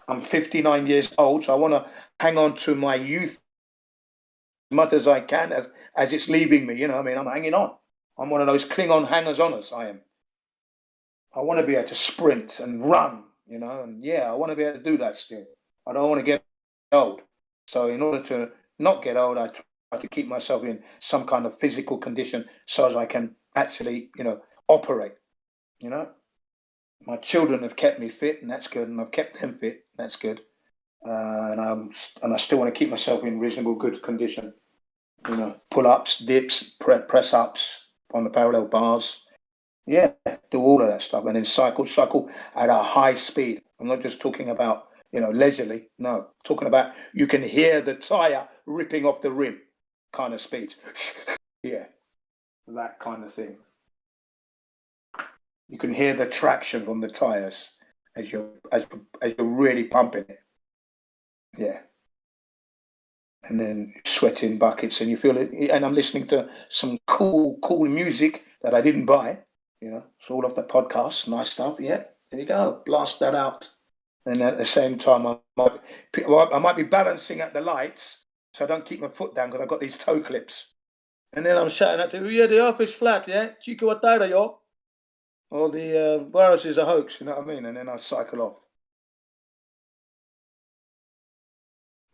I'm 59 years old, so I want to hang on to my youth as much as I can as it's leaving me. I'm hanging on. I'm one of those Klingon hangers-oners. I am. I want to be able to sprint and run, and yeah, I want to be able to do that still. I don't want to get old. So in order to not get old, I try to keep myself in some kind of physical condition so as I can actually, operate. My children have kept me fit, and that's good, and I've kept them fit. That's good. And I still want to keep myself in reasonable good condition. Pull-ups, dips, press ups on the parallel bars. Yeah, do all of that stuff, and then cycle at a high speed. I'm not just talking about leisurely. No, talking about you can hear the tire ripping off the rim, kind of speeds. Yeah, that kind of thing. You can hear the traction from the tires as you're really pumping it. Yeah. And then sweating buckets, and you feel it. And I'm listening to some cool music that I didn't buy. It's all off the podcast, nice stuff. Yeah, there you go. Blast that out. And at the same time, I might be balancing at the lights, so I don't keep my foot down because I've got these toe clips. And then I'm shouting out to, yeah, the earth is flat, yeah? Chico Watara, yo. Or the virus is a hoax, you know what I mean? And then I cycle off.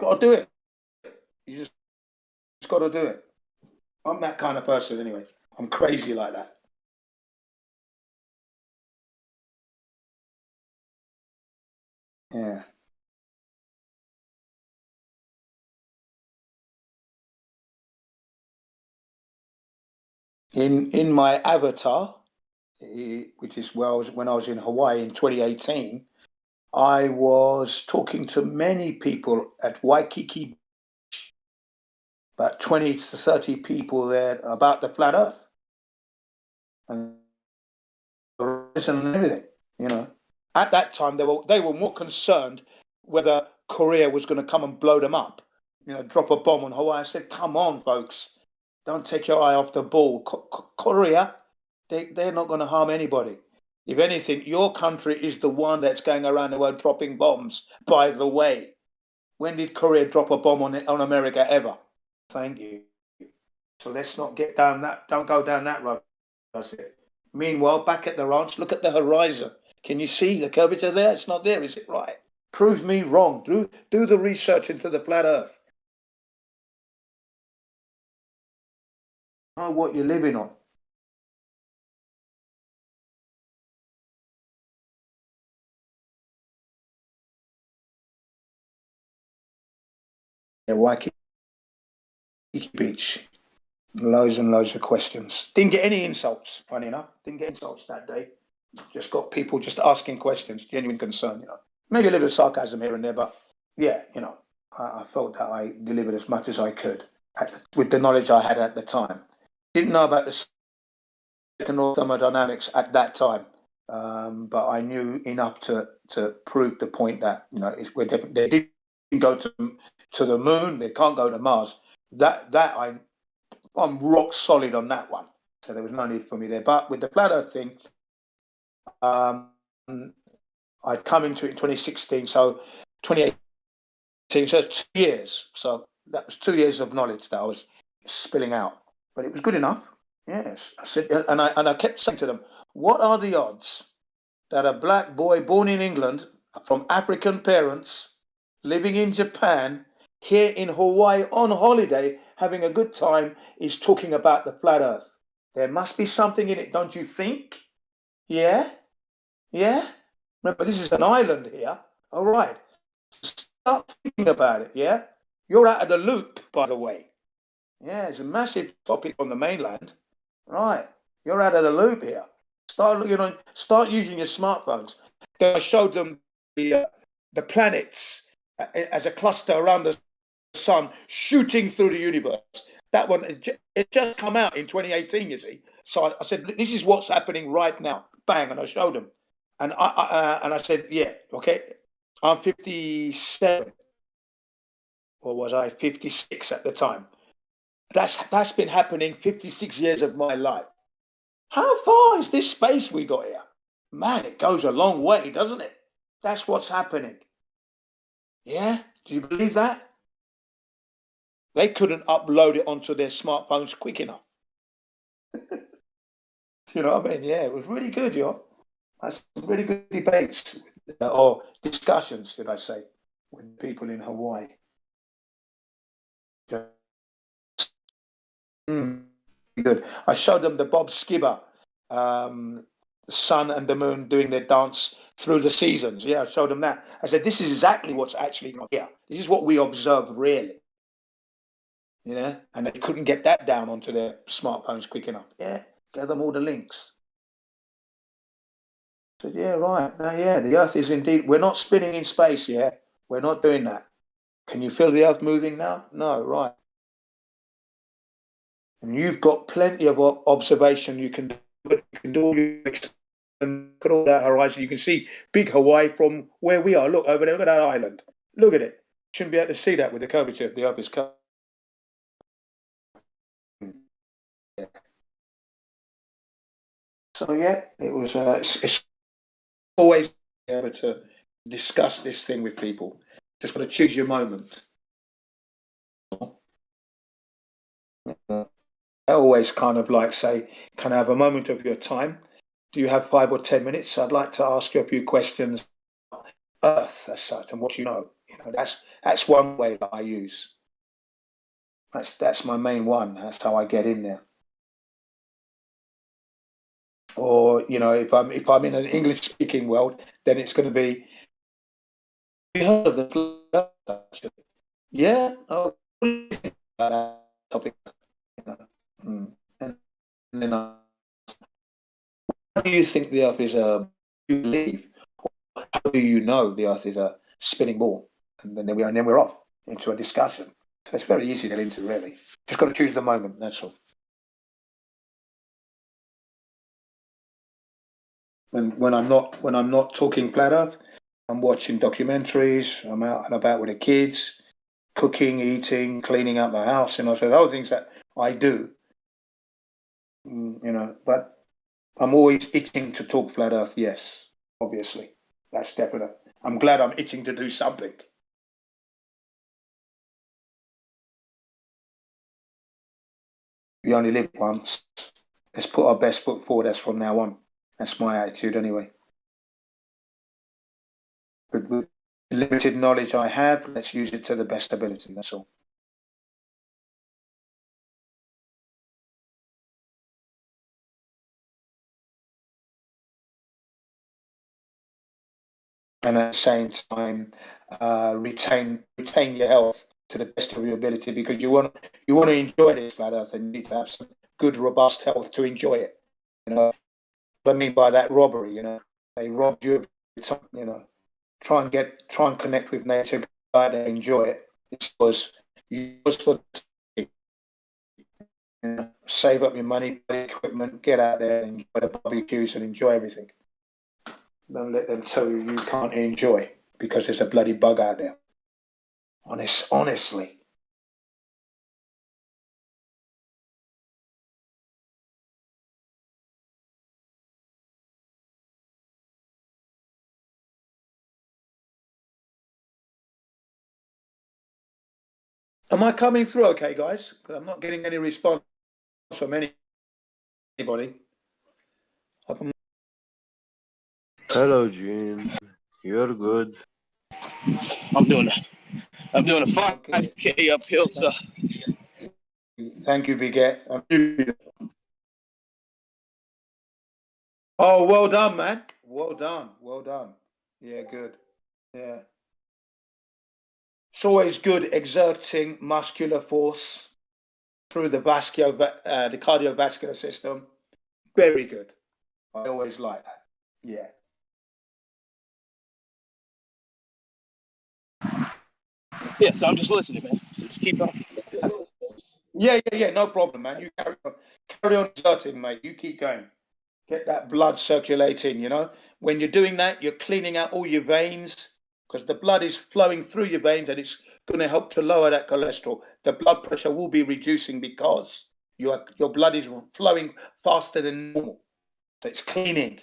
Got to do it. You just got to do it. I'm that kind of person anyway. I'm crazy like that. Yeah. In my avatar, which is when I was in Hawaii in 2018, I was talking to many people at Waikiki, about 20 to 30 people there about the flat Earth and everything. At that time, they were more concerned whether Korea was going to come and blow them up, drop a bomb on Hawaii. I said, come on, folks, don't take your eye off the ball. Korea, they're not going to harm anybody. If anything, your country is the one that's going around the world dropping bombs. By the way, when did Korea drop a bomb on America ever? Thank you. So let's not get down that. Don't go down that road. That's it. Meanwhile, back at the ranch, look at the horizon. Can you see the curvature there? It's not there, is it? Right. Prove me wrong. Do the research into the flat Earth. Know what you're living on. Yeah, Waikiki Beach. Loads and loads of questions. Didn't get any insults, funny enough. Didn't get insults that day. Just got people just asking questions, genuine concern, Maybe a little bit of sarcasm here and there, but yeah, I felt that I delivered as much as I could with the knowledge I had at the time. Didn't know about the thermodynamics at that time, but I knew enough to prove the point that they didn't go to the moon, they can't go to Mars. I'm rock solid on that one. So there was no need for me there. But with the flat Earth thing, I'd come into it in 2016, so 2018, so 2 years. So that was 2 years of knowledge that I was spilling out. But it was good enough. Yes. I said, and I kept saying to them, what are the odds that a black boy born in England from African parents living in Japan here in Hawaii on holiday having a good time is talking about the flat Earth? There must be something in it, don't you think? Yeah? Yeah? Remember, this is an island here. All right. Start thinking about it, yeah? You're out of the loop, by the way. Yeah, it's a massive topic on the mainland. Right. You're out of the loop here. Start using your smartphones. I showed them the planets as a cluster around the sun shooting through the universe. That one, it just come out in 2018, you see. So I said, this is what's happening right now. Bang, and I showed them. And I said, yeah, okay, I'm 57. Or was I 56 at the time? That's been happening 56 years of my life. How far is this space we got here? Man, it goes a long way, doesn't it? That's what's happening. Yeah? Do you believe that? They couldn't upload it onto their smartphones quick enough. You know what I mean? Yeah, it was really good, yo. That's really good debates or discussions, should I say, with people in Hawaii. Good. I showed them the Bob Skibber, the sun and the moon doing their dance through the seasons. Yeah, I showed them that. I said, this is exactly what's actually here. This is what we observe really. And they couldn't get that down onto their smartphones quick enough. Yeah, gave them all the links. I said, yeah, right. Now, yeah, the Earth is indeed, we're not spinning in space, yeah? We're not doing that. Can you feel the Earth moving now? No, right. And you've got plenty of observation you can do. You can do all your and look at all that horizon. You can see big Hawaii from where we are. Look over there, look at that island. Look at it. Shouldn't be able to see that with the curvature of the Earth is curved. So yeah, it was. It's always able to discuss this thing with people. Just got to choose your moment. I always kind of like say, can I have a moment of your time? Do you have 5 or 10 minutes? I'd like to ask you a few questions. Earth as such, and what you know. That's one way that I use. That's my main one. That's how I get in there. Or if I'm in an English speaking world, then it's going to be. You heard of the flood? Yeah. Oh, what do you think about that topic? And then how do you think the Earth is a? You believe? How do you know the Earth is a spinning ball? And then we're off into a discussion. So it's very easy to get into, really. Just got to choose the moment. That's all. When I'm not talking flat Earth, I'm watching documentaries. I'm out and about with the kids, cooking, eating, cleaning up the house, so other things that I do. But I'm always itching to talk flat Earth. Yes, obviously, that's definite. I'm glad I'm itching to do something. We only live once. Let's put our best foot forward. That's from now on. That's my attitude, anyway. With the limited knowledge I have, let's use it to the best ability. That's all. And at the same time, retain your health to the best of your ability, because you want to enjoy this flat Earth, and you need to have some good, robust health to enjoy it. What I mean by that, robbery. They robbed you. Try and connect with nature, go out and enjoy it. It was for save up your money, buy equipment, get out there and enjoy the barbecues and enjoy everything. Don't let them tell you can't enjoy because there's a bloody bug out there. Honestly. Am I coming through okay, guys? Because I'm not getting any response from anybody. Hello, Gene. You're good. I'm doing a 5K uphill, so. Thank you, Biget. Oh, well done, man. Well done. Yeah, good. Yeah. It's always good exerting muscular force through the cardiovascular system. Very good. I always like that. Yeah. Yeah, so I'm just listening, man. Just keep on. Yeah. No problem, man. You carry on exerting, mate. You keep going. Get that blood circulating. When you're doing that, you're cleaning out all your veins, because the blood is flowing through your veins, and it's going to help to lower that cholesterol. The blood pressure will be reducing because your blood is flowing faster than normal. So it's cleaning,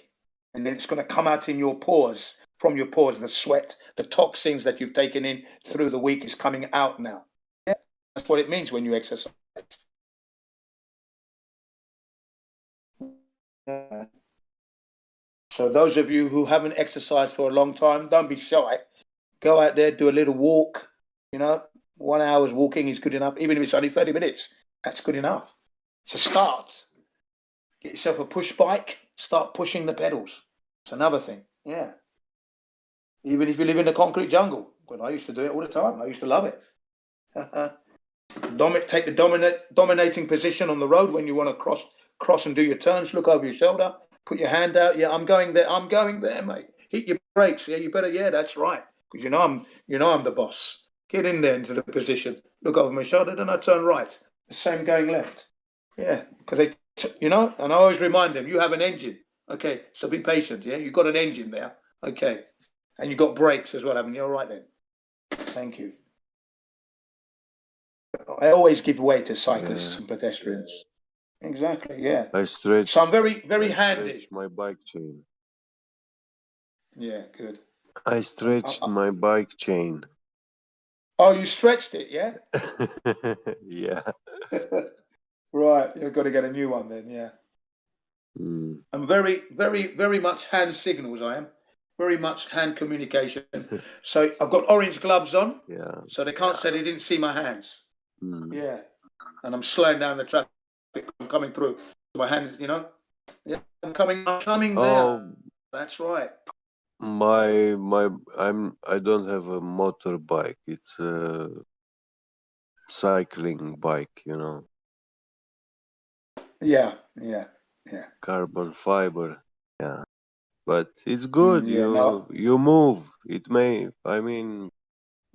and then it's going to come out in your pores. From your pores, the sweat, the toxins that you've taken in through the week is coming out now. Yeah, that's what it means when you exercise. So those of you who haven't exercised for a long time, don't be shy. Go out there, do a little walk. 1 hour's walking is good enough. Even if it's only 30 minutes, that's good enough. It's a start. Get yourself a push bike, start pushing the pedals. It's another thing. Yeah. Even if you live in the concrete jungle. But I used to do it all the time. I used to love it. Take the dominating position on the road when you want to cross and do your turns. Look over your shoulder. Put your hand out. Yeah, I'm going there, mate. Hit your brakes. Yeah, you better. Yeah, that's right. Because I'm the boss. Get in there into the position. Look over my shoulder, then I turn right. The same going left. Yeah, because and I always remind them, you have an engine. Okay, so be patient. Yeah, you've got an engine there. Okay, and you've got brakes as well, haven't you? All right then. Thank you. I always give way to cyclists and pedestrians. Exactly. Yeah. I stretched. So I'm very handy. My bike chain. Yeah, good. I stretched my bike chain. Oh, you stretched it, yeah? Yeah. Right, you've got to get a new one then, yeah. I'm very much hand signals, I am. Very much hand communication. So I've got orange gloves on. Yeah. So they can't say they didn't see my hands. Yeah. And I'm slowing down the traffic. I'm coming through. My hands, Yeah, I'm coming there. That's right. I don't have a motorbike. It's a cycling bike, Yeah. Carbon fiber. Yeah. But it's good. Yeah, You move.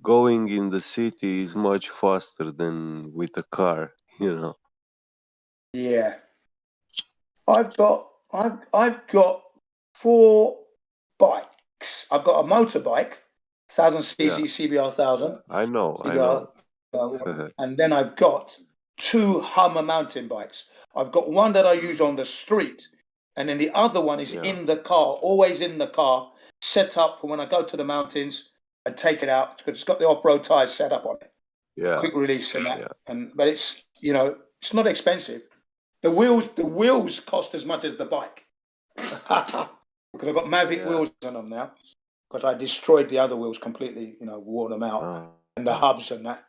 Going in the city is much faster than with a car, Yeah. I've got 4 bikes. I've got a motorbike, 1000cc CBR 1000. I know. And then I've got 2 Hummer mountain bikes. I've got one that I use on the street, and then the other one is in the car, always in the car, set up for when I go to the mountains. I take it out because it's got the off-road tires set up on it. Yeah. Quick release and that. But it's, you know, it's not expensive. The wheels cost as much as the bike. Because I've got Mavic wheels on them now. Because I destroyed the other wheels completely, you know, wore them out, and the hubs and that.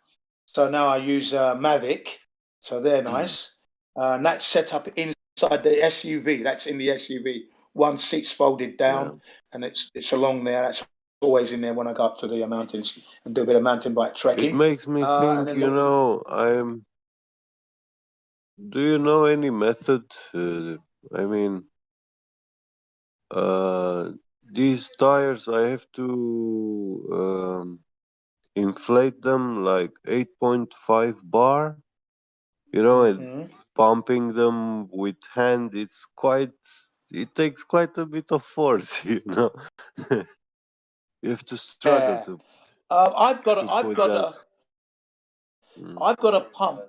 So now I use Mavic, so they're nice. And that's set up inside the SUV. That's in the SUV. One seat's folded down, and it's along there. That's always in there when I go up to the mountains and do a bit of mountain bike trekking. It makes me think, you know, do you know any method? I mean, these tires, I have to inflate them like 8.5 bar, you know, and pumping them with hand. It takes quite a bit of force, you know. You have to struggle to. I've got a pump.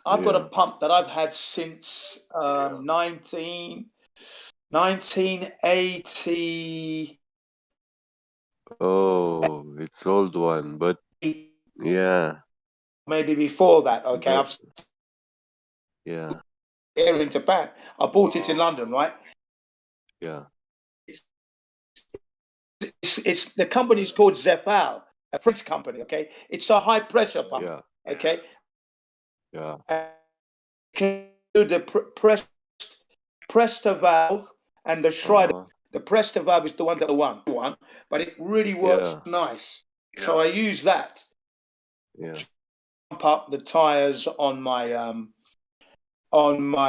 I've got a pump that I've had since 1980. Oh, it's old one, but yeah. Maybe before that. Okay, Yeah. Here in Japan, I bought it in London, right? Yeah. It's the company's called Zefal, a French company. Okay, it's a high pressure pump. Yeah. Okay. Yeah. Can do the press the valve and the Schreider. The press the valve is the one but it really works nice. So I use that. Yeah. To pump up the tires on my mountain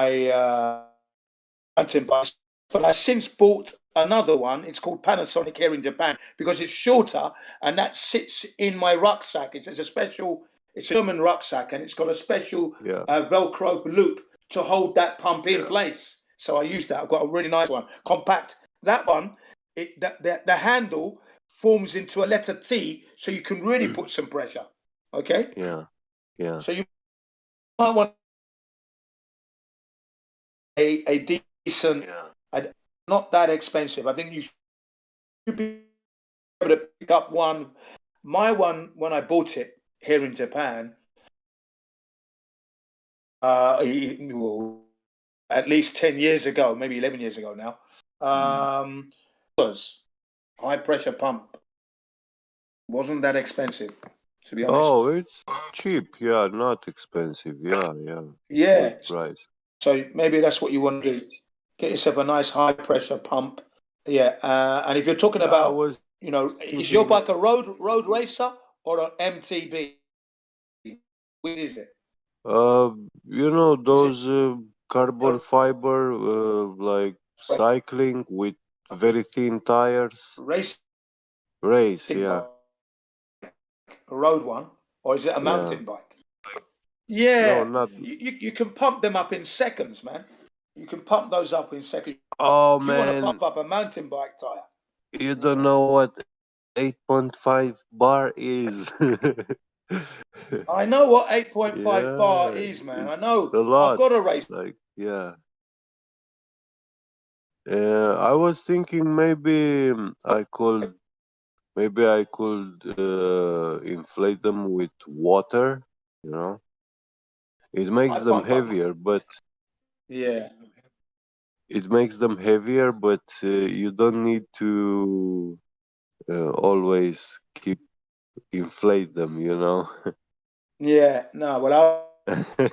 bike. But I since bought another one. It's called Panasonic here in Japan because it's shorter and that sits in my rucksack. It's a German rucksack and it's got a special Velcro loop to hold that pump in place. So I use that. I've got a really nice one, compact. That one, the handle forms into a letter T, so you can really put some pressure. Okay. Yeah. Yeah. So you might want a decent, not that expensive. I think you should be able to pick up one. My one, when I bought it here in Japan, at least 10 years ago, maybe 11 years ago now, was high pressure pump. Wasn't that expensive, to be honest. Oh, it's cheap. Yeah, not expensive. Yeah. Yeah. Good price. So maybe that's what you want to do. Get yourself a nice high pressure pump. Yeah. And if you're talking about, you know, is your bike a road racer or an MTB? What is it? You know those carbon fiber like cycling with very thin tires. Race, yeah. A road one, or is it a mountain bike? Yeah. No, not. You can pump them up in seconds, man. You can pump those up in seconds. Oh, you want to man. pump up a mountain bike tire. You don't know what 8.5 bar is. I know what 8.5 bar is, man. I know. A lot. I've got a race. Like, yeah. I was thinking maybe I could inflate them with water, you know. It makes them heavier, but yeah, it makes them heavier, but you don't need to always keep inflate them, you know. Yeah, no. Well, I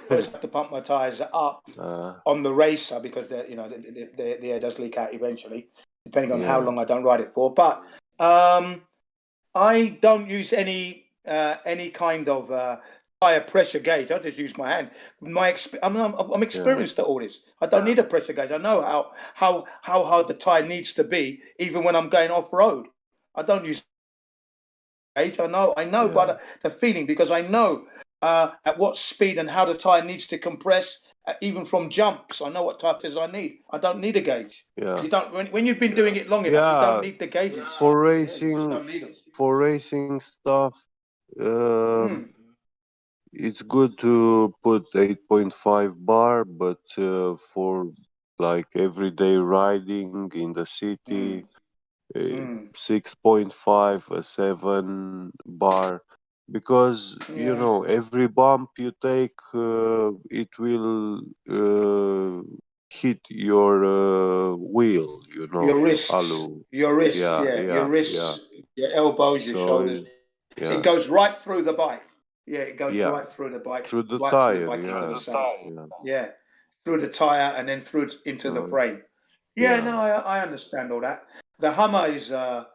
always have to pump my tires up on the racer because the air does leak out eventually, depending on how long I don't ride it for. But I don't use any kind of tire pressure gauge. I just use my hand. I'm experienced at all this. I don't need a pressure gauge. I know how hard the tire needs to be, even when I'm going off road. I don't use gauge. I know by the feeling because I know at what speed and how the tire needs to compress even from jumps. I know what types I need. I don't need a gauge. Yeah. You don't when you've been doing it long enough. You don't Yeah. need the gauges. For Yeah, you just racing, don't need them. for racing stuff, Mm. it's good to put 8.5 bar, but for like everyday riding in the city, 6.5, a 7 bar, because you Yeah. know every bump you take, it will hit your wheel. You know, Your wrists, alu. your wrists, Yeah, yeah, your yeah, yeah. wrists, your elbows, your So shoulders. It yeah, goes right through the bike. Yeah, it goes yeah. right through the bike, Through the right through the tire. bike into the Yeah, saddle. yeah. Yeah, through the tire and then through into the frame. Yeah, Yeah. no, I understand all that. The Hummer is a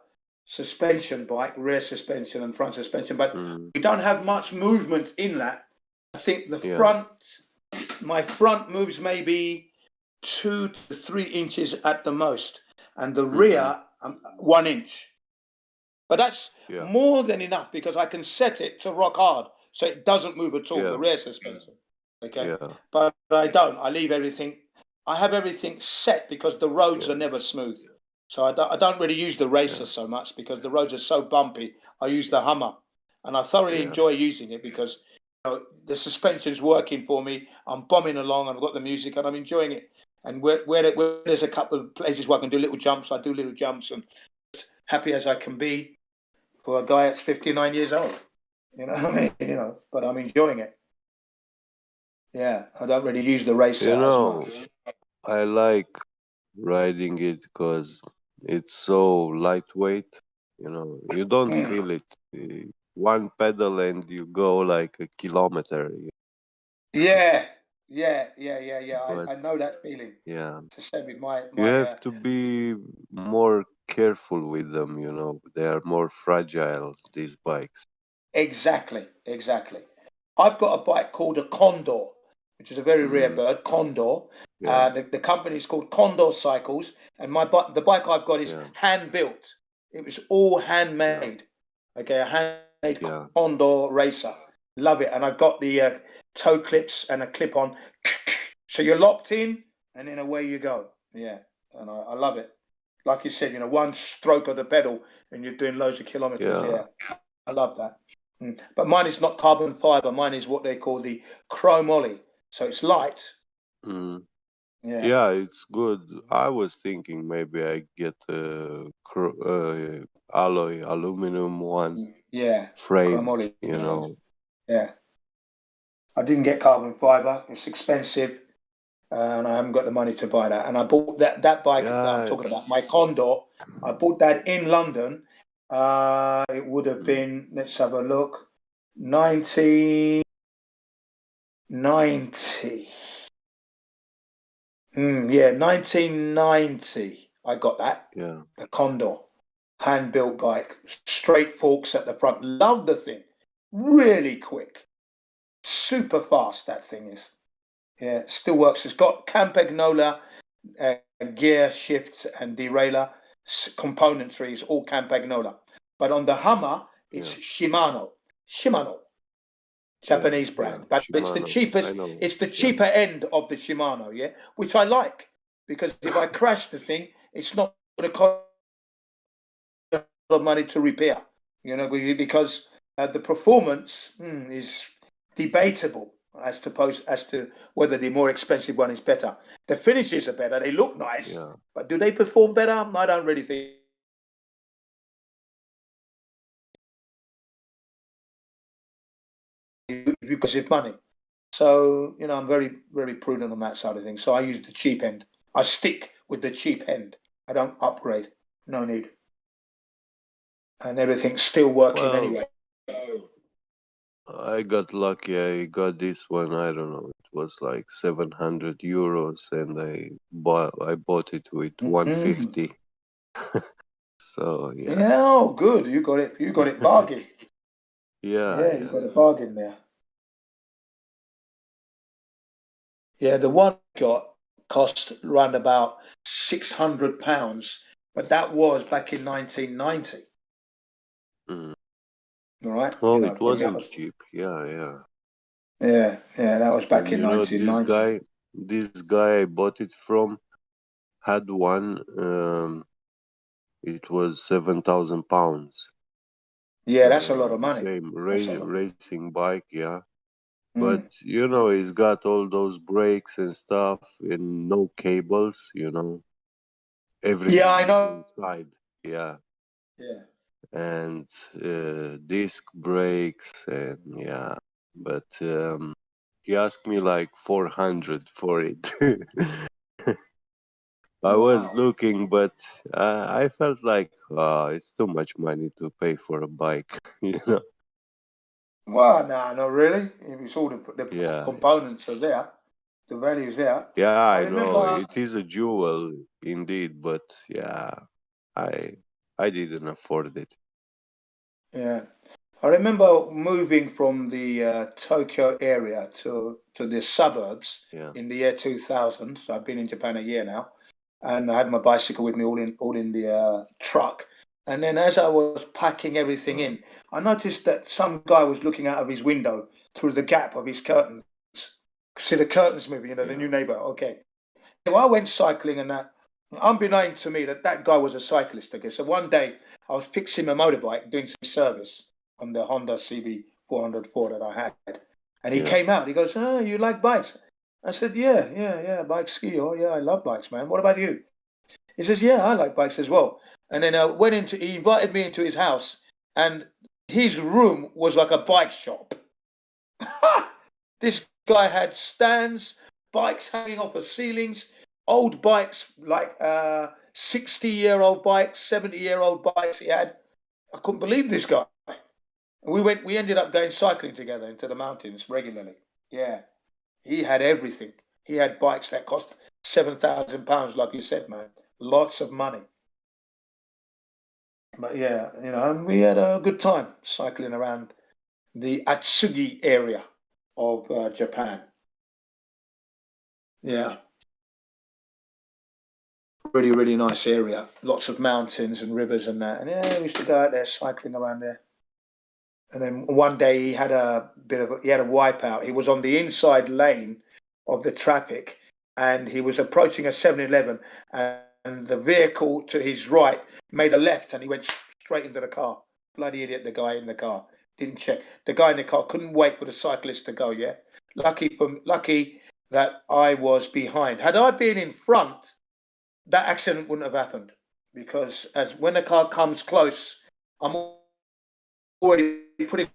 suspension bike, rear suspension and front suspension, but we don't have much movement in that. I think the front, my front moves maybe 2 to 3 inches at the most, and the rear 1 inch. But that's more than enough because I can set it to rock hard so it doesn't move at all, the rear suspension. Okay. Yeah. But I don't. I leave everything. I have everything set because the roads are never smooth. So I don't really use the Racer so much because the roads are so bumpy. I use the Hummer, and I thoroughly enjoy using it because the suspension's working for me. I'm bombing along. I've got the music, and I'm enjoying it. And where there's a couple of places where I can do little jumps, I do little jumps, and happy as I can be for a guy that's 59 years old. You know what I mean? But I'm enjoying it. Yeah, I don't really use the Racer You as know, much. I like riding it because it's so lightweight. You know, you don't feel it. One pedal and you go like a kilometer. Yeah. But I know that feeling. yeah, It's the same with my you have to be more careful with them. You know, they are more fragile, these bikes. exactly. I've got a bike called a Condor, which is a very rare bird, Condor. Yeah. The company is called Condor Cycles, and the bike I've got is hand built. It was all handmade. Okay, a handmade Condor Racer. Love it, and I've got the toe clips and a clip on, so you're locked in, and then away you go. Yeah, and I love it. Like you said, one stroke of the pedal, and you're doing loads of kilometers. Yeah. Yeah, I love that. But mine is not carbon fiber. Mine is what they call the chromoly. So it's light. Mm. Yeah. Yeah, it's good. I was thinking maybe I get a alloy aluminum one Yeah. framed, Chromoly. you know. Yeah. I didn't get carbon fiber. It's expensive, and I haven't got the money to buy that. And I bought that bike that I'm talking about, my Condor. I bought that in London. It would have been, let's have a look, 1990. Yeah, 1990. I got that. Yeah. The Condor, hand-built bike, straight forks at the front. Love the thing. Really quick, super fast. That thing is. Yeah, still works. It's got Campagnola gear shifts and derailleur componentry is all Campagnola. But on the Hummer, it's Shimano, Japanese brand. But it's the Shimano. cheapest. I know. It's the cheaper end of the Shimano, yeah, which I like because if I crash the thing, it's not going to cost a lot of money to repair. Because the performance is debatable as to whether the more expensive one is better. The finishes are better. They look nice, but do they perform better? I don't really think. Because of money. So, I'm very, very prudent on that side of things. So I use the cheap end. I stick with the cheap end. I don't upgrade. No need. And everything's still working anyway. I got lucky. I got this one. I don't know. It was like 700 euros, and I bought it with 150. So yeah. Yeah, oh, good. You got it bargain. Yeah. You got a bargain there. Yeah, the one I got cost around about £600, but that was back in 1990. All right. Oh, it wasn't cheap. Yeah. Yeah, that was back And in you know this 1990. guy, this guy I bought it from had one. It was 7,000 pounds. Yeah, that's a lot of The money. same That's a lot. racing bike, yeah. Mm. But you know, it's got all those brakes and stuff, and no cables. You know, everything Yeah, I is know. inside. Yeah, Yeah. and disc brakes, and yeah. But he asked me like 400 for it. I was looking, but I felt like it's too much money to pay for a bike. You know? Well, no, not really. It's all the Yeah, components are there. The value's there. yeah, I I know remember. it is a jewel indeed, but yeah, I I didn't afford it. Yeah, I remember moving from the Tokyo area to the suburbs Yeah, in the year 2000. So I've been in Japan a year now, and I had my bicycle with me all in the truck. And then as I was packing everything in, I noticed that some guy was looking out of his window through the gap of his curtains. See the curtains moving, the new neighbor. Okay. So I went cycling and that. Unbeknown to me that guy was a cyclist. Okay, so one day I was fixing my motorbike, doing some service on the Honda CB 404 that I had, and he yeah, came out. He goes, "Oh, you like bikes?" I said, "Yeah, bike ski. Oh, yeah, I love bikes, man. What about you?" He says, "Yeah, I like bikes as well." And then he invited me into his house, and his room was like a bike shop. This guy had stands, bikes hanging off the ceilings, old bikes like 60-year-old bikes, 70-year-old bikes he had. I couldn't believe this guy. We ended up going cycling together into the mountains regularly. Yeah. He had everything. He had bikes that cost £7,000, like you said, man. Lots of money. But yeah, and we had a good time cycling around the Atsugi area of Japan. Yeah. Really, really nice area. Lots of mountains and rivers and that. And yeah, we used to go out there cycling around there. And then one day he had a wipeout. He was on the inside lane of the traffic, and he was approaching a 7-Eleven, and the vehicle to his right made a left, and he went straight into the car. Bloody idiot! The guy in the car didn't check. The guy in the car couldn't wait for the cyclist to go. Yeah, lucky that I was behind. Had I been in front, that accident wouldn't have happened, because as when the car comes close, I'm already putting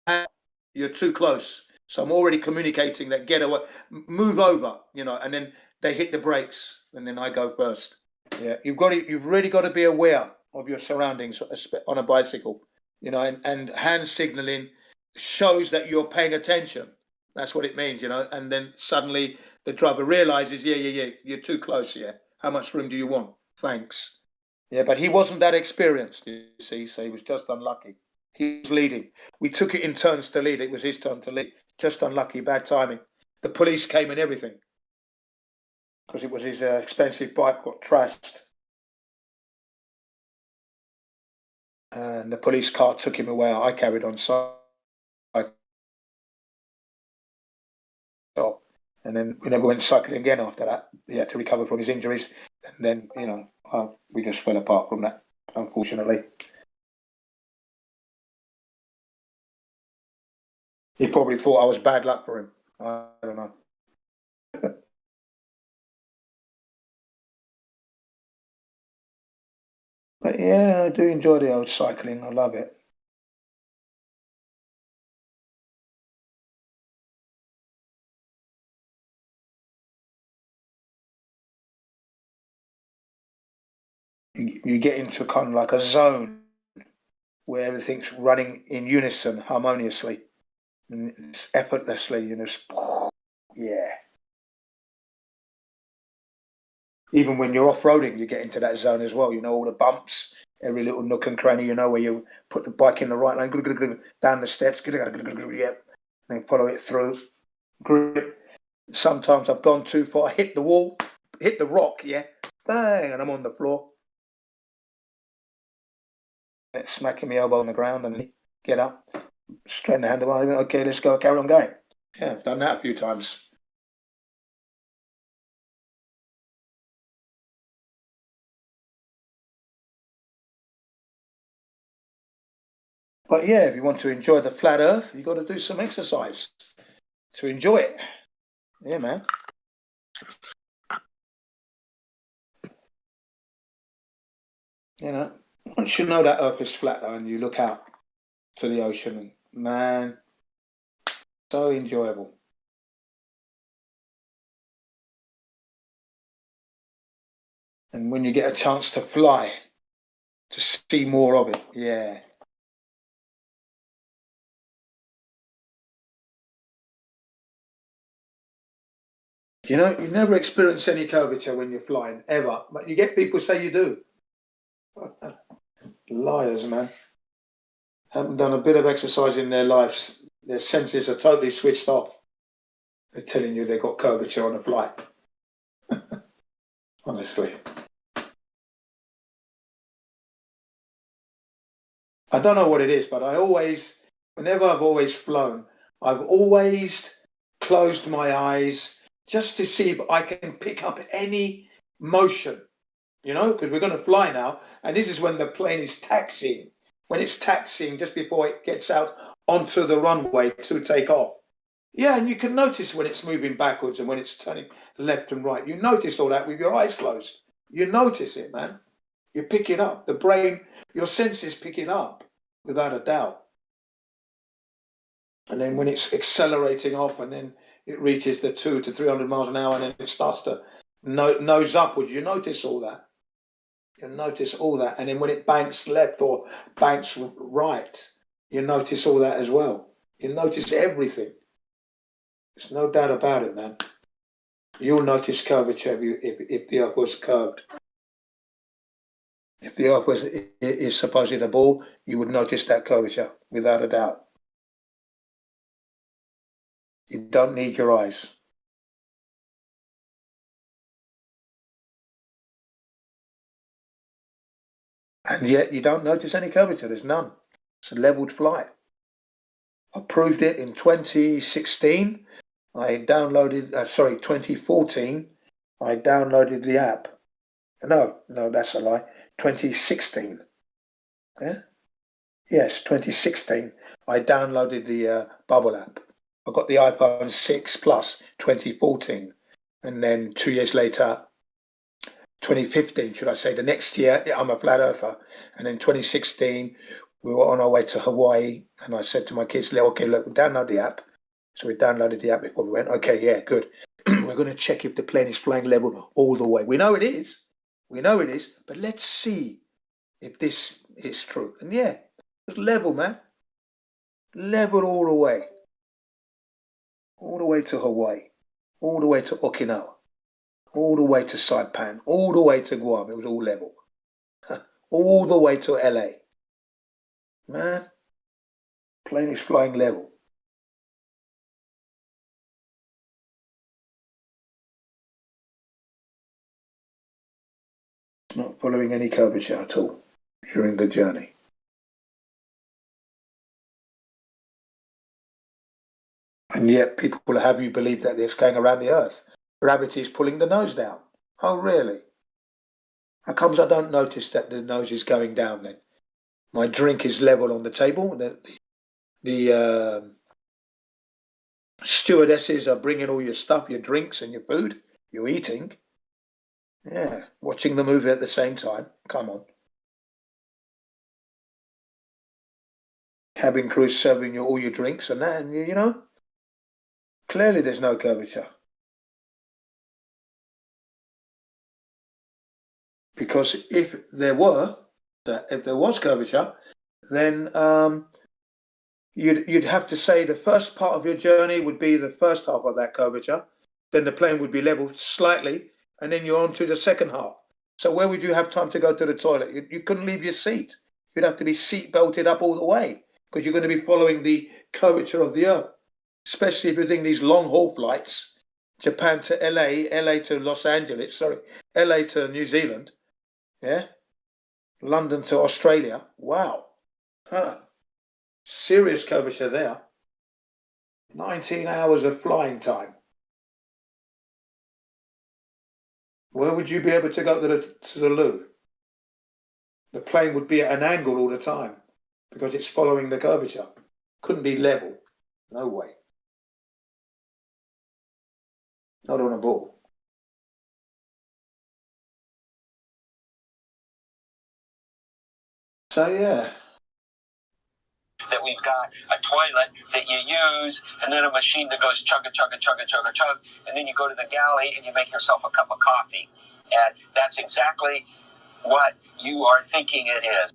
out, you're too close. So I'm already communicating that get away, move over, and then they hit the brakes, and then I go first. Yeah, you've really got to be aware of your surroundings on a bicycle, and hand signaling shows that you're paying attention. That's what it means, and then suddenly the driver realizes, yeah, you're too close, yeah. How much room do you want? Thanks. Yeah, but he wasn't that experienced, you see, so he was just unlucky. He was leading. We took it in turns to lead. It was his turn to lead. Just unlucky, bad timing. The police came and everything because it was his expensive bike got trashed. And the police car took him away. I carried on cycling. And then we never went cycling again after that. He had to recover from his injuries. And then, we just fell apart from that, unfortunately. He probably thought I was bad luck for him. I don't know. But yeah, I do enjoy the old cycling. I love it. You get into kind of like a zone where everything's running in unison, harmoniously, and effortlessly. Yeah. Even when you're off-roading, you get into that zone as well. All the bumps, every little nook and cranny. Where you put the bike in the right lane, down the steps, yep, and follow it through. Grip. Sometimes I've gone too far, hit the wall, hit the rock, yeah, bang, and I'm on the floor. Smacking my elbow on the ground and get up, straighten the handlebar. Okay, let's go, carry on going. Yeah, I've done that a few times. But yeah, if you want to enjoy the flat Earth, you've got to do some exercise to enjoy it. Yeah, man. You know, once you know that Earth is flat, though, and you look out to the ocean, and man, so enjoyable. And when you get a chance to fly, to see more of it, yeah. You know, you never experience any curvature when you're flying, ever. But you get people say you do. Liars, man. Haven't done a bit of exercise in their lives. Their senses are totally switched off. They're telling you they've got curvature on a flight. Honestly. I don't know what it is, but whenever I've always flown, I've always closed my eyes just to see if I can pick up any motion, you know, because we're going to fly now. And this is when the plane is taxiing. When it's taxiing just before it gets out onto the runway to take off. Yeah, and you can notice when it's moving backwards and when it's turning left and right. You notice all that with your eyes closed. You notice it, man. You pick it up. The brain, your senses pick it up, without a doubt. And then when it's accelerating off and then it reaches the 200 to 300 miles an hour and then it starts to nose upwards, you notice all that. You notice all that. And then when it banks left or banks right, you notice all that as well. You notice everything. There's no doubt about it, man. You'll notice curvature if the Earth was curved. If the Earth is supposedly a ball, you would notice that curvature, without a doubt. You don't need your eyes. And yet you don't notice any curvature. There's none. It's a leveled flight. I proved it in 2016. I downloaded, 2014. I downloaded the app. No, that's a lie. 2016. Yeah? Yes, 2016. I downloaded the Bubble app. I got the iPhone 6 Plus 2014. And then 2 years later, 2015, should I say, the next year, I'm a flat earther. And then 2016, we were on our way to Hawaii. And I said to my kids, okay, look, download the app. So we downloaded the app before we went. Okay, yeah, good. We're going to check if the plane is flying level all the way. We know it is. But let's see if this is true. And yeah, it's level, man. Level all the way. All the way to Hawaii. All the way to Okinawa. All the way to Saipan. All the way to Guam. It was all level. All the way to LA. Man, plane is flying level. Not following any curvature at all during the journey. And yet people have you believe that it's going around the Earth. Gravity is pulling the nose down. Oh, really? How comes I don't notice that the nose is going down then? My drink is level on the table. The stewardesses are bringing all your stuff, your drinks and your food, you're eating. Yeah, watching the movie at the same time. Come on. Cabin crew serving you all your drinks and that, and you know, clearly there's no curvature. Because if there was curvature, then you'd have to say the first part of your journey would be the first half of that curvature, then the plane would be leveled slightly, and then you're on to the second half. So where would you have time to go to the toilet? You couldn't leave your seat. You'd have to be seat belted up all the way because you're going to be following the curvature of the Earth, especially if you're doing these long haul flights, Japan to LA, LA to Los Angeles, LA to New Zealand, yeah, London to Australia. Wow. Serious curvature there. 19 hours of flying time. Where would you be able to go to the loo? The plane would be at an angle all the time. because it's following the curvature. Couldn't be level. No way. Not on a ball. So yeah. That we've got a toilet that you use, and then a machine that goes chugga chugga chugga chugga chug, and then you go to the galley and you make yourself a cup of coffee, and that's exactly what you are thinking it is.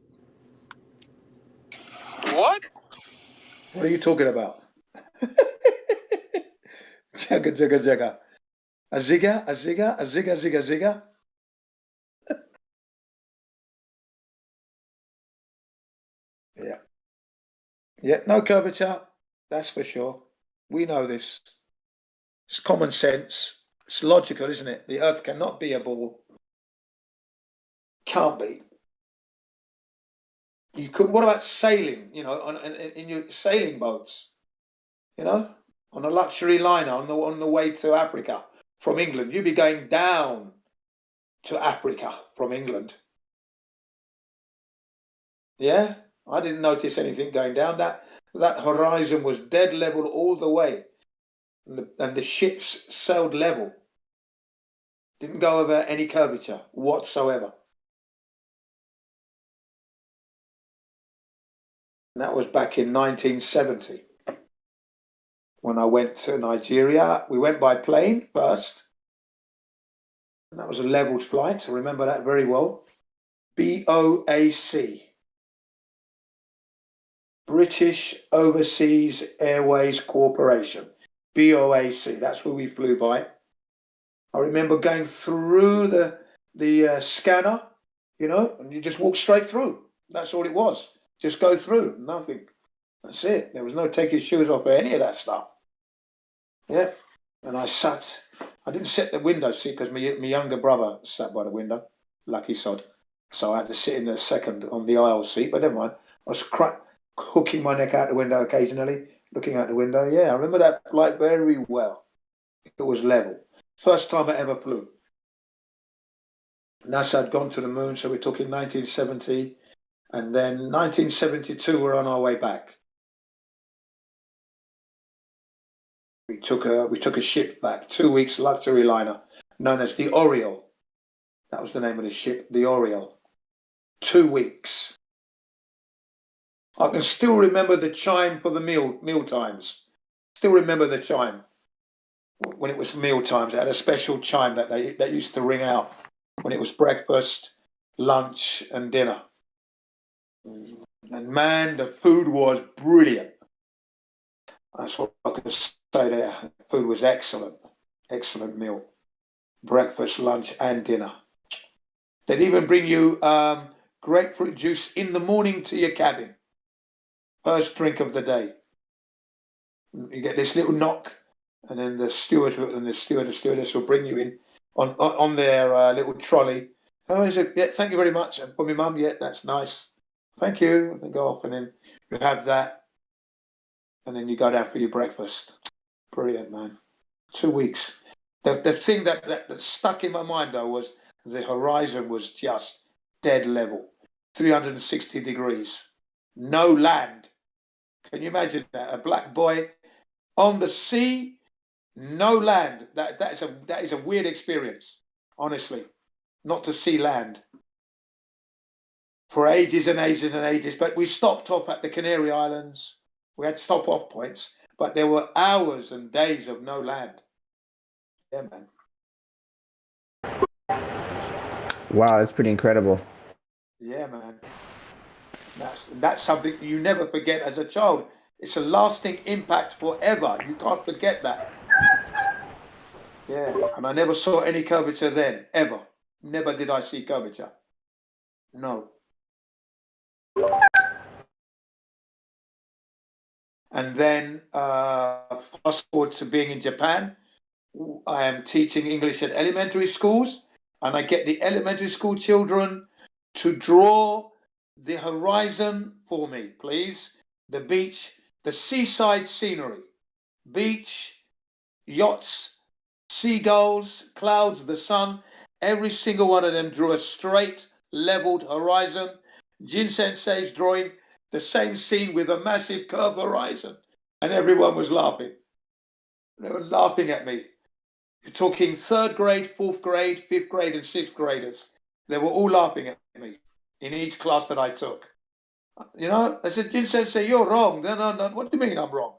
What? What are you talking about? Jagga, jagga, jagga. A zigga, a zigga, a zigga, zigga, zigga. Yeah. Yeah, no curvature. That's for sure. We know this. It's common sense. It's logical, isn't it? The Earth cannot be a ball. Can't be. You could. What about sailing? You know, in your sailing boats. You know, on a luxury liner on the way to Africa from England. You'd be going down to Africa from England. Yeah, I didn't notice anything going down. That horizon was dead level all the way, and the ships sailed level. Didn't go over any curvature whatsoever. And that was back in 1970 when I went to Nigeria. We went by plane first. And that was a leveled flight. I remember that very well. BOAC. British Overseas Airways Corporation. BOAC. That's where we flew by. I remember going through the scanner, you know, and you just walk straight through. That's all it was. Just go through. Nothing. That's it. There was no taking shoes off or any of that stuff. Yeah. And I didn't sit the window seat because my younger brother sat by the window. Lucky sod. So I had to sit in the second on the aisle seat, but never mind. I was hooking my neck out the window occasionally, looking out the window. Yeah, I remember that flight very well. It was level. First time I ever flew. NASA had gone to the moon, so we took in 1970. And then 1972, we're on our way back. We took a ship back, 2 weeks luxury liner, known as the Oriole. That was the name of the ship, the Oriole. 2 weeks. I can still remember the chime for the meal times. Still remember the chime. When it was meal times, it had a special chime that used to ring out when it was breakfast, lunch, and dinner. And man, the food was brilliant. That's what I can say there. The food was excellent. Excellent meal. Breakfast, lunch, and dinner. They'd even bring you grapefruit juice in the morning to your cabin. First drink of the day. You get this little knock, and then the steward and the stewardess will bring you in on their little trolley. Oh, is it? Yeah, thank you very much. And for my mum, yeah, that's nice. Thank you. And go off, and then you have that, and then you go down for your breakfast. Brilliant, man. 2 weeks. The thing that stuck in my mind though was the horizon was just dead level, 360 degrees, no land. Can you imagine that? A black boy on the sea, no land. That is a weird experience, honestly, not to see land for ages and ages and ages. But we stopped off at the Canary Islands. We had stop off points, but there were hours and days of no land. Yeah, man. Wow, that's pretty incredible. Yeah, man. That's something you never forget as a child. It's a lasting impact forever. You can't forget that. Yeah, and I never saw any curvature then, ever. Never did I see curvature. No. And then fast forward to being in Japan. I am teaching English at elementary schools, and I get the elementary school children to draw the horizon for me, please. The beach, the seaside scenery, beach, yachts, seagulls, clouds, the sun. Every single one of them drew a straight, leveled horizon. Jin Sensei's drawing the same scene with a massive curved horizon, and everyone was laughing. They were laughing at me. You're talking third grade, fourth grade, fifth grade, and sixth graders. They were all laughing at me in each class that I took. You know, I said, Sensei, you're wrong. No, no, no. What do you mean I'm wrong?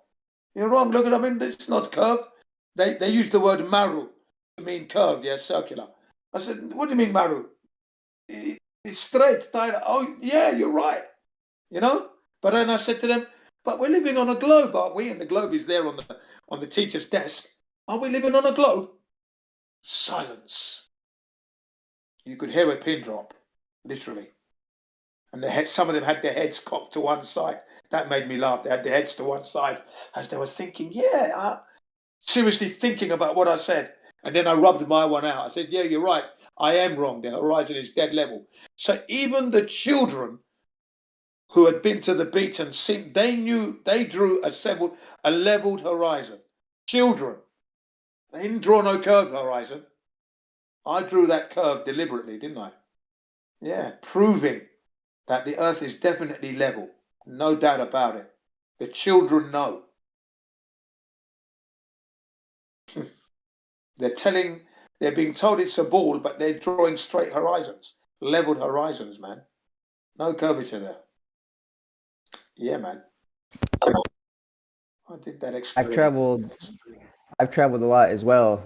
You're wrong. Look at, I mean, it's not curved. They use the word maru to mean curved, yeah, circular. I said, what do you mean maru? It's straight, tight. Oh, yeah, you're right. You know? But then I said to them, but we're living on a globe, aren't we? And the globe is there on the teacher's desk. Are we living on a globe? Silence. You could hear a pin drop, literally. And some of them had their heads cocked to one side. That made me laugh. They had their heads to one side as they were thinking, seriously thinking about what I said. And then I rubbed my one out. I said, yeah, you're right. I am wrong. The horizon is dead level. So even the children who had been to the beach and seen, they drew a leveled horizon. Children. They didn't draw no curved horizon. I drew that curve deliberately, didn't I? Yeah, proving that the earth is definitely level. No doubt about it. The children know. They're being told it's a ball, but they're drawing straight horizons. Leveled horizons, man. No curvature there. Yeah, man. I did that experiment. I've traveled a lot as well.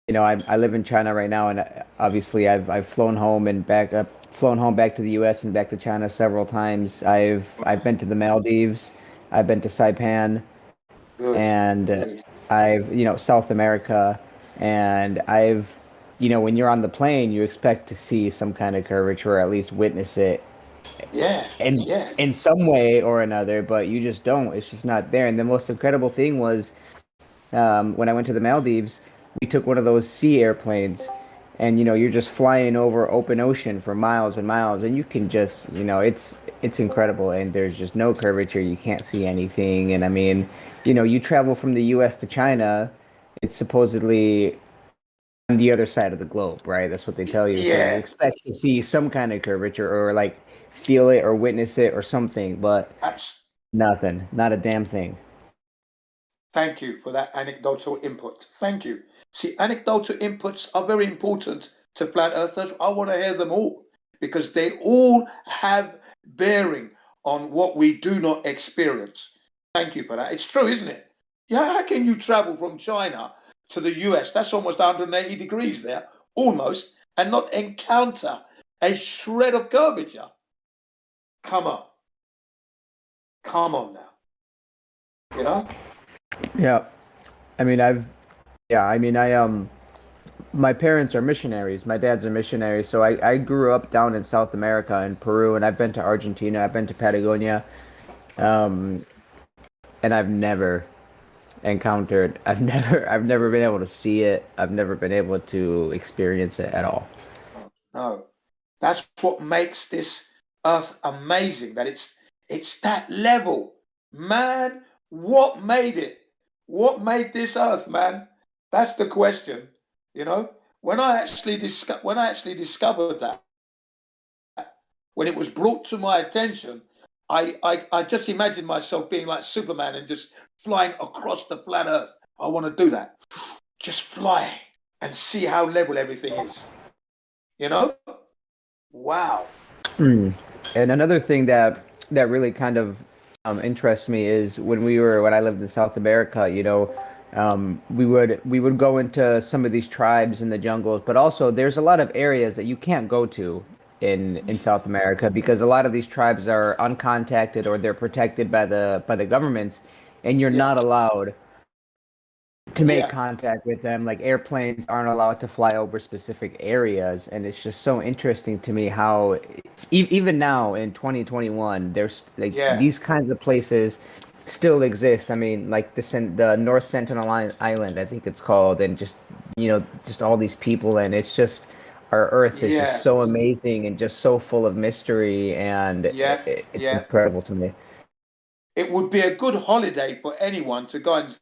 You know, I live in China right now, and obviously I've flown home and flown home back to the U.S. and back to China several times. I've been to the Maldives, I've been to Saipan, Good. and I've South America, and when you're on the plane, you expect to see some kind of curvature or at least witness it. Yeah. In some way or another, but you just don't. It's just not there. And the most incredible thing was when I went to the Maldives, we took one of those sea airplanes, and you're just flying over open ocean for miles and miles, and you can just it's incredible, and there's just no curvature. You can't see anything, and I mean, you travel from the U.S. to China, it's supposedly on the other side of the globe, right? That's what they tell you. So you Yeah. expect to see some kind of curvature or like feel it or witness it or something, but nothing, not a damn thing. Thank you for that anecdotal input. Thank you. See, anecdotal inputs are very important to flat earthers. I want to hear them all because they all have bearing on what we do not experience. Thank you for that. It's true, isn't it? Yeah, how can you travel from China to the US? That's almost 180 degrees there, almost, and not encounter a shred of curvature. Come on. Come on now. You know? Yeah. I mean, my parents are missionaries. My dad's a missionary, so I grew up down in South America in Peru, and I've been to Argentina, I've been to Patagonia, um, and I've never been able to see it. I've never been able to experience it at all. No. That's what makes this earth amazing, that it's that level. Man, what made it? What made this earth, man? That's the question. When I actually discovered that, when it was brought to my attention, I just imagined myself being like Superman and just flying across the flat earth. I want to do that. Just fly and see how level everything is. Wow. Mm. And another thing that really kind of interests me is when I lived in South America, we would go into some of these tribes in the jungles, but also there's a lot of areas that you can't go to in South America because a lot of these tribes are uncontacted or they're protected by the governments, and you're not allowed to make contact with them. Like airplanes aren't allowed to fly over specific areas, and it's just so interesting to me how even now in 2021 there's like these kinds of places still exist. I mean, like the North Sentinel Island, I think it's called, and just all these people, and it's just our Earth is just so amazing and just so full of mystery, and it's incredible to me. It would be a good holiday for anyone to go and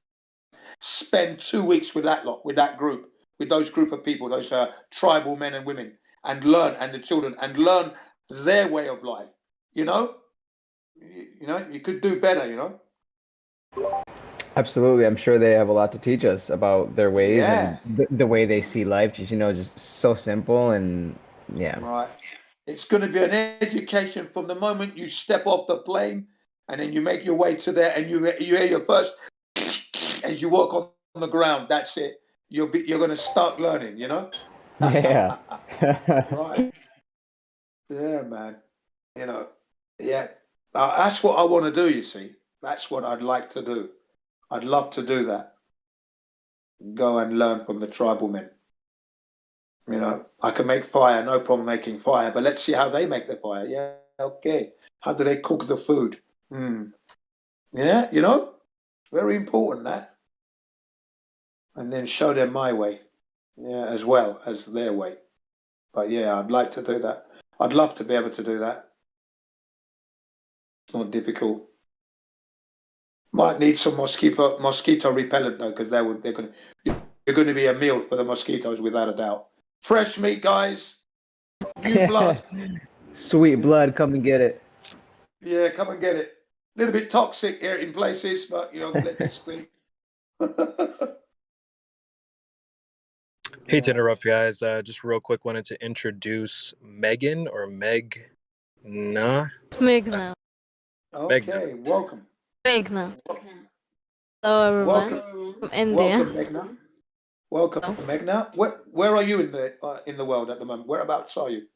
spend 2 weeks with that lot, with that group, with those group of people, those tribal men and women, and the children, and learn their way of life. You know, you could do better. You know. Absolutely, I'm sure they have a lot to teach us about their ways Yeah. and the way they see life. You know, just so simple and yeah. Right. It's going to be an education from the moment you step off the plane, and then you make your way to there, and you hear your first as you walk on the ground. That's it. You're going to start learning. You know. Yeah. Right. Yeah, man. You know. Yeah. That's what I want to do. You see, that's what I'd like to do. I'd love to do that. Go and learn from the tribal men. You know, I can make fire, no problem making fire, but let's see how they make the fire. Yeah, okay. How do they cook the food? Yeah, you know, very important that. And then show them my way, yeah, as well as their way. But yeah, I'd like to do that. I'd love to be able to do that. It's not difficult. Might need some mosquito repellent though, because you're going to be a meal for the mosquitoes without a doubt. Fresh meat, guys. Good blood. Sweet blood, come and get it. Yeah, come and get it. A little bit toxic here in places, but you know, let's see. Hate to interrupt, guys. Just real quick, wanted to introduce Megan or Meg. Nah. Meghna. Okay, welcome. Meghna. Hello, everyone. Welcome. From India. Welcome, Meghna. Welcome, Meghna. Where are you in the world at the moment? Whereabouts are you?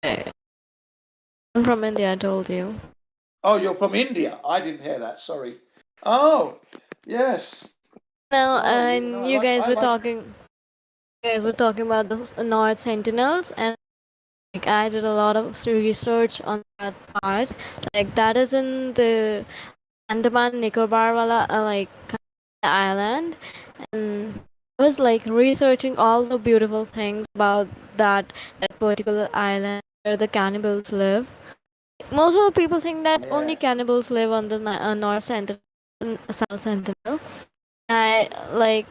I'm from India, I told you. Oh, you're from India. I didn't hear that. Sorry. Oh, yes. Now, I you guys were like- talking. You guys were talking about the North Sentinels, and like I did a lot of research on that part. Like that is in the Andaman Nicobar wala like island, and I was like researching all the beautiful things about that particular island where the cannibals live. Most of the people think that only cannibals live on the North Sentinel, South Sentinel. I like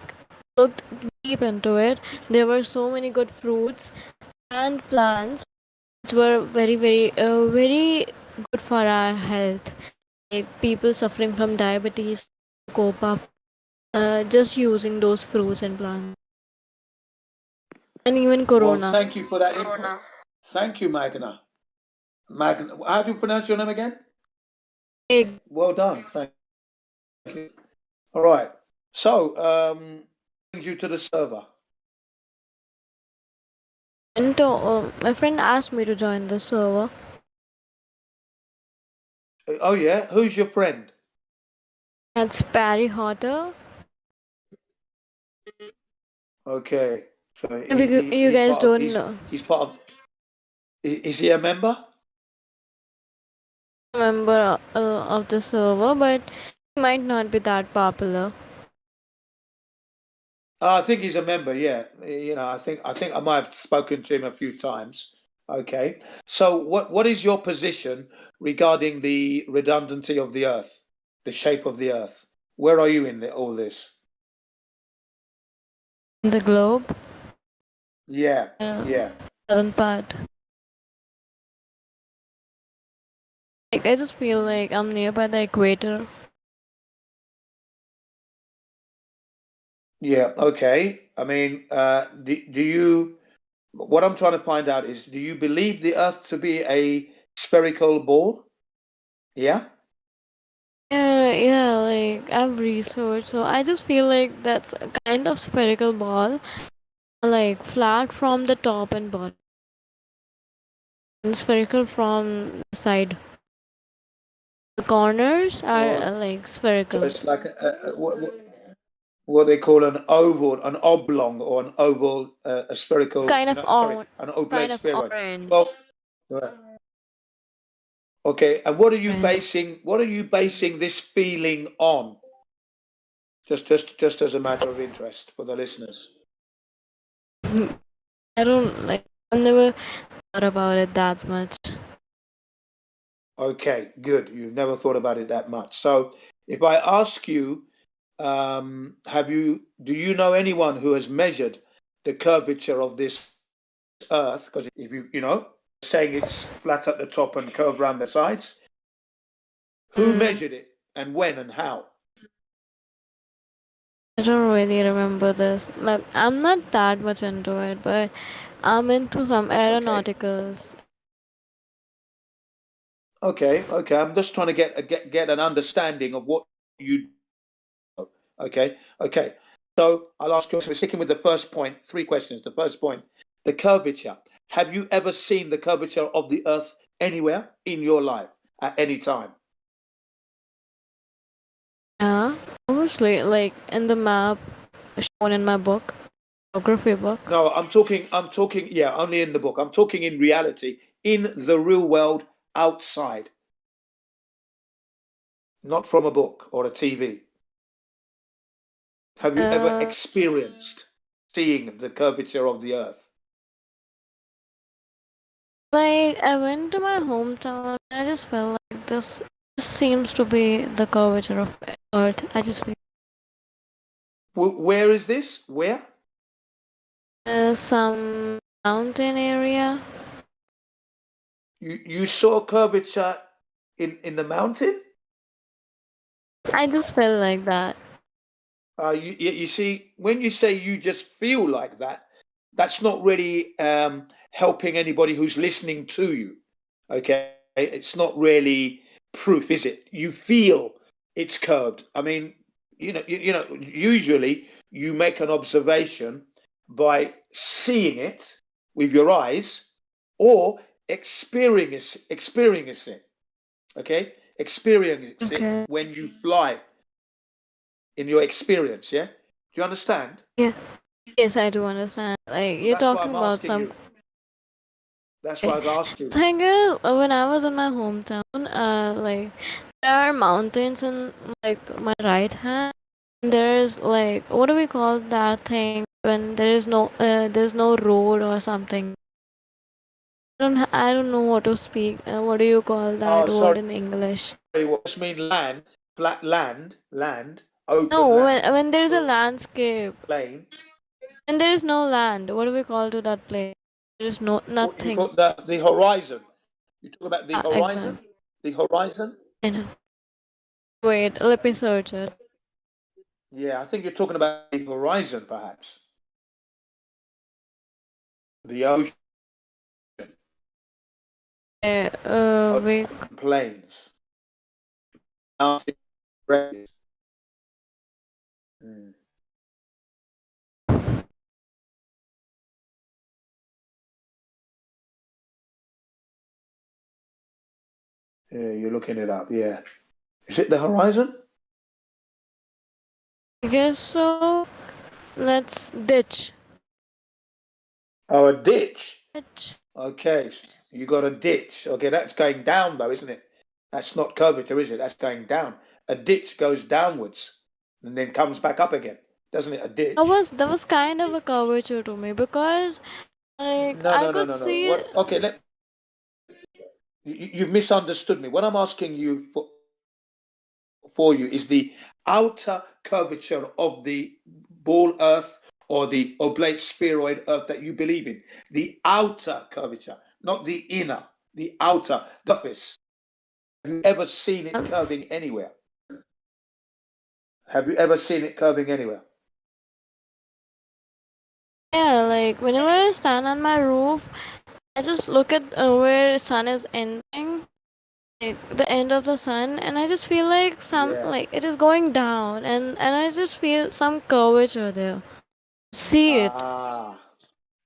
looked deep into it. There were so many good fruits and plants which were very good for our health. Like people suffering from diabetes cope up just using those fruits and plants. And even corona. Well, thank you for that input. Thank you, Magna. Magna. How do you pronounce your name again? Egg. Well done. Thank you. All right. So, brings you to the server. And my friend asked me to join the server. Oh yeah, who's your friend? That's Barry Hotter. Okay. So You guys don't know. He's part of. Is he a member? Member of the server, but he might not be that popular. I think he's a member. Yeah, you know, I think I might have spoken to him a few times. Okay. So, what is your position regarding the redundancy of the Earth, the shape of the Earth? Where are you in all this? The globe. Yeah. Yeah. Southern part. Like I just feel like I'm nearby the equator. Yeah. Okay. I mean, do you? What I'm trying to find out is, do you believe the Earth to be a spherical ball? Yeah. Yeah, like I've researched, so I just feel like that's a kind of spherical ball, like flat from the top and bottom, and spherical from the side. The corners are like spherical. So it's like what they call an oval, an oblong, or an oval, a spherical. Kind of an oblate kind of spheroid. orange. Well, right. Okay, and what are you basing this feeling on? Just as a matter of interest for the listeners. I don't like. I've never thought about it that much. Okay, good. You've never thought about it that much. So, if I ask you, do you know anyone who has measured the curvature of this Earth? Because if you know, saying it's flat at the top and curved around the sides. Who measured it and when and how? I don't really remember this. Like, I'm not that much into it, but I'm into some aeronauticals. Okay. I'm just trying to get an understanding of what you. Okay. So I'll ask you. We're sticking with the first point. 3 questions. The first point: the curvature. Have you ever seen the curvature of the Earth anywhere in your life at any time? Yeah, obviously, like in the map shown in my book, geography book. No, I'm talking. Yeah, only in the book. I'm talking in reality, in the real world, outside, not from a book or a TV. Have you ever experienced seeing the curvature of the Earth? Like, I went to my hometown. I just felt like this seems to be the curvature of Earth. I just feel Where is this? Where? some mountain area. You saw curvature in the mountain? I just felt like that. You see, when you say you just feel like that, that's not really helping anybody who's listening to you. Okay, it's not really proof, is it? You feel it's curved. I mean, usually you make an observation by seeing it with your eyes or experiencing it. Okay, experience it when you fly. In your experience, yeah? Do you understand? Yeah. Yes, I do understand. Like, you're That's why talking I'm about asking some. you. That's why I've asked you. Thing is, when I was in my hometown, like there are mountains in like my right hand. There's like, what do we call that thing when there's no road or something. I don't know what to speak. What do you call that word sorry. in English? What does mean land? Flat land, open No, land. when there's a landscape. Plain. When there is no land, what do we call to that place? There is You nothing. call the horizon. You talk about the horizon? Exactly. The horizon? I know. Wait, let me search it. Yeah, I think you're talking about the horizon, perhaps. The ocean. Wait. Plains. Mountain ranges. Yeah, you're looking it up. Yeah. Is it the horizon? I guess so. Let's ditch. Oh, a ditch. Ditch. Okay, you got a ditch. Okay, that's going down though, isn't it? That's not curvature, is it? That's going down. A ditch goes downwards and then comes back up again, doesn't it? A ditch. That was kind of a curvature to me because like I could see. What? Okay, you've misunderstood me. What I'm asking you for you is the outer curvature of the ball Earth or the oblate spheroid Earth that you believe in. The outer curvature, not the inner. The outer, the surface. Have you ever seen it curving anywhere? Have you ever seen it curving anywhere? Yeah, like whenever I stand on my roof, I just look at where sun is ending, like the end of the sun, and I just feel like like it is going down, and I just feel some curvature there. See it.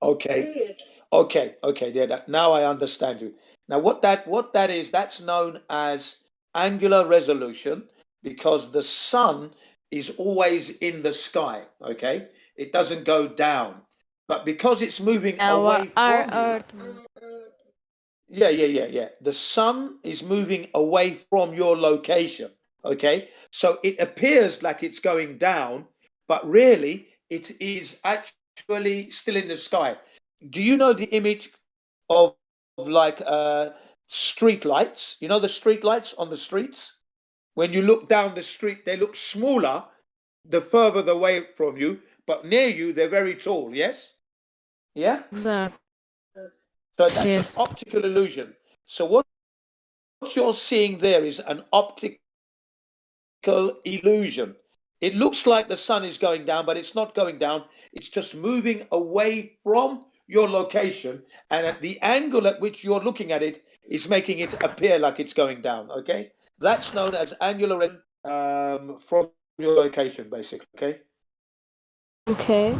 Okay. Yeah, now I understand you. Now, what that is, that's known as angular resolution because the sun is always in the sky. Okay, it doesn't go down, but because it's moving away Our from Earth. Yeah. The sun is moving away from your location. Okay, so it appears like it's going down, but really it is actually still in the sky. Do you know the image of like street lights? You know the street lights on the streets? When you look down the street, they look smaller the further away from you, but near you, they're very tall, yes? Yeah? Exactly. So that's an optical illusion. So what you're seeing there is an optical illusion. It looks like the sun is going down, but it's not going down. It's just moving away from your location, and at the angle at which you're looking at it is making it appear like it's going down. Okay, that's known as angular from your location, basically. Okay. Okay.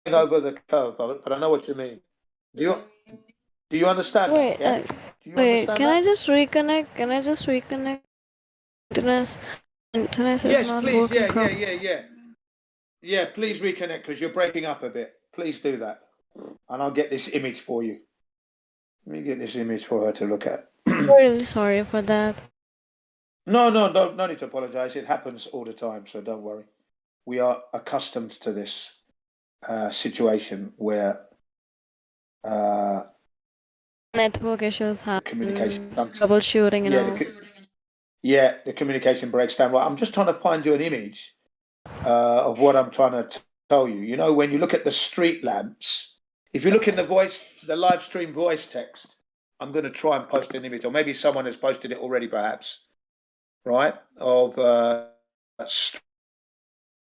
Over the curve, but I know what you mean. Do you understand? Wait, Yeah? Do you wait. understand Can that? I just reconnect? Can I just reconnect? Internet is Yes, not please. working Yeah, properly. Yeah, please reconnect because you're breaking up a bit. Please do that, and I'll get this image for you. Let me get this image for her to look at. I'm really sorry for that. No need to apologize. It happens all the time, so don't worry. We are accustomed to this situation where Network issues happen. communication Troubleshooting, the communication breaks down. Well, I'm just trying to find you an image of what I'm trying to tell you. You know, when you look at the street lamps, if you look in the live stream voice text, I'm going to try and post an image, or maybe someone has posted it already, perhaps, right? Of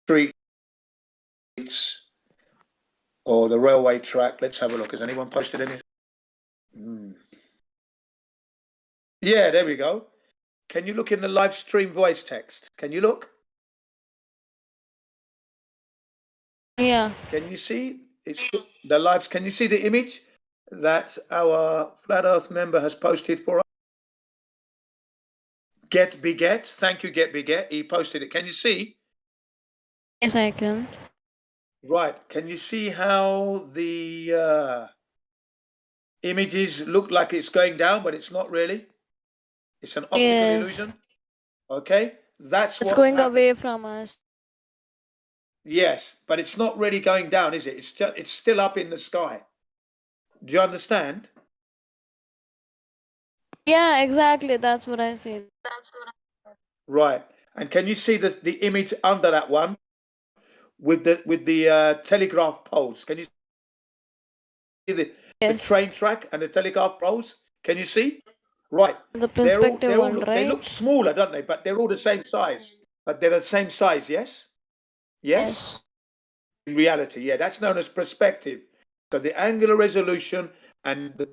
streets or the railway track. Let's have a look. Has anyone posted anything? Yeah, there we go. Can you look in the live stream voice text? Can you look? Yeah. Can you see? It's the lives. Can you see the image that our Flat Earth member has posted for us? Get Beget. Thank you, Get Beget. He posted it. Can you see? Yes, I can. Right. Can you see how the images look like it's going down, but it's not really? It's an optical illusion. Okay. That's It's what's going happened. away from us. Yes, but it's not really going down, is it? It's still up in the sky. Do you understand? Yeah, exactly. That's what I see. Right. And can you see the image under that one with the telegraph poles? Can you see the train track and the telegraph poles? Can you see? Right. The perspective one, they right? look smaller, don't they? But they're all the same size. But they're the same size, yes? Yes. In reality, yeah, that's known as perspective. So the angular resolution and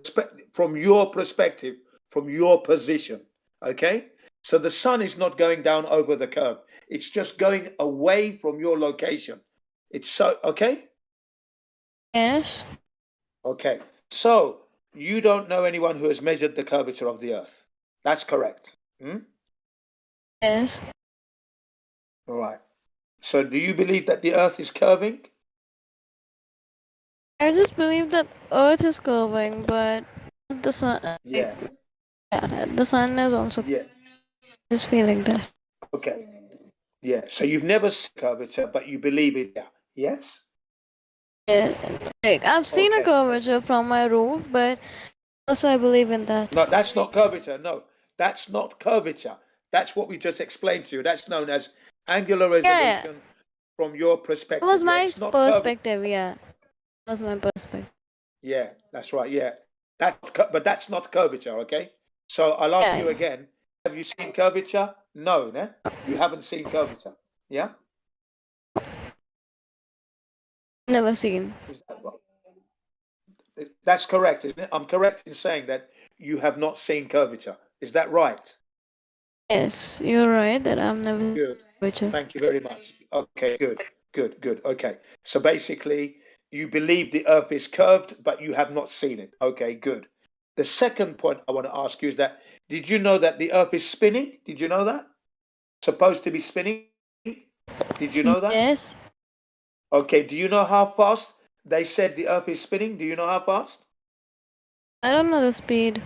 from your perspective, from your position, okay? So the sun is not going down over the curve. It's just going away from your location. It's so, okay? Yes. Okay. So you don't know anyone who has measured the curvature of the Earth. That's correct. Yes. All right. So do you believe that the Earth is curving? I just believe that Earth is curving, but the sun. Yeah. The sun is also. Yeah. Just feeling that. Okay. Yeah. So you've never seen curvature, but you believe it. Yeah. Yes. Yeah. Like I've seen a curvature from my roof, but also I believe in that. No, that's not curvature. No, that's not curvature. That's what we just explained to you. That's known as angular resolution from your perspective. It was Yeah, my it's not perspective. Yeah. That was my perspective. Yeah, that's right. Yeah, but that's not curvature. Okay. So I'll ask you again. Have you seen curvature? No, no, you haven't seen curvature. Yeah. Never seen. Is that right? That's correct, isn't it? I'm correct in saying that you have not seen curvature. Is that right? Yes, you're right that I've never. Good. Curvature. Thank you very much. Okay, good. Okay. So basically, you believe the Earth is curved, but you have not seen it. Okay, good. The second point I want to ask you is that, did you know that the Earth is spinning? Did you know that? Supposed to be spinning? Did you know that? Yes. Okay, do you know how fast they said the Earth is spinning? Do you know how fast? I don't know the speed.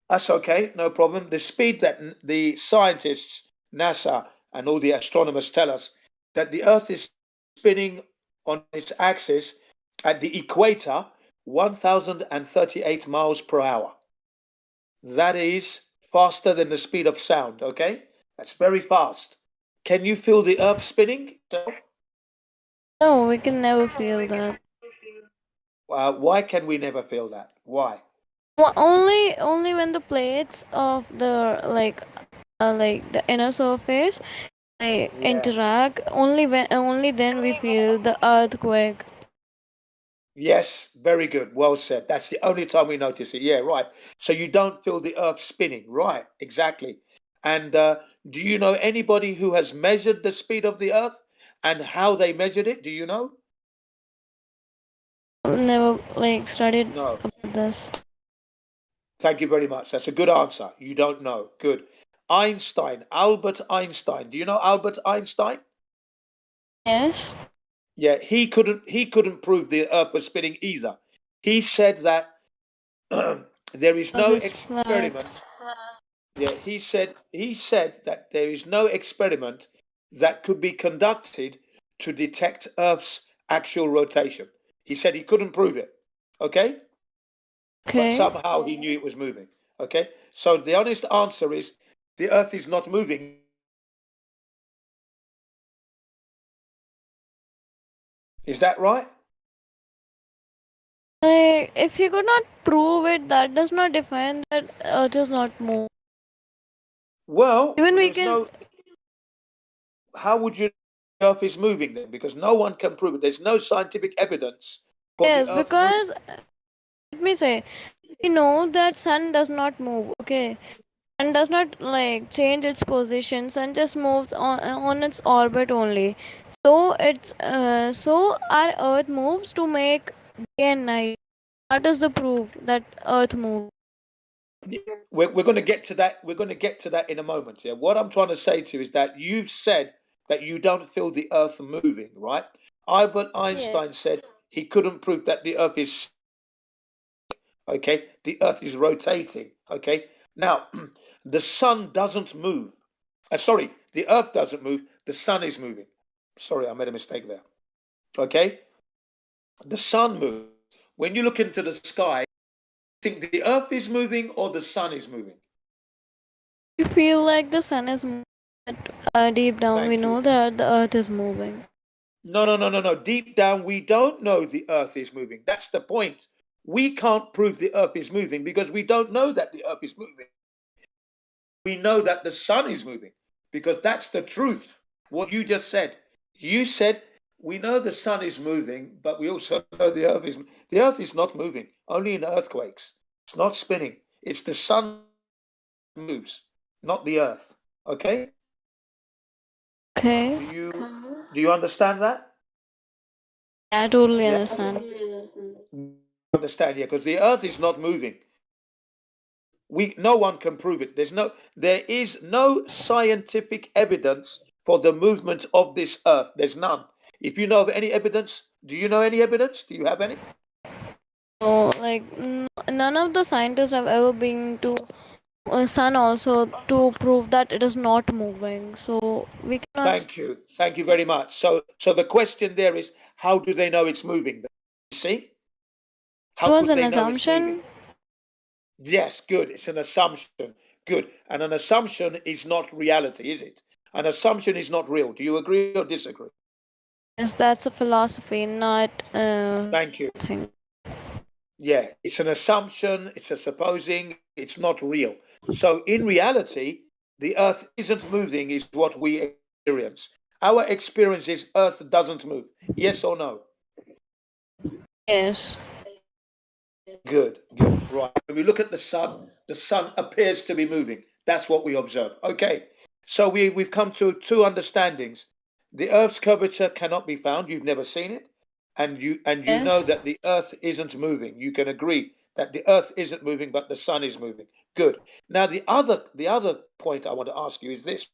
That's okay, no problem. The speed that the scientists, NASA, and all the astronomers tell us that the Earth is spinning on its axis at the equator 1,038 miles per hour. That is faster than the speed of sound, okay? That's very fast. Can you feel the Earth spinning? No, we can never feel that. Why can we never feel that? Why? Well, only when the plates of the like the inner surface interact. Only then we feel the earthquake. Yes, very good. Well said. That's the only time we notice it. Yeah, right. So you don't feel the Earth spinning. Right, exactly. And do you know anybody who has measured the speed of the Earth and how they measured it? Do you know? I've never studied No. about this. Thank you very much. That's a good answer. You don't know. Good. Einstein, Albert Einstein. Do you know Albert Einstein? Yes. Yeah, he couldn't prove the Earth was spinning either. He said that there is no Earth is flat. experiment. Yeah, he said that there is no experiment that could be conducted to detect Earth's actual rotation. He said he couldn't prove it. Okay? But Okay. somehow he knew it was moving. Okay? So the honest answer is the Earth is not moving. Is that right? If you could not prove it, that does not define that Earth is not moving. Well, Even we there's can. no. How would you know the Earth is moving then? Because no one can prove it. There's no scientific evidence for Yes, the Earth because let me say, we know that sun does not move. Okay, sun does not change its position. Sun just moves on its orbit only. So so our Earth moves to make day and night. That is the proof that Earth moves. we're going to get to that. We're going to get to that in a moment. Yeah. What I'm trying to say to you is that you've said that you don't feel the Earth moving, right? Albert Einstein said he couldn't prove that the Earth is okay. The Earth is rotating. Okay. Now, the sun doesn't move. Sorry, the Earth doesn't move. The sun is moving. Sorry, I made a mistake there. Okay. The sun moves. When you look into the sky, think the Earth is moving or the sun is moving. We feel like the sun is moving. Deep down, we know that the Earth is moving. No. Deep down, we don't know the Earth is moving. That's the point. We can't prove the Earth is moving because we don't know that the Earth is moving. We know that the sun is moving because that's the truth. What you just said. You said we know the sun is moving, but we also know the Earth is not moving. Only in earthquakes. It's not spinning. It's the sun moves, not the Earth. Okay? Okay. Do you understand that? I totally Yeah. understand. Understand, yeah, because the Earth is not moving. No one can prove it. There is no scientific evidence for the movement of this Earth. There's none. If you know of any evidence, do you know any evidence? Do you have any? So, none of the scientists have ever been to sun also to prove that it is not moving. So we cannot. Thank you very much. So the question there is, how do they know it's moving? You see? It How was could an they know it's moving? assumption. Yes, good. It's an assumption. Good. And an assumption is not reality, is it? An assumption is not real. Do you agree or disagree? Yes, that's a philosophy, not Thank you. thing. Yeah, it's an assumption, it's a supposing, it's not real. So in reality, the Earth isn't moving, is what we experience. Our experience is Earth doesn't move. Yes or no? Yes. Good. Right. When we look at the sun appears to be moving. That's what we observe. Okay. So we've come to two understandings. The Earth's curvature cannot be found. You've never seen it. And you know that the Earth isn't moving. You can agree that the Earth isn't moving, but the sun is moving. Good. Now the other point I want to ask you is this.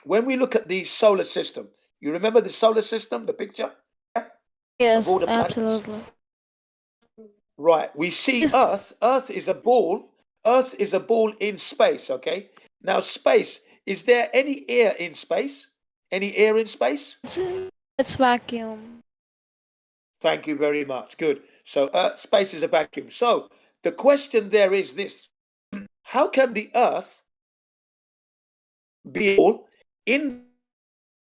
When we look at the solar system, you remember the solar system, the picture? Yes, of all the planets? absolutely. Right. We see Earth. Earth is a ball. Earth is a ball in space. Okay. Now, space. Is there any air in space? Any air in space? It's vacuum. Thank you very much. Good. So, space is a vacuum. So, the question there is this: how can the Earth be a ball in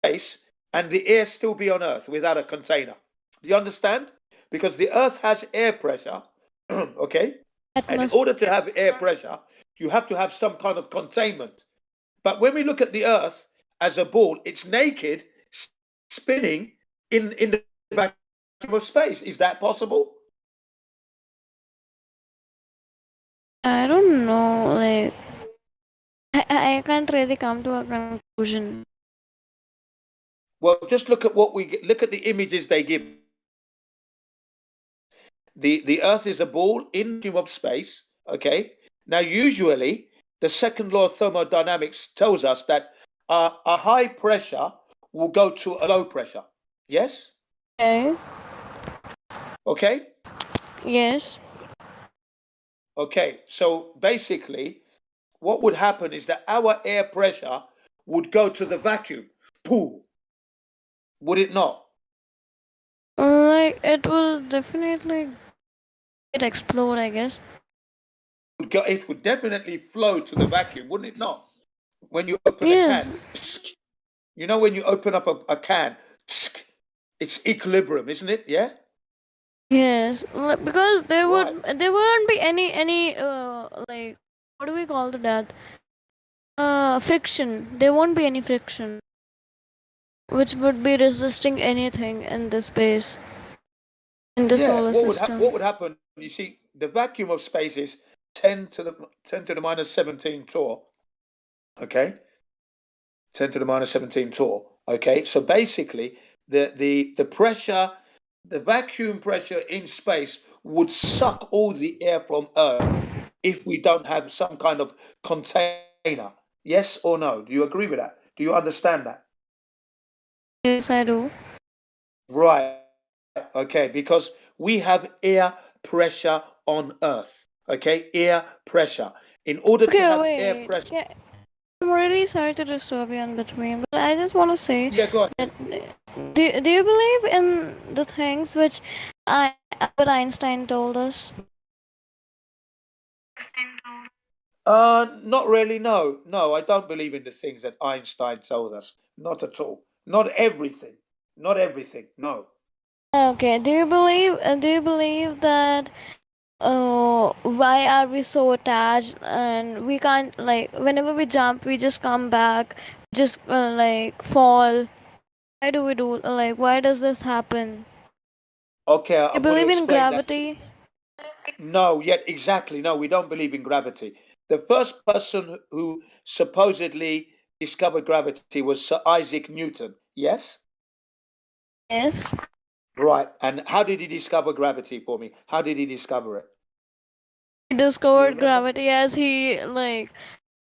space and the air still be on Earth without a container. Do you understand? Because the Earth has air pressure, okay? And in order to have air pressure, you have to have some kind of containment. But when we look at the Earth as a ball, it's naked, spinning in the vacuum of space. Is that possible? I don't know. Like, I can't really come to a conclusion. Well, just look at what we get. Look at the images they give. The Earth is a ball in the vacuum of space. Okay. Now, usually, the second law of thermodynamics tells us that a high pressure will go to a low pressure. Yes. Okay. Okay. Yes. Okay. So basically, what would happen is that our air pressure would go to the vacuum pool. Would it not? Like, it will definitely explode, I guess. It would definitely flow to the vacuum, wouldn't it not? When you open Yes. a can, you know, when you open up a can, it's equilibrium, isn't it? Yeah. Yes, because there wouldn't be any like, what do we call that? Friction. There won't be any friction, which would be resisting anything in the space, in the solar system. What would happen? You see, the vacuum of space is 10 to the minus 17 torr. Okay, 10 to the minus 17 torr. Okay, so basically, the pressure, the vacuum pressure in space would suck all the air from Earth if we don't have some kind of container. Yes or no? Do you agree with that? Do you understand that? Yes, I do. Right. Okay, because we have air pressure on Earth. Okay, air pressure. In order to have air pressure. Yeah, I'm really sorry to disturb you in between, but I just want to say go ahead. that do you believe in the things which Albert Einstein told us? Not really. No, I don't believe in the things that Einstein told us. Not at all. Not everything. Not everything. No. Okay. Do you believe that why are we so attached and we can't, like, whenever we jump we just come back, just like fall? Why do we do, like, why does this happen? Okay, You I'm going to believe in explain that. gravity? No, yet exactly. No, we don't believe in gravity. The first person who supposedly discovered gravity was Sir Isaac Newton. Yes? Yes. Right. And how did he discover gravity for me? How did he discover it? He discovered gravity as he, like,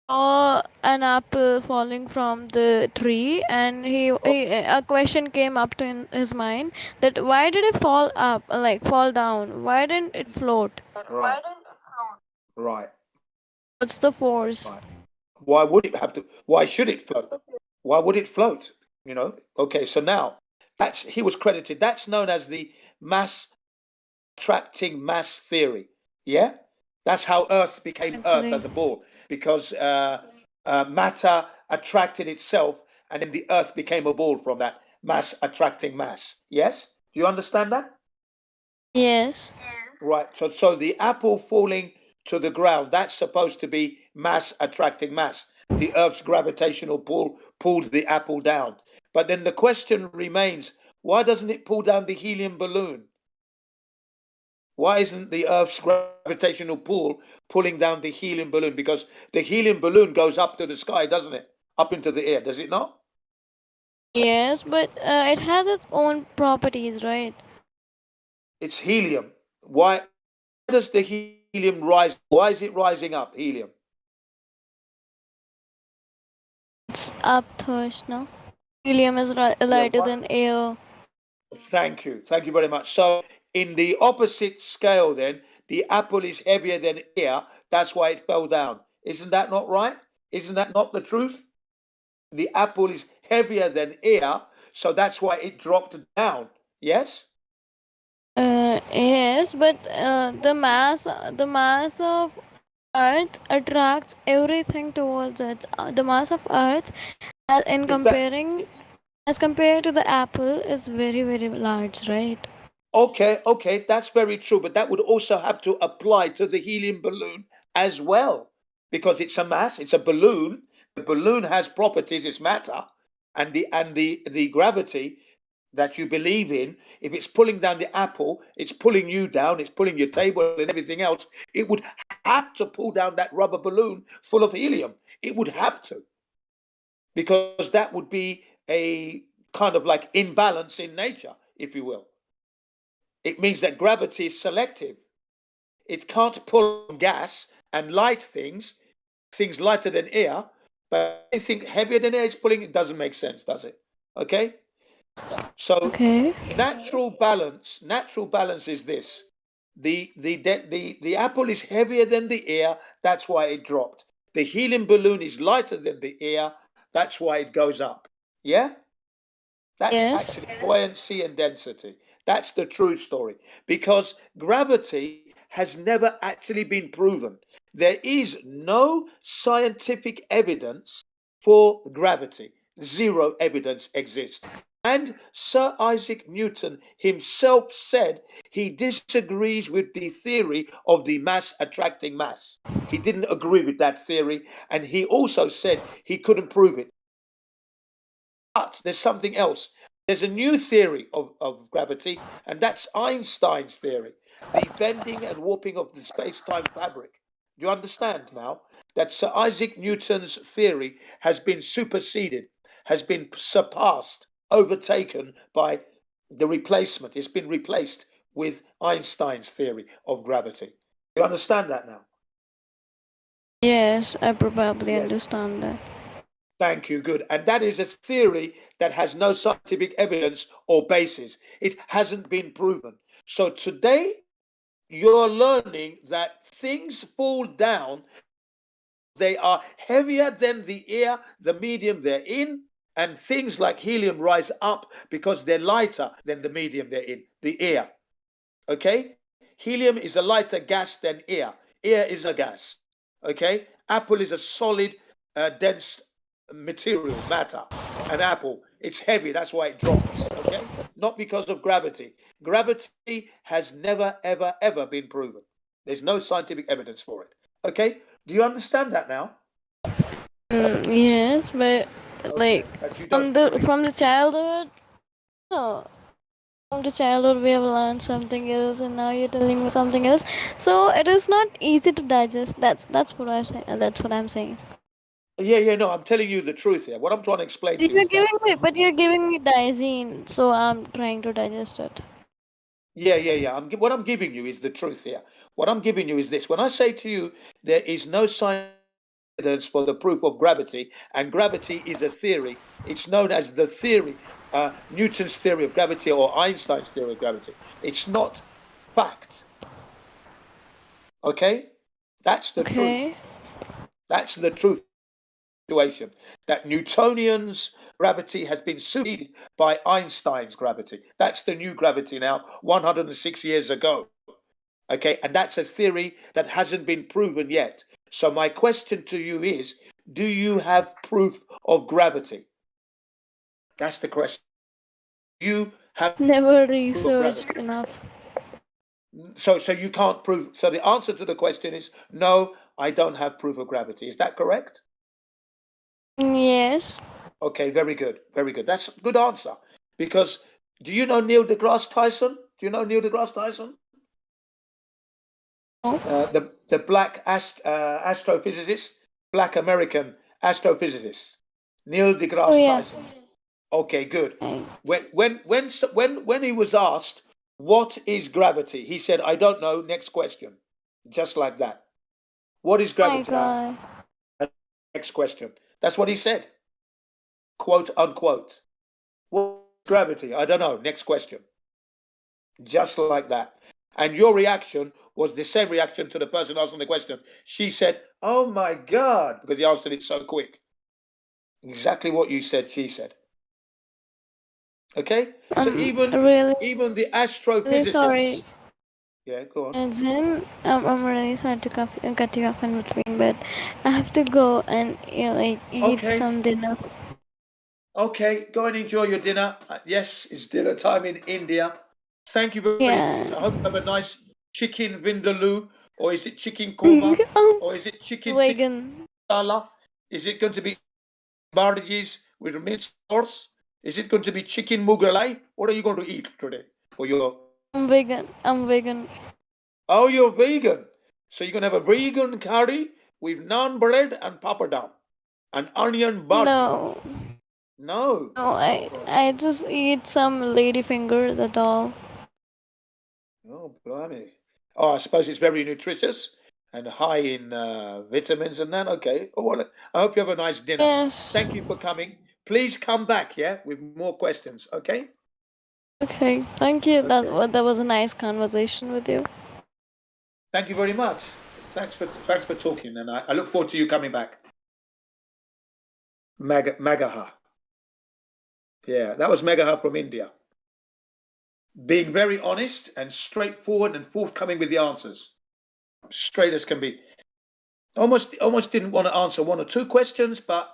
saw an apple falling from the tree, and he a question came up to his mind, that why did it fall up, like fall down? Why didn't it float? Right. Right. What's the force? Why would it have to? Why should it float? Why would it float? You know? Okay, so now he was credited. That's known as the mass attracting mass theory. Yeah? That's how Earth became Earth as a ball, because matter attracted itself, and then the Earth became a ball from that mass attracting mass. Yes? Do you understand that? Yes. Right. So the apple falling to the ground, that's supposed to be mass attracting mass. The Earth's gravitational pull pulled the apple down. But then the question remains, why doesn't it pull down the helium balloon? Why isn't the Earth's gravitational pull pulling down the helium balloon? Because the helium balloon goes up to the sky, doesn't it? Up into the air, does it not? Yes, but it has its own properties, right? It's helium. Why does the helium rise? Why is it rising up, helium? It's up first, no? Helium is lighter than air. Thank you. Thank you very much. So in the opposite scale then, the apple is heavier than air. That's why it fell down. Isn't that not right? Isn't that not the truth? The apple is heavier than air, so that's why it dropped down. Yes? Yes, but the mass of Earth attracts everything towards it. The mass of Earth, as compared to the apple, is very very large, right? Okay, that's very true, but that would also have to apply to the helium balloon as well, because it's a mass, it's a balloon. The balloon has properties, it's matter, and the gravity that you believe in, if it's pulling down the apple, it's pulling you down, it's pulling your table and everything else. It would have to pull down that rubber balloon full of helium. It would have to, because that would be a kind of like imbalance in nature, if you will. It means that gravity is selective. It can't pull gas and light things lighter than air, but anything heavier than air is pulling. It doesn't make sense, does it? Okay. So natural balance is this: the apple is heavier than the air. That's why it dropped. The helium balloon is lighter than the air. That's why it goes up. Yeah. That's actually buoyancy and density. That's the true story. Because gravity has never actually been proven. There is no scientific evidence for gravity. Zero evidence exists. And Sir Isaac Newton himself said he disagrees with the theory of the mass attracting mass. He didn't agree with that theory, and he also said he couldn't prove it. But there's something else. There's a new theory of gravity, and that's Einstein's theory, the bending and warping of the space-time fabric. Do you understand now that Sir Isaac Newton's theory has been superseded, has been surpassed, overtaken by the replacement? It's been replaced with Einstein's theory of gravity. You understand that now? Yes, I probably understand that. Thank you, good. And that is a theory that has no scientific evidence or basis. It hasn't been proven. So today, you're learning that things fall down. They are heavier than the air, the medium they're in, and things like helium rise up because they're lighter than the medium they're in, the air. Okay? Helium is a lighter gas than air. Air is a gas. Okay? Apple is a solid, dense material, matter. An apple, it's heavy, that's why it drops. Okay? Not because of gravity. Gravity has never, ever, ever been proven. There's no scientific evidence for it. Okay? Do you understand that now? Yes, but like from the childhood, no, from the childhood we have learned something else, and now you're telling me something else. So it is not easy to digest. That's what I say. That's what I'm saying. Yeah, no, I'm telling you the truth here. What I'm trying to explain to you You're is that, giving me, but you're giving me dizine, so I'm trying to digest it. yeah. What I'm giving you is the truth here. What I'm giving you is this. When I say to you, there is no science evidence for the proof of gravity, and gravity is a theory. It's known as the theory, Newton's theory of gravity or Einstein's theory of gravity. It's not fact. Okay? That's the truth. That's the truth situation. That Newtonian's gravity has been superseded by Einstein's gravity. That's the new gravity now, 106 years ago. Okay, and that's a theory that hasn't been proven yet. So my question to you is, do you have proof of gravity? That's the question. You have never researched enough. So you can't prove. So the answer to the question is no, I don't have proof of gravity. Is that correct? Yes. Okay, very good. Very good. That's a good answer. Because do you know Neil deGrasse Tyson? Do you know Neil deGrasse Tyson? The black astrophysicist, black American astrophysicist, Neil deGrasse Tyson. Okay, good. When he was asked what is gravity, he said, "I don't know." Next question, just like that. What is gravity? Next question. That's what he said. Quote unquote. What is gravity? I don't know. Next question. Just like that. And your reaction was the same reaction to the person asking the question. She said, "Oh my God," because he answered it so quick. Exactly what you said, she said. Okay? So even the astrophysicists. Yeah, go on. And then I'm really sorry to cut you off in between, but I have to go and eat Okay. some dinner. Okay, go and enjoy your dinner. Yes, it's dinner time in India. Thank you very much. I hope you have a nice chicken vindaloo, or is it chicken korma, or is it chicken Vegan. tikka? Is it going to be barges with minced sauce? Is it going to be chicken mughalai? What are you going to eat today for your? I'm vegan. Oh, you're vegan. So you're going to have a vegan curry with naan bread and papadam and onion bhaji. No. No. No, I just eat some ladyfinger, that's all. Oh, blimey. Oh, I suppose it's very nutritious and high in vitamins and that. Okay. Oh, well, I hope you have a nice dinner. Yes. Thank you for coming. Please come back, yeah, with more questions, okay? Okay, thank you. That was a nice conversation with you. Thank you very much. Thanks for talking, and I look forward to you coming back. Magaha. Yeah, that was Magaha from India. Being very honest and straightforward and forthcoming with the answers. Straight as can be. Almost didn't want to answer one or two questions, but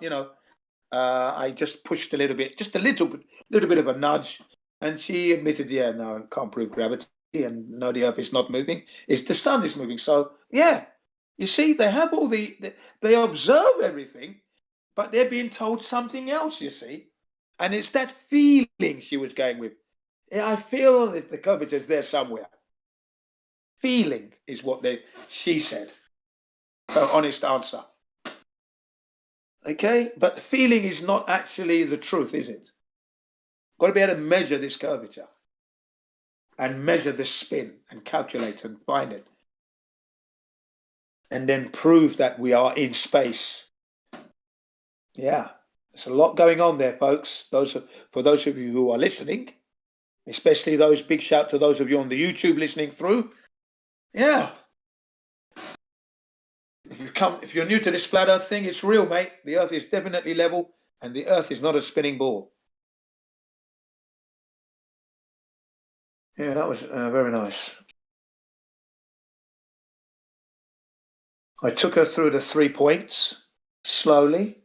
I just pushed a little bit, just a little bit of a nudge, and she admitted, yeah, no, I can't prove gravity, and no, the Earth is not moving. It's the sun is moving. So yeah, you see, they have all they observe everything, but they're being told something else. You see, and it's that feeling she was going with. Yeah, I feel that the curvature is there somewhere. Feeling is what she said. Her honest answer. Okay, but feeling is not actually the truth, is it? Got to be able to measure this curvature and measure the spin and calculate and find it. And then prove that we are in space. Yeah, there's a lot going on there, folks. For those of you who are listening, especially big shout to those of you on the YouTube listening through. Yeah. If you're new to this flat Earth thing, it's real, mate. The Earth is definitely level, and the Earth is not a spinning ball. Yeah, that was very nice. I took her through the 3 points slowly,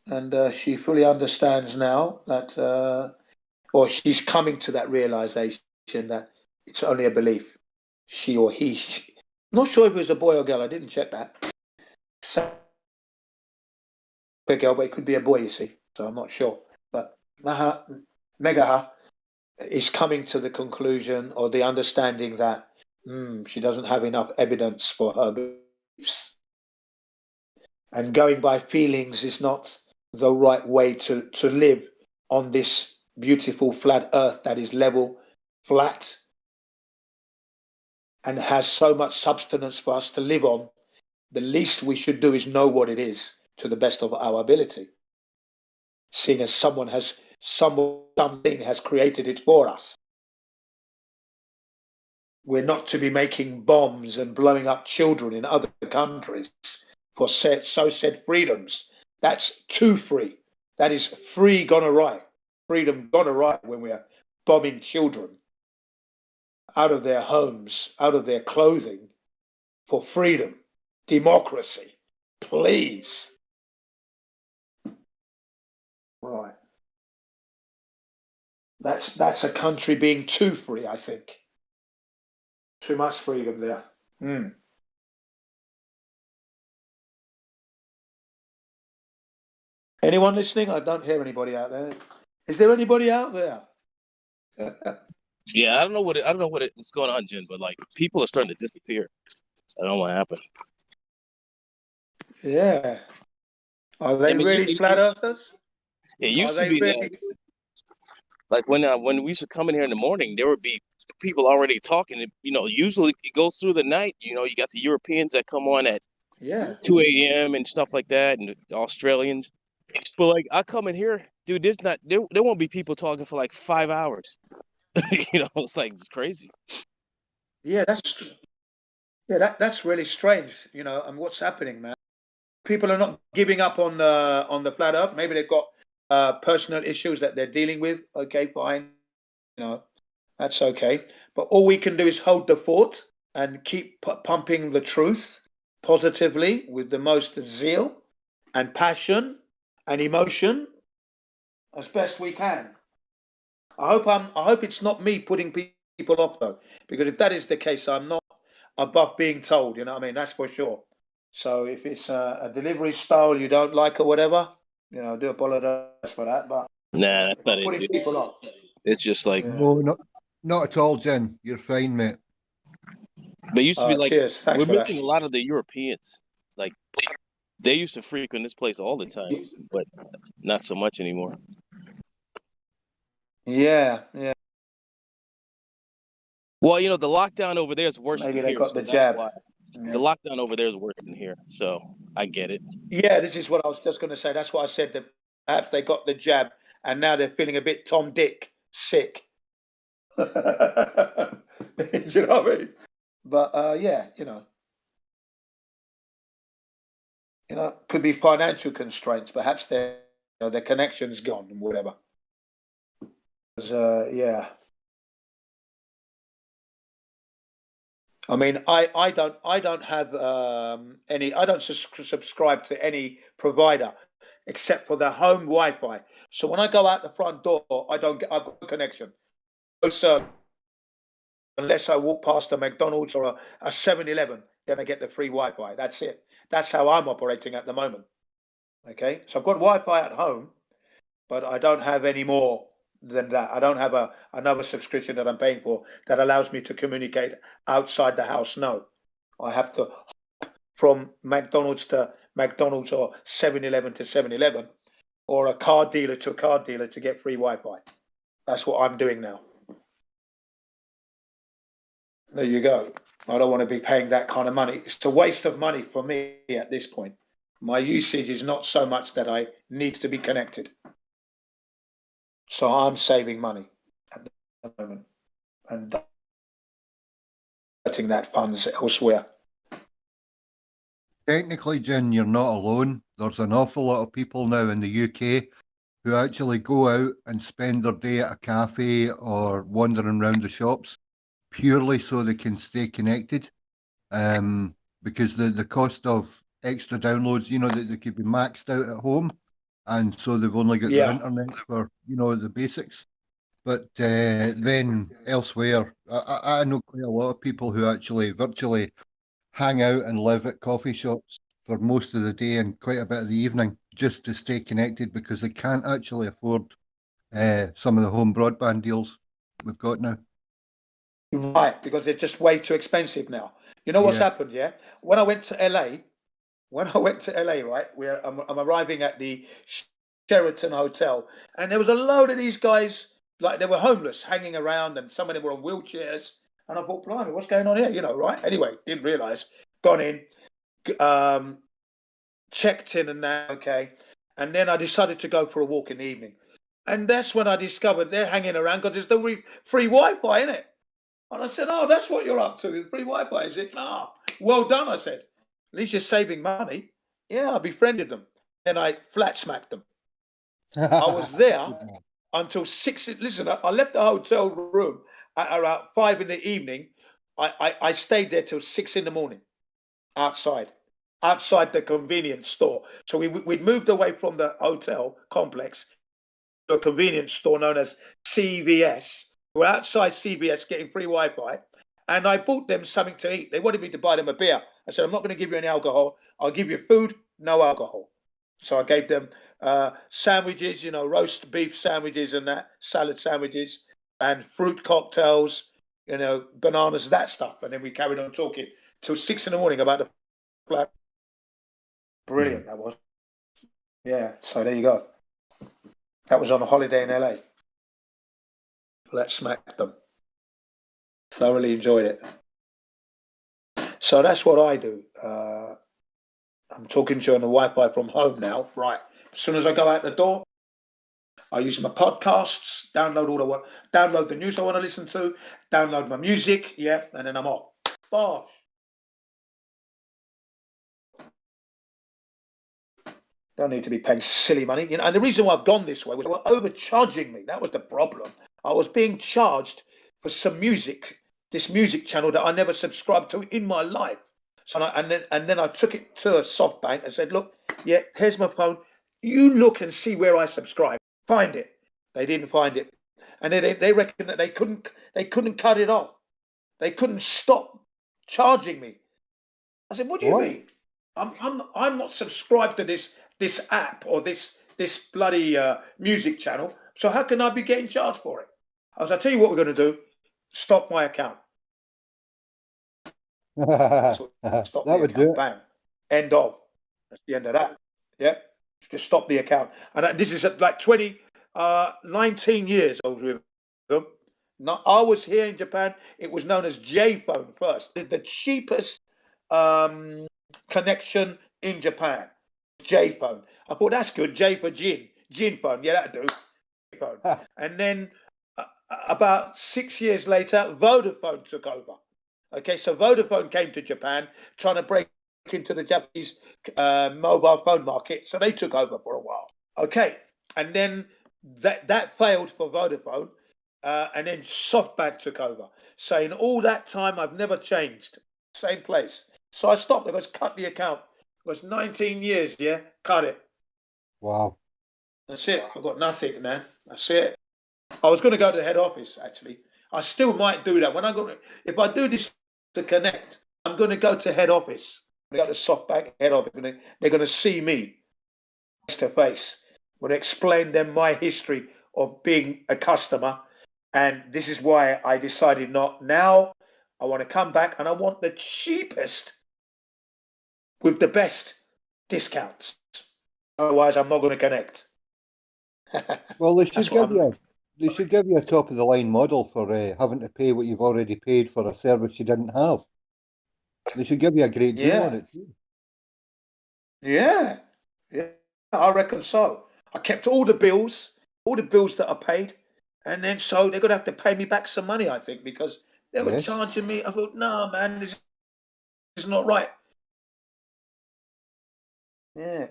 and she fully understands now that, or she's coming to that realization that it's only a belief. She or he. Not sure if it was a boy or girl. I didn't check that. A girl, but it could be a boy, you see. So I'm not sure. But Megaha is coming to the conclusion or the understanding that she doesn't have enough evidence for her beliefs. And going by feelings is not the right way to live on this beautiful flat earth that is level, flat, and has so much substance for us to live on. The least we should do is know what it is to the best of our ability. Seeing as something has created it for us. We're not to be making bombs and blowing up children in other countries for so said freedoms. That's too free. That is free gone awry. Freedom gone awry when we are bombing children out of their homes, out of their clothing for freedom, democracy. Please. Right. That's a country being too free, I think. Too much freedom there. Anyone listening? I don't hear anybody out there. Is there anybody out there? Yeah, I don't know what's going on, Jen, but like people are starting to disappear. I don't know what happened. Yeah. Are they really flat earthers? It used to be that, like when we used to come in here in the morning, there would be people already talking. Usually it goes through the night. You got the Europeans that come on at 2 a.m. and stuff like that, and the Australians. But like I come in here, dude, there won't be people talking for like 5 hours. It's crazy. Yeah, that's really strange. And what's happening, man? People are not giving up on the flat earth. Maybe they've got personal issues that they're dealing with. Okay, fine. That's okay. But all we can do is hold the fort and keep pumping the truth positively with the most zeal and passion and emotion as best we can. I hope it's not me putting people off though, because if that is the case, I'm not above being told. You know what I mean? That's for sure. So if it's a delivery style you don't like or whatever, I do apologize for that. But Nah, that's not I'm it, putting dude. people off. It's just like No, not at all, Jen. You're fine, mate. But it used to be like Cheers. Thanks we're for that. missing a lot of the Europeans. Like they used to frequent this place all the time, but not so much anymore. Yeah, yeah. Well, the lockdown over there is worse Maybe than they here, got so the that's jab. why. Yeah. The lockdown over there is worse than here, so I get it. Yeah, this is what I was just going to say. That's what I said. That perhaps they got the jab, and now they're feeling a bit Tom Dick sick. You know what I mean? But yeah, could be financial constraints. Perhaps their connection's gone and whatever. Yeah. I mean, I don't have any. I don't subscribe to any provider except for the home Wi-Fi. So when I go out the front door, I've got a connection. No sir, unless I walk past a McDonald's or a 7-Eleven, then I get the free Wi-Fi. That's it. That's how I'm operating at the moment. Okay, so I've got Wi-Fi at home, but I don't have any more than that. I don't have another subscription that I'm paying for that allows me to communicate outside the house. No, I have to from McDonald's to McDonald's or 7-Eleven to 7-Eleven or a car dealer to a car dealer to get free Wi-Fi. That's what I'm doing now. There you go. I don't want to be paying that kind of money. It's a waste of money for me at this point. My usage is not so much that I need to be connected. So I'm saving money at the moment and diverting that funds elsewhere. Technically, Jen, you're not alone. There's an awful lot of people now in the UK who actually go out and spend their day at a cafe or wandering around the shops purely so they can stay connected. Because the cost of extra downloads, they could be maxed out at home, and so they've only got their internet for the basics. But then elsewhere, I know quite a lot of people who actually virtually hang out and live at coffee shops for most of the day and quite a bit of the evening just to stay connected because they can't actually afford some of the home broadband deals we've got now. Right, because they're just way too expensive now. You know what's happened, yeah? When I went to LA, right, I'm arriving at the Sheraton Hotel, and there was a load of these guys, like they were homeless, hanging around, and some of them were on wheelchairs. And I thought, blimey, what's going on here? Right? Anyway, didn't realise. Gone in, checked in, and now okay. And then I decided to go for a walk in the evening, and that's when I discovered they're hanging around because there's the free Wi-Fi in it. And I said, "Oh, that's what you're up to, free Wi-Fi, is it? Ah, well done." I said, "At least you're saving money." Yeah, I befriended them. Then I flat smacked them. I was there until 6. Listen, I left the hotel room at around 5 in the evening. I stayed there till 6 in the morning, outside the convenience store. So we'd moved away from the hotel complex to a convenience store known as CVS. We're outside CVS getting free Wi-Fi, and I bought them something to eat. They wanted me to buy them a beer. I said, "I'm not going to give you any alcohol. I'll give you food, no alcohol." So I gave them sandwiches, roast beef sandwiches and that, salad sandwiches, and fruit cocktails, bananas, that stuff. And then we carried on talking till 6 in the morning about the flat. Brilliant, that was. Yeah, so there you go. That was on a holiday in LA. Let's smack them. Thoroughly enjoyed it. So that's what I do. I'm talking to you on the Wi-Fi from home now. Right. As soon as I go out the door, I use my podcasts, download the news I want to listen to, download my music, and then I'm off. Bosh. Don't need to be paying silly money. And the reason why I've gone this way was they were overcharging me. That was the problem. I was being charged for some music, this music channel that I never subscribed to in my life. So and then I took it to a SoftBank and said, look, yeah, here's my phone. You look and see where I subscribe. Find it. They didn't find it, and they reckon that they couldn't cut it off. They couldn't stop charging me. I said, what do you mean? I'm not subscribed to this app or this bloody music channel. So how can I be getting charged for it? I was, I'll tell you what we're going to do. Stop my account. Stop That the would account. do it. Bang. End of. That's the end of that. Yep. Just stop the account. And this is at like 19 years I was with them. I was here in Japan. It was known as J phone first. The cheapest connection in Japan. J phone. I thought that's good. J for gin. Gin phone. Yeah, that'd do. Phone. And then about 6 years later, Vodafone took over. Okay, so Vodafone came to Japan trying to break into the Japanese mobile phone market. So they took over for a while. Okay, and then that failed for Vodafone. And then SoftBank took over. So in all that time, I've never changed. Same place. So I stopped. I was cut the account. It was 19 years, yeah? Cut it. Wow. That's it. I've got nothing, man. That's it. I was going to go to the head office, actually. I still might do that. If I do this to connect, I'm going to go to head office. I go to SoftBank head office, and they're going to see me face to face. I'm going to explain them my history of being a customer. And this is why I decided not now. I want to come back and I want the cheapest with the best discounts. Otherwise, I'm not going to connect. Well, they should give you a top of the line model for having to pay what you've already paid for a service you didn't have. They should give you a great deal on it too. Yeah, I reckon so. I kept all the bills that I paid, and then so they're gonna have to pay me back some money, I think, because they were charging me. I thought, no, man, this is not right. Yeah,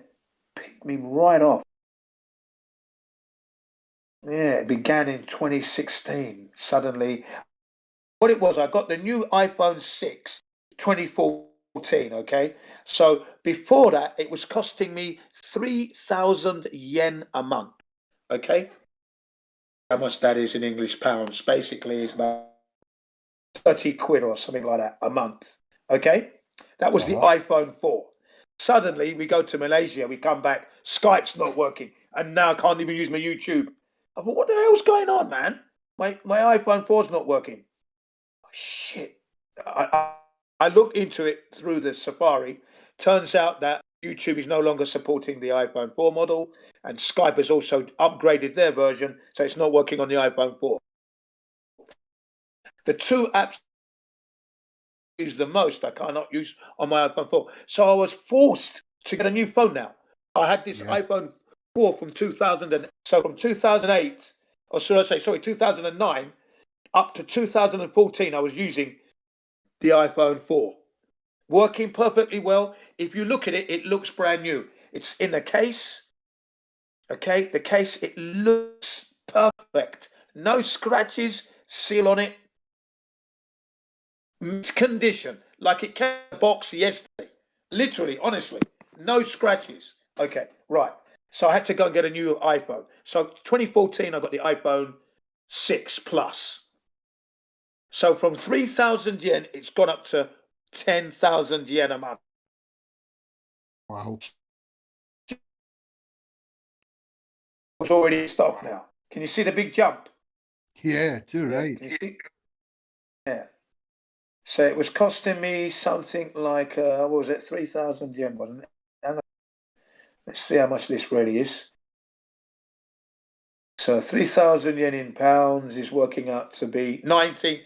picked me right off. Yeah, it began in 2016. Suddenly, what it was, I got the new iPhone 6, 2014, okay? So before that, it was costing me 3,000 yen a month, okay? How much that is in English pounds? Basically, it's about 30 quid or something like that a month, okay? That was the iPhone 4. Suddenly, we go to Malaysia, we come back, Skype's not working, and now I can't even use my YouTube. I thought, what the hell's going on, man? My iPhone 4's not working. Shit. I looked into it through the Safari. Turns out that YouTube is no longer supporting the iPhone 4 model, and Skype has also upgraded their version, so it's not working on the iPhone 4. The two apps I use the most, I cannot use on my iPhone 4. So I was forced to get a new phone now. I had this iPhone 4 from 2000, so from 2008, or should I say, sorry, 2009, up to 2014, I was using the iPhone 4. Working perfectly well. If you look at it, it looks brand new. It's in the case. Okay, the case, it looks perfect. No scratches, seal on it. Mint condition, like it came in a box yesterday. Literally, honestly, no scratches. Okay, right. So I had to go and get a new iPhone. So 2014, I got the iPhone 6 Plus. So from 3,000 yen, it's gone up to 10,000 yen a month. Wow. It's already stopped now. Can you see the big jump? Yeah, too right. Can you see? Yeah. So it was costing me something like, what was it, 3,000 yen, wasn't it? Let's see how much this really is. So 3,000 yen in pounds is working out to be 19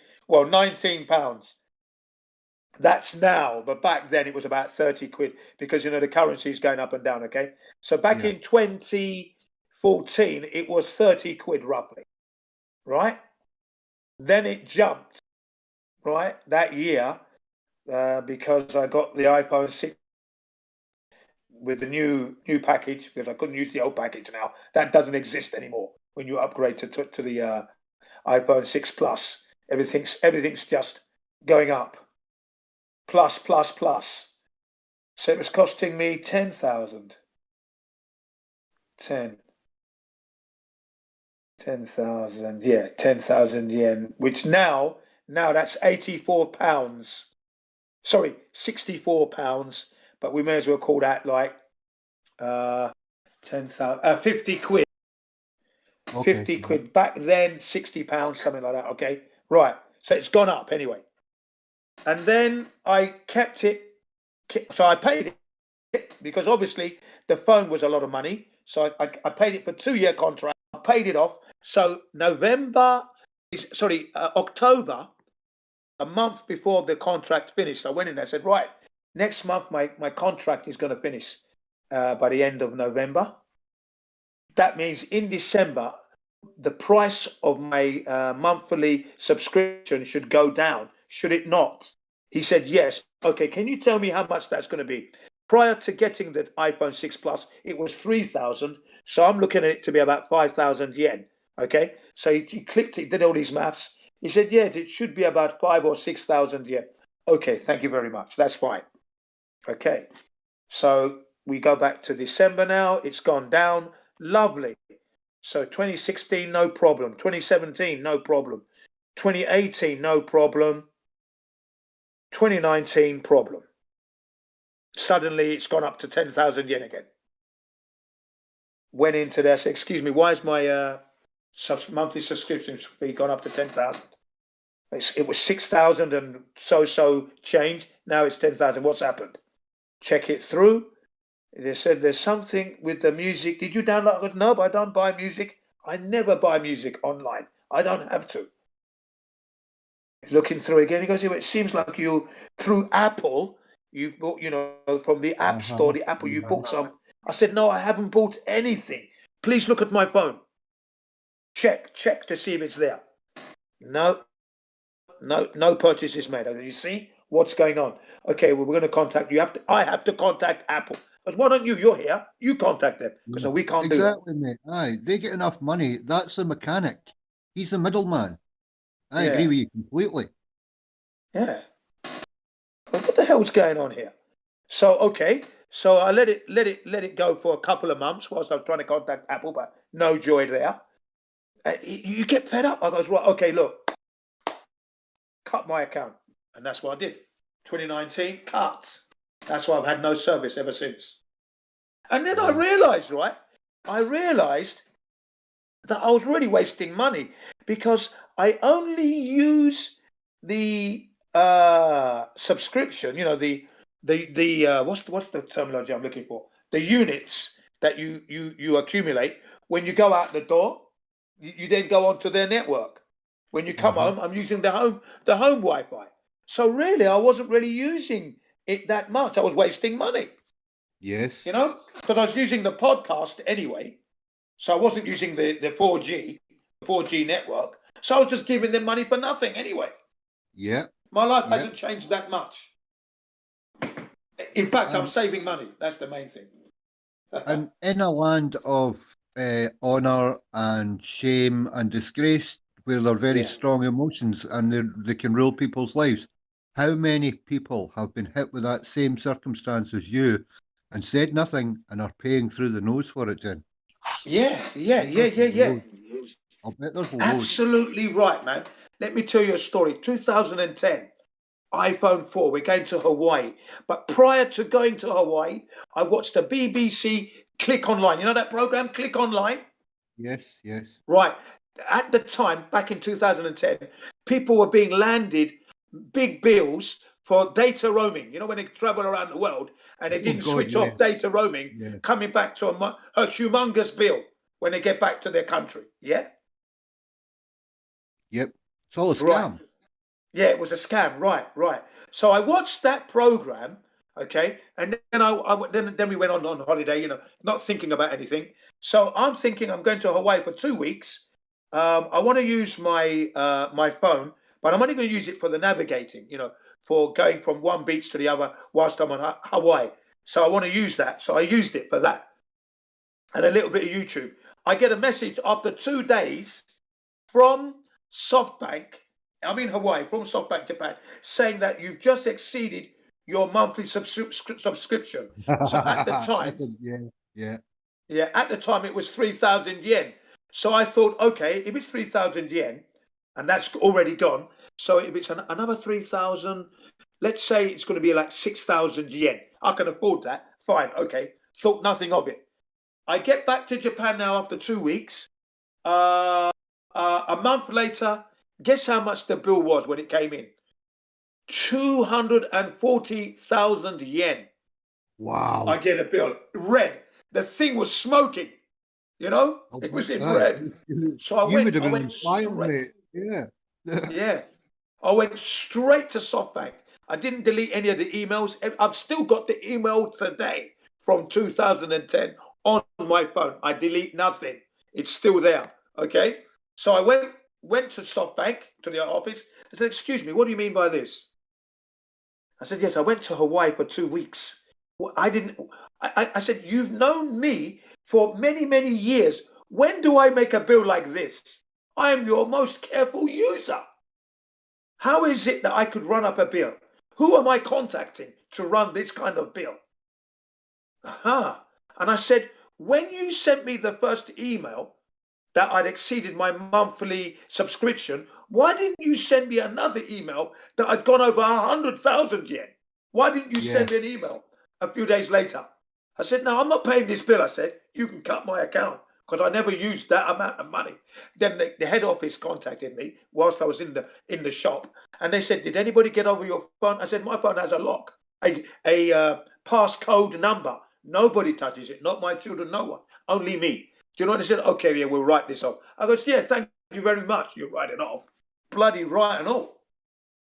pounds. That's now, but back then it was about 30 quid because, the currency is going up and down, okay? So back in 2014, it was 30 quid roughly, right? Then it jumped, right, that year because I got the iPhone 6 with the new package because I couldn't use the old package now. That doesn't exist anymore when you upgrade to the iPhone 6 Plus. Everything's just going up. Plus. So it was costing me 10,000. 10,000, yeah, 10,000 yen, which now that's 84 pounds. Sorry, 64 pounds, but we may as well call that like 10,000, 50 quid. Okay. 50 quid. Back then, 60 pounds, something like that, okay? Right, so it's gone up anyway. And then I kept it, so I paid it because obviously the phone was a lot of money. So I paid it for a 2-year contract. I paid it off. So October, a month before the contract finished, I went in there and said, right, next month my contract is going to finish by the end of November. That means in December, the price of my monthly subscription should go down, should it not? He said, yes. Okay, can you tell me how much that's going to be? Prior to getting the iPhone 6 Plus, it was 3,000. So I'm looking at it to be about 5,000 yen. Okay, so he clicked it, did all these maths. He said, yes, it should be about 5,000 or 6,000 yen. Okay, thank you very much. That's fine. Okay, so we go back to December now. It's gone down. Lovely. So 2016, no problem. 2017, no problem. 2018, no problem. 2019, problem. Suddenly, it's gone up to 10,000 yen again. Went into there, said, excuse me, why is my monthly subscription fee gone up to 10,000? It was 6,000 and so change. Now it's 10,000. What's happened? Check it through. They said there's something with the music. Did you download? I go, no, but I don't buy music. I never buy music online. I don't have to. Looking through again, he goes, it seems like you, through Apple, you bought, from the App Store, the Apple, you bought some. I said, no, I haven't bought anything. Please look at my phone. Check to see if it's there. No purchases made. You see what's going on? Okay, well, we're going to contact you. I have to contact Apple. But why don't you? You're here. You contact them because no, we can't do that. Exactly, mate. Aye, they get enough money. That's the mechanic. He's the middleman. I agree with you completely. Yeah. Well, what the hell's going on here? So okay, so I let it go for a couple of months whilst I was trying to contact Apple, but no joy there. You get fed up. I goes, right, okay, look, cut my account, and that's what I did. 2019, cut. That's why I've had no service ever since. And then I realised that I was really wasting money because I only use the subscription. The what's the terminology I'm looking for? The units that you accumulate when you go out the door. You then go onto their network. When you come home, I'm using the home Wi-Fi. So really, I wasn't really using it that much. I was wasting money. Yes. Because I was using the podcast anyway. So I wasn't using the 4G network. So I was just giving them money for nothing anyway. Yeah. My life hasn't changed that much. In fact, I'm saving money. That's the main thing. And in a land of honour and shame and disgrace, where there are very strong emotions and they can rule people's lives, how many people have been hit with that same circumstance as you and said nothing and are paying through the nose for it, Jen? Yeah. I'll bet there's loads. Absolutely right, man. Let me tell you a story. 2010, iPhone 4, we're going to Hawaii. But prior to going to Hawaii, I watched the BBC Click Online. You know that program, Click Online? Yes. Right. At the time, back in 2010, people were being landed big bills for data roaming. When they travel around the world and they didn't switch off data roaming, coming back to a humongous bill when they get back to their country. Yeah? Yep. It's all a scam. Right. Yeah, it was a scam. Right. So I watched that program, okay, and then then we went on holiday, not thinking about anything. So I'm thinking I'm going to Hawaii for 2 weeks. I want to use my my phone, but I'm only going to use it for the navigating, for going from one beach to the other whilst I'm on Hawaii. So I want to use that. So I used it for that. And a little bit of YouTube. I get a message after 2 days from SoftBank, I'm in Hawaii from SoftBank Japan, saying that you've just exceeded your monthly subscription. So at the time, yeah, at the time it was 3,000 yen. So I thought, okay, if it's 3,000 yen, and that's already gone, so if it's another 3,000, let's say it's going to be like 6,000 yen. I can afford that. Fine, okay. Thought nothing of it. I get back to Japan now after 2 weeks. A month later, guess how much the bill was when it came in? 240,000 yen. Wow. I get a bill, red. The thing was smoking, you know? It was in red. So I You would have been went on fire, straight. mate. Yeah. Yeah. I went straight to SoftBank. I didn't delete any of the emails. I've still got the email today from 2010 on my phone. I delete nothing. It's still there. Okay. So I went to SoftBank, to the office. I said, excuse me, what do you mean by this? I said, yes, I went to Hawaii for 2 weeks. Well, I said, you've known me for many, many years. When do I make a bill like this? I am your most careful user. How is it that I could run up a bill? Who am I contacting to run this kind of bill? Aha. And I said, when you sent me the first email that I'd exceeded my monthly subscription, why didn't you send me another email that I'd gone over 100,000 yen? Why didn't you send me an email a few days later? I said, no, I'm not paying this bill. I said, you can cut my account because I never used that amount of money. Then the head office contacted me whilst I was in the shop, and they said, did anybody get over your phone? I said, my phone has a lock, a passcode number. Nobody touches it, not my children, no one, only me. Do you know what they said? Okay, yeah, we'll write this off. I goes, yeah, thank you very much. You write it off. Bloody right and all.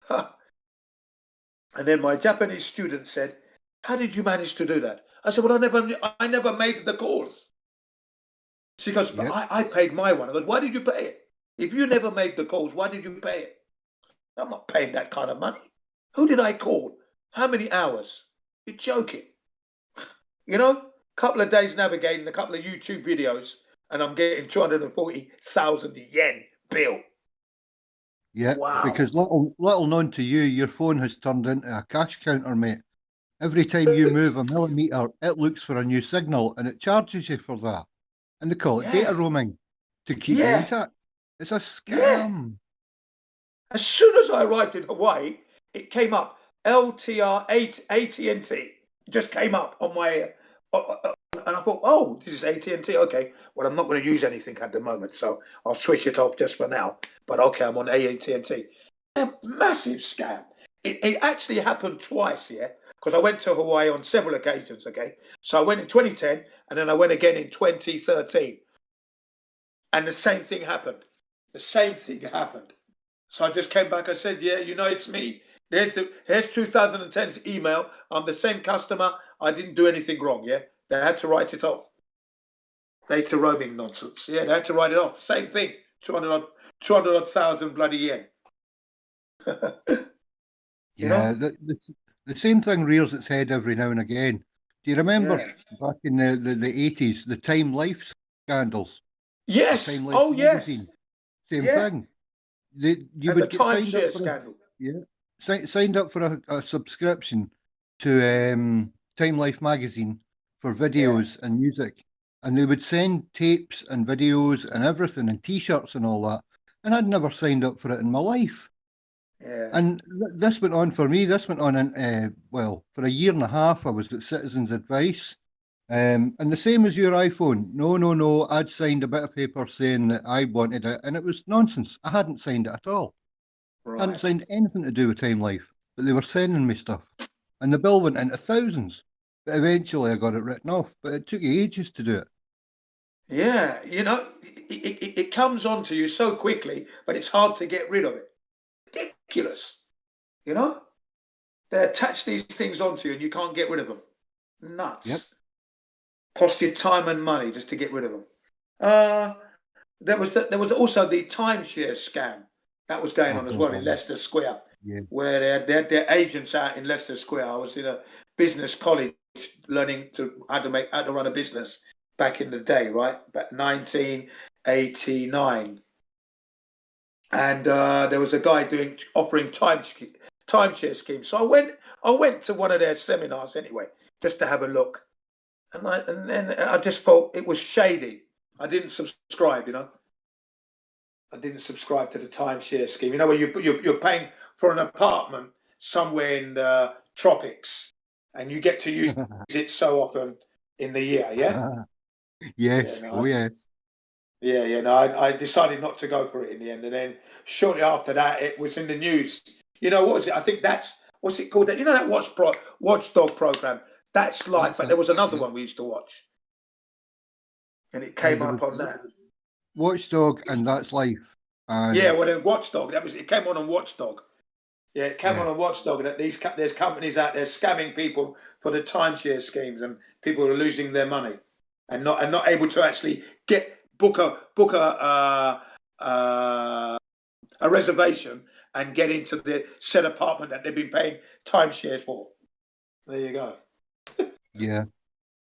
And then my Japanese student said, how did you manage to do that? I said, well, I never made the calls. She goes, but I paid my one. I goes, why did you pay it? If you never made the calls, why did you pay it? I'm not paying that kind of money. Who did I call? How many hours? You're joking. You know, couple of days navigating, a couple of YouTube videos, and I'm getting 240,000 yen bill. Yeah, Wow. because little known to you, your phone has turned into a cash counter, mate. Every time you move a millimetre, it looks for a new signal and it charges you for that. And they call it data roaming to keep you in touch. It's a scam. As soon as I arrived in Hawaii, it came up LTR AT&T. It just came up on my, and I thought, oh, this is AT&T. Okay, well, I'm not going to use anything at the moment, so I'll switch it off just for now. But okay, I'm on AT&T. A massive scam. It actually happened twice, yeah, because I went to Hawaii on several occasions. Okay, so I went in 2010, and then I went again in 2013, and the same thing happened. The same thing happened. So I just came back. I said, yeah, you know, it's me. Here's 2010's email. I'm the same customer. I didn't do anything wrong, yeah? They had to write it off. Data roaming nonsense. Yeah, they had to write it off. Same thing. 200,000 bloody yen. Yeah, the same thing rears its head every now and again. Do you remember back in the 80s, the Time Life scandals? Yes. The Time Life Oh, magazine. yes. Same Yeah. thing. You And would the get signed up timeshare for scandal. signed up for a subscription to Time Life magazine for videos and music, and they would send tapes and videos and everything and T-shirts and all that. And I'd never signed up for it in my life. Yeah. And this went on for me. This went on in, well, for a year and a half. I was at Citizens Advice. And the same as your iPhone. No. I'd signed a bit of paper saying that I wanted it, and it was nonsense. I hadn't signed it at all. I hadn't signed anything to do with Time Life, but they were sending me stuff. And the bill went into thousands. But eventually I got it written off. But it took ages to do it. Yeah, you know, it comes onto you so quickly, but it's hard to get rid of it. Ridiculous. You know? They attach these things onto you and you can't get rid of them. Nuts. Yep. Cost you time and money just to get rid of them. There was also the timeshare scam that was going on as well in Leicester Square, where they had their agents out in Leicester Square. I was in a business college learning how to run a business back in the day, right? Back 1989. and there was a guy offering timeshare schemes. So I went to one of their seminars anyway, just to have a look, and then I just thought it was shady. I didn't subscribe, you know. I didn't subscribe to the timeshare scheme. You know, where you're paying for an apartment somewhere in the tropics, and you get to use it so often in the year. Yeah. Yes. Yeah, no, Oh, yes. yeah. No, I decided not to go for it in the end, and then shortly after that, it was in the news. You know, what was it? I think that's what's it called? That, you know, that Watchdog program. That's like, That's but it. there was another Yeah. one we used to watch, and it came There up was on that. Watchdog, and That's Life. And Yeah, well, then Watchdog. It came on Watchdog. Yeah, it came yeah. on Watchdog that there's companies out there scamming people for the timeshare schemes, and people are losing their money, and not able to actually book a reservation and get into the said apartment that they've been paying timeshare for. There you go. Yeah.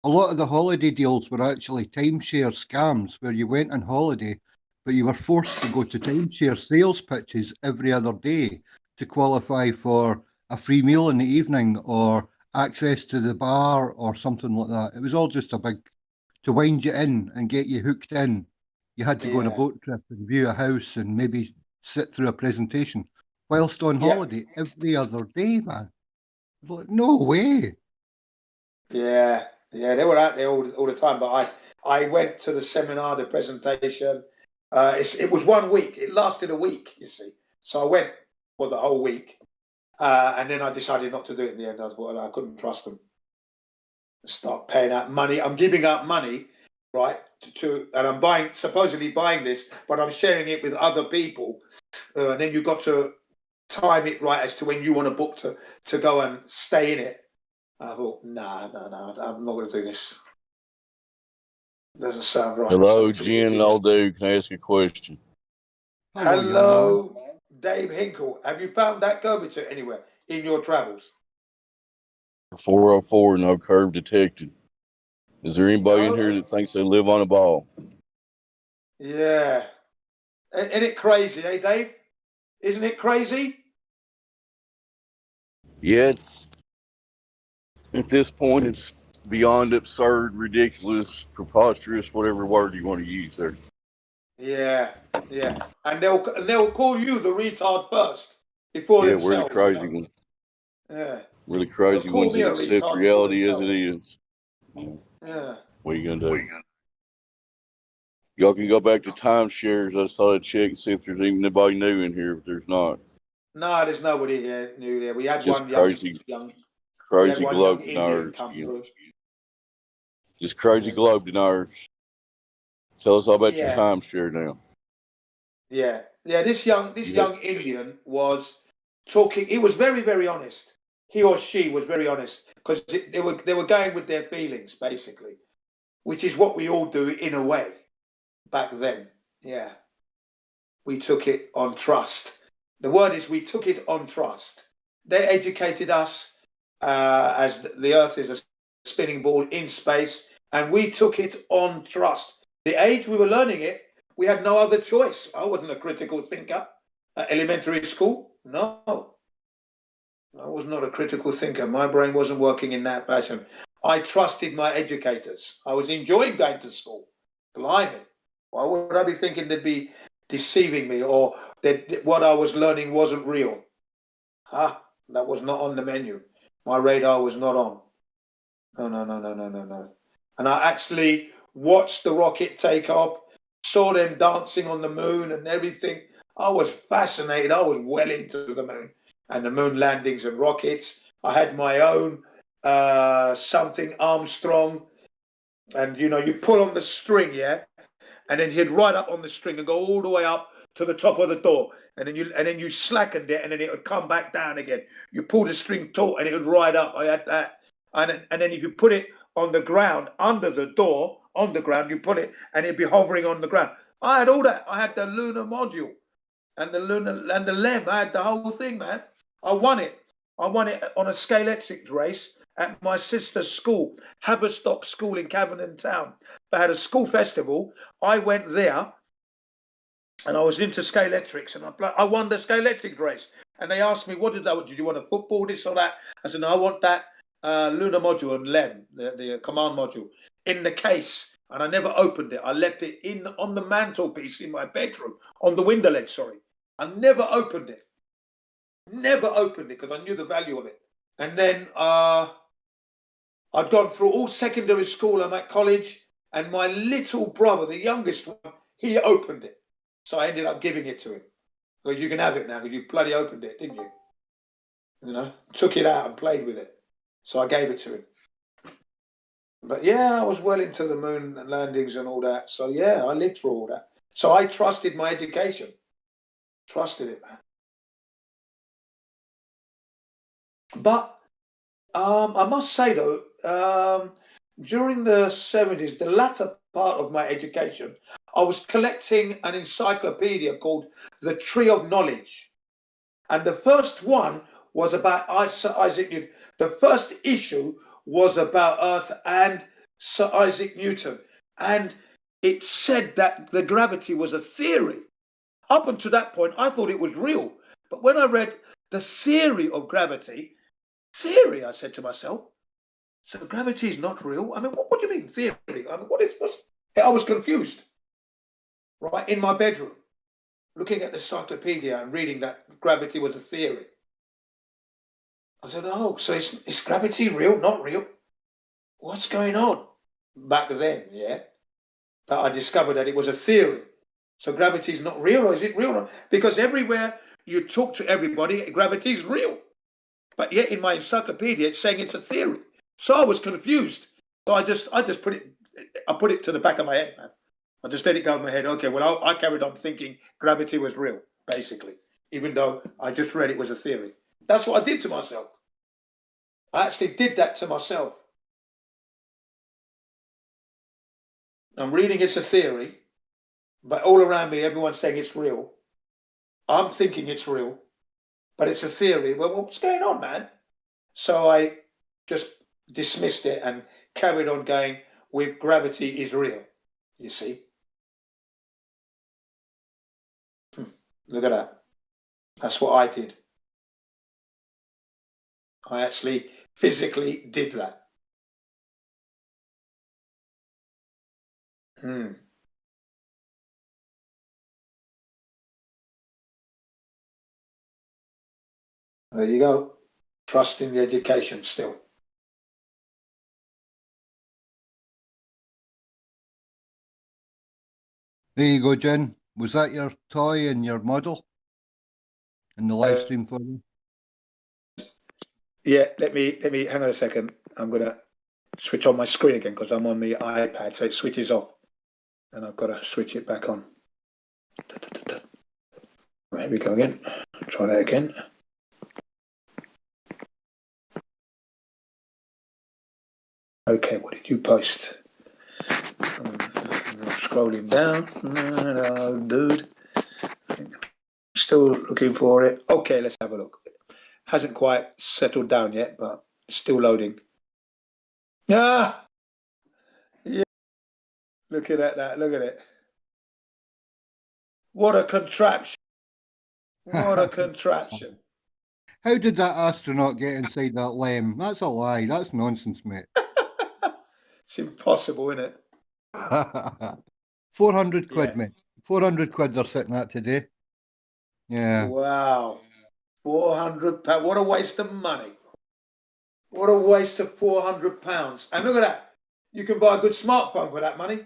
A lot of the holiday deals were actually timeshare scams where you went on holiday, but you were forced to go to timeshare sales pitches every other day to qualify for a free meal in the evening or access to the bar or something like that. It was all just to wind you in and get you hooked in. You had to go on a Yeah. boat trip and view a house and maybe sit through a presentation whilst on Yeah. holiday every other day, man. I was like, no way. Yeah, they were out there all the time. But I went to the seminar, the presentation. It was 1 week. It lasted a week, you see. So I went for the whole week, and then I decided not to do it in the end. I couldn't trust them. Start paying out money. I'm giving up money, right? And I'm supposedly buying this, but I'm sharing it with other people. And then you've got to time it right as to when you want to book to go and stay in it. I thought, no, I'm not going to do this. Doesn't sound right. Hello, So Jen and all dude. Can I ask you a question? hello, Dave Hinkle. Have you found that curvature anywhere in your travels? 404, no curve detected. Is there anybody in No? here that thinks they live on a ball? Yeah. Isn't it crazy, eh, Dave? Isn't it crazy? Yet, at this point, it's beyond absurd, ridiculous, preposterous, whatever word you want to use there. Yeah. And they'll call you the retard first before Yeah, we're the themselves, you crazy know? ones. Yeah. We're the They'll crazy call ones me that a accept retard before reality as it themselves. is. Yeah. What are you gonna do? Y'all can go back to timeshares. I saw that check and see if there's even anybody new in here, but there's not. No, there's nobody here new there. We had Just one crazy young globe Indian deniers. come through. Just crazy globe deniers. Tell us all about your Yeah. timeshare now. Yeah. This young Yeah. Indian was talking. He was very, very honest. He or she was very honest because they were going with their feelings basically, which is what we all do in a way back then. Yeah. We took it on trust. The word is we took it on trust. They educated us as the Earth is a spinning ball in space, and we took it on trust. The age we were learning it, we had no other choice. I wasn't a critical thinker at elementary school. No, I was not a critical thinker. My brain wasn't working in that fashion. I trusted my educators. I was enjoying going to school. Blimey. Why would I be thinking they'd be deceiving me or that what I was learning wasn't real? That was not on the menu. My radar was not on. No. And I actually watched the rocket take off, saw them dancing on the moon and everything. I was fascinated. I was well into the moon and the moon landings and rockets. I had my own something Armstrong, and you pull on the string, yeah, and then he'd ride up on the string and go all the way up to the top of the door, and then you slackened it, and then it would come back down again. You pull the string taut, and it would ride up. I had that, and then if you put it on the ground under the door, on the ground, you put it, and it'd be hovering on the ground. I had all that. I had the lunar module, and the LEM. I had the whole thing, man. I won it. I won it on a scalextric race at my sister's school, Haberstock School in Cavendish Town. They had a school festival. I went there and I was into scalextrics, and I won the scalextric race. And they asked me, "What did that? Did you want a football, this or that?" I said, "No, I want that lunar module and LEM, the command module, in the case." And I never opened it. I left it on the mantelpiece in my bedroom, on the window ledge. Sorry, I never opened it. Never opened it because I knew the value of it. And then I'd gone through all secondary school. I'm at college, and my little brother, the youngest one, he opened it. So I ended up giving it to him. Because you can have it now, because you bloody opened it, didn't you? You know, took it out and played with it. So I gave it to him. But yeah, I was well into the moon landings and all that. So yeah, I lived through all that. So I trusted my education. Trusted it, man. But I must say though, during the 70s, the latter part of my education, I was collecting an encyclopedia called The Tree of Knowledge. And the first one was about Sir Isaac Newton. The first issue was about Earth and Sir Isaac Newton. And it said that the gravity was a theory. Up until that point, I thought it was real. But when I read the theory of gravity, I said to myself, so gravity is not real? I mean, what do you mean theory? I mean, I was confused, right, in my bedroom, looking at the encyclopedia and reading that gravity was a theory. I said, oh, so is gravity real, not real? What's going on? Back then, yeah, that I discovered that it was a theory. So gravity is not real, or is it real? Because everywhere you talk to everybody, gravity is real. But yet in my encyclopedia, it's saying it's a theory. So I was confused. So I just put it to the back of my head, man. I just let it go in my head. Okay, well, I carried on thinking gravity was real, basically, even though I just read it was a theory. That's what I did to myself. I actually did that to myself. I'm reading it's a theory, but all around me, everyone's saying it's real. I'm thinking it's real, but it's a theory. Well, what's going on, man? So I just dismissed it and carried on going with gravity is real, you see. Look at that. That's what I did. I actually physically did that. There you go. Trust in the education still. There you go, Jen. Was that your toy and your model in the live stream for you? Yeah, let me hang on a second. I'm gonna switch on my screen again because I'm on the iPad, so it switches off, and I've got to switch it back on. Right, here we go again. Try that again. Okay, what did you post? Scrolling down. No, dude. Still looking for it. Okay, let's have a look. Hasn't quite settled down yet, but still loading. Ah! Yeah. Looking at that. Look at it. What a contraption. What a contraption. How did that astronaut get inside that LEM? That's a lie. That's nonsense, mate. It's impossible, isn't it? 400 quid, mate. 400 quid they're sitting at today. Yeah. Wow. £400. What a waste of money. What a waste of £400. And look at that. You can buy a good smartphone for that money.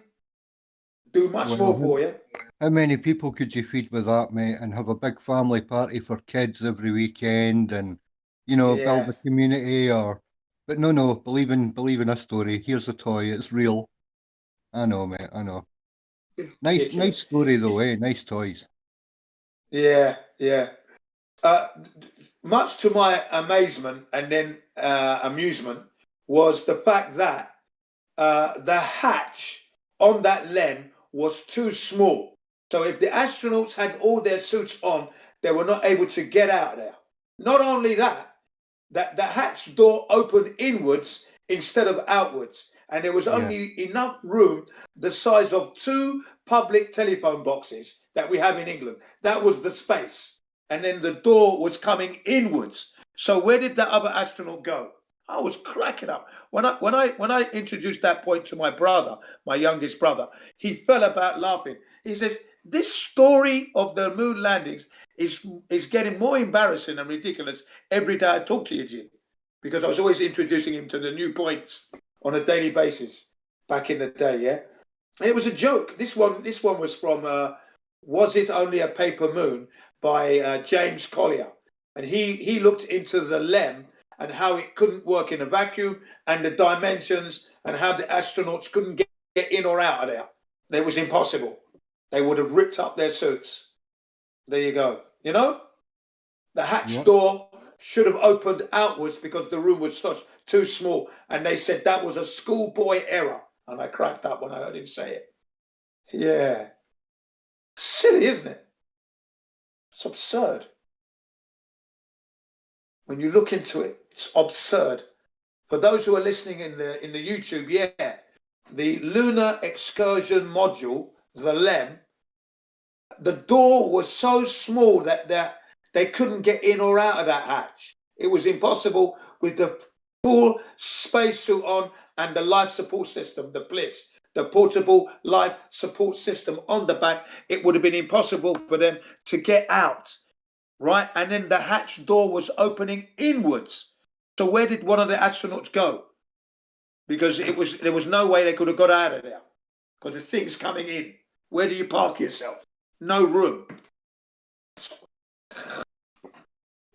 Do much more for you. How many people could you feed with that, mate, and have a big family party for kids every weekend and, build a community but no, believe in a story. Here's a toy, it's real. I know, mate, I know. Nice story though, eh? Nice toys. Yeah. Much to my amazement and then amusement was the fact that the hatch on that LEM was too small. So if the astronauts had all their suits on, they were not able to get out there. Not only that, the hatch door opened inwards instead of outwards. And there was Yeah. only enough room the size of 2 public telephone boxes that we have in England. That was the space. And then the door was coming inwards. So where did that other astronaut go? I was cracking up. When I introduced that point to my brother, my youngest brother, he fell about laughing. He says, this story of the moon landings is getting more embarrassing and ridiculous every day I talk to you, Jim. Because I was always introducing him to the new points on a daily basis back in the day, yeah? And it was a joke. This one was from Was It Only a Paper Moon by James Collier. And he looked into the LEM and how it couldn't work in a vacuum and the dimensions and how the astronauts couldn't get in or out of there. It was impossible. They would have ripped up their suits. There you go. You know? The hatch door should have opened outwards because the room was too small. And they said that was a schoolboy error. And I cracked up when I heard him say it. Yeah. Silly, isn't it? It's absurd. When you look into it, it's absurd. For those who are listening in the YouTube, yeah, the Lunar Excursion Module, the LEM, the door was so small that they couldn't get in or out of that hatch. It was impossible with the full spacesuit on and the life support system, the Bliss, the portable life support system on the back. It would have been impossible for them to get out, right? And then the hatch door was opening inwards. So where did one of the astronauts go? Because there was no way they could have got out of there because the thing's coming in. Where do you park yourself? No room.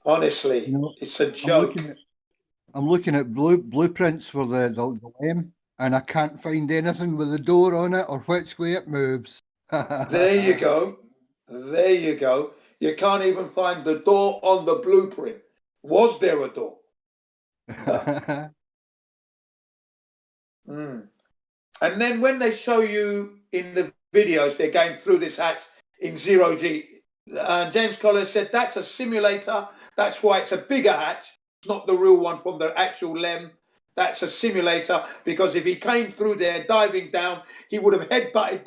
Honestly, it's a joke. I'm looking at blueprints for the LEM, and I can't find anything with a door on it or which way it moves. There you go. There you go. You can't even find the door on the blueprint. Was there a door? Mm. And then when they show you in the videos, they're going through this hatch in 0G. James Collier said that's a simulator. That's why it's a bigger hatch. It's not the real one from the actual LEM. That's a simulator because if he came through there diving down, he would have headbutted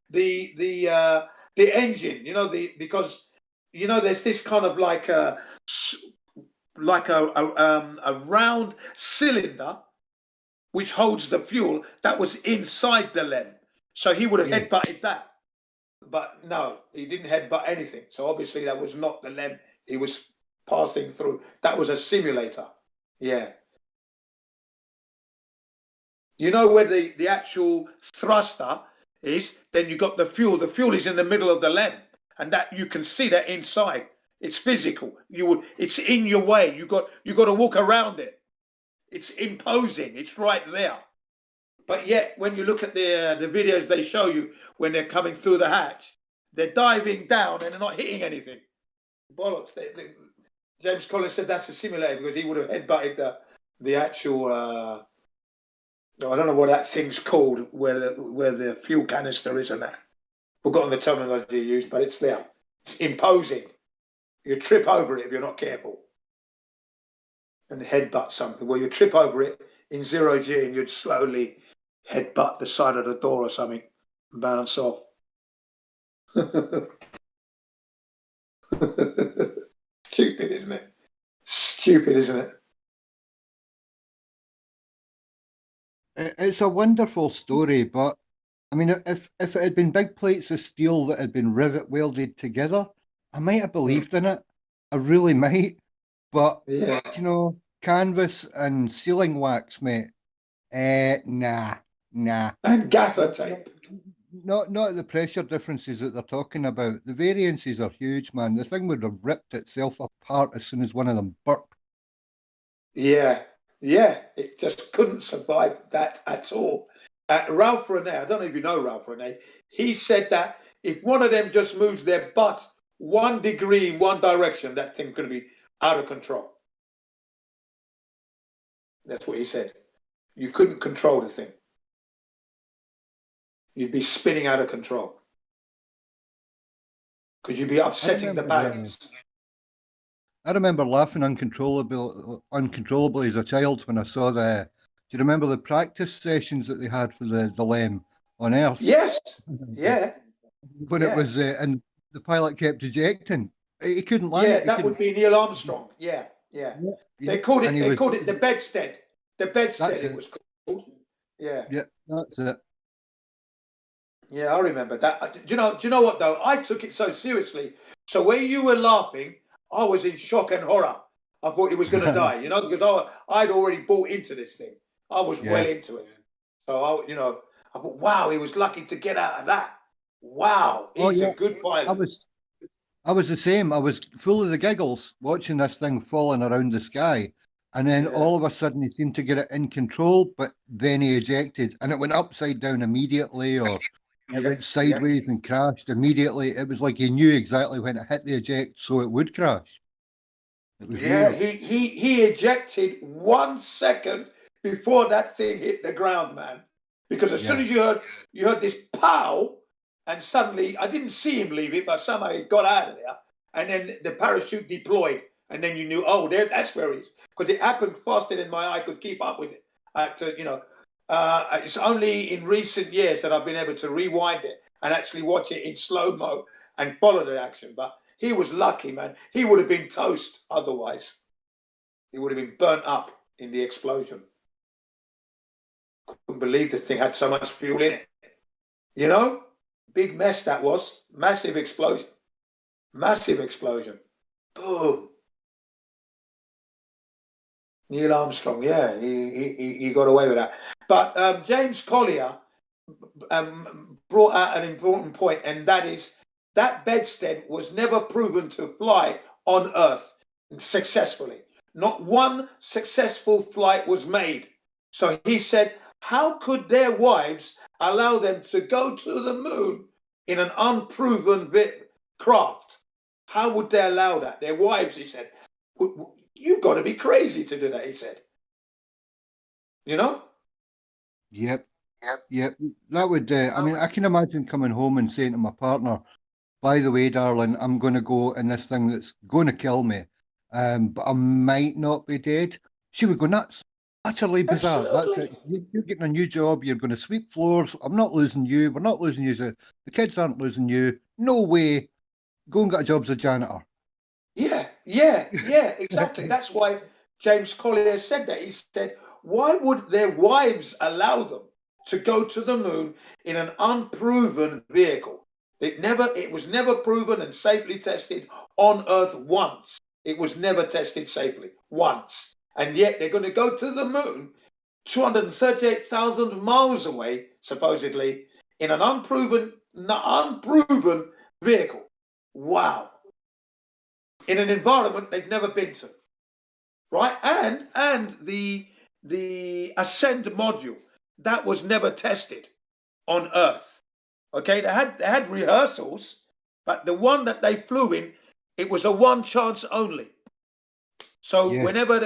the engine. You know because you know there's this kind of like a round cylinder which holds the fuel that was inside the LEM. So he would have headbutted that. But no, he didn't headbutt anything. So obviously that was not the LEM he was passing through. That was a simulator. Yeah. You know where the actual thruster is, then you got the fuel. The fuel is in the middle of the LEM. And that you can see that inside. It's physical. It's in your way. You got to walk around it. It's imposing. It's right there. But yet, when you look at the videos they show you when they're coming through the hatch, they're diving down and they're not hitting anything. Bollocks. James Collins said that's a simulator because he would have headbutted the actual. I don't know what that thing's called, where the fuel canister is and that. Forgotten the terminology used, but it's there. It's imposing. You trip over it if you're not careful. And headbutt something. Well, you trip over it in 0G and you'd slowly headbutt the side of the door or something and bounce off. Stupid, isn't it? Stupid, isn't it? It's a wonderful story, but I mean, if it had been big plates of steel that had been rivet welded together, I might have believed in it. I really might. But you know, canvas and sealing wax, mate. Nah. And gaffer tape. Not the pressure differences that they're talking about. The variances are huge, man. The thing would have ripped itself apart as soon as one of them burped. Yeah, it just couldn't survive that at all. Ralph Rene, I don't know if you know Ralph Rene, he said that if one of them just moves their butt 1 degree in one direction, that thing's going to be out of control. That's what he said. You couldn't control the thing. You'd be spinning out of control. Because you'd be upsetting the balance. I remember laughing uncontrollably as a child when I saw the Do you remember the practice sessions that they had for the LEM on Earth? Yes. Yeah. When it Yeah. was, and the pilot kept ejecting. He couldn't land. Yeah, He that couldn't. would be Neil Armstrong. Yeah, yeah. Yeah, They called and it. he They was. called it the bedstead. The bedstead. That's It it. was called. Yeah. Yeah, that's it. Yeah, I remember that. Do you know what though? I took it so seriously. So when you were laughing, I was in shock and horror. I thought he was going to die. You know, because I'd already bought into this thing. I was well Yeah. into it. So I thought, wow, he was lucky to get out of that. Wow, Oh he's a yeah. good I pilot. was the same. I was full of the giggles watching this thing falling around the sky. And then Yeah. all of a sudden he seemed to get it in control, but then he ejected and it went upside down immediately, or it went sideways and crashed immediately. It was like he knew exactly when it hit the eject so it would crash. It was Yeah, weird. he ejected 1 second before that thing hit the ground, man. Because as soon Yeah. as you heard this pow, and suddenly I didn't see him leave it, but somehow he got out of there, and then the parachute deployed, and then you knew, oh, that's where he is, because it happened faster than my eye could keep up with it. I had to, it's only in recent years that I've been able to rewind it and actually watch it in slow mo and follow the action, but. He was lucky, man. He would have been toast otherwise. He would have been burnt up in the explosion. Couldn't believe the thing had so much fuel in it. You know? Big mess that was. Massive explosion. Massive explosion. Boom. Neil Armstrong, yeah, he got away with that. But James Collier brought out an important point, and that is that bedstead was never proven to fly on Earth successfully. Not one successful flight was made. So he said, how could their wives allow them to go to the moon in an unproven craft? How would they allow that? Their wives, he said, you've got to be crazy to do that, he said. You know? Yep. Yep. That would, I mean, I can imagine coming home and saying to my partner, by the way, darling, I'm going to go in this thing that's going to kill me, but I might not be dead. She would go nuts. Utterly bizarre. That's it. You're getting a new job. You're going to sweep floors. I'm not losing you. We're not losing you. The kids aren't losing you. No way. Go and get a job as a janitor. Yeah, exactly. That's why James Collier said that. He said, why would their wives allow them to go to the moon in an unproven vehicle? It was never proven and safely tested on Earth once. It was never tested safely once. And yet they're going to go to the moon 238,000 miles away, supposedly, in an unproven vehicle. Wow. In an environment they've never been to. Right? And the Ascend module, that was never tested on Earth. Okay, they had rehearsals, but the one that they flew in, it was a one chance only. So Yes.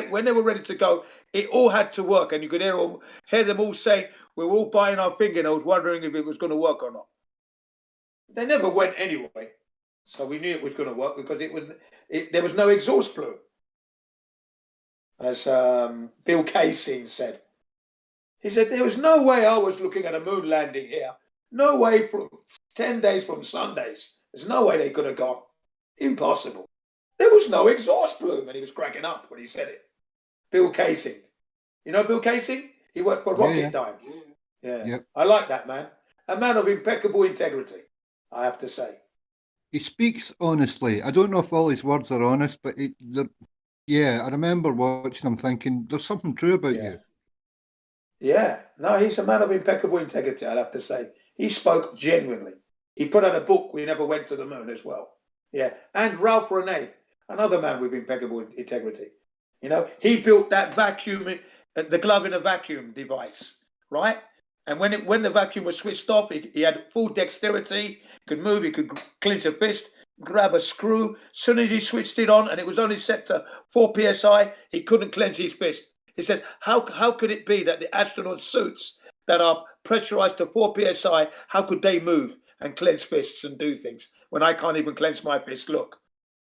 when they were ready to go, it all had to work, and you could hear them all saying, "We're all biting our fingernails, wondering if it was going to work or not." They never went anyway, so we knew it was going to work because there was no exhaust plume, as Bill Casing said. He said there was no way I was looking at a moon landing here. No way from 10 days from Sundays. There's no way they could have gone. Impossible. There was no exhaust plume, and he was cracking up when he said it. Bill Casing. You know Bill Casing? He worked for Rocketdyne. Yeah. Yep. I like that man. A man of impeccable integrity, I have to say. He speaks honestly. I don't know if all his words are honest, but I remember watching him thinking, there's something true about you. Yeah. No, he's a man of impeccable integrity, I'd have to say. He spoke genuinely. He put out a book, We Never Went to the Moon, as well. Yeah. And Ralph Rene, another man with impeccable integrity. You know, he built that vacuum, the glove in a vacuum device, right? And when the vacuum was switched off, he had full dexterity, could move, he could clench a fist, grab a screw. As soon as he switched it on, and it was only set to 4 psi, he couldn't clench his fist. He said, how could it be that the astronaut suits that are pressurized to 4 psi, how could they move and clench fists and do things when I can't even clench my fist? Look.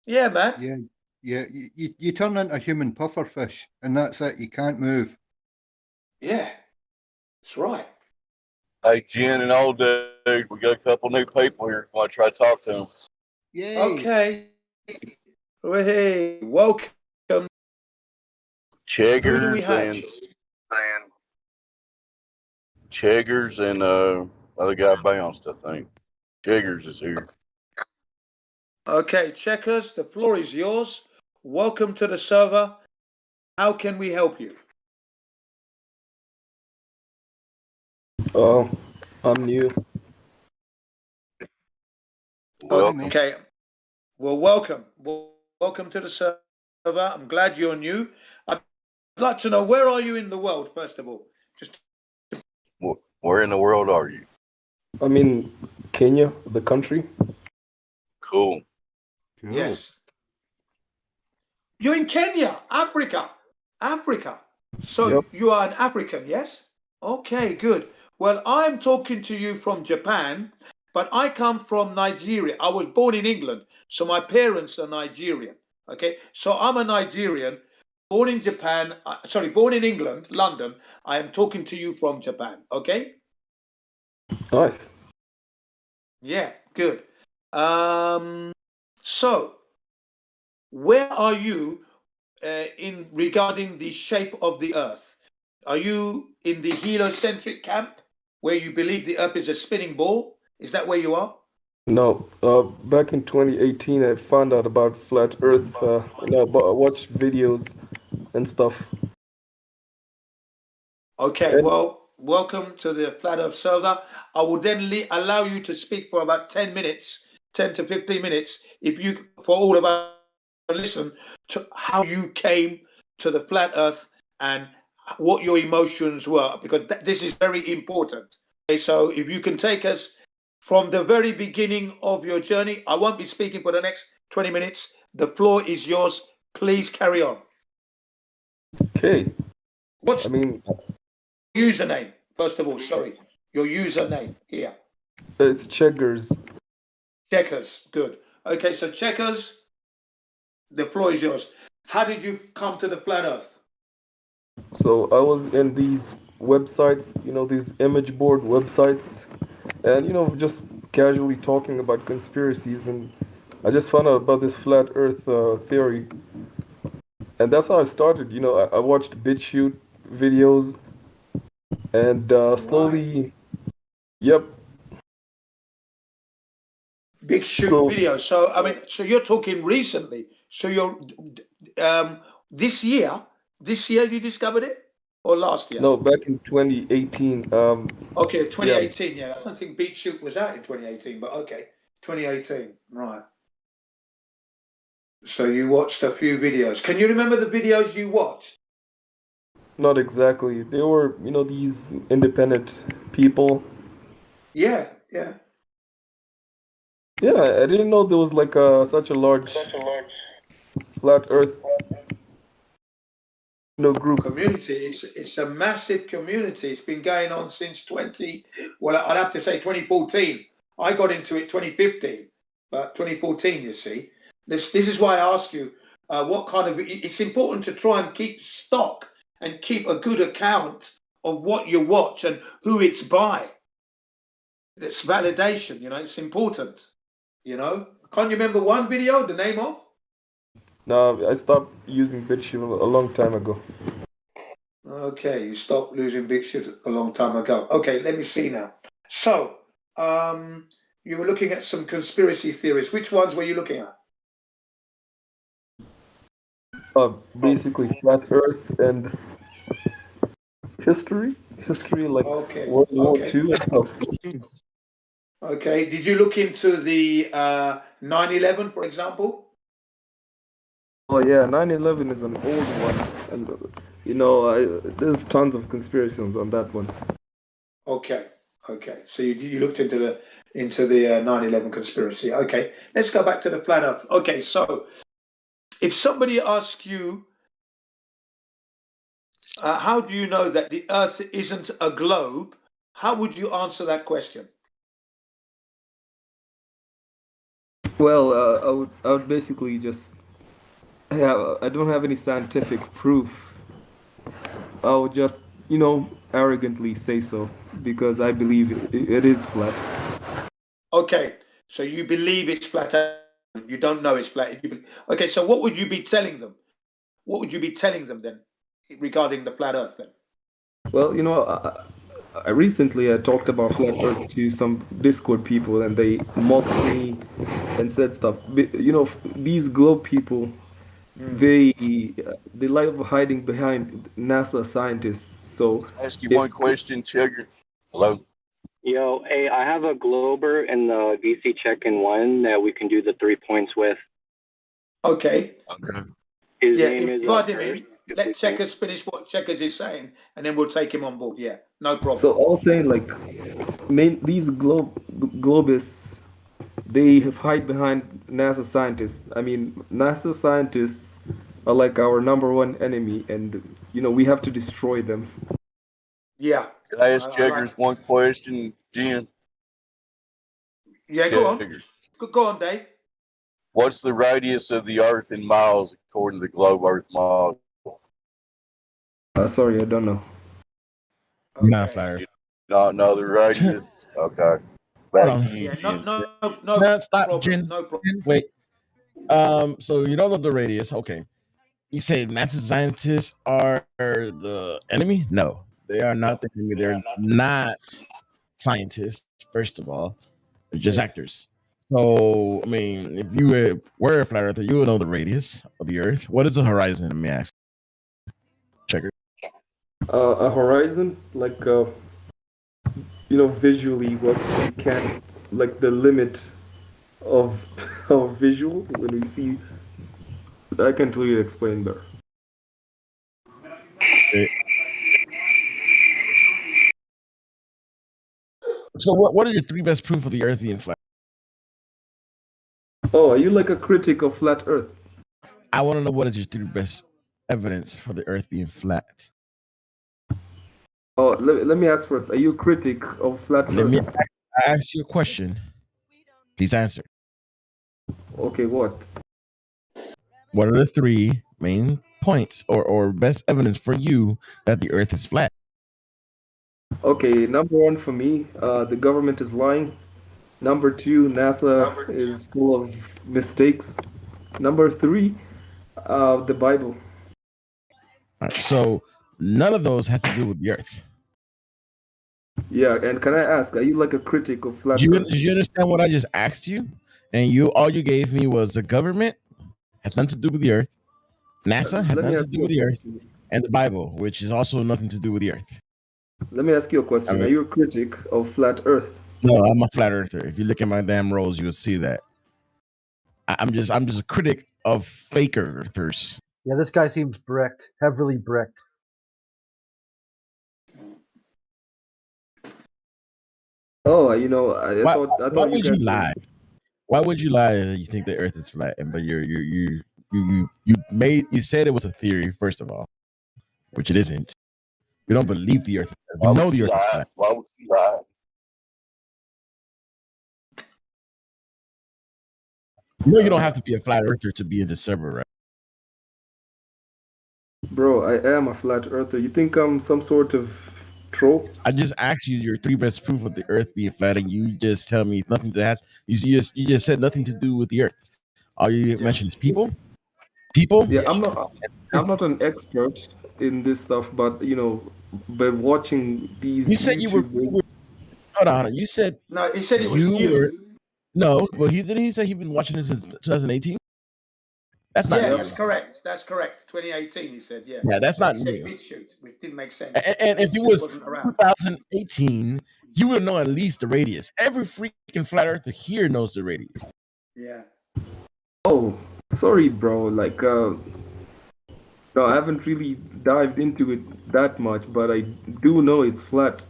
Yeah, man. Yeah. You turn into a human pufferfish, and that's it. You can't move. Yeah, that's right. Hey, Jen and old dude, we got a couple new people here. Want to try to talk to them? Okay. Hey, welcome. Who do we Cheggers have? and other guy bounced. I think Cheggers is here. Okay, Checkers, the floor is yours. Welcome to the server. How can we help you? I'm new. Okay. Well, welcome. Welcome to the server. I'm glad you're new. I'd like to know, where are you in the world, first of all? Just Where in the world are you? I'm in Kenya, the country. Cool. Yes. You're in Kenya, Africa. Africa. So Yep. you are an African, yes? Okay, good. Well, I'm talking to you from Japan, but I come from Nigeria. I was born in England, so my parents are Nigerian. Okay, so I'm a Nigerian, born in Japan, born in England, London. I am talking to you from Japan. Okay? Nice. Yeah, good. So where are you in regarding the shape of the Earth? Are you in the heliocentric camp, where you believe the Earth is a spinning ball? Is that where you are? No, back in 2018, I found out about flat Earth. And I watched videos and stuff. Okay, well, welcome to the Flat Earth server. I will then allow you to speak for about 10 minutes, 10 to 15 minutes, if you, for all of us to listen to how you came to the Flat Earth and what your emotions were, because this is very important. Okay, so if you can take us from the very beginning of your journey, I won't be speaking for the next 20 minutes. The floor is yours. Please carry on. Okay. What's your username? First of all, sorry. Your username here. It's Cheggers. Checkers. Good. Okay, so Checkers, the floor is yours. How did you come to the flat Earth? So I was in these websites, these image board websites, and just casually talking about conspiracies, and I just found out about this flat Earth theory, and that's how I started. I watched BitChute videos, and slowly, yep. Big shoot video. So I mean, so you're talking recently. So you're this year you discovered it, or last year? No, back in 2018. Okay, Yeah. 2018. Yeah, I don't think Beat Shoot was out in 2018, but okay, 2018. Right. So you watched a few videos. Can you remember the videos you watched? Not exactly. They were, these independent people. Yeah, yeah. Yeah, I didn't know there was like such a large flat Earth, group. Community. It's a massive community. It's been going on since well, I'd have to say 2014. I got into it 2015, but 2014, you see. This is why I ask you, what kind of, it's important to try and keep stock and keep a good account of what you watch and who it's by. It's validation, it's important, Can't you remember one video, the name of? No, I stopped using BitChute a long time ago. Okay, you stopped losing big shit a long time ago. Okay, let me see now. So, you were looking at some conspiracy theories. Which ones were you looking at? Basically flat Earth and history, like World War II and stuff. Okay, did you look into the 9/11, for example? Oh yeah, 9/11 is an old one, and there's tons of conspiracies on that one. Okay. So you looked into the 9/11 conspiracy. Okay, let's go back to the flat Earth. Okay, so if somebody asks you, how do you know that the Earth isn't a globe? How would you answer that question? Well, I would basically just I don't have any scientific proof. I would just arrogantly say so because I believe it is flat. Okay, so you believe it's flat. You don't know it's flat. Okay, so what would you be telling them? What would you be telling them then regarding the flat Earth then? Well, I recently talked about flat Earth to some Discord people, and they mocked me and said stuff. These globe people, they like hiding behind NASA scientists. So Ask you if one question, Chugger. Hello. Yo, hey, I have a Glober in the VC check-in one that we can do the 3 points with. Okay. Okay. His Yeah, name is invite him Kurt, in. if Let we can. Checkers finish what Checkers is saying, and then we'll take him on board. Yeah, no problem. so, I was saying these globists, they hide behind NASA scientists. I mean, NASA scientists are like our number one enemy, and we have to destroy them. Yeah. Can I ask I like. Chuggers one question, Jen? Yeah, go on. Chuggers. Go on, Dave. What's the radius of the Earth in miles according to the globe Earth model? Sorry, I don't know. Not flat Earth. No, the radius. Okay. Hold Back on. to you, Yeah, Jen. no stop, problem. Jen. No problem. Wait. So you don't know the radius. Okay. You say NASA scientists are the enemy? No, they are not the enemy. They're not scientists, first of all. They're just actors. So, I mean, if you were a flat earther, you would know the radius of the Earth. What is the horizon? Let me ask. Checker. A horizon, visually what we can, like the limit of our visual when we see. I can't really explain better. Okay. So, what are your three best proof of the Earth being flat? Oh, are you like a critic of flat Earth? I want to know what is your three best evidence for the Earth being flat. Oh, let me ask first. Are you a critic of flat Let Earth? me ask you a question. Please answer. Okay, what? What are the three main points or best evidence for you that the Earth is flat? Okay, number one for me, the government is lying. Number two, NASA is full of mistakes. Number three, the Bible. All right, so none of those has to do with the Earth. Yeah, and can I ask, are you like a critic of flat Earth? Did you understand what I just asked you? And all you gave me was the government has nothing to do with the Earth. NASA has Let me nothing to ask do you a with the Earth, question. and the Bible, which is also nothing to do with the Earth. Let me ask you a question. I mean- Are you a critic of flat Earth? No, I'm a flat earther. If you look at my damn rolls, you will see that. I'm just a critic of fake earthers. Yeah, this guy seems bricked, heavily bricked. Oh, I Why thought you would guys you lie? Why would you lie that you think the Earth is flat? And but you said it was a theory first of all, which it isn't. We don't believe the Earth. We know the Earth is flat. Why would you lie? You know you don't have to be a flat earther to be in the server, right? Bro, I am a flat earther. You think I'm some sort of troll? I just asked you your three best proof of the Earth being flat, and you just tell me nothing to have. You just said nothing to do with the Earth. All you mentioned is people. People. Yeah, I'm not an expert in this stuff, but by watching these You said you were. YouTubers. Hold on. You said No, he said it was you new. were. No, well, he said he's been watching this since 2018. That's not Yeah, new. that's correct. That's correct. 2018, he said. Yeah. Yeah, that's not He said new. BitChute, which didn't make sense. And if it BitChute was wasn't around. 2018, you would know at least the radius. Every freaking flat earther here knows the radius. Yeah. Oh, sorry, bro. No, I haven't really dived into it that much, but I do know it's flat.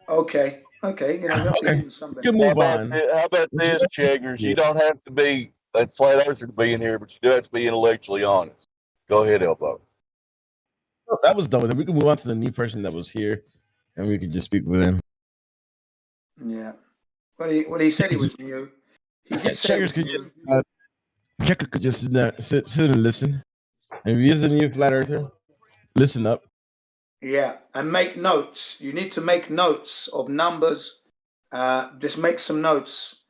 Okay. Nothing in somebody. You move on. How about this, Cheggers? You don't have to be a flat earther to be in here, but you do have to be intellectually honest. Go ahead, Elbow. Oh, that was done with it. We can move on to the new person that was here, and we can just speak with him. Yeah. Well, he said he was new. He did say he was new. Checker could just sit and listen. If he is a new flat earther, listen up. Yeah, and make notes. You need to make notes of numbers. Just make some notes.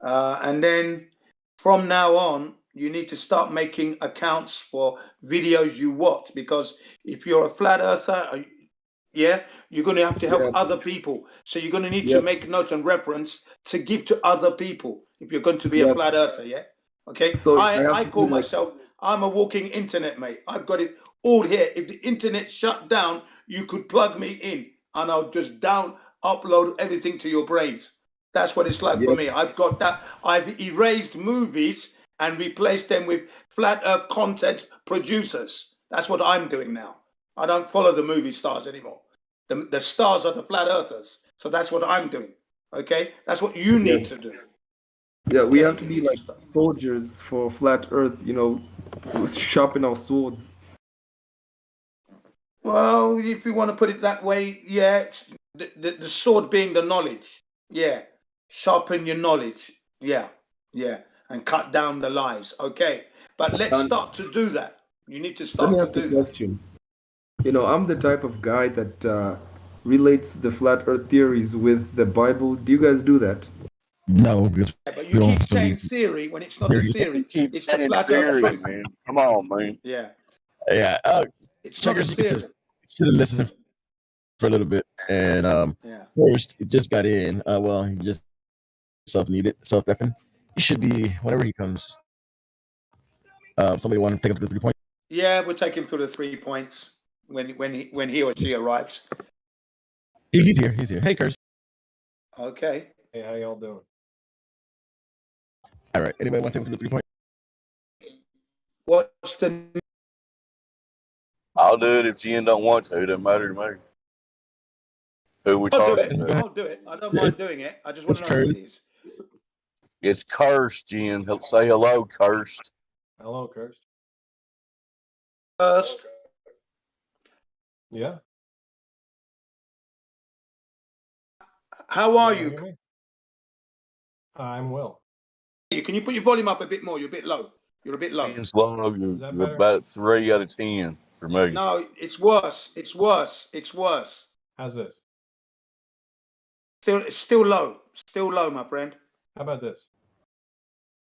And then from now on, you need to start making accounts for videos you watch, because if you're a flat earther, yeah, you're going to have to help Yeah. other people. So you're going to need to Yep. make notes and reference to give to other people if you're going to be a Yep. flat earther, yeah? Okay, So I have I to call do like myself, I'm a walking internet, mate. I've got it all here. If the internet shut down, you could plug me in and I'll just upload everything to your brains. That's what it's like for yep. me. I've got that. I've erased movies and replaced them with flat earth content producers. That's what I'm doing now. I don't follow the movie stars anymore. The stars are the flat earthers. So that's what I'm doing. Okay? That's what you Yeah. need to do. Yeah, we Okay? have to You be need to like start. soldiers for flat Earth. Sharpen our swords. Well, if you want to put it that way, yeah. The sword being the knowledge. Yeah. Sharpen your knowledge. Yeah. Yeah. And cut down the lies. Okay. But let's And start to do that. You need to let me start to ask a do that. question. I'm the type of guy that relates the flat Earth theories with the Bible. Do you guys do that? No, because Yeah, but we you keep don't saying believe theory when it's not a theory. theory. Keep It's the saying flat earth theory, truth. man. Come on, man. Yeah. Yeah, It's not a checkers, you can theory. sit and listen for a little bit. And Yeah. first, he just got in. Well, he just self-needed, self-effing. He should be whenever he comes. Somebody want to take him to the 3 point. Yeah, we'll take him to the 3 points when he or she arrives. He's here. He's here. Hey, Curse. Okay. Hey, how y'all doing? All right. Anybody want to take him to the 3 point? What's the I'll do it if Jen don't want to. It doesn't matter to me. Who we I'll do talking it. to? I'll do it. I don't Yeah, mind doing it. I just want it's to know who Curse. it is. It's Cursed, Jen. He'll say hello, Cursed. Hello, Kirst. First, Yeah. how are You you? hear me? I'm well. Can you put your volume up a bit more? You're a bit low. You're a bit low. Jen's low. Is that You're better? about 3 out of 10 for me. No, it's worse. It's worse. It's worse. How's this? It's still low. Still low, my friend. How about this?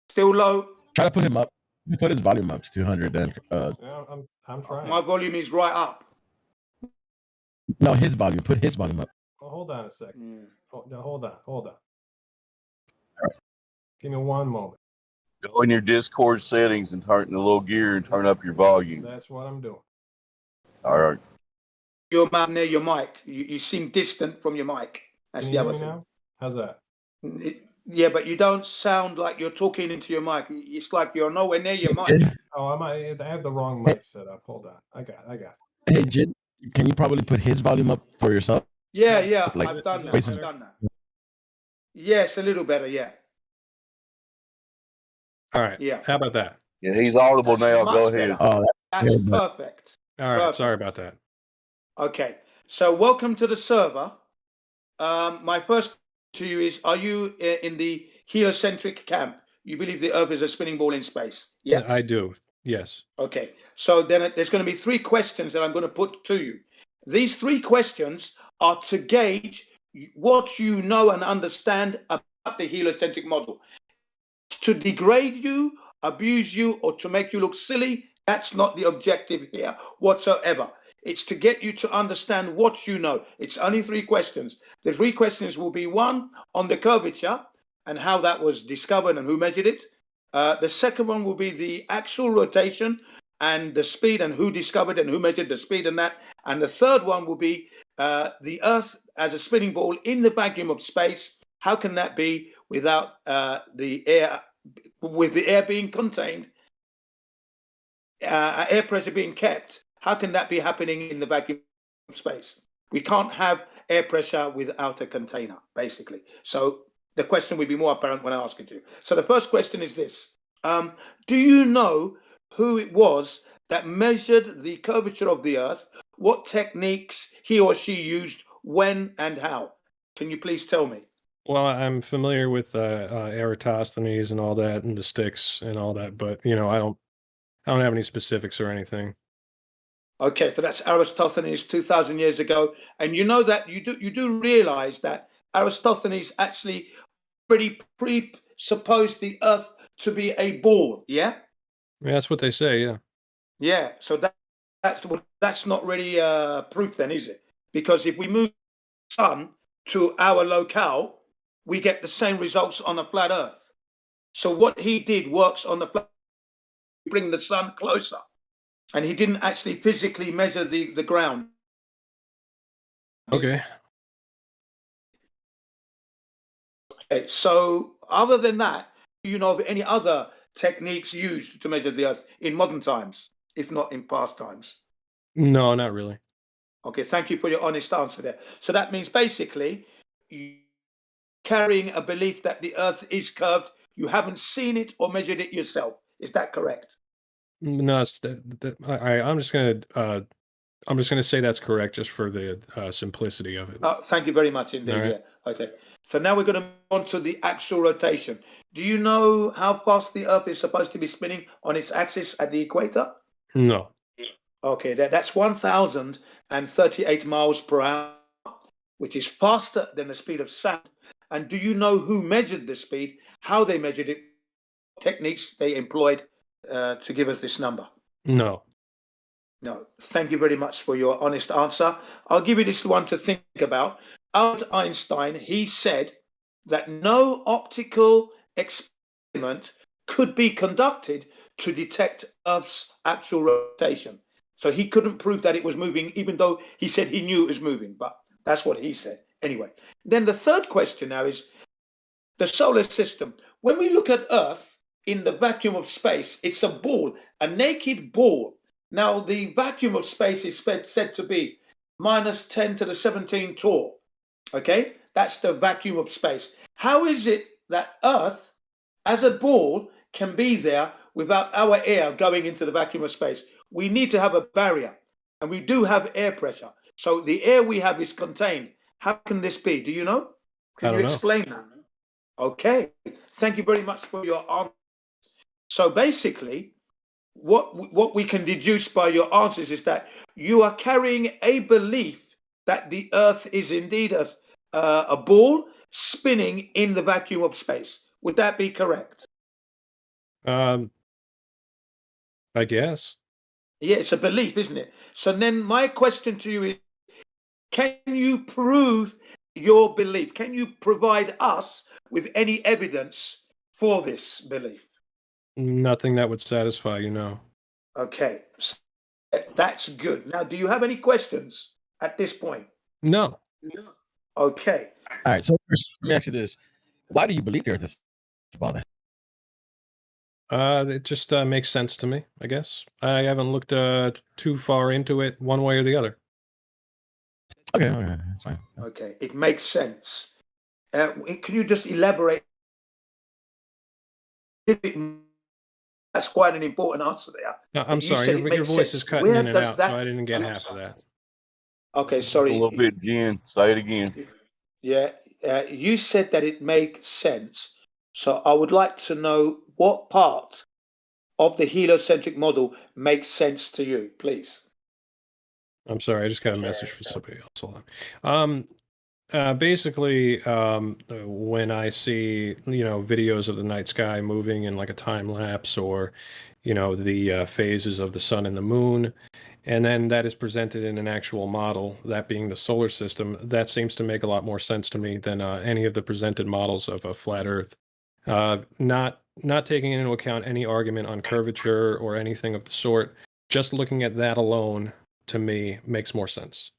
Still low. Try to put him up. Put his volume up to 200. Then, Yeah, I'm trying. My volume is right up. no, his volume. Put his volume up. Oh, hold on a second. Mm. Hold on. Give me one moment. Go in your Discord settings and turn the little gear and turn up your volume. That's what I'm doing. All right. Your mouth near your mic. You seem distant from your mic. That's Can the you other hear me thing. now? How's that? Yeah, but you don't sound like you're talking into your mic. It's like you're nowhere near your mic. Oh, I have the wrong mic set up. Hold on. I got it. Hey, Jid, can you probably put his volume up for yourself? Yeah, yeah, Like, I've done that. voices- I've done that. Yes, a little better. Yeah. All right. Yeah. How about that? Yeah, he's audible now. Much Go ahead. better. Oh, That's yeah, but- perfect. All right. Perfect. Sorry about that. Okay. So welcome to the server. My first to you is: are you in the heliocentric camp? You believe the Earth is a spinning ball in space? Yes. I do. Yes. Okay. So then there's going to be 3 questions that I'm going to put to you. These 3 questions are to gauge what you know and understand about the heliocentric model. To degrade you, abuse you, or to make you look silly, that's not the objective here whatsoever. It's to get you to understand what you know. It's only 3 questions. The 3 questions will be: 1, on the curvature and how that was discovered and who measured it. The second one will be the actual rotation and the speed and who discovered and who measured the speed and that. And the third one will be the Earth as a spinning ball in the vacuum of space. How can that be without the air, with the air being contained, air pressure being kept? How can that be happening in the vacuum of space? We can't have air pressure without a container, basically. So the question will be more apparent when I ask it to you. So the first question is this. Do you know who it was that measured the curvature of the Earth, what techniques he or she used, when and how? Can you please tell me? Well, I'm familiar with Eratosthenes and all that, and the sticks and all that, but I don't have any specifics or anything. Okay, so that's Aristophanes 2,000 years ago, and you know that you do realize that Aristophanes actually pretty presupposed the Earth to be a ball. Yeah. Yeah, that's what they say. Yeah. Yeah. So that's not really proof, then, is it? Because if we move the sun to our locale, we get the same results on a flat Earth. So what he did works on the planet, bring the sun closer, and he didn't actually physically measure the ground. Okay. Okay, so other than that, do you know of any other techniques used to measure the Earth in modern times, if not in past times? No, not really. Okay, thank you for your honest answer there. So that means basically you carrying a belief that the Earth is curved. You haven't seen it or measured it yourself. Is that correct? No, it's I'm just gonna say that's correct, just for the simplicity of it. Thank you very much indeed. All right. Yeah. Okay. So now we're going to move on to the actual rotation. Do you know how fast the Earth is supposed to be spinning on its axis at the equator? No. Okay, that's 1,038 miles per hour, which is faster than the speed of sound. And do you know who measured the speed, how they measured it, techniques they employed to give us this number? No. No. Thank you very much for your honest answer. I'll give you this one to think about. Albert Einstein, he said that no optical experiment could be conducted to detect Earth's actual rotation. So he couldn't prove that it was moving, even though he said he knew it was moving. But that's what he said. Anyway, then the third question now is the solar system. When we look at Earth in the vacuum of space, it's a ball, a naked ball. Now, the vacuum of space is said to be minus 10 to the 17 torr. Okay, that's the vacuum of space. How is it that Earth, as a ball, can be there without our air going into the vacuum of space? We need to have a barrier, and we do have air pressure. So the air we have is contained. How can this be? Do you know? Can you explain that? Okay, thank you very much for your answer. So basically, what we can deduce by your answers is that you are carrying a belief that the Earth is indeed a ball spinning in the vacuum of space. Would that be correct? I guess. Yeah, it's a belief, isn't it? So then my question to you is, can you prove your belief? Can you provide us with any evidence for this belief? Nothing that would satisfy you, no. Okay, so that's good. Now, do you have any questions at this point? No. Okay. All right. So first, let me ask you this: why do you believe the Earth is falling? It just makes sense to me, I guess. I haven't looked too far into it one way or the other. Okay, that's fine. Okay, it makes sense. Can you just elaborate? That's quite an important answer there. I'm sorry, your voice is cutting in and out, so I didn't get half of that. Okay, sorry. A little bit again. Say it again. Yeah, you said that it makes sense. So I would like to know what part of the heliocentric model makes sense to you, please. I'm sorry, I just got a message from somebody else. Hold on. Basically, when I see, videos of the night sky moving in like a time lapse, or, the phases of the sun and the moon, and then that is presented in an actual model, that being the solar system, that seems to make a lot more sense to me than any of the presented models of a flat Earth. Not taking into account any argument on curvature or anything of the sort, just looking at that alone, to me, makes more sense.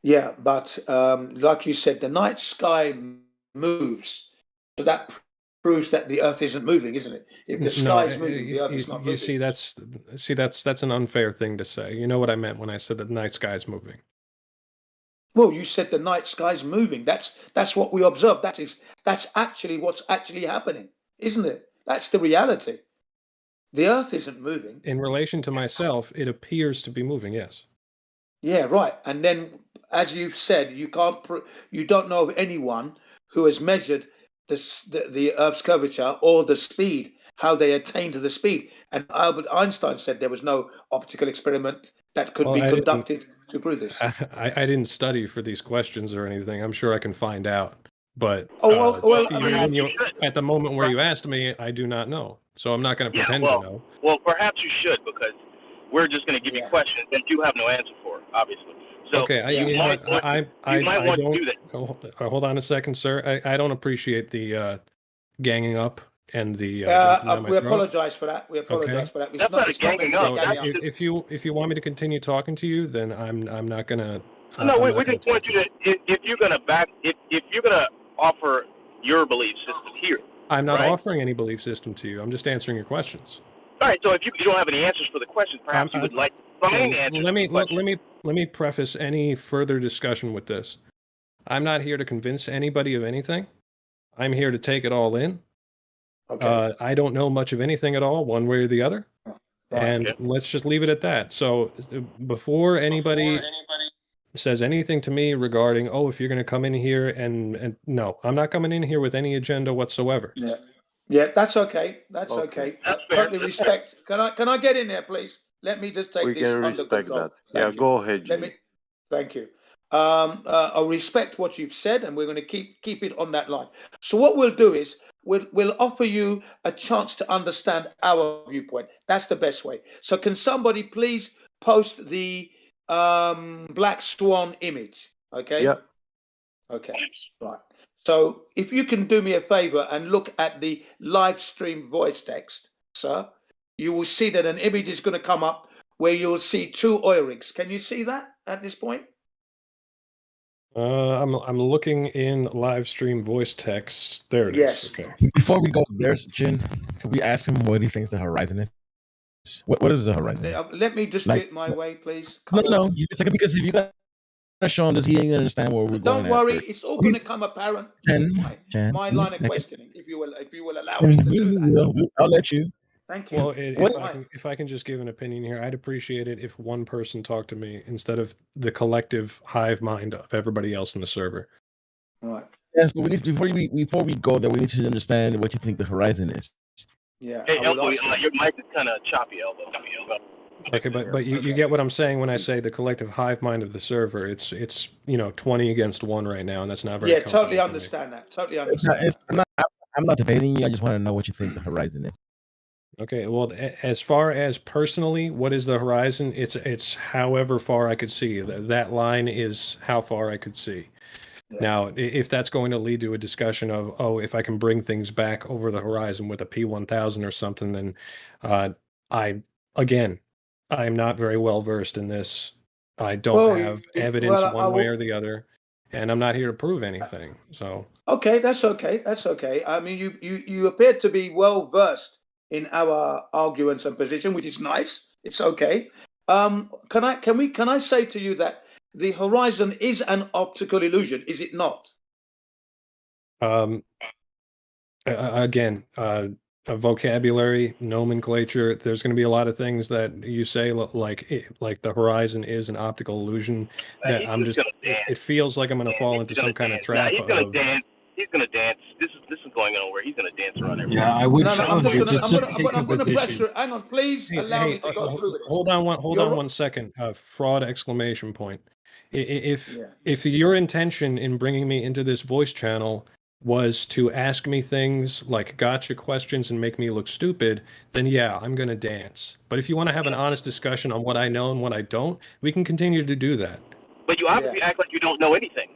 Yeah, but like you said, the night sky moves, so that proves that the Earth isn't moving, isn't it? If the sky is moving, the Earth is not moving. That's an unfair thing to say. You know what I meant when I said that the night sky is moving. Well, you said the night sky is moving. That's what we observe. That's actually what's actually happening, isn't it? That's the reality. The Earth isn't moving. In relation to myself, it appears to be moving. Yes. Yeah, right. And then, as you've said, you don't know of anyone who has measured the Earth's curvature or the speed, how they attained the speed. And Albert Einstein said there was no optical experiment that could be conducted to prove this. I didn't study for these questions or anything. I'm sure I can find out. But at the moment where you asked me, I do not know. So I'm not going to pretend to know. Well, perhaps you should, because we're just going to give you questions that you have no answer for, obviously. So Okay, you might want to do that. Hold on a second, sir. I don't appreciate the ganging up and the. We apologize for that. We apologize for that. That's not a ganging up. If you want me to continue talking to you, then I'm not gonna. No, we just want you to, if you're gonna offer your belief system here. I'm not offering any belief system to you. I'm just answering your questions. All right. So if you don't have any answers for the questions, perhaps you would like to find answers. Let me preface any further discussion with this. I'm not here to convince anybody of anything. I'm here to take it all in. Okay. I don't know much of anything at all, one way or the other. And let's just leave it at that. So before anybody says anything to me regarding, if you're going to come in here and no, I'm not coming in here with any agenda whatsoever. Yeah, that's okay. That's okay. Totally respect. Can I get in there, please? Let me just take we this can under respect control. that. Go ahead, Jimmy. Thank you. I respect what you've said, and we're going to keep it on that line. So what we'll do is we'll offer you a chance to understand our viewpoint. That's the best way. So can somebody please post the black swan image? Okay. Yeah. Okay. Right. So if you can do me a favor and look at the live stream voice text, sir, you will see that an image is going to come up where you'll see two oil rigs. Can you see that at this point? I'm looking in live stream voice text. There it is. Yes. Okay. Before we go there, Jin, can we ask him what he thinks the horizon is? What is the horizon? Let me just get my way, please. No. It's like, because if you got Sean, does he ain't understand where we're going? Don't worry, it's all going to come apparent. My line of questioning, if you will allow me to do that. I'll let you. Thank you. Well, if I can just give an opinion here, I'd appreciate it if one person talked to me instead of the collective hive mind of everybody else in the server. All right. Yes, but before we go there, we need to understand what you think the horizon is. Yeah. Hey, Elbow, your mic is kind of choppy, Elbow. Okay, but you get what I'm saying when I say the collective hive mind of the server. It's 20 against 1 right now, and that's not very. Yeah, totally understand that. Totally understand. I'm not debating you. I just want to know what you think the horizon is. Okay, well, as far as personally, what is the horizon? It's however far I could see. That line is how far I could see. Yeah. Now, if that's going to lead to a discussion of, if I can bring things back over the horizon with a P1000 or something, then I'm not very well versed in this. I don't have evidence one way or the other, and I'm not here to prove anything. So okay, that's okay. That's okay. I mean, you appear to be well versed in our arguments and position, which is nice. It's okay. Can I say to you that the horizon is an optical illusion? Is it not? Again, a vocabulary, nomenclature. There's going to be a lot of things that you say like the horizon is an optical illusion. That I'm just. It feels like I'm going to fall into some kind of trap. He's going to dance. He's going to dance. This is going nowhere. He's going to dance around everywhere. Yeah, I would challenge you. I'm going to pressure. Hang on, please allow me to go through this. Hold on 1 second. Fraud exclamation point. If your intention in bringing me into this voice channel was to ask me things like gotcha questions and make me look stupid, then yeah, I'm going to dance. But if you want to have an honest discussion on what I know and what I don't, we can continue to do that. But you obviously act like you don't know anything.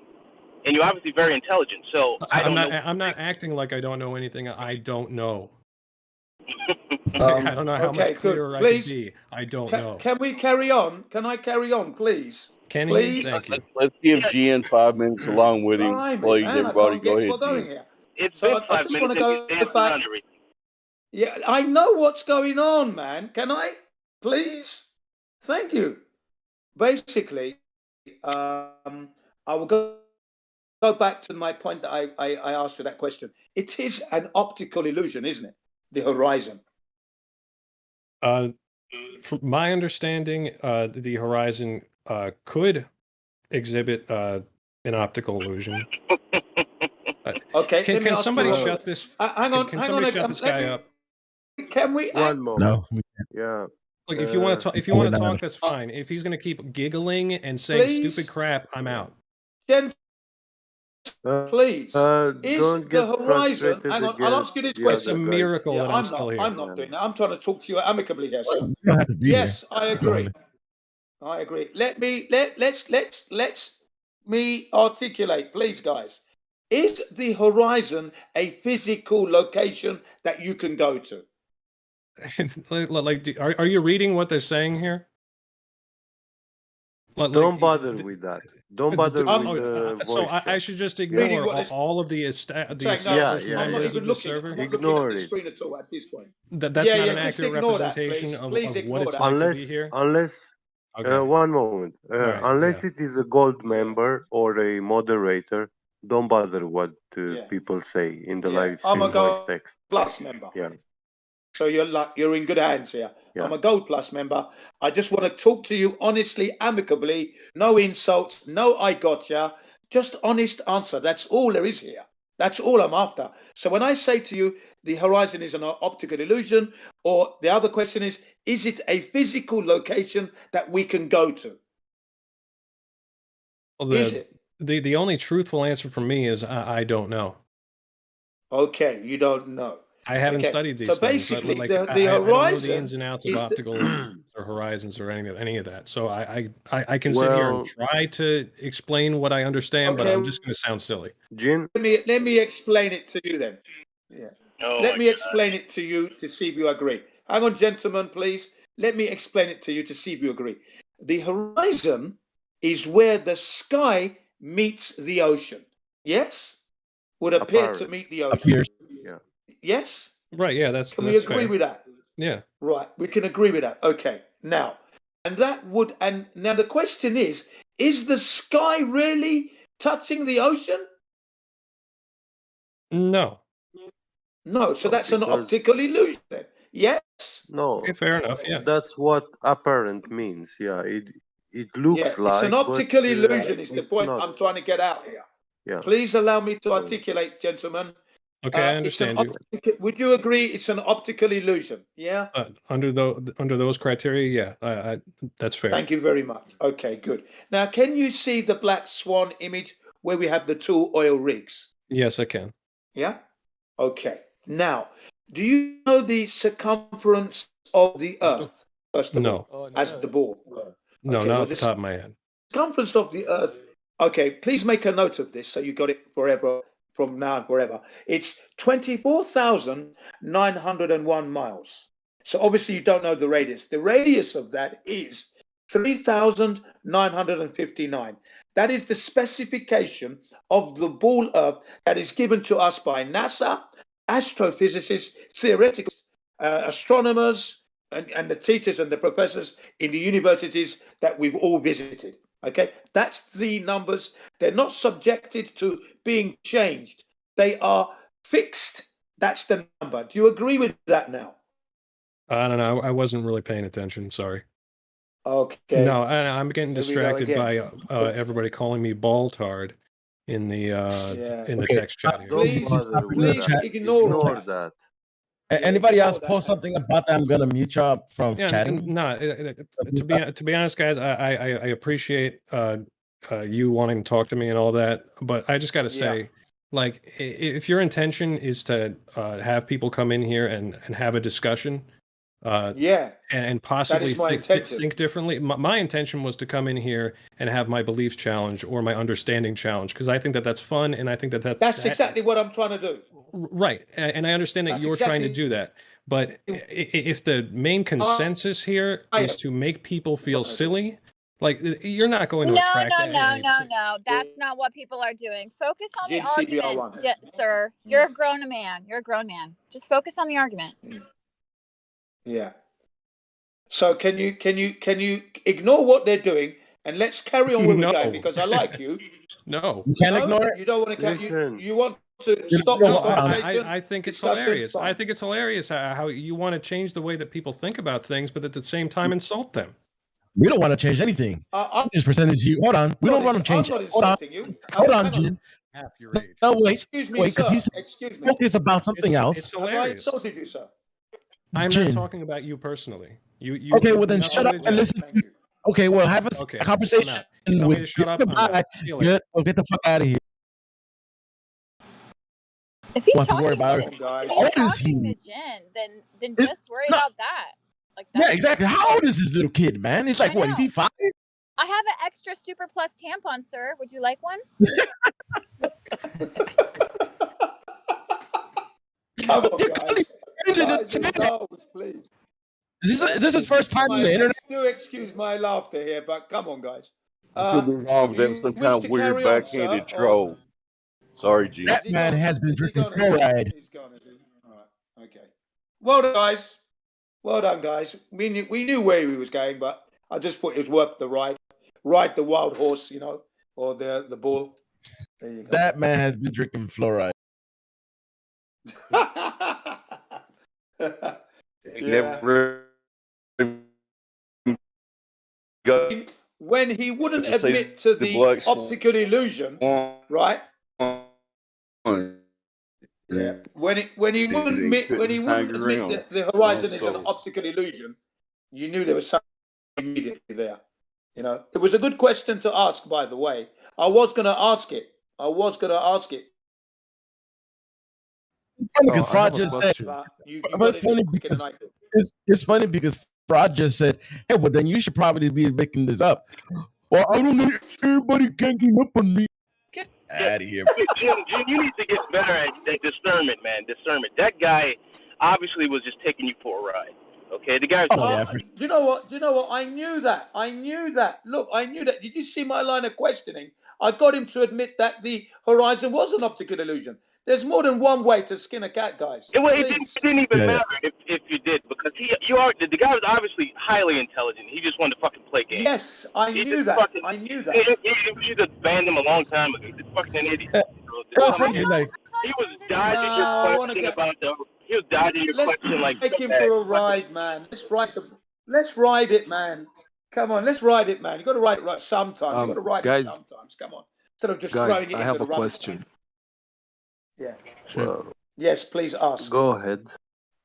And you're obviously very intelligent, so I'm not acting like I don't know anything. I don't know. I don't know how much clearer I could be. I don't know. Can we carry on? Can I carry on, please? Can please? Thank you. Let's give GN 5 minutes along with him. Please, everybody, go ahead. Here. It's been 5 minutes and you danced around everything. Yeah, I know what's going on, man. Can I? Please? Thank you. Basically, I will go back to my point that I asked you that question. It is an optical illusion, isn't it? The horizon. From my understanding, the horizon could exhibit an optical illusion. Okay, Can let me can ask somebody you. shut this? Hang on, Can hang somebody on. shut this Let guy me, up? can we? One moment. No, we can't. Yeah. Look, if you want to talk, if you Oh, want wait, to no, talk, that's fine. If he's going to keep giggling and saying stupid Please, crap, I'm out. please. Is Don't the get horizon? frustrated Hang on, I'll ask against you this the It's a other question. guys. miracle Yeah, that I'm still here. I'm not doing that. I'm trying to talk to you amicably here, sir. You don't have to be Yes, here. I agree. I agree. Let's me articulate, please, guys. Is the horizon a physical location that you can go to? Like, are you reading what they're saying here? Don't bother with that. Don't bother with the So voice I chat. should just Yeah. ignore all of the Saying, established yeah, I'm not yeah. members even of this looking. server. I'm not looking Ignore at the it. screen at all at this point. That's Yeah, not yeah. an Just accurate ignore that, representation please. of Please what ignore it's that. like to be here. Unless Okay. one moment. Right, Unless it is a gold member or a moderator, don't bother what Yeah. people say in the Yeah, live I'm stream a voice Gold text. Plus member. Yeah. So you're in good hands here. Yeah. I'm a Gold Plus member. I just want to talk to you honestly, amicably. No insults. No, I gotcha. Just honest answer. That's all there is here. That's all I'm after. So when I say to you, the horizon is an optical illusion, or the other question is it a physical location that we can go to? Well, Is it? the only truthful answer from me is I don't know. Okay, you don't know. I haven't Okay, studied these so things. basically, Like, the I don't know the horizon ins and outs of is optical or horizons or any of that. So I can sit here and Well, try to explain what I understand, but okay. I'm just going to sound silly. Jin, Let me explain it to you then. Yeah. Oh Let my me explain it to you to see if you agree. Hang on, gentlemen, please. Let me explain it to you to see if you agree. The horizon is where the sky meets the ocean. Yes? Would appear to apparent. meet the ocean. Appears. Yeah. Yes? Right? Yeah, Can we that's agree fair. with that? Yeah. Right, we can agree with that. Okay. Now, now the question is the sky really touching the ocean? No. No, so that's an Because optical illusion then. Yes? no, Okay, fair enough. Yeah. that's what apparent means. Yeah, it Yeah, looks it's an like, but optical illusion is the it's point not. I'm trying to get out here. Yeah. Please allow me to articulate, gentlemen. Okay, I It's an understand you. would you agree it's an optical illusion? Yeah? Under those criteria, yeah, that's fair. Thank you very much. Okay, good. Now, can you see the black swan image where we have the two oil rigs? Yes, I can. Yeah? Okay. Now, do you know the circumference of the Earth, first of No. all, as the ball? No, Okay, not well, off the top of my head. circumference of the Earth. Okay, please make a note of this so you got it forever, from now and forever. It's 24,901 miles. So obviously you don't know the radius. The radius of that is 3,959. That is the specification of the ball Earth that is given to us by NASA, astrophysicists, theoreticals, astronomers, and the teachers and the professors in the universities that we've all visited. Okay, that's the numbers. They're not subjected to being changed. They are fixed. That's the number. Do you agree with that now? I don't know. I wasn't really paying attention. Sorry. Okay. No, I'm getting Here we go distracted again. by everybody calling me balltard in the Yeah. in the Okay, text chat here. Don't Please, bother with please that. ignore it. that. Anybody else ignore post that. something about that? I'm gonna mute you up from Yeah, chatting. no. To be honest, guys, I appreciate you wanting to talk to me and all that, but I just got to say, like, if your intention is to have people come in here and have a discussion, and possibly my intention. think differently. My intention was to come in here and have my beliefs challenged or my understanding challenged, because I think that that's fun, and I think That's exactly what I'm trying to do. right. And I understand that That's you're trying to exactly- do that, but if the main consensus here is to make people feel silly, like, you're not going to attract No. That's not what people are doing. Focus on the Jin CBR1. argument, sir. You're a grown man. You're a grown man. Just focus on the argument. Yeah. So can you ignore what they're doing and let's carry on with the game, because I like you. No. You can't ignore it. You don't want to. Listen. You want to stop the conversation. I think it's Discussion? hilarious. Fine. I think it's hilarious how you want to change the way that people think about things, but at the same time insult them. We don't want to change anything. I'm Just presented to you. Hold on. We don't want to change. I'm not Hold on. insulting you. Hold on, Hang on. Jin. half your age. No, wait, Excuse me, wait, because sir. he's Excuse me. focused about something else. It's Have I hilarious. insulted you, sir? I'm Jin. not talking about you personally. You Okay, well you then not shut up only and that- listen. Okay, well have a Okay, I'm conversation out. You tell me with to shut up. I'm goodbye. out. See you later. Good. Well, get the fuck out of here. If he's Wants to worry talking, about Come on, guys. if How he's old is talking to he? Jen, then Is- just worry no. about that. Like Yeah, that's exactly. How old is this little kid, man? He's like, I what? Is he 5? I have an extra Super Plus tampon, sir. Would you like one? Come on, guys. Guys, indulge, please. Is this his first time on the internet? Do excuse my laughter here, but come on, guys. Could be wrong with do that you some wish kind to of weird carry on, backhanded sir, or- troll. Sorry, Gene. That man has been drinking gone? fluoride. He's gone. Is he? All right. Okay. Well done, guys. Well done, guys. We knew where he was going, but I just thought it was worth the ride. Ride the wild horse, you know, or the bull. There you go. That man has been drinking fluoride. Never go. When he wouldn't Just say admit to the the black swan. optical illusion, right? Yeah. When he wouldn't admit that the horizon is an optical illusion, you knew there was something immediately there. You know, it was a good question to ask. By the way, I was going to ask it. Because Fraud just said, it's funny because it's funny because Fraud just said, "Hey, well then you should probably be making this up." Well, I don't know. Everybody ganging up on me. Get out of here. Jim, you need to get better at discernment, man. Discernment. That guy obviously was just taking you for a ride. Okay, the guy's. Do you know what? I knew that. Look, I knew that. Did you see my line of questioning? I got him to admit that the horizon was an optical illusion. There's more than one way to skin a cat, guys. It didn't even matter if you did, because the guy was obviously highly intelligent. He just wanted to fucking play games. Yes, I knew that. He just banned him a long time ago. He's just fucking an idiot. He was dodging your question about the. He was dodging your question like. Take him for a ride, man. Let's ride it, man. Come on, let's ride it, man. You got to ride it right sometimes. You got to ride it sometimes. Come on, instead of just throwing it I into have the a rubbish. question. Yeah. Well, Yes, please ask. go ahead.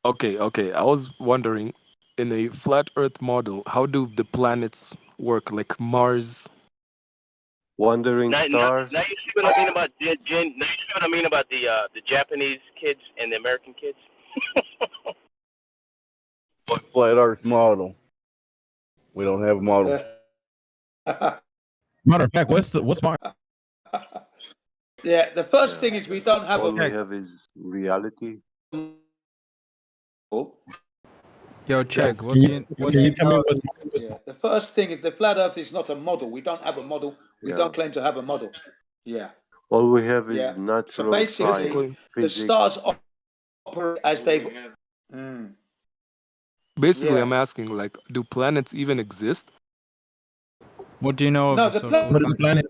Okay. I was wondering, in a flat Earth model, how do the planets work? Like Mars? Wandering stars. Now you see what I mean about Jen. Now you see what I mean about the Japanese kids and the American kids. Flat Earth model. We don't have a model. Matter of fact, what's Mars? Yeah, the first thing is we don't have All we have is reality. Yo, check. Can you tell me what's Yeah, the first thing is the flat Earth is not a model. We don't have a model. We don't claim to have a model. Yeah. All we have is Yeah. natural So basically, science, the physics. stars operate as they. Basically, Yeah. I'm asking, like, do planets even exist? What do you know No, of the the planet?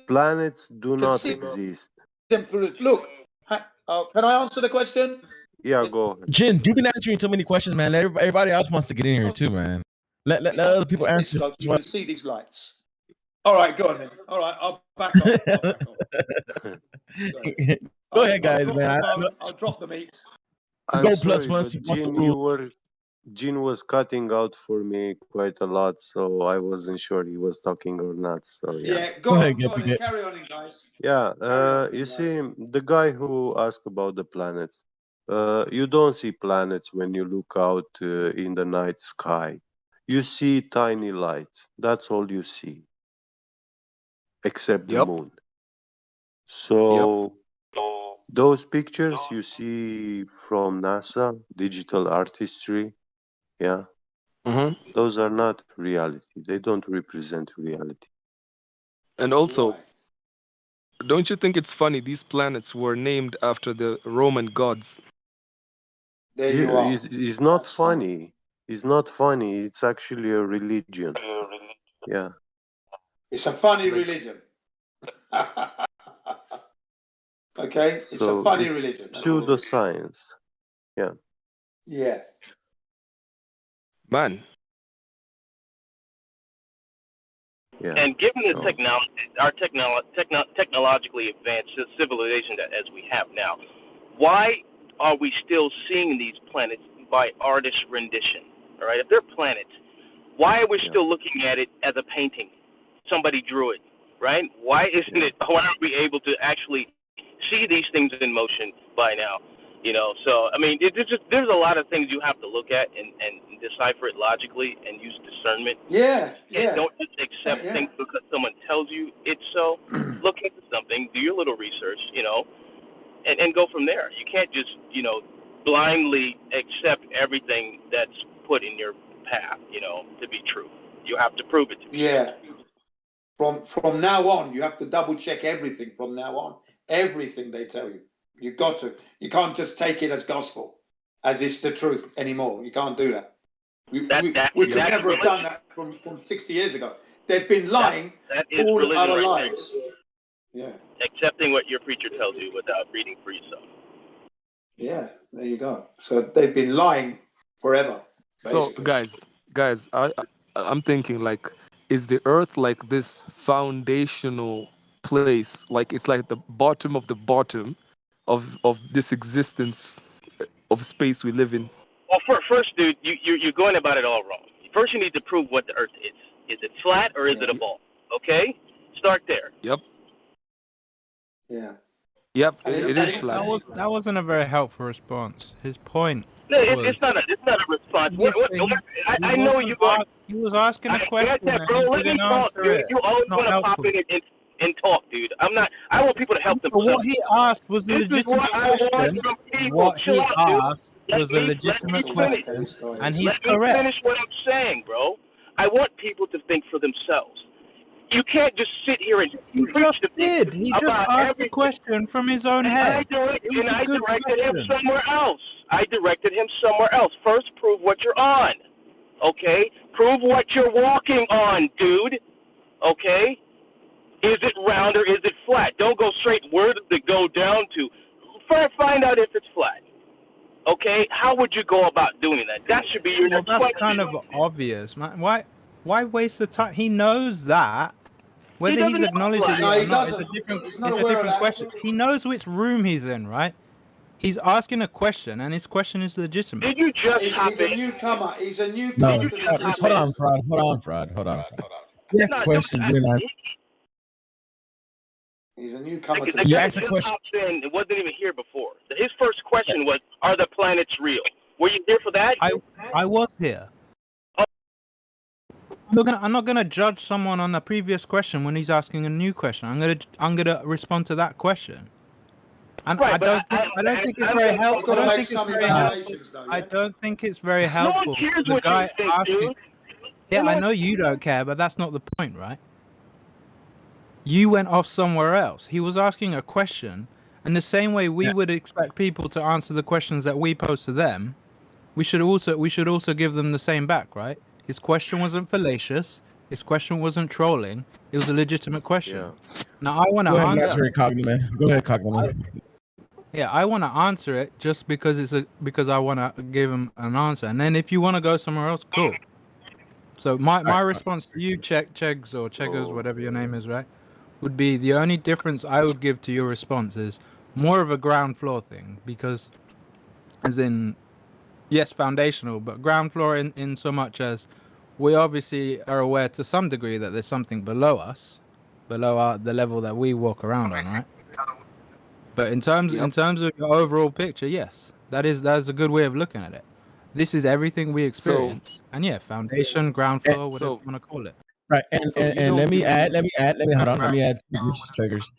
Planets do not exist. Them through it. Look, can I answer the question? Yeah, go ahead. Jin, you've been answering too many questions, man. Everybody else wants to get in here too, man. Let other people answer. You can see these lights. All right, go on then. All right, I'll back off. Go ahead, guys, I'll man. I'll drop the meat. I'm Go sorry, plus but plus Gene was cutting out for me quite a lot, so I wasn't sure he was talking or not. So yeah. Yeah, go on and carry on, guys. Yeah, you see, the guy who asked about the planets, you don't see planets when you look out in the night sky. You see tiny lights. That's all you see, except the moon. So those pictures you see from NASA, digital artistry, yeah, those are not reality. They don't represent reality. And also, don't you think it's funny these planets were named after the Roman gods? There you are. It's not funny. It's not funny. It's actually a religion. Yeah. It's a funny religion. Okay, it's a funny religion. Pseudoscience. Yeah. Yeah. Man. Yeah. And given the So technology, our technologically advanced civilization as we have now, why are we still seeing these planets by artist rendition? All right, if they're planets, why are we still looking at it as a painting? Somebody drew it, right? Why isn't it? Why aren't we able to actually see these things in motion by now? You know, so I mean, there's a lot of things you have to look at and decipher it logically and use discernment. Yeah, And yeah, don't just accept things because someone tells you it's so. Look into something, do your little research, you know, and go from there. You can't just, you know, blindly accept everything that's put in your path, you know, to be true. You have to prove it to be yeah. From now on, you have to double check everything. From now on, everything they tell you, you've got to. You can't just take it as gospel, as it's the truth anymore. You can't do that. We could that's never have done religion. that from 60 years ago. They've been lying That is all religion our right lives. there. Yeah, Accepting what your preacher tells you without reading for yourself. yeah. There you go. So they've been lying forever. So Basically. guys, I'm thinking like, is the Earth like this foundational place? Like it's like the bottom of the bottom of this existence of space we live in. Well, first, dude, you're going about it all wrong. First, you need to prove what the Earth is. Is it flat or is it a ball? Okay? Start there. Yep. Yeah. Yep. It is flat. That wasn't a very helpful response. His point No, was. it's not a response. Yes, I know you are. He was asking a question and bro, he let me didn't talk, answer dude. it. You always Not want to pop helpful. in and talk, dude. I want people to help But themselves. what he asked was a This is legitimate what I want question. from people. What Chill he out, dude. asked was a legitimate finish. question, and he's Let me correct. finish what I'm saying, bro. I want people to think for themselves. You can't just sit here and He preach just to did. people He just about asked everything. a question from his own And head. It was I a good directed him question. somewhere else. I directed him somewhere else. First, prove what you're on. Okay? Prove what you're walking on, dude. Okay? Is it round or is it flat? Don't go straight. Where does it go down to? First, find out if it's flat. Okay? How would you go about doing that? That should be your Well, next that's question. kind of obvious, man. Why waste the time? He knows that. Whether doesn't he's know acknowledged flat. it No, yet he or not is a doesn't. different. He's It's not a aware of different that. question. He knows which room he's in, right? He's asking a question, and his question is legitimate. Did you just He's hop a in? newcomer. He's a newcomer No, to the just hop system. hold on, Fraud. Hold on. You asked a question. You didn't answer. He's a newcomer The to the You guy asked a system. just question. hopped in and wasn't even here before. His first question was, "Are the planets real?" Were you here for that? I was here. I'm not gonna judge someone on the previous question when he's asking a new question. I'm gonna respond to that question. And Right, I but don't think it's I'm very gonna- helpful. Gotta I don't make think it's some very helpful. imaginations, though, I yeah? don't think it's very No helpful. one cares The what guy you think, asking. dude. Yeah, No I one- know you don't care, but that's not the point, right? You went off somewhere else. He was asking a question, and the same way we would expect people to answer the questions that we pose to them, we should also give them the same back, right? His question wasn't fallacious. His question wasn't trolling. It was a legitimate question. Now I want to Go ahead and answer. answer it, Cogniman. Go ahead, Cogniman. Yeah, I want to answer it just because because I want to give him an answer, and then if you want to go somewhere else, cool. So my response to you, Chegs or Cheggers, whatever your name is, right, would be the only difference I would give to your response is more of a ground floor thing, because, as in, yes, foundational, but ground floor in so much as we obviously are aware to some degree that there's something below us, below the level that we walk around on, right? But in terms of your overall picture, yes, that's a good way of looking at it. This is everything we experience, and yeah, foundation, ground floor, whatever you want to call it. Right, and let me add, hold on, let me add triggers,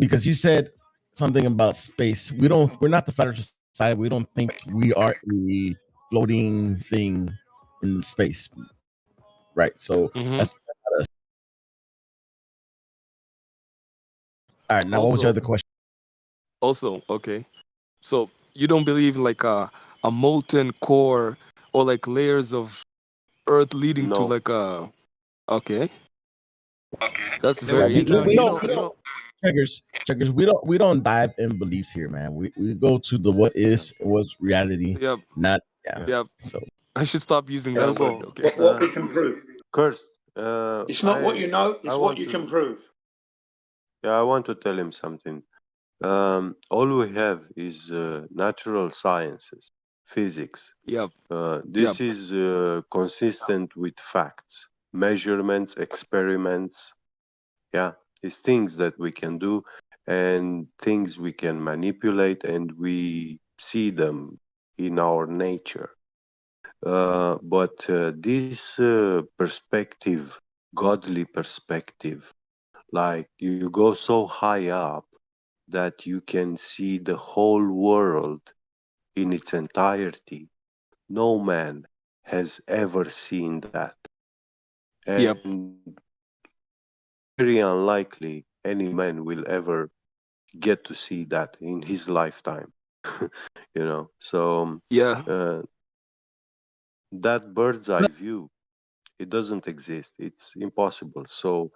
because you said something about space. We're not the flat Earth society. We don't think we are a floating thing in space, right? So that's not us. All right, now what was your other question? Also, okay. So you don't believe in like a molten core or like layers of Earth leading to like a okay. That's very We interesting. don't checkers. We don't dive in beliefs here, man. We go to the what is, what's reality. Yep. Not Yep. So I should stop using that word. Okay. What we can prove. Cursed. It's not what you know, I it's what want you to. can prove. Yeah, I want to tell him something. All we have is natural sciences, physics. Yep. This is consistent with facts, measurements, experiments. Yeah, it's things that we can do and things we can manipulate, and we see them in our nature. But this perspective, godly perspective, like you go so high up that you can see the whole world in its entirety. No man has ever seen that. Yep. And very unlikely any man will ever get to see that in his lifetime. So Yeah. that bird's eye view, it doesn't exist. It's impossible. So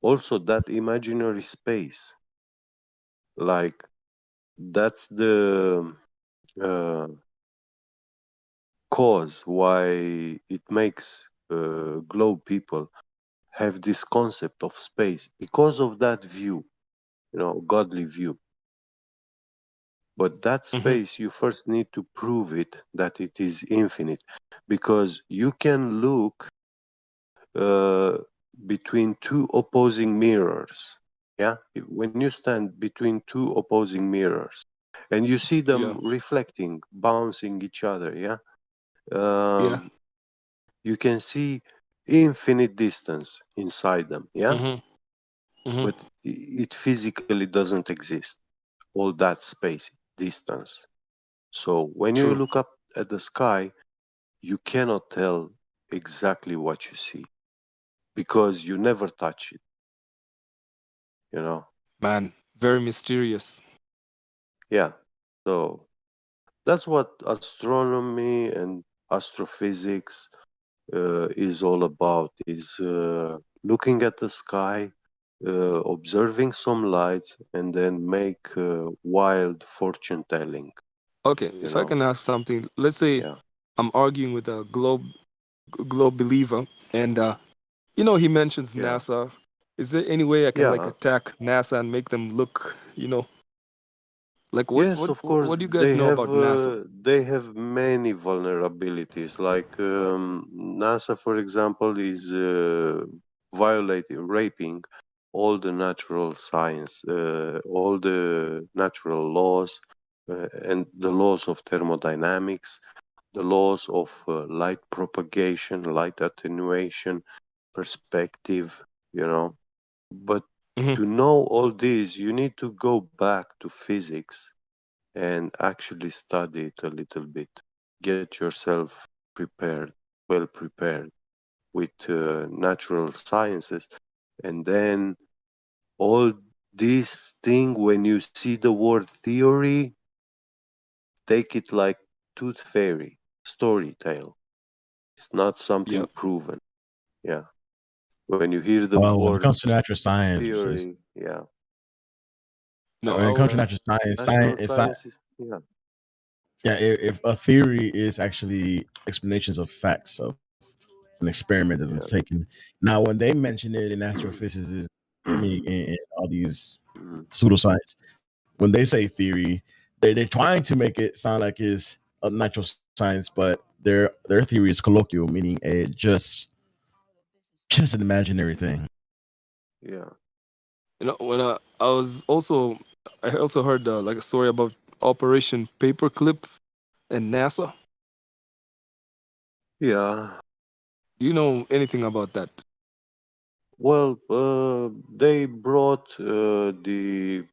also that imaginary space, like that's the uh, cause why it makes globe people have this concept of space because of that view, godly view. But that Mm-hmm. space, you first need to prove it that it is infinite, because you can look uh, between two opposing mirrors. Yeah, when you stand between two opposing mirrors and you see Yeah. them reflecting, bouncing each other, yeah, Yeah. um, you can see infinite distance inside them, yeah, Mm-hmm. Mm-hmm. but it physically doesn't exist, all that space, distance. So when you True. look up at the sky, you cannot tell exactly what you see because you never touch it, you know? Man, very mysterious. Yeah. So that's what astronomy and astrophysics is all about, is looking at the sky, observing some lights, and then make wild fortune telling, Okay, you if I know? can ask something, let's say Yeah. I'm arguing with a globe believer, and he mentions Yeah. NASA. Is there any way I can like Yeah. attack NASA and make them look, like what Yes, what of course, what do you guys know about NASA? they have many vulnerabilities. Like NASA, for example, is violating, raping all the natural science, all the natural laws, and the laws of thermodynamics, the laws of light propagation, light attenuation, perspective. You know, but Hmm. to know all this, you need to go back to physics and actually study it a little bit. Get yourself prepared, well prepared with natural sciences. And then all this thing, when you see the word theory, take it like tooth fairy, story tale. It's not something Yep. proven. Yeah. When you hear the Well, when it word comes to natural science, theory, yeah. No, when I it comes to was. natural science, Natural it's sciences, yeah. yeah. If a theory is actually explanations of facts, so an experiment that was Yeah. taken. Now, when they mention it in astrophysics, I mean, in all these Mhm. pseudoscience, when they say theory, they're trying to make it sound like it's a natural science, but their theory is colloquial, meaning it just an imaginary thing. Yeah. When I also heard like a story about Operation Paperclip and NASA. Yeah. Do you know anything about that? Well, they brought the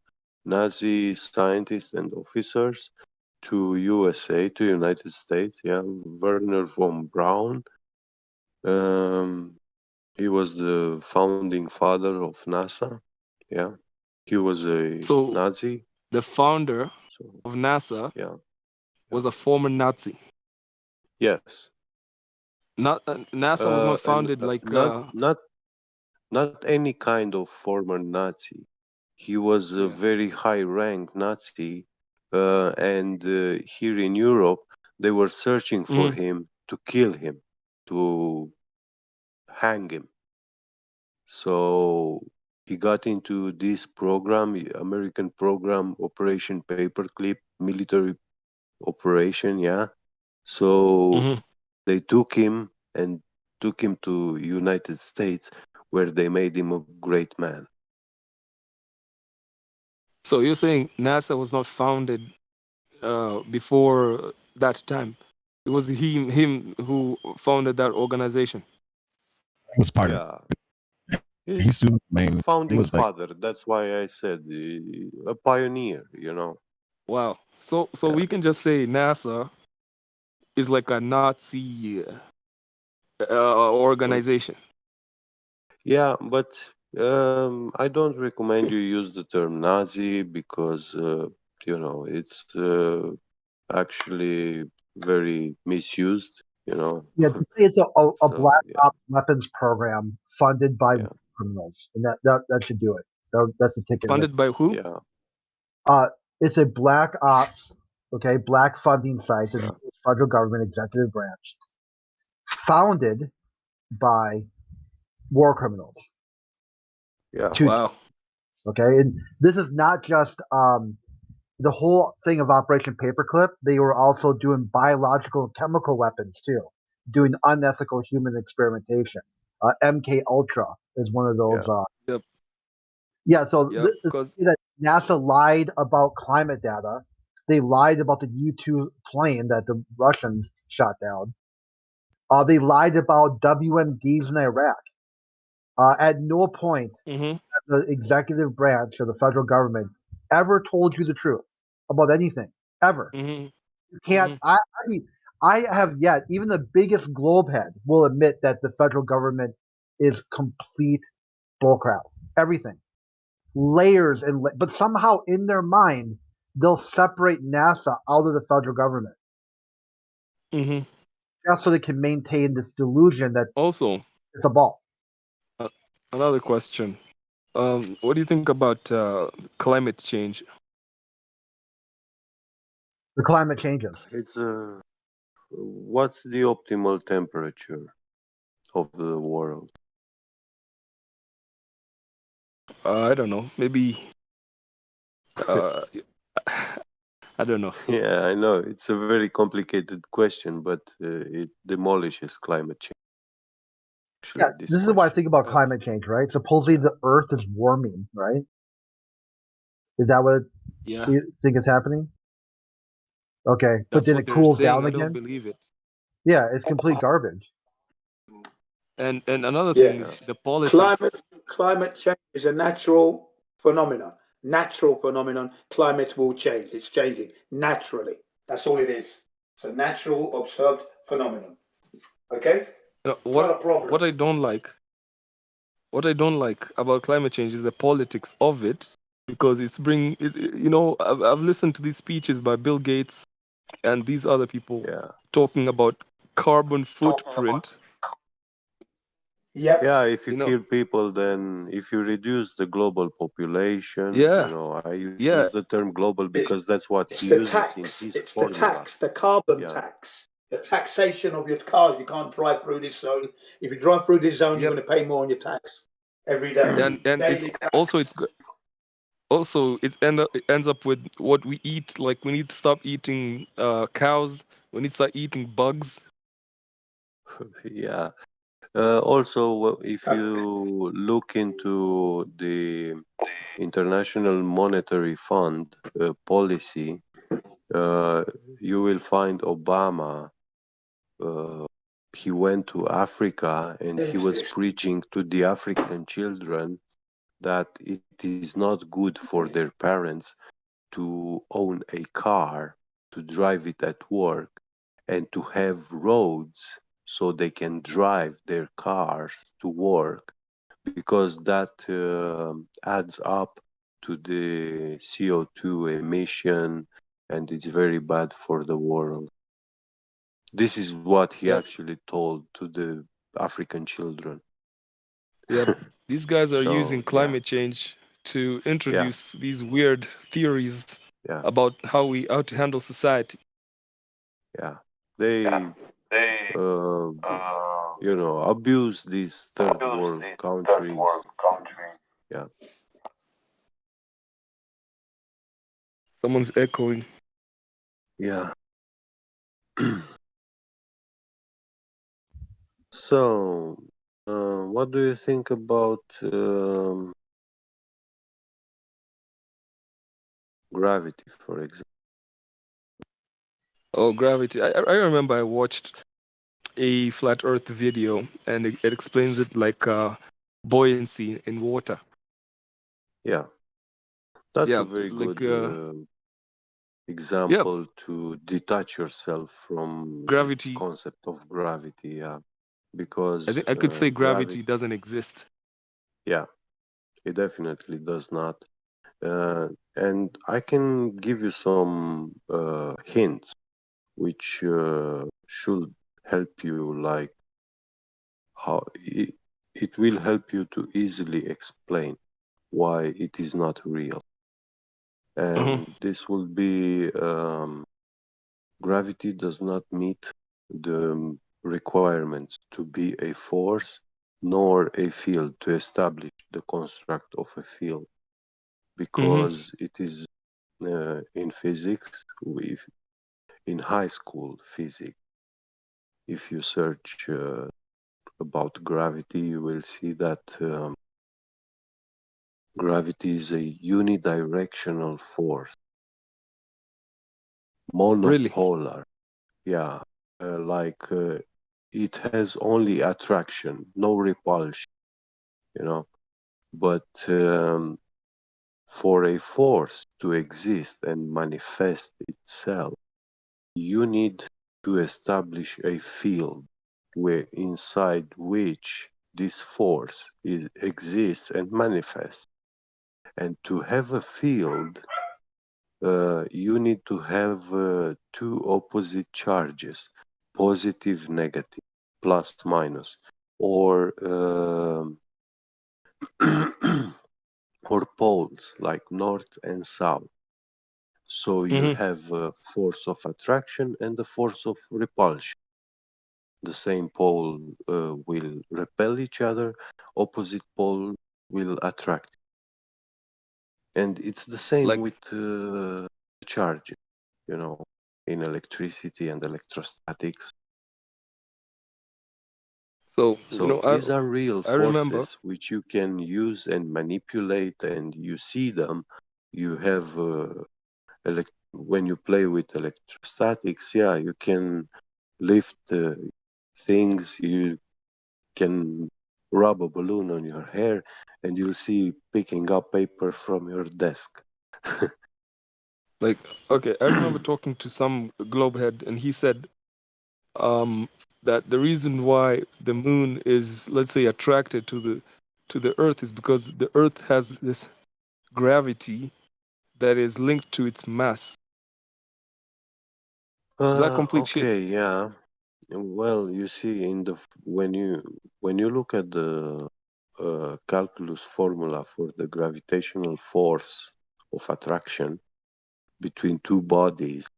Nazi scientists and officers to USA, to United States. Yeah, Werner von Braun. Um, he was the founding father of NASA. Yeah, he was a So Nazi. the founder So of NASA yeah, was a former Nazi. yes. Not NASA was not And founded like not any kind of former Nazi. He was a yeah. very high ranked Nazi, and here in Europe, they were searching for Mhm. him to kill him, to hang him. So he got into this program, American program, Operation Paperclip, military operation, yeah. So they took him and took him to United States, where they made him a great man. So you're saying NASA was not founded before that time? It was him who founded that organization. He was part of Yeah. it. He's the main. He Founding was like father. That's why I said a pioneer, you know. Wow. So we can just say NASA is like a Nazi organization. Yeah, but I don't recommend you use the term Nazi because, you know, it's actually very misused, you know. Yeah, it's a So, black yeah. ops weapons program funded by criminals, and that should do it. That's the ticket. Funded by who? Yeah. It's a black ops, okay, black funding site of the federal government executive branch, founded by war criminals. Yeah. Wow. Okay, and this is not just the whole thing of Operation Paperclip. They were also doing biological and chemical weapons too, doing unethical human experimentation. MK Ultra is one of those. Yep. Yeah, so Yep, that NASA lied about climate data. They lied about the U-2 plane that the Russians shot down. They lied about WMDs in Iraq. At no point the executive branch of the federal government ever told you the truth about anything, ever. You can't. I mean, I have yet. Even the biggest globehead will admit that the federal government is complete bullcrap. Everything, layers and but somehow in their mind they'll separate NASA out of the federal government, just so they can maintain this delusion that also it's a ball. Another question. What do you think about climate change? The climate changes. It's what's the optimal temperature of the world? I don't know. Maybe. I don't know. Yeah, I know it's a very complicated question, but it demolishes climate change. Actually, Yeah, this is why I think about climate change, right? Supposedly the Earth is warming, right? Is that what you think is happening? Okay, but That's then what it they're cools saying. down I don't again. believe it. Yeah, it's complete garbage. And another thing is the politics. Climate change is a natural phenomenon. Natural phenomenon. Climate will change. It's changing naturally. That's all it is. It's a natural observed phenomenon. Okay? Not a problem. What I don't like about climate change is the politics of it, because I've listened to these speeches by Bill Gates and these other people talking about carbon footprint. Yeah, if you kill people, then if you reduce the global population, you know, I use the term global because that's what he the uses tax. in his It's formula. the tax, the carbon tax, the taxation of your cars. You can't drive through this zone. If you drive through this zone, you're going to pay more on your tax every day. And it ends up with what we eat. Like, we need to stop eating cows. We need to start eating bugs. Yeah. Also, if you look into the International Monetary Fund policy, you will find Obama. He went to Africa and he was preaching to the African children that it is not good for their parents to own a car, to drive it at work, and to have roads so they can drive their cars to work, because that adds up to the CO2 emission and it's very bad for the world. This is what he actually told to the African children. Yep. These guys are So, using climate change to introduce these weird theories Yeah. about how to handle society. Yeah. They uh, abuse these third world countries. Yeah. Someone's echoing. Yeah. So, what do you think about gravity, for example? Oh, gravity. I remember I watched a flat Earth video, and it explains it like buoyancy in water. Yeah, that's Yeah, a very like good example to detach yourself from the gravity. concept of gravity. Yeah, I because think I could say gravity. gravity doesn't exist. Yeah, it definitely does not. And I can give you some hints which should help you, like how it will help you to easily explain why it is not real. And this will be gravity does not meet the requirements to be a force nor a field to establish the construct of a field, because it is in physics, in high school physics, if you search about gravity, you will see that gravity is a unidirectional force, monopolar. Yeah, it has only attraction, no repulsion, you know. But for a force to exist and manifest itself, you need to establish a field where inside which this force exists and manifests. And to have a field, you need to have two opposite charges, positive, negative, plus, minus, or or poles like north and south. So you have a force of attraction and a force of repulsion. The same pole will repel each other, opposite pole will attract. And it's the same with charge, in electricity and electrostatics. So So these are real I remember. forces which you can use and manipulate, and you see them. You have when you play with electrostatics, yeah, you can lift things. You can rub a balloon on your hair, and you'll see picking up paper from your desk. Like, okay, I remember talking to some globehead, and he said that the reason why the moon is, let's say, attracted to the Earth is because the Earth has this gravity that is linked to its mass. Is that complete Okay, shit? yeah. Well, you see, when you look at the calculus formula for the gravitational force of attraction between two bodies,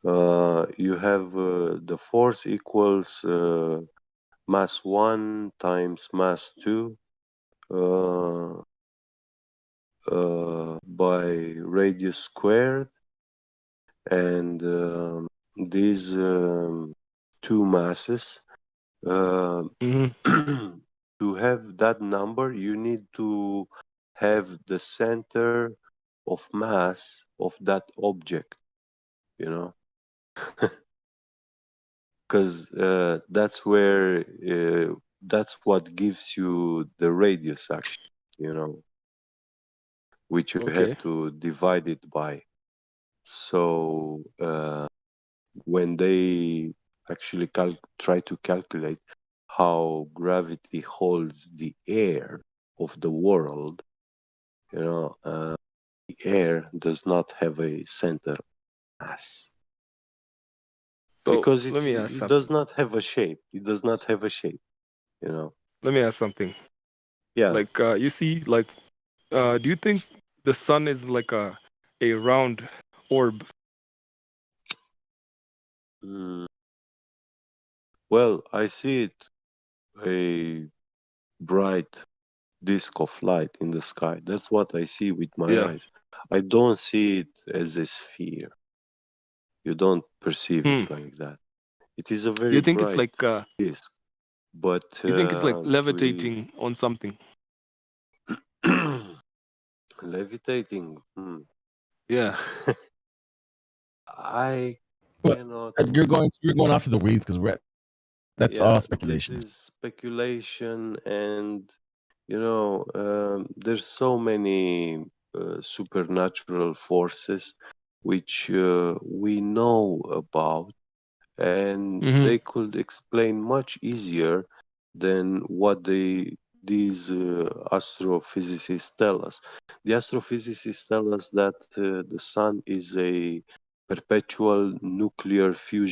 you have the force equals mass 1 times mass 2 by radius squared, and these two masses, to have that number, you need to have the center of mass of that object, because that's what gives you the radius, actually, which you have Okay. to divide it by. So when they actually try to calculate how gravity holds the air of the world, the air does not have a center mass, So because let me ask it does something. not have a shape. It does not have a shape, Let me ask something. Yeah. Like, you see, like, do you think the sun is like a round orb? Mm, Well, I see it a bright disk of light in the sky. That's what I see with my Yeah. eyes. I don't see it as a sphere. You don't perceive it like that. It is a very You think it's bright like disk, but you think it's like we levitating on something? levitating. Yeah. I But cannot. you're going off of the weeds because that's all Yeah, this speculation. is speculation, and there's so many supernatural forces which we know about, and Mm-hmm. they could explain much easier than what these astrophysicists tell us. The astrophysicists tell us that the sun is a perpetual nuclear fusion